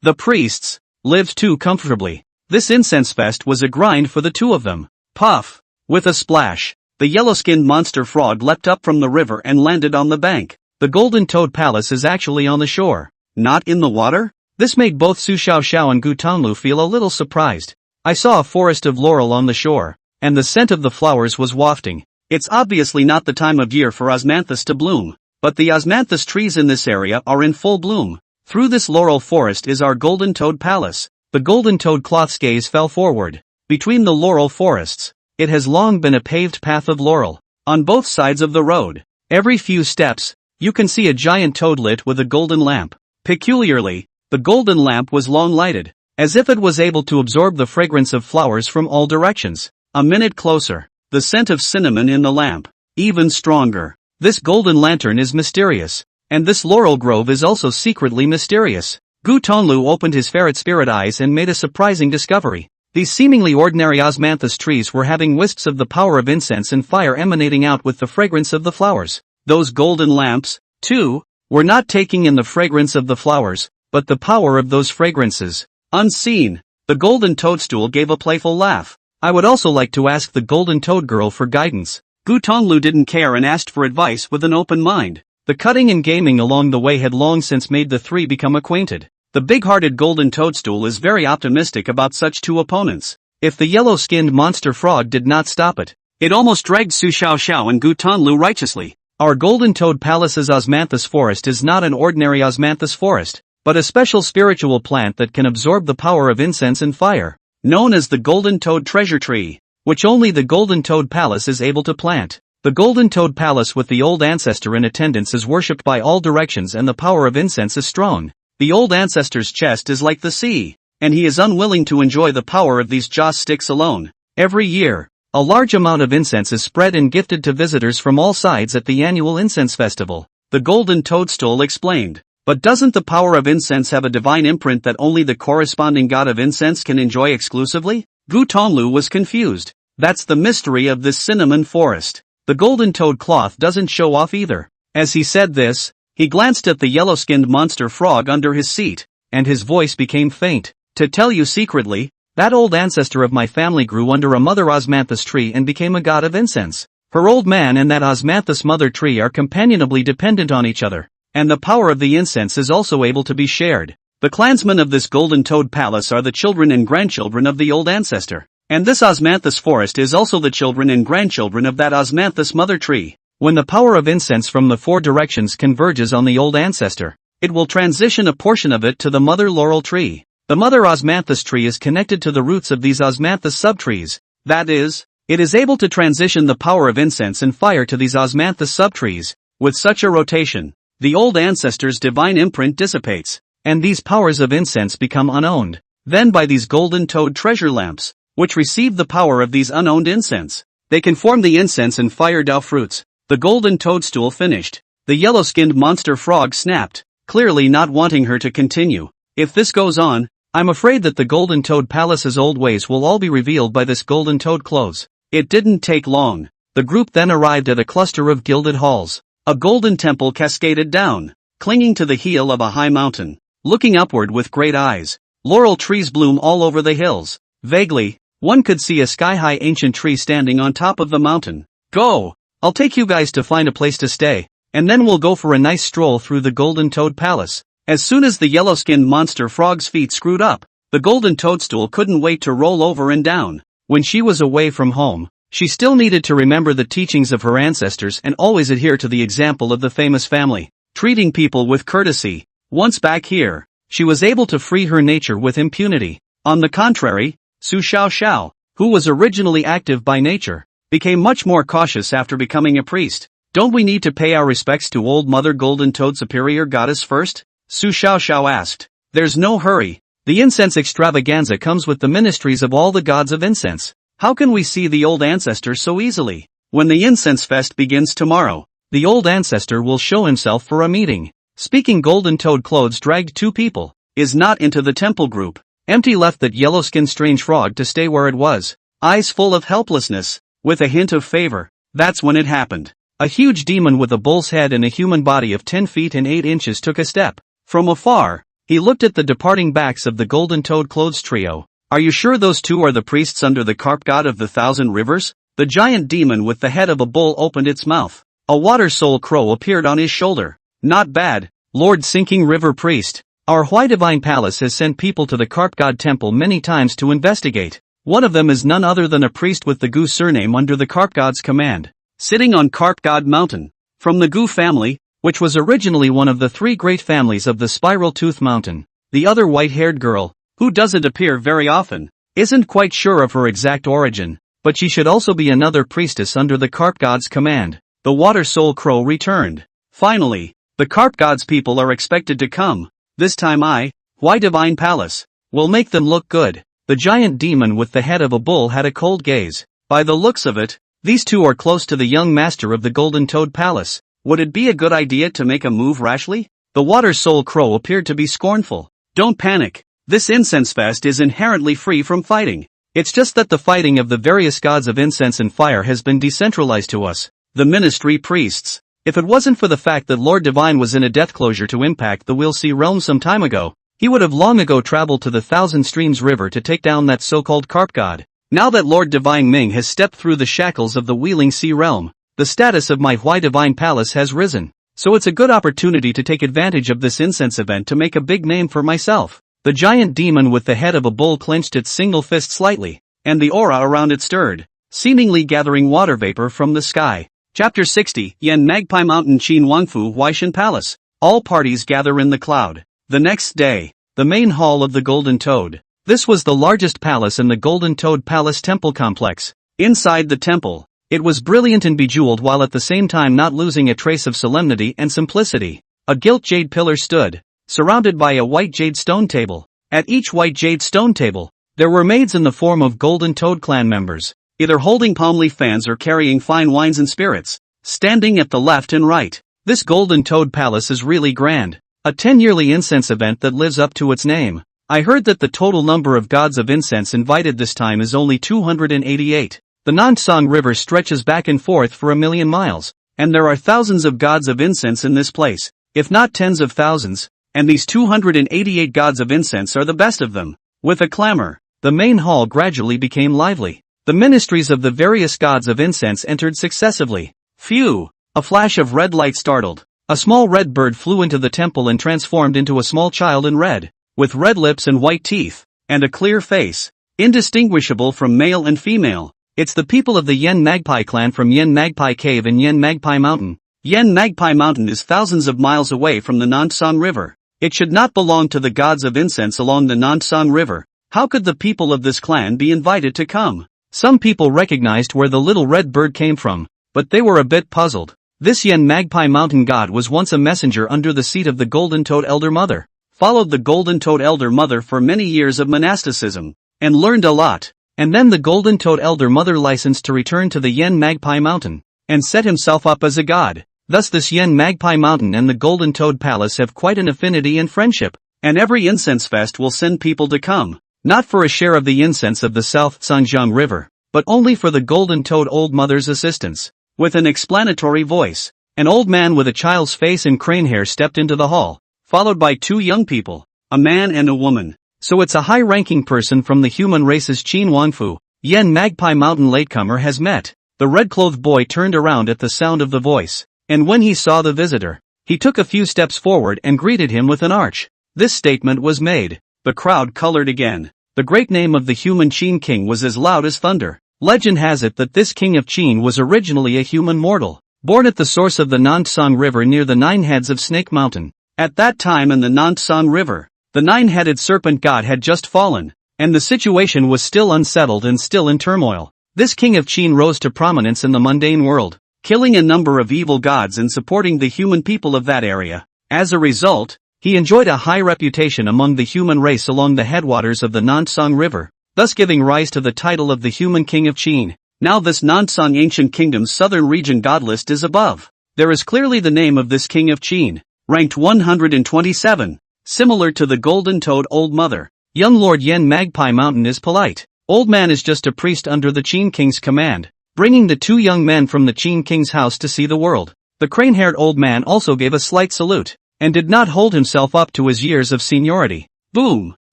the priests, lived too comfortably. This Incense Fest was a grind for the two of them. Puff! With a splash, the yellow-skinned monster frog leapt up from the river and landed on the bank. The Golden Toad Palace is actually on the shore, not in the water? This made both Su Xiaoxiao and Gu Tonglu feel a little surprised. I saw a forest of laurel on the shore, and the scent of the flowers was wafting. It's obviously not the time of year for osmanthus to bloom, but the osmanthus trees in this area are in full bloom. Through this laurel forest is our Golden Toad Palace. The Golden Toad Cloth's gaze fell forward. Between the laurel forests, it has long been a paved path of laurel. On both sides of the road, every few steps, you can see a giant toad lit with a golden lamp. Peculiarly, the golden lamp was long lighted, as if it was able to absorb the fragrance of flowers from all directions. A minute closer, the scent of cinnamon in the lamp, even stronger. This golden lantern is mysterious, and this laurel grove is also secretly mysterious. Gu Tonglu opened his ferret spirit eyes and made a surprising discovery. These seemingly ordinary osmanthus trees were having wisps of the power of incense and fire emanating out with the fragrance of the flowers. Those golden lamps, too, were not taking in the fragrance of the flowers, but the power of those fragrances. Unseen, the golden toadstool gave a playful laugh. I would also like to ask the golden toad girl for guidance. Gu Tonglu didn't care and asked for advice with an open mind. The cutting and gaming along the way had long since made the three become acquainted. The big-hearted golden toadstool is very optimistic about such two opponents. If the yellow-skinned monster frog did not stop it, it almost dragged Su Xiaoxiao and Gu Tonglu righteously. Our Golden Toad Palace's osmanthus forest is not an ordinary osmanthus forest, but a special spiritual plant that can absorb the power of incense and fire, known as the Golden Toad Treasure Tree, which only the Golden Toad Palace is able to plant. The Golden Toad Palace with the old ancestor in attendance is worshipped by all directions and the power of incense is strong. The old ancestor's chest is like the sea, and he is unwilling to enjoy the power of these joss sticks alone. Every year, a large amount of incense is spread and gifted to visitors from all sides at the annual incense festival, the Golden Toadstool explained. But doesn't the power of incense have a divine imprint that only the corresponding god of incense can enjoy exclusively? Gu Tonglu was confused. That's the mystery of this cinnamon forest. The golden toad cloth doesn't show off either. As he said this, he glanced at the yellow-skinned monster frog under his seat, and his voice became faint. To tell you secretly, that old ancestor of my family grew under a mother osmanthus tree and became a god of incense. Her old man and that osmanthus mother tree are companionably dependent on each other, and the power of the incense is also able to be shared. The clansmen of this Golden Toad Palace are the children and grandchildren of the old ancestor, And this osmanthus forest is also the children and grandchildren of that osmanthus mother tree. When the power of incense from the four directions converges on the old ancestor, it will transition a portion of it to the mother laurel tree. The mother osmanthus tree is connected to the roots of these osmanthus subtrees. That is, it is able to transition the power of incense and fire to these osmanthus subtrees. With such a rotation, the old ancestor's divine imprint dissipates, and these powers of incense become unowned. Then by these golden-toed treasure lamps, which receive the power of these unowned incense, they can form the incense and fire Tao fruits. The golden toadstool finished. The yellow-skinned monster frog snapped, clearly not wanting her to continue. If this goes on, I'm afraid that the Golden Toad Palace's old ways will all be revealed by this golden toad close. It didn't take long. The group then arrived at a cluster of gilded halls. A golden temple cascaded down, clinging to the heel of a high mountain. Looking upward with great eyes, laurel trees bloom all over the hills. Vaguely, one could see a sky-high ancient tree standing on top of the mountain. Go! I'll take you guys to find a place to stay, and then we'll go for a nice stroll through the Golden Toad Palace. As soon as the yellow-skinned monster frog's feet screwed up, the golden toadstool couldn't wait to roll over and down. When she was away from home, she still needed to remember the teachings of her ancestors and always adhere to the example of the famous family, treating people with courtesy. Once back here, she was able to free her nature with impunity. On the contrary, Su Xiaoxiao, who was originally active by nature, became much more cautious after becoming a priest. Don't we need to pay our respects to old Mother Golden Toad Superior Goddess first? Su Xiaoxiao asked. There's no hurry. The incense extravaganza comes with the ministries of all the gods of incense. How can we see the old ancestor so easily? When the incense fest begins tomorrow, the old ancestor will show himself for a meeting. Speaking Golden Toad clothes dragged two people, is not into the temple group. Empty left that yellow-skinned strange frog to stay where it was, eyes full of helplessness, with a hint of favor. That's when it happened. A huge demon with a bull's head and a human body of 10 feet and 8 inches took a step. From afar, he looked at the departing backs of the Golden Toad clothes trio. Are you sure those two are the priests under the carp god of the 1,000 rivers? The giant demon with the head of a bull opened its mouth. A water soul crow appeared on his shoulder. Not bad, Lord Sinking River Priest. Our Hwai Divine Palace has sent people to the carp god temple many times to investigate. One of them is none other than a priest with the Gu surname under the carp god's command, sitting on Carp God Mountain. From the Gu family, which was originally one of the 3 great families of the Spiral Tooth Mountain. The other white-haired girl, who doesn't appear very often, isn't quite sure of her exact origin, but she should also be another priestess under the carp god's command. The water soul crow returned. Finally, the carp god's people are expected to come. This time Hwai Divine Palace, will make them look good. The giant demon with the head of a bull had a cold gaze. By the looks of it, these two are close to the young master of the Golden Toad Palace. Would it be a good idea to make a move rashly? The water soul crow appeared to be scornful. Don't panic. This incense fest is inherently free from fighting. It's just that the fighting of the various gods of incense and fire has been decentralized to us, the ministry priests. If it wasn't for the fact that Lord Divine was in a death closure to impact the Will Sea realm some time ago, he would have long ago traveled to the Thousand Streams River to take down that so-called carp god. Now that Lord Divine Ming has stepped through the shackles of the Wheeling Sea realm, the status of my Hwai Divine Palace has risen. So it's a good opportunity to take advantage of this incense event to make a big name for myself. The giant demon with the head of a bull clenched its single fist slightly, and the aura around it stirred, seemingly gathering water vapor from the sky. Chapter 60, Yan Magpie Mountain Qin Wangfu Huaishan Palace. All parties gather in the cloud. The next day, the main hall of the Golden Toad. This was the largest palace in the Golden Toad Palace temple complex. Inside the temple, it was brilliant and bejeweled while at the same time not losing a trace of solemnity and simplicity. A gilt jade pillar stood, surrounded by a white jade stone table. At each white jade stone table, there were maids in the form of Golden Toad clan members, either holding palm leaf fans or carrying fine wines and spirits, standing at the left and right. This Golden Toad Palace is really grand. A 10-yearly incense event that lives up to its name. I heard that the total number of gods of incense invited this time is only 288. The Nansong River stretches back and forth for 1,000,000 miles, and there are thousands of gods of incense in this place, if not tens of thousands, and these 288 gods of incense are the best of them. With a clamor, the main hall gradually became lively. The ministries of the various gods of incense entered successively. Phew! A flash of red light startled. A small red bird flew into the temple and transformed into a small child in red, with red lips and white teeth, and a clear face. indistinguishable from male and female. It's the people of the Yen Magpie clan from Yen Magpie Cave in Yen Magpie Mountain. Yen Magpie Mountain is thousands of miles away from the Nansang River. It should not belong to the gods of incense along the Nansang River. How could the people of this clan be invited to come? Some people recognized where the little red bird came from, but they were a bit puzzled. This Yen Magpie Mountain god was once a messenger under the seat of the Golden Toad Elder Mother, followed the Golden Toad Elder Mother for many years of monasticism, and learned a lot. And then the Golden Toad Elder Mother licensed to return to the Yen Magpie Mountain, and set himself up as a god. Thus this Yen Magpie Mountain and the Golden Toad Palace have quite an affinity and friendship, and every incense fest will send people to come, not for a share of the incense of the South Zhanjiang River, but only for the Golden Toad Old Mother's assistance. With an explanatory voice, an old man with a child's face and crane hair stepped into the hall, followed by two young people, a man and a woman. So it's a high-ranking person from the human race's Qin Wangfu. Yen Magpie Mountain latecomer has met. The red-clothed boy turned around at the sound of the voice, and when he saw the visitor, he took a few steps forward and greeted him with an arch. This statement was made. The crowd colored again. The great name of the human Qin king was as loud as thunder. Legend has it that this king of Qin was originally a human mortal, born at the source of the Nansang River near the Nine Heads of Snake Mountain. At that time in the Nansang River, the nine-headed serpent god had just fallen, and the situation was still unsettled and still in turmoil. This king of Qin rose to prominence in the mundane world, killing a number of evil gods and supporting the human people of that area. As a result, he enjoyed a high reputation among the human race along the headwaters of the Nansang River, thus giving rise to the title of the human king of Qin. Now this Nansang ancient kingdom's southern region god list is above. There is clearly the name of this king of Qin, ranked 127. Similar to the Golden Toad Old Mother, young Lord Yen Magpie Mountain is polite. Old man is just a priest under the Qin King's command, bringing the two young men from the Qin King's house to see the world. The crane-haired old man also gave a slight salute, and did not hold himself up to his years of seniority. Boom!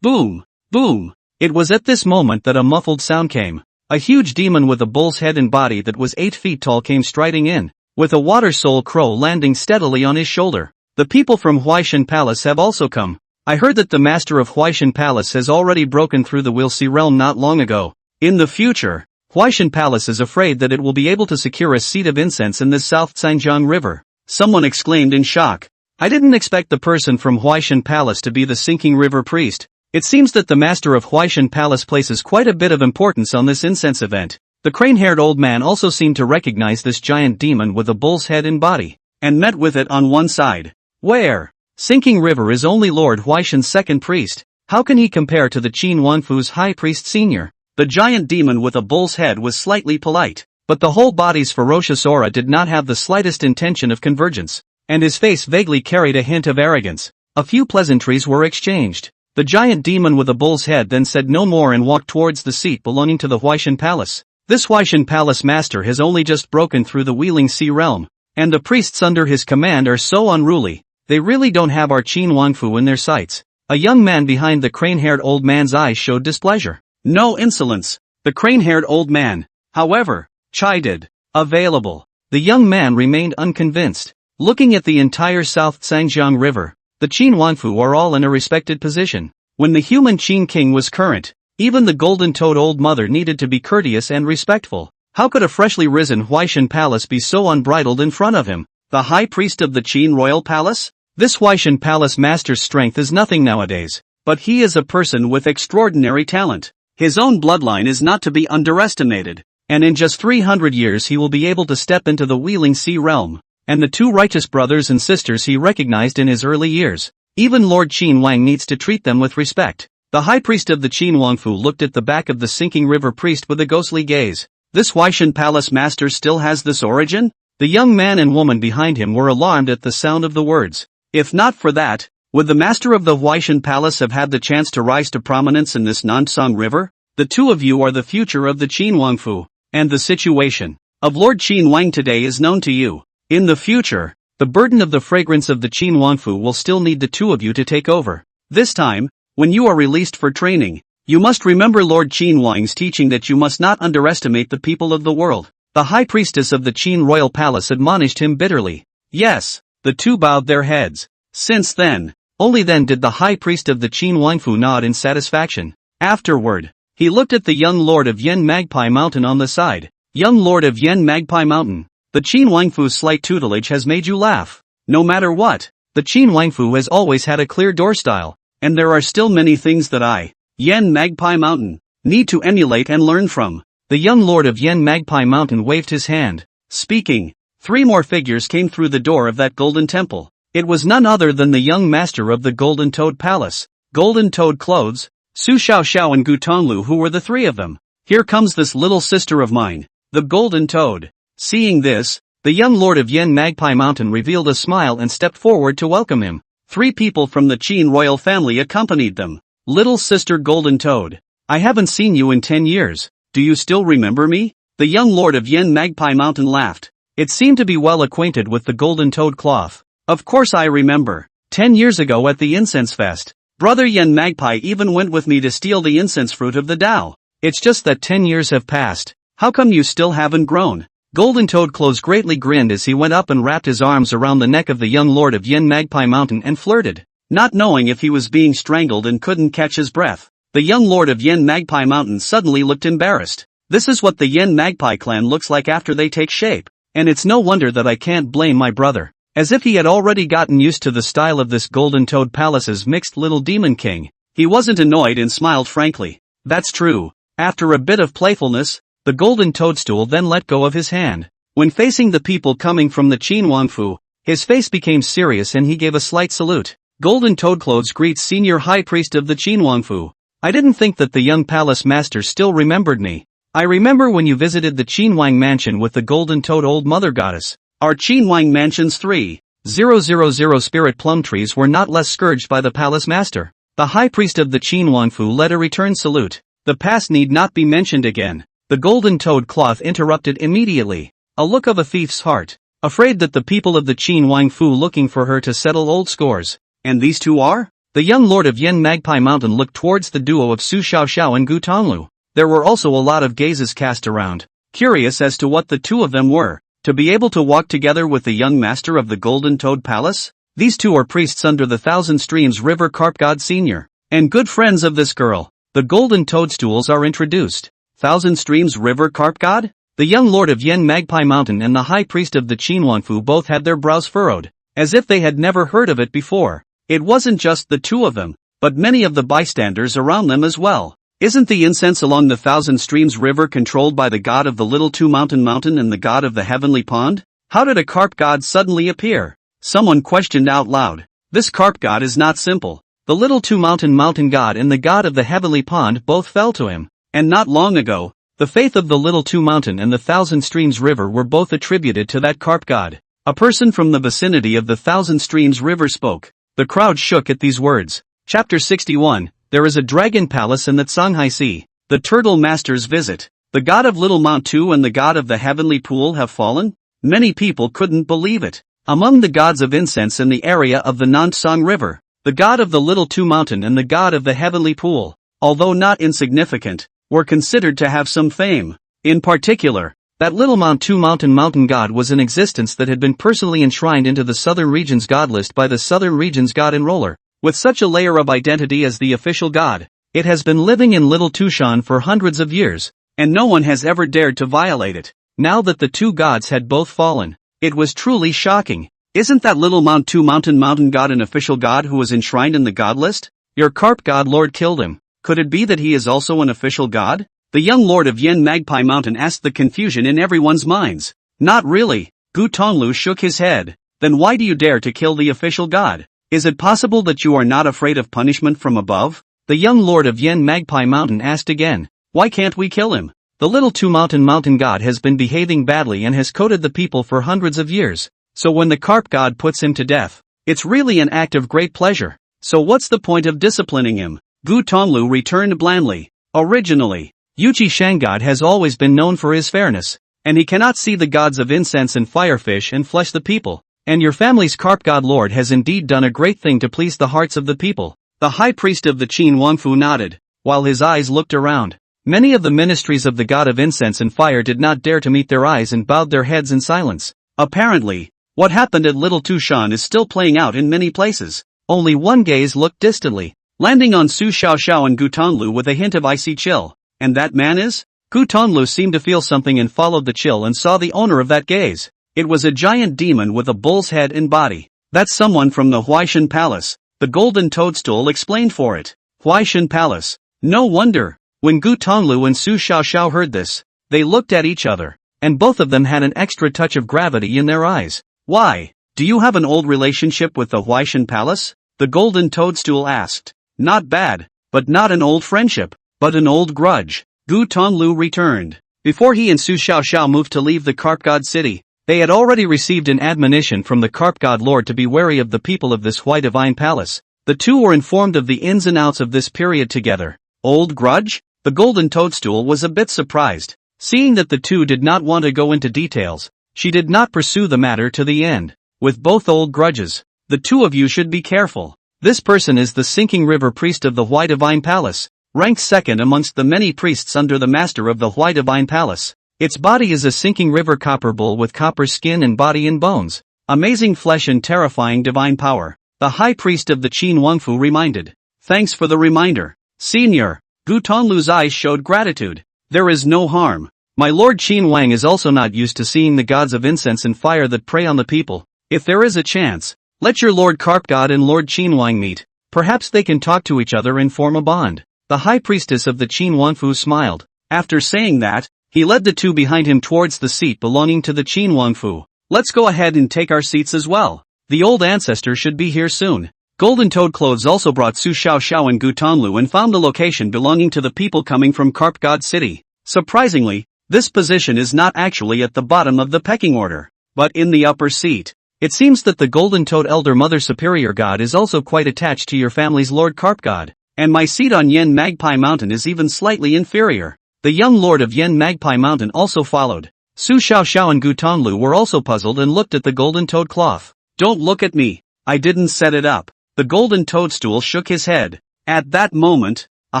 Boom! Boom! It was at this moment that a muffled sound came. A huge demon with a bull's head and body that was 8 feet tall came striding in, with a water soul crow landing steadily on his shoulder. The people from Huaishan Palace have also come. I heard that the master of Huaishan Palace has already broken through the Will-See realm not long ago. In the future, Huaishan Palace is afraid that it will be able to secure a seat of incense in the South Zhanjiang River. Someone exclaimed in shock. I didn't expect the person from Huaishan Palace to be the sinking river priest. It seems that the master of Huaishan Palace places quite a bit of importance on this incense event. The crane-haired old man also seemed to recognize this giant demon with a bull's head and body, and met with it on one side. Where? Sinking River is only Lord Huaishan's second priest. How can he compare to the Qin Wangfu's high priest senior? The giant demon with a bull's head was slightly polite, but the whole body's ferocious aura did not have the slightest intention of convergence, and his face vaguely carried a hint of arrogance. A few pleasantries were exchanged. The giant demon with a bull's head then said no more and walked towards the seat belonging to the Huaishan Palace. This Huaishan Palace master has only just broken through the Wheeling Sea realm, and the priests under his command are so unruly. They really don't have our Qin Wangfu in their sights. A young man behind the crane-haired old man's eyes showed displeasure. No insolence. The crane-haired old man, however, chided. Available. The young man remained unconvinced. Looking at the entire South Zhanjiang River, the Qin Wangfu are all in a respected position. When the human Qin king was current, even the Golden Toad Old Mother needed to be courteous and respectful. How could a freshly risen Huaishan Palace be so unbridled in front of him? The high priest of the Qin Royal Palace? This Huaishan Palace master's strength is nothing nowadays, but he is a person with extraordinary talent. His own bloodline is not to be underestimated, and in just 300 years he will be able to step into the Wheeling Sea realm, and the two righteous brothers and sisters he recognized in his early years. Even Lord Qin Wang needs to treat them with respect. The high priest of the Qin Wangfu looked at the back of the sinking river priest with a ghostly gaze. This Huaishan Palace master still has this origin? The young man and woman behind him were alarmed at the sound of the words. If not for that, would the master of the Huaishan Palace have had the chance to rise to prominence in this Nansang River? The two of you are the future of the Qin Wangfu, and the situation of Lord Qin Wang today is known to you. In the future, the burden of the fragrance of the Qin Wangfu will still need the two of you to take over. This time, when you are released for training, you must remember Lord Qin Wang's teaching that you must not underestimate the people of the world. The high priestess of the Qin royal palace admonished him bitterly. Yes, the two bowed their heads. Since then, only then did the high priest of the Qin Wangfu nod in satisfaction. Afterward, He looked at the young lord of Yen Magpie Mountain on the side. Young lord of Yen Magpie Mountain, the Qin Wangfu's slight tutelage has made you laugh. No matter what, the Qin Wangfu has always had a clear door style, and there are still many things that I, Yen Magpie Mountain, need to emulate and learn from. The young lord of Yen Magpie Mountain waved his hand. Speaking, 3 more figures came through the door of that golden temple. It was none other than the young master of the Golden Toad Palace, Golden Toad Clothes, Su Xiaoxiao and Gu Tonglu, who were the 3 of them. Here comes this little sister of mine, the Golden Toad. Seeing this, the young lord of Yen Magpie Mountain revealed a smile and stepped forward to welcome him. 3 people from the Qin royal family accompanied them. Little sister Golden Toad, I haven't seen you in 10 years. Do you still remember me? The young lord of Yen Magpie Mountain laughed. It seemed to be well acquainted with the Golden Toad cloth. Of course I remember. 10 years ago at the Incense Fest, Brother Yen Magpie even went with me to steal the incense fruit of the Tao. It's just that 10 years have passed. How come you still haven't grown? Golden Toad Clothes greatly grinned as he went up and wrapped his arms around the neck of the young lord of Yen Magpie Mountain and flirted, not knowing if he was being strangled and couldn't catch his breath. The young lord of Yen Magpie Mountain suddenly looked embarrassed. This is what the Yen Magpie clan looks like after they take shape, and it's no wonder that I can't blame my brother. As if he had already gotten used to the style of this Golden Toad Palace's mixed little demon king, he wasn't annoyed and smiled frankly. That's true. After a bit of playfulness, the Golden Toadstool then let go of his hand. When facing the people coming from the Qin Wangfu, his face became serious and he gave a slight salute. Golden Toad Clothes greets Senior High Priest of the Qin Wangfu. I didn't think that the young palace master still remembered me. I remember when you visited the Qin Wang Mansion with the Golden Toad Old Mother Goddess. Our Qin Wang Mansion's 3,000 spirit plum trees were not less scourged by the palace master. The high priest of the Qin Wangfu led a return salute. The past need not be mentioned again. The Golden Toad cloth interrupted immediately. A look of a thief's heart, afraid that the people of the Qin Wangfu looking for her to settle old scores. And these 2 are? The young lord of Yen Magpie Mountain looked towards the duo of Su Xiaoxiao and Gu Tonglu. There were also a lot of gazes cast around, curious as to what the 2 of them were. To be able to walk together with the young master of the Golden Toad Palace? These 2 are priests under the Thousand Streams River Carp God Senior, and good friends of this girl. The Golden Toadstools are introduced. Thousand Streams River Carp God? The young lord of Yen Magpie Mountain and the high priest of the Qin Wangfu both had their brows furrowed, as if they had never heard of it before. It wasn't just the 2 of them, but many of the bystanders around them as well. Isn't the incense along the Thousand Streams River controlled by the god of the Little Two Mountain and the god of the Heavenly Pond? How did a carp god suddenly appear? Someone questioned out loud. This carp god is not simple. The Little Two Mountain god and the god of the Heavenly Pond both fell to him. And not long ago, the faith of the Little Two Mountain and the Thousand Streams River were both attributed to that carp god. A person from the vicinity of the Thousand Streams River spoke. The crowd shook at these words. Chapter 61. There is a dragon palace in the Songhai Sea. The Turtle Master's visit. The god of Little Mount Tu and the god of the Heavenly Pool have fallen? Many people couldn't believe it. Among the gods of incense in the area of the Nansong River, the god of the Little Two Mountain and the god of the Heavenly Pool, although not insignificant, were considered to have some fame. In particular, that Little Mount Tu mountain god was an existence that had been personally enshrined into the Southern Region's god list by the Southern Region's god enroller. With such a layer of identity as the official god, it has been living in Little Tushan for hundreds of years, and no one has ever dared to violate it. Now that the 2 gods had both fallen, it was truly shocking. Isn't that Little Mount Tu mountain god an official god who was enshrined in the god list? Your carp god lord killed him. Could it be that he is also an official god? The young lord of Yen Magpie Mountain asked, the confusion in everyone's minds. Not really. Gu Tonglu shook his head. Then why do you dare to kill the official god? Is it possible that you are not afraid of punishment from above? The young lord of Yen Magpie Mountain asked again. Why can't we kill him? The Little Two mountain god has been behaving badly and has coated the people for hundreds of years. So when the carp god puts him to death, it's really an act of great pleasure. So what's the point of disciplining him? Gu Tonglu returned blandly. Originally, Yuchi Shangod has always been known for his fairness, and he cannot see the gods of incense and firefish and flesh the people. And your family's carp god lord has indeed done a great thing to please the hearts of the people. The high priest of the Qin Wangfu nodded, while his eyes looked around. Many of the ministries of the god of incense and fire did not dare to meet their eyes and bowed their heads in silence. Apparently, what happened at Little Tushan is still playing out in many places. Only one gaze looked distantly, landing on Su Xiaoxiao and Gu Tonglu with a hint of icy chill. And that man is? Gu Tonglu seemed to feel something and followed the chill and saw the owner of that gaze. It was a giant demon with a bull's head and body. That's someone from the Huaishan Palace. The golden toadstool explained for it. Huaishan Palace. No wonder. When Gu Tonglu and Su Xiaoxiao heard this, they looked at each other, and both of them had an extra touch of gravity in their eyes. Why? Do you have an old relationship with the Huaishan Palace? The golden toadstool asked. Not bad, but not an old friendship, but an old grudge. Gu Tonglu returned. Before he and Su Xiaoxiao moved to leave the carp god city, they had already received an admonition from the carp god lord to be wary of the people of this Hui divine palace. The two were informed of the ins and outs of this period together. Old grudge? The golden toadstool was a bit surprised. Seeing that the two did not want to go into details, she did not pursue the matter to the end. With both old grudges, the two of you should be careful. This person is the sinking river priest of the Hui divine palace, ranked second amongst the many priests under the master of the Hui divine palace. Its body is a sinking river copper bull with copper skin and body and bones. Amazing flesh and terrifying divine power. The high priest of the Qin Wangfu reminded. Thanks for the reminder, Senior. Gu Tonglu's eyes showed gratitude. There is no harm. My lord Qin Wang is also not used to seeing the gods of incense and fire that prey on the people. If there is a chance, let your lord Carp God and lord Qin Wang meet. Perhaps they can talk to each other and form a bond. The high priestess of the Qin Wangfu smiled. After saying that, he led the two behind him towards the seat belonging to the Qin Wangfu. Let's go ahead and take our seats as well. The old ancestor should be here soon. Golden Toad Clothes also brought Su Xiaoxiao and Gu Tonglu and found a location belonging to the people coming from Carp God City. Surprisingly, this position is not actually at the bottom of the pecking order, but in the upper seat. It seems that the Golden Toad Elder Mother Superior God is also quite attached to your family's Lord Carp God, and my seat on Yen Magpie Mountain is even slightly inferior. The young lord of Yen Magpie Mountain also followed. Su Xiaoxiao and Gu Tonglu were also puzzled and looked at the golden toad cloth. Don't look at me. I didn't set it up. The golden toadstool shook his head. At that moment, a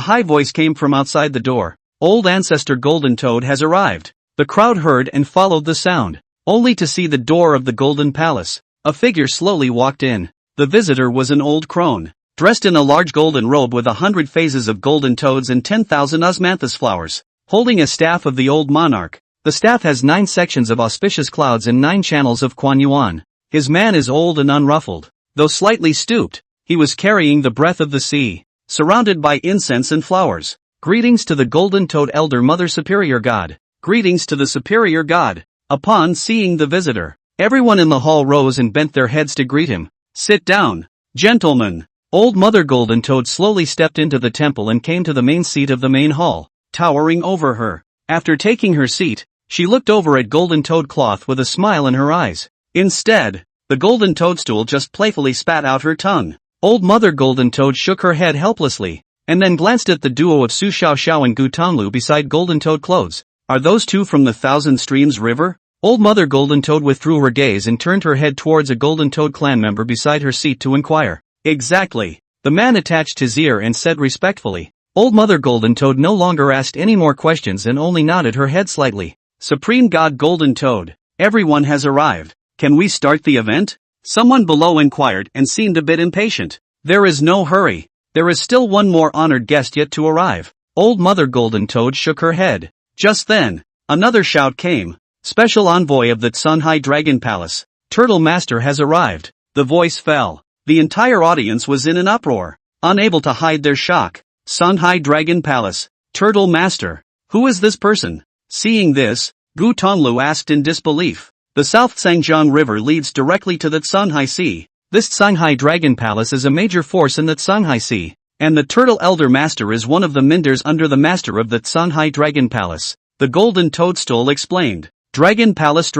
high voice came from outside the door. Old ancestor Golden Toad has arrived. The crowd heard and followed the sound, only to see the door of the golden palace. A figure slowly walked in. The visitor was an old crone, dressed in a large golden robe with 100 phases of golden toads and 10,000 osmanthus flowers, holding a staff of the old monarch. The staff has 9 sections of auspicious clouds and 9 channels of Kuan Yuan. His man is old and unruffled, though slightly stooped. He was carrying the breath of the sea, surrounded by incense and flowers. Greetings to the Golden Toad Elder Mother Superior God. Greetings to the Superior God. Upon seeing the visitor, everyone in the hall rose and bent their heads to greet him. Sit down, gentlemen. Old Mother Golden Toad slowly stepped into the temple and came to the main seat of the main hall, towering over her. After taking her seat, she looked over at Golden Toad Cloth with a smile in her eyes. Instead, the golden toadstool just playfully spat out her tongue. Old Mother Golden Toad shook her head helplessly, and then glanced at the duo of Su Xiaoxiao and Gu Tonglu beside Golden Toad Clothes. Are those two from the Thousand Streams River? Old Mother Golden Toad withdrew her gaze and turned her head towards a Golden Toad clan member beside her seat to inquire. Exactly. The man attached his ear and said respectfully. Old Mother Golden Toad no longer asked any more questions and only nodded her head slightly. Supreme God Golden Toad, everyone has arrived. Can we start the event? Someone below inquired and seemed a bit impatient. There is no hurry. There is still one more honored guest yet to arrive. Old Mother Golden Toad shook her head. Just then, another shout came. Special envoy of the Tsunhai Dragon Palace, Turtle Master has arrived. The voice fell. The entire audience was in an uproar, unable to hide their shock. Tsunhai Dragon Palace, Turtle Master. Who is this person? Seeing this, Gu Tonglu asked in disbelief. The South Sangjiang River leads directly to the Tsunhai Sea. This Tsunhai Dragon Palace is a major force in the Tsunhai Sea, and the Turtle Elder Master is one of the minders under the master of the Tsunhai Dragon Palace. The Golden Toadstool explained. Dragon Palace.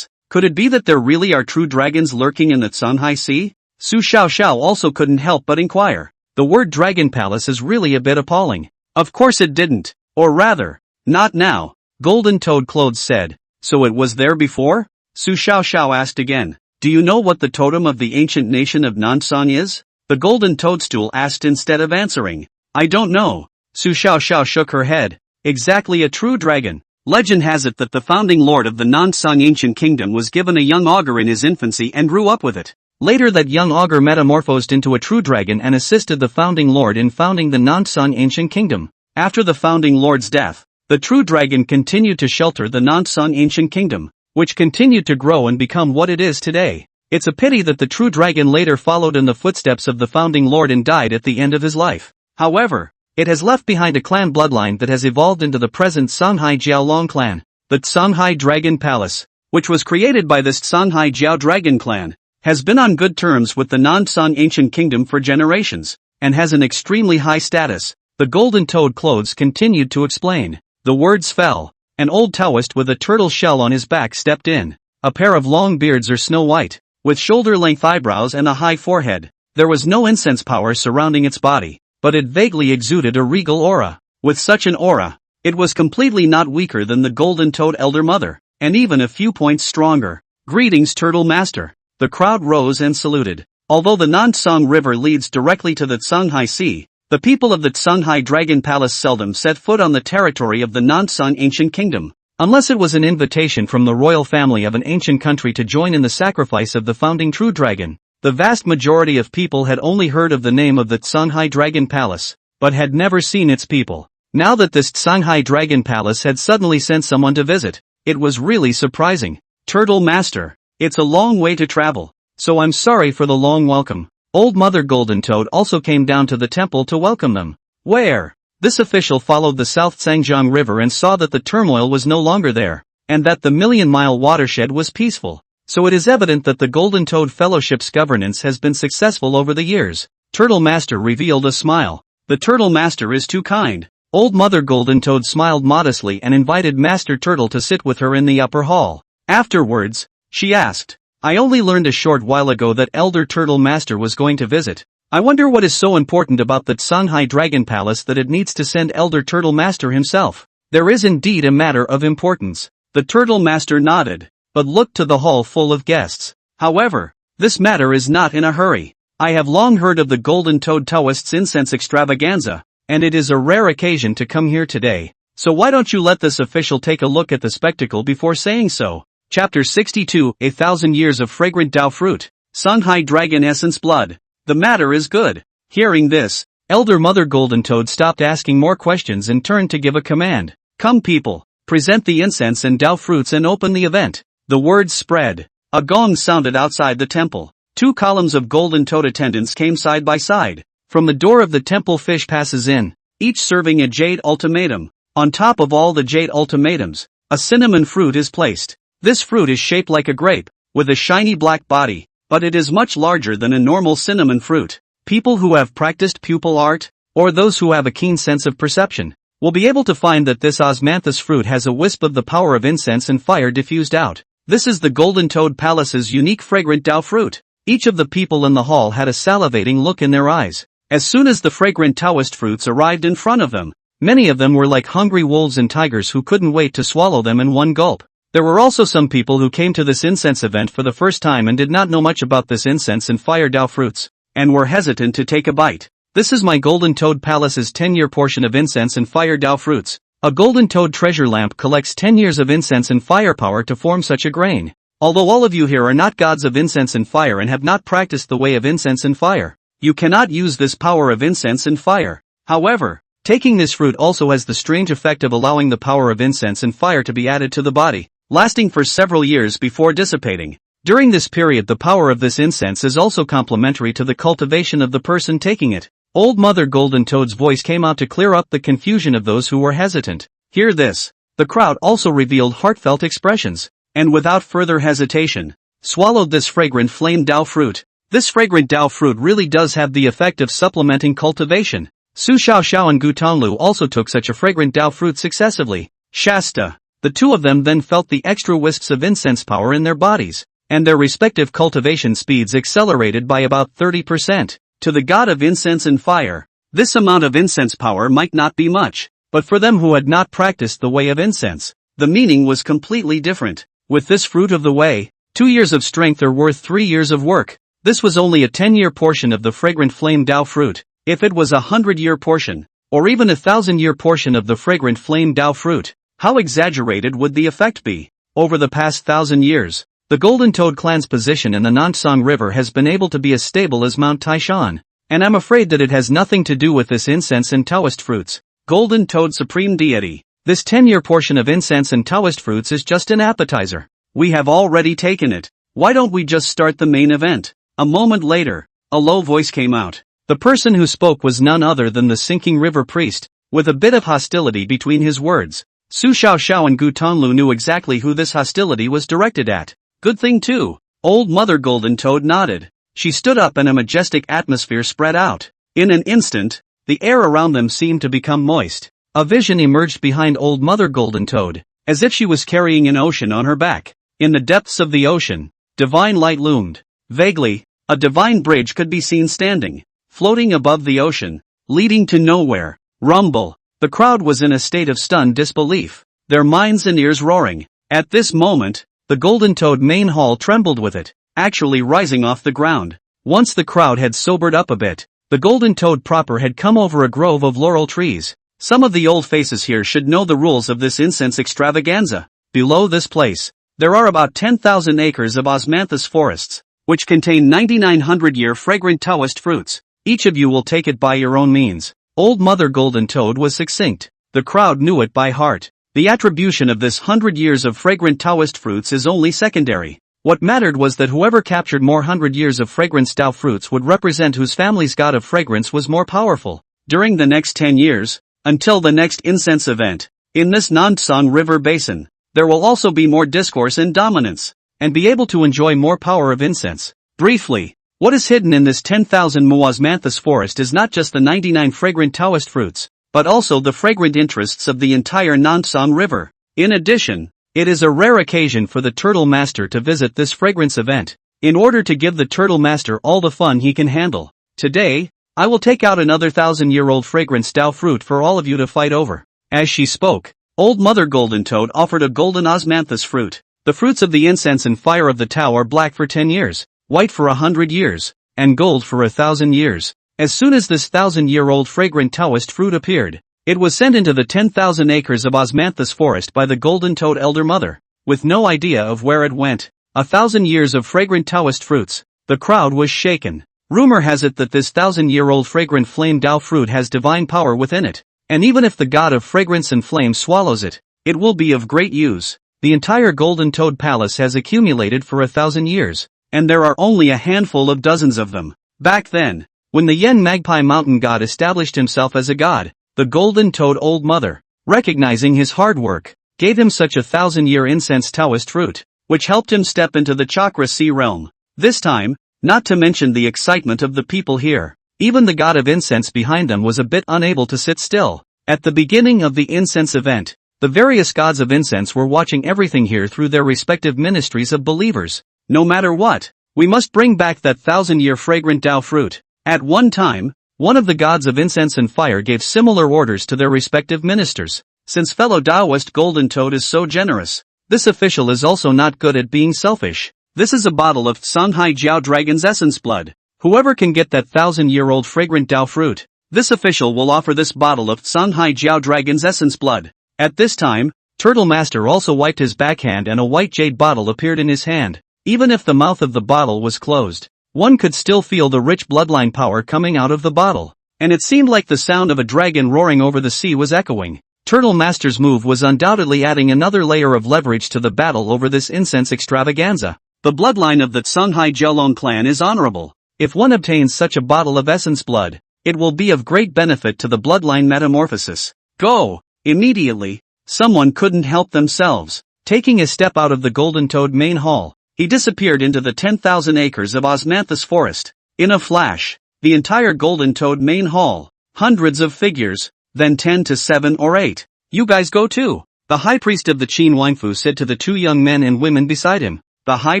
Could it be that there really are true dragons lurking in the Tsunhai Sea? Su Xiaoxiao also couldn't help but inquire. The word Dragon Palace is really a bit appalling. Of course it didn't. Or rather, not now, Golden Toad Clothes said. So it was there before? Su Xiaoxiao asked again. Do you know what the totem of the ancient nation of Nanshan is? The Golden Toadstool asked instead of answering. I don't know. Su Xiaoxiao shook her head. Exactly, a true dragon. Legend has it that the founding lord of the Nanshan ancient kingdom was given a young augur in his infancy and grew up with it. Later that young augur metamorphosed into a true dragon and assisted the founding lord in founding the Nanshan ancient kingdom. After the founding lord's death, the true dragon continued to shelter the non-Sung ancient kingdom, which continued to grow and become what it is today. It's a pity that the true dragon later followed in the footsteps of the founding lord and died at the end of his life. However, it has left behind a clan bloodline that has evolved into the present Songhai Jiaolong clan. The Songhai Dragon Palace, which was created by this Songhai Jiao Dragon clan, has been on good terms with the non-Sung ancient kingdom for generations, and has an extremely high status. The golden toad clothes continued to explain. The words fell. An old Taoist with a turtle shell on his back stepped in. A pair of long beards are snow white, with shoulder-length eyebrows and a high forehead. There was no incense power surrounding its body, but it vaguely exuded a regal aura. With such an aura, it was completely not weaker than the golden toad elder mother, and even a few points stronger. Greetings, Turtle Master. The crowd rose and saluted. Although the Non-Sung River leads directly to the Songhai Sea, the people of the Songhai Dragon Palace seldom set foot on the territory of the Non-Sung ancient kingdom, unless it was an invitation from the royal family of an ancient country to join in the sacrifice of the founding true dragon. The vast majority of people had only heard of the name of the Songhai Dragon Palace, but had never seen its people. Now that this Songhai Dragon Palace had suddenly sent someone to visit, it was really surprising. Turtle Master, it's a long way to travel, so I'm sorry for the long welcome. Old Mother Golden Toad also came down to the temple to welcome them. Where? This official followed the South Sangjiang River and saw that the turmoil was no longer there, and that the million-mile watershed was peaceful. So it is evident that the Golden Toad Fellowship's governance has been successful over the years. Turtle Master revealed a smile. The Turtle Master is too kind. Old Mother Golden Toad smiled modestly and invited Master Turtle to sit with her in the upper hall. Afterwards, she asked, I only learned a short while ago that Elder Turtle Master was going to visit. I wonder what is so important about the Songhai Dragon Palace that it needs to send Elder Turtle Master himself. There is indeed a matter of importance. The Turtle Master nodded, but looked to the hall full of guests. However, this matter is not in a hurry. I have long heard of the Golden Toad Taoist's incense extravaganza, and it is a rare occasion to come here today. So why don't you let this official take a look at the spectacle before saying so? Chapter 62, 1,000 Years of Fragrant Dao Fruit. Songhai Dragon Essence Blood. The matter is good. Hearing this, Elder Mother Golden Toad stopped asking more questions and turned to give a command. Come people, present the incense and Dao fruits and open the event. The words spread. A gong sounded outside the temple. 2 columns of Golden Toad attendants came side by side. From the door of the temple fish passes in, each serving a jade ultimatum. On top of all the jade ultimatums, a cinnamon fruit is placed. This fruit is shaped like a grape, with a shiny black body, but it is much larger than a normal cinnamon fruit. People who have practiced pupil art, or those who have a keen sense of perception, will be able to find that this osmanthus fruit has a wisp of the power of incense and fire diffused out. This is the Golden Toad Palace's unique fragrant Dao fruit. Each of the people in the hall had a salivating look in their eyes. As soon as the fragrant Taoist fruits arrived in front of them, many of them were like hungry wolves and tigers who couldn't wait to swallow them in one gulp. There were also some people who came to this incense event for the first time and did not know much about this incense and fire Dao fruits, and were hesitant to take a bite. This is my Golden Toad Palace's 10-year portion of incense and fire Dao fruits. A Golden Toad treasure lamp collects 10 years of incense and firepower to form such a grain. Although all of you here are not gods of incense and fire and have not practiced the way of incense and fire, you cannot use this power of incense and fire. However, taking this fruit also has the strange effect of allowing the power of incense and fire to be added to the body, lasting for several years before dissipating. During this period the power of this incense is also complementary to the cultivation of the person taking it. Old Mother Golden Toad's voice came out to clear up the confusion of those who were hesitant. Hear this. The crowd also revealed heartfelt expressions, and without further hesitation, swallowed this fragrant flame Dao fruit. This fragrant Dao fruit really does have the effect of supplementing cultivation. Su Xiaoxiao and Gu Tonglu also took such a fragrant Dao fruit successively. Shasta. The two of them then felt the extra wisps of incense power in their bodies, and their respective cultivation speeds accelerated by about 30%. To the god of incense and fire, this amount of incense power might not be much, but for them who had not practiced the way of incense, the meaning was completely different. With this fruit of the way, 2 years of strength are worth 3 years of work. This was only a 10-year portion of the fragrant flame Dao fruit. If it was a 100-year portion, or even a 1,000-year portion of the fragrant flame Dao fruit, how exaggerated would the effect be? Over the past 1,000 years, the Golden Toad clan's position in the Nansong River has been able to be as stable as Mount Taishan, and I'm afraid that it has nothing to do with this incense and Taoist fruits. Golden Toad Supreme Deity. This 10-year portion of incense and Taoist fruits is just an appetizer. We have already taken it. Why don't we just start the main event? A moment later, a low voice came out. The person who spoke was none other than the sinking river priest, with a bit of hostility between his words. Su Xiaoxiao and Gu Tonglu knew exactly who this hostility was directed at. Good thing too. Old Mother Golden Toad nodded. She stood up and a majestic atmosphere spread out. In an instant, the air around them seemed to become moist. A vision emerged behind Old Mother Golden Toad, as if she was carrying an ocean on her back. In the depths of the ocean, divine light loomed. Vaguely, a divine bridge could be seen standing, floating above the ocean, leading to nowhere. Rumble. The crowd was in a state of stunned disbelief, their minds and ears roaring. At this moment, the Golden Toad main hall trembled with it, actually rising off the ground. Once the crowd had sobered up a bit, the Golden Toad proper had come over a grove of laurel trees. Some of the old faces here should know the rules of this incense extravaganza. Below this place, there are about 10,000 acres of osmanthus forests, which contain 9,900-year fragrant Taoist fruits. Each of you will take it by your own means. Old Mother Golden Toad was succinct. The crowd knew it by heart. The attribution of this 100 years of fragrant Taoist fruits is only secondary. What mattered was that whoever captured more 100 years of fragrance Tao fruits would represent whose family's god of fragrance was more powerful. During the next 10 years, until the next incense event, in this Nansong River basin, there will also be more discourse and dominance, and be able to enjoy more power of incense. Briefly, what is hidden in this 10,000 osmanthus forest is not just the 99 fragrant Taoist fruits, but also the fragrant interests of the entire Nansong River. In addition, it is a rare occasion for the Turtle Master to visit this fragrance event, in order to give the Turtle Master all the fun he can handle. Today, I will take out another 1,000-year-old fragrance Tao fruit for all of you to fight over. As she spoke, Old Mother Golden Toad offered a golden osmanthus fruit. The fruits of the incense and fire of the Tao are black for 10 years, white for 100 years, and gold for 1,000 years. As soon as this 1,000-year-old fragrant Taoist fruit appeared, it was sent into the 10,000 acres of osmanthus forest by the Golden Toad Elder Mother, with no idea of where it went. 1,000 years of fragrant Taoist fruits. The crowd was shaken. Rumor has it that this 1,000-year-old fragrant flame Tao fruit has divine power within it, and even if the god of fragrance and flame swallows it, it will be of great use. The entire Golden Toad Palace has accumulated for 1,000 years, and there are only a handful of dozens of them. Back then, when the Yen Magpie Mountain God established himself as a god, the Golden Toad Old Mother, recognizing his hard work, gave him such 1,000-year incense Taoist fruit, which helped him step into the Chakra Sea realm. This time, not to mention the excitement of the people here, even the god of incense behind them was a bit unable to sit still. At the beginning of the incense event, the various gods of incense were watching everything here through their respective ministries of believers. No matter what, we must bring back that 1,000-year fragrant Tao fruit. At one time, one of the gods of incense and fire gave similar orders to their respective ministers. Since fellow Taoist Golden Toad is so generous, this official is also not good at being selfish. This is a bottle of Songhai Jiao Dragon's essence blood. Whoever can get that 1,000-year-old fragrant Tao fruit, this official will offer this bottle of Songhai Jiao Dragon's essence blood. At this time, Turtle Master also wiped his backhand and a white jade bottle appeared in his hand. Even if the mouth of the bottle was closed, one could still feel the rich bloodline power coming out of the bottle, and it seemed like the sound of a dragon roaring over the sea was echoing. Turtle Master's move was undoubtedly adding another layer of leverage to the battle over this incense extravaganza. The bloodline of the Songhai Jiaolong clan is honorable. If one obtains such a bottle of essence blood, it will be of great benefit to the bloodline metamorphosis. Go! Immediately, someone couldn't help themselves. Taking a step out of the Golden Toad main hall, he disappeared into the 10,000 acres of osmanthus forest. In a flash, the entire Golden Toad main hall, hundreds of figures, then 10 to 7 or 8. You guys go too. The high priest of the Qin Wangfu said to the two young men and women beside him. The high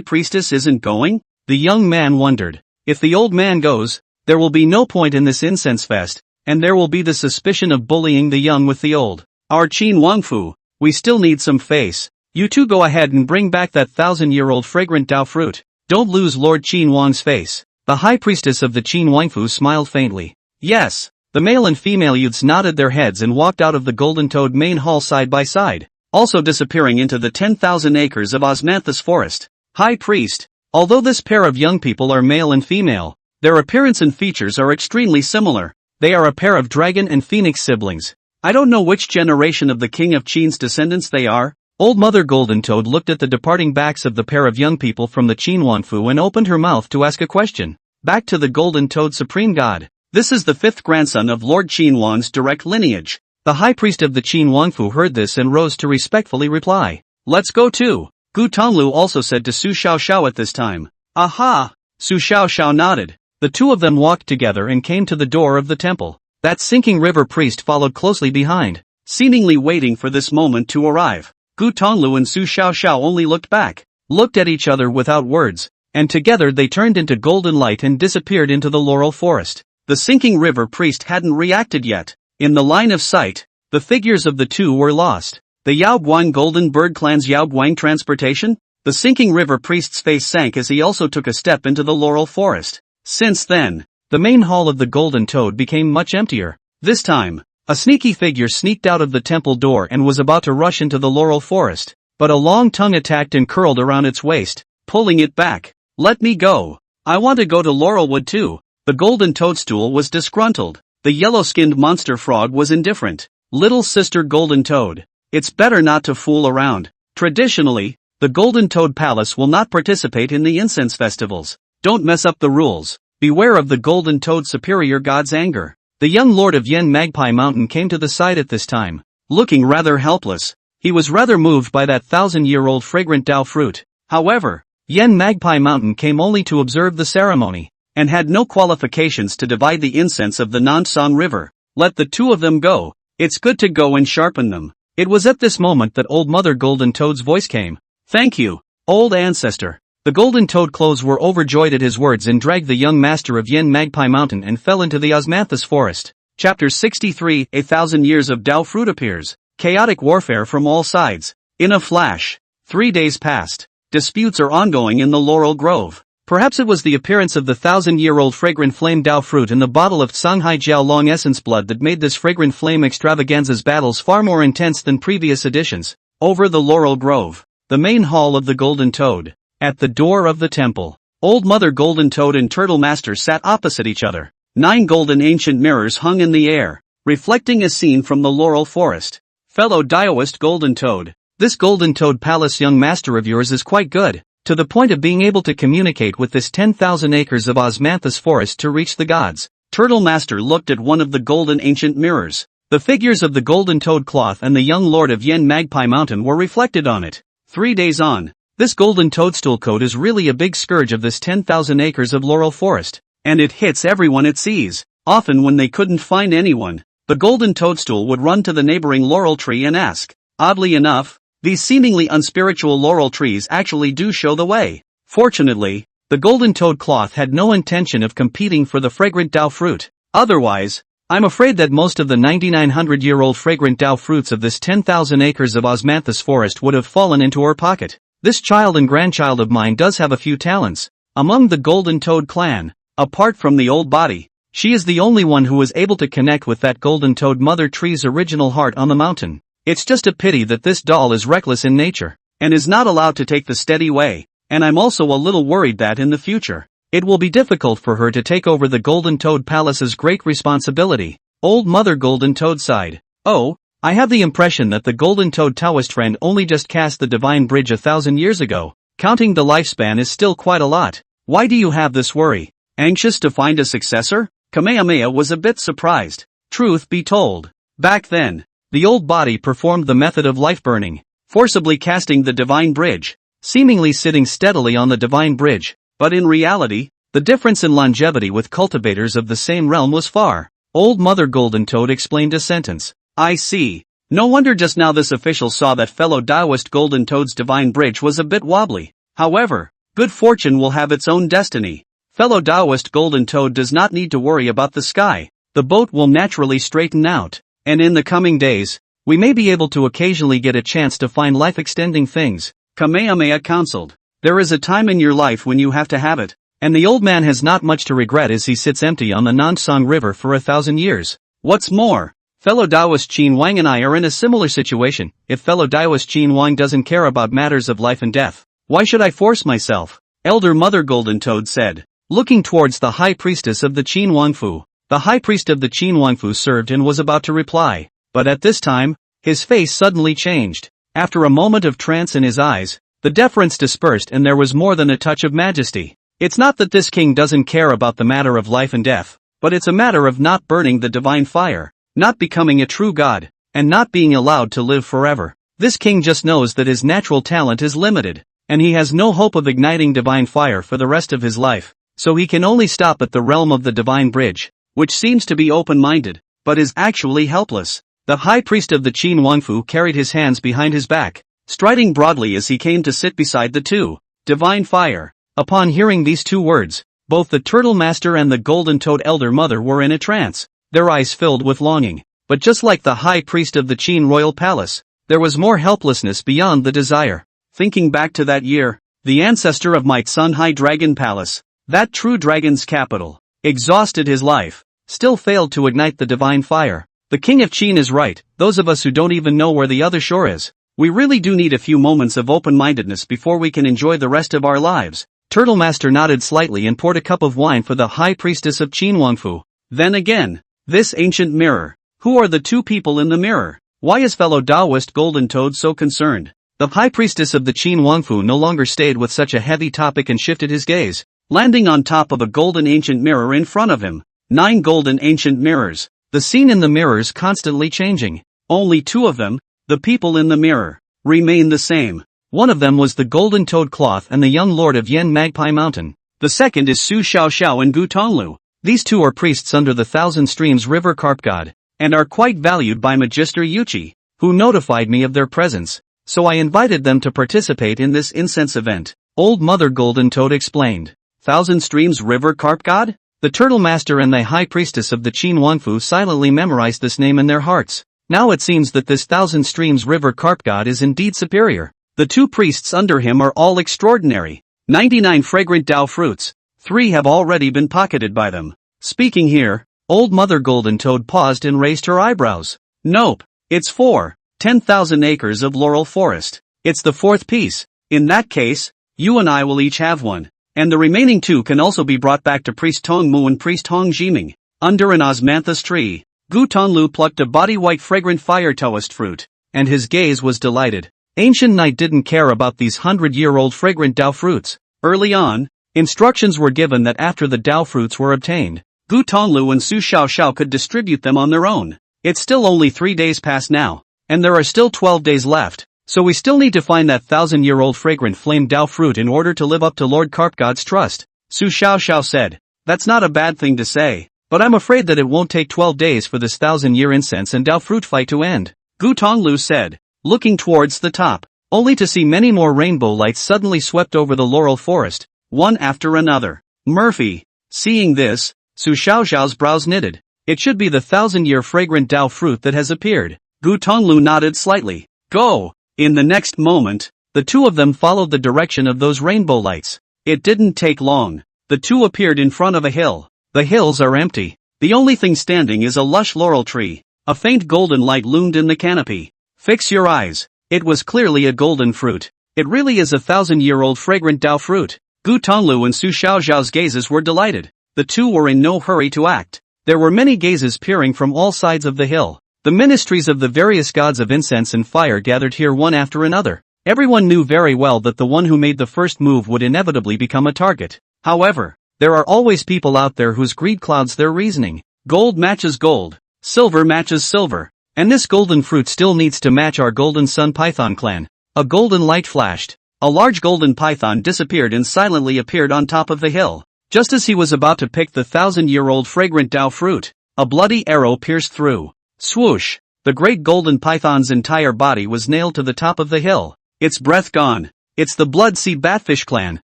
priestess isn't going? The young man wondered. If the old man goes, there will be no point in this incense fest, and there will be the suspicion of bullying the young with the old. Our Qin Wangfu, we still need some face. You two go ahead and bring back that 1,000-year-old fragrant Tao fruit. Don't lose Lord Qin Wang's face. The high priestess of the Qin Wangfu smiled faintly. Yes. The male and female youths nodded their heads and walked out of the Golden Toad main hall side by side, also disappearing into the 10,000 acres of osmanthus forest. High priest, although this pair of young people are male and female, their appearance and features are extremely similar. They are a pair of dragon and phoenix siblings. I don't know which generation of the king of Qin's descendants they are. Old Mother Golden Toad looked at the departing backs of the pair of young people from the Qin Wanfu and opened her mouth to ask a question. Back to the Golden Toad Supreme God. This is the fifth grandson of Lord Qin Wan's direct lineage. The high priest of the Qin Wanfu heard this and rose to respectfully reply. Let's go too. Gu Tonglu also said to Su Xiaoxiao at this time. Aha! Su Xiaoxiao nodded. The two of them walked together and came to the door of the temple. That sinking river priest followed closely behind, seemingly waiting for this moment to arrive. Gu Tonglu and Su Xiaoxiao only looked back, looked at each other without words, and together they turned into golden light and disappeared into the laurel forest. The sinking river priest hadn't reacted yet. In the line of sight, the figures of the two were lost. The Yaoguang Golden Bird Clan's Yaoguang transportation? The sinking river priest's face sank as he also took a step into the laurel forest. Since then, the main hall of the Golden Toad became much emptier. This time, a sneaky figure sneaked out of the temple door and was about to rush into the laurel forest, but a long tongue attacked and curled around its waist, pulling it back. Let me go. I want to go to Laurelwood too. The Golden Toadstool was disgruntled. The yellow-skinned monster frog was indifferent. Little sister Golden Toad, it's better not to fool around. Traditionally, the Golden Toad Palace will not participate in the incense festivals. Don't mess up the rules. Beware of the Golden Toad Superior God's anger. The young lord of Yen Magpie Mountain came to the side at this time, looking rather helpless. He was rather moved by that 1,000-year-old fragrant Dao fruit. However, Yen Magpie Mountain came only to observe the ceremony, and had no qualifications to divide the incense of the Nansong River. Let the two of them go. It's good to go and sharpen them. It was at this moment that Old Mother Golden Toad's voice came. Thank you, old ancestor. The Golden Toad clothes were overjoyed at his words and dragged the young master of Yen Magpie Mountain and fell into the osmanthus forest. Chapter 63. 1,000 years of Dao fruit appears. Chaotic warfare from all sides. In a flash, 3 days passed. Disputes are ongoing in the Laurel Grove. Perhaps it was the appearance of the 1,000-year-old fragrant flame Dao fruit in the bottle of Shanghai Jiao Long Essence blood that made this fragrant flame extravaganza's battles far more intense than previous editions. Over the Laurel Grove, the main hall of the Golden Toad. At the door of the temple, Old Mother Golden Toad and Turtle Master sat opposite each other. 9 golden ancient mirrors hung in the air, reflecting a scene from the Laurel Forest. Fellow Daoist Golden Toad, this Golden Toad Palace young master of yours is quite good, to the point of being able to communicate with this 10,000 acres of osmanthus forest to reach the gods. Turtle Master looked at one of the golden ancient mirrors. The figures of the Golden Toad Cloth and the young lord of Yen Magpie Mountain were reflected on it. 3 days on. This Golden Toadstool coat is really a big scourge of this 10,000 acres of laurel forest, and it hits everyone it sees. Often when they couldn't find anyone, the Golden Toadstool would run to the neighboring laurel tree and ask. Oddly enough, these seemingly unspiritual laurel trees actually do show the way. Fortunately, the Golden Toad Cloth had no intention of competing for the fragrant Dao fruit. Otherwise, I'm afraid that most of the 9,900-year-old fragrant Dao fruits of this 10,000 acres of osmanthus forest would have fallen into her pocket. This child and grandchild of mine does have a few talents. Among the Golden Toad clan, apart from the old body, she is the only one who was able to connect with that Golden Toad Mother Tree's original heart on the mountain. It's just a pity that this doll is reckless in nature, and is not allowed to take the steady way, and I'm also a little worried that in the future, it will be difficult for her to take over the Golden Toad Palace's great responsibility. Old Mother Golden Toad sighed. Oh, I have the impression that the Golden Toad Taoist friend only just cast the Divine Bridge 1,000 years ago. Counting the lifespan is still quite a lot. Why do you have this worry? Anxious to find a successor? Kamehameha was a bit surprised. Truth be told, back then, the old body performed the method of life burning, forcibly casting the Divine Bridge, seemingly sitting steadily on the Divine Bridge, but in reality, the difference in longevity with cultivators of the same realm was far. Old Mother Golden Toad explained a sentence. I see. No wonder just now this official saw that fellow Daoist Golden Toad's Divine Bridge was a bit wobbly. However, good fortune will have its own destiny. Fellow Daoist Golden Toad does not need to worry about the sky. The boat will naturally straighten out, and in the coming days, we may be able to occasionally get a chance to find life-extending things. Kamehameha counseled. There is a time in your life when you have to have it, and the old man has not much to regret as he sits empty on the Nansong River for 1,000 years. What's more, fellow Daoist Qin Wang and I are in a similar situation. If fellow Daoist Qin Wang doesn't care about matters of life and death, why should I force myself? Elder Mother Golden Toad said, looking towards the High Priestess of the Qin Wangfu. The High Priest of the Qin Wangfu served and was about to reply. But at this time, his face suddenly changed. After a moment of trance in his eyes, the deference dispersed and there was more than a touch of majesty. It's not that this king doesn't care about the matter of life and death, but it's a matter of not burning the divine fire, not becoming a true god, and not being allowed to live forever. This king just knows that his natural talent is limited, and he has no hope of igniting divine fire for the rest of his life, so he can only stop at the realm of the divine bridge, which seems to be open-minded, but is actually helpless. The high priest of the Qin Wangfu carried his hands behind his back, striding broadly as he came to sit beside the two. Divine fire. Upon hearing these two words, both the Turtle Master and the Golden Toad Elder Mother were in a trance, their eyes filled with longing. But just like the high priest of the Qin royal palace, there was more helplessness beyond the desire. Thinking back to that year, the ancestor of my Sun High Dragon Palace, that true dragon's capital, exhausted his life, still failed to ignite the divine fire. The king of Qin is right, those of us who don't even know where the other shore is, we really do need a few moments of open-mindedness before we can enjoy the rest of our lives. Turtle Master nodded slightly and poured a cup of wine for the high priestess of Qin Wangfu. Then again, this ancient mirror. Who are the two people in the mirror? Why is fellow Taoist Golden Toad so concerned? The high priestess of the Qin Wangfu no longer stayed with such a heavy topic and shifted his gaze, landing on top of a golden ancient mirror in front of him. 9 golden ancient mirrors. The scene in the mirrors constantly changing. Only 2 of them, the people in the mirror, remain the same. One of them was the Golden Toad Cloth and the young lord of Yen Magpie Mountain. The second is Su Xiaoxiao and Gu Tonglu. These 2 are priests under the Thousand Streams River Carp God, and are quite valued by Magister Yuchi, who notified me of their presence, so I invited them to participate in this incense event. Old Mother Golden Toad explained. Thousand Streams River Carp God? The Turtle Master and the High Priestess of the Qin Wangfu silently memorized this name in their hearts. Now it seems that this Thousand Streams River Carp God is indeed superior. The 2 priests under him are all extraordinary. 99 fragrant Dao fruits. 3 have already been pocketed by them. Speaking here, Old Mother Golden Toad paused and raised her eyebrows. Nope, it's 4. 10,000 acres of laurel forest. It's the 4th piece. In that case, you and I will each have one. And the remaining 2 can also be brought back to Priest Tong Mu and Priest Hong Jiming. Under an osmanthus tree, Gu Tonglu plucked a body-white fragrant fire toast fruit, and his gaze was delighted. Ancient Knight didn't care about these 100-year-old fragrant Dao fruits. Early on, instructions were given that after the Dao fruits were obtained, Gu Tonglu and Su Xiaoxiao could distribute them on their own. It's still only 3 days past now, and there are still 12 days left. So we still need to find that 1,000-year-old fragrant flame Dao fruit in order to live up to Lord Carp God's trust. Su Xiaoxiao said. That's not a bad thing to say, but I'm afraid that it won't take 12 days for this 1,000-year incense and Dao fruit fight to end. Gu Tonglu said, looking towards the top, only to see many more rainbow lights suddenly swept over the laurel forest, one after another. Murphy. Seeing this, Su Xiaoxiao's brows knitted. It should be the 1,000-year fragrant Dao fruit that has appeared. Gu Tonglu nodded slightly. Go! In the next moment, the 2 of them followed the direction of those rainbow lights. It didn't take long. The 2 appeared in front of a hill. The hills are empty. The only thing standing is a lush laurel tree. A faint golden light loomed in the canopy. Fix your eyes. It was clearly a golden fruit. It really is a 1,000-year-old fragrant Dao fruit. Gu Tonglu and Su Xiaoxiao's gazes were delighted. The 2 were in no hurry to act. There were many gazes peering from all sides of the hill. The ministries of the various gods of incense and fire gathered here one after another. Everyone knew very well that the one who made the first move would inevitably become a target. However, there are always people out there whose greed clouds their reasoning. Gold matches gold. Silver matches silver. And this golden fruit still needs to match our golden sun python clan. A golden light flashed. A large golden python disappeared and silently appeared on top of the hill. Just as he was about to pick the 1,000-year-old fragrant Dao fruit, a bloody arrow pierced through. Swoosh! The great golden python's entire body was nailed to the top of the hill. Its breath gone. It's the Blood Sea Batfish clan.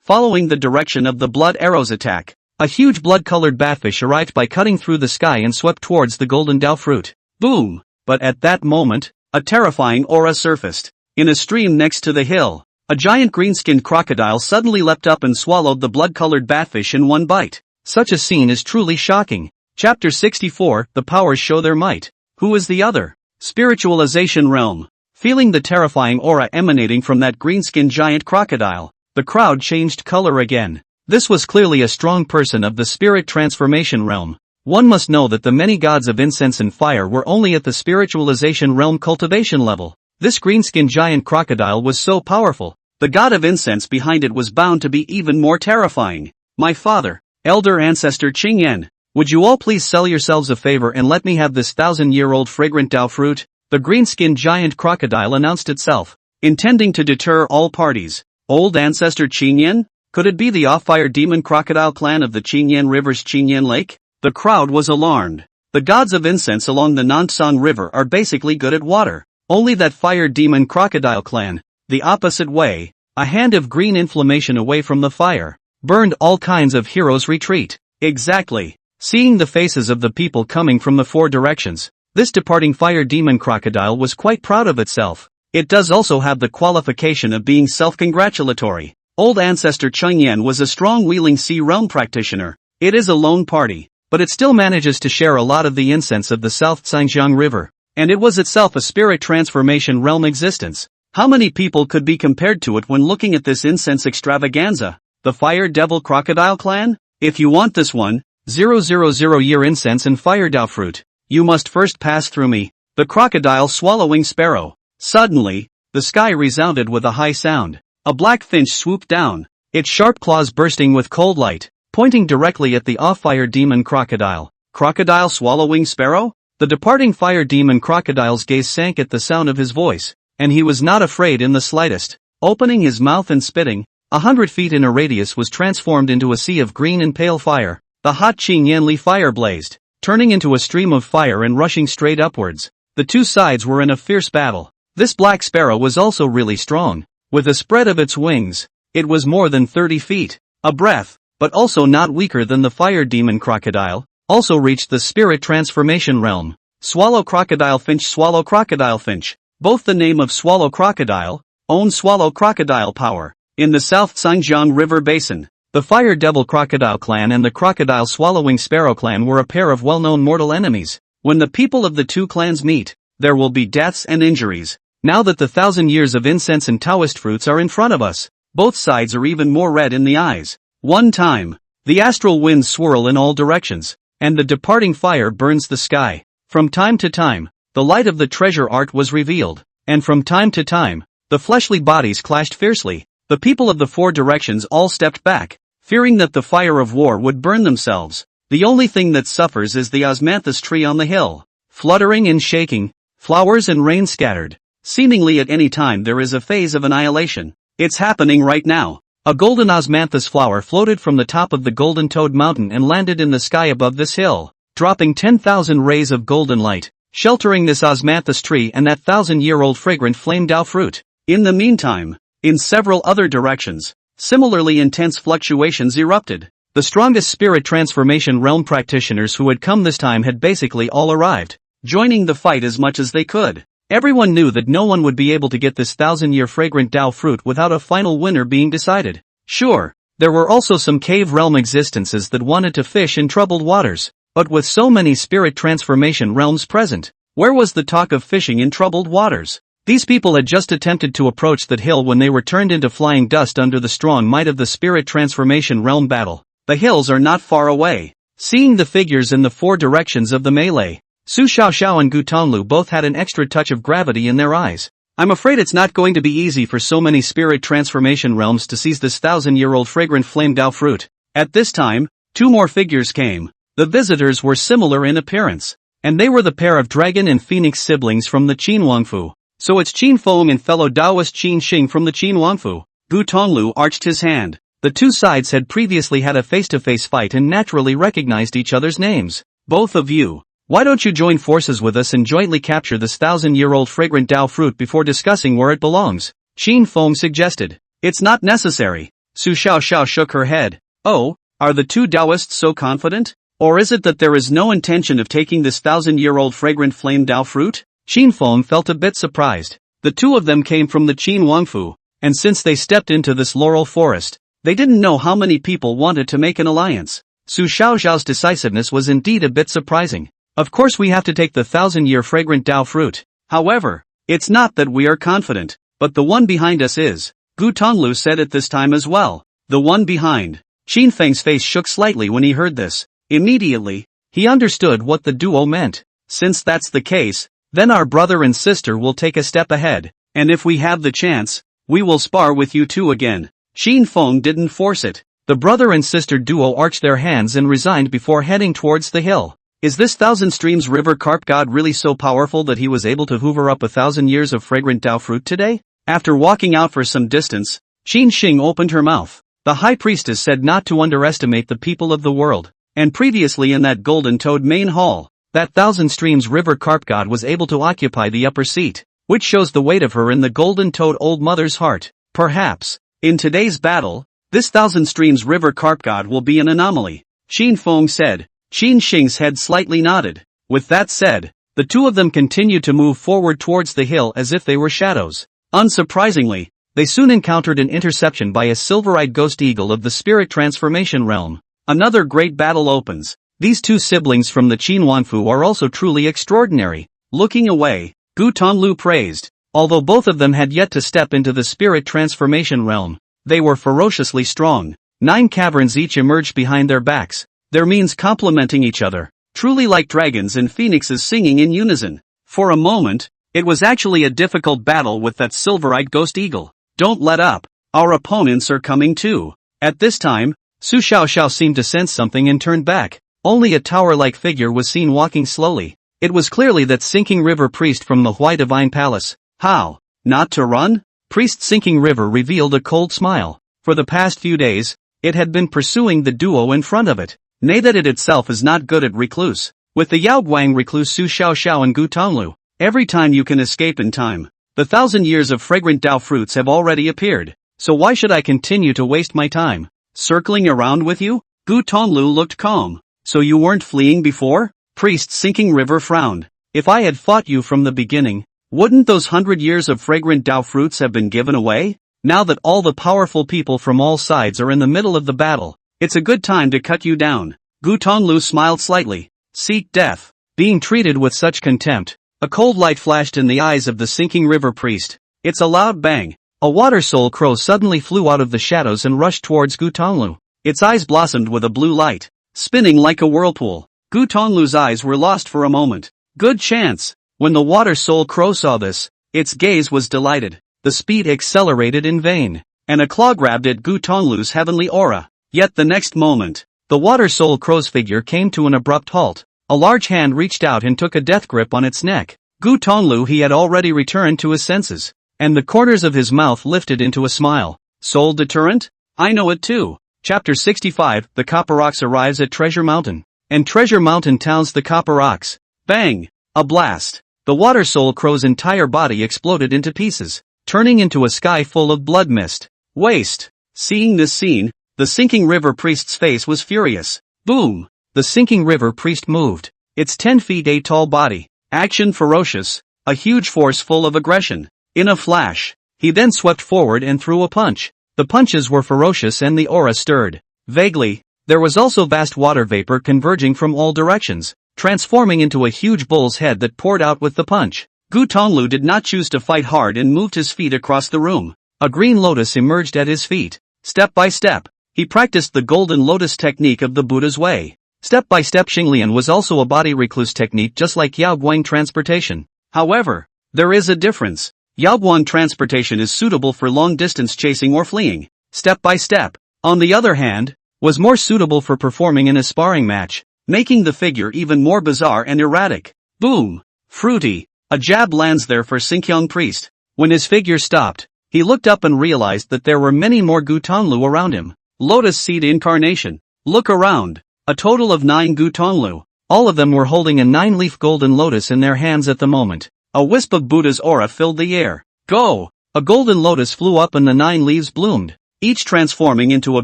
Following the direction of the blood arrow's attack, a huge blood-colored batfish arrived by cutting through the sky and swept towards the golden Dao fruit. Boom! But at that moment, a terrifying aura surfaced. In a stream next to the hill, a giant green-skinned crocodile suddenly leapt up and swallowed the blood-colored batfish in one bite. Such a scene is truly shocking. Chapter 64, The Powers Show Their Might. Who is the other? Spiritualization realm. Feeling the terrifying aura emanating from that green-skinned giant crocodile, the crowd changed color again. This was clearly a strong person of the spirit transformation realm. One must know that the many gods of incense and fire were only at the spiritualization realm cultivation level. This green-skinned giant crocodile was so powerful, the god of incense behind it was bound to be even more terrifying. My father, elder ancestor Qingyan, would you all please sell yourselves a favor and let me have this 1,000-year-old fragrant Dao fruit? The green-skinned giant crocodile announced itself, intending to deter all parties. Old ancestor Qingyan? Could it be the off-fire demon crocodile clan of the Qingyan River's Qingyan Lake? The crowd was alarmed. The gods of incense along the Nansang River are basically good at water. Only that fire demon crocodile clan, the opposite way, a hand of green inflammation away from the fire, burned all kinds of heroes retreat. Exactly. Seeing the faces of the people coming from the four directions, this departing fire demon crocodile was quite proud of itself. It does also have the qualification of being self-congratulatory. Old ancestor Chengyan was a strong-wheeling sea realm practitioner. It is a lone party, but it still manages to share a lot of the incense of the South Xinjiang River, and it was itself a spirit transformation realm existence. How many people could be compared to it when looking at this incense extravaganza? The Fire Devil Crocodile Clan? If you want this 1,000-year incense and fire Dao fruit, you must first pass through me. The crocodile swallowing sparrow. Suddenly, the sky resounded with a high sound. A black finch swooped down, its sharp claws bursting with cold light, pointing directly at the off-fire demon crocodile. Crocodile swallowing sparrow? The departing fire demon crocodile's gaze sank at the sound of his voice, and he was not afraid in the slightest. Opening his mouth and spitting, 100 feet in a radius was transformed into a sea of green and pale fire. The hot Qingyanli fire blazed, turning into a stream of fire and rushing straight upwards. The two sides were in a fierce battle. This black sparrow was also really strong. With a spread of its wings, it was more than 30 feet, a breath, but also not weaker than the fire demon crocodile, also reached the spirit transformation realm. Swallow crocodile finch, both the name of swallow crocodile, own swallow crocodile power. In the South Xinjiang River Basin, the Fire Devil Crocodile Clan and the Crocodile Swallowing Sparrow Clan were a pair of well-known mortal enemies. When the people of the two clans meet, there will be deaths and injuries. Now that the 1,000 years of incense and Taoist fruits are in front of us, both sides are even more red in the eyes. One time, the astral winds swirl in all directions, and the departing fire burns the sky. From time to time, the light of the treasure art was revealed, and from time to time, the fleshly bodies clashed fiercely. The people of the four directions all stepped back, fearing that the fire of war would burn themselves. The only thing that suffers is the osmanthus tree on the hill, fluttering and shaking, flowers and rain scattered. Seemingly at any time there is a phase of annihilation. It's happening right now. A golden osmanthus flower floated from the top of the Golden Toad Mountain and landed in the sky above this hill, dropping 10,000 rays of golden light, sheltering this osmanthus tree and that 1,000-year-old fragrant flame Dao fruit. In the meantime, in several other directions, similarly intense fluctuations erupted. The strongest spirit transformation realm practitioners who had come this time had basically all arrived, joining the fight as much as they could. Everyone knew that no one would be able to get this 1,000-year fragrant Dao fruit without a final winner being decided. Sure, there were also some cave realm existences that wanted to fish in troubled waters, but with so many spirit transformation realms present, where was the talk of fishing in troubled waters? These people had just attempted to approach that hill when they were turned into flying dust under the strong might of the spirit transformation realm battle. The hills are not far away. Seeing the figures in the four directions of the melee, Su Xiaoxiao and Gu Tonglu both had an extra touch of gravity in their eyes. I'm afraid it's not going to be easy for so many spirit transformation realms to seize this 1,000-year-old fragrant flame Dao fruit. At this time, two more figures came. The visitors were similar in appearance, and they were the pair of dragon and phoenix siblings from the Qin Wangfu. So it's Qin Feng and fellow Taoist Qin Xing from the Qin Wangfu. Gu Tonglu arched his hand. The two sides had previously had a face-to-face fight and naturally recognized each other's names. Both of you, why don't you join forces with us and jointly capture this 1,000-year-old fragrant Dao fruit before discussing where it belongs? Qin Feng suggested. It's not necessary. Su Xiaoxiao shook her head. Oh, are the two Taoists so confident? Or is it that there is no intention of taking this 1,000-year-old fragrant flame Dao fruit? Qin Feng felt a bit surprised. The two of them came from the Qin Wangfu, and since they stepped into this laurel forest, they didn't know how many people wanted to make an alliance. Su Xiaoxiao's decisiveness was indeed a bit surprising. Of course we have to take the 1,000-year fragrant Dao fruit. However, it's not that we are confident, but the one behind us is. Gu Tonglu said it this time as well. The one behind. Qin Feng's face shook slightly when he heard this. Immediately, He understood what the duo meant. Since that's the case, then our brother and sister will take a step ahead, and if we have the chance, we will spar with you two again. Xin Feng didn't force it. The brother and sister duo arched their hands and resigned before heading towards the hill. Is this Thousand Streams River Carp God really so powerful that he was able to hoover up 1,000 years of fragrant Dao fruit today? After walking out for some distance, Qin Xing opened her mouth. The high priestess said not to underestimate the people of the world, and previously in that Golden Toad main hall, that Thousand Streams River Carp God was able to occupy the upper seat, which shows the weight of her in the Golden Toad Old Mother's heart. Perhaps, in today's battle, this Thousand Streams River Carp God will be an anomaly, Xin Feng said. Qin Xing's head slightly nodded. With that said, the two of them continued to move forward towards the hill as if they were shadows. Unsurprisingly, they soon encountered an interception by a silver-eyed ghost eagle of the spirit transformation realm. Another great battle opens. These two siblings from the Qin Wanfu are also truly extraordinary. Looking away, Gu Tonglu praised. Although both of them had yet to step into the spirit transformation realm, they were ferociously strong. 9 caverns each emerged behind their backs, their means complementing each other, truly like dragons and phoenixes singing in unison. For a moment, it was actually a difficult battle with that silver-eyed ghost eagle. Don't let up, our opponents are coming too. At this time, Su Xiaoxiao seemed to sense something and turned back. Only a tower-like figure was seen walking slowly. It was clearly that Sinking River priest from the Huai Divine Palace. How? Not to run? Priest Sinking River revealed a cold smile. For the past few days, it had been pursuing the duo in front of it. Nay, that it itself is not good at recluse. With the Yaoguang recluse Su Xiaoxiao and Gu Tonglu, every time you can escape in time. The 1,000 years of fragrant Dao fruits have already appeared, so why should I continue to waste my time circling around with you? Gu Tonglu looked calm. So you weren't fleeing before? Priest Sinking River frowned. If I had fought you from the beginning, wouldn't those 100 years of fragrant Dao fruits have been given away? Now that all the powerful people from all sides are in the middle of the battle, it's a good time to cut you down. Gu Tonglu smiled slightly. Seek death. Being treated with such contempt, a cold light flashed in the eyes of the Sinking River priest. It's a loud bang. A water soul crow suddenly flew out of the shadows and rushed towards Gu Tonglu. Its eyes blossomed with a blue light, spinning like a whirlpool. Gu Tonglu's eyes were lost for a moment. Good chance. When the water soul crow saw this, its gaze was delighted. The speed accelerated in vain, and a claw grabbed at Gu Tonglu's heavenly aura. Yet the next moment, the water soul crow's figure came to an abrupt halt. A large hand reached out and took a death grip on its neck. Gu Tonglu he had already returned to his senses, and the corners of his mouth lifted into a smile. Soul deterrent? I know it too. Chapter 65, The Copper Ox arrives at Treasure Mountain. And Treasure Mountain towns the Copper Ox. Bang! A blast. The water soul crow's entire body exploded into pieces, turning into a sky full of blood mist. Waste. Seeing this scene, the Sinking River priest's face was furious. Boom! The Sinking River priest moved. Its 10 feet 8 tall body. Action ferocious. A huge force full of aggression. In a flash, he then swept forward and threw a punch. The punches were ferocious and the aura stirred. Vaguely, there was also vast water vapor converging from all directions, transforming into a huge bull's head that poured out with the punch. Gu Tonglu did not choose to fight hard and moved his feet across the room. A green lotus emerged at his feet. Step by step, he practiced the golden lotus technique of the Buddha's way. Step by step Xinglian was also a body recluse technique just like Yaoguang transportation. However, there is a difference. Yaoguang transportation is suitable for long-distance chasing or fleeing. Step by step, on the other hand, was more suitable for performing in a sparring match, making the figure even more bizarre and erratic. Boom! Fruity! A jab lands there for Sinkyong priest. When his figure stopped, he looked up and realized that there were many more Gu Tonglu around him. Lotus Seed Incarnation. Look around. A total of 9 Gu Tonglu. All of them were holding a 9-leaf golden lotus in their hands at the moment. A wisp of Buddha's aura filled the air. Go! A golden lotus flew up and the 9 leaves bloomed, each transforming into a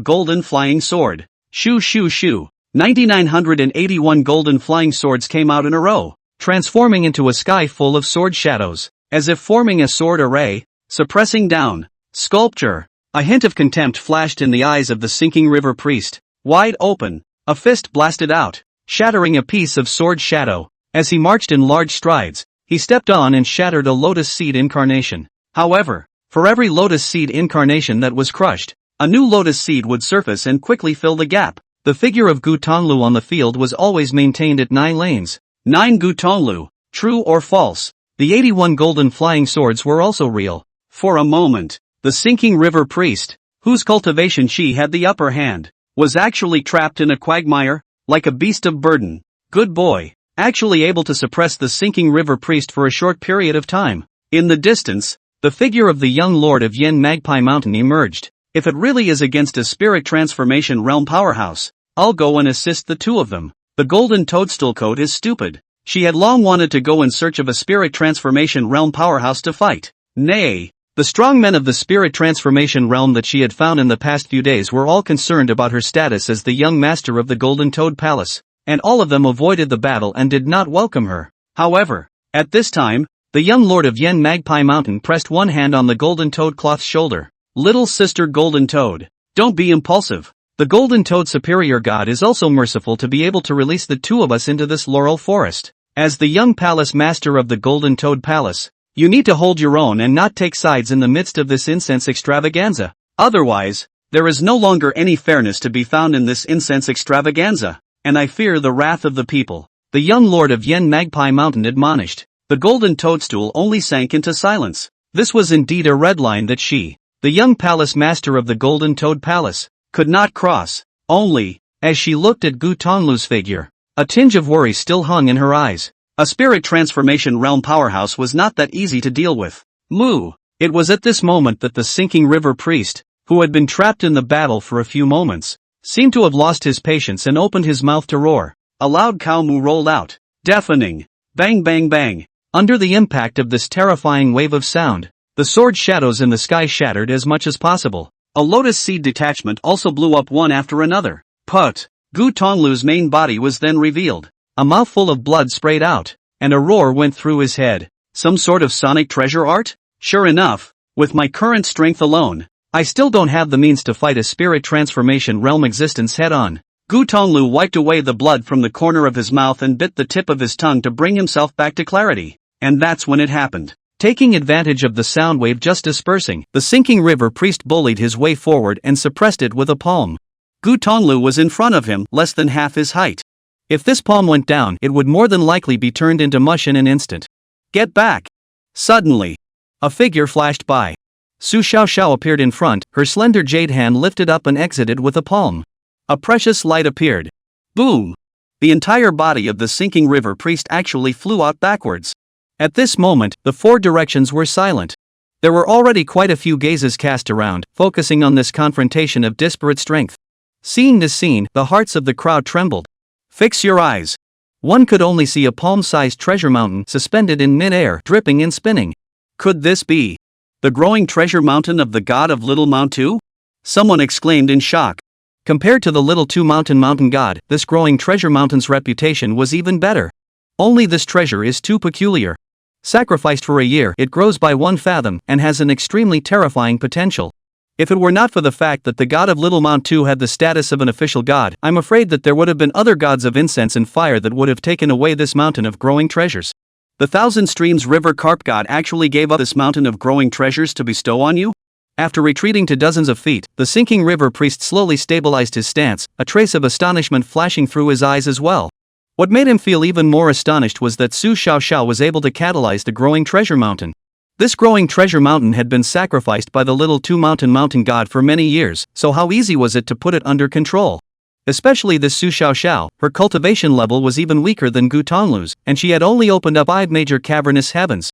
golden flying sword. Shoo shoo shoo. 9,981 golden flying swords came out in a row, transforming into a sky full of sword shadows, as if forming a sword array, suppressing down. Sculpture. A hint of contempt flashed in the eyes of the Sinking River priest. Wide open, a fist blasted out, shattering a piece of sword shadow. As he marched in large strides, he stepped on and shattered a lotus seed incarnation. However, for every lotus seed incarnation that was crushed, a new lotus seed would surface and quickly fill the gap. The figure of Gu Tonglu on the field was always maintained at 9 lanes. 9 Gu Tonglu, true or false? The 81 golden flying swords were also real. For a moment, the sinking river priest, whose cultivation she had the upper hand, was actually trapped in a quagmire, like a beast of burden. Good boy, actually able to suppress the sinking river priest for a short period of time. In the distance, the figure of the young lord of Yen Magpie Mountain emerged. If it really is against a spirit transformation realm powerhouse, I'll go and assist the two of them. The golden toadstool coat is stupid. She had long wanted to go in search of a spirit transformation realm powerhouse to fight. Nay, the strong men of the spirit transformation realm that she had found in the past few days were all concerned about her status as the young master of the Golden Toad Palace, and all of them avoided the battle and did not welcome her. However, at this time, the young lord of Yen Magpie Mountain pressed one hand on the Golden Toad Cloth's shoulder. Little sister Golden Toad, don't be impulsive. The Golden Toad Superior God is also merciful to be able to release the two of us into this laurel forest. As the young palace master of the Golden Toad Palace, you need to hold your own and not take sides in the midst of this incense extravaganza. Otherwise, there is no longer any fairness to be found in this incense extravaganza, and I fear the wrath of the people. The young lord of Yen Magpie Mountain admonished. The golden toadstool only sank into silence. This was indeed a red line that she, the young palace master of the Golden Toad Palace, could not cross. Only, as she looked at Gu Tonglu's figure, a tinge of worry still hung in her eyes. A spirit transformation realm powerhouse was not that easy to deal with. Moo! It was at this moment that the sinking river priest, who had been trapped in the battle for a few moments, seemed to have lost his patience and opened his mouth to roar. A loud cow moo rolled out. Deafening. Bang bang bang. Under the impact of this terrifying wave of sound, the sword shadows in the sky shattered as much as possible. A lotus seed detachment also blew up one after another. Put! Gu Tonglu's main body was then revealed. A mouthful of blood sprayed out, and a roar went through his head. Some sort of sonic treasure art? Sure enough, with my current strength alone, I still don't have the means to fight a spirit transformation realm existence head-on. Gu Tonglu wiped away the blood from the corner of his mouth and bit the tip of his tongue to bring himself back to clarity. And that's when it happened. Taking advantage of the sound wave just dispersing, the sinking river priest bullied his way forward and suppressed it with a palm. Gu Tonglu was in front of him, less than half his height. If this palm went down, it would more than likely be turned into mush in an instant. Get back! Suddenly, a figure flashed by. Su Xiaoxiao appeared in front, her slender jade hand lifted up and exited with a palm. A precious light appeared. Boom! The entire body of the sinking river priest actually flew out backwards. At this moment, the four directions were silent. There were already quite a few gazes cast around, focusing on this confrontation of disparate strength. Seeing this scene, the hearts of the crowd trembled. Fix your eyes. One could only see a palm-sized treasure mountain suspended in mid-air, dripping and spinning. Could this be the growing treasure mountain of the god of Little Mount 2? Someone exclaimed in shock. Compared to the Little 2 mountain god, this growing treasure mountain's reputation was even better. Only this treasure is too peculiar. Sacrificed for a year, it grows by 1 fathom and has an extremely terrifying potential. If it were not for the fact that the god of Little Mount 2 had the status of an official god, I'm afraid that there would have been other gods of incense and fire that would have taken away this mountain of growing treasures. The Thousand Streams River Carp god actually gave up this mountain of growing treasures to bestow on you? After retreating to dozens of feet, the sinking river priest slowly stabilized his stance, a trace of astonishment flashing through his eyes as well. What made him feel even more astonished was that Su Xiaoxiao was able to catalyze the growing treasure mountain. This growing treasure mountain had been sacrificed by the Little 2 mountain god for many years, so how easy was it to put it under control? Especially this Su Xiaoxiao, her cultivation level was even weaker than Gu Tonglu's, and she had only opened up 5 major cavernous heavens.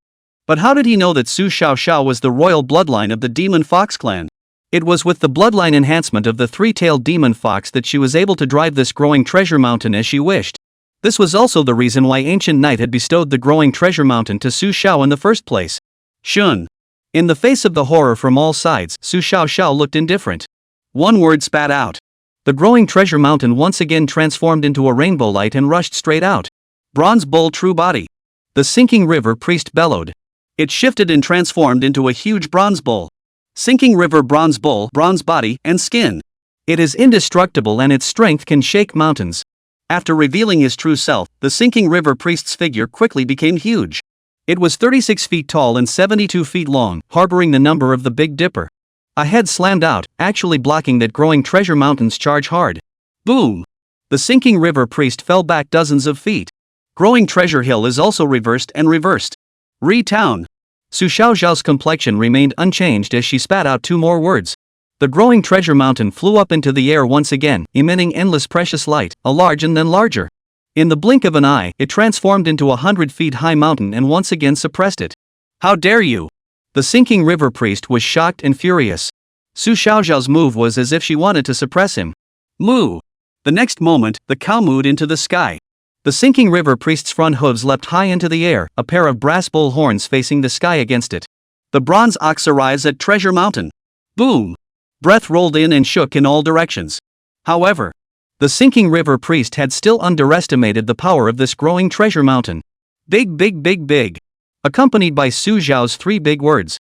But how did he know that Su Xiaoxiao was the royal bloodline of the Demon Fox clan? It was with the bloodline enhancement of the 3-tailed demon fox that she was able to drive this growing treasure mountain as she wished. This was also the reason why Ancient Knight had bestowed the growing treasure mountain to Su Xiao in the first place. Shun. In the face of the horror from all sides, Su Xiaoxiao looked indifferent. One word spat out. The growing treasure mountain once again transformed into a rainbow light and rushed straight out. Bronze Bull True Body. The sinking river priest bellowed. It shifted and transformed into a huge bronze bull. Sinking river bronze bull, bronze body and skin. It is indestructible and its strength can shake mountains. After revealing his true self, the sinking river priest's figure quickly became huge. It was 36 feet tall and 72 feet long, harboring the number of the Big Dipper. A head slammed out, actually blocking that growing treasure mountain's charge hard. Boom! The sinking river priest fell back dozens of feet. Growing treasure hill is also reversed and reversed. Re-town. Su Xiaoxiao's complexion remained unchanged as she spat out 2 more words. The growing treasure mountain flew up into the air once again, emitting endless precious light, a large and then larger. In the blink of an eye, it transformed into a 100 feet high mountain and once again suppressed it. How dare you! The sinking river priest was shocked and furious. Su Xiaoxiao's move was as if she wanted to suppress him. Moo! The next moment, the cow mooed into the sky. The sinking river priest's front hooves leapt high into the air, a pair of brass bull horns facing the sky against it. The bronze ox arrives at Treasure Mountain. Boom! Breath rolled in and shook in all directions. However, the sinking river priest had still underestimated the power of this growing treasure mountain. Big, big, big, big. Accompanied by Su Zhao's 3 big words.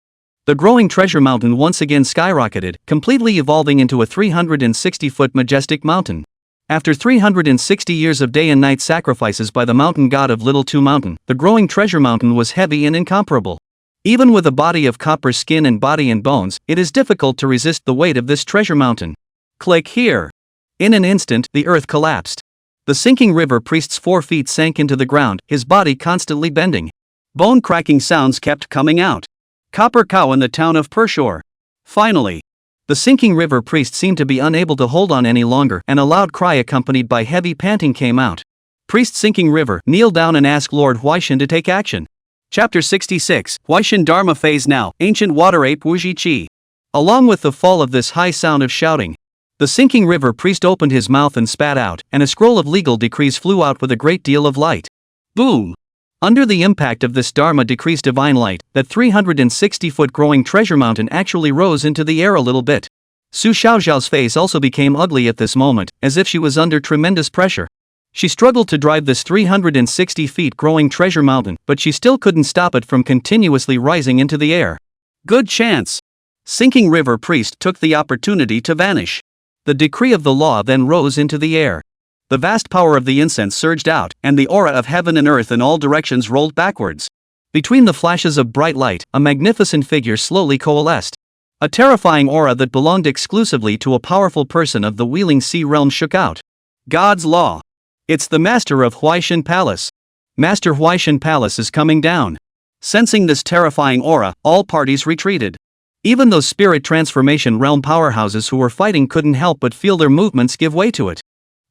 The growing treasure mountain once again skyrocketed, completely evolving into a 360-foot majestic mountain. After 360 years of day and night sacrifices by the mountain god of Little Two Mountain, the growing treasure mountain was heavy and incomparable. Even with a body of copper skin and body and bones, it is difficult to resist the weight of this treasure mountain. Click here. In an instant, the earth collapsed. The sinking river priest's 4 feet sank into the ground, his body constantly bending. Bone-cracking sounds kept coming out. Copper cow in the town of Pershore. Finally, the sinking river priest seemed to be unable to hold on any longer, and a loud cry accompanied by heavy panting came out. Priest sinking river, kneel down and ask Lord Huaishan to take action. Chapter 66, Huaishan Dharma Phase Now, Ancient Water Ape Wuji Qi. Along with the fall of this high sound of shouting, the sinking river priest opened his mouth and spat out, and a scroll of legal decrees flew out with a great deal of light. Boom! Under the impact of this Dharma decree's divine light, that 360-foot growing treasure mountain actually rose into the air a little bit. Su Xiaoxiao's face also became ugly at this moment, as if she was under tremendous pressure. She struggled to drive this 360 feet growing treasure mountain, but she still couldn't stop it from continuously rising into the air. Good chance! Sinking river priest took the opportunity to vanish. The decree of the law then rose into the air. The vast power of the incense surged out, and the aura of heaven and earth in all directions rolled backwards. Between the flashes of bright light, a magnificent figure slowly coalesced. A terrifying aura that belonged exclusively to a powerful person of the Wheeling Sea realm shook out. God's law. It's the master of Huaishan Palace. Master Huaishan Palace is coming down. Sensing this terrifying aura, all parties retreated. Even those spirit transformation realm powerhouses who were fighting couldn't help but feel their movements give way to it.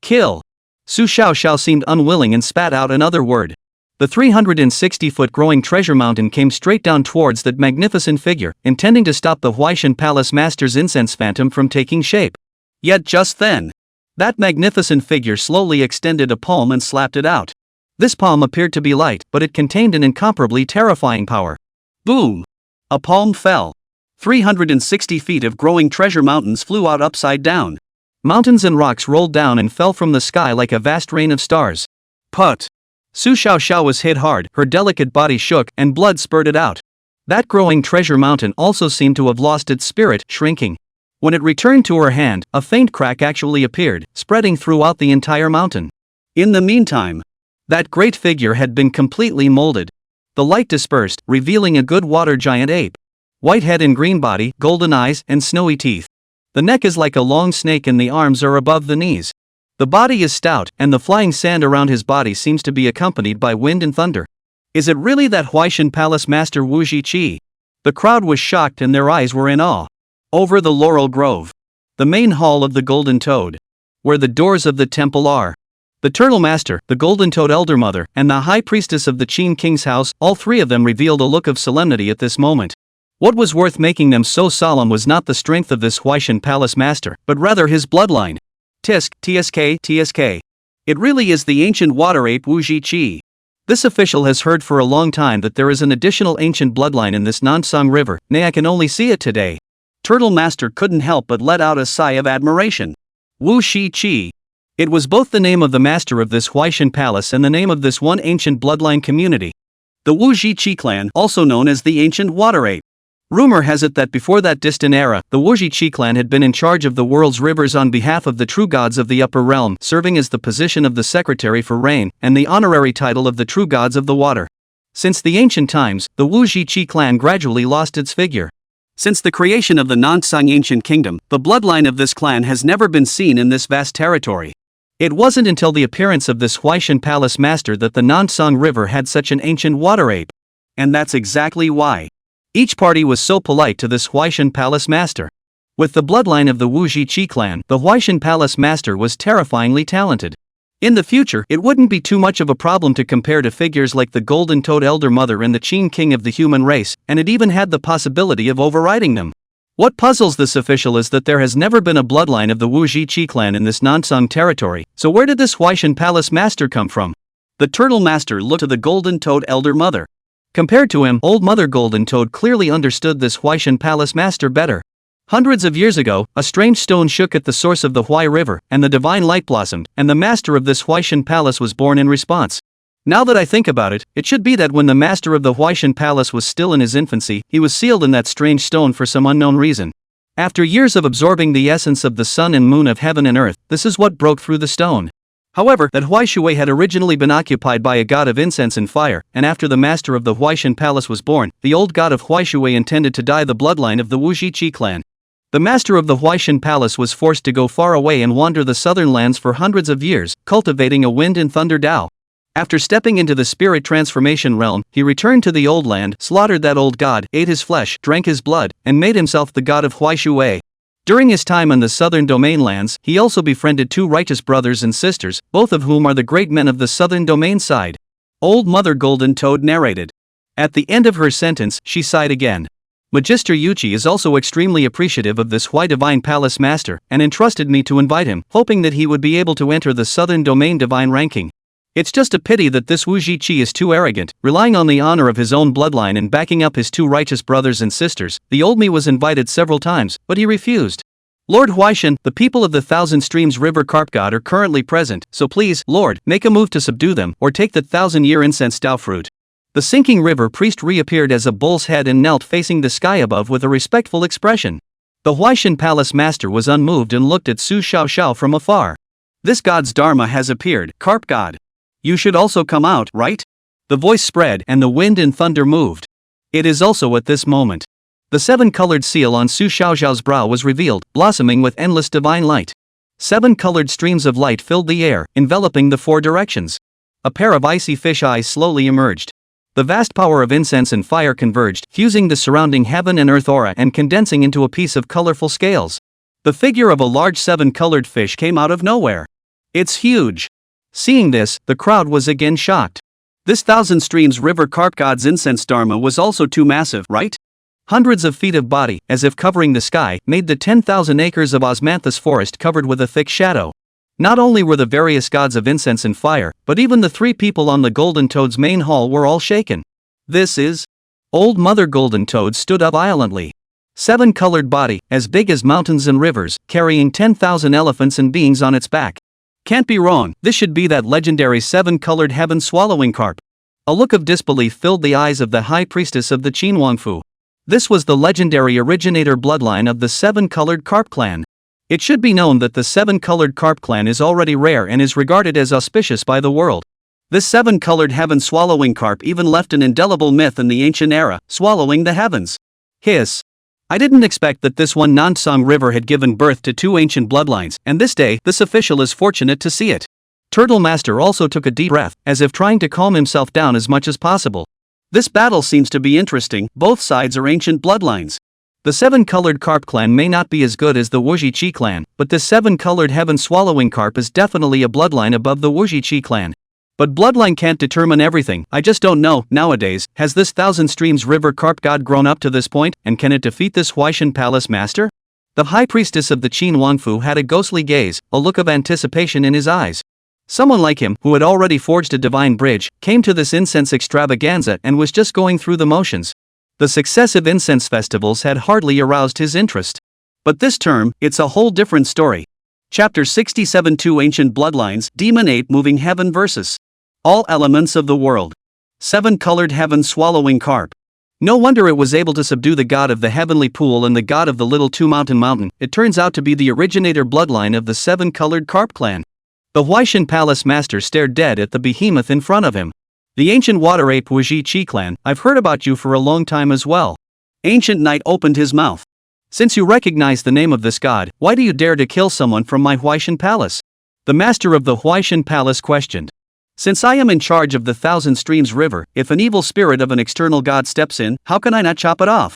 Kill. Su Xiaoxiao seemed unwilling and spat out another word. The 360-foot growing treasure mountain came straight down towards that magnificent figure, intending to stop the Huaishan Palace master's incense phantom from taking shape. Yet just then, that magnificent figure slowly extended a palm and slapped it out. This palm appeared to be light, but it contained an incomparably terrifying power. Boom! A palm fell. 360 feet of growing treasure mountains flew out upside down. Mountains and rocks rolled down and fell from the sky like a vast rain of stars. Put! Su Xiaoxiao was hit hard, her delicate body shook, and blood spurted out. That growing treasure mountain also seemed to have lost its spirit, shrinking. When it returned to her hand, a faint crack actually appeared, spreading throughout the entire mountain. In the meantime, that great figure had been completely molded. The light dispersed, revealing a good water giant ape. White head and green body, golden eyes, and snowy teeth. The neck is like a long snake and the arms are above the knees. The body is stout, and the flying sand around his body seems to be accompanied by wind and thunder. Is it really that Huaishan Palace Master Wuji Qi? The crowd was shocked and their eyes were in awe. Over the laurel grove. The main hall of the Golden Toad. Where the doors of the temple are. The Turtle Master, the Golden Toad Elder Mother, and the High Priestess of the Qin King's house, all 3 of them revealed a look of solemnity at this moment. What was worth making them so solemn was not the strength of this Huaishan Palace Master, but rather his bloodline. Tsk. It really is the ancient water ape Wuji Qi. This official has heard for a long time that there is an additional ancient bloodline in this Nansang River, nay I can only see it today. Turtle Master couldn't help but let out a sigh of admiration. Wuji Qi. It was both the name of the master of this Huaishan Palace and the name of this one ancient bloodline community. The Wuji Qi clan, also known as the ancient water ape. Rumor has it that before that distant era, the Wuji Qi clan had been in charge of the world's rivers on behalf of the true gods of the upper realm, serving as the position of the secretary for rain, and the honorary title of the true gods of the water. Since the ancient times, the Wuji Qi clan gradually lost its figure. Since the creation of the Nansang ancient kingdom, the bloodline of this clan has never been seen in this vast territory. It wasn't until the appearance of this Huaishan palace master that the Nansong River had such an ancient water ape. And that's exactly why. Each party was so polite to this Huaishan palace master. With the bloodline of the Wuji Qi clan, the Huaishan palace master was terrifyingly talented. In the future, it wouldn't be too much of a problem to compare to figures like the Golden Toad Elder Mother and the Qin King of the human race, and it even had the possibility of overriding them. What puzzles this official is that there has never been a bloodline of the Wuji Qi clan in this Nansong territory, so where did this Huaishan palace master come from? The turtle master looked to the Golden Toad Elder Mother. Compared to him, Old Mother Golden Toad clearly understood this Huaishan palace master better. Hundreds of years ago, a strange stone shook at the source of the Huai River, and the divine light blossomed, and the master of this Huaishan palace was born in response. Now that I think about it, it should be that when the master of the Huaishan palace was still in his infancy, he was sealed in that strange stone for some unknown reason. After years of absorbing the essence of the sun and moon of heaven and earth, this is what broke through the stone. However, that Huaishui had originally been occupied by a god of incense and fire, and after the master of the Huaishan palace was born, the old god of Huaishui intended to dye the bloodline of the Wuji Qi clan. The master of the Huaishan palace was forced to go far away and wander the southern lands for hundreds of years, cultivating a wind and thunder Tao. After stepping into the spirit transformation realm, he returned to the old land, slaughtered that old god, ate his flesh, drank his blood, and made himself the god of Huaishui. During his time in the southern domain lands, he also befriended two righteous brothers and sisters, both of whom are the great men of the southern domain side. Old Mother Golden Toad narrated. At the end of her sentence, she sighed again. Magister Yuchi is also extremely appreciative of this Hui Divine Palace Master, and entrusted me to invite him, hoping that he would be able to enter the southern domain divine ranking. It's just a pity that this Wuji Qi is too arrogant, relying on the honor of his own bloodline and backing up his two righteous brothers and sisters. The old me was invited several times, but he refused. Lord Huaishan, the people of the Thousand Streams River Carp God are currently present, so please, Lord, make a move to subdue them, or take the 1,000-year incense Tao fruit. The sinking river priest reappeared as a bull's head and knelt facing the sky above with a respectful expression. The Huaishan Palace Master was unmoved and looked at Su Xiaoxiao from afar. This god's dharma has appeared, Carp God. You should also come out, right? The voice spread and the wind and thunder moved. It is also at this moment. The seven-colored seal on Su Xiaoxiao's brow was revealed, blossoming with endless divine light. 7 colored streams of light filled the air, enveloping the 4 directions. A pair of icy fish eyes slowly emerged. The vast power of incense and fire converged, fusing the surrounding heaven and earth aura and condensing into a piece of colorful scales. The figure of a large 7-colored fish came out of nowhere. It's huge. Seeing this, the crowd was again shocked. This Thousand Streams River Carp God's incense dharma was also too massive, right? Hundreds of feet of body, as if covering the sky, made the 10,000 acres of osmanthus forest covered with a thick shadow. Not only were the various gods of incense and fire, but even the 3 people on the Golden Toad's main hall were all shaken. This is... Old Mother Golden Toad stood up violently. 7-colored body, as big as mountains and rivers, carrying 10,000 elephants and beings on its back. Can't be wrong, this should be that legendary 7-colored heaven-swallowing carp. A look of disbelief filled the eyes of the high priestess of the Qin Wangfu. This was the legendary originator bloodline of the 7-colored carp clan. It should be known that the 7-colored carp clan is already rare and is regarded as auspicious by the world. This 7-colored heaven-swallowing carp even left an indelible myth in the ancient era, swallowing the heavens. Hiss. I didn't expect that this one Nansong River had given birth to 2 ancient bloodlines, and this day, this official is fortunate to see it. Turtle Master also took a deep breath, as if trying to calm himself down as much as possible. This battle seems to be interesting, both sides are ancient bloodlines. The 7-colored carp clan may not be as good as the Wuji Qi clan, but this 7-colored heaven-swallowing carp is definitely a bloodline above the Wuji Qi clan. But bloodline can't determine everything. I just don't know, nowadays, has this Thousand Streams River Carp God grown up to this point, and can it defeat this Huaishan Palace Master? The High Priestess of the Qin Wangfu had a ghostly gaze, a look of anticipation in his eyes. Someone like him, who had already forged a divine bridge, came to this incense extravaganza and was just going through the motions. The successive incense festivals had hardly aroused his interest. But this term, it's a whole different story. Chapter 67 2 Ancient Bloodlines, Demon Ape Moving Heaven versus All Elements of the World. 7-colored heaven-swallowing carp. No wonder it was able to subdue the god of the heavenly pool and the god of the little two-mountain mountain. It turns out to be the originator bloodline of the 7-colored carp clan. The Huaishan Palace Master stared dead at the behemoth in front of him. The ancient water ape Wuji Qi clan, I've heard about you for a long time as well. Ancient Knight opened his mouth. Since you recognize the name of this god, why do you dare to kill someone from my Huaishan palace? The master of the Huaishan Palace questioned. Since I am in charge of the Thousand Streams River, if an evil spirit of an external god steps in, how can I not chop it off?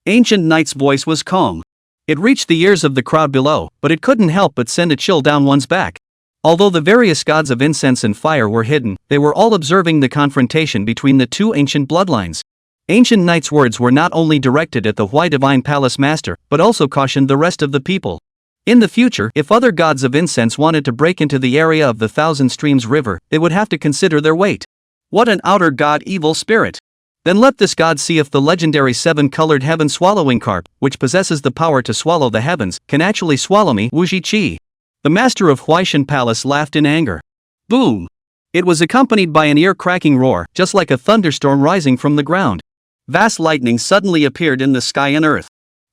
Ancient Knight's voice was calm. It reached the ears of the crowd below, but it couldn't help but send a chill down one's back. Although the various gods of incense and fire were hidden, they were all observing the confrontation between the two ancient bloodlines. Ancient Knight's words were not only directed at the Hui Divine Palace Master, but also cautioned the rest of the people. In the future, if other gods of incense wanted to break into the area of the Thousand Streams River, they would have to consider their weight. What an outer god evil spirit! Then let this god see if the legendary seven-colored heaven swallowing carp, which possesses the power to swallow the heavens, can actually swallow me, Wuji Qi. The master of Huaishan Palace laughed in anger. Boom! It was accompanied by an ear-cracking roar, just like a thunderstorm rising from the ground. Vast lightning suddenly appeared in the sky and earth.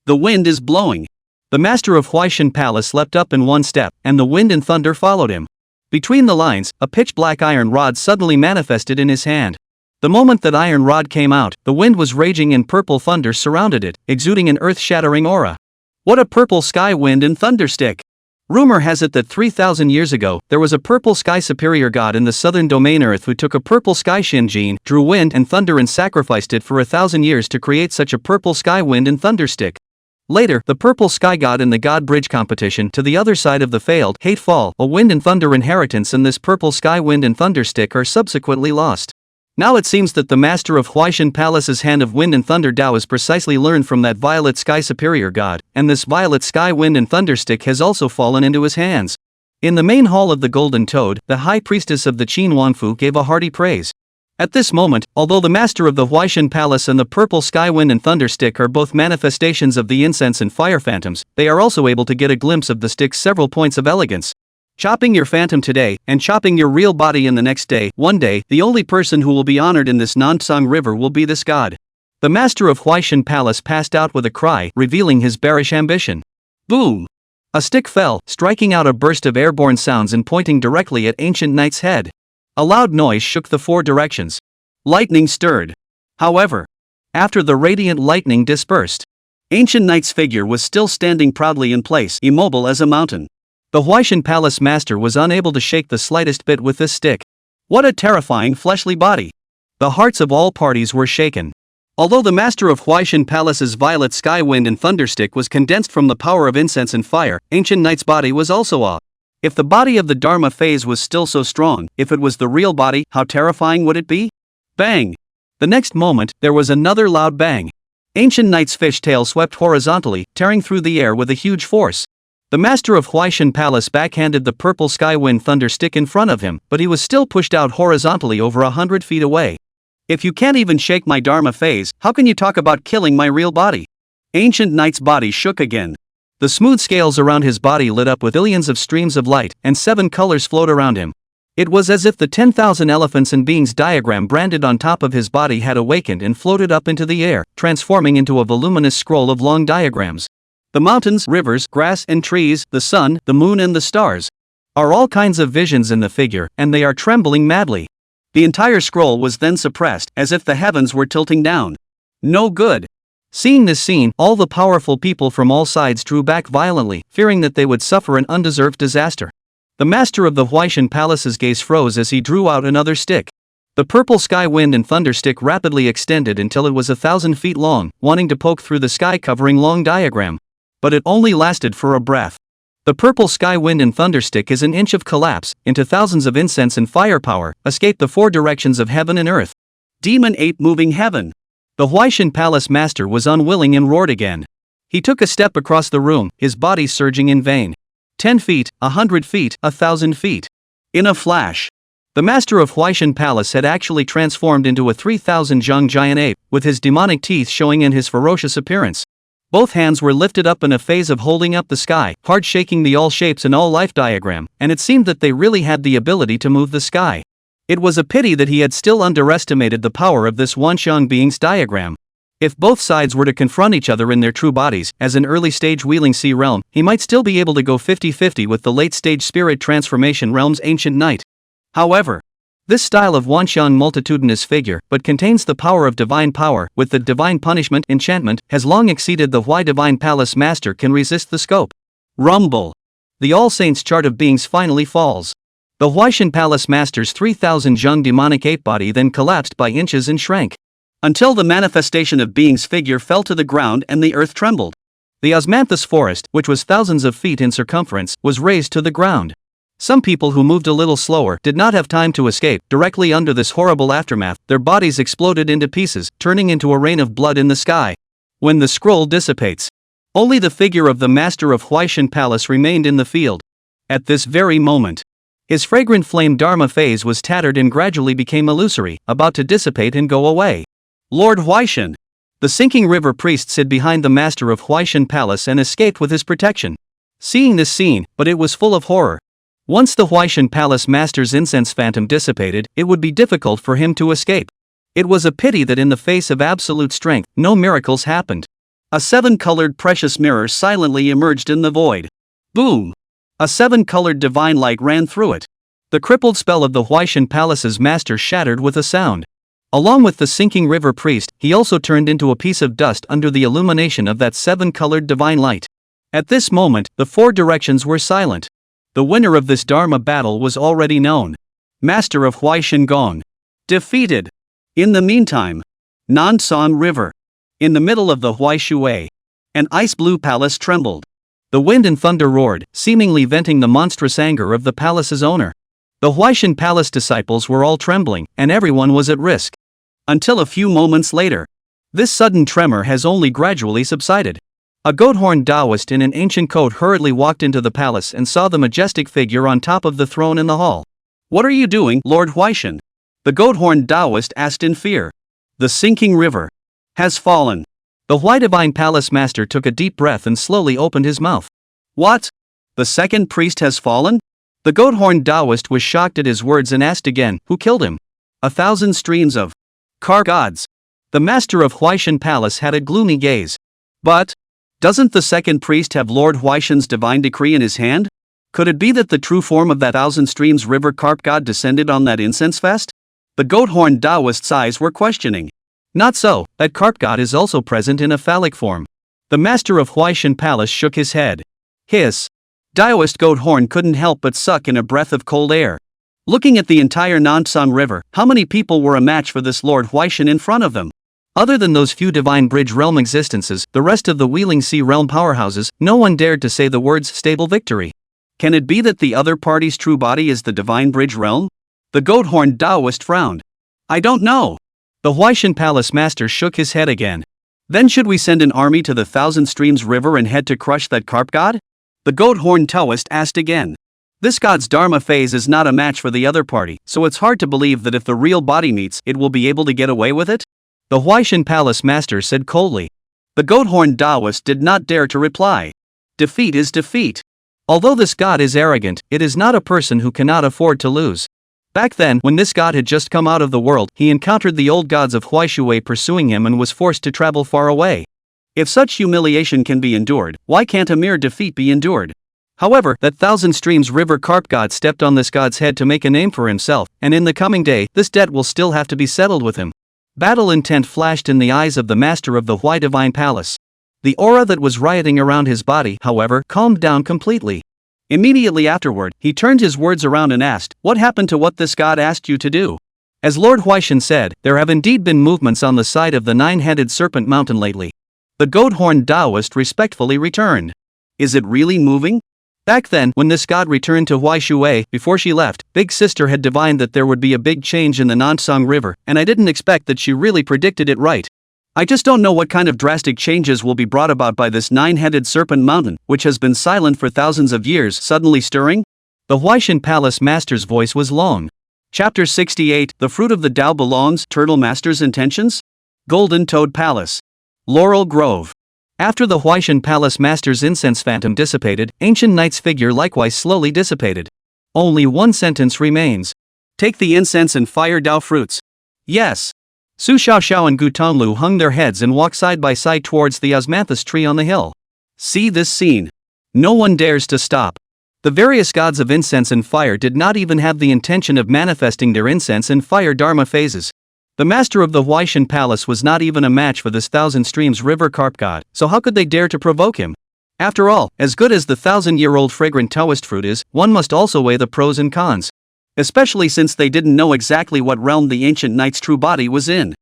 The wind is blowing. The master of Huaishan Palace leapt up in one step, and the wind and thunder followed him. Between the lines, a pitch-black iron rod suddenly manifested in his hand. The moment that iron rod came out, the wind was raging and purple thunder surrounded it, exuding an earth-shattering aura. What a purple sky wind and thunderstick! Rumor has it that 3,000 years ago, there was a purple sky superior god in the southern domain Earth who took a purple sky Shinjin, drew wind and thunder and sacrificed it for 1,000 years to create such a purple sky wind and thunderstick. Later, the purple sky god in the god bridge competition to the other side of the failed Hate Fall, a wind and thunder inheritance and this purple sky wind and thunderstick are subsequently lost. Now it seems that the master of Huaishan Palace's hand of wind and thunder Dao is precisely learned from that violet sky superior god, and this violet sky wind and thunderstick has also fallen into his hands. In the main hall of the Golden Toad, the high priestess of the Qin Wanfu gave a hearty praise. At this moment, although the master of the Huaishan Palace and the purple sky wind and thunderstick are both manifestations of the incense and fire phantoms, they are also able to get a glimpse of the stick's several points of elegance. Chopping your phantom today, and chopping your real body in the next day, one day, the only person who will be honored in this Nansang River will be this god. The master of Huaishan Palace passed out with a cry, revealing his bearish ambition. Boom! A stick fell, striking out a burst of airborne sounds and pointing directly at Ancient Knight's head. A loud noise shook the four directions. Lightning stirred. However, after the radiant lightning dispersed, Ancient Knight's figure was still standing proudly in place, immobile as a mountain. The Huaishan Palace Master was unable to shake the slightest bit with this stick. What a terrifying fleshly body! The hearts of all parties were shaken. Although the Master of Huaishan Palace's violet sky wind and thunderstick was condensed from the power of incense and fire, Ancient Knight's body was also awe. If the body of the Dharma phase was still so strong, if it was the real body, how terrifying would it be? Bang! The next moment, there was another loud bang. Ancient Knight's fishtail swept horizontally, tearing through the air with a huge force. The master of Huaishan Palace backhanded the purple sky wind thunder stick in front of him, but he was still pushed out horizontally over 100 feet away. If you can't even shake my Dharma phase, how can you talk about killing my real body? Ancient Knight's body shook again. The smooth scales around his body lit up with billions of streams of light, and 7 colors flowed around him. It was as if the 10,000 elephants and beings diagram branded on top of his body had awakened and floated up into the air, transforming into a voluminous scroll of long diagrams. The mountains, rivers, grass and trees, the sun, the moon and the stars are all kinds of visions in the figure, and they are trembling madly. The entire scroll was then suppressed, as if the heavens were tilting down. No good. Seeing this scene, all the powerful people from all sides drew back violently, fearing that they would suffer an undeserved disaster. The master of the Huaishan Palace's gaze froze as he drew out another stick. The purple sky wind and thunder stick rapidly extended until it was 1,000 feet long, wanting to poke through the sky covering long diagram. But it only lasted for a breath. The purple sky wind and thunderstick is an inch of collapse, into thousands of incense and firepower, escape the 4 directions of heaven and earth. Demon ape moving heaven. The Huaishan Palace Master was unwilling and roared again. He took a step across the room, his body surging in vain. 10 feet, 100 feet, 1,000 feet. In a flash, the Master of Huaishan Palace had actually transformed into a 3,000 zhang giant ape, with his demonic teeth showing in his ferocious appearance. Both hands were lifted up in a phase of holding up the sky, hard shaking the all shapes and all life diagram, and it seemed that they really had the ability to move the sky. It was a pity that he had still underestimated the power of this Wanxiang being's diagram. If both sides were to confront each other in their true bodies, as an early-stage Wheeling Sea realm, he might still be able to go 50-50 with the late-stage Spirit Transformation realm's Ancient Knight. However, this style of Wanxiang multitudinous figure, but contains the power of divine power, with the divine punishment enchantment, has long exceeded the Hui Divine Palace Master can resist the scope. Rumble. The All Saints chart of beings finally falls. The Huaishan Palace Master's 3,000 Zheng demonic ape body then collapsed by inches and shrank, until the manifestation of being's figure fell to the ground and the earth trembled. The osmanthus forest, which was thousands of feet in circumference, was razed to the ground. Some people who moved a little slower did not have time to escape. Directly under this horrible aftermath, their bodies exploded into pieces, turning into a rain of blood in the sky. When the scroll dissipates, only the figure of the master of Huaishan Palace remained in the field. At this very moment, his fragrant flame Dharma phase was tattered and gradually became illusory, about to dissipate and go away. Lord Huaishan, the sinking river priest, hid behind the master of Huaishan Palace and escaped with his protection. Seeing this scene, but it was full of horror. Once the Huaishan Palace Master's incense phantom dissipated, it would be difficult for him to escape. It was a pity that in the face of absolute strength, no miracles happened. A 7-colored precious mirror silently emerged in the void. Boom! A 7-colored divine light ran through it. The crippled spell of the Huaishan Palace's master shattered with a sound. Along with the sinking river priest, he also turned into a piece of dust under the illumination of that 7-colored divine light. At this moment, the 4 directions were silent. The winner of this Dharma battle was already known. Master of Huaishan Gong. Defeated. In the meantime, Nanshan River. In the middle of the Huaishui, an ice-blue palace trembled. The wind and thunder roared, seemingly venting the monstrous anger of the palace's owner. The Huaishan Palace disciples were all trembling, and everyone was at risk. Until a few moments later. This sudden tremor has only gradually subsided. A goat-horned Taoist in an ancient coat hurriedly walked into the palace and saw the majestic figure on top of the throne in the hall. "What are you doing, Lord Huaishan?" the goat-horned Taoist asked in fear. "The sinking river has fallen." The Huai Divine Palace Master took a deep breath and slowly opened his mouth. "What? The second priest has fallen?" The goat-horned Taoist was shocked at his words and asked again, "Who killed him?" "1,000 streams of carp gods." The master of Huaishan Palace had a gloomy gaze. "But doesn't the second priest have Lord Huaishan's divine decree in his hand? Could it be that the true form of that 1,000 streams river carp god descended on that incense fest?" The goat-horned Taoist's eyes were questioning. "Not so, that carp god is also present in a phallic form." The master of Huaishan Palace shook his head. Hiss. Taoist Goat-horn couldn't help but suck in a breath of cold air. Looking at the entire Nanshan River, how many people were a match for this Lord Huaishan in front of them? Other than those few Divine Bridge realm existences, the rest of the Wheeling Sea realm powerhouses, no one dared to say the words stable victory. Can it be that the other party's true body is the Divine Bridge realm? The goat-horned Taoist frowned. "I don't know." The Huaishan Palace Master shook his head again. "Then should we send an army to the 1,000 Streams River and head to crush that carp god?" the goat-horned Taoist asked again. "This god's Dharma phase is not a match for the other party, so it's hard to believe that if the real body meets, it will be able to get away with it?" the Huaishan Palace Master said coldly. The goat-horned Taoist did not dare to reply. Defeat is defeat. Although this god is arrogant, it is not a person who cannot afford to lose. Back then, when this god had just come out of the world, he encountered the old gods of Huaishui pursuing him and was forced to travel far away. If such humiliation can be endured, why can't a mere defeat be endured? However, that 1,000 Streams River carp god stepped on this god's head to make a name for himself, and in the coming day, this debt will still have to be settled with him. Battle intent flashed in the eyes of the master of the Huai Divine Palace. The aura that was rioting around his body, however, calmed down completely. Immediately afterward, he turned his words around and asked, "What happened to what this god asked you to do?" As Lord Huaishan said, there have indeed been movements on the side of the 9-headed serpent mountain lately. The goat-horned Taoist respectfully returned. "Is it really moving?" Back then, when this god returned to Huaishui, before she left, Big Sister had divined that there would be a big change in the Nanshan River, and I didn't expect that she really predicted it right. I just don't know what kind of drastic changes will be brought about by this 9-headed serpent mountain, which has been silent for thousands of years, suddenly stirring. The Huaishan Palace Master's voice was long. Chapter 68, The Fruit of the Tao Belongs, Turtle Master's Intentions? Golden Toad Palace. Laurel Grove. After the Huaishan Palace Master's incense phantom dissipated, Ancient Knight's figure likewise slowly dissipated. Only one sentence remains. "Take the incense and fire Tao fruits." "Yes." Su Xiaoxiao and Gu Tonglu hung their heads and walked side by side towards the osmanthus tree on the hill. See this scene. No one dares to stop. The various gods of incense and fire did not even have the intention of manifesting their incense and fire Dharma phases. The master of the Huaishan Palace was not even a match for this 1,000 Streams River carp god, so how could they dare to provoke him? After all, as good as the 1,000-year-old fragrant Taoist fruit is, one must also weigh the pros and cons. Especially since they didn't know exactly what realm the ancient knight's true body was in.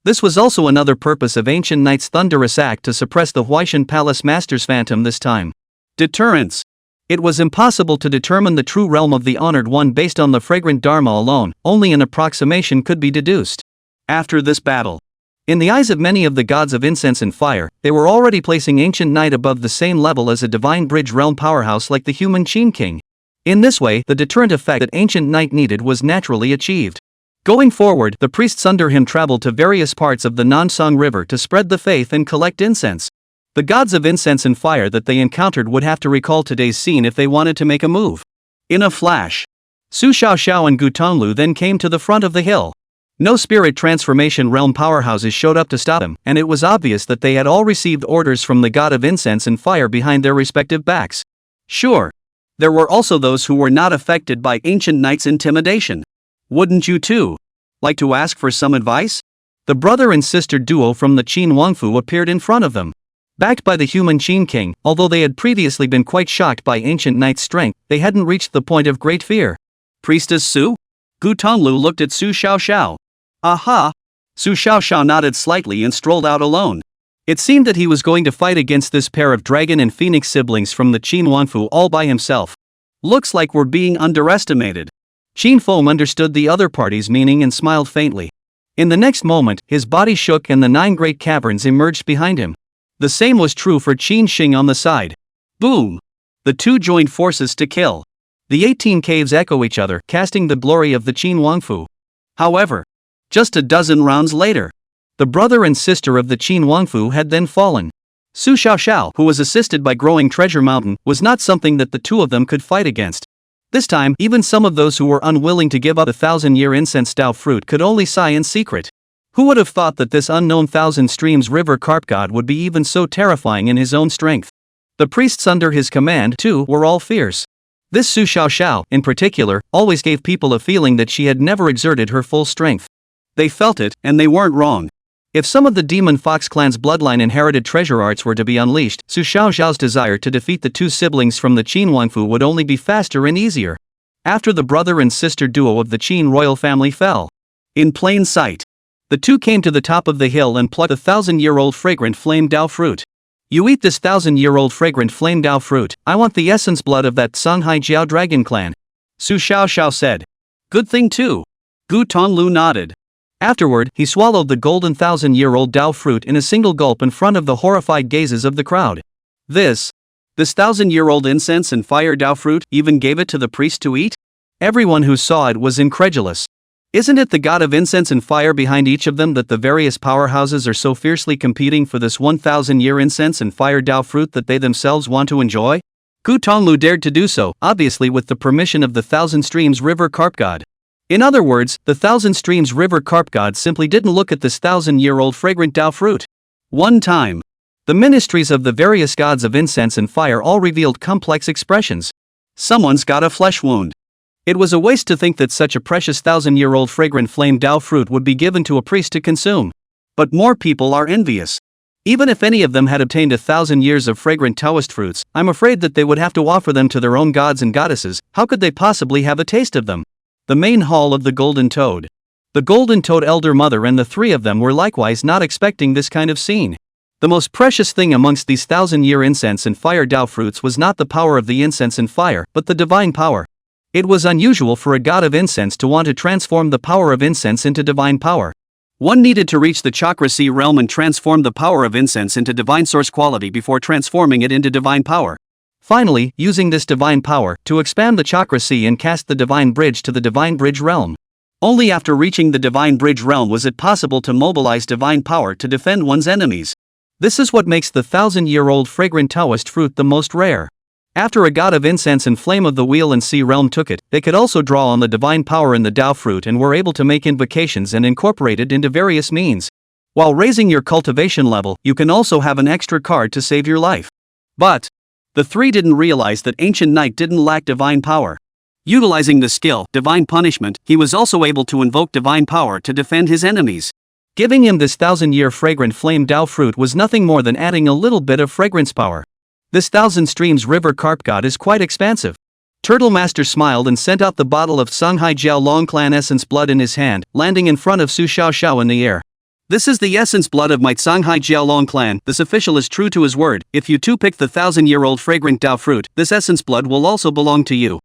This was also another purpose of ancient knight's thunderous act to suppress the Huaishan Palace Master's phantom this time. Deterrence. It was impossible to determine the true realm of the honored one based on the fragrant dharma alone, only an approximation could be deduced. After this battle, in the eyes of many of the gods of incense and fire, they were already placing ancient knight above the same level as a divine bridge realm powerhouse like the human Qin King. In this way, the deterrent effect that ancient knight needed was naturally achieved. Going forward, the priests under him traveled to various parts of the Nansong River to spread the faith and collect incense. The gods of incense and fire that they encountered would have to recall today's scene if they wanted to make a move. In a flash, Su Xiaoxiao and Gu Tonglu then came to the front of the hill. No spirit transformation realm powerhouses showed up to stop them, and it was obvious that they had all received orders from the god of incense and fire behind their respective backs. Sure, there were also those who were not affected by ancient knight's intimidation. Wouldn't you too like to ask for some advice? The brother and sister duo from the Qin Wangfu appeared in front of them. Backed by the human Qin King, although they had previously been quite shocked by ancient knight's strength, they hadn't reached the point of great fear. Priestess Su? Gu Tonglu looked at Su Xiaoxiao. Aha! Su Xiaoxiao nodded slightly and strolled out alone. It seemed that he was going to fight against this pair of dragon and phoenix siblings from the Qin Wangfu all by himself. Looks like we're being underestimated. Qin Feng understood the other party's meaning and smiled faintly. In the next moment, his body shook and the 9 great caverns emerged behind him. The same was true for Qin Xing on the side. Boom! The two joined forces to kill. The 18 caves echo each other, casting the glory of the Qin Wangfu. However, just a dozen rounds later, the brother and sister of the Qin Wangfu had then fallen. Su Xiaoxiao, who was assisted by growing Treasure Mountain, was not something that the two of them could fight against. This time, even some of those who were unwilling to give up the 1,000-year incense Dao fruit could only sigh in secret. Who would have thought that this unknown 1,000 streams river carp god would be even so terrifying in his own strength? The priests under his command, too, were all fierce. This Su Xiaoxiao, in particular, always gave people a feeling that she had never exerted her full strength. They felt it, and they weren't wrong. If some of the Demon Fox clan's bloodline-inherited treasure arts were to be unleashed, Su Xiaoxiao's desire to defeat the two siblings from the Qin Wangfu would only be faster and easier. After the brother and sister duo of the Qin royal family fell in plain sight, the two came to the top of the hill and plucked the 1,000-year-old fragrant flame Dao fruit. You eat this 1,000-year-old fragrant flame Dao fruit, I want the essence blood of that Songhai Jiao dragon clan. Su Xiaoxiao said. Good thing too. Gu Tonglu nodded. Afterward, he swallowed the golden 1,000-year-old Dao fruit in a single gulp in front of the horrified gazes of the crowd. This 1,000-year-old incense and fire Dao fruit even gave it to the priest to eat? Everyone who saw it was incredulous. Isn't it the god of incense and fire behind each of them that the various powerhouses are so fiercely competing for this 1,000-year incense and fire Dao fruit that they themselves want to enjoy? Gu Tonglu dared to do so, obviously with the permission of the 1,000 Streams River Carp God. In other words, the 1,000 Streams River Carp God simply didn't look at this 1,000-year-old fragrant Dao fruit. One time, the ministries of the various gods of incense and fire all revealed complex expressions. Someone's got a flesh wound. It was a waste to think that such a precious 1,000-year-old fragrant flame Dao fruit would be given to a priest to consume. But more people are envious. Even if any of them had obtained 1,000 years of fragrant Taoist fruits, I'm afraid that they would have to offer them to their own gods and goddesses. How could they possibly have a taste of them? The main hall of the Golden Toad. The Golden Toad elder mother and the three of them were likewise not expecting this kind of scene. The most precious thing amongst these 1,000-year incense and fire Dao fruits was not the power of the incense and fire, but the divine power. It was unusual for a god of incense to want to transform the power of incense into divine power. One needed to reach the Chakra Sea realm and transform the power of incense into divine source quality before transforming it into divine power. Finally, using this divine power to expand the Chakra Sea and cast the divine bridge to the divine bridge realm. Only after reaching the divine bridge realm was it possible to mobilize divine power to defend one's enemies. This is what makes the 1,000-year-old fragrant Taoist fruit the most rare. After a god of incense and flame of the wheel and sea realm took it, they could also draw on the divine power in the Dao fruit and were able to make invocations and incorporate it into various means. While raising your cultivation level, you can also have an extra card to save your life. But the three didn't realize that Ancient Knight didn't lack divine power. Utilizing the skill, Divine Punishment, he was also able to invoke divine power to defend his enemies. Giving him this 1,000-year fragrant flame Dao fruit was nothing more than adding a little bit of fragrance power. This Thousand Streams River carp god is quite expansive. Turtle Master smiled and sent out the bottle of Songhai Jiao Long Clan Essence Blood in his hand, landing in front of Su Xiao Xiao in the air. This is the essence blood of my Songhai Jiao Long Clan. This official is true to his word. If you too pick the 1,000-year-old fragrant Dao fruit, this essence blood will also belong to you.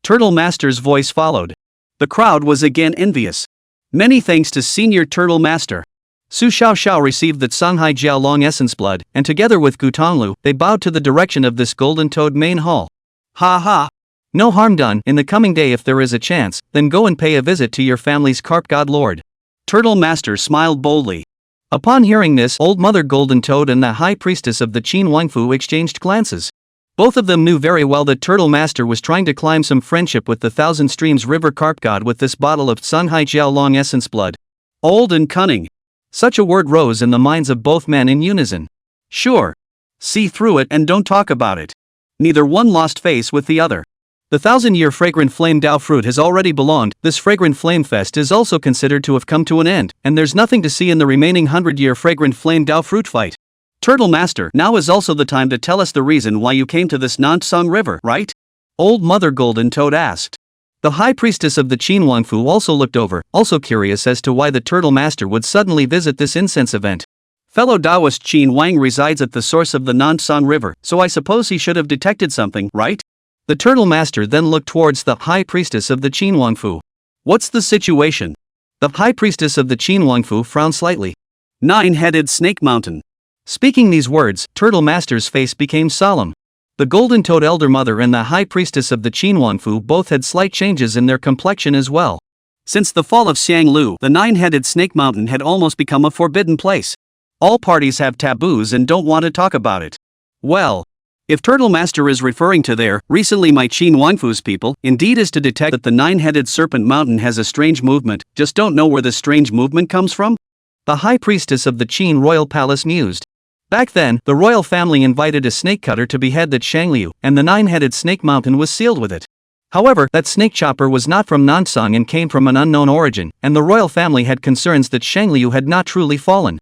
Turtle Master's voice followed. The crowd was again envious. Many thanks to Senior Turtle Master. Su Xiao Xiao received the Songhai Jiao Long essence blood, and together with Gu Tonglu, they bowed to the direction of this golden toad main hall. Ha ha! No harm done. In the coming day, if there is a chance, then go and pay a visit to your family's carp god lord. Turtle Master smiled boldly. Upon hearing this, Old Mother Golden Toad and the High Priestess of the Qin Wangfu exchanged glances. Both of them knew very well that Turtle Master was trying to climb some friendship with the Thousand Streams River carp god with this bottle of Songhai Jiao Long essence blood. Old and cunning. Such a word rose in the minds of both men in unison. Sure. See through it and don't talk about it. Neither one lost face with the other. The 1,000-year fragrant flame Dao fruit has already belonged. This fragrant flame fest is also considered to have come to an end, and there's nothing to see in the remaining 100-year fragrant flame Dao fruit fight. Turtle Master, now is also the time to tell us the reason why you came to this Nansong River, right? Old Mother Golden Toad asked. The High Priestess of the Qin Wangfu also looked over, also curious as to why the Turtle Master would suddenly visit this incense event. Fellow Taoist Qin Wang resides at the source of the Nansong River, so I suppose he should have detected something, right? The Turtle Master then looked towards the High Priestess of the Qin Wangfu. What's the situation? The High Priestess of the Qin Wangfu frowned slightly. Nine-headed Snake Mountain. Speaking these words, Turtle Master's face became solemn. The Golden Toad Elder Mother and the High Priestess of the Qin Wangfu both had slight changes in their complexion as well. Since the fall of Xianglu, the Nine-headed Snake Mountain had almost become a forbidden place. All parties have taboos and don't want to talk about it. Well, if Turtle Master is referring to there, recently my Qin Wangfu's people, indeed is to detect that the Nine-headed Serpent Mountain has a strange movement, just don't know where the strange movement comes from? The High Priestess of the Qin Royal Palace mused. Back then, the royal family invited a snake cutter to behead that Xianglu, and the Nine-headed Snake Mountain was sealed with it. However, that snake chopper was not from Nansong and came from an unknown origin, and the royal family had concerns that Xianglu had not truly fallen.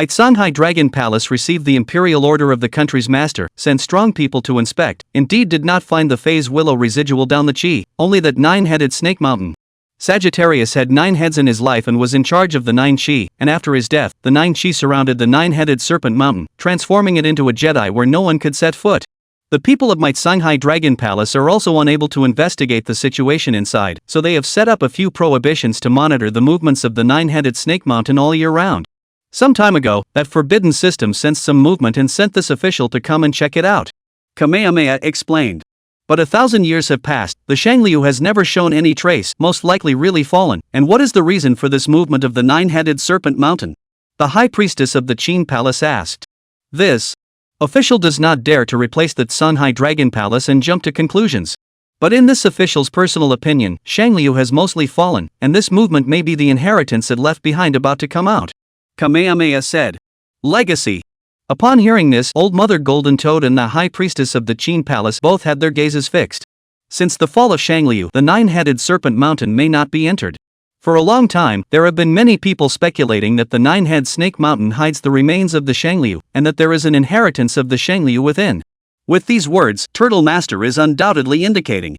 Shanghai Dragon Palace received the imperial order of the country's master, sent strong people to inspect, indeed did not find the phase willow residual down the chi, only that nine-headed Snake Mountain. Sagittarius had 9 heads in his life and was in charge of the 9 chi, and after his death, the 9 chi surrounded the 9-headed Serpent Mountain, transforming it into a Jedi where no one could set foot. The people of Shanghai Dragon Palace are also unable to investigate the situation inside, so they have set up a few prohibitions to monitor the movements of the 9-headed Snake Mountain all year round. Some time ago, that forbidden system sensed some movement and sent this official to come and check it out. Kamehameha explained. But 1,000 years have passed, the Xianglu has never shown any trace, most likely really fallen, and what is the reason for this movement of the 9-headed Serpent Mountain? The High Priestess of the Qin Palace asked. This official does not dare to replace the Shanghai Dragon Palace and jump to conclusions. But in this official's personal opinion, Xianglu has mostly fallen, and this movement may be the inheritance it left behind about to come out. Kamehameha said. Legacy. Upon hearing this, Old Mother Golden Toad and the High Priestess of the Qin Palace both had their gazes fixed. Since the fall of Xianglu, the 9-headed Serpent Mountain may not be entered. For a long time, there have been many people speculating that the 9-head Snake Mountain hides the remains of the Xianglu, and that there is an inheritance of the Xianglu within. With these words, Turtle Master is undoubtedly indicating.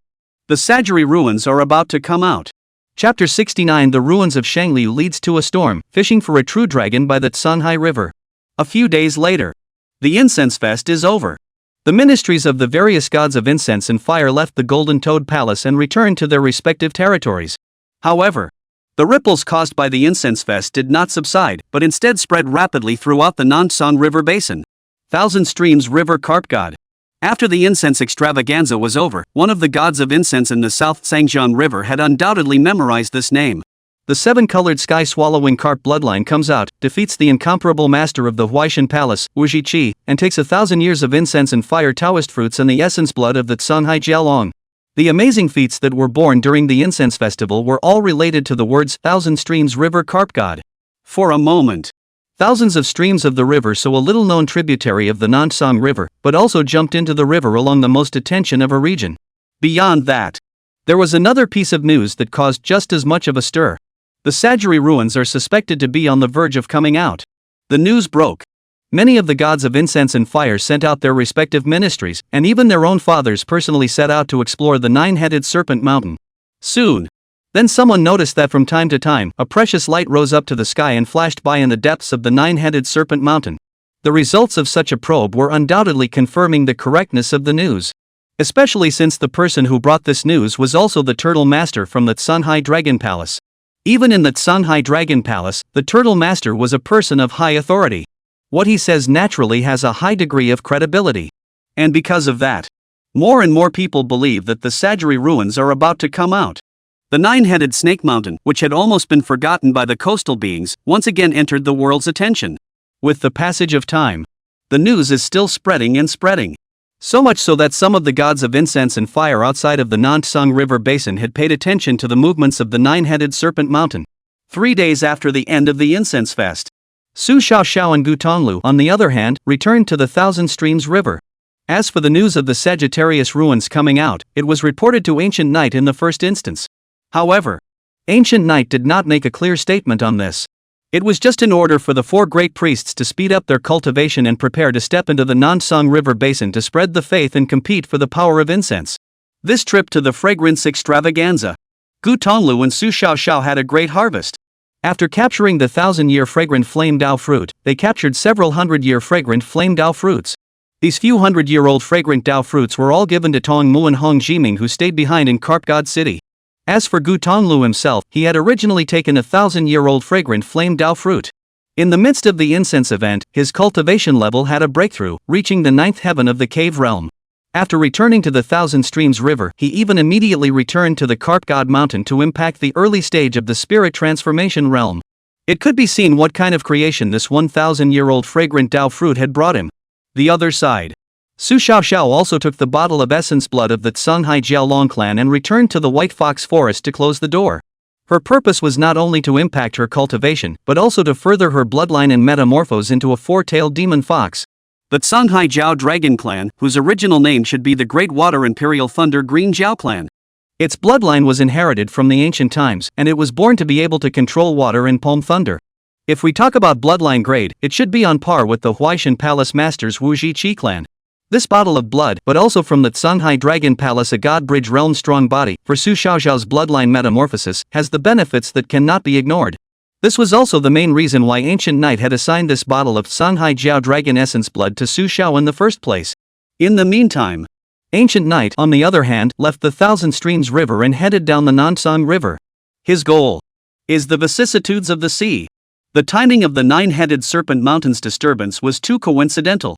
The Sagiri ruins are about to come out. Chapter 69 The Ruins of Xianglu leads to a storm, fishing for a true dragon by the Shanghai River. A few days later. The incense fest is over. The ministries of the various gods of incense and fire left the Golden Toad Palace and returned to their respective territories. However, the ripples caused by the incense fest did not subside, but instead spread rapidly throughout the Nansong River basin. Thousand Streams River Carp God. After the incense extravaganza was over, one of the gods of incense in the South Sangjiang River had undoubtedly memorized this name. The 7-colored sky-swallowing carp bloodline comes out, defeats the incomparable master of the Huaishan Palace, Wu Zhiqi, and takes 1,000 years of incense and fire Taoist fruits and the essence blood of the Songhai Jiaolong. The amazing feats that were born during the incense festival were all related to the words Thousand Streams River Carp God. For a moment, thousands of streams of the river, so a little-known tributary of the Nansong River, but also jumped into the river along the most attention of a region. Beyond that, there was another piece of news that caused just as much of a stir. The Sagiri ruins are suspected to be on the verge of coming out. The news broke. Many of the gods of incense and fire sent out their respective ministries, and even their own fathers personally set out to explore the nine-headed serpent mountain. Soon, then someone noticed that from time to time, a precious light rose up to the sky and flashed by in the depths of the nine-headed serpent mountain. The results of such a probe were undoubtedly confirming the correctness of the news. Especially since the person who brought this news was also the turtle master from the Tsunhai Dragon Palace. Even in the Tsunhai Dragon Palace, the turtle master was a person of high authority. What he says naturally has a high degree of credibility. And because of that, more and more people believe that the Sagiri ruins are about to come out. The nine-headed snake mountain, which had almost been forgotten by the coastal beings, once again entered the world's attention. With the passage of time, the news is still spreading and spreading. So much so that some of the gods of incense and fire outside of the Nansang River Basin had paid attention to the movements of the nine-headed serpent mountain. 3 days after the end of the incense fest, Su Xiaoxiao and Gu Tonglu, on the other hand, returned to the Thousand Streams River. As for the news of the Sagittarius ruins coming out, it was reported to Ancient Night in the first instance. However, Ancient Night did not make a clear statement on this. It was just in order for the 4 great priests to speed up their cultivation and prepare to step into the Nansang River Basin to spread the faith and compete for the power of incense. This trip to the fragrance extravaganza, Gu Tonglu and Su Xiaoxiao had a great harvest. After capturing the 1,000-year fragrant flame dao fruit, they captured several hundred-year fragrant flame dao fruits. These few hundred-year-old fragrant dao fruits were all given to Tong Mu and Hong Jiming, who stayed behind in Carp God City. As for Gu Tonglu himself, he had originally taken a 1,000-year-old fragrant flame dao fruit. In the midst of the incense event, his cultivation level had a breakthrough, reaching the 9th heaven of the cave realm. After returning to the Thousand Streams River, he even immediately returned to the Carp God Mountain to impact the early stage of the spirit transformation realm. It could be seen what kind of creation this 1,000-year-old fragrant dao fruit had brought him. The other side. Su Xiaoxiao also took the bottle of essence blood of the Tsunhai Jiaolong clan and returned to the White Fox Forest to close the door. Her purpose was not only to impact her cultivation, but also to further her bloodline and metamorphose into a 4-tailed demon fox. The Tsunhai Jiao Dragon Clan, whose original name should be the Great Water Imperial Thunder Green Jiao Clan. Its bloodline was inherited from the ancient times, and it was born to be able to control water and palm thunder. If we talk about bloodline grade, it should be on par with the Huaishan Palace Masters Wuji Qi clan. This bottle of blood, but also from the Tsunhai Dragon Palace, a God Bridge realm strong body, for Su Xiaoxiao's bloodline metamorphosis, has the benefits that cannot be ignored. This was also the main reason why Ancient Night had assigned this bottle of Tsunhai Jiao Dragon Essence blood to Su Xiao in the first place. In the meantime, Ancient Night, on the other hand, left the Thousand Streams River and headed down the Nansang River. His goal is the vicissitudes of the sea. The timing of the nine-headed serpent mountain's disturbance was too coincidental.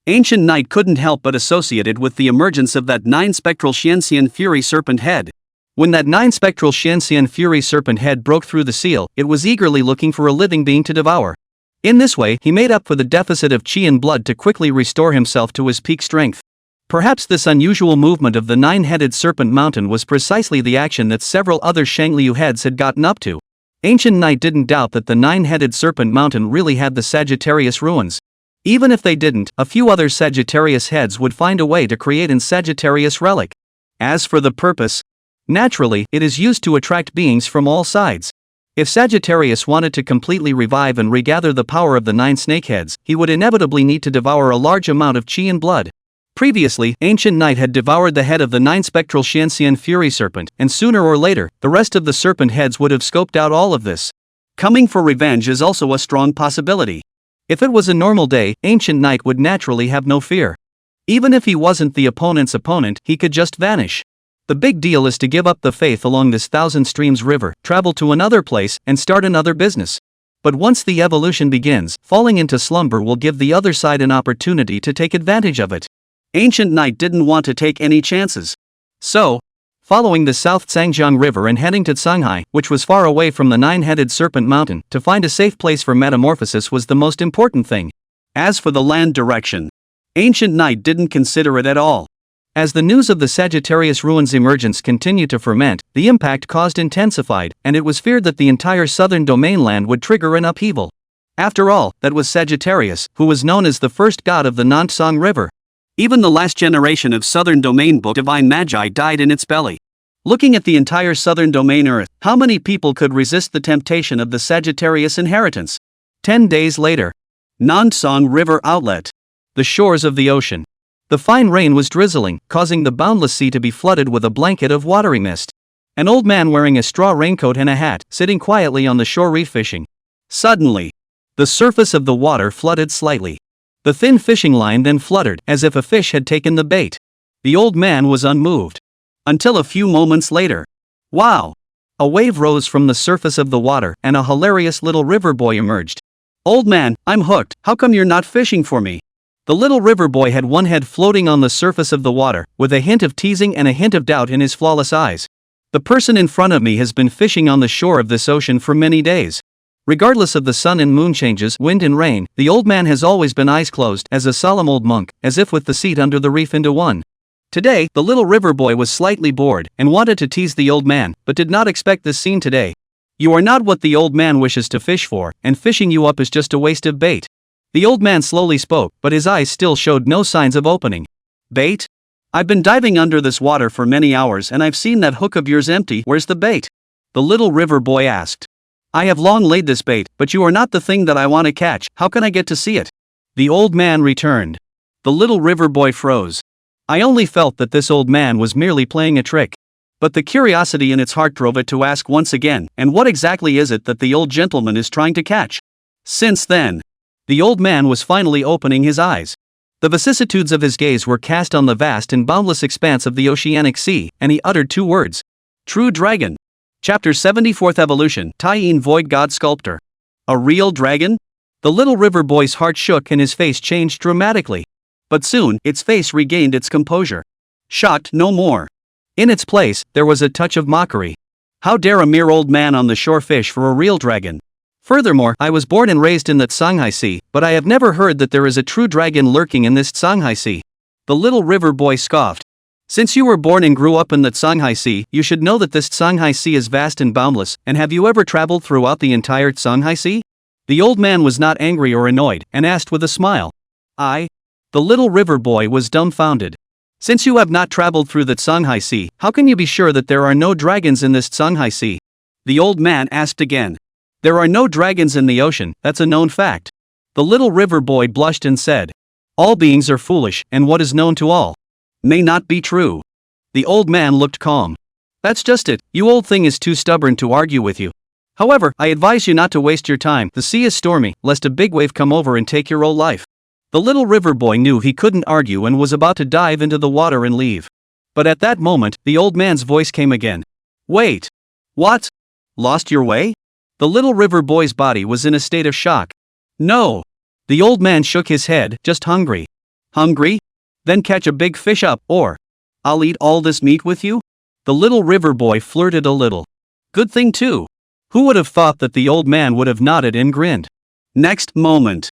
Ancient Night couldn't help but associate it with the emergence of that 9-spectral Xianxian Fury serpent head. When that 9-spectral Xianxian Fury serpent head broke through the seal, it was eagerly looking for a living being to devour. In this way, he made up for the deficit of qi and blood to quickly restore himself to his peak strength. Perhaps this unusual movement of the 9-headed serpent mountain was precisely the action that several other Shangliu heads had gotten up to. Ancient Night didn't doubt that the 9-headed serpent mountain really had the Sagittarius ruins. Even if they didn't, a few other Sagittarius heads would find a way to create an Sagittarius relic. As for the purpose, naturally, it is used to attract beings from all sides. If Sagittarius wanted to completely revive and regather the power of the 9 snakeheads, he would inevitably need to devour a large amount of qi and blood. Previously, Ancient Night had devoured the head of the 9-spectral Xianxian Fury serpent, and sooner or later, the rest of the serpent heads would have scoped out all of this. Coming for revenge is also a strong possibility. If it was a normal day, Ancient Night would naturally have no fear. Even if he wasn't the opponent's opponent, he could just vanish. The big deal is to give up the faith along this Thousand Streams River, travel to another place, and start another business. But once the evolution begins, falling into slumber will give the other side an opportunity to take advantage of it. Ancient Night didn't want to take any chances. So, following the South Zhangjiang River and heading to Tsunhai, which was far away from the 9-headed serpent mountain, to find a safe place for metamorphosis was the most important thing. As for the land direction, Ancient Night didn't consider it at all. As the news of the Sagittarius ruins emergence continued to ferment, the impact caused intensified, and it was feared that the entire southern domain land would trigger an upheaval. After all, that was Sagittarius, who was known as the first god of the Nansang River. Even the last generation of Southern Domain Book Divine Magi died in its belly. Looking at the entire Southern Domain Earth, how many people could resist the temptation of the Sagittarius inheritance? 10 days later, Nansong River Outlet. The shores of the ocean. The fine rain was drizzling, causing the boundless sea to be flooded with a blanket of watery mist. An old man wearing a straw raincoat and a hat, sitting quietly on the shore reef fishing. Suddenly, the surface of the water flooded slightly. The thin fishing line then fluttered, as if a fish had taken the bait. The old man was unmoved. Until a few moments later. Wow! A wave rose from the surface of the water, and a hilarious little river boy emerged. Old man, I'm hooked, how come you're not fishing for me? The little river boy had one head floating on the surface of the water, with a hint of teasing and a hint of doubt in his flawless eyes. The person in front of me has been fishing on the shore of this ocean for many days. Regardless of the sun and moon changes, wind and rain, the old man has always been eyes closed, as a solemn old monk, as if with the seat under the reef into one. Today, the little river boy was slightly bored, and wanted to tease the old man, but did not expect this scene today. You are not what the old man wishes to fish for, and fishing you up is just a waste of bait. The old man slowly spoke, but his eyes still showed no signs of opening. Bait? I've been diving under this water for many hours and I've seen that hook of yours empty. Where's the bait? The little river boy asked. I have long laid this bait, but you are not the thing that I want to catch. How can I get to see it? The old man returned. The little river boy froze. I only felt that this old man was merely playing a trick. But the curiosity in its heart drove it to ask once again, and what exactly is it that the old gentleman is trying to catch? Since then, the old man was finally opening his eyes. The vicissitudes of his gaze were cast on the vast and boundless expanse of the oceanic sea, and he uttered two words. True dragon. Chapter 74th Evolution, Tyene Void God Sculptor. A real dragon? The little river boy's heart shook and his face changed dramatically. But soon, its face regained its composure. Shocked no more. In its place, there was a touch of mockery. How dare a mere old man on the shore fish for a real dragon? Furthermore, I was born and raised in that Songhai Sea, but I have never heard that there is a true dragon lurking in this Songhai Sea. The little river boy scoffed. Since you were born and grew up in that Songhai Sea, you should know that this Songhai Sea is vast and boundless, and have you ever traveled throughout the entire Songhai Sea? The old man was not angry or annoyed, and asked with a smile. The little river boy was dumbfounded. Since you have not traveled through the Songhai Sea, how can you be sure that there are no dragons in this Songhai Sea? The old man asked again. There are no dragons in the ocean, that's a known fact. The little river boy blushed and said. All beings are foolish, and what is known to all may not be true. The old man looked calm. That's just it, you old thing is too stubborn to argue with you. However, I advise you not to waste your time, the sea is stormy, lest a big wave come over and take your old life. The little river boy knew he couldn't argue and was about to dive into the water and leave. But at that moment, the old man's voice came again. Wait. What? Lost your way? The little river boy's body was in a state of shock. No. The old man shook his head, just hungry. Hungry? Then catch a big fish up, or I'll eat all this meat with you? The little river boy flirted a little. Good thing too. Who would have thought that the old man would have nodded and grinned? Next moment,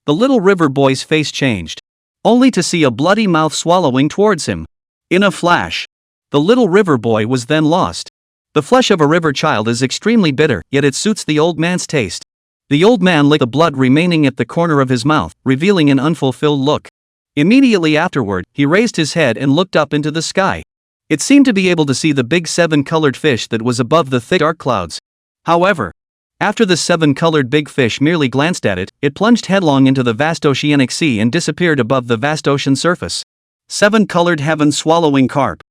the little river boy's face changed, only to see a bloody mouth swallowing towards him. In a flash, the little river boy was then lost. The flesh of a river child is extremely bitter, yet it suits the old man's taste. The old man licked the blood remaining at the corner of his mouth, revealing an unfulfilled look. Immediately afterward, he raised his head and looked up into the sky. It seemed to be able to see the big seven-colored fish that was above the thick dark clouds. However, after the seven-colored big fish merely glanced at it, it plunged headlong into the vast oceanic sea and disappeared above the vast ocean surface. Seven-colored heaven-swallowing carp.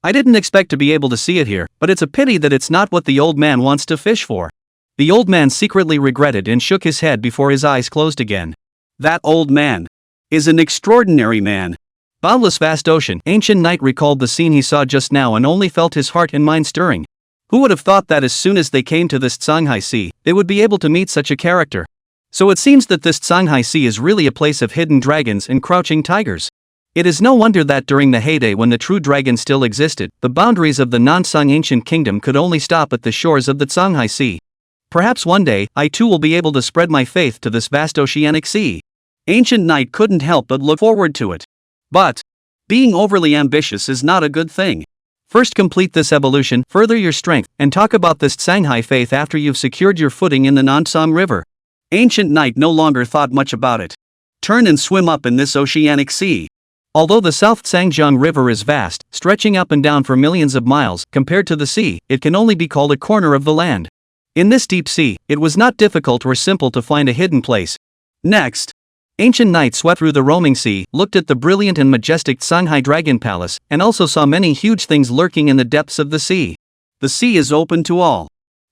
I didn't expect to be able to see it here, but it's a pity that it's not what the old man wants to fish for. The old man secretly regretted and shook his head before his eyes closed again. That old man is an extraordinary man. Boundless vast ocean, ancient knight recalled the scene he saw just now and only felt his heart and mind stirring. Who would have thought that as soon as they came to this Songhai Sea, they would be able to meet such a character? So it seems that this Songhai Sea is really a place of hidden dragons and crouching tigers. It is no wonder that during the heyday when the true dragon still existed, the boundaries of the non-Song ancient kingdom could only stop at the shores of the Songhai Sea. Perhaps one day, I too will be able to spread my faith to this vast oceanic sea. Ancient Knight couldn't help but look forward to it. But being overly ambitious is not a good thing. First complete this evolution, further your strength, and talk about this Songhai faith after you've secured your footing in the non-Song River. Ancient Knight no longer thought much about it. Turn and swim up in this oceanic sea. Although the South Sangjiang River is vast, stretching up and down for millions of miles, compared to the sea, it can only be called a corner of the land. In this deep sea, it was not difficult or simple to find a hidden place. Next, Ancient Knight swept through the roaming sea, looked at the brilliant and majestic Sanghai Dragon Palace, and also saw many huge things lurking in the depths of the sea. The sea is open to all.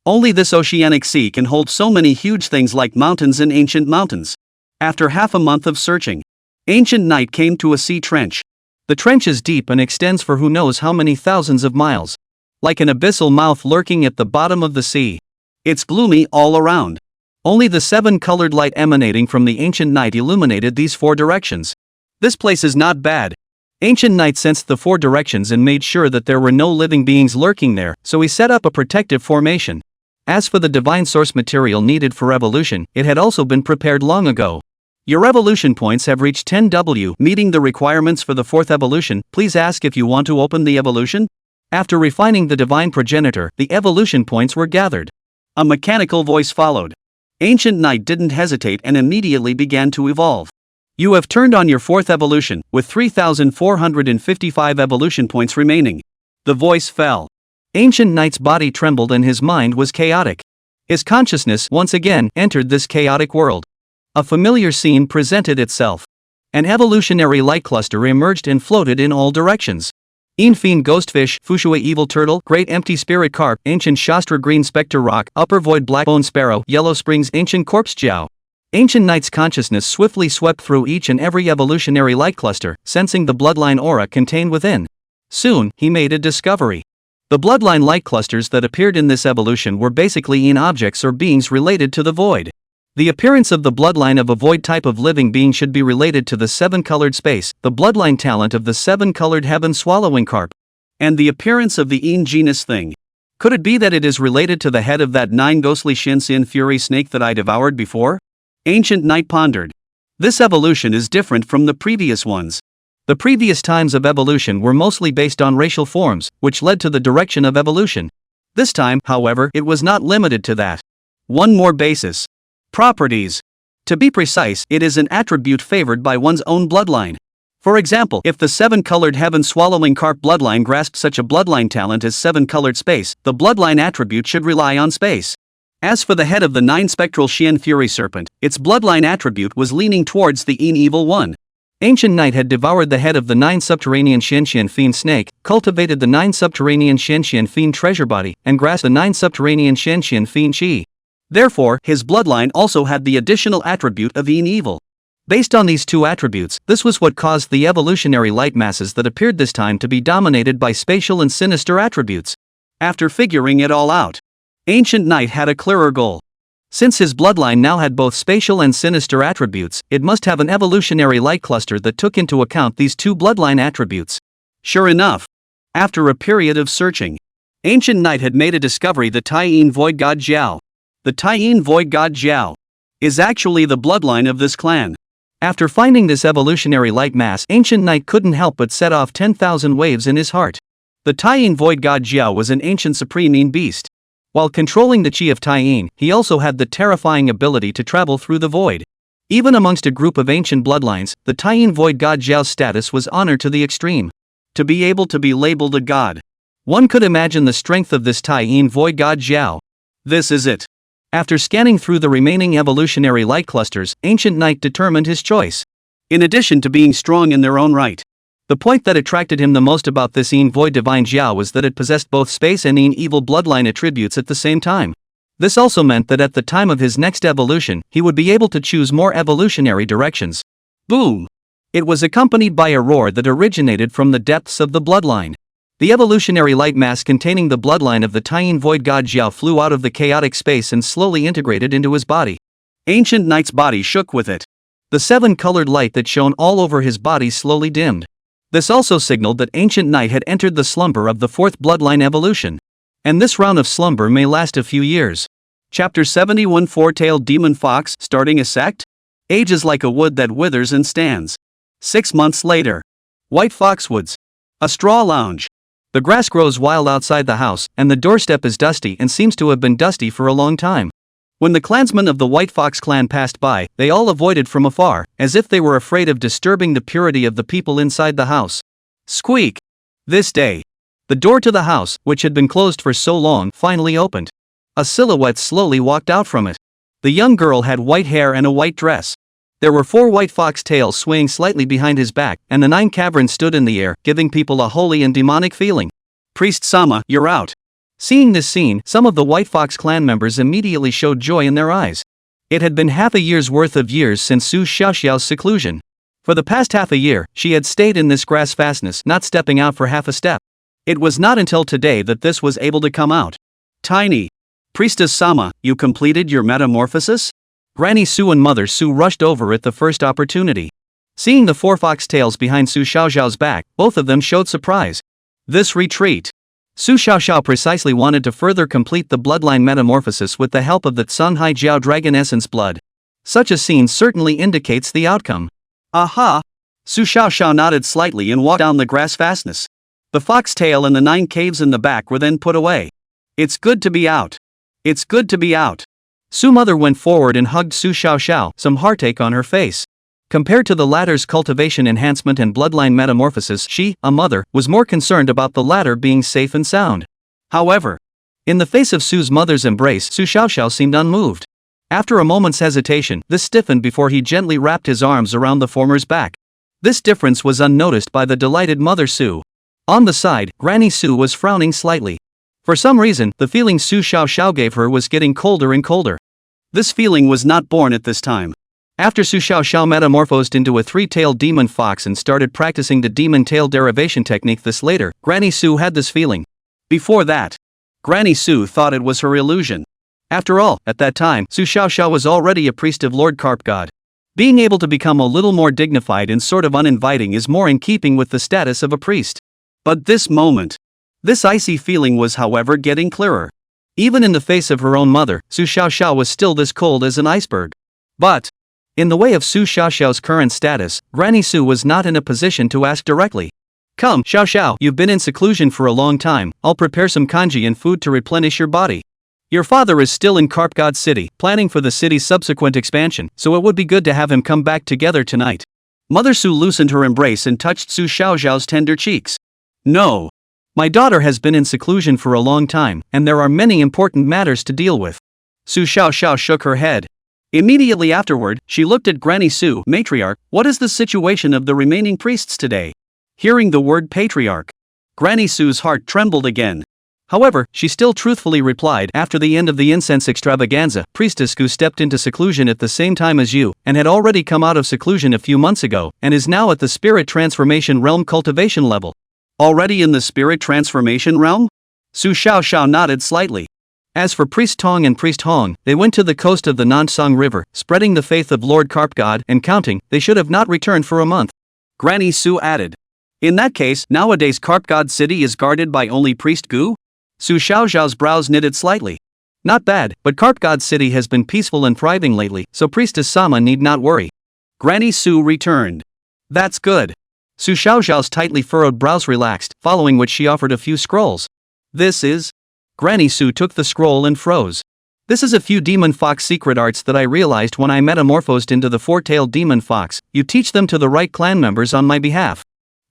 Only this oceanic sea can hold so many huge things like mountains and ancient mountains. After half a month of searching, Ancient Knight came to a sea trench. The trench is deep and extends for who knows how many thousands of miles. Like an abyssal mouth lurking at the bottom of the sea. It's gloomy all around. Only the 7-colored light emanating from the Ancient Knight illuminated these 4 directions. This place is not bad. Ancient Knight sensed the 4 directions and made sure that there were no living beings lurking there, so he set up a protective formation. As for the divine source material needed for evolution, it had also been prepared long ago. Your evolution points have reached 10W, meeting the requirements for the 4th evolution. Please ask if you want to open the evolution. After refining the divine progenitor, the evolution points were gathered. A mechanical voice followed. Ancient Knight didn't hesitate and immediately began to evolve. You have turned on your 4th evolution, with 3,455 evolution points remaining. The voice fell. Ancient Knight's body trembled and his mind was chaotic. His consciousness once again entered this chaotic world. A familiar scene presented itself. An evolutionary light cluster emerged and floated in all directions. Infine Ghostfish, Fushua Evil Turtle, Great Empty Spirit Carp, Ancient Shastra Green Spectre Rock, Upper Void Black Bone Sparrow, Yellow Springs Ancient Corpse Jiao. Ancient Knight's consciousness swiftly swept through each and every evolutionary light cluster, sensing the bloodline aura contained within. Soon, he made a discovery. The bloodline light clusters that appeared in this evolution were basically in objects or beings related to the void. The appearance of the bloodline of a void type of living being should be related to the 7-colored space, the bloodline talent of the 7-colored heaven-swallowing carp. And the appearance of the Een genus thing. Could it be that it is related to the head of that 9 ghostly Shin-Sin Fury snake that I devoured before? Ancient Knight pondered. This evolution is different from the previous ones. The previous times of evolution were mostly based on racial forms, which led to the direction of evolution. This time, however, it was not limited to that. One more basis. Properties. To be precise, it is an attribute favored by one's own bloodline. For example, if the 7-colored heaven-swallowing carp bloodline grasped such a bloodline talent as 7-colored space, the bloodline attribute should rely on space. As for the head of the 9-spectral Xian Fury Serpent, its bloodline attribute was leaning towards the Een Evil One. Ancient Knight had devoured the head of the 9 subterranean Xian Fiend snake, cultivated the 9 subterranean Xian Fiend treasure body, and grasped the 9 subterranean Xian Fiend chi. Therefore, his bloodline also had the additional attribute of Een Evil. Based on these 2 attributes, this was what caused the evolutionary light masses that appeared this time to be dominated by spatial and sinister attributes. After figuring it all out, Ancient Knight had a clearer goal. Since his bloodline now had both spatial and sinister attributes, it must have an evolutionary light cluster that took into account these 2 bloodline attributes. Sure enough, after a period of searching, Ancient Knight had made a discovery: the Taiyin Void God Jiao. The Taiyin Void God Jiao is actually the bloodline of this clan. After finding this evolutionary light mass, Ancient Knight couldn't help but set off 10,000 waves in his heart. The Taiyin Void God Jiao was an ancient supreme Een beast. While controlling the chi of Taiyin, he also had the terrifying ability to travel through the void. Even amongst a group of ancient bloodlines, the Taiyin Void God Jiao's status was honored to the extreme. To be able to be labeled a god. One could imagine the strength of this Taiyin Void God Jiao. This is it. After scanning through the remaining evolutionary light clusters, Ancient Knight determined his choice. In addition to being strong in their own right, the point that attracted him the most about this Een Void Divine Jiao was that it possessed both space and Een Evil bloodline attributes at the same time. This also meant that at the time of his next evolution, he would be able to choose more evolutionary directions. Boom! It was accompanied by a roar that originated from the depths of the bloodline. The evolutionary light mass containing the bloodline of the Taiyin Void God Jiao flew out of the chaotic space and slowly integrated into his body. Ancient Knight's body shook with it. The 7-colored light that shone all over his body slowly dimmed. This also signaled that Ancient Knight had entered the slumber of the 4th bloodline evolution. And this round of slumber may last a few years. Chapter 71 Four-tailed Demon Fox starting a sect? Age is like a wood that withers and stands. 6 months later. White Foxwoods. A straw lounge. The grass grows wild outside the house, and the doorstep is dusty and seems to have been dusty for a long time. When the clansmen of the White Fox clan passed by, they all avoided from afar, as if they were afraid of disturbing the purity of the people inside the house. Squeak! This day, the door to the house, which had been closed for so long, finally opened. A silhouette slowly walked out from it. The young girl had white hair and a white dress. There were 4 white fox tails swaying slightly behind his back, and the 9 caverns stood in the air, giving people a holy and demonic feeling. Priest Sama, you're out. Seeing this scene, some of the White Fox clan members immediately showed joy in their eyes. It had been half a year's worth of years since Su Xiaoxiao's seclusion. For the past half a year, she had stayed in this grass fastness, not stepping out for half a step. It was not until today that this was able to come out. Tiny. Priestess Sama, you completed your metamorphosis? Granny Su and Mother Su rushed over at the first opportunity. Seeing the 4 fox tails behind Su Xiaoxiao's back, both of them showed surprise. This retreat. Su Xiaoxiao precisely wanted to further complete the bloodline metamorphosis with the help of the Cunhai Jiao Dragon Essence blood. Such a scene certainly indicates the outcome. Aha! Su Xiaoxiao nodded slightly and walked down the grass fastness. The fox tail and the 9 caves in the back were then put away. It's good to be out. It's good to be out. Su Mother went forward and hugged Su Xiaoxiao, some heartache on her face. Compared to the latter's cultivation enhancement and bloodline metamorphosis, she, a mother, was more concerned about the latter being safe and sound. However, in the face of Su's mother's embrace, Su Xiaoxiao seemed unmoved. After a moment's hesitation, this stiffened before he gently wrapped his arms around the former's back. This difference was unnoticed by the delighted Mother Su. On the side, Granny Su was frowning slightly. For some reason, the feeling Su Xiaoxiao gave her was getting colder and colder. This feeling was not born at this time. After Su Xiaoxiao metamorphosed into a 3-tailed demon fox and started practicing the demon tail derivation technique this later, Granny Su had this feeling. Before that, Granny Su thought it was her illusion. After all, at that time, Su Xiaoxiao was already a priest of Lord Carp God. Being able to become a little more dignified and sort of uninviting is more in keeping with the status of a priest. But this moment, this icy feeling was however getting clearer. Even in the face of her own mother, Su Xiaoxiao was still this cold as an iceberg. But, in the way of Su Xiaoxiao's current status, Granny Su was not in a position to ask directly. Come, Xiaoxiao, you've been in seclusion for a long time, I'll prepare some kanji and food to replenish your body. Your father is still in Carp God City, planning for the city's subsequent expansion, so it would be good to have him come back together tonight. Mother Su loosened her embrace and touched Su Xiaoxiao's tender cheeks. No. My daughter has been in seclusion for a long time, and there are many important matters to deal with. Su Xiaoxiao shook her head. Immediately afterward, she looked at Granny Su. Matriarch, what is the situation of the remaining priests today? Hearing the word patriarch, Granny Su's heart trembled again. However, she still truthfully replied, after the end of the incense extravaganza, Priestess Gu stepped into seclusion at the same time as you, and had already come out of seclusion a few months ago, and is now at the spirit transformation realm cultivation level. Already in the spirit transformation realm? Su Xiaoxiao nodded slightly. As for Priest Tong and Priest Hong, they went to the coast of the Nansang River, spreading the faith of Lord Carp God, and counting, they should have not returned for a month. Granny Su added. In that case, nowadays Carp God City is guarded by only Priest Gu? Su Xiaoxiao's brows knitted slightly. Not bad, but Carp God City has been peaceful and thriving lately, so Priestess Sama need not worry. Granny Su returned. That's good. Su Xiaoxiao's tightly furrowed brows relaxed, following which she offered a few scrolls. This is? Granny Su took the scroll and froze. This is a few demon fox secret arts that I realized when I metamorphosed into the 4-tailed demon fox. You teach them to the right clan members on my behalf.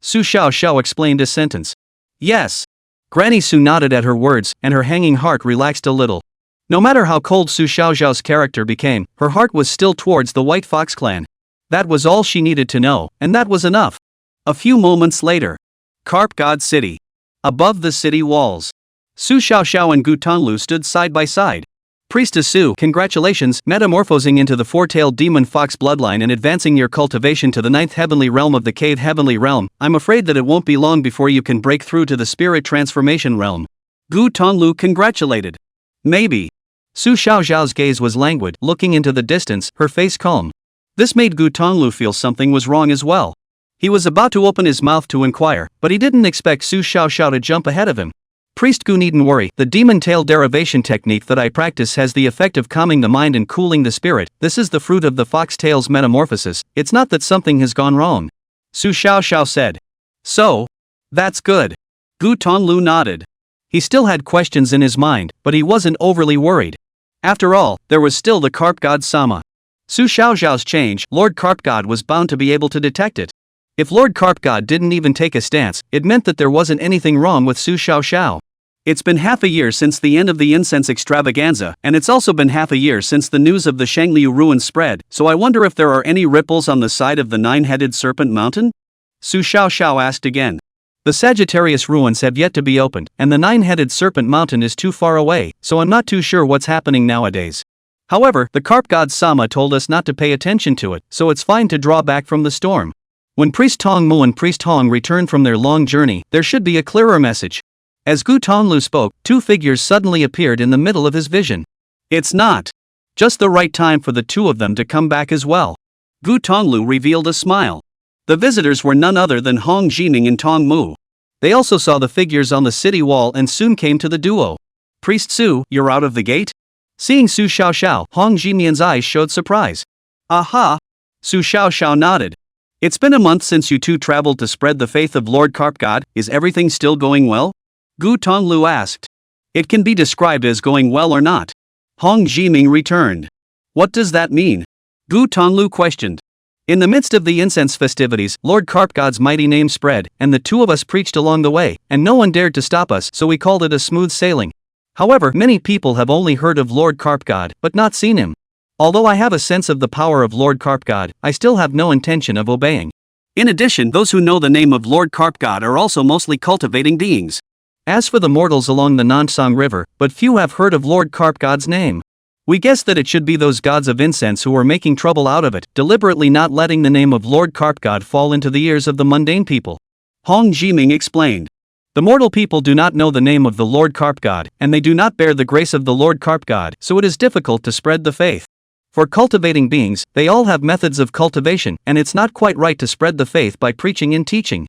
Su Xiaoxiao explained a sentence. Yes. Granny Su nodded at her words, and her hanging heart relaxed a little. No matter how cold Su Xiaoxiao's character became, her heart was still towards the White Fox clan. That was all she needed to know, and that was enough. A few moments later. Carp God City. Above the city walls, Su Xiaoxiao and Gu Tonglu stood side by side. Priestess Su, congratulations, metamorphosing into the 4-tailed demon fox bloodline and advancing your cultivation to the 9th heavenly realm of the cave heavenly realm. I'm afraid that it won't be long before you can break through to the spirit transformation realm. Gu Tonglu congratulated. Maybe. Su Xiaoxiao's gaze was languid, looking into the distance, her face calm. This made Gu Tonglu feel something was wrong as well. He was about to open his mouth to inquire, but he didn't expect Su Xiaoxiao to jump ahead of him. Priest Gu needn't worry, the demon tail derivation technique that I practice has the effect of calming the mind and cooling the spirit. This is the fruit of the fox tail's metamorphosis, it's not that something has gone wrong. Su Xiaoxiao said. So? That's good. Gu Tonglu nodded. He still had questions in his mind, but he wasn't overly worried. After all, there was still the Carp God Sama. Su Xiaoxiao's change, Lord Carp God was bound to be able to detect it. If Lord Carp God didn't even take a stance, it meant that there wasn't anything wrong with Su Xiaoxiao. It's been half a year since the end of the incense extravaganza, and it's also been half a year since the news of the Shangliu ruins spread, so I wonder if there are any ripples on the side of the nine-headed serpent mountain? Su Xiao asked again. The Sagittarius ruins have yet to be opened, and the nine-headed serpent mountain is too far away, so I'm not too sure what's happening nowadays. However, the carp god Sama told us not to pay attention to it, so it's fine to draw back from the storm. When Priest Tongmu and Priest Hong return from their long journey, there should be a clearer message. As Gu Tonglu spoke, two figures suddenly appeared in the middle of his vision. It's not just the right time for the two of them to come back as well. Gu Tonglu revealed a smile. The visitors were none other than Hong Jiming and Tongmu. They also saw the figures on the city wall and soon came to the duo. Priest Su, you're out of the gate? Seeing Su Xiao, Hong Jimian's eyes showed surprise. Aha! Su Xiao nodded. It's been a month since you two traveled to spread the faith of Lord Carp God, is everything still going well? Gu Tonglu asked. It can be described as going well or not. Hong Jiming returned. What does that mean? Gu Tonglu questioned. In the midst of the incense festivities, Lord Carp God's mighty name spread, and the two of us preached along the way, and no one dared to stop us, so we called it a smooth sailing. However, many people have only heard of Lord Carp God, but not seen him. Although I have a sense of the power of Lord Carp God, I still have no intention of obeying. In addition, those who know the name of Lord Carp God are also mostly cultivating beings. As for the mortals along the Nansang River, but few have heard of Lord Carp God's name. We guess that it should be those gods of incense who are making trouble out of it, deliberately not letting the name of Lord Carp God fall into the ears of the mundane people. Hong Jiming explained. The mortal people do not know the name of the Lord Carp God, and they do not bear the grace of the Lord Carp God, so it is difficult to spread the faith. For cultivating beings, they all have methods of cultivation, and it's not quite right to spread the faith by preaching and teaching.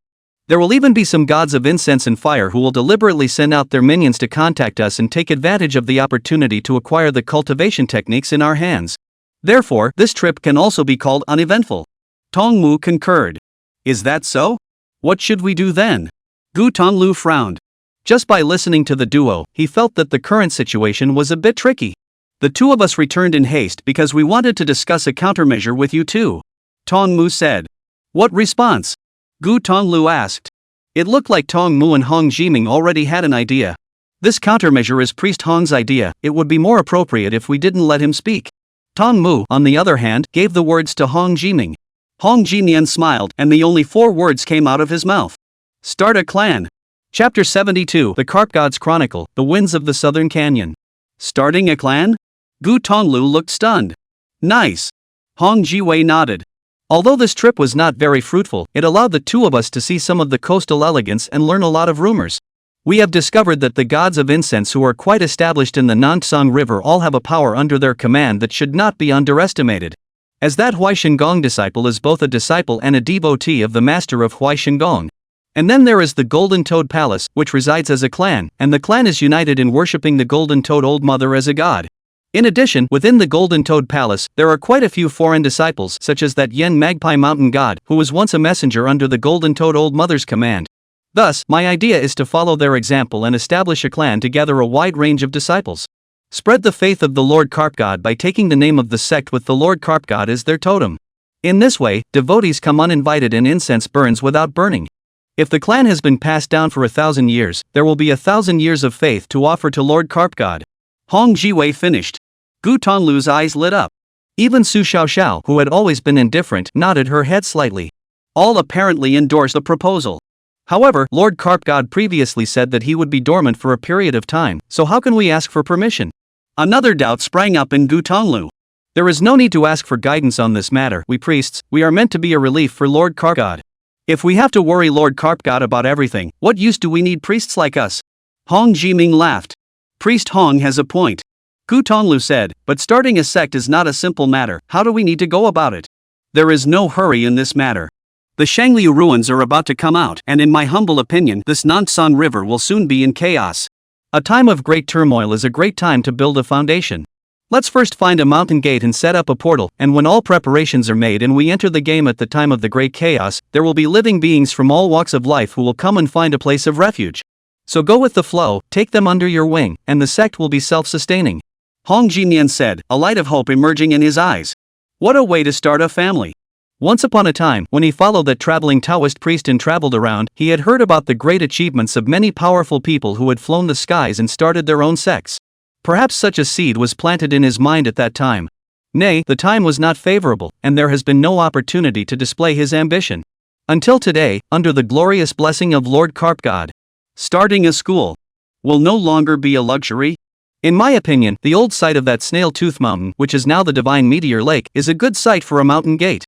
There will even be some gods of incense and fire who will deliberately send out their minions to contact us and take advantage of the opportunity to acquire the cultivation techniques in our hands. Therefore, this trip can also be called uneventful. Tongmu concurred. Is that so? What should we do then? Gu Tonglu frowned. Just by listening to the duo, he felt that the current situation was a bit tricky. The two of us returned in haste because we wanted to discuss a countermeasure with you too. Tongmu said. What response? Gu Tonglu asked. It looked like Tongmu and Hong Jiming already had an idea. This countermeasure is Priest Hong's idea, it would be more appropriate if we didn't let him speak. Tongmu, on the other hand, gave the words to Hong Jiming. Hong Jimian smiled, and the only 4 words came out of his mouth. Start a clan. Chapter 72, The Carp God's Chronicle, The Winds of the Southern Canyon. Starting a clan? Gu Tonglu looked stunned. Nice. Hong Jiwei nodded. Although this trip was not very fruitful, it allowed the two of us to see some of the coastal elegance and learn a lot of rumors. We have discovered that the gods of incense who are quite established in the Nansang River all have a power under their command that should not be underestimated. As that Huai Shengong disciple is both a disciple and a devotee of the master of Huai Shengong. And then there is the Golden Toad Palace, which resides as a clan, and the clan is united in worshipping the Golden Toad Old Mother as a god. In addition, within the Golden Toad Palace, there are quite a few foreign disciples such as that Yen Magpie Mountain God, who was once a messenger under the Golden Toad Old Mother's command. Thus, my idea is to follow their example and establish a clan to gather a wide range of disciples. Spread the faith of the Lord Carp God by taking the name of the sect with the Lord Carp God as their totem. In this way, devotees come uninvited and incense burns without burning. If the clan has been passed down for 1,000 years, there will be 1,000 years of faith to offer to Lord Carp God. Hong Jiwei finished. Gu Tonglu's eyes lit up. Even Su Xiao, who had always been indifferent, nodded her head slightly. All apparently endorsed the proposal. However, Lord Carp God previously said that he would be dormant for a period of time, so how can we ask for permission? Another doubt sprang up in Gu Tonglu. There is no need to ask for guidance on this matter. We priests, we are meant to be a relief for Lord Carp God. If we have to worry Lord Carp God about everything, what use do we need priests like us? Hong Jiming laughed. Priest Hong has a point. Gu Tonglu said, but starting a sect is not a simple matter. How do we need to go about it? There is no hurry in this matter. The Shangliu ruins are about to come out, and in my humble opinion, this Nansang River will soon be in chaos. A time of great turmoil is a great time to build a foundation. Let's first find a mountain gate and set up a portal, and when all preparations are made and we enter the game at the time of the great chaos, there will be living beings from all walks of life who will come and find a place of refuge. So go with the flow, take them under your wing, and the sect will be self-sustaining. Hong Jimian said, a light of hope emerging in his eyes. What a way to start a family. Once upon a time, when he followed that traveling Taoist priest and traveled around, he had heard about the great achievements of many powerful people who had flown the skies and started their own sects. Perhaps such a seed was planted in his mind at that time. Nay, the time was not favorable, and there has been no opportunity to display his ambition. Until today, under the glorious blessing of Lord Carp God. Starting a school will no longer be a luxury. In my opinion, the old site of that snail tooth mountain, which is now the Divine Meteor Lake, is a good site for a mountain gate.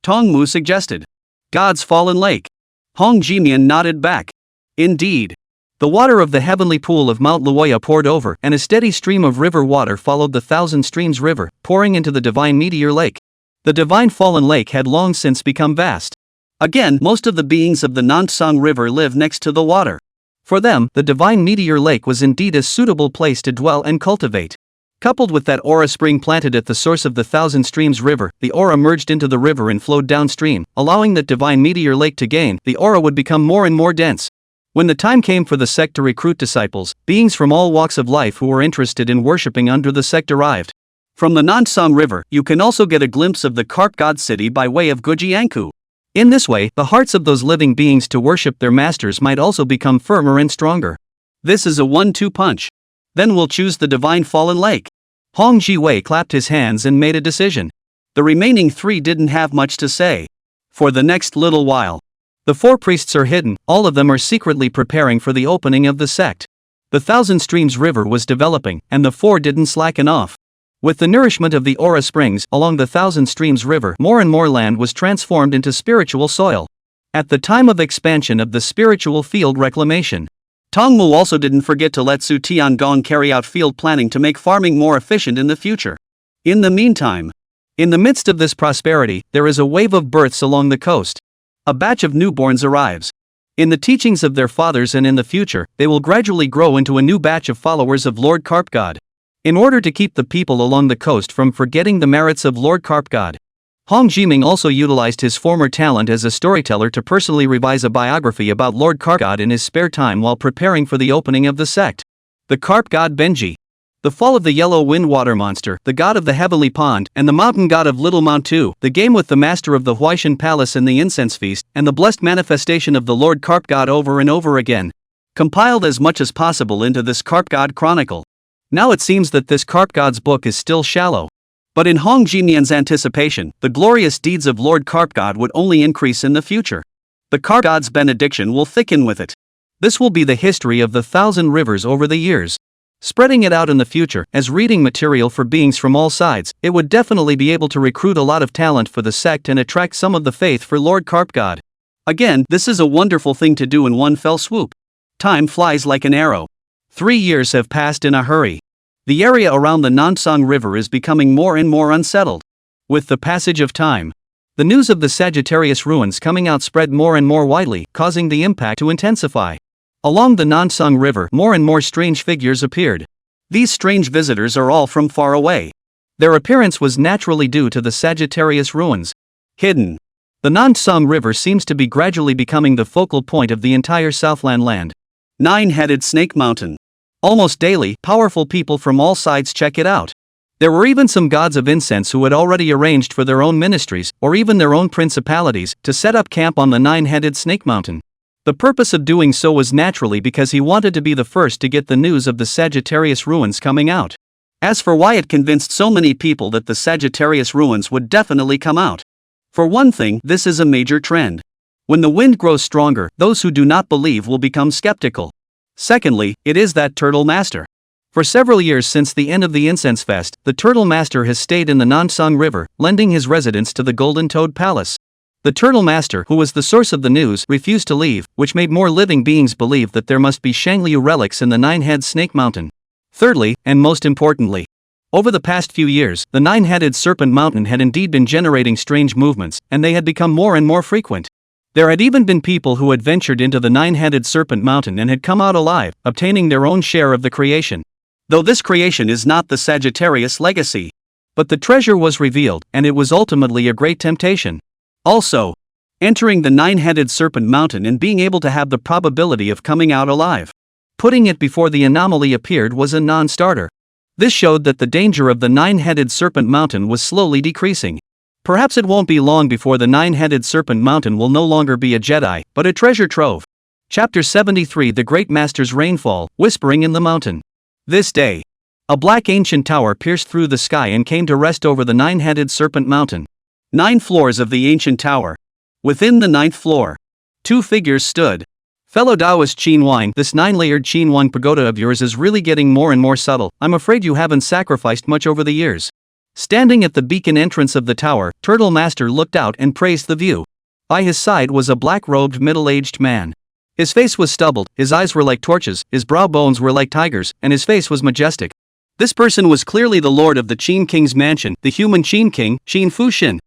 Tongmu suggested. God's fallen lake. Hong Jimian nodded back. Indeed. The water of the heavenly pool of Mount Luoya poured over, and a steady stream of river water followed the Thousand Streams River, pouring into the Divine Meteor Lake. The Divine Fallen Lake had long since become vast. Again, most of the beings of the Nansang River live next to the water. For them, the Divine Meteor Lake was indeed a suitable place to dwell and cultivate. Coupled with that aura spring planted at the source of the Thousand Streams River, the aura merged into the river and flowed downstream, allowing that Divine Meteor Lake to gain. The aura would become more and more dense. When the time came for the sect to recruit disciples, beings from all walks of life who were interested in worshipping under the sect arrived. From the Nansang River, you can also get a glimpse of the Carp God City by way of Gujiangku. In this way, the hearts of those living beings to worship their masters might also become firmer and stronger. This is a 1-2 punch. Then we'll choose the Divine Fallen Lake. Hong Jiwei clapped his hands and made a decision. The remaining 3 didn't have much to say. For the next little while, the 4 priests are hidden, all of them are secretly preparing for the opening of the sect. The Thousand Streams River was developing, and the 4 didn't slacken off. With the nourishment of the aura springs along the Thousand Streams River, more and more land was transformed into spiritual soil. At the time of expansion of the spiritual field reclamation, Tongmu also didn't forget to let Su Tiangong carry out field planning to make farming more efficient in the future. In the meantime, in the midst of this prosperity, there is a wave of births along the coast. A batch of newborns arrives. In the teachings of their fathers and in the future, they will gradually grow into a new batch of followers of Lord Carp God. In order to keep the people along the coast from forgetting the merits of Lord Carp God, Hong Jiming also utilized his former talent as a storyteller to personally revise a biography about Lord Carp God in his spare time while preparing for the opening of the sect. The Carp God Benji. The fall of the yellow wind water monster, the god of the heavenly pond, and the mountain god of Little Mount 2, the game with the master of the Huaishan Palace and the incense feast, and the blessed manifestation of the Lord Carp God over and over again. Compiled as much as possible into this Carp God Chronicle. Now it seems that this Carp God's book is still shallow. But in Hong Jimian's anticipation, the glorious deeds of Lord Carp God would only increase in the future. The Carp God's benediction will thicken with it. This will be the history of the 1,000 rivers over the years. Spreading it out in the future, as reading material for beings from all sides, it would definitely be able to recruit a lot of talent for the sect and attract some of the faith for Lord Carp God. Again, this is a wonderful thing to do in one fell swoop. Time flies like an arrow. 3 years have passed in a hurry. The area around the Nansang River is becoming more and more unsettled. With the passage of time, the news of the Sagittarius ruins coming out spread more and more widely, causing the impact to intensify. Along the Nansang River, more and more strange figures appeared. These strange visitors are all from far away. Their appearance was naturally due to the Sagittarius ruins. Hidden. The Nansang River seems to be gradually becoming the focal point of the entire Southland land. 9-headed Snake Mountain. Almost daily, powerful people from all sides check it out. There were even some gods of incense who had already arranged for their own ministries, or even their own principalities, to set up camp on the 9-headed Snake Mountain. The purpose of doing so was naturally because he wanted to be the first to get the news of the Sagittarius ruins coming out. As for why it convinced so many people that the Sagittarius ruins would definitely come out. For one thing, this is a major trend. When the wind grows stronger, those who do not believe will become skeptical. Secondly, it is that Turtle Master. For several years since the end of the Incense Fest, the Turtle Master has stayed in the Nansang River, lending his residence to the Golden Toad Palace. The Turtle Master, who was the source of the news, refused to leave, which made more living beings believe that there must be Shangliu relics in the 9-head Snake Mountain. Thirdly, and most importantly, over the past few years, the 9-headed Serpent Mountain had indeed been generating strange movements, and they had become more and more frequent. There had even been people who had ventured into the 9-headed Serpent Mountain and had come out alive, obtaining their own share of the creation. Though this creation is not the Sagittarius legacy. But the treasure was revealed, and it was ultimately a great temptation. Also, entering the 9-headed Serpent Mountain and being able to have the probability of coming out alive. Putting it before the anomaly appeared was a non-starter. This showed that the danger of the 9-headed Serpent Mountain was slowly decreasing. Perhaps it won't be long before the nine-headed serpent mountain will no longer be a Jedi, but a treasure trove. Chapter 73 The Great Master's Rainfall, Whispering in the Mountain. This day, a black ancient tower pierced through the sky and came to rest over the nine-headed serpent mountain. 9 floors of the ancient tower. Within the 9th floor, 2 figures stood. Fellow Taoist Qin Wang, this 9-layered Qin Wang pagoda of yours is really getting more and more subtle. I'm afraid you haven't sacrificed much over the years. Standing at the beacon entrance of the tower, Turtle Master looked out and praised the view. By his side was a black-robed middle-aged man. His face was stubbled, his eyes were like torches, his brow bones were like tigers, and his face was majestic. This person was clearly the lord of the Qin King's mansion, the human Qin King, Qin Fuxin.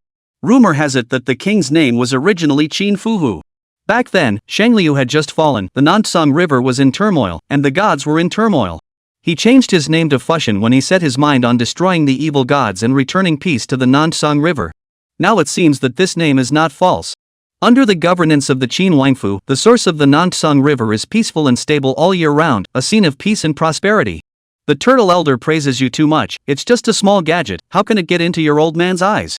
Rumor has it that the king's name was originally Qin Fuhu. Back then, Shangliu had just fallen, the Nansong River was in turmoil, and the gods were in turmoil. He changed his name to Fuxin when he set his mind on destroying the evil gods and returning peace to the Nansong River. Now it seems that this name is not false. Under the governance of the Qin Wangfu, the source of the Nansong River is peaceful and stable all year round, a scene of peace and prosperity. The turtle elder praises you too much, it's just a small gadget, how can it get into your old man's eyes?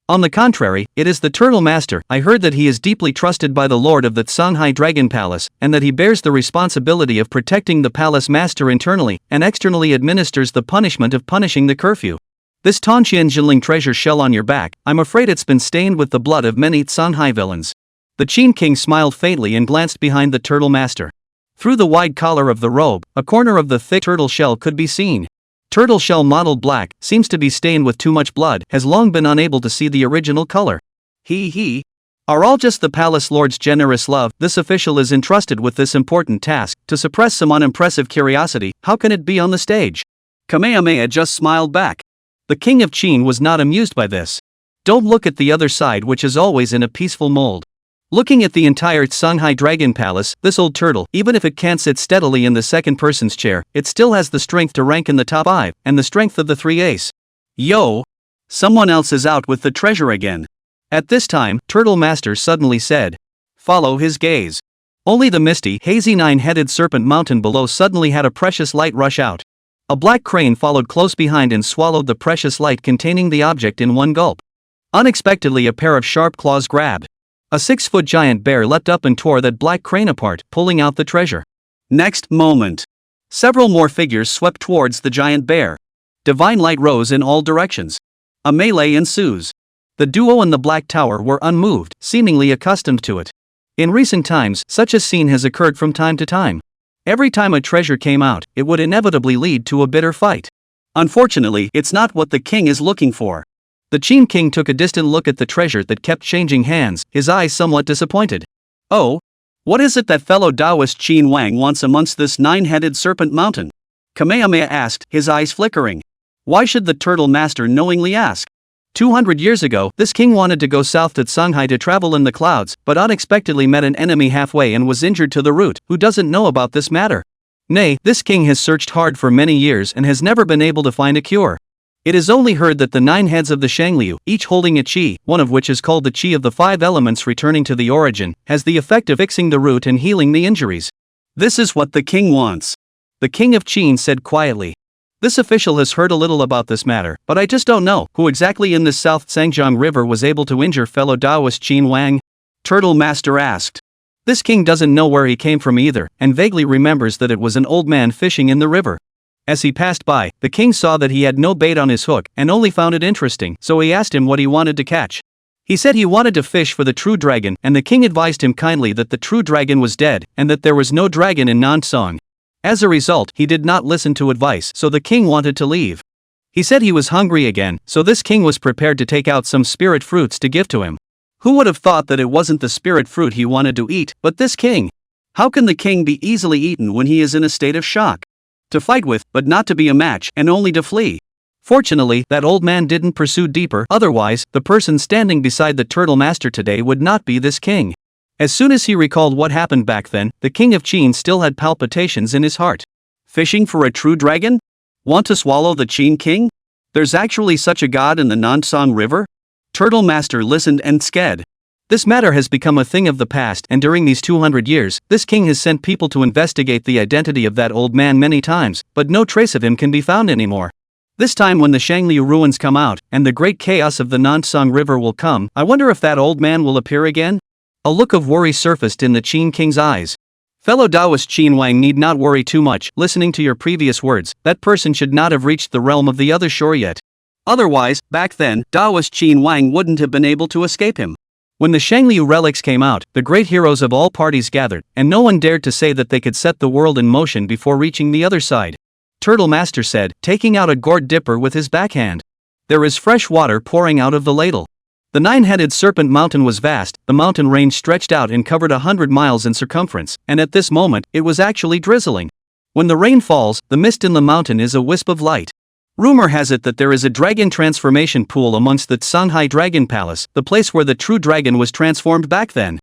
On the contrary, it is the turtle master. I heard that he is deeply trusted by the lord of the Shanghai Dragon Palace, and that he bears the responsibility of protecting the palace master internally, and externally administers the punishment of punishing the curfew. This Tonqian Jinling treasure shell on your back, I'm afraid it's been stained with the blood of many Shanghai villains. The Qin King smiled faintly and glanced behind the turtle master. Through the wide collar of the robe, a corner of the thick turtle shell could be seen. Turtle shell mottled black, seems to be stained with too much blood, has long been unable to see the original color. Are all just the palace lord's generous love? This official is entrusted with this important task, to suppress some unimpressive curiosity. How can it be on the stage? Kamehameha just smiled back. The king of Qin was not amused by this. Don't look at the other side, which is always in a peaceful mold. Looking at the entire Shanghai Dragon Palace, this old turtle, even if it can't sit steadily in the second person's chair, it still has the strength to rank in the top 5, and the strength of the 3 ace. Yo! Someone else is out with the treasure again. At this time, Turtle Master suddenly said. Follow his gaze. Only the misty, hazy 9-headed serpent mountain below suddenly had a precious light rush out. A black crane followed close behind and swallowed the precious light containing the object in one gulp. Unexpectedly, a pair of sharp claws grabbed. A 6-foot giant bear leapt up and tore that black crane apart, pulling out the treasure. Next moment, several more figures swept towards the giant bear. Divine light rose in all directions. A melee ensues. The duo in the black tower were unmoved, seemingly accustomed to it. In recent times, such a scene has occurred from time to time. Every time a treasure came out, it would inevitably lead to a bitter fight. Unfortunately, it's not what the king is looking for. The Qin King took a distant look at the treasure that kept changing hands, his eyes somewhat disappointed. Oh? What is it that fellow Taoist Qin Wang wants amongst this 9-headed serpent mountain? Kamehameha asked, his eyes flickering. Why should the turtle master knowingly ask? 200 years ago, this king wanted to go south to Shanghai to travel in the clouds, but unexpectedly met an enemy halfway and was injured to the root. Who doesn't know about this matter? Nay, this king has searched hard for many years and has never been able to find a cure. It is only heard that the 9 heads of the Shangliu, each holding a qi, one of which is called the qi of the 5 elements returning to the origin, has the effect of fixing the root and healing the injuries. This is what the king wants. The king of Qin said quietly. This official has heard a little about this matter, but I just don't know who exactly in this South Sangjiang River was able to injure fellow Taoist Qin Wang? Turtle Master asked. This king doesn't know where he came from either, and vaguely remembers that it was an old man fishing in the river. As he passed by, the king saw that he had no bait on his hook, and only found it interesting, so he asked him what he wanted to catch. He said he wanted to fish for the true dragon, and the king advised him kindly that the true dragon was dead, and that there was no dragon in Nansong. As a result, he did not listen to advice, so the king wanted to leave. He said he was hungry again, so this king was prepared to take out some spirit fruits to give to him. Who would have thought that it wasn't the spirit fruit he wanted to eat, but this king? How can the king be easily eaten when he is in a state of shock? To fight with, but not to be a match, and only to flee. Fortunately, that old man didn't pursue deeper, otherwise, the person standing beside the turtle master today would not be this king. As soon as he recalled what happened back then, the king of Qin still had palpitations in his heart. Fishing for a true dragon? Want to swallow the Qin king? There's actually such a god in the Nansong River? Turtle Master listened and sked. This matter has become a thing of the past, and during these 200 years, this king has sent people to investigate the identity of that old man many times, but no trace of him can be found anymore. This time when the Shangliu ruins come out, and the great chaos of the Nansung River will come, I wonder if that old man will appear again? A look of worry surfaced in the Qin King's eyes. Fellow Taoist Qin Wang need not worry too much, listening to your previous words, that person should not have reached the realm of the other shore yet. Otherwise, back then, Taoist Qin Wang wouldn't have been able to escape him. When the Shangliu relics came out, the great heroes of all parties gathered, and no one dared to say that they could set the world in motion before reaching the other side. Turtle Master said, taking out a gourd dipper with his backhand. There is fresh water pouring out of the ladle. The nine-headed serpent mountain was vast, the mountain range stretched out and covered 100 miles in circumference, and at this moment, it was actually drizzling. When the rain falls, the mist in the mountain is a wisp of light. Rumor has it that there is a dragon transformation pool amongst the Shanghai Dragon Palace, the place where the true dragon was transformed back then.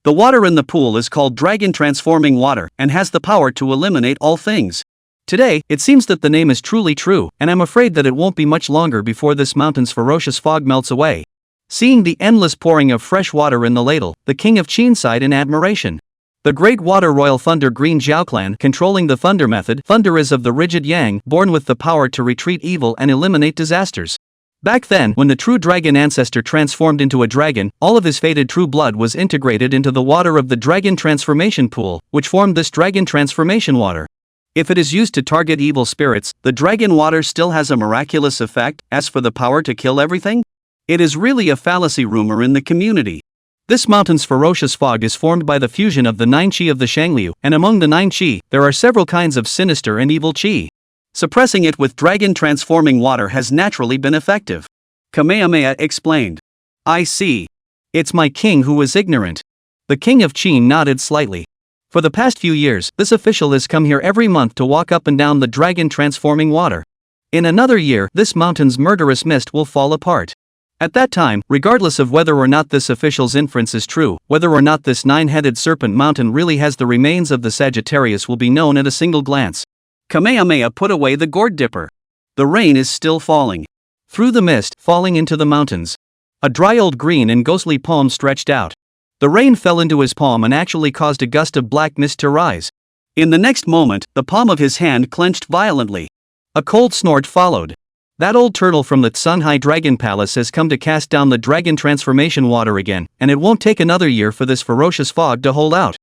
The water in the pool is called dragon transforming water, and has the power to eliminate all things. Today, it seems that the name is truly true, and I'm afraid that it won't be much longer before this mountain's ferocious fog melts away. Seeing the endless pouring of fresh water in the ladle, the king of Qin sighed in admiration. The great water royal Thunder Green Zhao clan controlling the thunder method. Thunder is of the rigid yang, born with the power to retreat evil and eliminate disasters. Back then, when the true dragon ancestor transformed into a dragon, all of his fated true blood was integrated into the water of the dragon transformation pool, which formed this dragon transformation water. If it is used to target evil spirits, the dragon water still has a miraculous effect. As for the power to kill everything, it is really a fallacy rumor in the community. This mountain's ferocious fog is formed by the fusion of the 9 qi of the Shangliu, and among the 9 qi, there are several kinds of sinister and evil qi. Suppressing it with dragon transforming water has naturally been effective. Kamehameha explained. I see. It's my king who is ignorant. The king of Qin nodded slightly. For the past few years, this official has come here every month to walk up and down the dragon transforming water. In another year, this mountain's murderous mist will fall apart. At that time, regardless of whether or not this official's inference is true, whether or not this 9-headed serpent mountain really has the remains of the Sagittarius will be known at a single glance. Kamehameha put away the gourd dipper. The rain is still falling. Through the mist, falling into the mountains. A dry old green and ghostly palm stretched out. The rain fell into his palm and actually caused a gust of black mist to rise. In the next moment, the palm of his hand clenched violently. A cold snort followed. That old turtle from the Shanghai Dragon Palace has come to cast down the dragon transformation water again, and it won't take another year for this ferocious fog to hold out.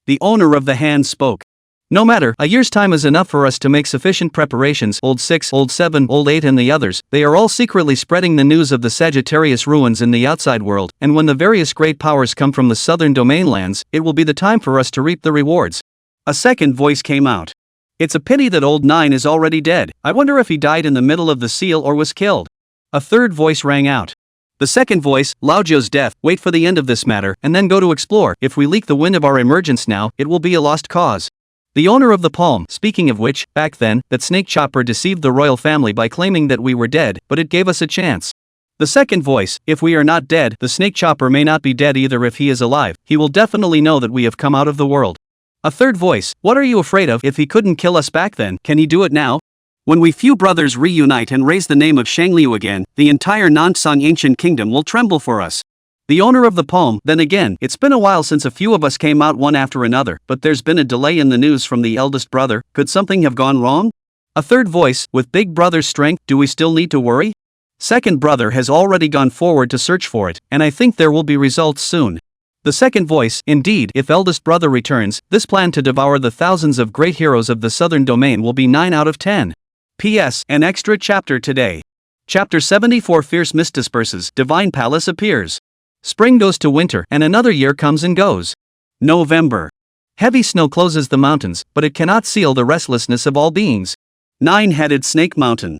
The owner of the hand spoke. No matter, a year's time is enough for us to make sufficient preparations. Old 6, Old 7, Old 8 and the others, they are all secretly spreading the news of the Sagittarius ruins in the outside world, and when the various great powers come from the southern domain lands, it will be the time for us to reap the rewards. A second voice came out. It's a pity that old 9 is already dead. I wonder if he died in the middle of the seal or was killed. A third voice rang out. The second voice, Laojiu's death. Wait for the end of this matter, and then go to explore. If we leak the wind of our emergence now, it will be a lost cause. The owner of the palm, speaking of which, back then, that snake chopper deceived the royal family by claiming that we were dead, but it gave us a chance. The second voice, if we are not dead, the snake chopper may not be dead either. If he is alive, he will definitely know that we have come out of the world. A third voice, what are you afraid of? If he couldn't kill us back then, can he do it now? When we few brothers reunite and raise the name of Shangliu again, the entire Nansung ancient kingdom will tremble for us. The owner of the palm, then again, it's been a while since a few of us came out one after another, but there's been a delay in the news from the eldest brother. Could something have gone wrong? A third voice, with big brother's strength, do we still need to worry? Second brother has already gone forward to search for it, and I think there will be results soon. The second voice, indeed, if eldest brother returns, this plan to devour the thousands of great heroes of the southern domain will be 9 out of 10. P.S. An extra chapter today. Chapter 74 Fierce mist disperses, Divine Palace appears. Spring goes to winter, and another year comes and goes. November. Heavy snow closes the mountains, but it cannot seal the restlessness of all beings. 9-headed Snake Mountain.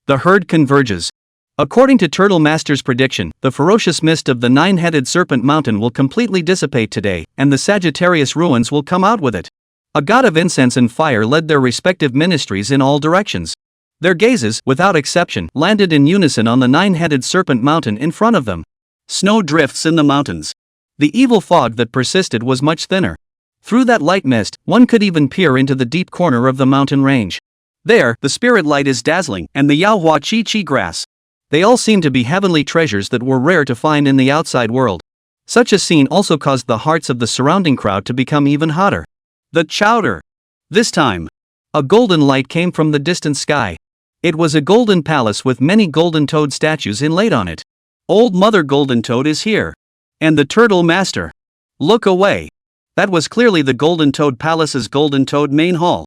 The herd converges. According to Turtle Master's prediction, the ferocious mist of the 9-headed Serpent Mountain will completely dissipate today, and the Sagittarius ruins will come out with it. A god of incense and fire led their respective ministries in all directions. Their gazes, without exception, landed in unison on the 9-headed Serpent Mountain in front of them. Snow drifts in the mountains. The evil fog that persisted was much thinner. Through that light mist, one could even peer into the deep corner of the mountain range. There, the spirit light is dazzling, and the Yaohua Chi grass. They all seem to be heavenly treasures that were rare to find in the outside world. Such a scene also caused the hearts of the surrounding crowd to become even hotter. The chowder. This time, a golden light came from the distant sky. It was a golden palace with many golden toad statues inlaid on it. Old Mother Golden Toad is here. And the Turtle Master. Look away. That was clearly the Golden Toad Palace's Golden Toad main hall.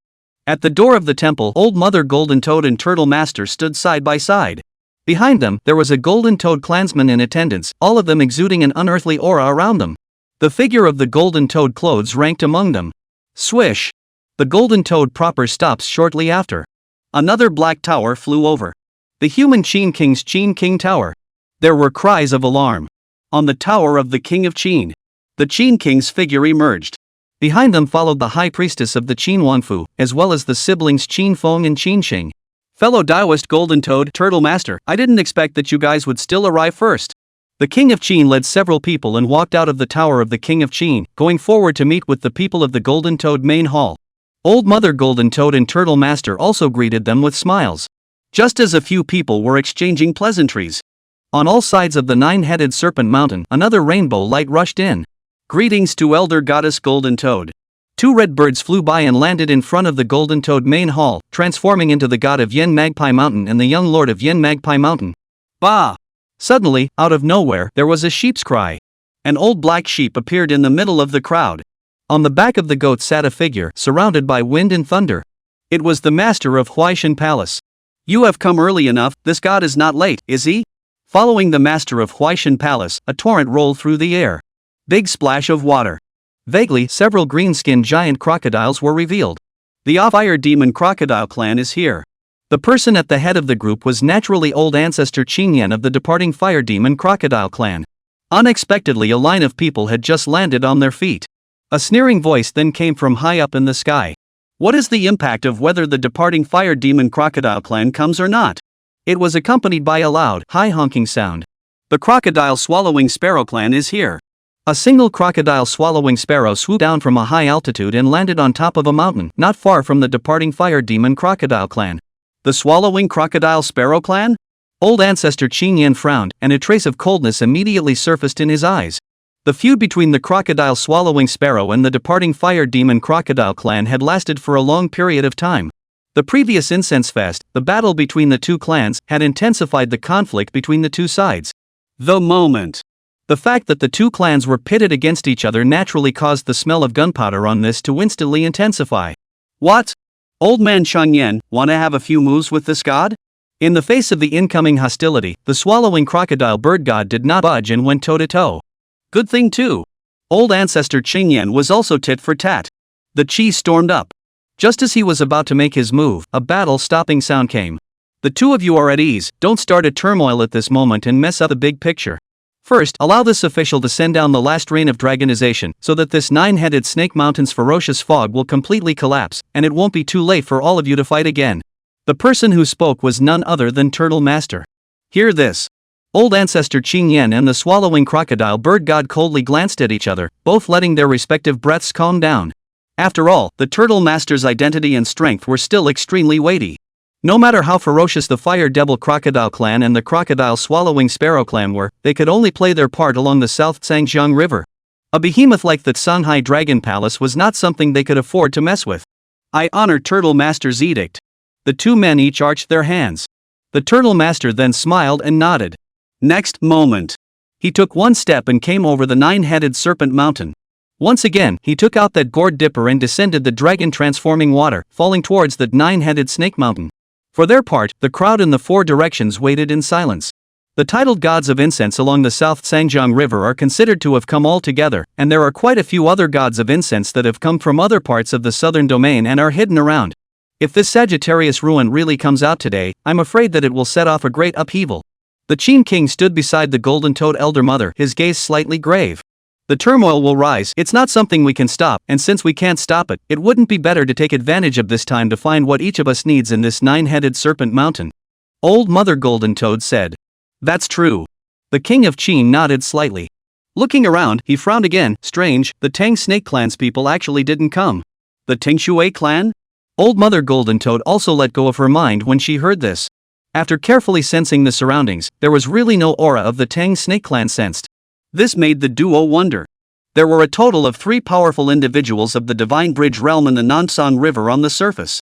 At the door of the temple, Old Mother Golden Toad and Turtle Master stood side by side. Behind them, there was a Golden Toad clansman in attendance, all of them exuding an unearthly aura around them. The figure of the Golden Toad clothes ranked among them. Swish! The Golden Toad proper stops shortly after. Another black tower flew over. The human Qin King's Qin King Tower. There were cries of alarm. On the tower of the King of Qin, the Qin King's figure emerged. Behind them followed the High Priestess of the Qin Wanfu, as well as the siblings Qin Feng and Qin Xing. Fellow Daoist Golden Toad, Turtle Master, I didn't expect that you guys would still arrive first. The King of Qin led several people and walked out of the tower of the King of Qin, going forward to meet with the people of the Golden Toad main hall. Old Mother Golden Toad and Turtle Master also greeted them with smiles. Just as a few people were exchanging pleasantries. On all sides of the nine-headed serpent mountain, another rainbow light rushed in. Greetings to Elder Goddess Golden Toad. Two red birds flew by and landed in front of the Golden Toad main hall, transforming into the god of Yen Magpie Mountain and the young lord of Yen Magpie Mountain. Bah! Suddenly, out of nowhere, there was a sheep's cry. An old black sheep appeared in the middle of the crowd. On the back of the goat sat a figure, surrounded by wind and thunder. It was the master of Huaishan Palace. You have come early enough, this god is not late, is he? Following the master of Huaishan Palace, a torrent rolled through the air. Big splash of water. Vaguely, several green-skinned giant crocodiles were revealed. The Fire Demon Crocodile clan is here. The person at the head of the group was naturally old ancestor Qinyan of the departing Fire Demon Crocodile clan. Unexpectedly, a line of people had just landed on their feet. A sneering voice then came from high up in the sky. What is the impact of whether the departing Fire Demon Crocodile clan comes or not? It was accompanied by a loud, high honking sound. The Crocodile Swallowing Sparrow clan is here. A single crocodile swallowing sparrow swooped down from a high altitude and landed on top of a mountain, not far from the departing Fire Demon Crocodile clan. The Swallowing Crocodile Sparrow clan? Old ancestor Qinyan frowned, and a trace of coldness immediately surfaced in his eyes. The feud between the crocodile swallowing sparrow and the departing Fire Demon Crocodile clan had lasted for a long period of time. The previous incense fest, the battle between the two clans, had intensified the conflict between the two sides. The moment. The fact that the two clans were pitted against each other naturally caused the smell of gunpowder on this to instantly intensify. What? Old man Changyan, wanna have a few moves with this god? In the face of the incoming hostility, the swallowing crocodile bird god did not budge and went toe-to-toe. Good thing too. Old ancestor Qingyan was also tit for tat. The Qi stormed up. Just as he was about to make his move, a battle-stopping sound came. The two of you are at ease, don't start a turmoil at this moment and mess up the big picture. First, allow this official to send down the last rain of dragonization, so that this nine-headed Snake Mountain's ferocious fog will completely collapse, and it won't be too late for all of you to fight again. The person who spoke was none other than Turtle Master. Hear this. Old ancestor Qingyan and the swallowing crocodile bird god coldly glanced at each other, both letting their respective breaths calm down. After all, the Turtle Master's identity and strength were still extremely weighty. No matter how ferocious the Fire Devil Crocodile clan and the Crocodile Swallowing Sparrow clan were, they could only play their part along the South Zhangjiang River. A behemoth like the Shanghai Dragon Palace was not something they could afford to mess with. I honor Turtle Master's edict. The two men each arched their hands. The Turtle Master then smiled and nodded. Next moment. He took one step and came over the nine-headed serpent mountain. Once again, he took out that gourd dipper and descended the dragon-transforming water, falling towards the nine-headed snake mountain. For their part, the crowd in the four directions waited in silence. The titled gods of incense along the South Zhangjiang River are considered to have come all together, and there are quite a few other gods of incense that have come from other parts of the southern domain and are hidden around. If this Sagittarius ruin really comes out today, I'm afraid that it will set off a great upheaval. The Qin King stood beside the Golden Toad Elder Mother, his gaze slightly grave. The turmoil will rise, it's not something we can stop, and since we can't stop it, it wouldn't be better to take advantage of this time to find what each of us needs in this nine-headed serpent mountain. Old Mother Golden Toad said. That's true. The King of Qin nodded slightly. Looking around, he frowned again. Strange, the Tang Snake Clan's people actually didn't come. The Tingshui clan? Old Mother Golden Toad also let go of her mind when she heard this. After carefully sensing the surroundings, there was really no aura of the Tang Snake Clan sensed. This made the duo wonder. There were a total of 3 powerful individuals of the Divine Bridge realm in the Nanshan River on the surface.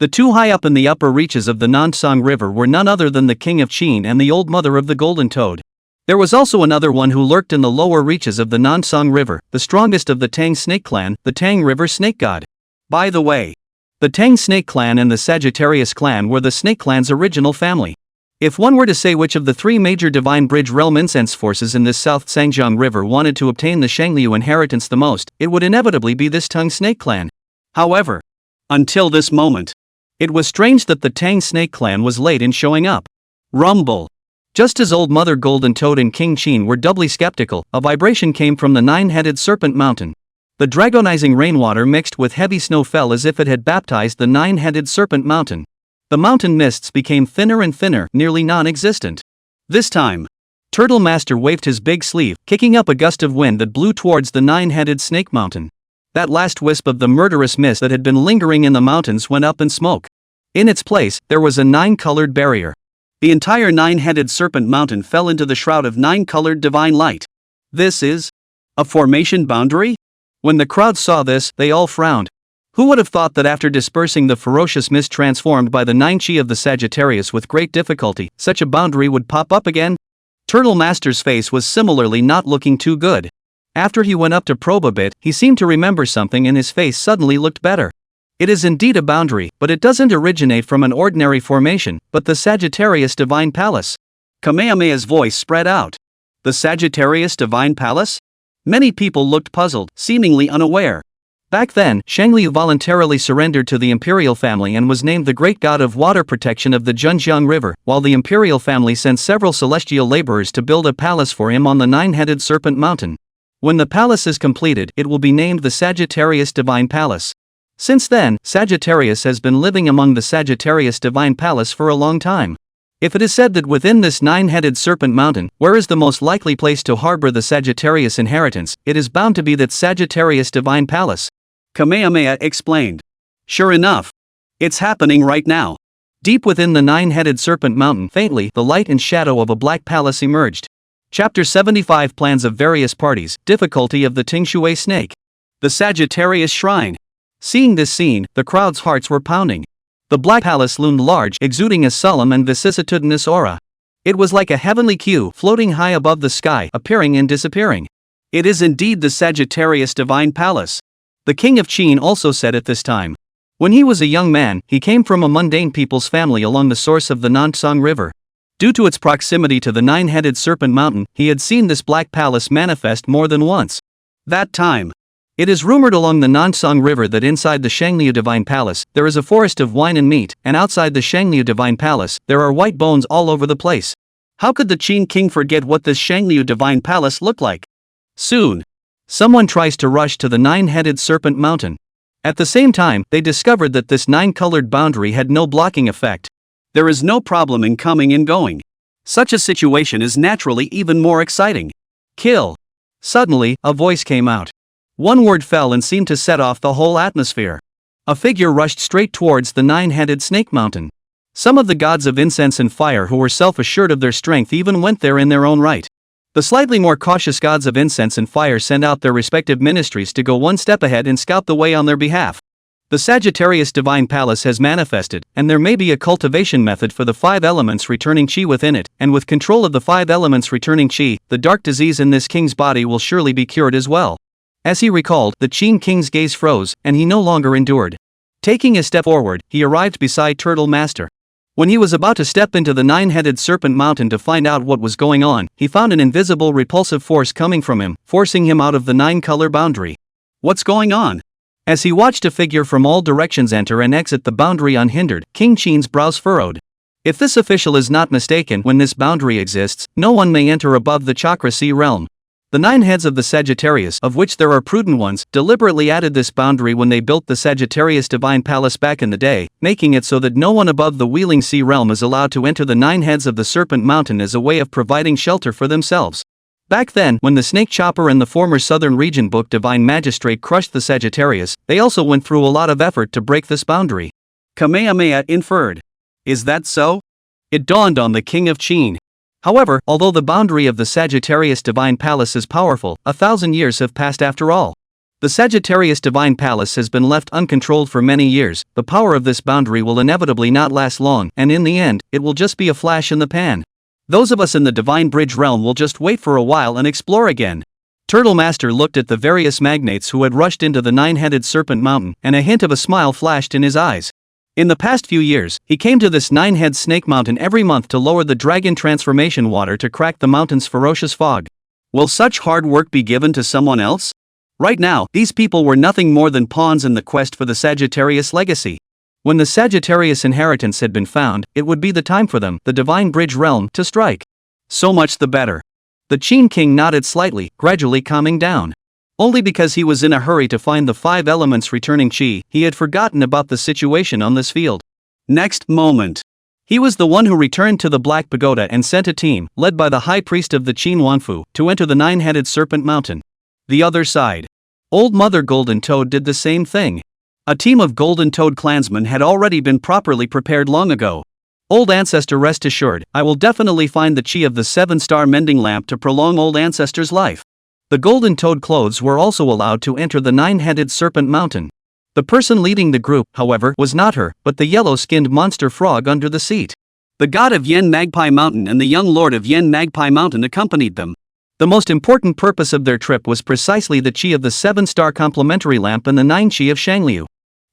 The two high up in the upper reaches of the Nansang River were none other than the King of Qin and the Old Mother of the Golden Toad. There was also another one who lurked in the lower reaches of the Nansang River, the strongest of the Tang Snake Clan, the Tang River Snake God. By the way, the Tang Snake Clan and the Sagittarius Clan were the Snake Clan's original family. If one were to say which of the three major Divine Bridge Realm incense forces in this South Sangjiang River wanted to obtain the Shangliu inheritance the most, it would inevitably be this Tang Snake Clan. However, until this moment, it was strange that the Tang Snake Clan was late in showing up. Rumble. Just as Old Mother Golden Toad and King Qin were doubly skeptical, a vibration came from the nine-headed serpent mountain. The dragonizing rainwater mixed with heavy snow fell as if it had baptized the nine-headed serpent mountain. The mountain mists became thinner and thinner, nearly non-existent. This time, Turtle Master waved his big sleeve, kicking up a gust of wind that blew towards the nine-headed snake mountain. That last wisp of the murderous mist that had been lingering in the mountains went up in smoke. In its place, there was a nine-colored barrier. The entire nine-headed serpent mountain fell into the shroud of nine-colored divine light. This is a formation boundary? When the crowd saw this, they all frowned. Who would have thought that after dispersing the ferocious mist transformed by the nine chi of the Sagittarius with great difficulty, such a boundary would pop up again? Turtle Master's face was similarly not looking too good. After he went up to probe a bit, he seemed to remember something and his face suddenly looked better. It is indeed a boundary, but it doesn't originate from an ordinary formation, but the Sagittarius Divine Palace. Kamehameha's voice spread out. The Sagittarius Divine Palace? Many people looked puzzled, seemingly unaware. Back then, Shangliu voluntarily surrendered to the imperial family and was named the great god of water protection of the Zhenjiang River, while the imperial family sent several celestial laborers to build a palace for him on the nine-headed serpent mountain. When the palace is completed, it will be named the Sagittarius Divine Palace. Since then, Sagittarius has been living among the Sagittarius Divine Palace for a long time. If it is said that within this nine-headed serpent mountain, where is the most likely place to harbor the Sagittarius inheritance, it is bound to be that Sagittarius Divine Palace. Kamehameha explained. Sure enough. It's happening right now. Deep within the nine-headed serpent mountain, faintly, the light and shadow of a black palace emerged. Chapter 75 Plans of Various Parties, Difficulty of the Tingshui Snake. The Sagittarius Shrine. Seeing this scene, the crowd's hearts were pounding. The black palace loomed large, exuding a solemn and vicissitudinous aura. It was like a heavenly queue, floating high above the sky, appearing and disappearing. It is indeed the Sagittarius Divine Palace. The King of Qin also said at this time. When he was a young man, he came from a mundane people's family along the source of the Nansang River. Due to its proximity to the nine-headed serpent mountain, he had seen this black palace manifest more than once. That time. It is rumored along the Nansang River that inside the Shangliu Divine Palace, there is a forest of wine and meat, and outside the Shangliu Divine Palace, there are white bones all over the place. How could the Qin king forget what this Shangliu Divine Palace looked like? Soon, someone tries to rush to the nine-headed serpent mountain. At the same time, they discovered that this nine-colored boundary had no blocking effect. There is no problem in coming and going. Such a situation is naturally even more exciting. Kill. Suddenly, a voice came out. One word fell and seemed to set off the whole atmosphere. A figure rushed straight towards the nine-headed snake mountain. Some of the gods of incense and fire who were self-assured of their strength even went there in their own right. The slightly more cautious gods of incense and fire sent out their respective ministries to go one step ahead and scout the way on their behalf. The Sagittarius Divine Palace has manifested, and there may be a cultivation method for the five elements returning chi within it, and with control of the five elements returning chi, the dark disease in this king's body will surely be cured as well. As he recalled, the Qin king's gaze froze, and he no longer endured. Taking a step forward, he arrived beside Turtle Master. When he was about to step into the nine-headed serpent mountain to find out what was going on, he found an invisible repulsive force coming from him, forcing him out of the nine-color boundary. What's going on? As he watched a figure from all directions enter and exit the boundary unhindered, King Qin's brows furrowed. If this official is not mistaken, when this boundary exists, no one may enter above the Chakra Sea realm. The nine heads of the Sagittarius, of which there are prudent ones, deliberately added this boundary when they built the Sagittarius Divine Palace back in the day, making it so that no one above the Wheeling Sea realm is allowed to enter the nine heads of the Serpent Mountain as a way of providing shelter for themselves. Back then, when the Snake Chopper and the former Southern Region Book Divine Magistrate crushed the Sagittarius, they also went through a lot of effort to break this boundary. Kamehameha inferred. Is that so? It dawned on the King of Qin. However, although the boundary of the Sagittarius Divine Palace is powerful, 1,000 years have passed after all. The Sagittarius Divine Palace has been left uncontrolled for many years. The power of this boundary will inevitably not last long, and in the end, it will just be a flash in the pan. Those of us in the Divine Bridge realm will just wait for a while and explore again. Turtle Master looked at the various magnates who had rushed into the nine-headed serpent mountain, and a hint of a smile flashed in his eyes. In the past few years, he came to this nine-head snake mountain every month to lower the dragon transformation water to crack the mountain's ferocious fog. Will such hard work be given to someone else? Right now, these people were nothing more than pawns in the quest for the Sagittarius legacy. When the Sagittarius inheritance had been found, it would be the time for them, the Divine Bridge realm, to strike. So much the better. The Qin King nodded slightly, gradually calming down. Only because he was in a hurry to find the 5 elements returning Qi, he had forgotten about the situation on this field. Next moment. He was the one who returned to the Black Pagoda and sent a team, led by the High Priest of the Qin Wanfu, to enter the nine-headed serpent mountain. The other side. Old Mother Golden Toad did the same thing. A team of Golden Toad clansmen had already been properly prepared long ago. Old Ancestor, rest assured, I will definitely find the Qi of the 7-star mending lamp to prolong Old Ancestor's life. The Golden Toad clothes were also allowed to enter the nine-headed serpent mountain. The person leading the group, however, was not her, but the yellow-skinned monster frog under the seat. The god of Yen Magpie Mountain and the young lord of Yen Magpie Mountain accompanied them. The most important purpose of their trip was precisely the Qi of the 7-star complementary lamp and the 9 Qi of Shangliu.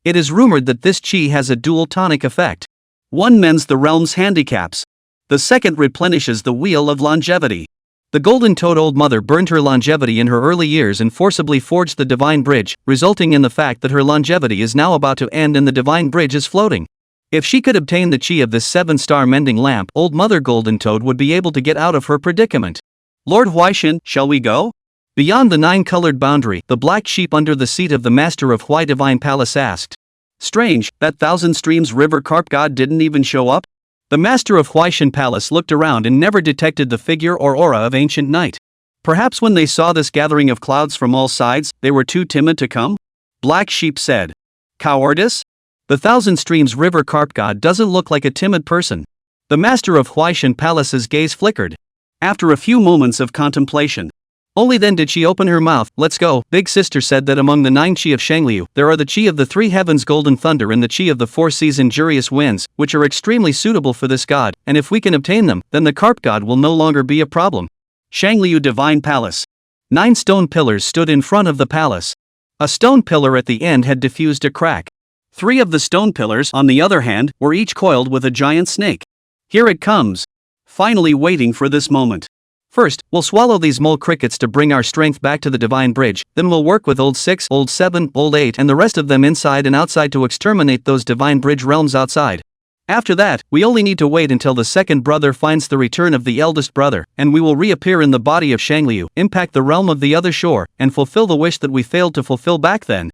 It is rumored that this Qi has a dual tonic effect. One mends the realm's handicaps. The second replenishes the wheel of longevity. The Golden Toad Old Mother burned her longevity in her early years and forcibly forged the Divine Bridge, resulting in the fact that her longevity is now about to end and the Divine Bridge is floating. If she could obtain the Qi of this 7-star mending lamp, Old Mother Golden Toad would be able to get out of her predicament. Lord Huaishin, shall we go? Beyond the 9-colored boundary, the black sheep under the seat of the Master of Hui Divine Palace asked. Strange, that Thousand Streams River Carp God didn't even show up? The Master of Huaishan Palace looked around and never detected the figure or aura of Ancient Night. Perhaps when they saw this gathering of clouds from all sides, they were too timid to come? Black Sheep said. Cowardice? The Thousand Streams River Carp God doesn't look like a timid person. The Master of Huaishan Palace's gaze flickered. After a few moments of contemplation, only then did she open her mouth. Let's go. Big Sister said that among the 9 Qi of Shangliu, there are the Qi of the 3 heavens Golden Thunder and the Qi of the 4 seas Injurious Winds, which are extremely suitable for this god, and if we can obtain them, then the carp god will no longer be a problem. Shangliu Divine Palace. 9 stone pillars stood in front of the palace. A stone pillar at the end had diffused a crack. 3 of the stone pillars, on the other hand, were each coiled with a giant snake. Here it comes. Finally waiting for this moment. First, we'll swallow these mole crickets to bring our strength back to the Divine Bridge, then we'll work with Old 6, Old 7, Old 8 and the rest of them inside and outside to exterminate those Divine Bridge realms outside. After that, we only need to wait until the second brother finds the return of the eldest brother, and we will reappear in the body of Shangliu, impact the realm of the other shore, and fulfill the wish that we failed to fulfill back then.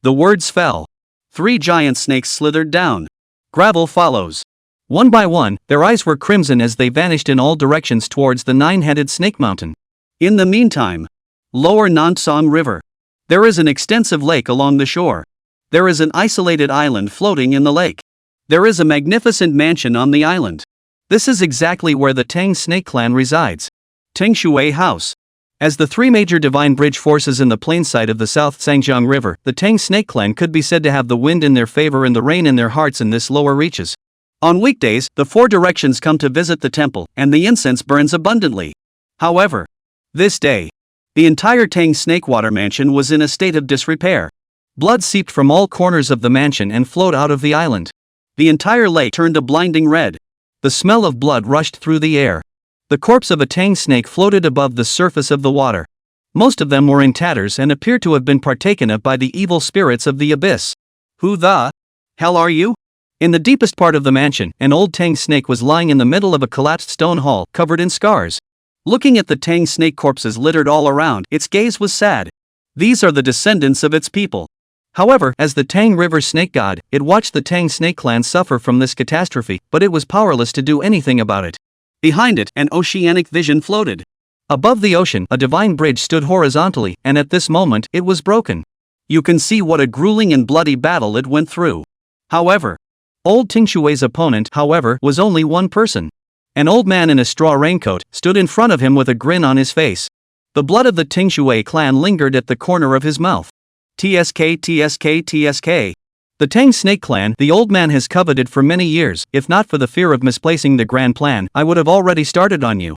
The words fell. 3 giant snakes slithered down. Gravel follows. One by one, their eyes were crimson as they vanished in all directions towards the 9-headed snake mountain. In the meantime, lower Nansong River. There is an extensive lake along the shore. There is an isolated island floating in the lake. There is a magnificent mansion on the island. This is exactly where the Tang Snake Clan resides. Teng Shui House. As the 3 major Divine Bridge forces in the plain side of the South Sangjiang River, the Tang Snake Clan could be said to have the wind in their favor and the rain in their hearts in this lower reaches. On weekdays, the 4 directions come to visit the temple, and the incense burns abundantly. However, this day, the entire Tang Snakewater mansion was in a state of disrepair. Blood seeped from all corners of the mansion and flowed out of the island. The entire lake turned a blinding red. The smell of blood rushed through the air. The corpse of a Tang snake floated above the surface of the water. Most of them were in tatters and appeared to have been partaken of by the evil spirits of the abyss. Who the hell are you? In the deepest part of the mansion, an old Tang snake was lying in the middle of a collapsed stone hall, covered in scars. Looking at the Tang snake corpses littered all around, its gaze was sad. These are the descendants of its people. However, as the Tang River snake god, it watched the Tang snake clan suffer from this catastrophe, but it was powerless to do anything about it. Behind it, an oceanic vision floated. Above the ocean, a divine bridge stood horizontally, and at this moment, it was broken. You can see what a grueling and bloody battle it went through. However, Old Tingshui's opponent, however, was only one person. An old man in a straw raincoat stood in front of him with a grin on his face. The blood of the Tingshui clan lingered at the corner of his mouth. TSK. The Tang Snake Clan the old man has coveted for many years. If not for the fear of misplacing the grand plan, I would have already started on you.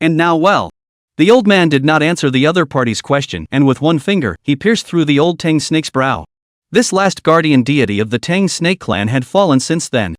And now well. The old man did not answer the other party's question, and with one finger, he pierced through the old Tang Snake's brow. This last guardian deity of the Tang Snake Clan had fallen since then.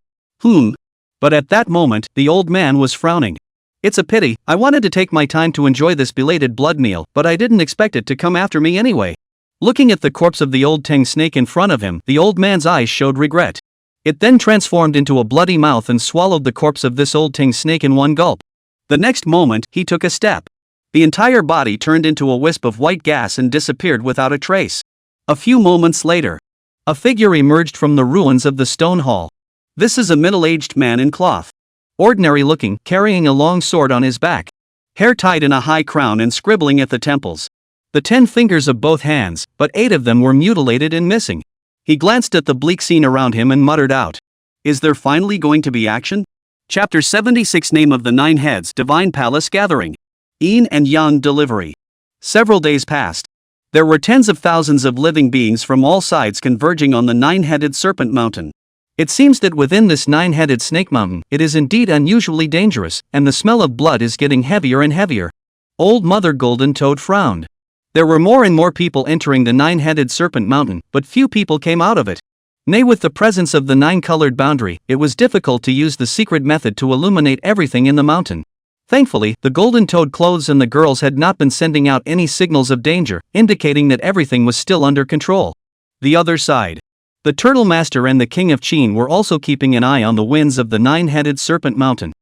But at that moment, the old man was frowning. It's a pity, I wanted to take my time to enjoy this belated blood meal, but I didn't expect it to come after me anyway. Looking at the corpse of the old Tang Snake in front of him, the old man's eyes showed regret. It then transformed into a bloody mouth and swallowed the corpse of this old Tang Snake in one gulp. The next moment, he took a step. The entire body turned into a wisp of white gas and disappeared without a trace. A few moments later, a figure emerged from the ruins of the stone hall. This is a middle-aged man in cloth. Ordinary looking, carrying a long sword on his back. Hair tied in a high crown and scribbling at the temples. The 10 fingers of both hands, but 8 of them were mutilated and missing. He glanced at the bleak scene around him and muttered out. Is there finally going to be action? Chapter 76 Name of the Nine Heads Divine Palace Gathering. Yin and Yang Delivery. Several days passed. There were tens of thousands of living beings from all sides converging on the nine-headed serpent mountain. It seems that within this nine-headed snake mountain, it is indeed unusually dangerous, and the smell of blood is getting heavier and heavier. Old Mother Golden Toad frowned. There were more and more people entering the nine-headed serpent mountain, but few people came out of it. Nay, with the presence of the nine-colored boundary, it was difficult to use the secret method to illuminate everything in the mountain. Thankfully, the Golden Toad clothes and the girls had not been sending out any signals of danger, indicating that everything was still under control. The other side. The Turtle Master and the King of Qin were also keeping an eye on the winds of the nine-headed serpent mountain.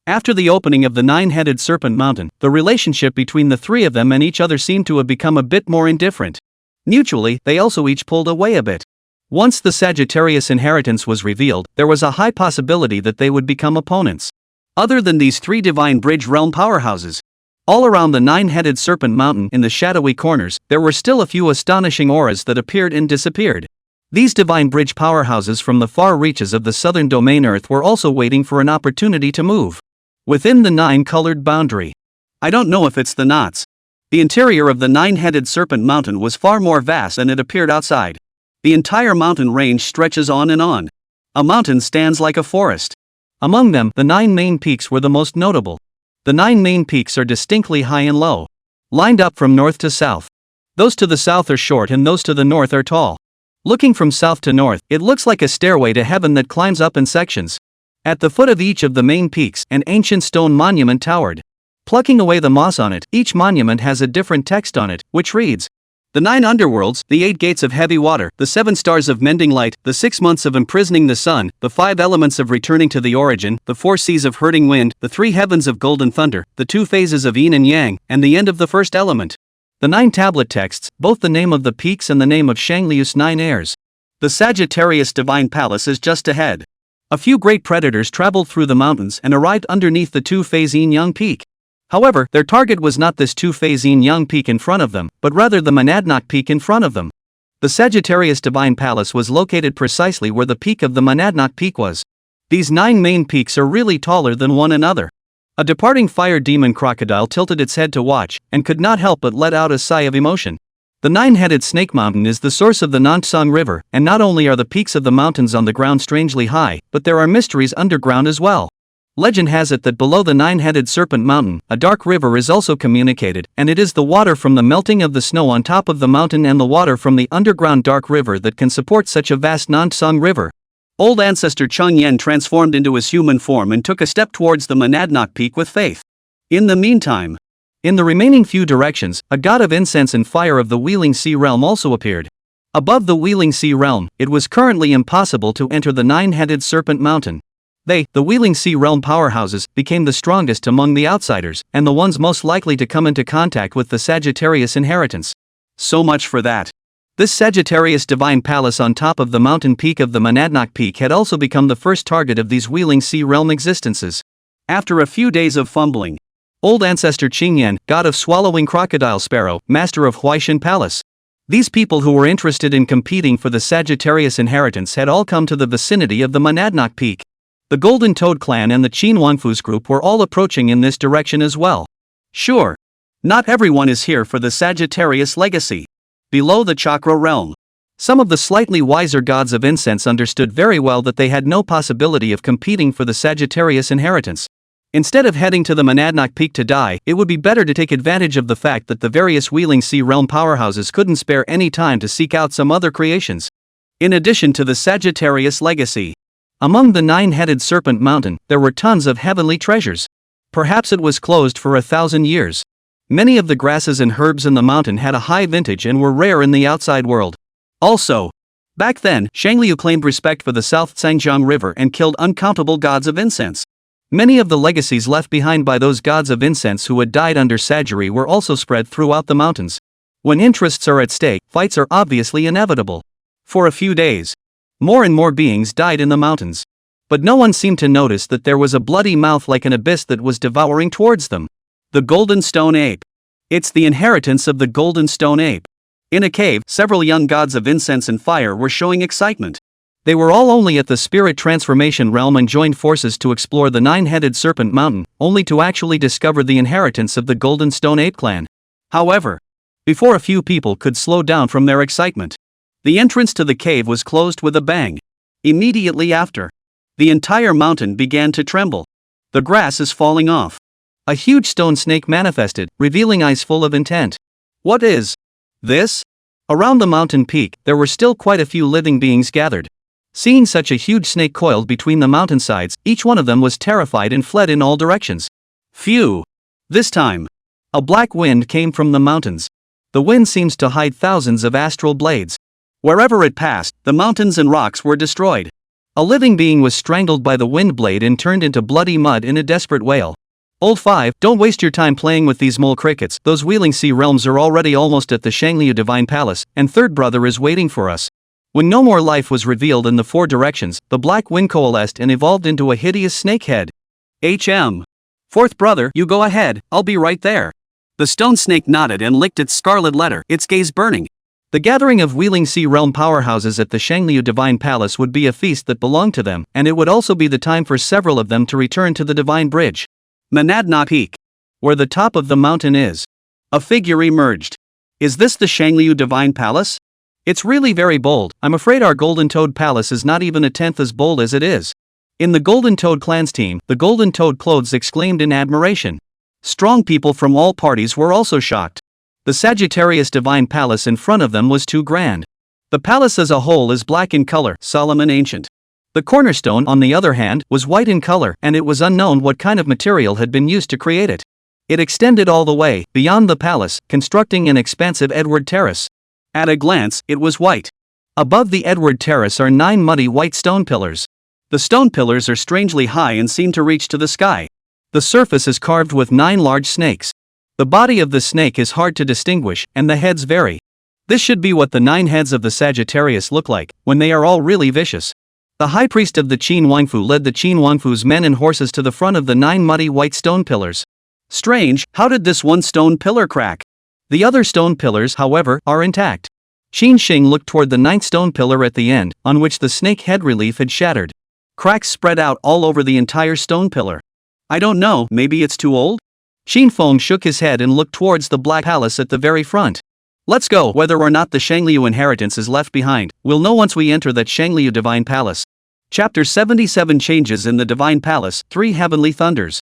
After the opening of the nine-headed serpent mountain, the relationship between the three of them and each other seemed to have become a bit more indifferent. Mutually, they also each pulled away a bit. Once the Sagittarius inheritance was revealed, there was a high possibility that they would become opponents. Other than these 3 divine bridge realm powerhouses, all around the nine-headed serpent mountain in the shadowy corners, there were still a few astonishing auras that appeared and disappeared. These divine bridge powerhouses from the far reaches of the southern domain Earth were also waiting for an opportunity to move within the nine-colored boundary. I don't know if it's the knots. The interior of the nine-headed serpent mountain was far more vast than it appeared outside. The entire mountain range stretches on and on. A mountain stands like a forest. Among them, the 9 main peaks were the most notable. The 9 main peaks are distinctly high and low, lined up from north to south. Those to the south are short and those to the north are tall. Looking from south to north, it looks like a stairway to heaven that climbs up in sections. At the foot of each of the main peaks, an ancient stone monument towered. Plucking away the moss on it, each monument has a different text on it, which reads, the 9 underworlds, the 8 gates of heavy water, the 7 stars of mending light, the 6 months of imprisoning the sun, the 5 elements of returning to the origin, the 4 seas of hurting wind, the 3 heavens of golden thunder, the 2 phases of yin and yang, and the end of the first element. The 9 tablet texts, both the name of the peaks and the name of Shangliu's 9 heirs. The Sagittarius Divine Palace is just ahead. A few great predators traveled through the mountains and arrived underneath the 2-phase yin-yang peak. However, their target was not this 2-phase yin-yang peak in front of them, but rather the monadnock peak in front of them. The Sagittarius Divine Palace was located precisely where the peak of the monadnock peak was. These 9 main peaks are really taller than one another. A departing fire demon crocodile tilted its head to watch, and could not help but let out a sigh of emotion. The 9-headed snake mountain is the source of the Nansang River, and not only are the peaks of the mountains on the ground strangely high, but there are mysteries underground as well. Legend has it that below the 9-headed serpent mountain, a dark river is also communicated, and it is the water from the melting of the snow on top of the mountain and the water from the underground dark river that can support such a vast Nansang River. Old ancestor Cheng Yen transformed into his human form and took a step towards the monadnock peak with faith. In the meantime, in the remaining few directions, a god of incense and fire of the Wheeling Sea realm also appeared. Above the Wheeling Sea realm, it was currently impossible to enter the 9-headed serpent mountain. They, the Wheeling Sea realm powerhouses, became the strongest among the outsiders, and the ones most likely to come into contact with the Sagittarius inheritance. So much for that. This Sagittarius Divine Palace on top of the mountain peak of the Monadnock Peak had also become the first target of these Wheeling Sea realm existences. After a few days of fumbling, old ancestor Qingyan, god of swallowing crocodile sparrow, master of Huaishan Palace. These people who were interested in competing for the Sagittarius inheritance had all come to the vicinity of the Monadnock Peak. The Golden Toad clan and the Qin Wangfu's group were all approaching in this direction as well. Sure, not everyone is here for the Sagittarius legacy. Below the chakra realm, Some of the slightly wiser gods of incense understood very well that they had no possibility of competing for the Sagittarius inheritance. Instead of heading to the Monadnock Peak to die, it would be better to take advantage of the fact that the various Wheeling Sea realm powerhouses couldn't spare any time to seek out some other creations. In addition to the Sagittarius legacy, among the 9-headed serpent mountain, there were tons of heavenly treasures. Perhaps it was closed for 1,000 years. Many of the grasses and herbs in the mountain had a high vintage and were rare in the outside world. Also, back then, Shangliu claimed respect for the South Tsangjiang River and killed uncountable gods of incense. Many of the legacies left behind by those gods of incense who had died under Sagiri were also spread throughout the mountains. When interests are at stake, fights are obviously inevitable. For a few days, more and more beings died in the mountains. But no one seemed to notice that there was a bloody mouth like an abyss that was devouring towards them. The Golden Stone Ape. It's the inheritance of the Golden Stone Ape. In a cave, several young gods of incense and fire were showing excitement. They were all only at the spirit transformation realm and joined forces to explore the 9-headed serpent mountain, only to actually discover the inheritance of the Golden Stone Ape clan. However, before a few people could slow down from their excitement, the entrance to the cave was closed with a bang. Immediately after, the entire mountain began to tremble. The grass is falling off. A huge stone snake manifested, revealing eyes full of intent. What is this? Around the mountain peak, there were still quite a few living beings gathered. Seeing such a huge snake coiled between the mountainsides, each one of them was terrified and fled in all directions. Phew! This time, a black wind came from the mountains. The wind seems to hide thousands of astral blades. Wherever it passed, the mountains and rocks were destroyed. A living being was strangled by the wind blade and turned into bloody mud in a desperate wail. Old 5, don't waste your time playing with these mole crickets. Those Wheeling Sea realms are already almost at the Shangliu Divine Palace, and third brother is waiting for us. When no more life was revealed in the 4 directions, the black wind coalesced and evolved into a hideous snake head. Fourth brother, you go ahead, I'll be right there. The stone snake nodded and licked its scarlet letter, its gaze burning. The gathering of Wheeling Sea realm powerhouses at the Shangliu Divine Palace would be a feast that belonged to them, and it would also be the time for several of them to return to the Divine Bridge. Monadnock Peak, where the top of the mountain is. A figure emerged. Is this the Shangliu Divine Palace? It's really very bold. I'm afraid our Golden Toad Palace is not even a tenth as bold as it is. In the Golden Toad Clan's team, the Golden Toad Clothes exclaimed in admiration. Strong people from all parties were also shocked. The Sagittarius Divine Palace in front of them was too grand. The palace as a whole is black in color, solemn and ancient. The cornerstone, on the other hand, was white in color, and it was unknown what kind of material had been used to create it. It extended all the way, beyond the palace, constructing an expansive Edward Terrace. At a glance, it was white. Above the Edward Terrace are 9 muddy white stone pillars. The stone pillars are strangely high and seem to reach to the sky. The surface is carved with 9 large snakes. The body of the snake is hard to distinguish, and the heads vary. This should be what the 9 heads of the Sagittarius look like, when they are all really vicious. The high priest of the Qin Wangfu led the Qin Wangfu's men and horses to the front of the 9 muddy white stone pillars. Strange, how did this one stone pillar crack? The other stone pillars, however, are intact. Qin Xing looked toward the 9th stone pillar at the end, on which the snake head relief had shattered. Cracks spread out all over the entire stone pillar. I don't know, maybe it's too old? Qin Feng shook his head and looked towards the Black Palace at the very front. Let's go. Whether or not the Shangliu inheritance is left behind, we'll know once we enter that Shangliu Divine Palace. Chapter 77 Changes in the Divine Palace, 3 Heavenly Thunders.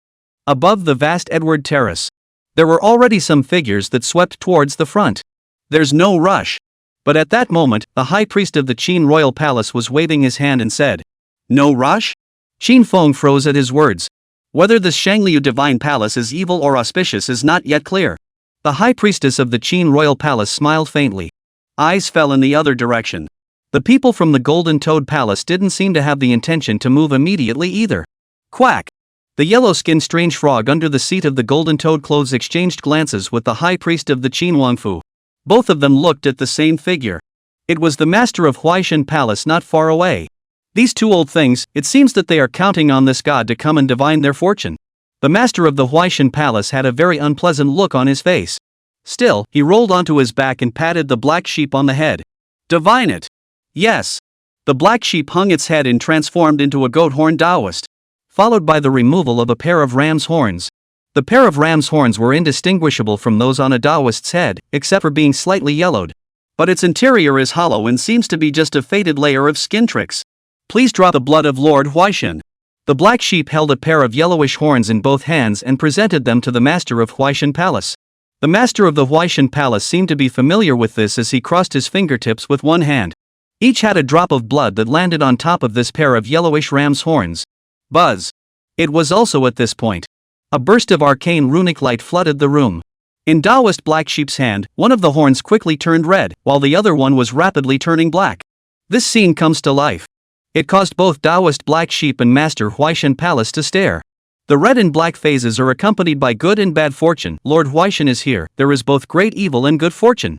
Above the vast Edward Terrace, there were already some figures that swept towards the front. There's no rush. But at that moment, the high priest of the Qin Royal Palace was waving his hand and said, "No rush?" Qin Feng froze at his words. Whether this Shangliu Divine Palace is evil or auspicious is not yet clear. The high priestess of the Qin Royal Palace smiled faintly. Eyes fell in the other direction. The people from the Golden Toad Palace didn't seem to have the intention to move immediately either. Quack! The yellow-skinned strange frog under the seat of the Golden Toad Clothes exchanged glances with the high priest of the Qin Wangfu. Both of them looked at the same figure. It was the master of Huaishan Palace not far away. These 2 old things, it seems that they are counting on this god to come and divine their fortune. The master of the Huaishan Palace had a very unpleasant look on his face. Still, he rolled onto his back and patted the black sheep on the head. Divine it! Yes! The black sheep hung its head and transformed into a goat horn Taoist, followed by the removal of a pair of ram's horns. The pair of ram's horns were indistinguishable from those on a Taoist's head, except for being slightly yellowed. but its interior is hollow and seems to be just a faded layer of skin tricks. Please drop the blood of Lord Huaishan. The black sheep held a pair of yellowish horns in both hands and presented them to the master of Huaishan Palace. The master of the Huaishan Palace seemed to be familiar with this as he crossed his fingertips with one hand. Each had a drop of blood that landed on top of this pair of yellowish ram's horns. Buzz! It was also at this point. A burst of arcane runic light flooded the room. In Taoist Black Sheep's hand, one of the horns quickly turned red, while the other one was rapidly turning black. This scene comes to life. It caused both Taoist Black Sheep and Master Huaishan Palace to stare. The red and black phases are accompanied by good and bad fortune. Lord Huaishan is here, there is both great evil and good fortune.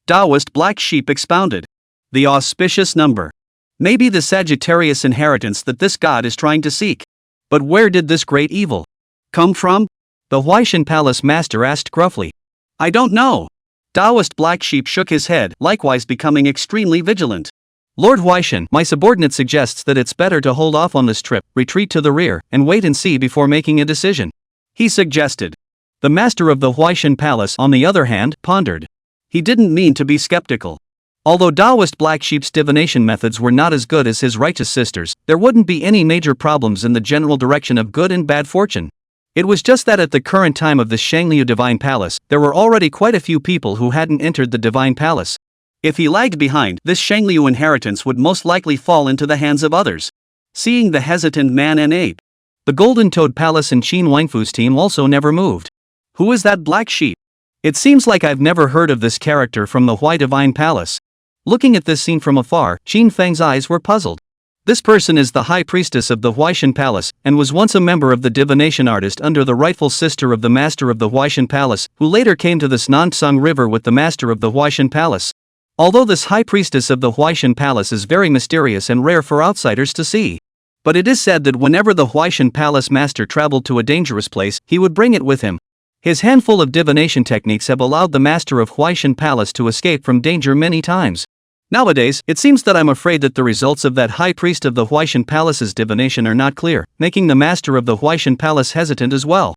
Taoist Black Sheep expounded. The auspicious number. Maybe the Sagittarius inheritance that this god is trying to seek. But where did this great evil come from? The Huaishan Palace master asked gruffly. I don't know. Taoist Black Sheep shook his head, likewise becoming extremely vigilant. Lord Huaishan, my subordinate suggests that it's better to hold off on this trip, retreat to the rear, and wait and see before making a decision. He suggested. The master of the Huaishan Palace, on the other hand, pondered. He didn't mean to be skeptical. Although Taoist Black Sheep's divination methods were not as good as his righteous sister's, there wouldn't be any major problems in the general direction of good and bad fortune. It was just that at the current time of the Shangliu Divine Palace, there were already quite a few people who hadn't entered the Divine Palace. If he lagged behind, this Shangliu inheritance would most likely fall into the hands of others. Seeing the hesitant man and ape, the Golden Toad Palace and Qin Wangfu's team also never moved. Who is that black sheep? It seems like I've never heard of this character from the Hui Divine Palace. Looking at this scene from afar, Qin Feng's eyes were puzzled. This person is the High Priestess of the Huaishan Palace, and was once a member of the divination artist under the rightful sister of the Master of the Huaishan Palace, who later came to the Snantsung River with the Master of the Huaishan Palace. Although this High Priestess of the Huaishan Palace is very mysterious and rare for outsiders to see. But it is said that whenever the Huaishan Palace Master traveled to a dangerous place, he would bring it with him. His handful of divination techniques have allowed the Master of Huaishan Palace to escape from danger many times. Nowadays, it seems that I'm afraid that the results of that High Priest of the Huaishan Palace's divination are not clear, making the Master of the Huaishan Palace hesitant as well.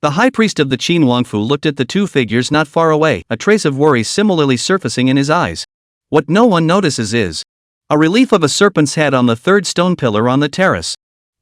The High Priest of the Qin Wangfu looked at the two figures not far away, a trace of worry similarly surfacing in his eyes. What no one notices is a relief of a serpent's head on the third stone pillar on the terrace.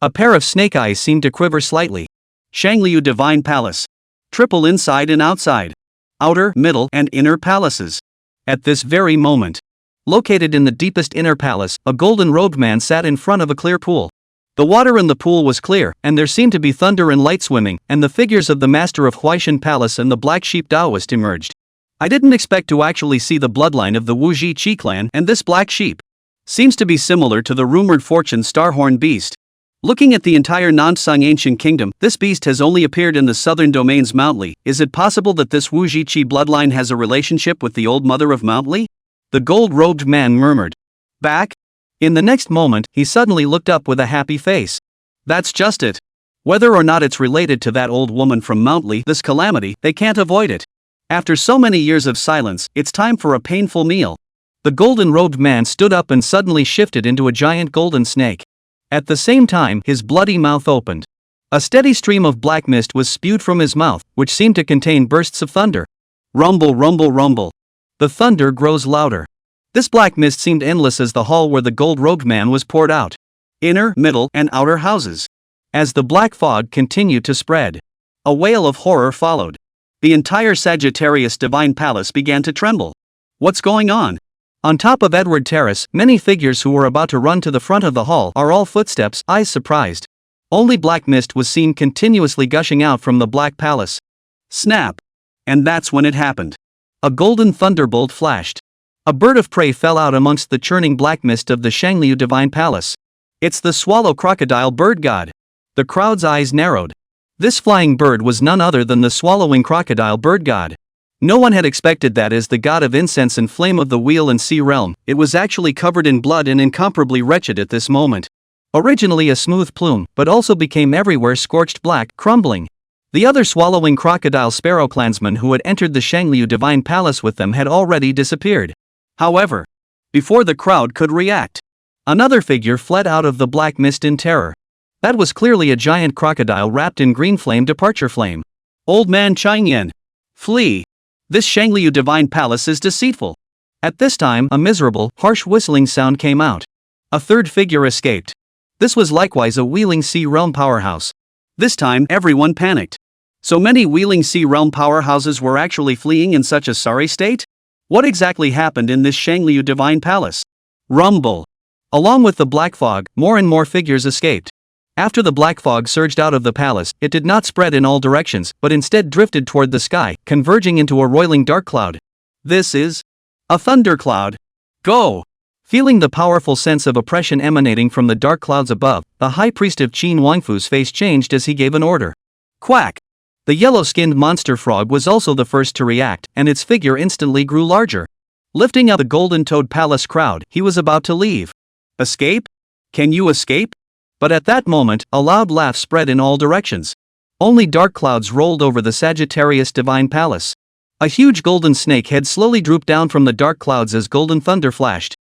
A pair of snake eyes seemed to quiver slightly. Shangliu Divine Palace. Triple inside and outside. Outer, middle, and inner palaces. At this very moment, located in the deepest inner palace, a golden-robed man sat in front of a clear pool. The water in the pool was clear, and there seemed to be thunder and light swimming, and the figures of the Master of Huaishan Palace and the Black Sheep Taoist emerged. I didn't expect to actually see the bloodline of the Wuji Qi clan, and this black sheep seems to be similar to the rumored fortune Starhorn beast. Looking at the entire Nansung ancient kingdom, this beast has only appeared in the southern domains Mount Li. Is it possible that this Wuji Qi bloodline has a relationship with the old mother of Mount Li? The gold-robed man murmured. Back? In the next moment, he suddenly looked up with a happy face. That's just it. Whether or not it's related to that old woman from Mount Li, this calamity, they can't avoid it. After so many years of silence, it's time for a painful meal. The golden-robed man stood up and suddenly shifted into a giant golden snake. At the same time, his bloody mouth opened. A steady stream of black mist was spewed from his mouth, which seemed to contain bursts of thunder. Rumble, rumble, rumble. The thunder grows louder. This black mist seemed endless as the hall where the gold-robed man was poured out. Inner, middle, and outer houses. As the black fog continued to spread, a wail of horror followed. The entire Sagittarius Divine Palace began to tremble. What's going on? On top of Edward Terrace, many figures who were about to run to the front of the hall are all footsteps, eyes surprised. Only black mist was seen continuously gushing out from the Black Palace. Snap! And that's when it happened. A golden thunderbolt flashed. A bird of prey fell out amongst the churning black mist of the Shangliu Divine Palace. It's the swallow crocodile bird god. The crowd's eyes narrowed. This flying bird was none other than the swallowing crocodile bird god. No one had expected that as the god of incense and flame of the wheel and sea realm, it was actually covered in blood and incomparably wretched at this moment. Originally a smooth plume, but also became everywhere scorched black, crumbling. The other swallowing crocodile sparrow clansmen who had entered the Shangliu Divine Palace with them had already disappeared. However, before the crowd could react, another figure fled out of the black mist in terror. That was clearly a giant crocodile wrapped in green flame departure flame. Old man Changyan. Flee. This Shangliu Divine Palace is deceitful. At this time, a miserable, harsh whistling sound came out. A third figure escaped. This was likewise a Wheeling Sea Realm powerhouse. This time, everyone panicked. So many Wheeling Sea Realm powerhouses were actually fleeing in such a sorry state? What exactly happened in this Shangliu Divine Palace? Rumble. Along with the black fog, more and more figures escaped. After the black fog surged out of the palace, it did not spread in all directions, but instead drifted toward the sky, converging into a roiling dark cloud. This is a thundercloud. Go! Feeling the powerful sense of oppression emanating from the dark clouds above, the high priest of Qin Wangfu's face changed as he gave an order. Quack! The yellow-skinned monster frog was also the first to react, and its figure instantly grew larger. Lifting up the Golden Toad Palace crowd, he was about to leave. Escape? Can you escape? But at that moment, a loud laugh spread in all directions. Only dark clouds rolled over the Sagittarius Divine Palace. A huge golden snake head slowly drooped down from the dark clouds as golden thunder flashed.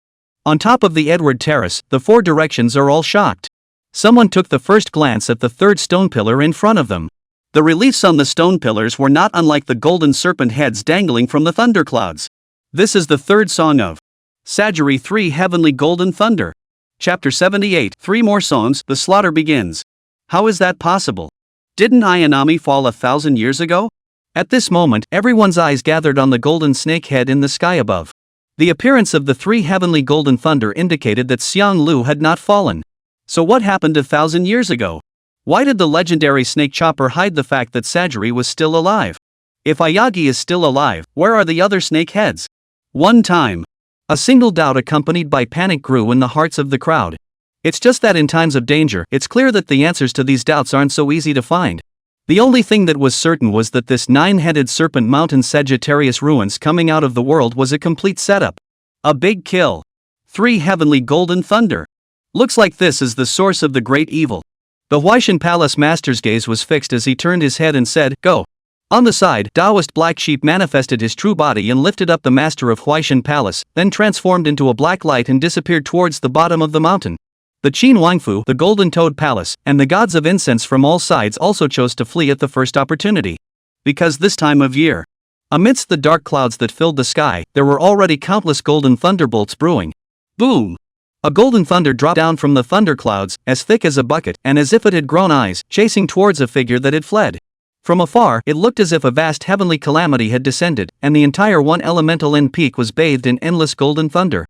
On top of the Edward Terrace, the four directions are all shocked. Someone took the first glance at the third stone pillar in front of them. The reliefs on the stone pillars were not unlike the golden serpent heads dangling from the thunderclouds. This is the third song of Sagiri 3 Heavenly Golden Thunder. Chapter 78, 3 more songs, the slaughter begins. How is that possible? Didn't Ayanami fall 1,000 years ago? At this moment, everyone's eyes gathered on the golden snake head in the sky above. The appearance of the 3 heavenly golden thunder indicated that Xiang Lu had not fallen. So what happened 1,000 years ago? Why did the legendary snake chopper hide the fact that Sagiri was still alive? If Ayagi is still alive, where are the other snake heads? One time. A single doubt accompanied by panic grew in the hearts of the crowd. It's just that in times of danger, it's clear that the answers to these doubts aren't so easy to find. The only thing that was certain was that this 9-headed serpent mountain Sagittarius ruins coming out of the world was a complete setup. A big kill. 3 heavenly golden thunder. Looks like this is the source of the great evil. The Huaishan Palace master's gaze was fixed as he turned his head and said, "Go." On the side, Taoist Black Sheep manifested his true body and lifted up the master of Huaishan Palace, then transformed into a black light and disappeared towards the bottom of the mountain. The Qin Wangfu, the Golden Toad Palace, and the gods of incense from all sides also chose to flee at the first opportunity. Because this time of year, amidst the dark clouds that filled the sky, there were already countless golden thunderbolts brewing. Boom! A golden thunder dropped down from the thunderclouds, as thick as a bucket, and as if it had grown eyes, chasing towards a figure that had fled. From afar, it looked as if a vast heavenly calamity had descended, and the entire one elemental in peak was bathed in endless golden thunder.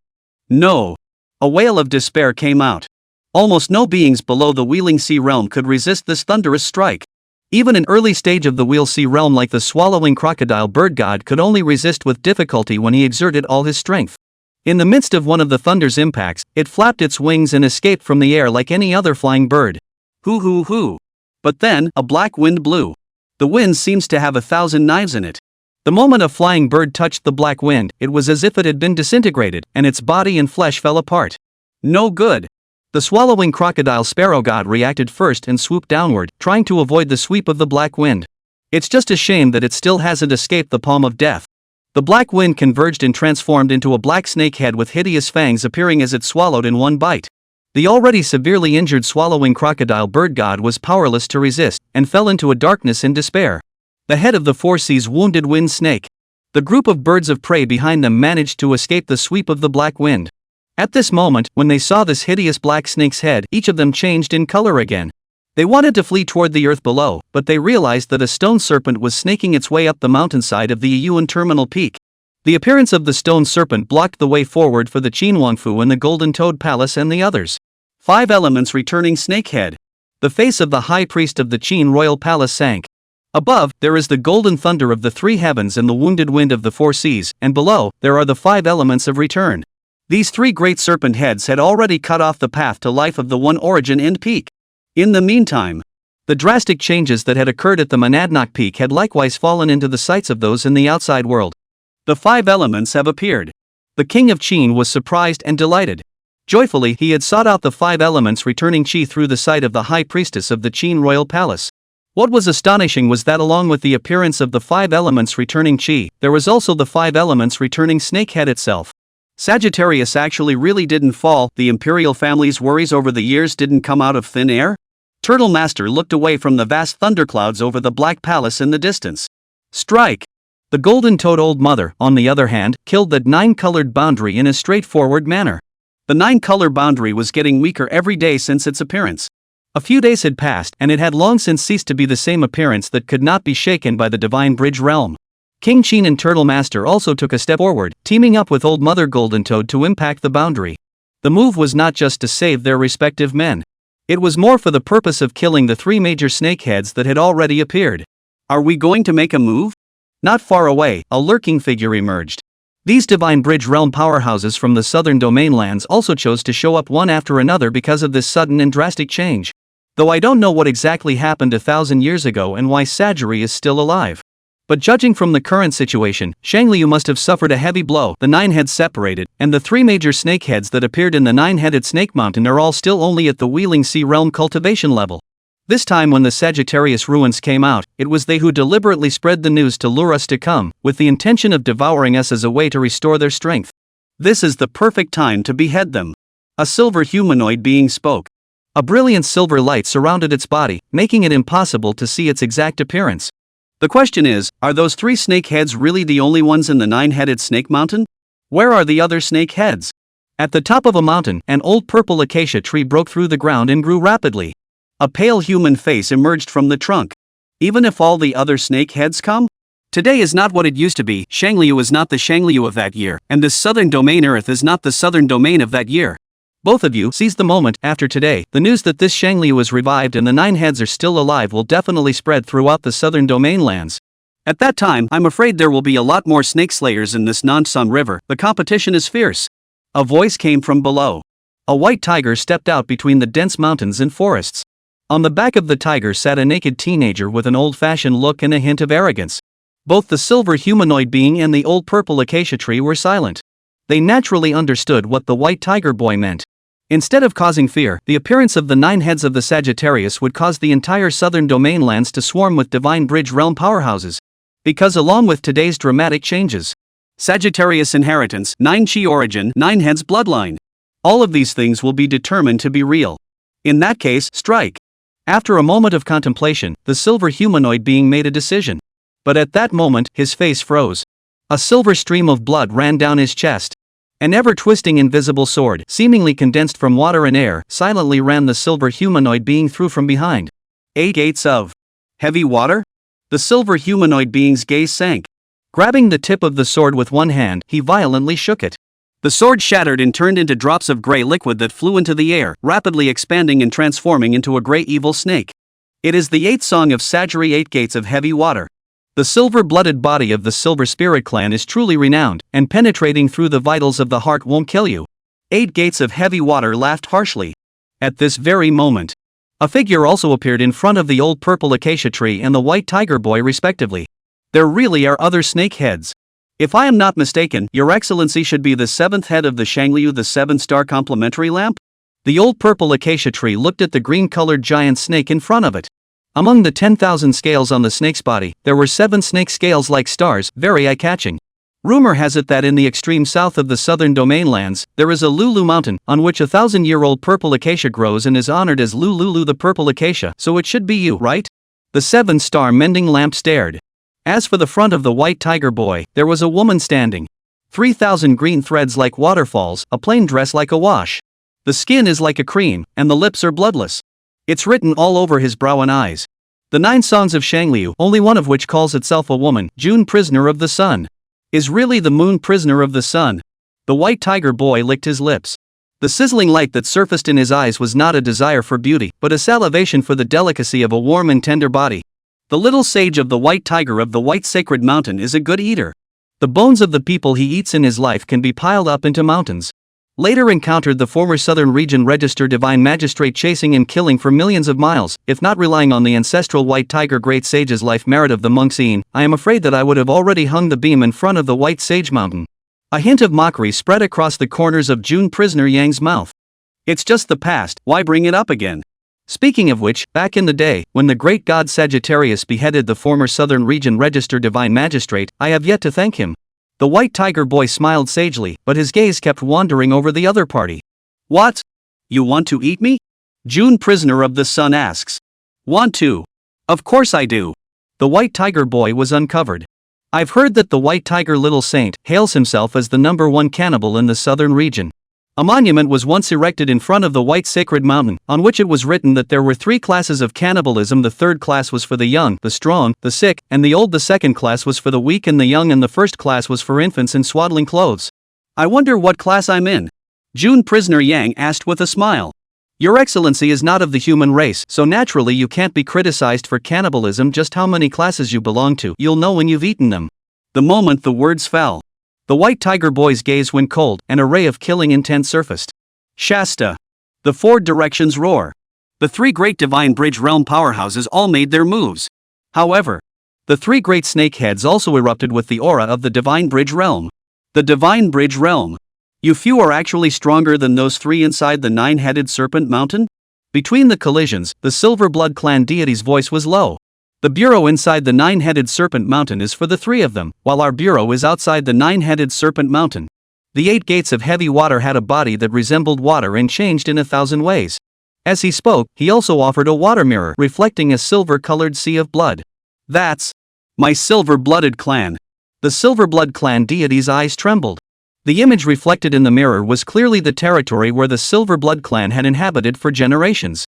No! A wail of despair came out. Almost no beings below the Wheeling Sea realm could resist this thunderous strike. Even an early stage of the Wheel Sea realm like the swallowing crocodile bird god could only resist with difficulty when he exerted all his strength. In the midst of one of the thunder's impacts, it flapped its wings and escaped from the air like any other flying bird. Hoo hoo hoo. But then, a black wind blew. The wind seems to have 1,000 knives in it. The moment a flying bird touched the black wind, it was as if it had been disintegrated, and its body and flesh fell apart. No good. The swallowing crocodile sparrow god reacted first and swooped downward, trying to avoid the sweep of the black wind. It's just a shame that it still hasn't escaped the palm of death. The black wind converged and transformed into a black snake head with hideous fangs appearing as it swallowed in one bite. The already severely injured swallowing crocodile bird god was powerless to resist, and fell into a darkness in despair. The head of the Four Seas wounded wind snake. The group of birds of prey behind them managed to escape the sweep of the black wind. At this moment, when they saw this hideous black snake's head, each of them changed in color again. They wanted to flee toward the earth below, but they realized that a stone serpent was snaking its way up the mountainside of the Yuan terminal peak. The appearance of the stone serpent blocked the way forward for the Qin Wangfu and the Golden Toad Palace and the others. 5 elements returning snakehead. The face of the high priest of the Qin Royal Palace sank. Above, there is the golden thunder of the 3 heavens and the wounded wind of the 4 seas, and below, there are the 5 elements of return. These 3 great serpent heads had already cut off the path to life of the one origin end peak. In the meantime, the drastic changes that had occurred at the Monadnock Peak had likewise fallen into the sights of those in the outside world. The 5 elements have appeared. The king of Qin was surprised and delighted. Joyfully, he had sought out the 5 elements returning chi through the sight of the high priestess of the Qin royal palace. What was astonishing was that along with the appearance of the 5 elements returning chi, there was also the 5 elements returning snakehead itself. Sagittarius actually really didn't fall. The imperial family's worries over the years didn't come out of thin air. Turtle Master looked away from the vast thunderclouds over the Black Palace in the distance. Strike! The golden-toed old mother, on the other hand, killed the 9-colored boundary in a straightforward manner. The 9-color boundary was getting weaker every day since its appearance. A few days had passed, and it had long since ceased to be the same appearance that could not be shaken by the divine bridge realm. King Chin and Turtle Master also took a step forward, teaming up with Old Mother Golden Toad to impact the boundary. The move was not just to save their respective men. It was more for the purpose of killing the 3 major snakeheads that had already appeared. Are we going to make a move? Not far away, a lurking figure emerged. These Divine Bridge Realm powerhouses from the southern domain lands also chose to show up one after another because of this sudden and drastic change. Though I don't know what exactly happened 1,000 years ago and why Sagiri is still alive. But judging from the current situation, Shangliu must have suffered a heavy blow. The 9 heads separated, and the 3 major snakeheads that appeared in the 9-headed Snake Mountain are all still only at the Wheeling Sea Realm cultivation level. This time when the Sagittarius ruins came out, it was they who deliberately spread the news to lure us to come, with the intention of devouring us as a way to restore their strength. This is the perfect time to behead them. A silver humanoid being spoke. A brilliant silver light surrounded its body, making it impossible to see its exact appearance. The question is, are those 3 snake heads really the only ones in the 9-headed Snake Mountain? Where are the other snake heads? At the top of a mountain, an old purple acacia tree broke through the ground and grew rapidly. A pale human face emerged from the trunk. Even if all the other snake heads come? Today is not what it used to be. Shangliu is not the Shangliu of that year, and this southern domain Earth is not the southern domain of that year. Both of you seize the moment. After today, the news that this Shangliu is revived and the 9 heads are still alive will definitely spread throughout the southern domain lands. At that time, I'm afraid there will be a lot more snake slayers in this Nansan River. The competition is fierce. A voice came from below. A white tiger stepped out between the dense mountains and forests. On the back of the tiger sat a naked teenager with an old-fashioned look and a hint of arrogance. Both the silver humanoid being and the old purple acacia tree were silent. They naturally understood what the white tiger boy meant. Instead of causing fear, the appearance of the 9 heads of the Sagittarius would cause the entire southern domain lands to swarm with Divine Bridge Realm powerhouses. Because along with today's dramatic changes, Sagittarius inheritance, 9 chi origin, 9 heads bloodline. All of these things will be determined to be real. In that case, strike. After a moment of contemplation, the silver humanoid being made a decision. But at that moment, his face froze. A silver stream of blood ran down his chest. An ever-twisting invisible sword, seemingly condensed from water and air, silently ran the silver humanoid being through from behind. 8 gates of heavy water? The silver humanoid being's gaze sank. Grabbing the tip of the sword with one hand, he violently shook it. The sword shattered and turned into drops of gray liquid that flew into the air, rapidly expanding and transforming into a gray evil snake. It is the 8th song of Sagiri, 8 gates of heavy water. The silver-blooded body of the Silver Spirit clan is truly renowned, and penetrating through the vitals of the heart won't kill you. 8 gates of heavy water laughed harshly. At this very moment, a figure also appeared in front of the old purple acacia tree and the white tiger boy respectively. There really are other snake heads. If I am not mistaken, Your Excellency should be the 7th head of the Shangliu, the 7-star complementary lamp? The old purple acacia tree looked at the green-colored giant snake in front of it. Among the 10,000 scales on the snake's body, there were 7 snake scales like stars, very eye-catching. Rumor has it that in the extreme south of the southern domain lands, there is a Lulu mountain, on which a 1,000-year-old purple acacia grows and is honored as Lulu the purple acacia, so it should be you, right? The 7-star mending lamp stared. As for the front of the white tiger boy, there was a woman standing. 3,000 green threads like waterfalls, a plain dress like a wash. The skin is like a cream, and the lips are bloodless. It's written all over his brow and eyes. The 9 songs of Shangliu, only one of which calls itself a woman, June prisoner of the sun, is really the moon prisoner of the sun. The white tiger boy licked his lips. The sizzling light that surfaced in his eyes was not a desire for beauty, but a salivation for the delicacy of a warm and tender body. The little sage of the white tiger of the white sacred mountain is a good eater. The bones of the people he eats in his life can be piled up into mountains. Later encountered the former Southern Region Register Divine Magistrate chasing and killing for millions of miles. If not relying on the ancestral white tiger great sage's life merit of the monk scene, I am afraid that I would have already hung the beam in front of the white sage mountain. A hint of mockery spread across the corners of June prisoner Yang's mouth. It's just the past, why bring it up again? Speaking of which, back in the day, when the great god Sagittarius beheaded the former Southern Region Register Divine Magistrate, I have yet to thank him. The white tiger boy smiled sagely, but his gaze kept wandering over the other party. What? You want to eat me? June prisoner of the sun asks. Want to? Of course I do. The white tiger boy was uncovered. I've heard that the White Tiger Little Saint hails himself as the #1 cannibal in the southern region. A monument was once erected in front of the White Sacred Mountain, on which it was written that there were 3 classes of cannibalism. The third class was for the young, the strong, the sick, and the old. The second class was for the weak and the young, and the first class was for infants in swaddling clothes. I wonder what class I'm in? June Prisoner Yang asked with a smile. Your Excellency is not of the human race, so naturally you can't be criticized for cannibalism. Just how many classes you belong to, you'll know when you've eaten them. The moment the words fell, the White Tiger boy's gaze went cold, and a ray of killing intent surfaced. Shasta. The 4 directions roar. The 3 great Divine Bridge Realm powerhouses all made their moves. However, the 3 great snakeheads also erupted with the aura of the Divine Bridge Realm. The Divine Bridge Realm. You few are actually stronger than those 3 inside the 9-headed serpent mountain? Between the collisions, the Silver Blood Clan deity's voice was low. The bureau inside the 9-headed serpent mountain is for the 3 of them, while our bureau is outside the 9-headed serpent mountain. The 8 gates of heavy water had a body that resembled water and changed in 1,000 ways. As he spoke, he also offered a water mirror reflecting a silver-colored sea of blood. That's my silver-blooded clan. The Silver Blood Clan deity's eyes trembled. The image reflected in the mirror was clearly the territory where the Silver Blood Clan had inhabited for generations.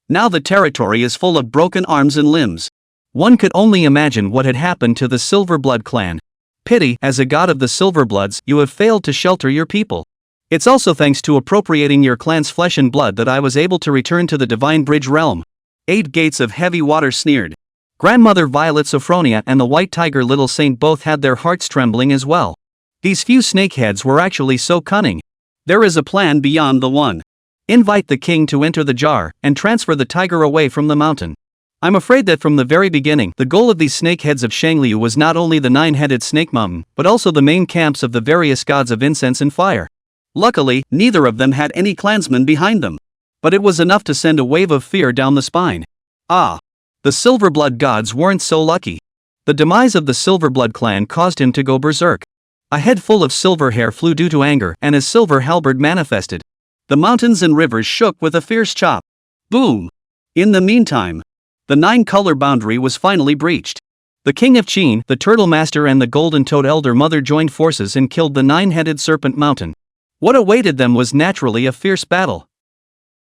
Now the territory is full of broken arms and limbs. One could only imagine what had happened to the Silver Blood Clan. Pity, as a god of the Silverbloods, you have failed to shelter your people. It's also thanks to appropriating your clan's flesh and blood that I was able to return to the Divine Bridge Realm. 8 gates of heavy water sneered. Grandmother Violet Sophronia and the White Tiger Little Saint both had their hearts trembling as well. These few snakeheads were actually so cunning. There is a plan beyond the one. Invite the king to enter the jar, and transfer the tiger away from the mountain. I'm afraid that from the very beginning, the goal of these snakeheads of Shangliu was not only the 9-headed snake mountain, but also the main camps of the various gods of incense and fire. Luckily, neither of them had any clansmen behind them. But it was enough to send a wave of fear down the spine. Ah! The Silverblood gods weren't so lucky. The demise of the Silverblood clan caused him to go berserk. A head full of silver hair flew due to anger, and his silver halberd manifested. The mountains and rivers shook with a fierce chop. Boom! In the meantime, the 9-color boundary was finally breached. The King of Qin, the Turtle Master and the Golden Toad Elder Mother joined forces and killed the 9-headed serpent mountain. What awaited them was naturally a fierce battle.